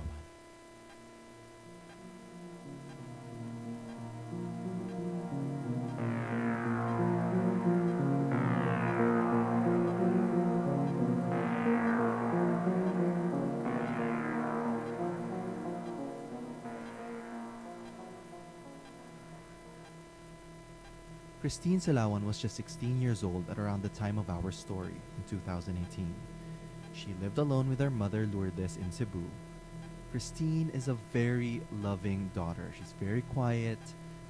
D: Christine Silawan was just 16 years old at around the time of our story in 2018. She lived alone with her mother Lourdes in Cebu. Christine is a very loving daughter. She's very quiet,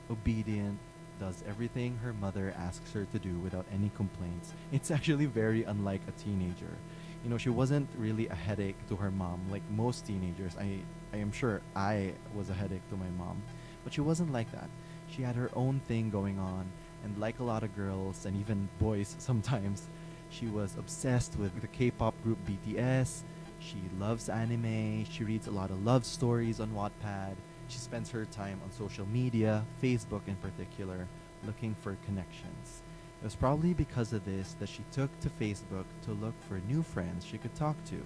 D: obedient, does everything her mother asks her to do without any complaints. It's actually very unlike a teenager. She wasn't really a headache to her mom like most teenagers. I am sure I was a headache to my mom, but she wasn't like that. She had her own thing going on, and like a lot of girls and even boys sometimes, she was obsessed with the K-pop group BTS. She loves anime. She reads a lot of love stories on Wattpad. She spends her time on social media, Facebook in particular, looking for connections. It was probably because of this that she took to Facebook to look for new friends she could talk to.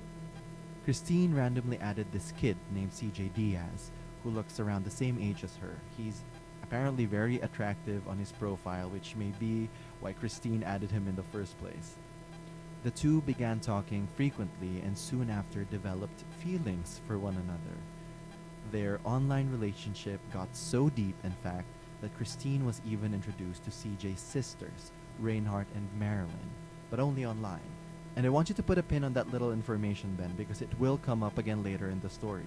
O: Christine randomly added this kid named CJ Diaz, who looks around the same age as her. He's apparently very attractive on his profile, which may be why Christine added him in the first place. The two began talking frequently and soon after developed feelings for one another. Their online relationship got so deep, in fact, that Christine was even introduced to CJ's sisters, Reinhardt and Marilyn, but only online. And I want you to put a pin on that little information, Ben, because it will come up again later in the story.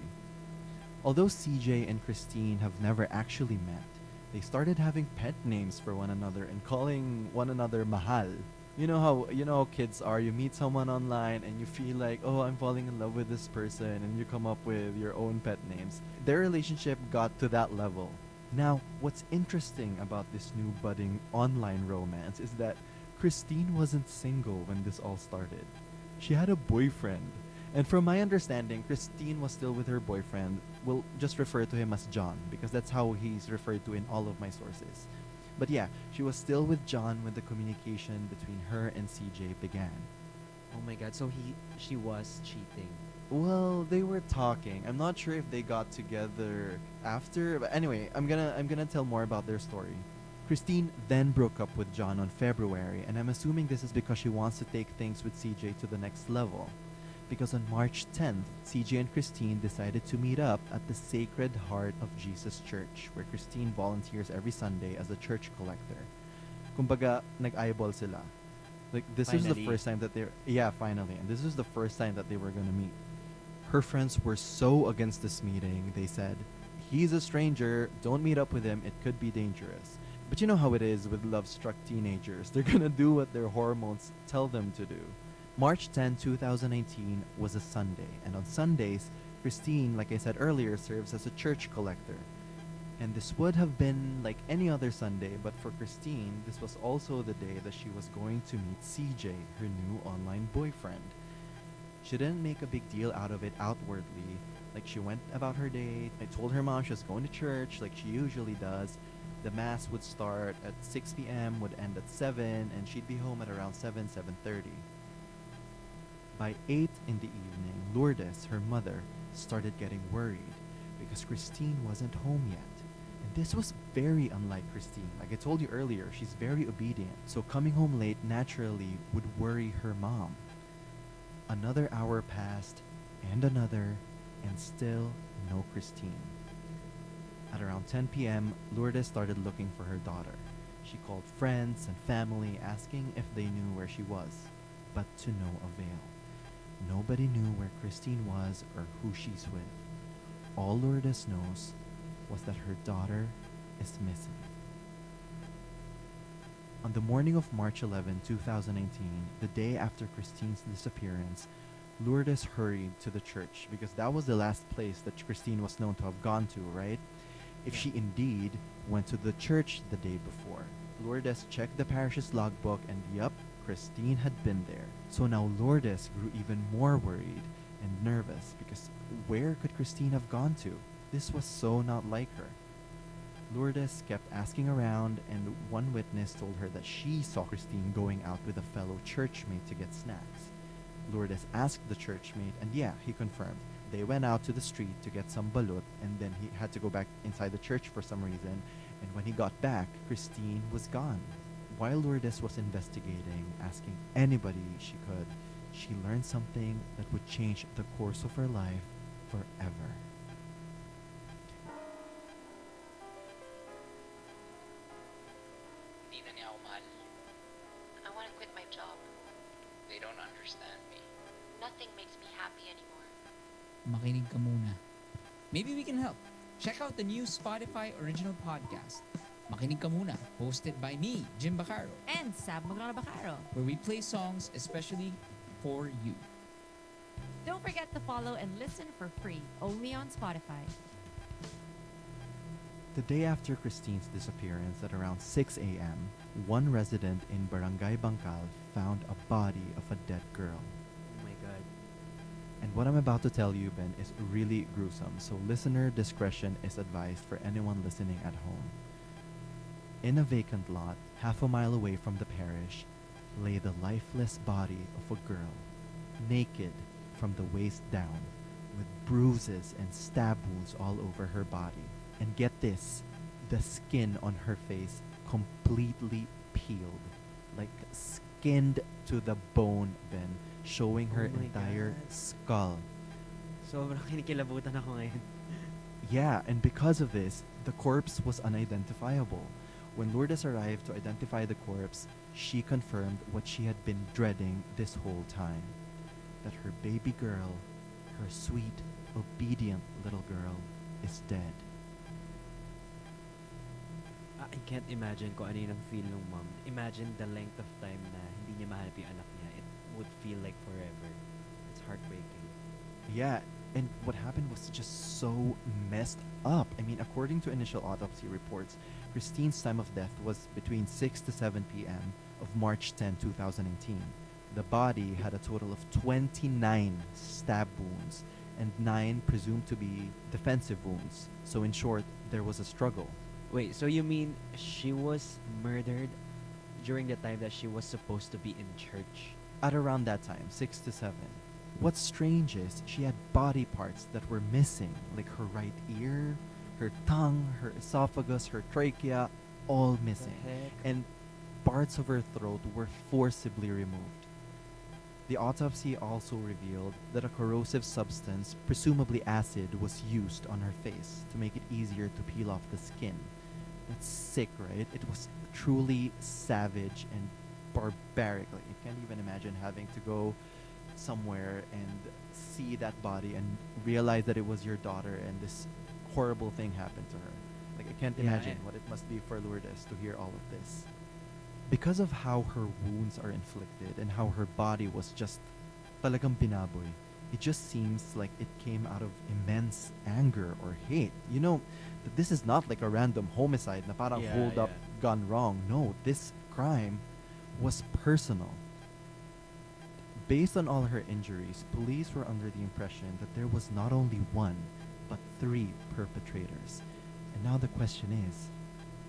O: Although CJ and Christine have never actually met, they started having pet names for one another and calling one another Mahal. You know how kids are. You meet someone online and you feel like, oh, I'm falling in love with this person, and you come up with your own pet names. Their relationship got to that level. Now, what's interesting about this new budding online romance is that Christine wasn't single when this all started. She had a boyfriend. And from my understanding, Christine was still with her boyfriend. We'll just refer to him as John because that's how he's referred to in all of my sources. But yeah, she was still with John when the communication between her and CJ began.
N: Oh my god, so she was cheating.
O: Well, they were talking. I'm not sure if they got together after, but anyway, I'm gonna tell more about their story. Christine then broke up with John on February, and I'm assuming this is because she wants to take things with CJ to the next level. Because on March 10th, CJ and Christine decided to meet up at the Sacred Heart of Jesus Church, where Christine volunteers every Sunday as a church collector. Kumbaga, nag-eyeball sila. Like, this was the
N: Finally.
O: first time that finally. And this was the first time that they were gonna meet. Her friends were so against this meeting, they said, he's a stranger, don't meet up with him, it could be dangerous. But you know how it is with love-struck teenagers. They're gonna do what their hormones tell them to do. March 10, 2019 was a Sunday, and on Sundays, Christine, like I said earlier, serves as a church collector. And this would have been like any other Sunday, but for Christine, this was also the day that she was going to meet CJ, her new online boyfriend. She didn't make a big deal out of it outwardly. Like, she went about her day. I told her mom she was going to church like she usually does. The mass would start at 6 p.m., would end at 7, and she'd be home at around 7:30. By 8 in the evening, Lourdes, her mother, started getting worried because Christine wasn't home yet. And this was very unlike Christine. Like I told you earlier, she's very obedient. So coming home late naturally would worry her mom. Another hour passed, and another, and still no Christine. At around 10 p.m., Lourdes started looking for her daughter. She called friends and family asking if they knew where she was, but to no avail. Nobody knew where Christine was or who she's with. All Lourdes knows was that her daughter is missing. On the morning of March 11, 2019, the day after Christine's disappearance, Lourdes hurried to the church because that was the last place that Christine was known to have gone to, right? If she indeed went to the church the day before. Lourdes checked the parish's logbook and yup, Christine had been there. So now Lourdes grew even more worried and nervous because where could Christine have gone to? This was so not like her. Lourdes kept asking around, and one witness told her that she saw Christine going out with a fellow churchmate to get snacks. Lourdes asked the churchmate, and yeah, he confirmed. They went out to the street to get some balut, and then he had to go back inside the church for some reason, and when he got back, Christine was gone. While Lourdes was investigating, asking anybody she could, she learned something that would change the course of her life forever.
J: Hindi na niya ako mahal.
K: I want to quit my job.
J: They don't understand me.
K: Nothing makes me happy anymore.
L: Makinig ka muna. Maybe we can help. Check out the new Spotify original podcast, Makinig Ka Muna, hosted by me, Jim Bacaro,
M: And Sab Bacaro.
L: where we play songs especially for you.
M: Don't forget to follow and listen for free, only on Spotify.
O: The day after Christine's disappearance at around 6 a.m., one resident in Barangay Bangkal found a body of a dead girl.
N: Oh my god.
O: And what I'm about to tell you, Ben, is really gruesome, so listener discretion is advised for anyone listening at home. In a vacant lot, half a mile away from the parish, lay the lifeless body of a girl, naked, from the waist down, with bruises and stab wounds all over her body. And get this, the skin on her face completely peeled, like skinned to the bone, Ben, showing her
Q: Oh my
O: entire
Q: God.
O: skull.
Q: Sobrang kinikilabutan ako ngayon.
O: Yeah, and because of this, the corpse was unidentifiable. When Lourdes arrived to identify the corpse, she confirmed what she had been dreading this whole time, that her baby girl, her sweet, obedient little girl, is dead.
Q: I can't imagine kung ano yung feel ng mom. Imagine the length of time na hindi niya mahanap yung anak niya. It would feel like forever. It's heartbreaking.
O: Yeah, and what happened was just so messed up. I mean, according to initial autopsy reports, Christine's time of death was between 6 to 7 p.m. of March 10, 2018. The body had a total of 29 stab wounds and 9 presumed to be defensive wounds. So in short, there was a struggle.
Q: Wait, so you mean she was murdered during the time that she was supposed to be in church?
O: At around that time, 6 to 7. What's strange is she had body parts that were missing, like her right ear, her tongue, her esophagus, her trachea, all missing.
Q: heck?
O: And parts of her throat were forcibly removed. The autopsy also revealed that a corrosive substance, presumably acid, was used on her face to make it easier to peel off the skin. That's sick, right? It was truly savage and barbaric. Like, you can't even imagine having to go somewhere and see that body and realize that it was your daughter and this horrible thing happened to her. Like, I can't
Q: Yeah,
O: imagine what it must be for Lourdes to hear all of this. Because of how her wounds are inflicted and how her body was just talagang binaboy, it just seems like it came out of immense anger or hate. You know, that this is not like a random homicide na parang
Q: Yeah,
O: hold up,
Q: yeah.
O: gone wrong. No, this crime was personal. Based on all her injuries, police were under the impression that there was not only one, but 3 perpetrators. And now the question is,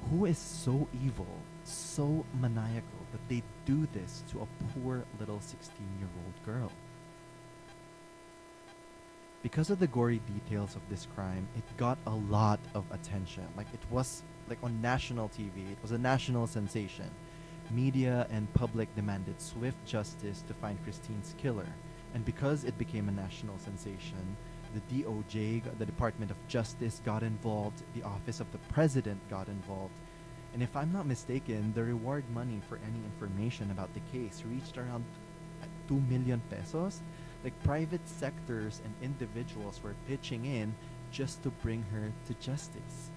O: who is so evil, so maniacal, that they do this to a poor little 16-year-old girl? Because of the gory details of this crime, it got a lot of attention. Like, it was like on national TV. It was a national sensation. Media and public demanded swift justice to find Christine's killer. And because it became a national sensation, the DOJ, the Department of Justice, got involved. The Office of the President got involved. And if I'm not mistaken, the reward money for any information about the case reached around 2 million pesos. Like, private sectors and individuals were pitching in just to bring her to justice.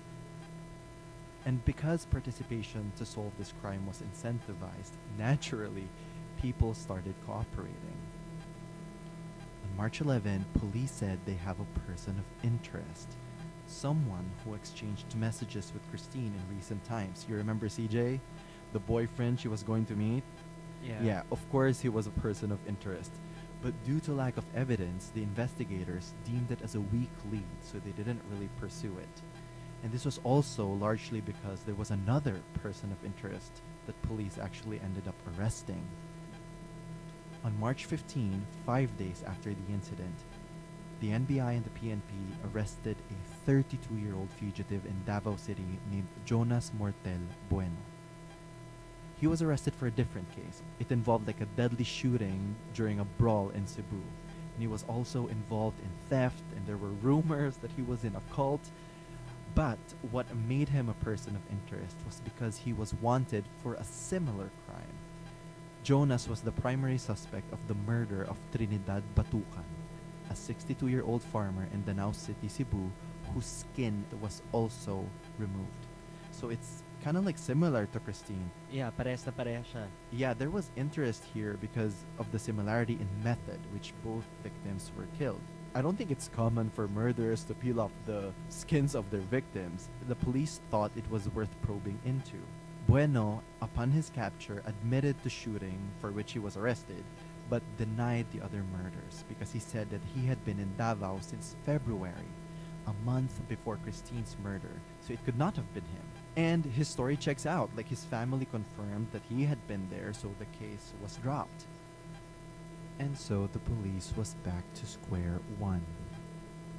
O: And because participation to solve this crime was incentivized, naturally, people started cooperating. On March 11, police said they have a person of interest. Someone who exchanged messages with Christine in recent times. You remember CJ? The boyfriend she was going to meet? Yeah, of course he was a person of interest. But due to lack of evidence, the investigators deemed it as a weak lead, so they didn't really pursue it. And this was also largely because there was another person of interest that police actually ended up arresting. On March 15, 5 days after the incident, the NBI and the PNP arrested a 32-year-old fugitive in Davao City named Jonas Mortel Bueno. He was arrested for a different case. It involved like a deadly shooting during a brawl in Cebu. And he was also involved in theft, and there were rumors that he was in a cult. But what made him a person of interest was because he was wanted for a similar crime. Jonas was the primary suspect of the murder of Trinidad Batucan, a 62-year-old farmer in Danao City, Cebu, whose skin was also removed. So it's kind of like similar to Christine.
Q: Yeah, parehas na parehas siya.
O: Yeah, there was interest here because of the similarity in method which both victims were killed. I don't think it's common for murderers to peel off the skins of their victims. The police thought it was worth probing into. Bueno, upon his capture, admitted to shooting, for which he was arrested, but denied the other murders because he said that he had been in Davao since February, a month before Christine's murder, so it could not have been him. And his story checks out. Like, his family confirmed that he had been there, so the case was dropped.
R: And so the police was back to square one.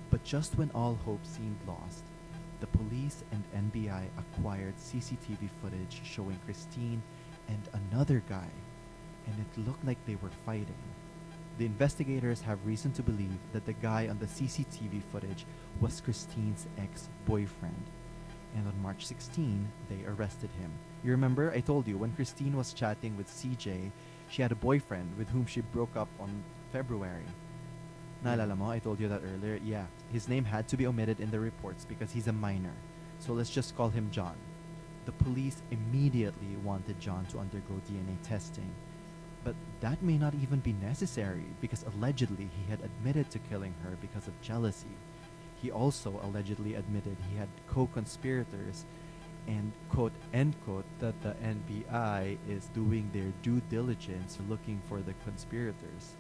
R: But just when all hope seemed lost, the police and NBI acquired CCTV footage showing Christine and another guy, and it looked like they were fighting. The investigators have reason to believe that the guy on the CCTV footage was Christine's ex-boyfriend. And on March 16, they arrested him. You remember, I told you, when Christine was chatting with CJ, she had a boyfriend with whom she broke up on February. Naalala mo, I told you that earlier. Yeah, his name had to be omitted in the reports because he's a minor. So let's just call him John. The police immediately wanted John to undergo DNA testing. But that may not even be necessary because allegedly he had admitted to killing her because of jealousy. He also allegedly admitted he had co-conspirators and quote end quote that the NBI is doing their due diligence looking for the conspirators.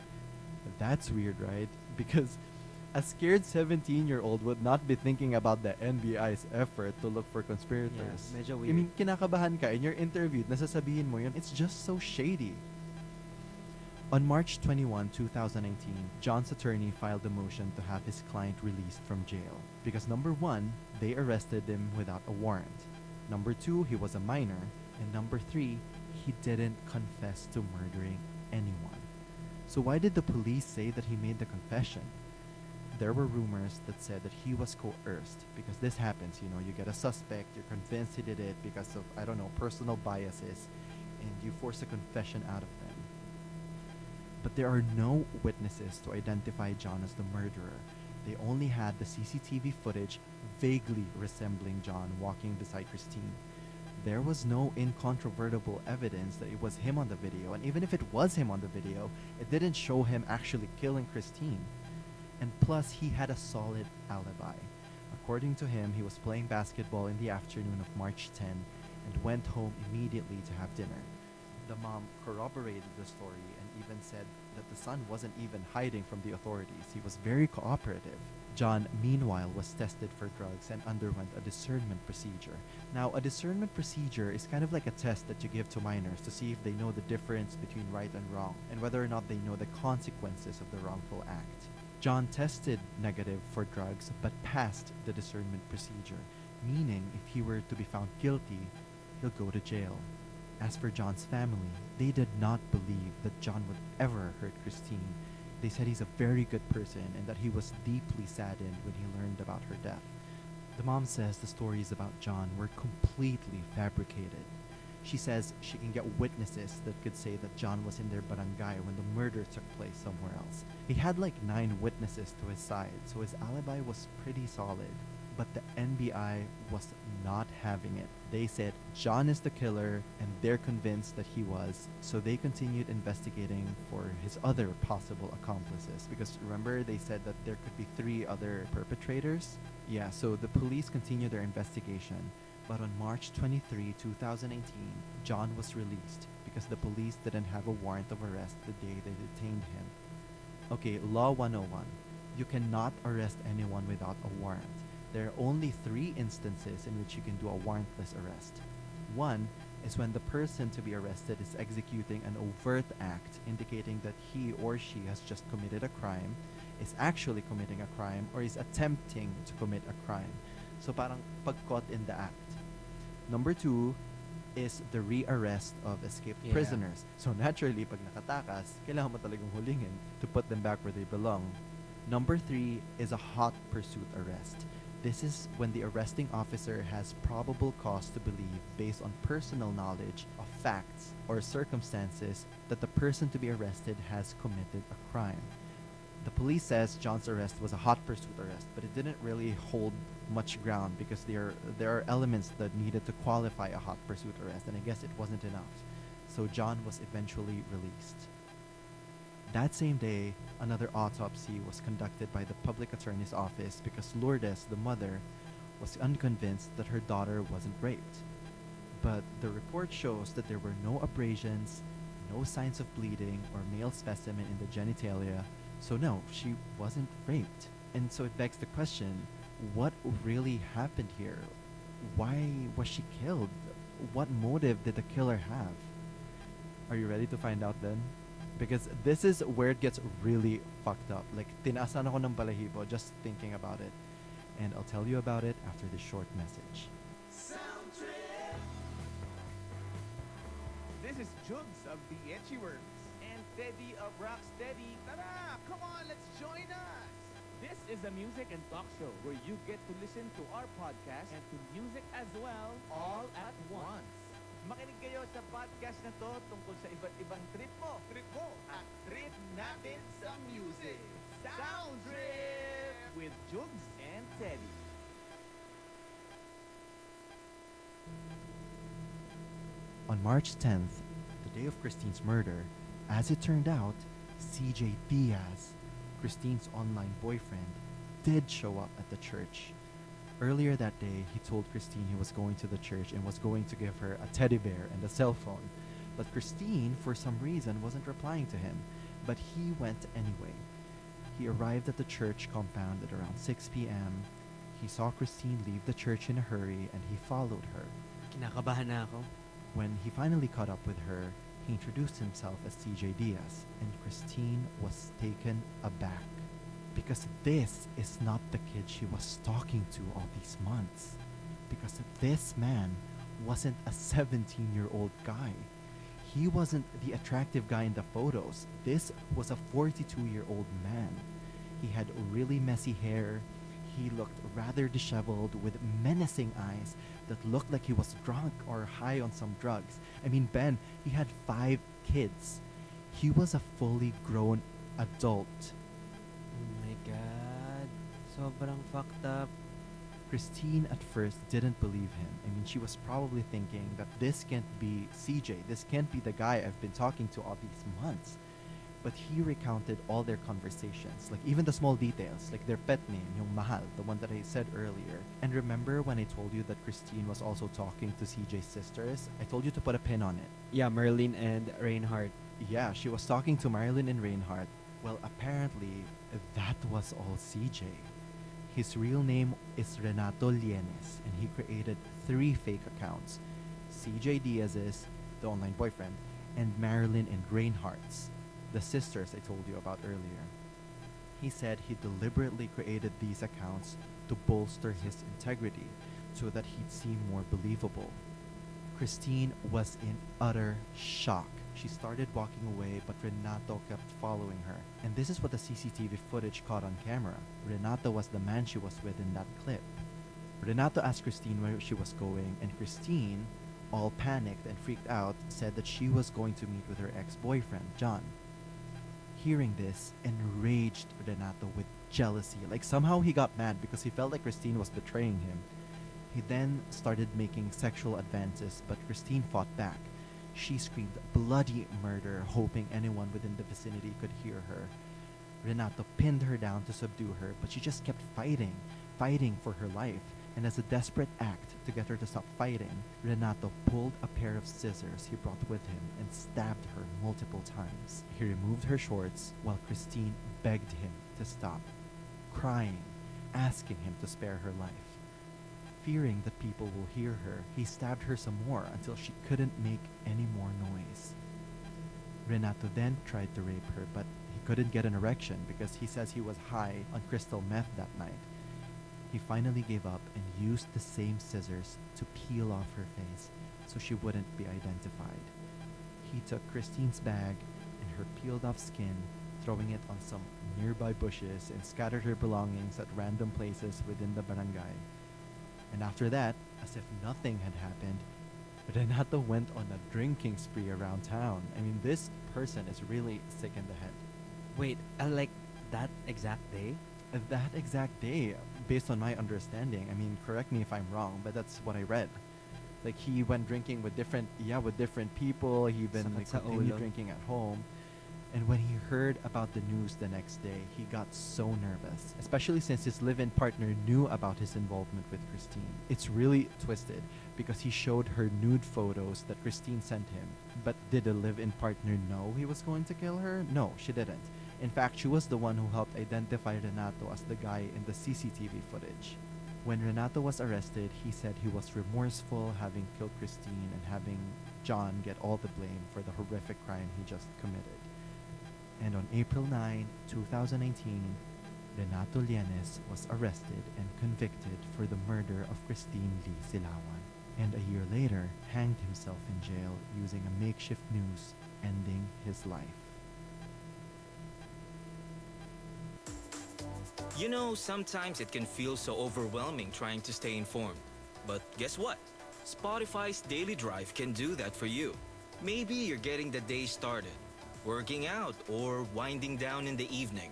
R: That's weird, right? Because a scared 17-year-old would not be thinking about the NBI's effort to look for conspirators.
N: Yeah, medyo
R: I
N: weird.
R: mean, kinakabahan ka in your interview, nasasabihin mo yun, it's just so shady. On March 21, 2019, John's attorney filed a motion to have his client released from jail because number one, they arrested him without a warrant. Number two, he was a minor. And number three, he didn't confess to murdering anyone. So why did the police say that he made the confession? There were rumors that said that he was coerced because this happens, you know, you get a suspect, you're convinced he did it because of, I don't know, personal biases, and you force a confession out of them. But there are no witnesses to identify John as the murderer. They only had the CCTV footage vaguely resembling John walking beside Christine. There was no incontrovertible evidence that it was him on the video, and even if it was him on the video, it didn't show him actually killing Christine. And plus, he had a solid alibi. According to him, he was playing basketball in the afternoon of March 10 and went home immediately to have dinner. The mom corroborated the story and even said that the son wasn't even hiding from the authorities. He was very cooperative. John, meanwhile, was tested for drugs and underwent a discernment procedure. Now, a discernment procedure is kind of like a test that you give to minors to see if they know the difference between right and wrong and whether or not they know the consequences of the wrongful act. John tested negative for drugs but passed the discernment procedure, meaning if he were to be found guilty, he'll go to jail. As for John's family, they did not believe that John would ever hurt Christine. They said he's a very good person and that he was deeply saddened when he learned about her death. The mom says the stories about John were completely fabricated. She says she can get witnesses that could say that John was in their barangay when the murder took place somewhere else. He had like 9 witnesses to his side, so his alibi was pretty solid. But the NBI was not having it. They said John is the killer and they're convinced that he was, so they continued investigating for his other possible accomplices. Because remember, they said that there could be 3 other perpetrators? Yeah, so the police continued their investigation. But on March 23, 2018, John was released because the police didn't have a warrant of arrest the day they detained him. Okay, Law 101. You cannot arrest anyone without a warrant. There are only 3 instances in which you can do a warrantless arrest. One is when the person to be arrested is executing an overt act indicating that he or she has just committed a crime, is actually committing a crime, or is attempting to commit a crime. So parang pag-caught in the act. Number 2 is the re-arrest of escaped
N: Yeah.
R: prisoners. So naturally, pag nakatakas, kailangan mo talagang hulingin to put them back where they belong. Number 3 is a hot pursuit arrest. This is when the arresting officer has probable cause to believe, based on personal knowledge of facts or circumstances, that the person to be arrested has committed a crime. The police says John's arrest was a hot pursuit arrest, but it didn't really hold much ground because there are elements that needed to qualify a hot pursuit arrest, and I guess it wasn't enough. So John was eventually released. That same day, another autopsy was conducted by the public attorney's office because Lourdes, the mother, was unconvinced that her daughter wasn't raped. But the report shows that there were no abrasions, no signs of bleeding or male specimen in the genitalia, so no, she wasn't raped. And so it begs the question, what really happened here? Why was she killed? What motive did the killer have? Are you ready to find out then? Because this is where it gets really fucked up. Like, tinaasan ako ng balahibo just thinking about it. And I'll tell you about it after this short message.
I: This is Jugs of the Etchy Works and Teddy of Rocksteady. Tara, come on, let's join us. This is a music and talk show where you get to listen to our podcast and to music as well, all at once. Makinig kayo sa podcast na to tungkol sa iba't ibang trip mo at trip natin sa music. Sound Trip with Jugs and Teddy.
R: On March 10th, the day of Christine's murder, as it turned out, CJ Diaz, Christine's online boyfriend, did show up at the church. Earlier that day, he told Christine he was going to the church and was going to give her a teddy bear and a cell phone. But Christine, for some reason, wasn't replying to him. But he went anyway. He arrived at the church compound at around 6 p.m. He saw Christine leave the church in a hurry and he followed her.
N: Kinakabahan na ako.
R: When he finally caught up with her, he introduced himself as CJ Diaz, and Christine was taken aback. Because this is not the kid she was talking to all these months. Because this man wasn't a 17-year-old guy. He wasn't the attractive guy in the photos. This was a 42-year-old man. He had really messy hair. He looked rather disheveled with menacing eyes that looked like he was drunk or high on some drugs. I mean, Ben, he had 5 kids. He was a fully grown adult.
N: Oh my God. Sobrang fucked up.
R: Christine at first didn't believe him. I mean, she was probably thinking that this can't be CJ. This can't be the guy I've been talking to all these months. But he recounted all their conversations, like even the small details, like their pet name, yung Mahal, the one that I said earlier. And remember when I told you that Christine was also talking to CJ's sisters? I told you to put a pin on it.
N: Yeah, Merlin and Reinhardt.
R: Yeah, she was talking to Marilyn and Reinhardt. Well, apparently, that was all CJ. His real name is Renato Lienes, and he created 3 fake accounts. CJ Diaz's, the online boyfriend, and Marilyn and Reinhardt's, the sisters I told you about earlier. He said he deliberately created these accounts to bolster his integrity so that he'd seem more believable. Christine was in utter shock. She started walking away, but Renato kept following her. And this is what the CCTV footage caught on camera. Renato was the man she was with in that clip. Renato asked Christine where she was going, and Christine, all panicked and freaked out, said that she was going to meet with her ex-boyfriend, John. Hearing this enraged Renato with jealousy. Like somehow he got mad because he felt like Christine was betraying him. He then started making sexual advances, but Christine fought back. She screamed bloody murder, hoping anyone within the vicinity could hear her. Renato pinned her down to subdue her, but she just kept fighting for her life. And as a desperate act to get her to stop fighting, Renato pulled a pair of scissors he brought with him and stabbed her multiple times. He removed her shorts while Christine begged him to stop, crying, asking him to spare her life. Fearing that people will hear her, he stabbed her some more until she couldn't make any more noise. Renato then tried to rape her, but he couldn't get an erection because he says he was high on crystal meth that night. He finally gave up and used the same scissors to peel off her face so she wouldn't be identified. He took Christine's bag and her peeled off skin, throwing it on some nearby bushes, and scattered her belongings at random places within the barangay. And after that, as if nothing had happened, Renato went on a drinking spree around town. I mean, this person is really sick in the head.
N: Wait, like that exact day?
R: That exact day, based on my understanding, I mean, correct me if I'm wrong, but that's what I read. Like, he went drinking with different people. He even
N: Sakit
R: like
N: sa
R: continued
N: ulo.
R: drinking at home. And when he heard about the news the next day, he got so nervous, especially since his live-in partner knew about his involvement with Christine. It's really twisted because he showed her nude photos that Christine sent him. But did the live-in partner know he was going to kill her? No, she didn't. In fact, she was the one who helped identify Renato as the guy in the CCTV footage. When Renato was arrested, he said he was remorseful having killed Christine and having John get all the blame for the horrific crime he just committed. And on April 9, 2019, Renato Llanes was arrested and convicted for the murder of Christine Lee Silawan, and a year later hanged himself in jail using a makeshift noose, ending his life.
E: You know, sometimes it can feel so overwhelming trying to stay informed. But guess what? Spotify's Daily Drive can do that for you. Maybe you're getting the day started, working out, or winding down in the evening.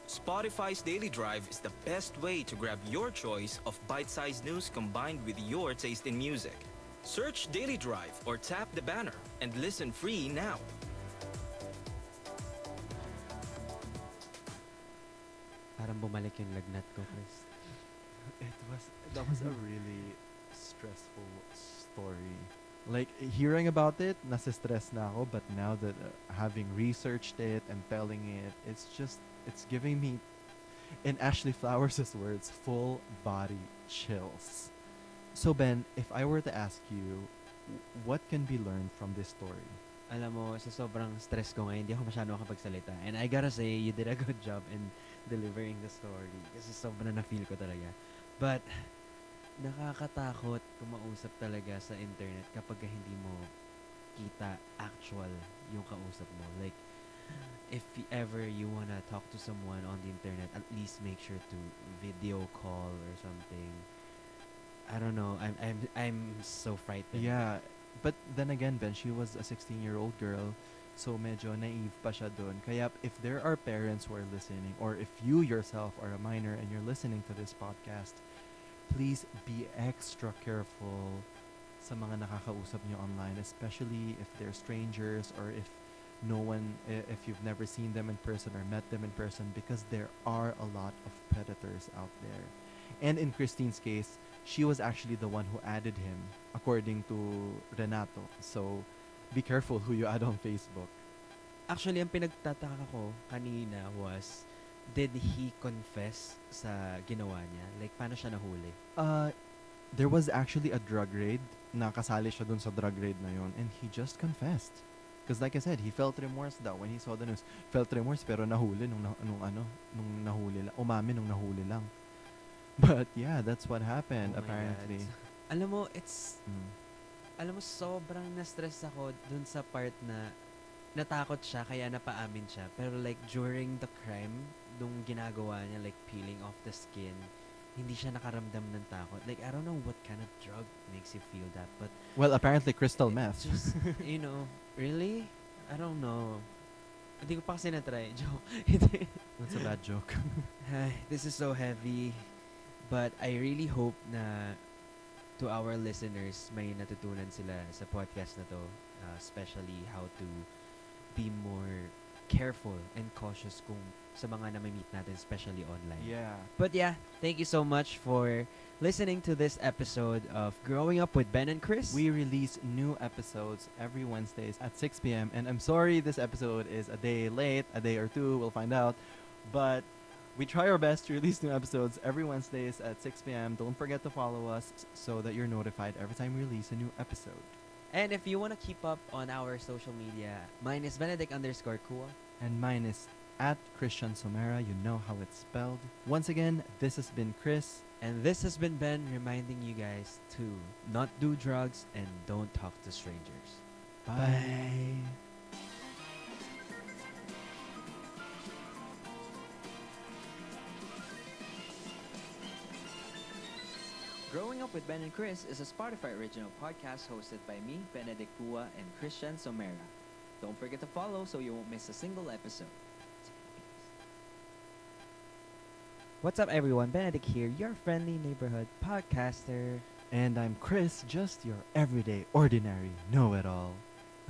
E: Spotify's Daily Drive is the best way to grab your choice of bite-sized news combined with your taste in music. Search Daily Drive or tap the banner and listen free now.
N: Parang bumalik yung lagnat ko, Chris.
R: That was a really stressful story. Like, hearing about it, nasa-stress na ako, but now that having researched it and telling it, it's giving me, in Ashley Flowers' words, full body chills. So Ben, if I were to ask you, what can be learned from this story?
N: Alam mo, sa sobrang stress ko ngayon, hindi ako masyado makapagsalita. And I gotta say, you did a good job in delivering the story. Kasi sobrang na-feel ko talaga. But, nakakatakot kumausap talaga sa internet kapag hindi mo kita actual yung kausap mo. Like, if ever you wanna talk to someone on the internet, at least make sure to video call or something. I don't know. I'm so frightened.
R: Yeah, but then again, Ben, she was a 16-year-old girl, so medyo naive pa siya dun. Kaya if there are parents who are listening, or if you yourself are a minor and you're listening to this podcast, please be extra careful sa mga nakakausap niyo online, especially if they're strangers or if if you've never seen them in person or met them in person, because there are a lot of predators out there. And in Christine's case, she was actually the one who added him, according to Renato. So, be careful who you add on Facebook.
N: Actually, ang pinagtataka ko kanina was, did he confess sa ginawa niya? Like, paano siya nahuli?
R: There was actually a drug raid. Nakasali siya dun sa drug raid na yun, and he just confessed. Because like I said, he felt remorse daw when he saw the news. Felt remorse pero nahuli nung nahuli lang. Umami nung nahuli lang. But yeah, that's what happened apparently.
N: Alam mo, alam mo, sobrang na-stress ako dun sa part na natakot siya kaya napaamin siya. Pero like during the crime, nung ginagawa niya, like peeling off the skin, hindi siya nakaramdam ng takot. Like, I don't know what kind of drug makes you feel that, but...
R: Well, apparently crystal meth.
N: Just, you know, really? I don't know. Hindi ko pa kasi na-try. Joke.
R: That's a bad joke.
N: This is so heavy. But I really hope na to our listeners, may natutunan sila sa podcast na to. Especially how to be more careful and cautious kung sa mga na-meet natin, especially online.
R: Yeah.
N: But yeah, thank you so much for listening to this episode of Growing Up with Ben and Chris.
R: We release new episodes every Wednesdays at 6 p.m. And I'm sorry this episode is a day late, a day or two, we'll find out. But we try our best to release new episodes every Wednesdays at 6 p.m. Don't forget to follow us so that you're notified every time we release a new episode.
N: And if you want to keep up on our social media, mine is Benedict_Kua.
R: And mine is at Christian Somera. You know how it's spelled. Once again, this has been Chris.
N: And this has been Ben reminding you guys to not do drugs and don't talk to strangers.
R: Bye.
P: Growing Up with Ben and Chris is a Spotify original podcast hosted by me, Benedict Kua, and Christian Somera. Don't forget to follow so you won't miss a single episode.
N: What's up, everyone? Benedict here, your friendly neighborhood podcaster.
R: And I'm Chris, just your everyday, ordinary, know-it-all.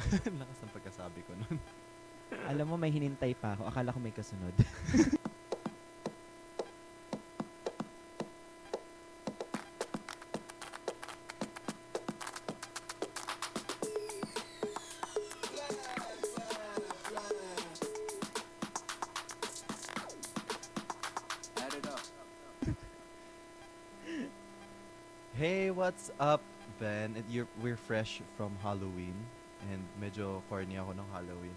R: Lakas ng pagkasabi ko nun.
N: Alam mo, may hinintay pa ako. Akala ko may kasunod.
R: Hey, what's up, Ben? We're fresh from Halloween and medyo corny ako ng Halloween.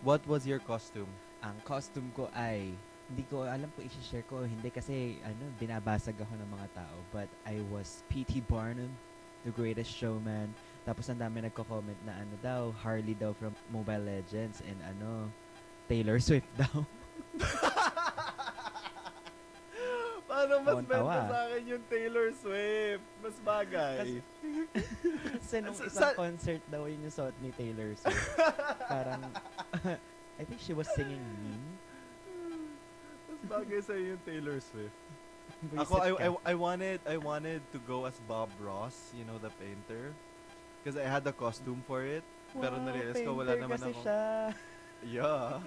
R: What was your costume?
N: ang costume ko ay, hindi ko alam kung i-share ko o hindi kasi binabasag ako ng mga tao. But I was P.T. Barnum, the greatest showman. Tapos ang dami nagko-comment na Harley daw from Mobile Legends and Taylor Swift daw.
O: Paano mas
N: Tawa-tawa.
O: benta sa akin yung Taylor Swift? Mas bagay.
N: Kasi nung isang concert daw yun yung suot ni Taylor Swift. Parang, I think she was singing mean.
O: Mas bagay sa'yo yung Taylor Swift.
N: Buisit
O: Ako,
N: ka.
O: I wanted to go as Bob Ross, you know, the painter. Because I had a costume for it. Pero narealize ko, wala
N: painter
O: naman
N: kasi
O: akong...
N: siya.
O: Yeah.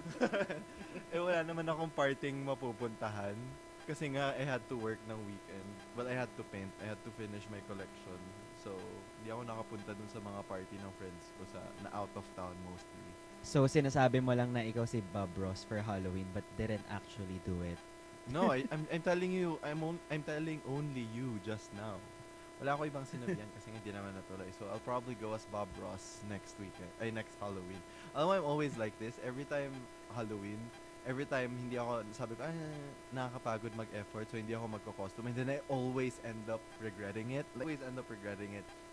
O: Wala naman akong parting mapupuntahan. Kasi nga, I had to work ng weekend. But I had to paint. I had to finish my collection. So, hindi ako nakapunta dun sa mga party ng friends ko na out of town mostly.
N: So, sinasabi mo lang na ikaw si Bob Ross for Halloween but didn't actually do it.
O: No, I'm telling you, I'm telling only you just now. Wala ako ibang sinabihan kasi hindi naman natuloy. So, I'll probably go as Bob Ross next weekend. Next Halloween. Alam mo, I'm always like this. Every time Halloween, every time hindi ako, sabi ko, nakakapagod mag-effort, so hindi ako magko-costume. And then I always end up regretting it.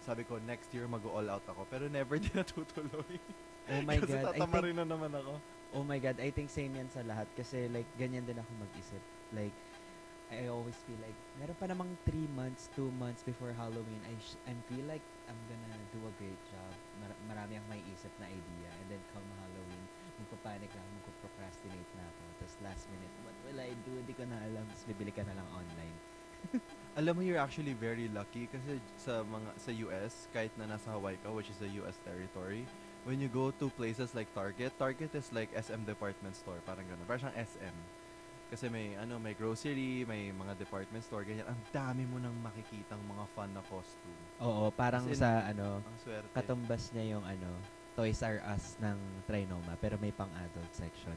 O: Sabi ko, next year mag-all out ako. Pero never din natutuloy.
N: Oh my
O: Kasi
N: God.
O: tatama rin na naman ako.
N: Oh my God, I think same yan sa lahat. Kasi like, ganyan din ako mag-isip. Like, I always feel like, meron pa namang 3 months, 2 months before Halloween, I feel like I'm gonna do a great job. Marami akong may isip na idea. And then come Halloween, magpapanik na ako, magpo-procrastinate na ako. Tapos last minute, what will I do? Hindi ko na alam. Tapos bibili ka na lang online.
O: Alam mo, you're actually very lucky kasi sa US, kahit na nasa Hawaii ka, which is a US territory, when you go to places like Target is like SM department store, parang gano'n. Parang siyang SM. Kasi may grocery, may mga department store, ganyan. Ang dami mo nang makikitang mga fun na costume.
N: Oo, parang
O: As in,
N: sa
O: ang swerte.
N: katumbas niya yung Toys R Us ng Trinoma, pero may pang-adult section.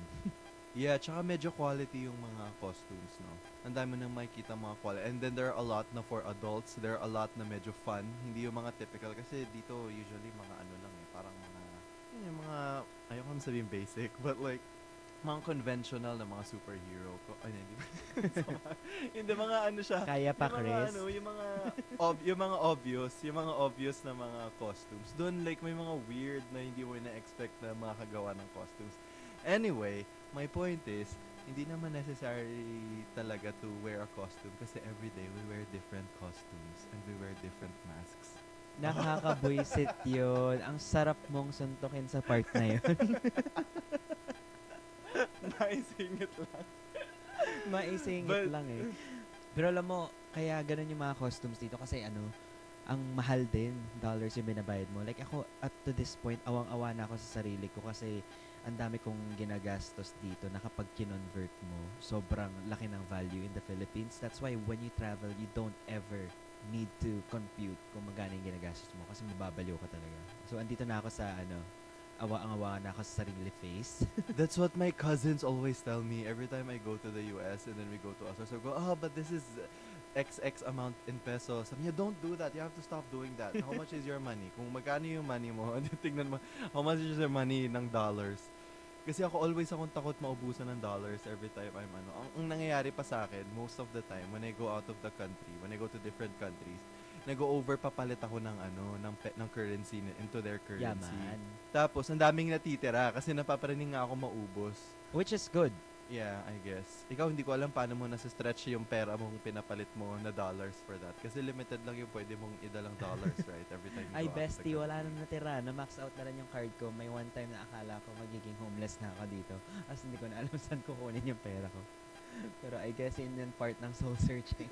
O: Yeah, tsaka medyo quality yung mga costumes, no? Ang dami nang makikita mga quality. And then there are a lot na for adults. There are a lot na medyo fun. Hindi yung mga typical. Kasi dito, usually, mga lang eh. Parang yung mga, ayoko naman sabihin basic, but like, mga conventional na mga superhero. Ay, hindi. Hindi, mga siya.
N: Kaya pa,
O: yung
N: Chris.
O: mga, yung mga obvious na mga costumes. Doon, like, may mga weird na hindi mo na-expect na makakagawa ng costumes. Anyway, my point is, hindi naman necessary talaga to wear a costume kasi every day we wear different costumes and we wear different masks.
N: Nakakabwisit yun. Ang sarap mong suntukin sa part na yun.
O: Naisingit lang.
N: Maisingit lang eh. Pero alam mo, kaya ganun yung mga costumes dito kasi ang mahal din, dollars yung binabayad mo. Like ako, up to this point, awang-awa na ako sa sarili ko kasi ang dami kong ginagastos dito na kapag kinonvert mo, sobrang laki ng value in the Philippines. That's why when you travel, you don't ever need to compute kung magkano yung ginagastos mo kasi mababaliw ka talaga. So, andito na ako sa awa na ako sa sarili face.
O: That's what my cousins always tell me every time I go to the US and then we go to us. So I go, but this is XX amount in pesos. Sabi niya, don't do that. You have to stop doing that. How much is your money? Kung magkano yung money mo, tingnan mo, how much is your money ng dollars? Kasi ako always akong takot maubusan ng dollars every time I'm Ang nangyayari pa sa akin, most of the time, when I go out of the country, when I go to different countries, nag-over papalit ako ng currency into their currency.
N: Yaman.
O: Tapos, ang daming natitira kasi napaparinig nga ako maubos.
N: Which is good.
O: Yeah, I guess. Ikaw, hindi ko alam paano mo nasa-stretch yung pera mong pinapalit mo na dollars for that. Kasi limited lang yung pwede mong idalang dollars, right? Every time you
N: Ay,
O: go out of the
N: bestie,
O: country.
N: wala nang natira. Na-max out na rin yung card ko. May one time na akala ko magiging homeless na ako dito. As hindi ko na alam saan kukunin yung pera ko. Pero I guess yun yung part ng soul searching.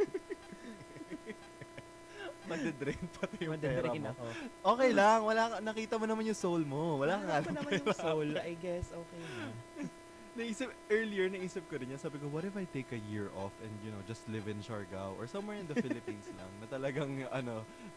O: Madidrain pati yung pera
N: Madidrain
O: mo.
N: ako.
O: Okay lang. Nakita mo naman yung soul mo. Wala nga
N: Nakita ko naman yung soul. I guess, okay na.
O: Naisip ko rin yan. Sabi ko, what if I take a year off and, just live in Siargao or somewhere in the Philippines lang na talagang,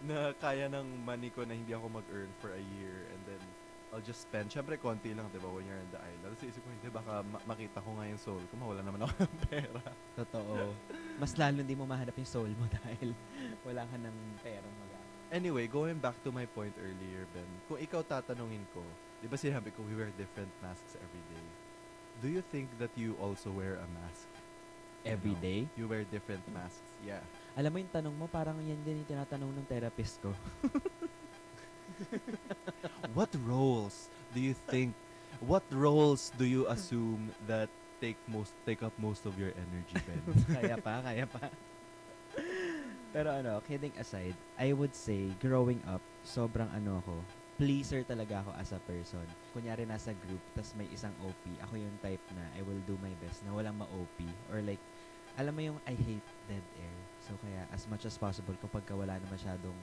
O: na kaya ng money ko na hindi ako mag-earn for a year and then I'll just spend. Siyempre, konti lang, diba, when you're in the island. Kasi isip ko, hindi, baka makita ko nga yung soul ko. Mawala naman ako ng pera.
N: Totoo. Mas lalo hindi mo mahanap yung soul mo dahil wala ka ng perang mag-aano.
O: Anyway, going back to my point earlier, Ben, kung ikaw tatanungin ko, di ba sinabi ko we wear different masks every day? do you think that you also wear a mask?
N: Every
O: No.
N: day?
O: You wear different masks. Yeah.
N: Alam mo yung tanong mo, parang yan din yung tinatanong ng therapist ko.
O: What roles do you think? What roles do you assume that take up most of your energy, Ben?
N: Kaya pa. Pero ano, kidding aside, I would say, growing up, sobrang ano ako, pleaser talaga ako as a person. Kunyari nasa group, tas may isang OP, ako yung type na I will do my best na walang ma-OP. Or like, alam mo yung I hate dead air. So kaya as much as possible, kapag wala na masyadong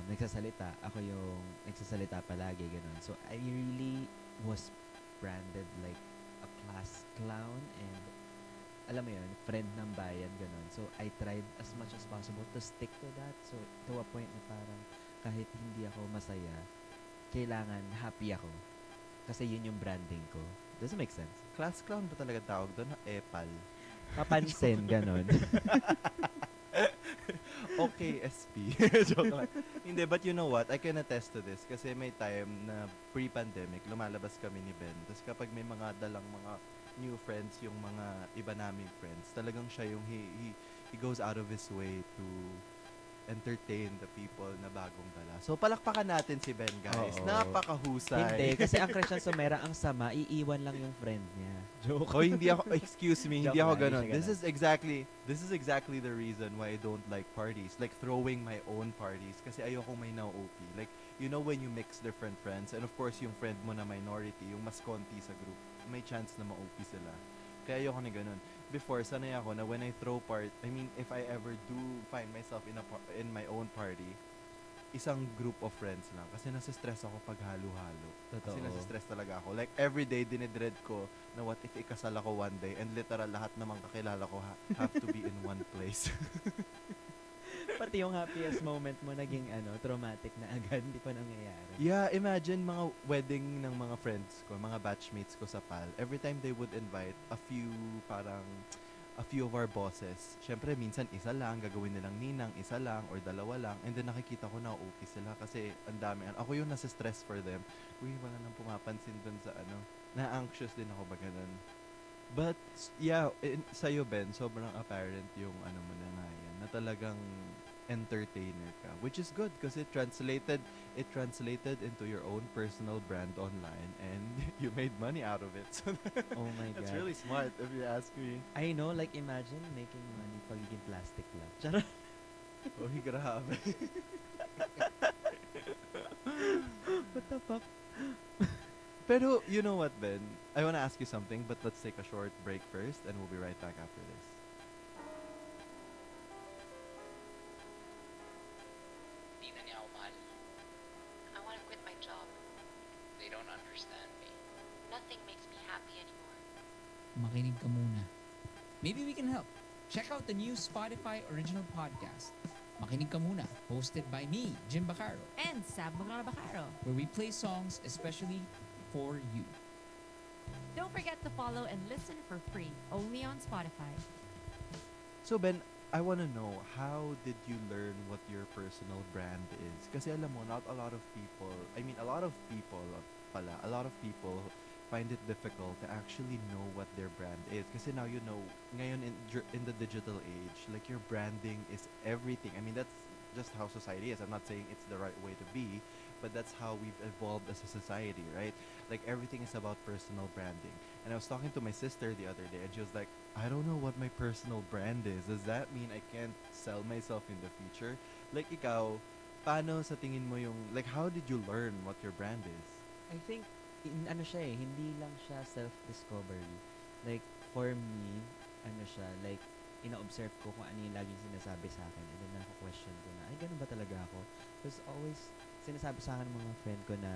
N: nagsasalita, ako yung nagsasalita palagi, ganun. So I really was branded like a class clown and alam mo yun, friend ng bayan, ganun. So, I tried as much as possible to stick to that. So, to a point na parang kahit hindi ako masaya, kailangan happy ako. Kasi yun yung branding ko. Does it make sense?
O: Class clown ba talaga tawag doon? Epal.
N: Papansin, ganun.
O: Okay, SP. Joke lang. Hindi, but you know what? I can attest to this. Kasi may time na pre-pandemic, lumalabas kami ni Ben. Tapos kapag may mga dalang mga new friends, yung mga iba naming friends, talagang siya yung he goes out of his way to entertain the people na bagong dala. So, palakpakan natin si Ben, guys.
N: Oo.
O: Napakahusay.
N: Hindi, kasi ang Christian Sumera, ang sama, iiwan lang yung friend niya. Joke.
O: Oh, hindi ako, excuse me, hindi
N: Joke
O: ako
N: lang,
O: ganun.
N: hindi siya
O: This is exactly the reason why I don't like parties. Like throwing my own parties. Kasi ayoko may na-OP. Like, you know when you mix different friends, and of course, yung friend mo na minority, yung mas konti sa group, may chance na ma-OP sila. Kaya ayoko na ganun. Before, sanay ako na when I throw if I ever do find myself in my own party, isang group of friends lang. Kasi nasa-stress ako pag halo-halo. Kasi
N: Totoo.
O: nasa-stress talaga ako. Like, every day, dinidread ko na what if ikasal ako one day and literal lahat naman kakilala ko have to be in one place.
N: Pati yung happiest moment mo naging traumatic na agad, hindi pa nangyayari.
O: Yeah, imagine mga wedding ng mga friends ko, mga batchmates ko sa PAL. Every time they would invite a few of our bosses. Syempre, minsan isa lang, gagawin nilang ninang, isa lang, or dalawa lang. And then nakikita ko na OP sila kasi ang dami. Ako yung nasa stress for them. Uy, wala nang pumapansin dun sa na-anxious din ako ba ganun. But, yeah, sa'yo, Ben, sobrang apparent yung mo na nga yan, na talagang entertainer ka. Which is good because it translated into your own personal brand online and you made money out of it. So
N: Oh my God.
O: that's really smart if you ask me.
N: I know, like imagine making money pagiging plastic lang. Charot.
O: Uy, grabe.
N: What the fuck?
O: Pero, you know what, Ben? I wanna ask you something, but let's take a short break first and we'll be right back after this.
J: Di na niya ako mahal.
K: I want to quit my job.
J: They don't understand me.
K: Nothing makes me happy anymore.
L: Makinig ka muna. Maybe we can help. Check out the new Spotify original podcast, Makinig ka muna, hosted by me, Jim Bacaro,
M: And Sam Bacaro.
L: where we play songs especially for you.
M: Don't forget to follow and listen for free, only on Spotify.
O: So Ben, I want to know, how did you learn what your personal brand is? Kasi alam mo, not a lot of people, a lot of people find it difficult to actually know what their brand is. Kasi now you know, ngayon in the digital age, like your branding is everything. I mean, that's just how society is. I'm not saying it's the right way to be, but that's how we've evolved as a society, right? Like everything is about personal branding. And I was talking to my sister the other day and she was like, I don't know what my personal brand is. Does that mean I can't sell myself in the future? Like ikaw, paano sa tingin mo yung, like how did you learn what your brand is?
N: I think, hindi lang siya self-discovery. Like, for me, like, ina-observe ko kung ano yung laging sinasabi sa akin. And then, nako-question ko na, ay, ganun ba talaga ako? Because always, sinasabi sa akin ng mga friend ko na,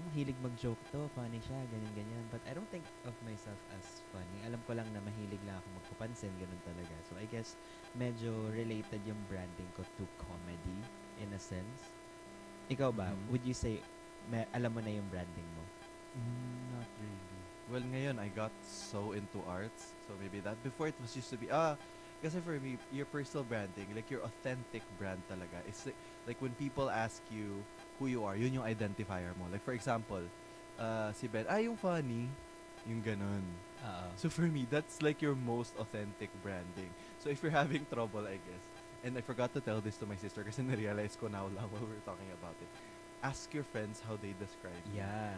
N: mahilig mag-joke to, funny siya, ganyan-ganyan. But I don't think of myself as funny. Alam ko lang na mahilig lang ako magpapansin, ganun talaga. So, I guess, medyo related yung branding ko to comedy, in a sense. Ikaw ba, would you say, alam mo na yung branding mo?
O: Not really. Well, ngayon, I got so into arts. So maybe that. Before, it was used to be, kasi for me, your personal branding, like your authentic brand talaga, is like when people ask you who you are, yun yung identifier mo. Like for example, si Ben, yung funny. Yung ganun.
C: Oo.
O: So for me, that's like your most authentic branding. So if you're having trouble, I guess, and I forgot to tell this to my sister kasi na-realize ko now lang while we were talking about it. Ask your friends how they describe you.
C: Yeah.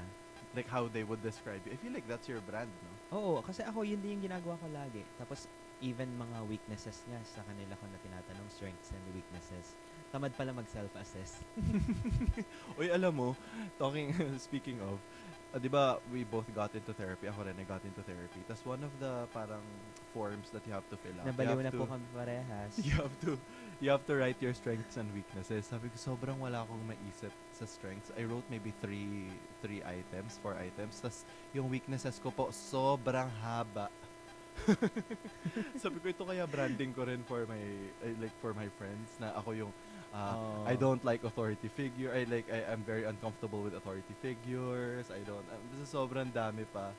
O: Like how they would describe you. I feel like that's your brand, no?
C: Oo, kasi ako yun din yung ginagawa ko lagi. Tapos even mga weaknesses niya sa kanila ko na tinatanong, strengths and weaknesses. Tamad pala mag-self-assess.
O: Uy, alam mo, speaking of, di ba, we both got into therapy. Ako rin, I got into therapy. Tapos one of the parang forms that you have to fill out.
C: Nabaliw na po kami parehas.
O: You have to write your strengths and weaknesses. Sabi ko, sobrang wala akong maisip sa strengths. I wrote maybe 4 items. Tapos yung weaknesses ko po, sobrang haba. Sabi ko, ito kaya branding ko rin for my friends na ako yung I don't like authority figure. I'm very uncomfortable with authority figures. This is sobrang dami pa.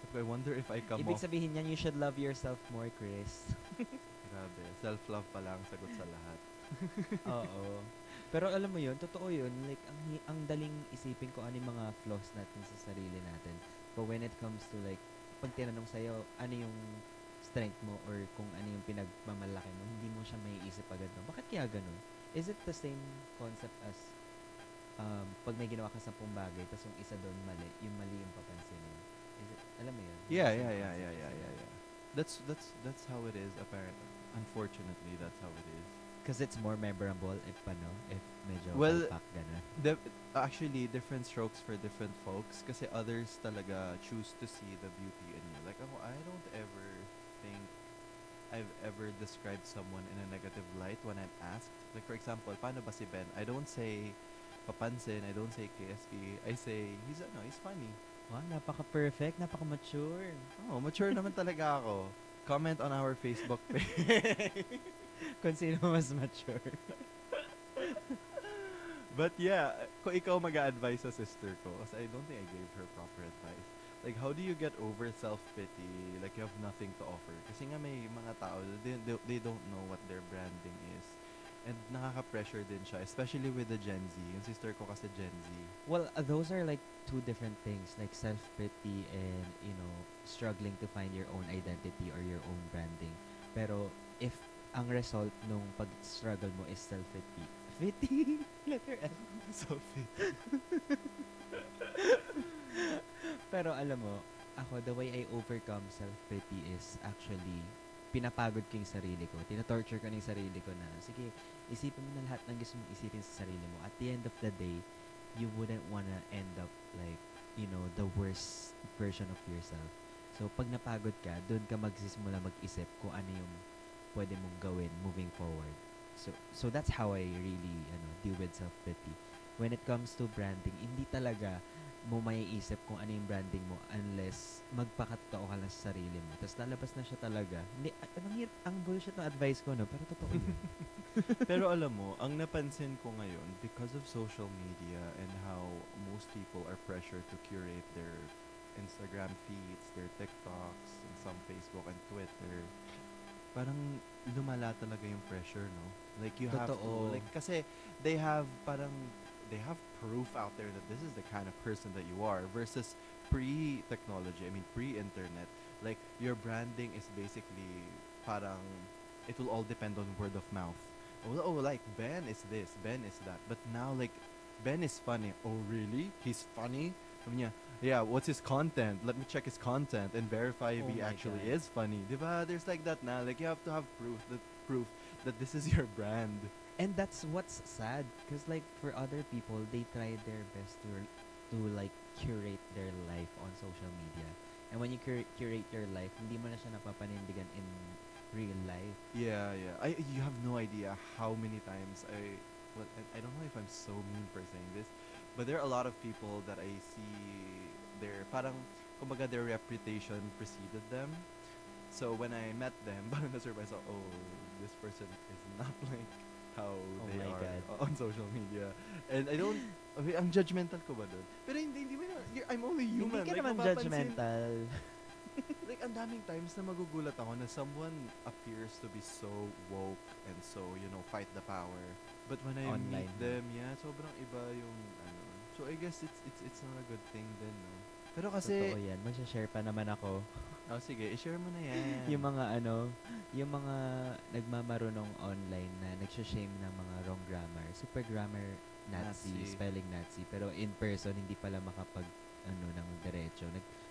O: Sabi ko, I wonder if I come
C: Ibig
O: off.
C: sabihin niyan, you should love yourself more, Chris.
O: Grabe. Self-love pa lang sagot sa lahat.
C: Oo. Pero alam mo yun, totoo yun. Like, ang daling isipin ko ano yung mga flaws natin sa sarili natin. But when it comes to like, pag tinanong sa'yo, ano yung strength mo or kung ano yung pinagmamalaki mo, hindi mo siya may isip agad. No? Bakit kaya ganun? Is it the same concept as pag may ginawa ka 10 bagay, tapos yung isa doon mali, yung mali yung papansin mo? Is it, alam mo yun?
O: Yeah. That's how it is apparently. Unfortunately, that's how it is.
C: Because it's more memorable if medyo palpak ganun.
O: Actually, different strokes for different folks kasi others talaga choose to see the beauty in you. Like ako, I don't ever think I've ever described someone in a negative light when I'm asked. Like for example, paano ba si Ben? I don't say papansin, I don't say KSP. I say, he's funny.
C: Wow, napaka-perfect, napaka-mature.
O: Oh, mature naman talaga ako. Comment on our Facebook page.
C: Kung sino mas mature.
O: But yeah, kung ikaw mag-a-advise sa sister ko, kasi I don't think I gave her proper advice. Like, how do you get over self-pity? Like, you have nothing to offer. Kasi nga may mga tao, they don't know what their branding is. And nakaka-pressure din siya, especially with the Gen Z. Yung sister ko kasi Gen Z.
C: Well, those are like two different things, like self-pity and, struggling to find your own identity or your own branding. Pero if ang result nung pag-struggle mo is self-pity, letter F.
O: Self-pity.
C: Pero alam mo, ako, the way I overcome self-pity is actually pinapagod ko yung sarili ko. Tina-torture ko na yung sarili ko na, sige, isipin mo na lahat ng gusto mong isipin sa sarili mo. At the end of the day, you wouldn't wanna end up like, the worst version of yourself. So, pag napagod ka, doon ka magsisimula mag-isip kung ano yung pwede mong gawin moving forward. So that's how I really, deal with self-pity. When it comes to branding, hindi talaga mo maiisip kung ano yung branding mo unless magpakatotoo ka lang sa sarili mo. Tapos lalabas na siya talaga. Hindi, ang bullshit ng advice ko, no? Pero totoo yun.
O: Pero alam mo, ang napansin ko ngayon, because of social media and how most people are pressured to curate their Instagram feeds, their TikToks, and some Facebook and Twitter, parang lumala talaga yung pressure, no? Like, you have to, like, kasi they have proof out there that this is the kind of person that you are versus pre-technology, pre-internet. Like, your branding is basically parang, it will all depend on word of mouth. Oh, like, Ben is this, Ben is that. But now, like, Ben is funny. Oh, really? He's funny? Yeah, what's his content? Let me check his content and verify if he actually is funny. Diba? There's like that now. Like, you have to have proof that this is your brand.
C: And that's what's sad, because like for other people, they try their best to like curate their life on social media. And when you curate your life, hindi mo na siya napapanindigan in real life.
O: Yeah. You have no idea how many times I don't know if I'm so mean for saying this, but there are a lot of people that I see kumbaga their reputation preceded them. So when I met them, parang na-surprise ako, oh, this person is not like how they are on social media. And ang judgmental ko ba dun? Pero hindi I'm only human.
C: Hindi ka
O: like,
C: naman judgmental.
O: Like, ang daming times na magugulat ako na someone appears to be so woke and so, fight the power. But when I meet them, sobrang iba yung, So I guess it's not a good thing then, no? Pero kasi,
N: Totoo yan. Magsha-share pa naman ako.
O: oh sige, i-share mo na yan.
N: Yung mga yung mga nagmamarunong online na nagsha-shame ng mga wrong grammar. Super grammar Nazi,
O: Nazi.
N: spelling Nazi. Pero in person, hindi pala makapag ng diretso.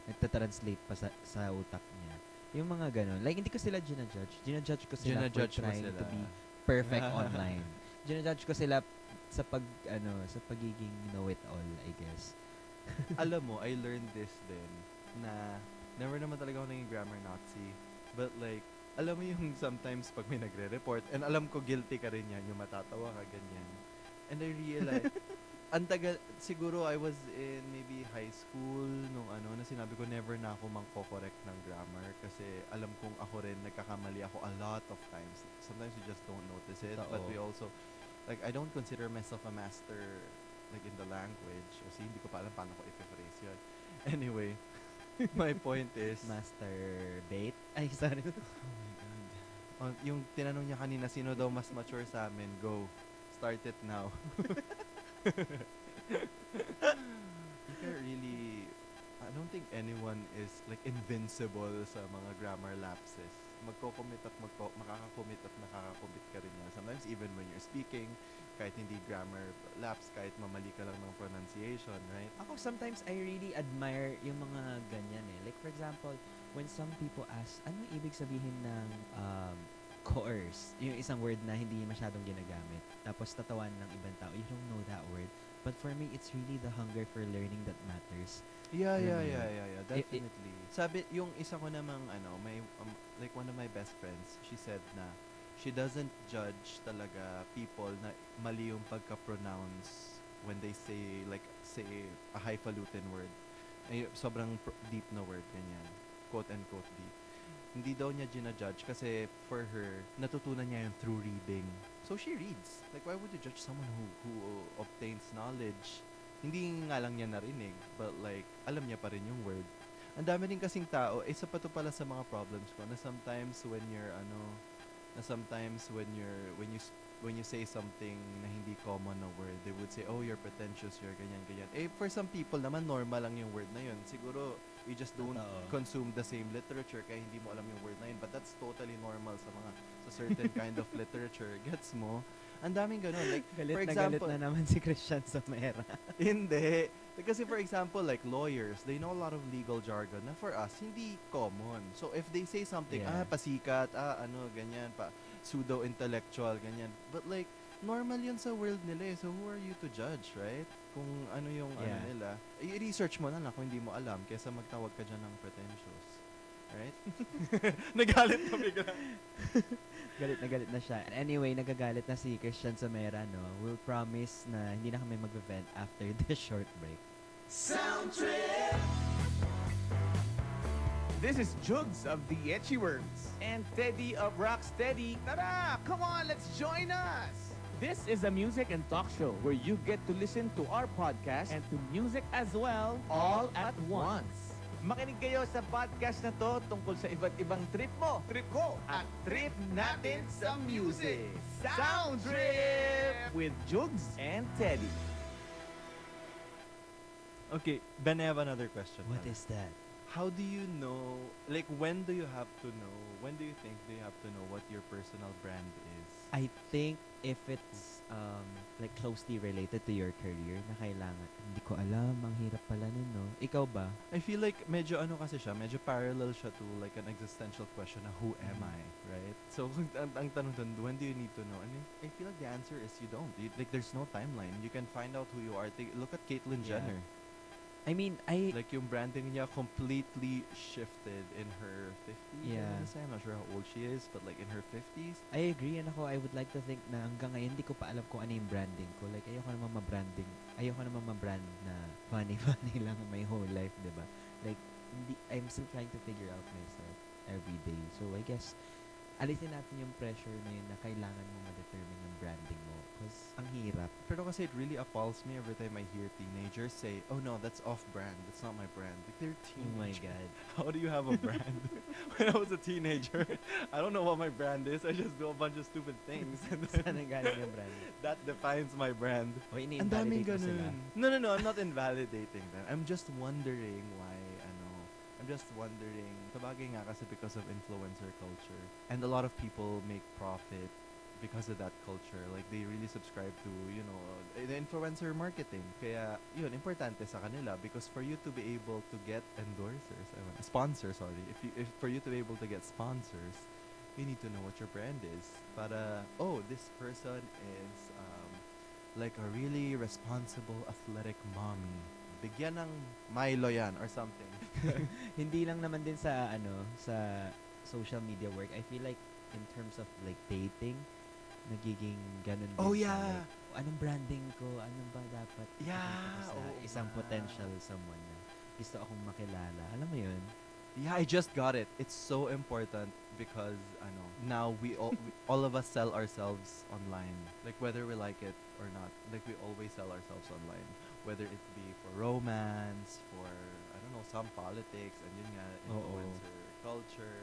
N: Nagta-translate pa sa utak niya. Yung mga ganun. Like, hindi ko sila ginajudge. Ginajudge ko sila
O: Ginajudge
N: for
O: mo
N: trying
O: sila.
N: to be perfect online. Ginajudge ko sila sa sa pagiging know-it-all, I guess.
O: Alam mo, I learned this din na never naman talaga ako naging grammar Nazi. But like, alam mo yung sometimes pag may nagre-report, and alam ko guilty ka rin yan, yung matatawa ka, ganyan. And I realized, ang tagal, siguro I was in maybe high school nung na sinabi ko never na ako mangko-correct ng grammar kasi alam kong ako rin nagkakamali ako a lot of times. Sometimes you just don't notice it, but we also, like, I don't consider myself a master like in the language. Kasi hindi ko pa alam paano ko i-phrase yun. Anyway, my point is,
N: Masturbate? Ay, sorry.
O: oh, yung tinanong niya kanina, sino daw mas mature sa amin? Go. Start it now. You can't really, I don't think anyone is like invincible sa mga grammar lapses. Magko-commit at makaka-commit at nakaka-commit ka rin yan. Sometimes even when you're speaking, kahit hindi grammar lapse, kahit mamali ka lang ng pronunciation, right?
N: Ako sometimes I really admire yung mga ganyan eh. Like for example, when some people ask, ano ibig sabihin ng coerce? Yung isang word na hindi masyadong ginagamit. Tapos tatawan ng ibang tao, you don't know that word. But for me, it's really the hunger for learning that matters.
O: Yeah,
N: Alam mo yun?
O: definitely. Sabi, yung isa ko namang, may, like one of my best friends, she said na, she doesn't judge talaga people na mali yung pagka-pronounce when they say, like, say a highfalutin word. Ay, sobrang deep na word, ganyan. Quote-unquote deep. Hindi daw niya ginajudge kasi for her, natutunan niya yun through reading. So she reads. Like, why would you judge someone who obtains knowledge? Hindi nga lang niya narinig, but like, alam niya pa rin yung word. Ang dami rin kasing tao, isa pa to pala sa mga problems ko, na sometimes when you're, when you say something na hindi common na word, they would say, oh, you're pretentious, you're ganyan, ganyan. Eh, for some people naman, normal lang yung word na yun. Siguro, you just don't consume the same literature kaya hindi mo alam yung word na yun. But that's totally normal sa certain kind of literature. Gets mo? Ang daming ganun. Like, for example,
N: galit na naman si Christian Somera.
O: hindi. Kasi for example, like lawyers, they know a lot of legal jargon na for us, hindi common. So if they say something, pasikat, ganyan, pseudo-intellectual, ganyan. But like, normal yun sa world nila eh. So who are you to judge, right? Kung ano yung nila. I-research mo na lang kung hindi mo alam kaysa magtawag ka dyan ng pretentious. Right? Nagalit na bigla.
N: Galit na siya. Anyway, nagagalit na si Christian Somera, no? We'll promise na hindi na kami mag-vent after this short break.
I: Sound Trip! This is Jugs of the Etchy Words and Teddy of Rocksteady. Tara! Come on, let's join us! This is a music and talk show where you get to listen to our podcast and to music as well, all at once. Makinig kayo sa podcast na to tungkol sa iba't ibang trip mo, trip ko, at trip natin sa music. Sound Trip with Jugs and Teddy.
O: Okay, Ben, I have another question.
N: What is that?
O: How do you know, like, when do you have to know, when do you think do you have to know what your personal brand is?
N: I think if it's like closely related to your career na kailangan, hindi ko alam, ang hirap pala nun, no? Ikaw ba?
O: I feel like medyo kasi siya, medyo parallel siya to like an existential question na who am I, right? So, ang tanong dun, when do you need to know? And I feel like the answer is you don't. Like, there's no timeline. You can find out who you are. Look at Caitlyn Jenner.
N: I mean,
O: like yung branding niya completely shifted in her 50s.
N: Yeah.
O: I'm not sure how old she is, but like in her 50s.
N: I agree, and ako, I would like to think na hanggang ngayon, hindi ko pa alam kung ano yung branding ko. Like, ayoko naman ma-brand na funny lang my whole life, diba? Like, I'm still trying to figure out myself every day. So, I guess, alisin natin yung pressure na yun na kailangan mo ma-determine yung branding mo. Because, ang hirap.
O: Pero kasi it really appalls me every time I hear teenagers say, oh no, that's off-brand. That's not my brand. Like, they're teenagers.
N: Oh my God.
O: How do you have a brand? When I was a teenager, I don't know what my brand is. I just do a bunch of stupid things.
N: Saan ang galing yung brand?
O: That defines my brand.
N: O,
O: Ang daming
N: ini-invalidate mo sila.
O: ganun. No, I'm not invalidating them. I'm just wondering why I'm just wondering, sabagay nga kasi because of influencer culture, and a lot of people make profit because of that culture. Like, they really subscribe to, the influencer marketing. Kaya, yun, importante sa kanila because for you to be able to get endorsers, sponsors, sorry, if for you to be able to get sponsors, you need to know what your brand is. Para, oh, this person is like a really responsible athletic mommy. Bigyan ng Milo yan or something.
N: Hindi lang naman din sa sa social media work. I feel like in terms of like dating, nagiging ganun din
O: Oh,
N: siya,
O: yeah.
N: like, anong branding ko? Ano ba dapat
O: Yeah,
N: ipakita ko sa
O: oo
N: isang
O: nga.
N: potential someone na gusto akong makilala. Alam mo yun?
O: Yeah, I just got it. It's so important because now all of us sell ourselves online. Like whether we like it or not. Like we always sell ourselves online. Whether it be for romance, for I don't know, some politics, and yun nga,
N: Oo.
O: influencer culture.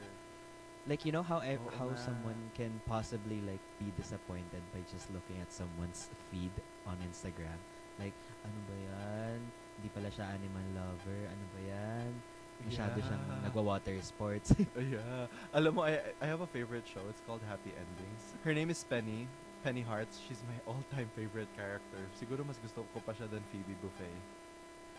N: Like, you know how
O: Oo
N: how
O: nga.
N: someone can possibly like be disappointed by just looking at someone's feed on Instagram. Like, ano ba yan? Hindi pala siya animal lover. Ano ba yan? Masyado siyang
O: Yeah.
N: nagwa-water sports.
O: Yeah. Alam mo, I have a favorite show. It's called Happy Endings. Her name is Penny. Penny Hearts. She's my all-time favorite character. Siguro mas gusto ko pa siya than Phoebe Buffay.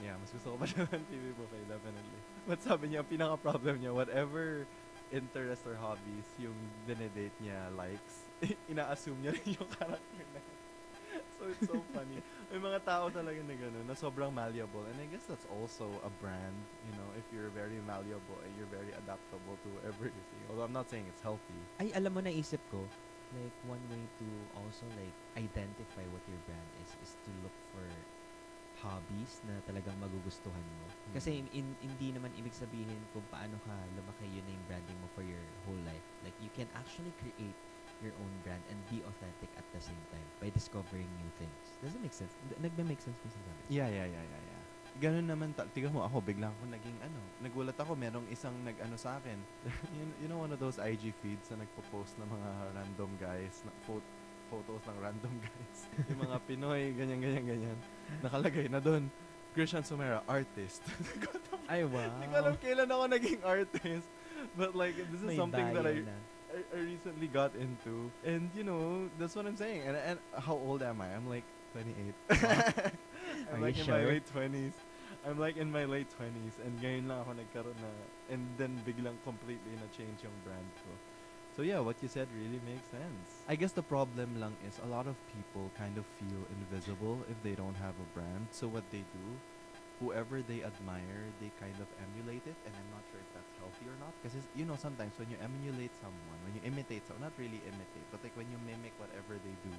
O: Yeah, mas gusto ko pa siya than Phoebe Buffay, definitely. But sabi niya, ang pinaka-problem niya, whatever interest or hobbies yung dinedate niya likes, ina-assume niya rin yung character na yun. So it's so funny. May mga tao talaga na gano'n, na sobrang malleable. And I guess that's also a brand, if you're very malleable and you're very adaptable to whatever you see. Although I'm not saying it's healthy.
N: Ay, alam mo, naisip ko, like, one way to also, like, identify what your brand is to look for hobbies na talagang magugustuhan mo. Kasi hindi naman ibig sabihin kung paano ka lumaki, yun na yung branding mo for your whole life. Like, you can actually create your own brand and be authentic at the same time by discovering new things. Does it make sense? Nagme-make sense mo sinabi?
O: Yeah. Ganun naman, tiga mo ako, biglang ako naging nagulat ako, merong isang nag-ano sa akin. you know one of those IG feeds na nagpo-post ng mga random guys, na photos ng random guys. Yung mga Pinoy, ganyan. Nakalagay na doon, Christian Sumera, artist.
N: Ay, wow.
O: Hindi ko alam kailan ako naging artist. But like, this is
N: May
O: something that
N: bio na.
O: I recently got into. And that's what I'm saying. And how old am I? I'm like 28. I'm
N: Are
O: like
N: you
O: in my
N: sure?
O: late 20s. I'm like in my late 20s. And ngayon lang ako nagkaroon na, and then biglang completely na-change yung brand ko. So yeah, what you said really makes sense. I guess the problem lang is a lot of people kind of feel invisible if they don't have a brand. So what they do, whoever they admire, they kind of emulate it, and I'm not sure if that's healthy or not. Because sometimes when you emulate someone, when you imitate someone, not really imitate, but like when you mimic whatever they do,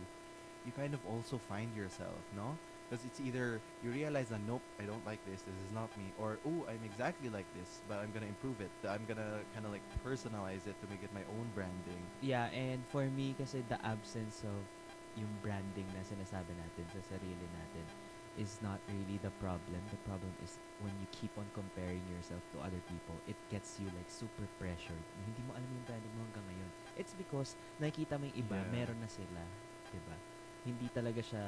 O: you kind of also find yourself, no? Because it's either you realize that nope, I don't like this is not me, or oh, I'm exactly like this, but I'm gonna improve it. I'm gonna kind of like personalize it to make it my own branding.
N: Yeah, and for me kasi the absence of yung branding na sinasabi natin sa sarili natin is not really the problem. The problem is when you keep on comparing yourself to other people, it gets you like super pressured. Hindi mo alam yung branding mo hanggang ngayon. It's because nakikita mo yung iba,
O: Yeah.
N: meron na sila, 'di ba? Hindi talaga siya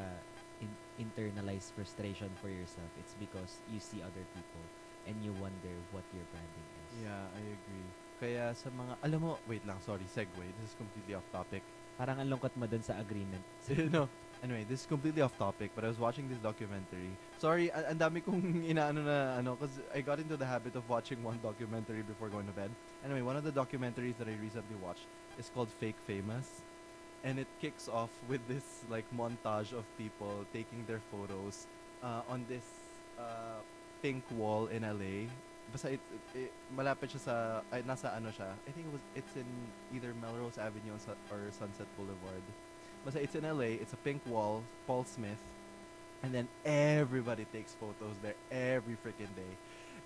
N: internalized frustration for yourself. It's because you see other people and you wonder what your branding is.
O: Yeah, I agree. Kaya sa mga, alam mo, wait lang, sorry, segue. This is completely off topic.
N: Parang ang lungkot mo dun sa agreement.
O: No. Anyway, this is completely off topic, but I was watching this documentary. Sorry, ang dami kong inaano na because I got into the habit of watching one documentary before going to bed. Anyway, one of the documentaries that I recently watched is called Fake Famous. And it kicks off with this like montage of people taking their photos on this pink wall in LA. Basta malapit siya sa nasa ano siya. I think it's in either Melrose Avenue or Sunset Boulevard. Basta it's in LA. It's a pink wall, Paul Smith, and then everybody takes photos there every freaking day.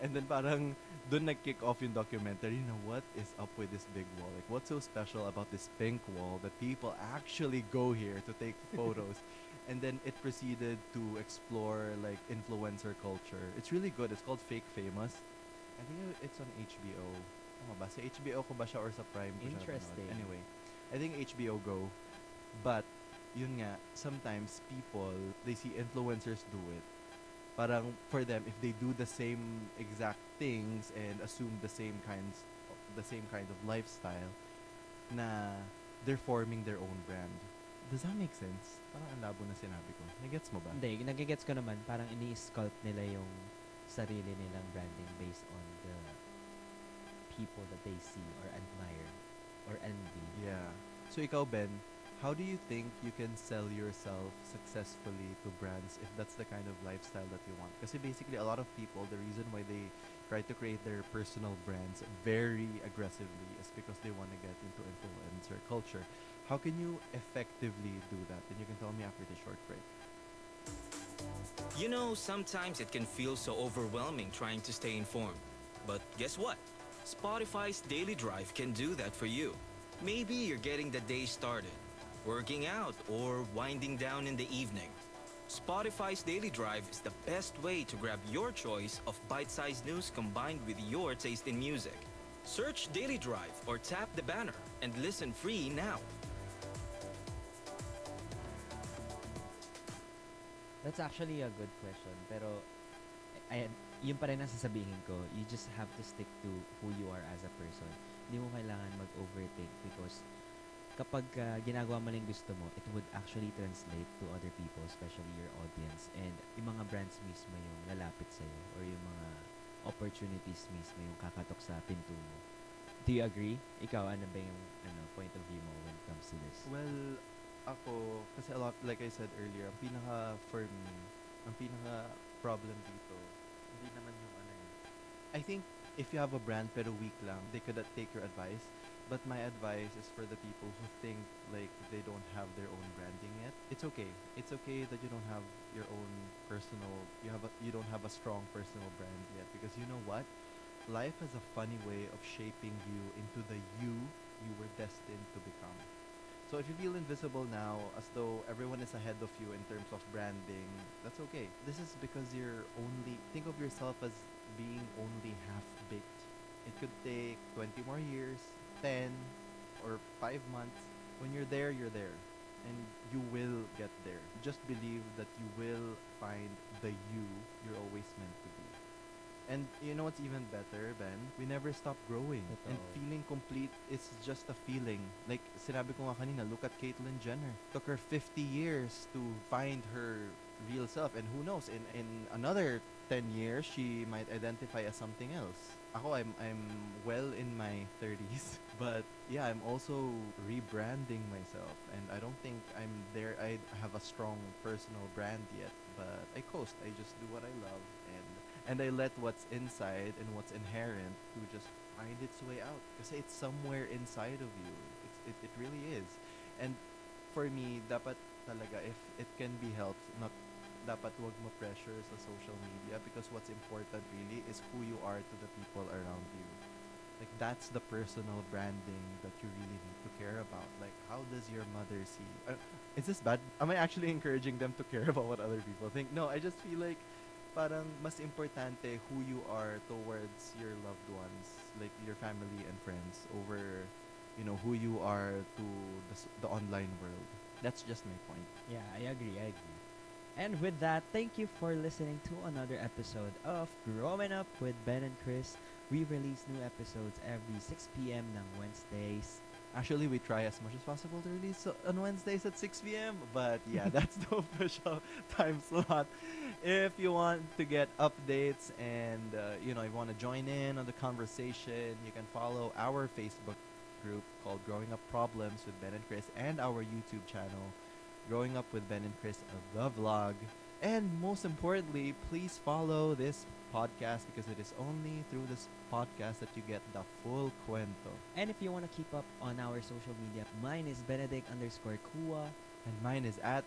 O: And then parang dun nag-kick off yung documentary, what is up with this big wall? Like, what's so special about this pink wall that people actually go here to take photos? And then it proceeded to explore like influencer culture. It's really good. It's called Fake Famous. I think it's on HBO. Tama ba? Sa HBO ko ba siya or sa Prime ko siya napanood?
N: Interesting.
O: Anyway, I think HBO Go. But, yun nga, sometimes people, they see influencers do it. Parang for them, if they do the same exact things and assume the same kind of lifestyle, na they're forming their own brand. Does that make sense? Parang ang labo na sinabi ko. Nagets mo ba?
N: Hindi, nagigets ko naman. Parang ini-sculpt nila yung sarili nilang branding based on the people that they see or admire or envy.
O: Yeah. So ikaw, Ben, how do you think you can sell yourself successfully to brands if that's the kind of lifestyle that you want? Kasi basically, a lot of people, the reason why they try to create their personal brands very aggressively is because they want to get into influencer culture. How can you effectively do that? And you can tell me after this short break.
E: You know, sometimes it can feel so overwhelming trying to stay informed. But guess what? Spotify's Daily Drive can do that for you. Maybe you're getting the day started, working out, or winding down in the evening. Spotify's Daily Drive is the best way to grab your choice of bite-sized news combined with your taste in music. Search Daily Drive or tap the banner and listen free now.
N: That's actually a good question. Pero, yun pa rin ang sasabihin ko. You just have to stick to who you are as a person. Hindi mo kailangan mag-overthink because kapag ginagawa mo lang gusto mo, it would actually translate to other people, especially your audience. And yung mga brands mismo yung lalapit sa'yo or yung mga opportunities mismo yung kakatok sa pinto mo. Do you agree? Ikaw, ano ba yung point of view mo when it comes to this?
O: Well, ako, kasi a lot, like I said earlier, for me, ang pinaka problem dito, hindi naman yung I think if you have a brand pero weak lang, they could take your advice. But my advice is for the people who think like they don't have their own branding yet. It's okay. It's okay that you don't have your own you don't have a strong personal brand yet, because you know what? Life has a funny way of shaping you into the you were destined to become. So if you feel invisible now, as though everyone is ahead of you in terms of branding, that's okay. This is because think of yourself as being only half-baked. It could take 20 more years, 10, or 5 months. When you're there, you're there. And you will get there. Just believe that you will find the you you're always meant to be. And you know what's even better, Ben? We never stop growing. And feeling complete is just a feeling. Like, sinabi ko nga kanina, look at Caitlyn Jenner. Took her 50 years to find her real self. And who knows, in another 10 years, she might identify as something else. Ako, I'm well in my 30s. But yeah, I'm also rebranding myself. And I don't think I'm there. I have a strong personal brand yet. But I coast. I just do what I love. And I let what's inside and what's inherent to just find its way out. Kasi it's somewhere inside of you. It really is. And for me, dapat talaga, if it can be helped, dapat wag ma-pressure sa social media, because what's important really is who you are to the people around you. Like, that's the personal branding that you really need to care about. Like, how does your mother see? Is this bad? Am I actually encouraging them to care about what other people think? No, I just feel like parang mas importante who you are towards your loved ones, like your family and friends, over, who you are to the online world. That's just my point.
N: Yeah, I agree. And with that, thank you for listening to another episode of Growing Up with Ben and Chris. We release new episodes every 6 p.m. ng Wednesdays.
O: Actually, we try as much as possible to release on Wednesdays at 6 p.m. But yeah, that's the official time slot. If you want to get updates and, you want to join in on the conversation, you can follow our Facebook group called Growing Up Problems with Ben and Chris, and our YouTube channel, Growing Up with Ben and Chris, the vlog. And most importantly, please follow this podcast, because it is only through this podcast that you get the full cuento.
N: And if you want to keep up on our social media, mine is Benedict_Kua.
O: And mine is at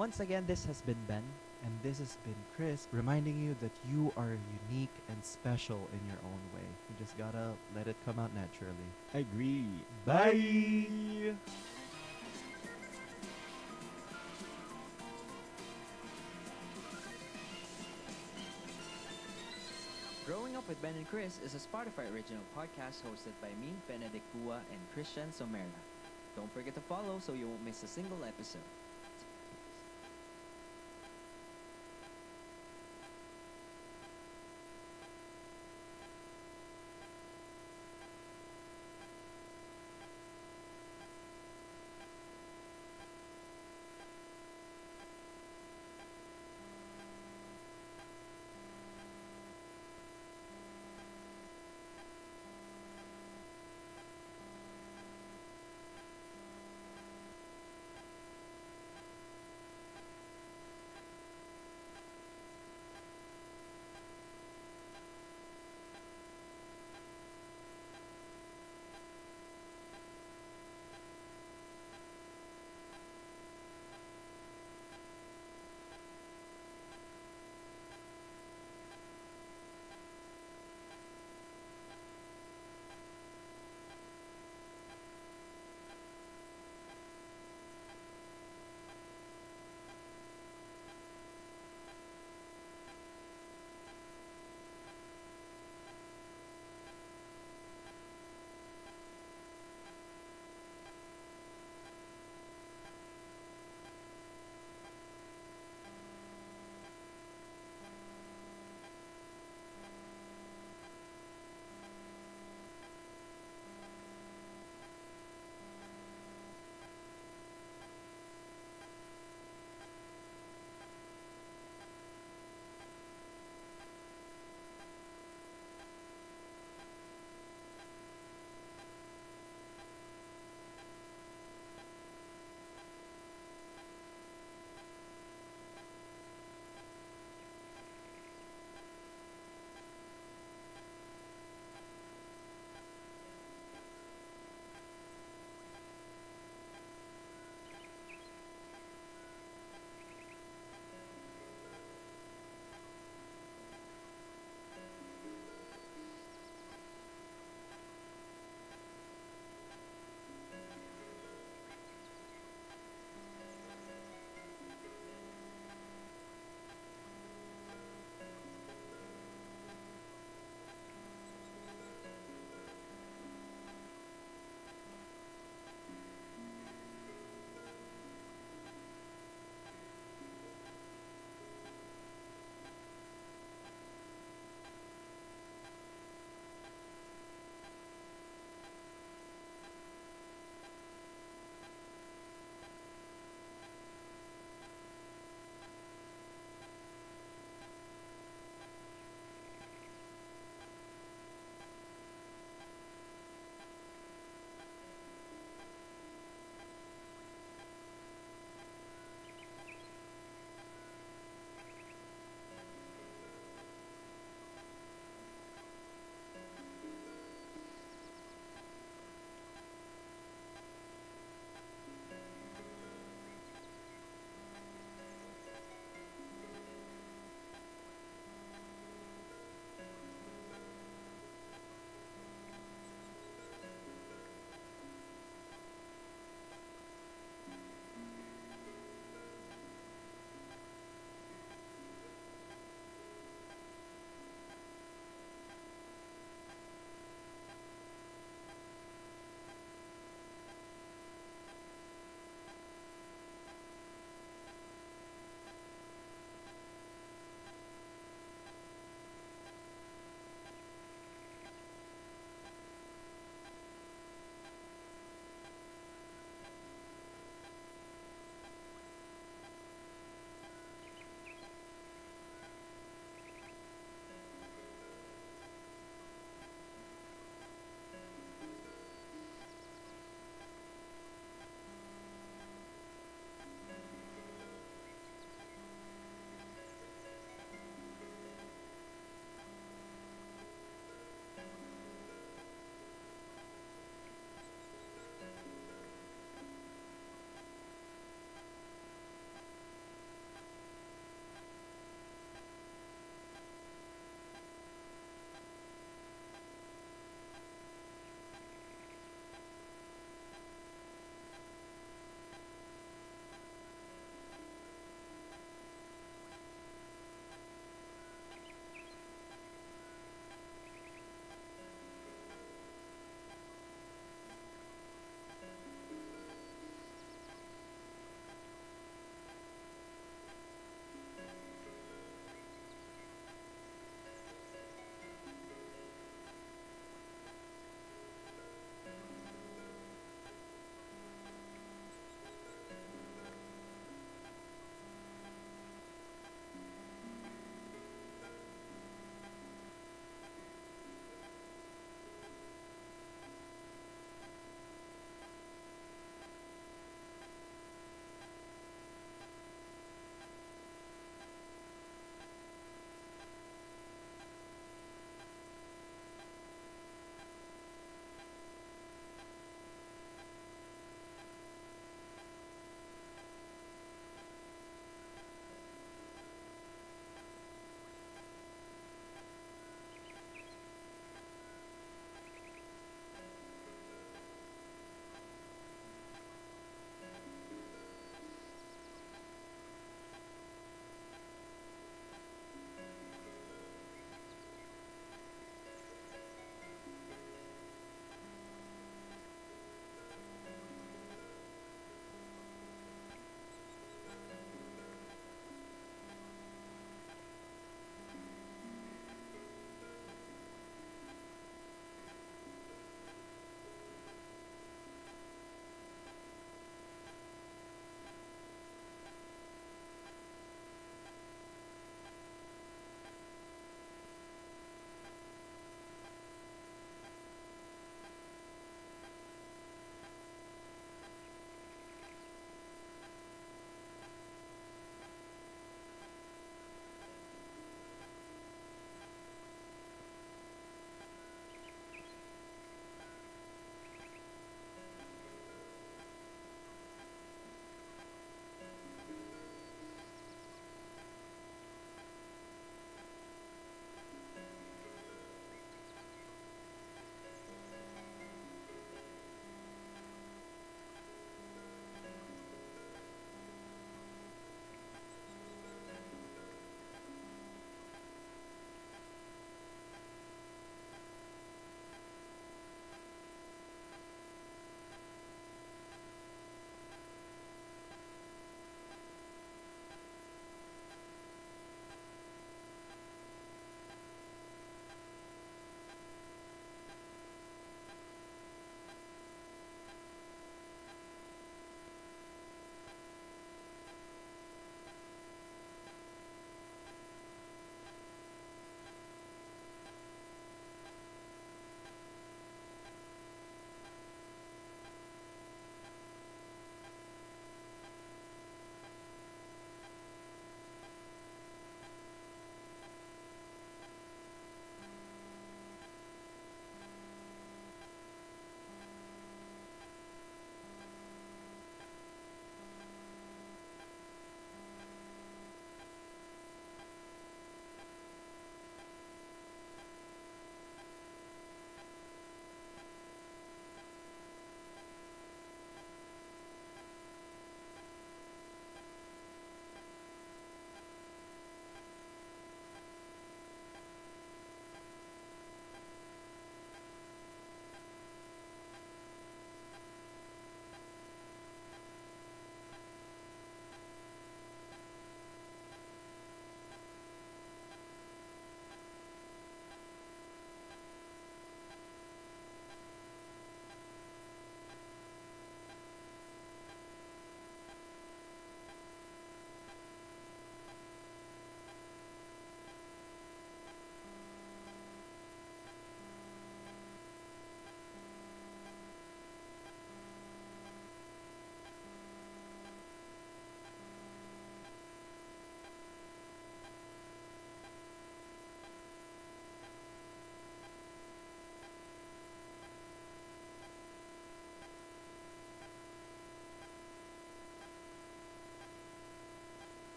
B: Once again, this has been Ben.
R: And this has been Chris, reminding you that you are unique and special in your own way. You just gotta let it come out naturally.
I: Agree.
R: Bye.
P: Growing Up with Ben and Chris is a Spotify original podcast hosted by me, Benedict Kua, and Christian Somera. Don't forget to follow so you won't miss a single episode.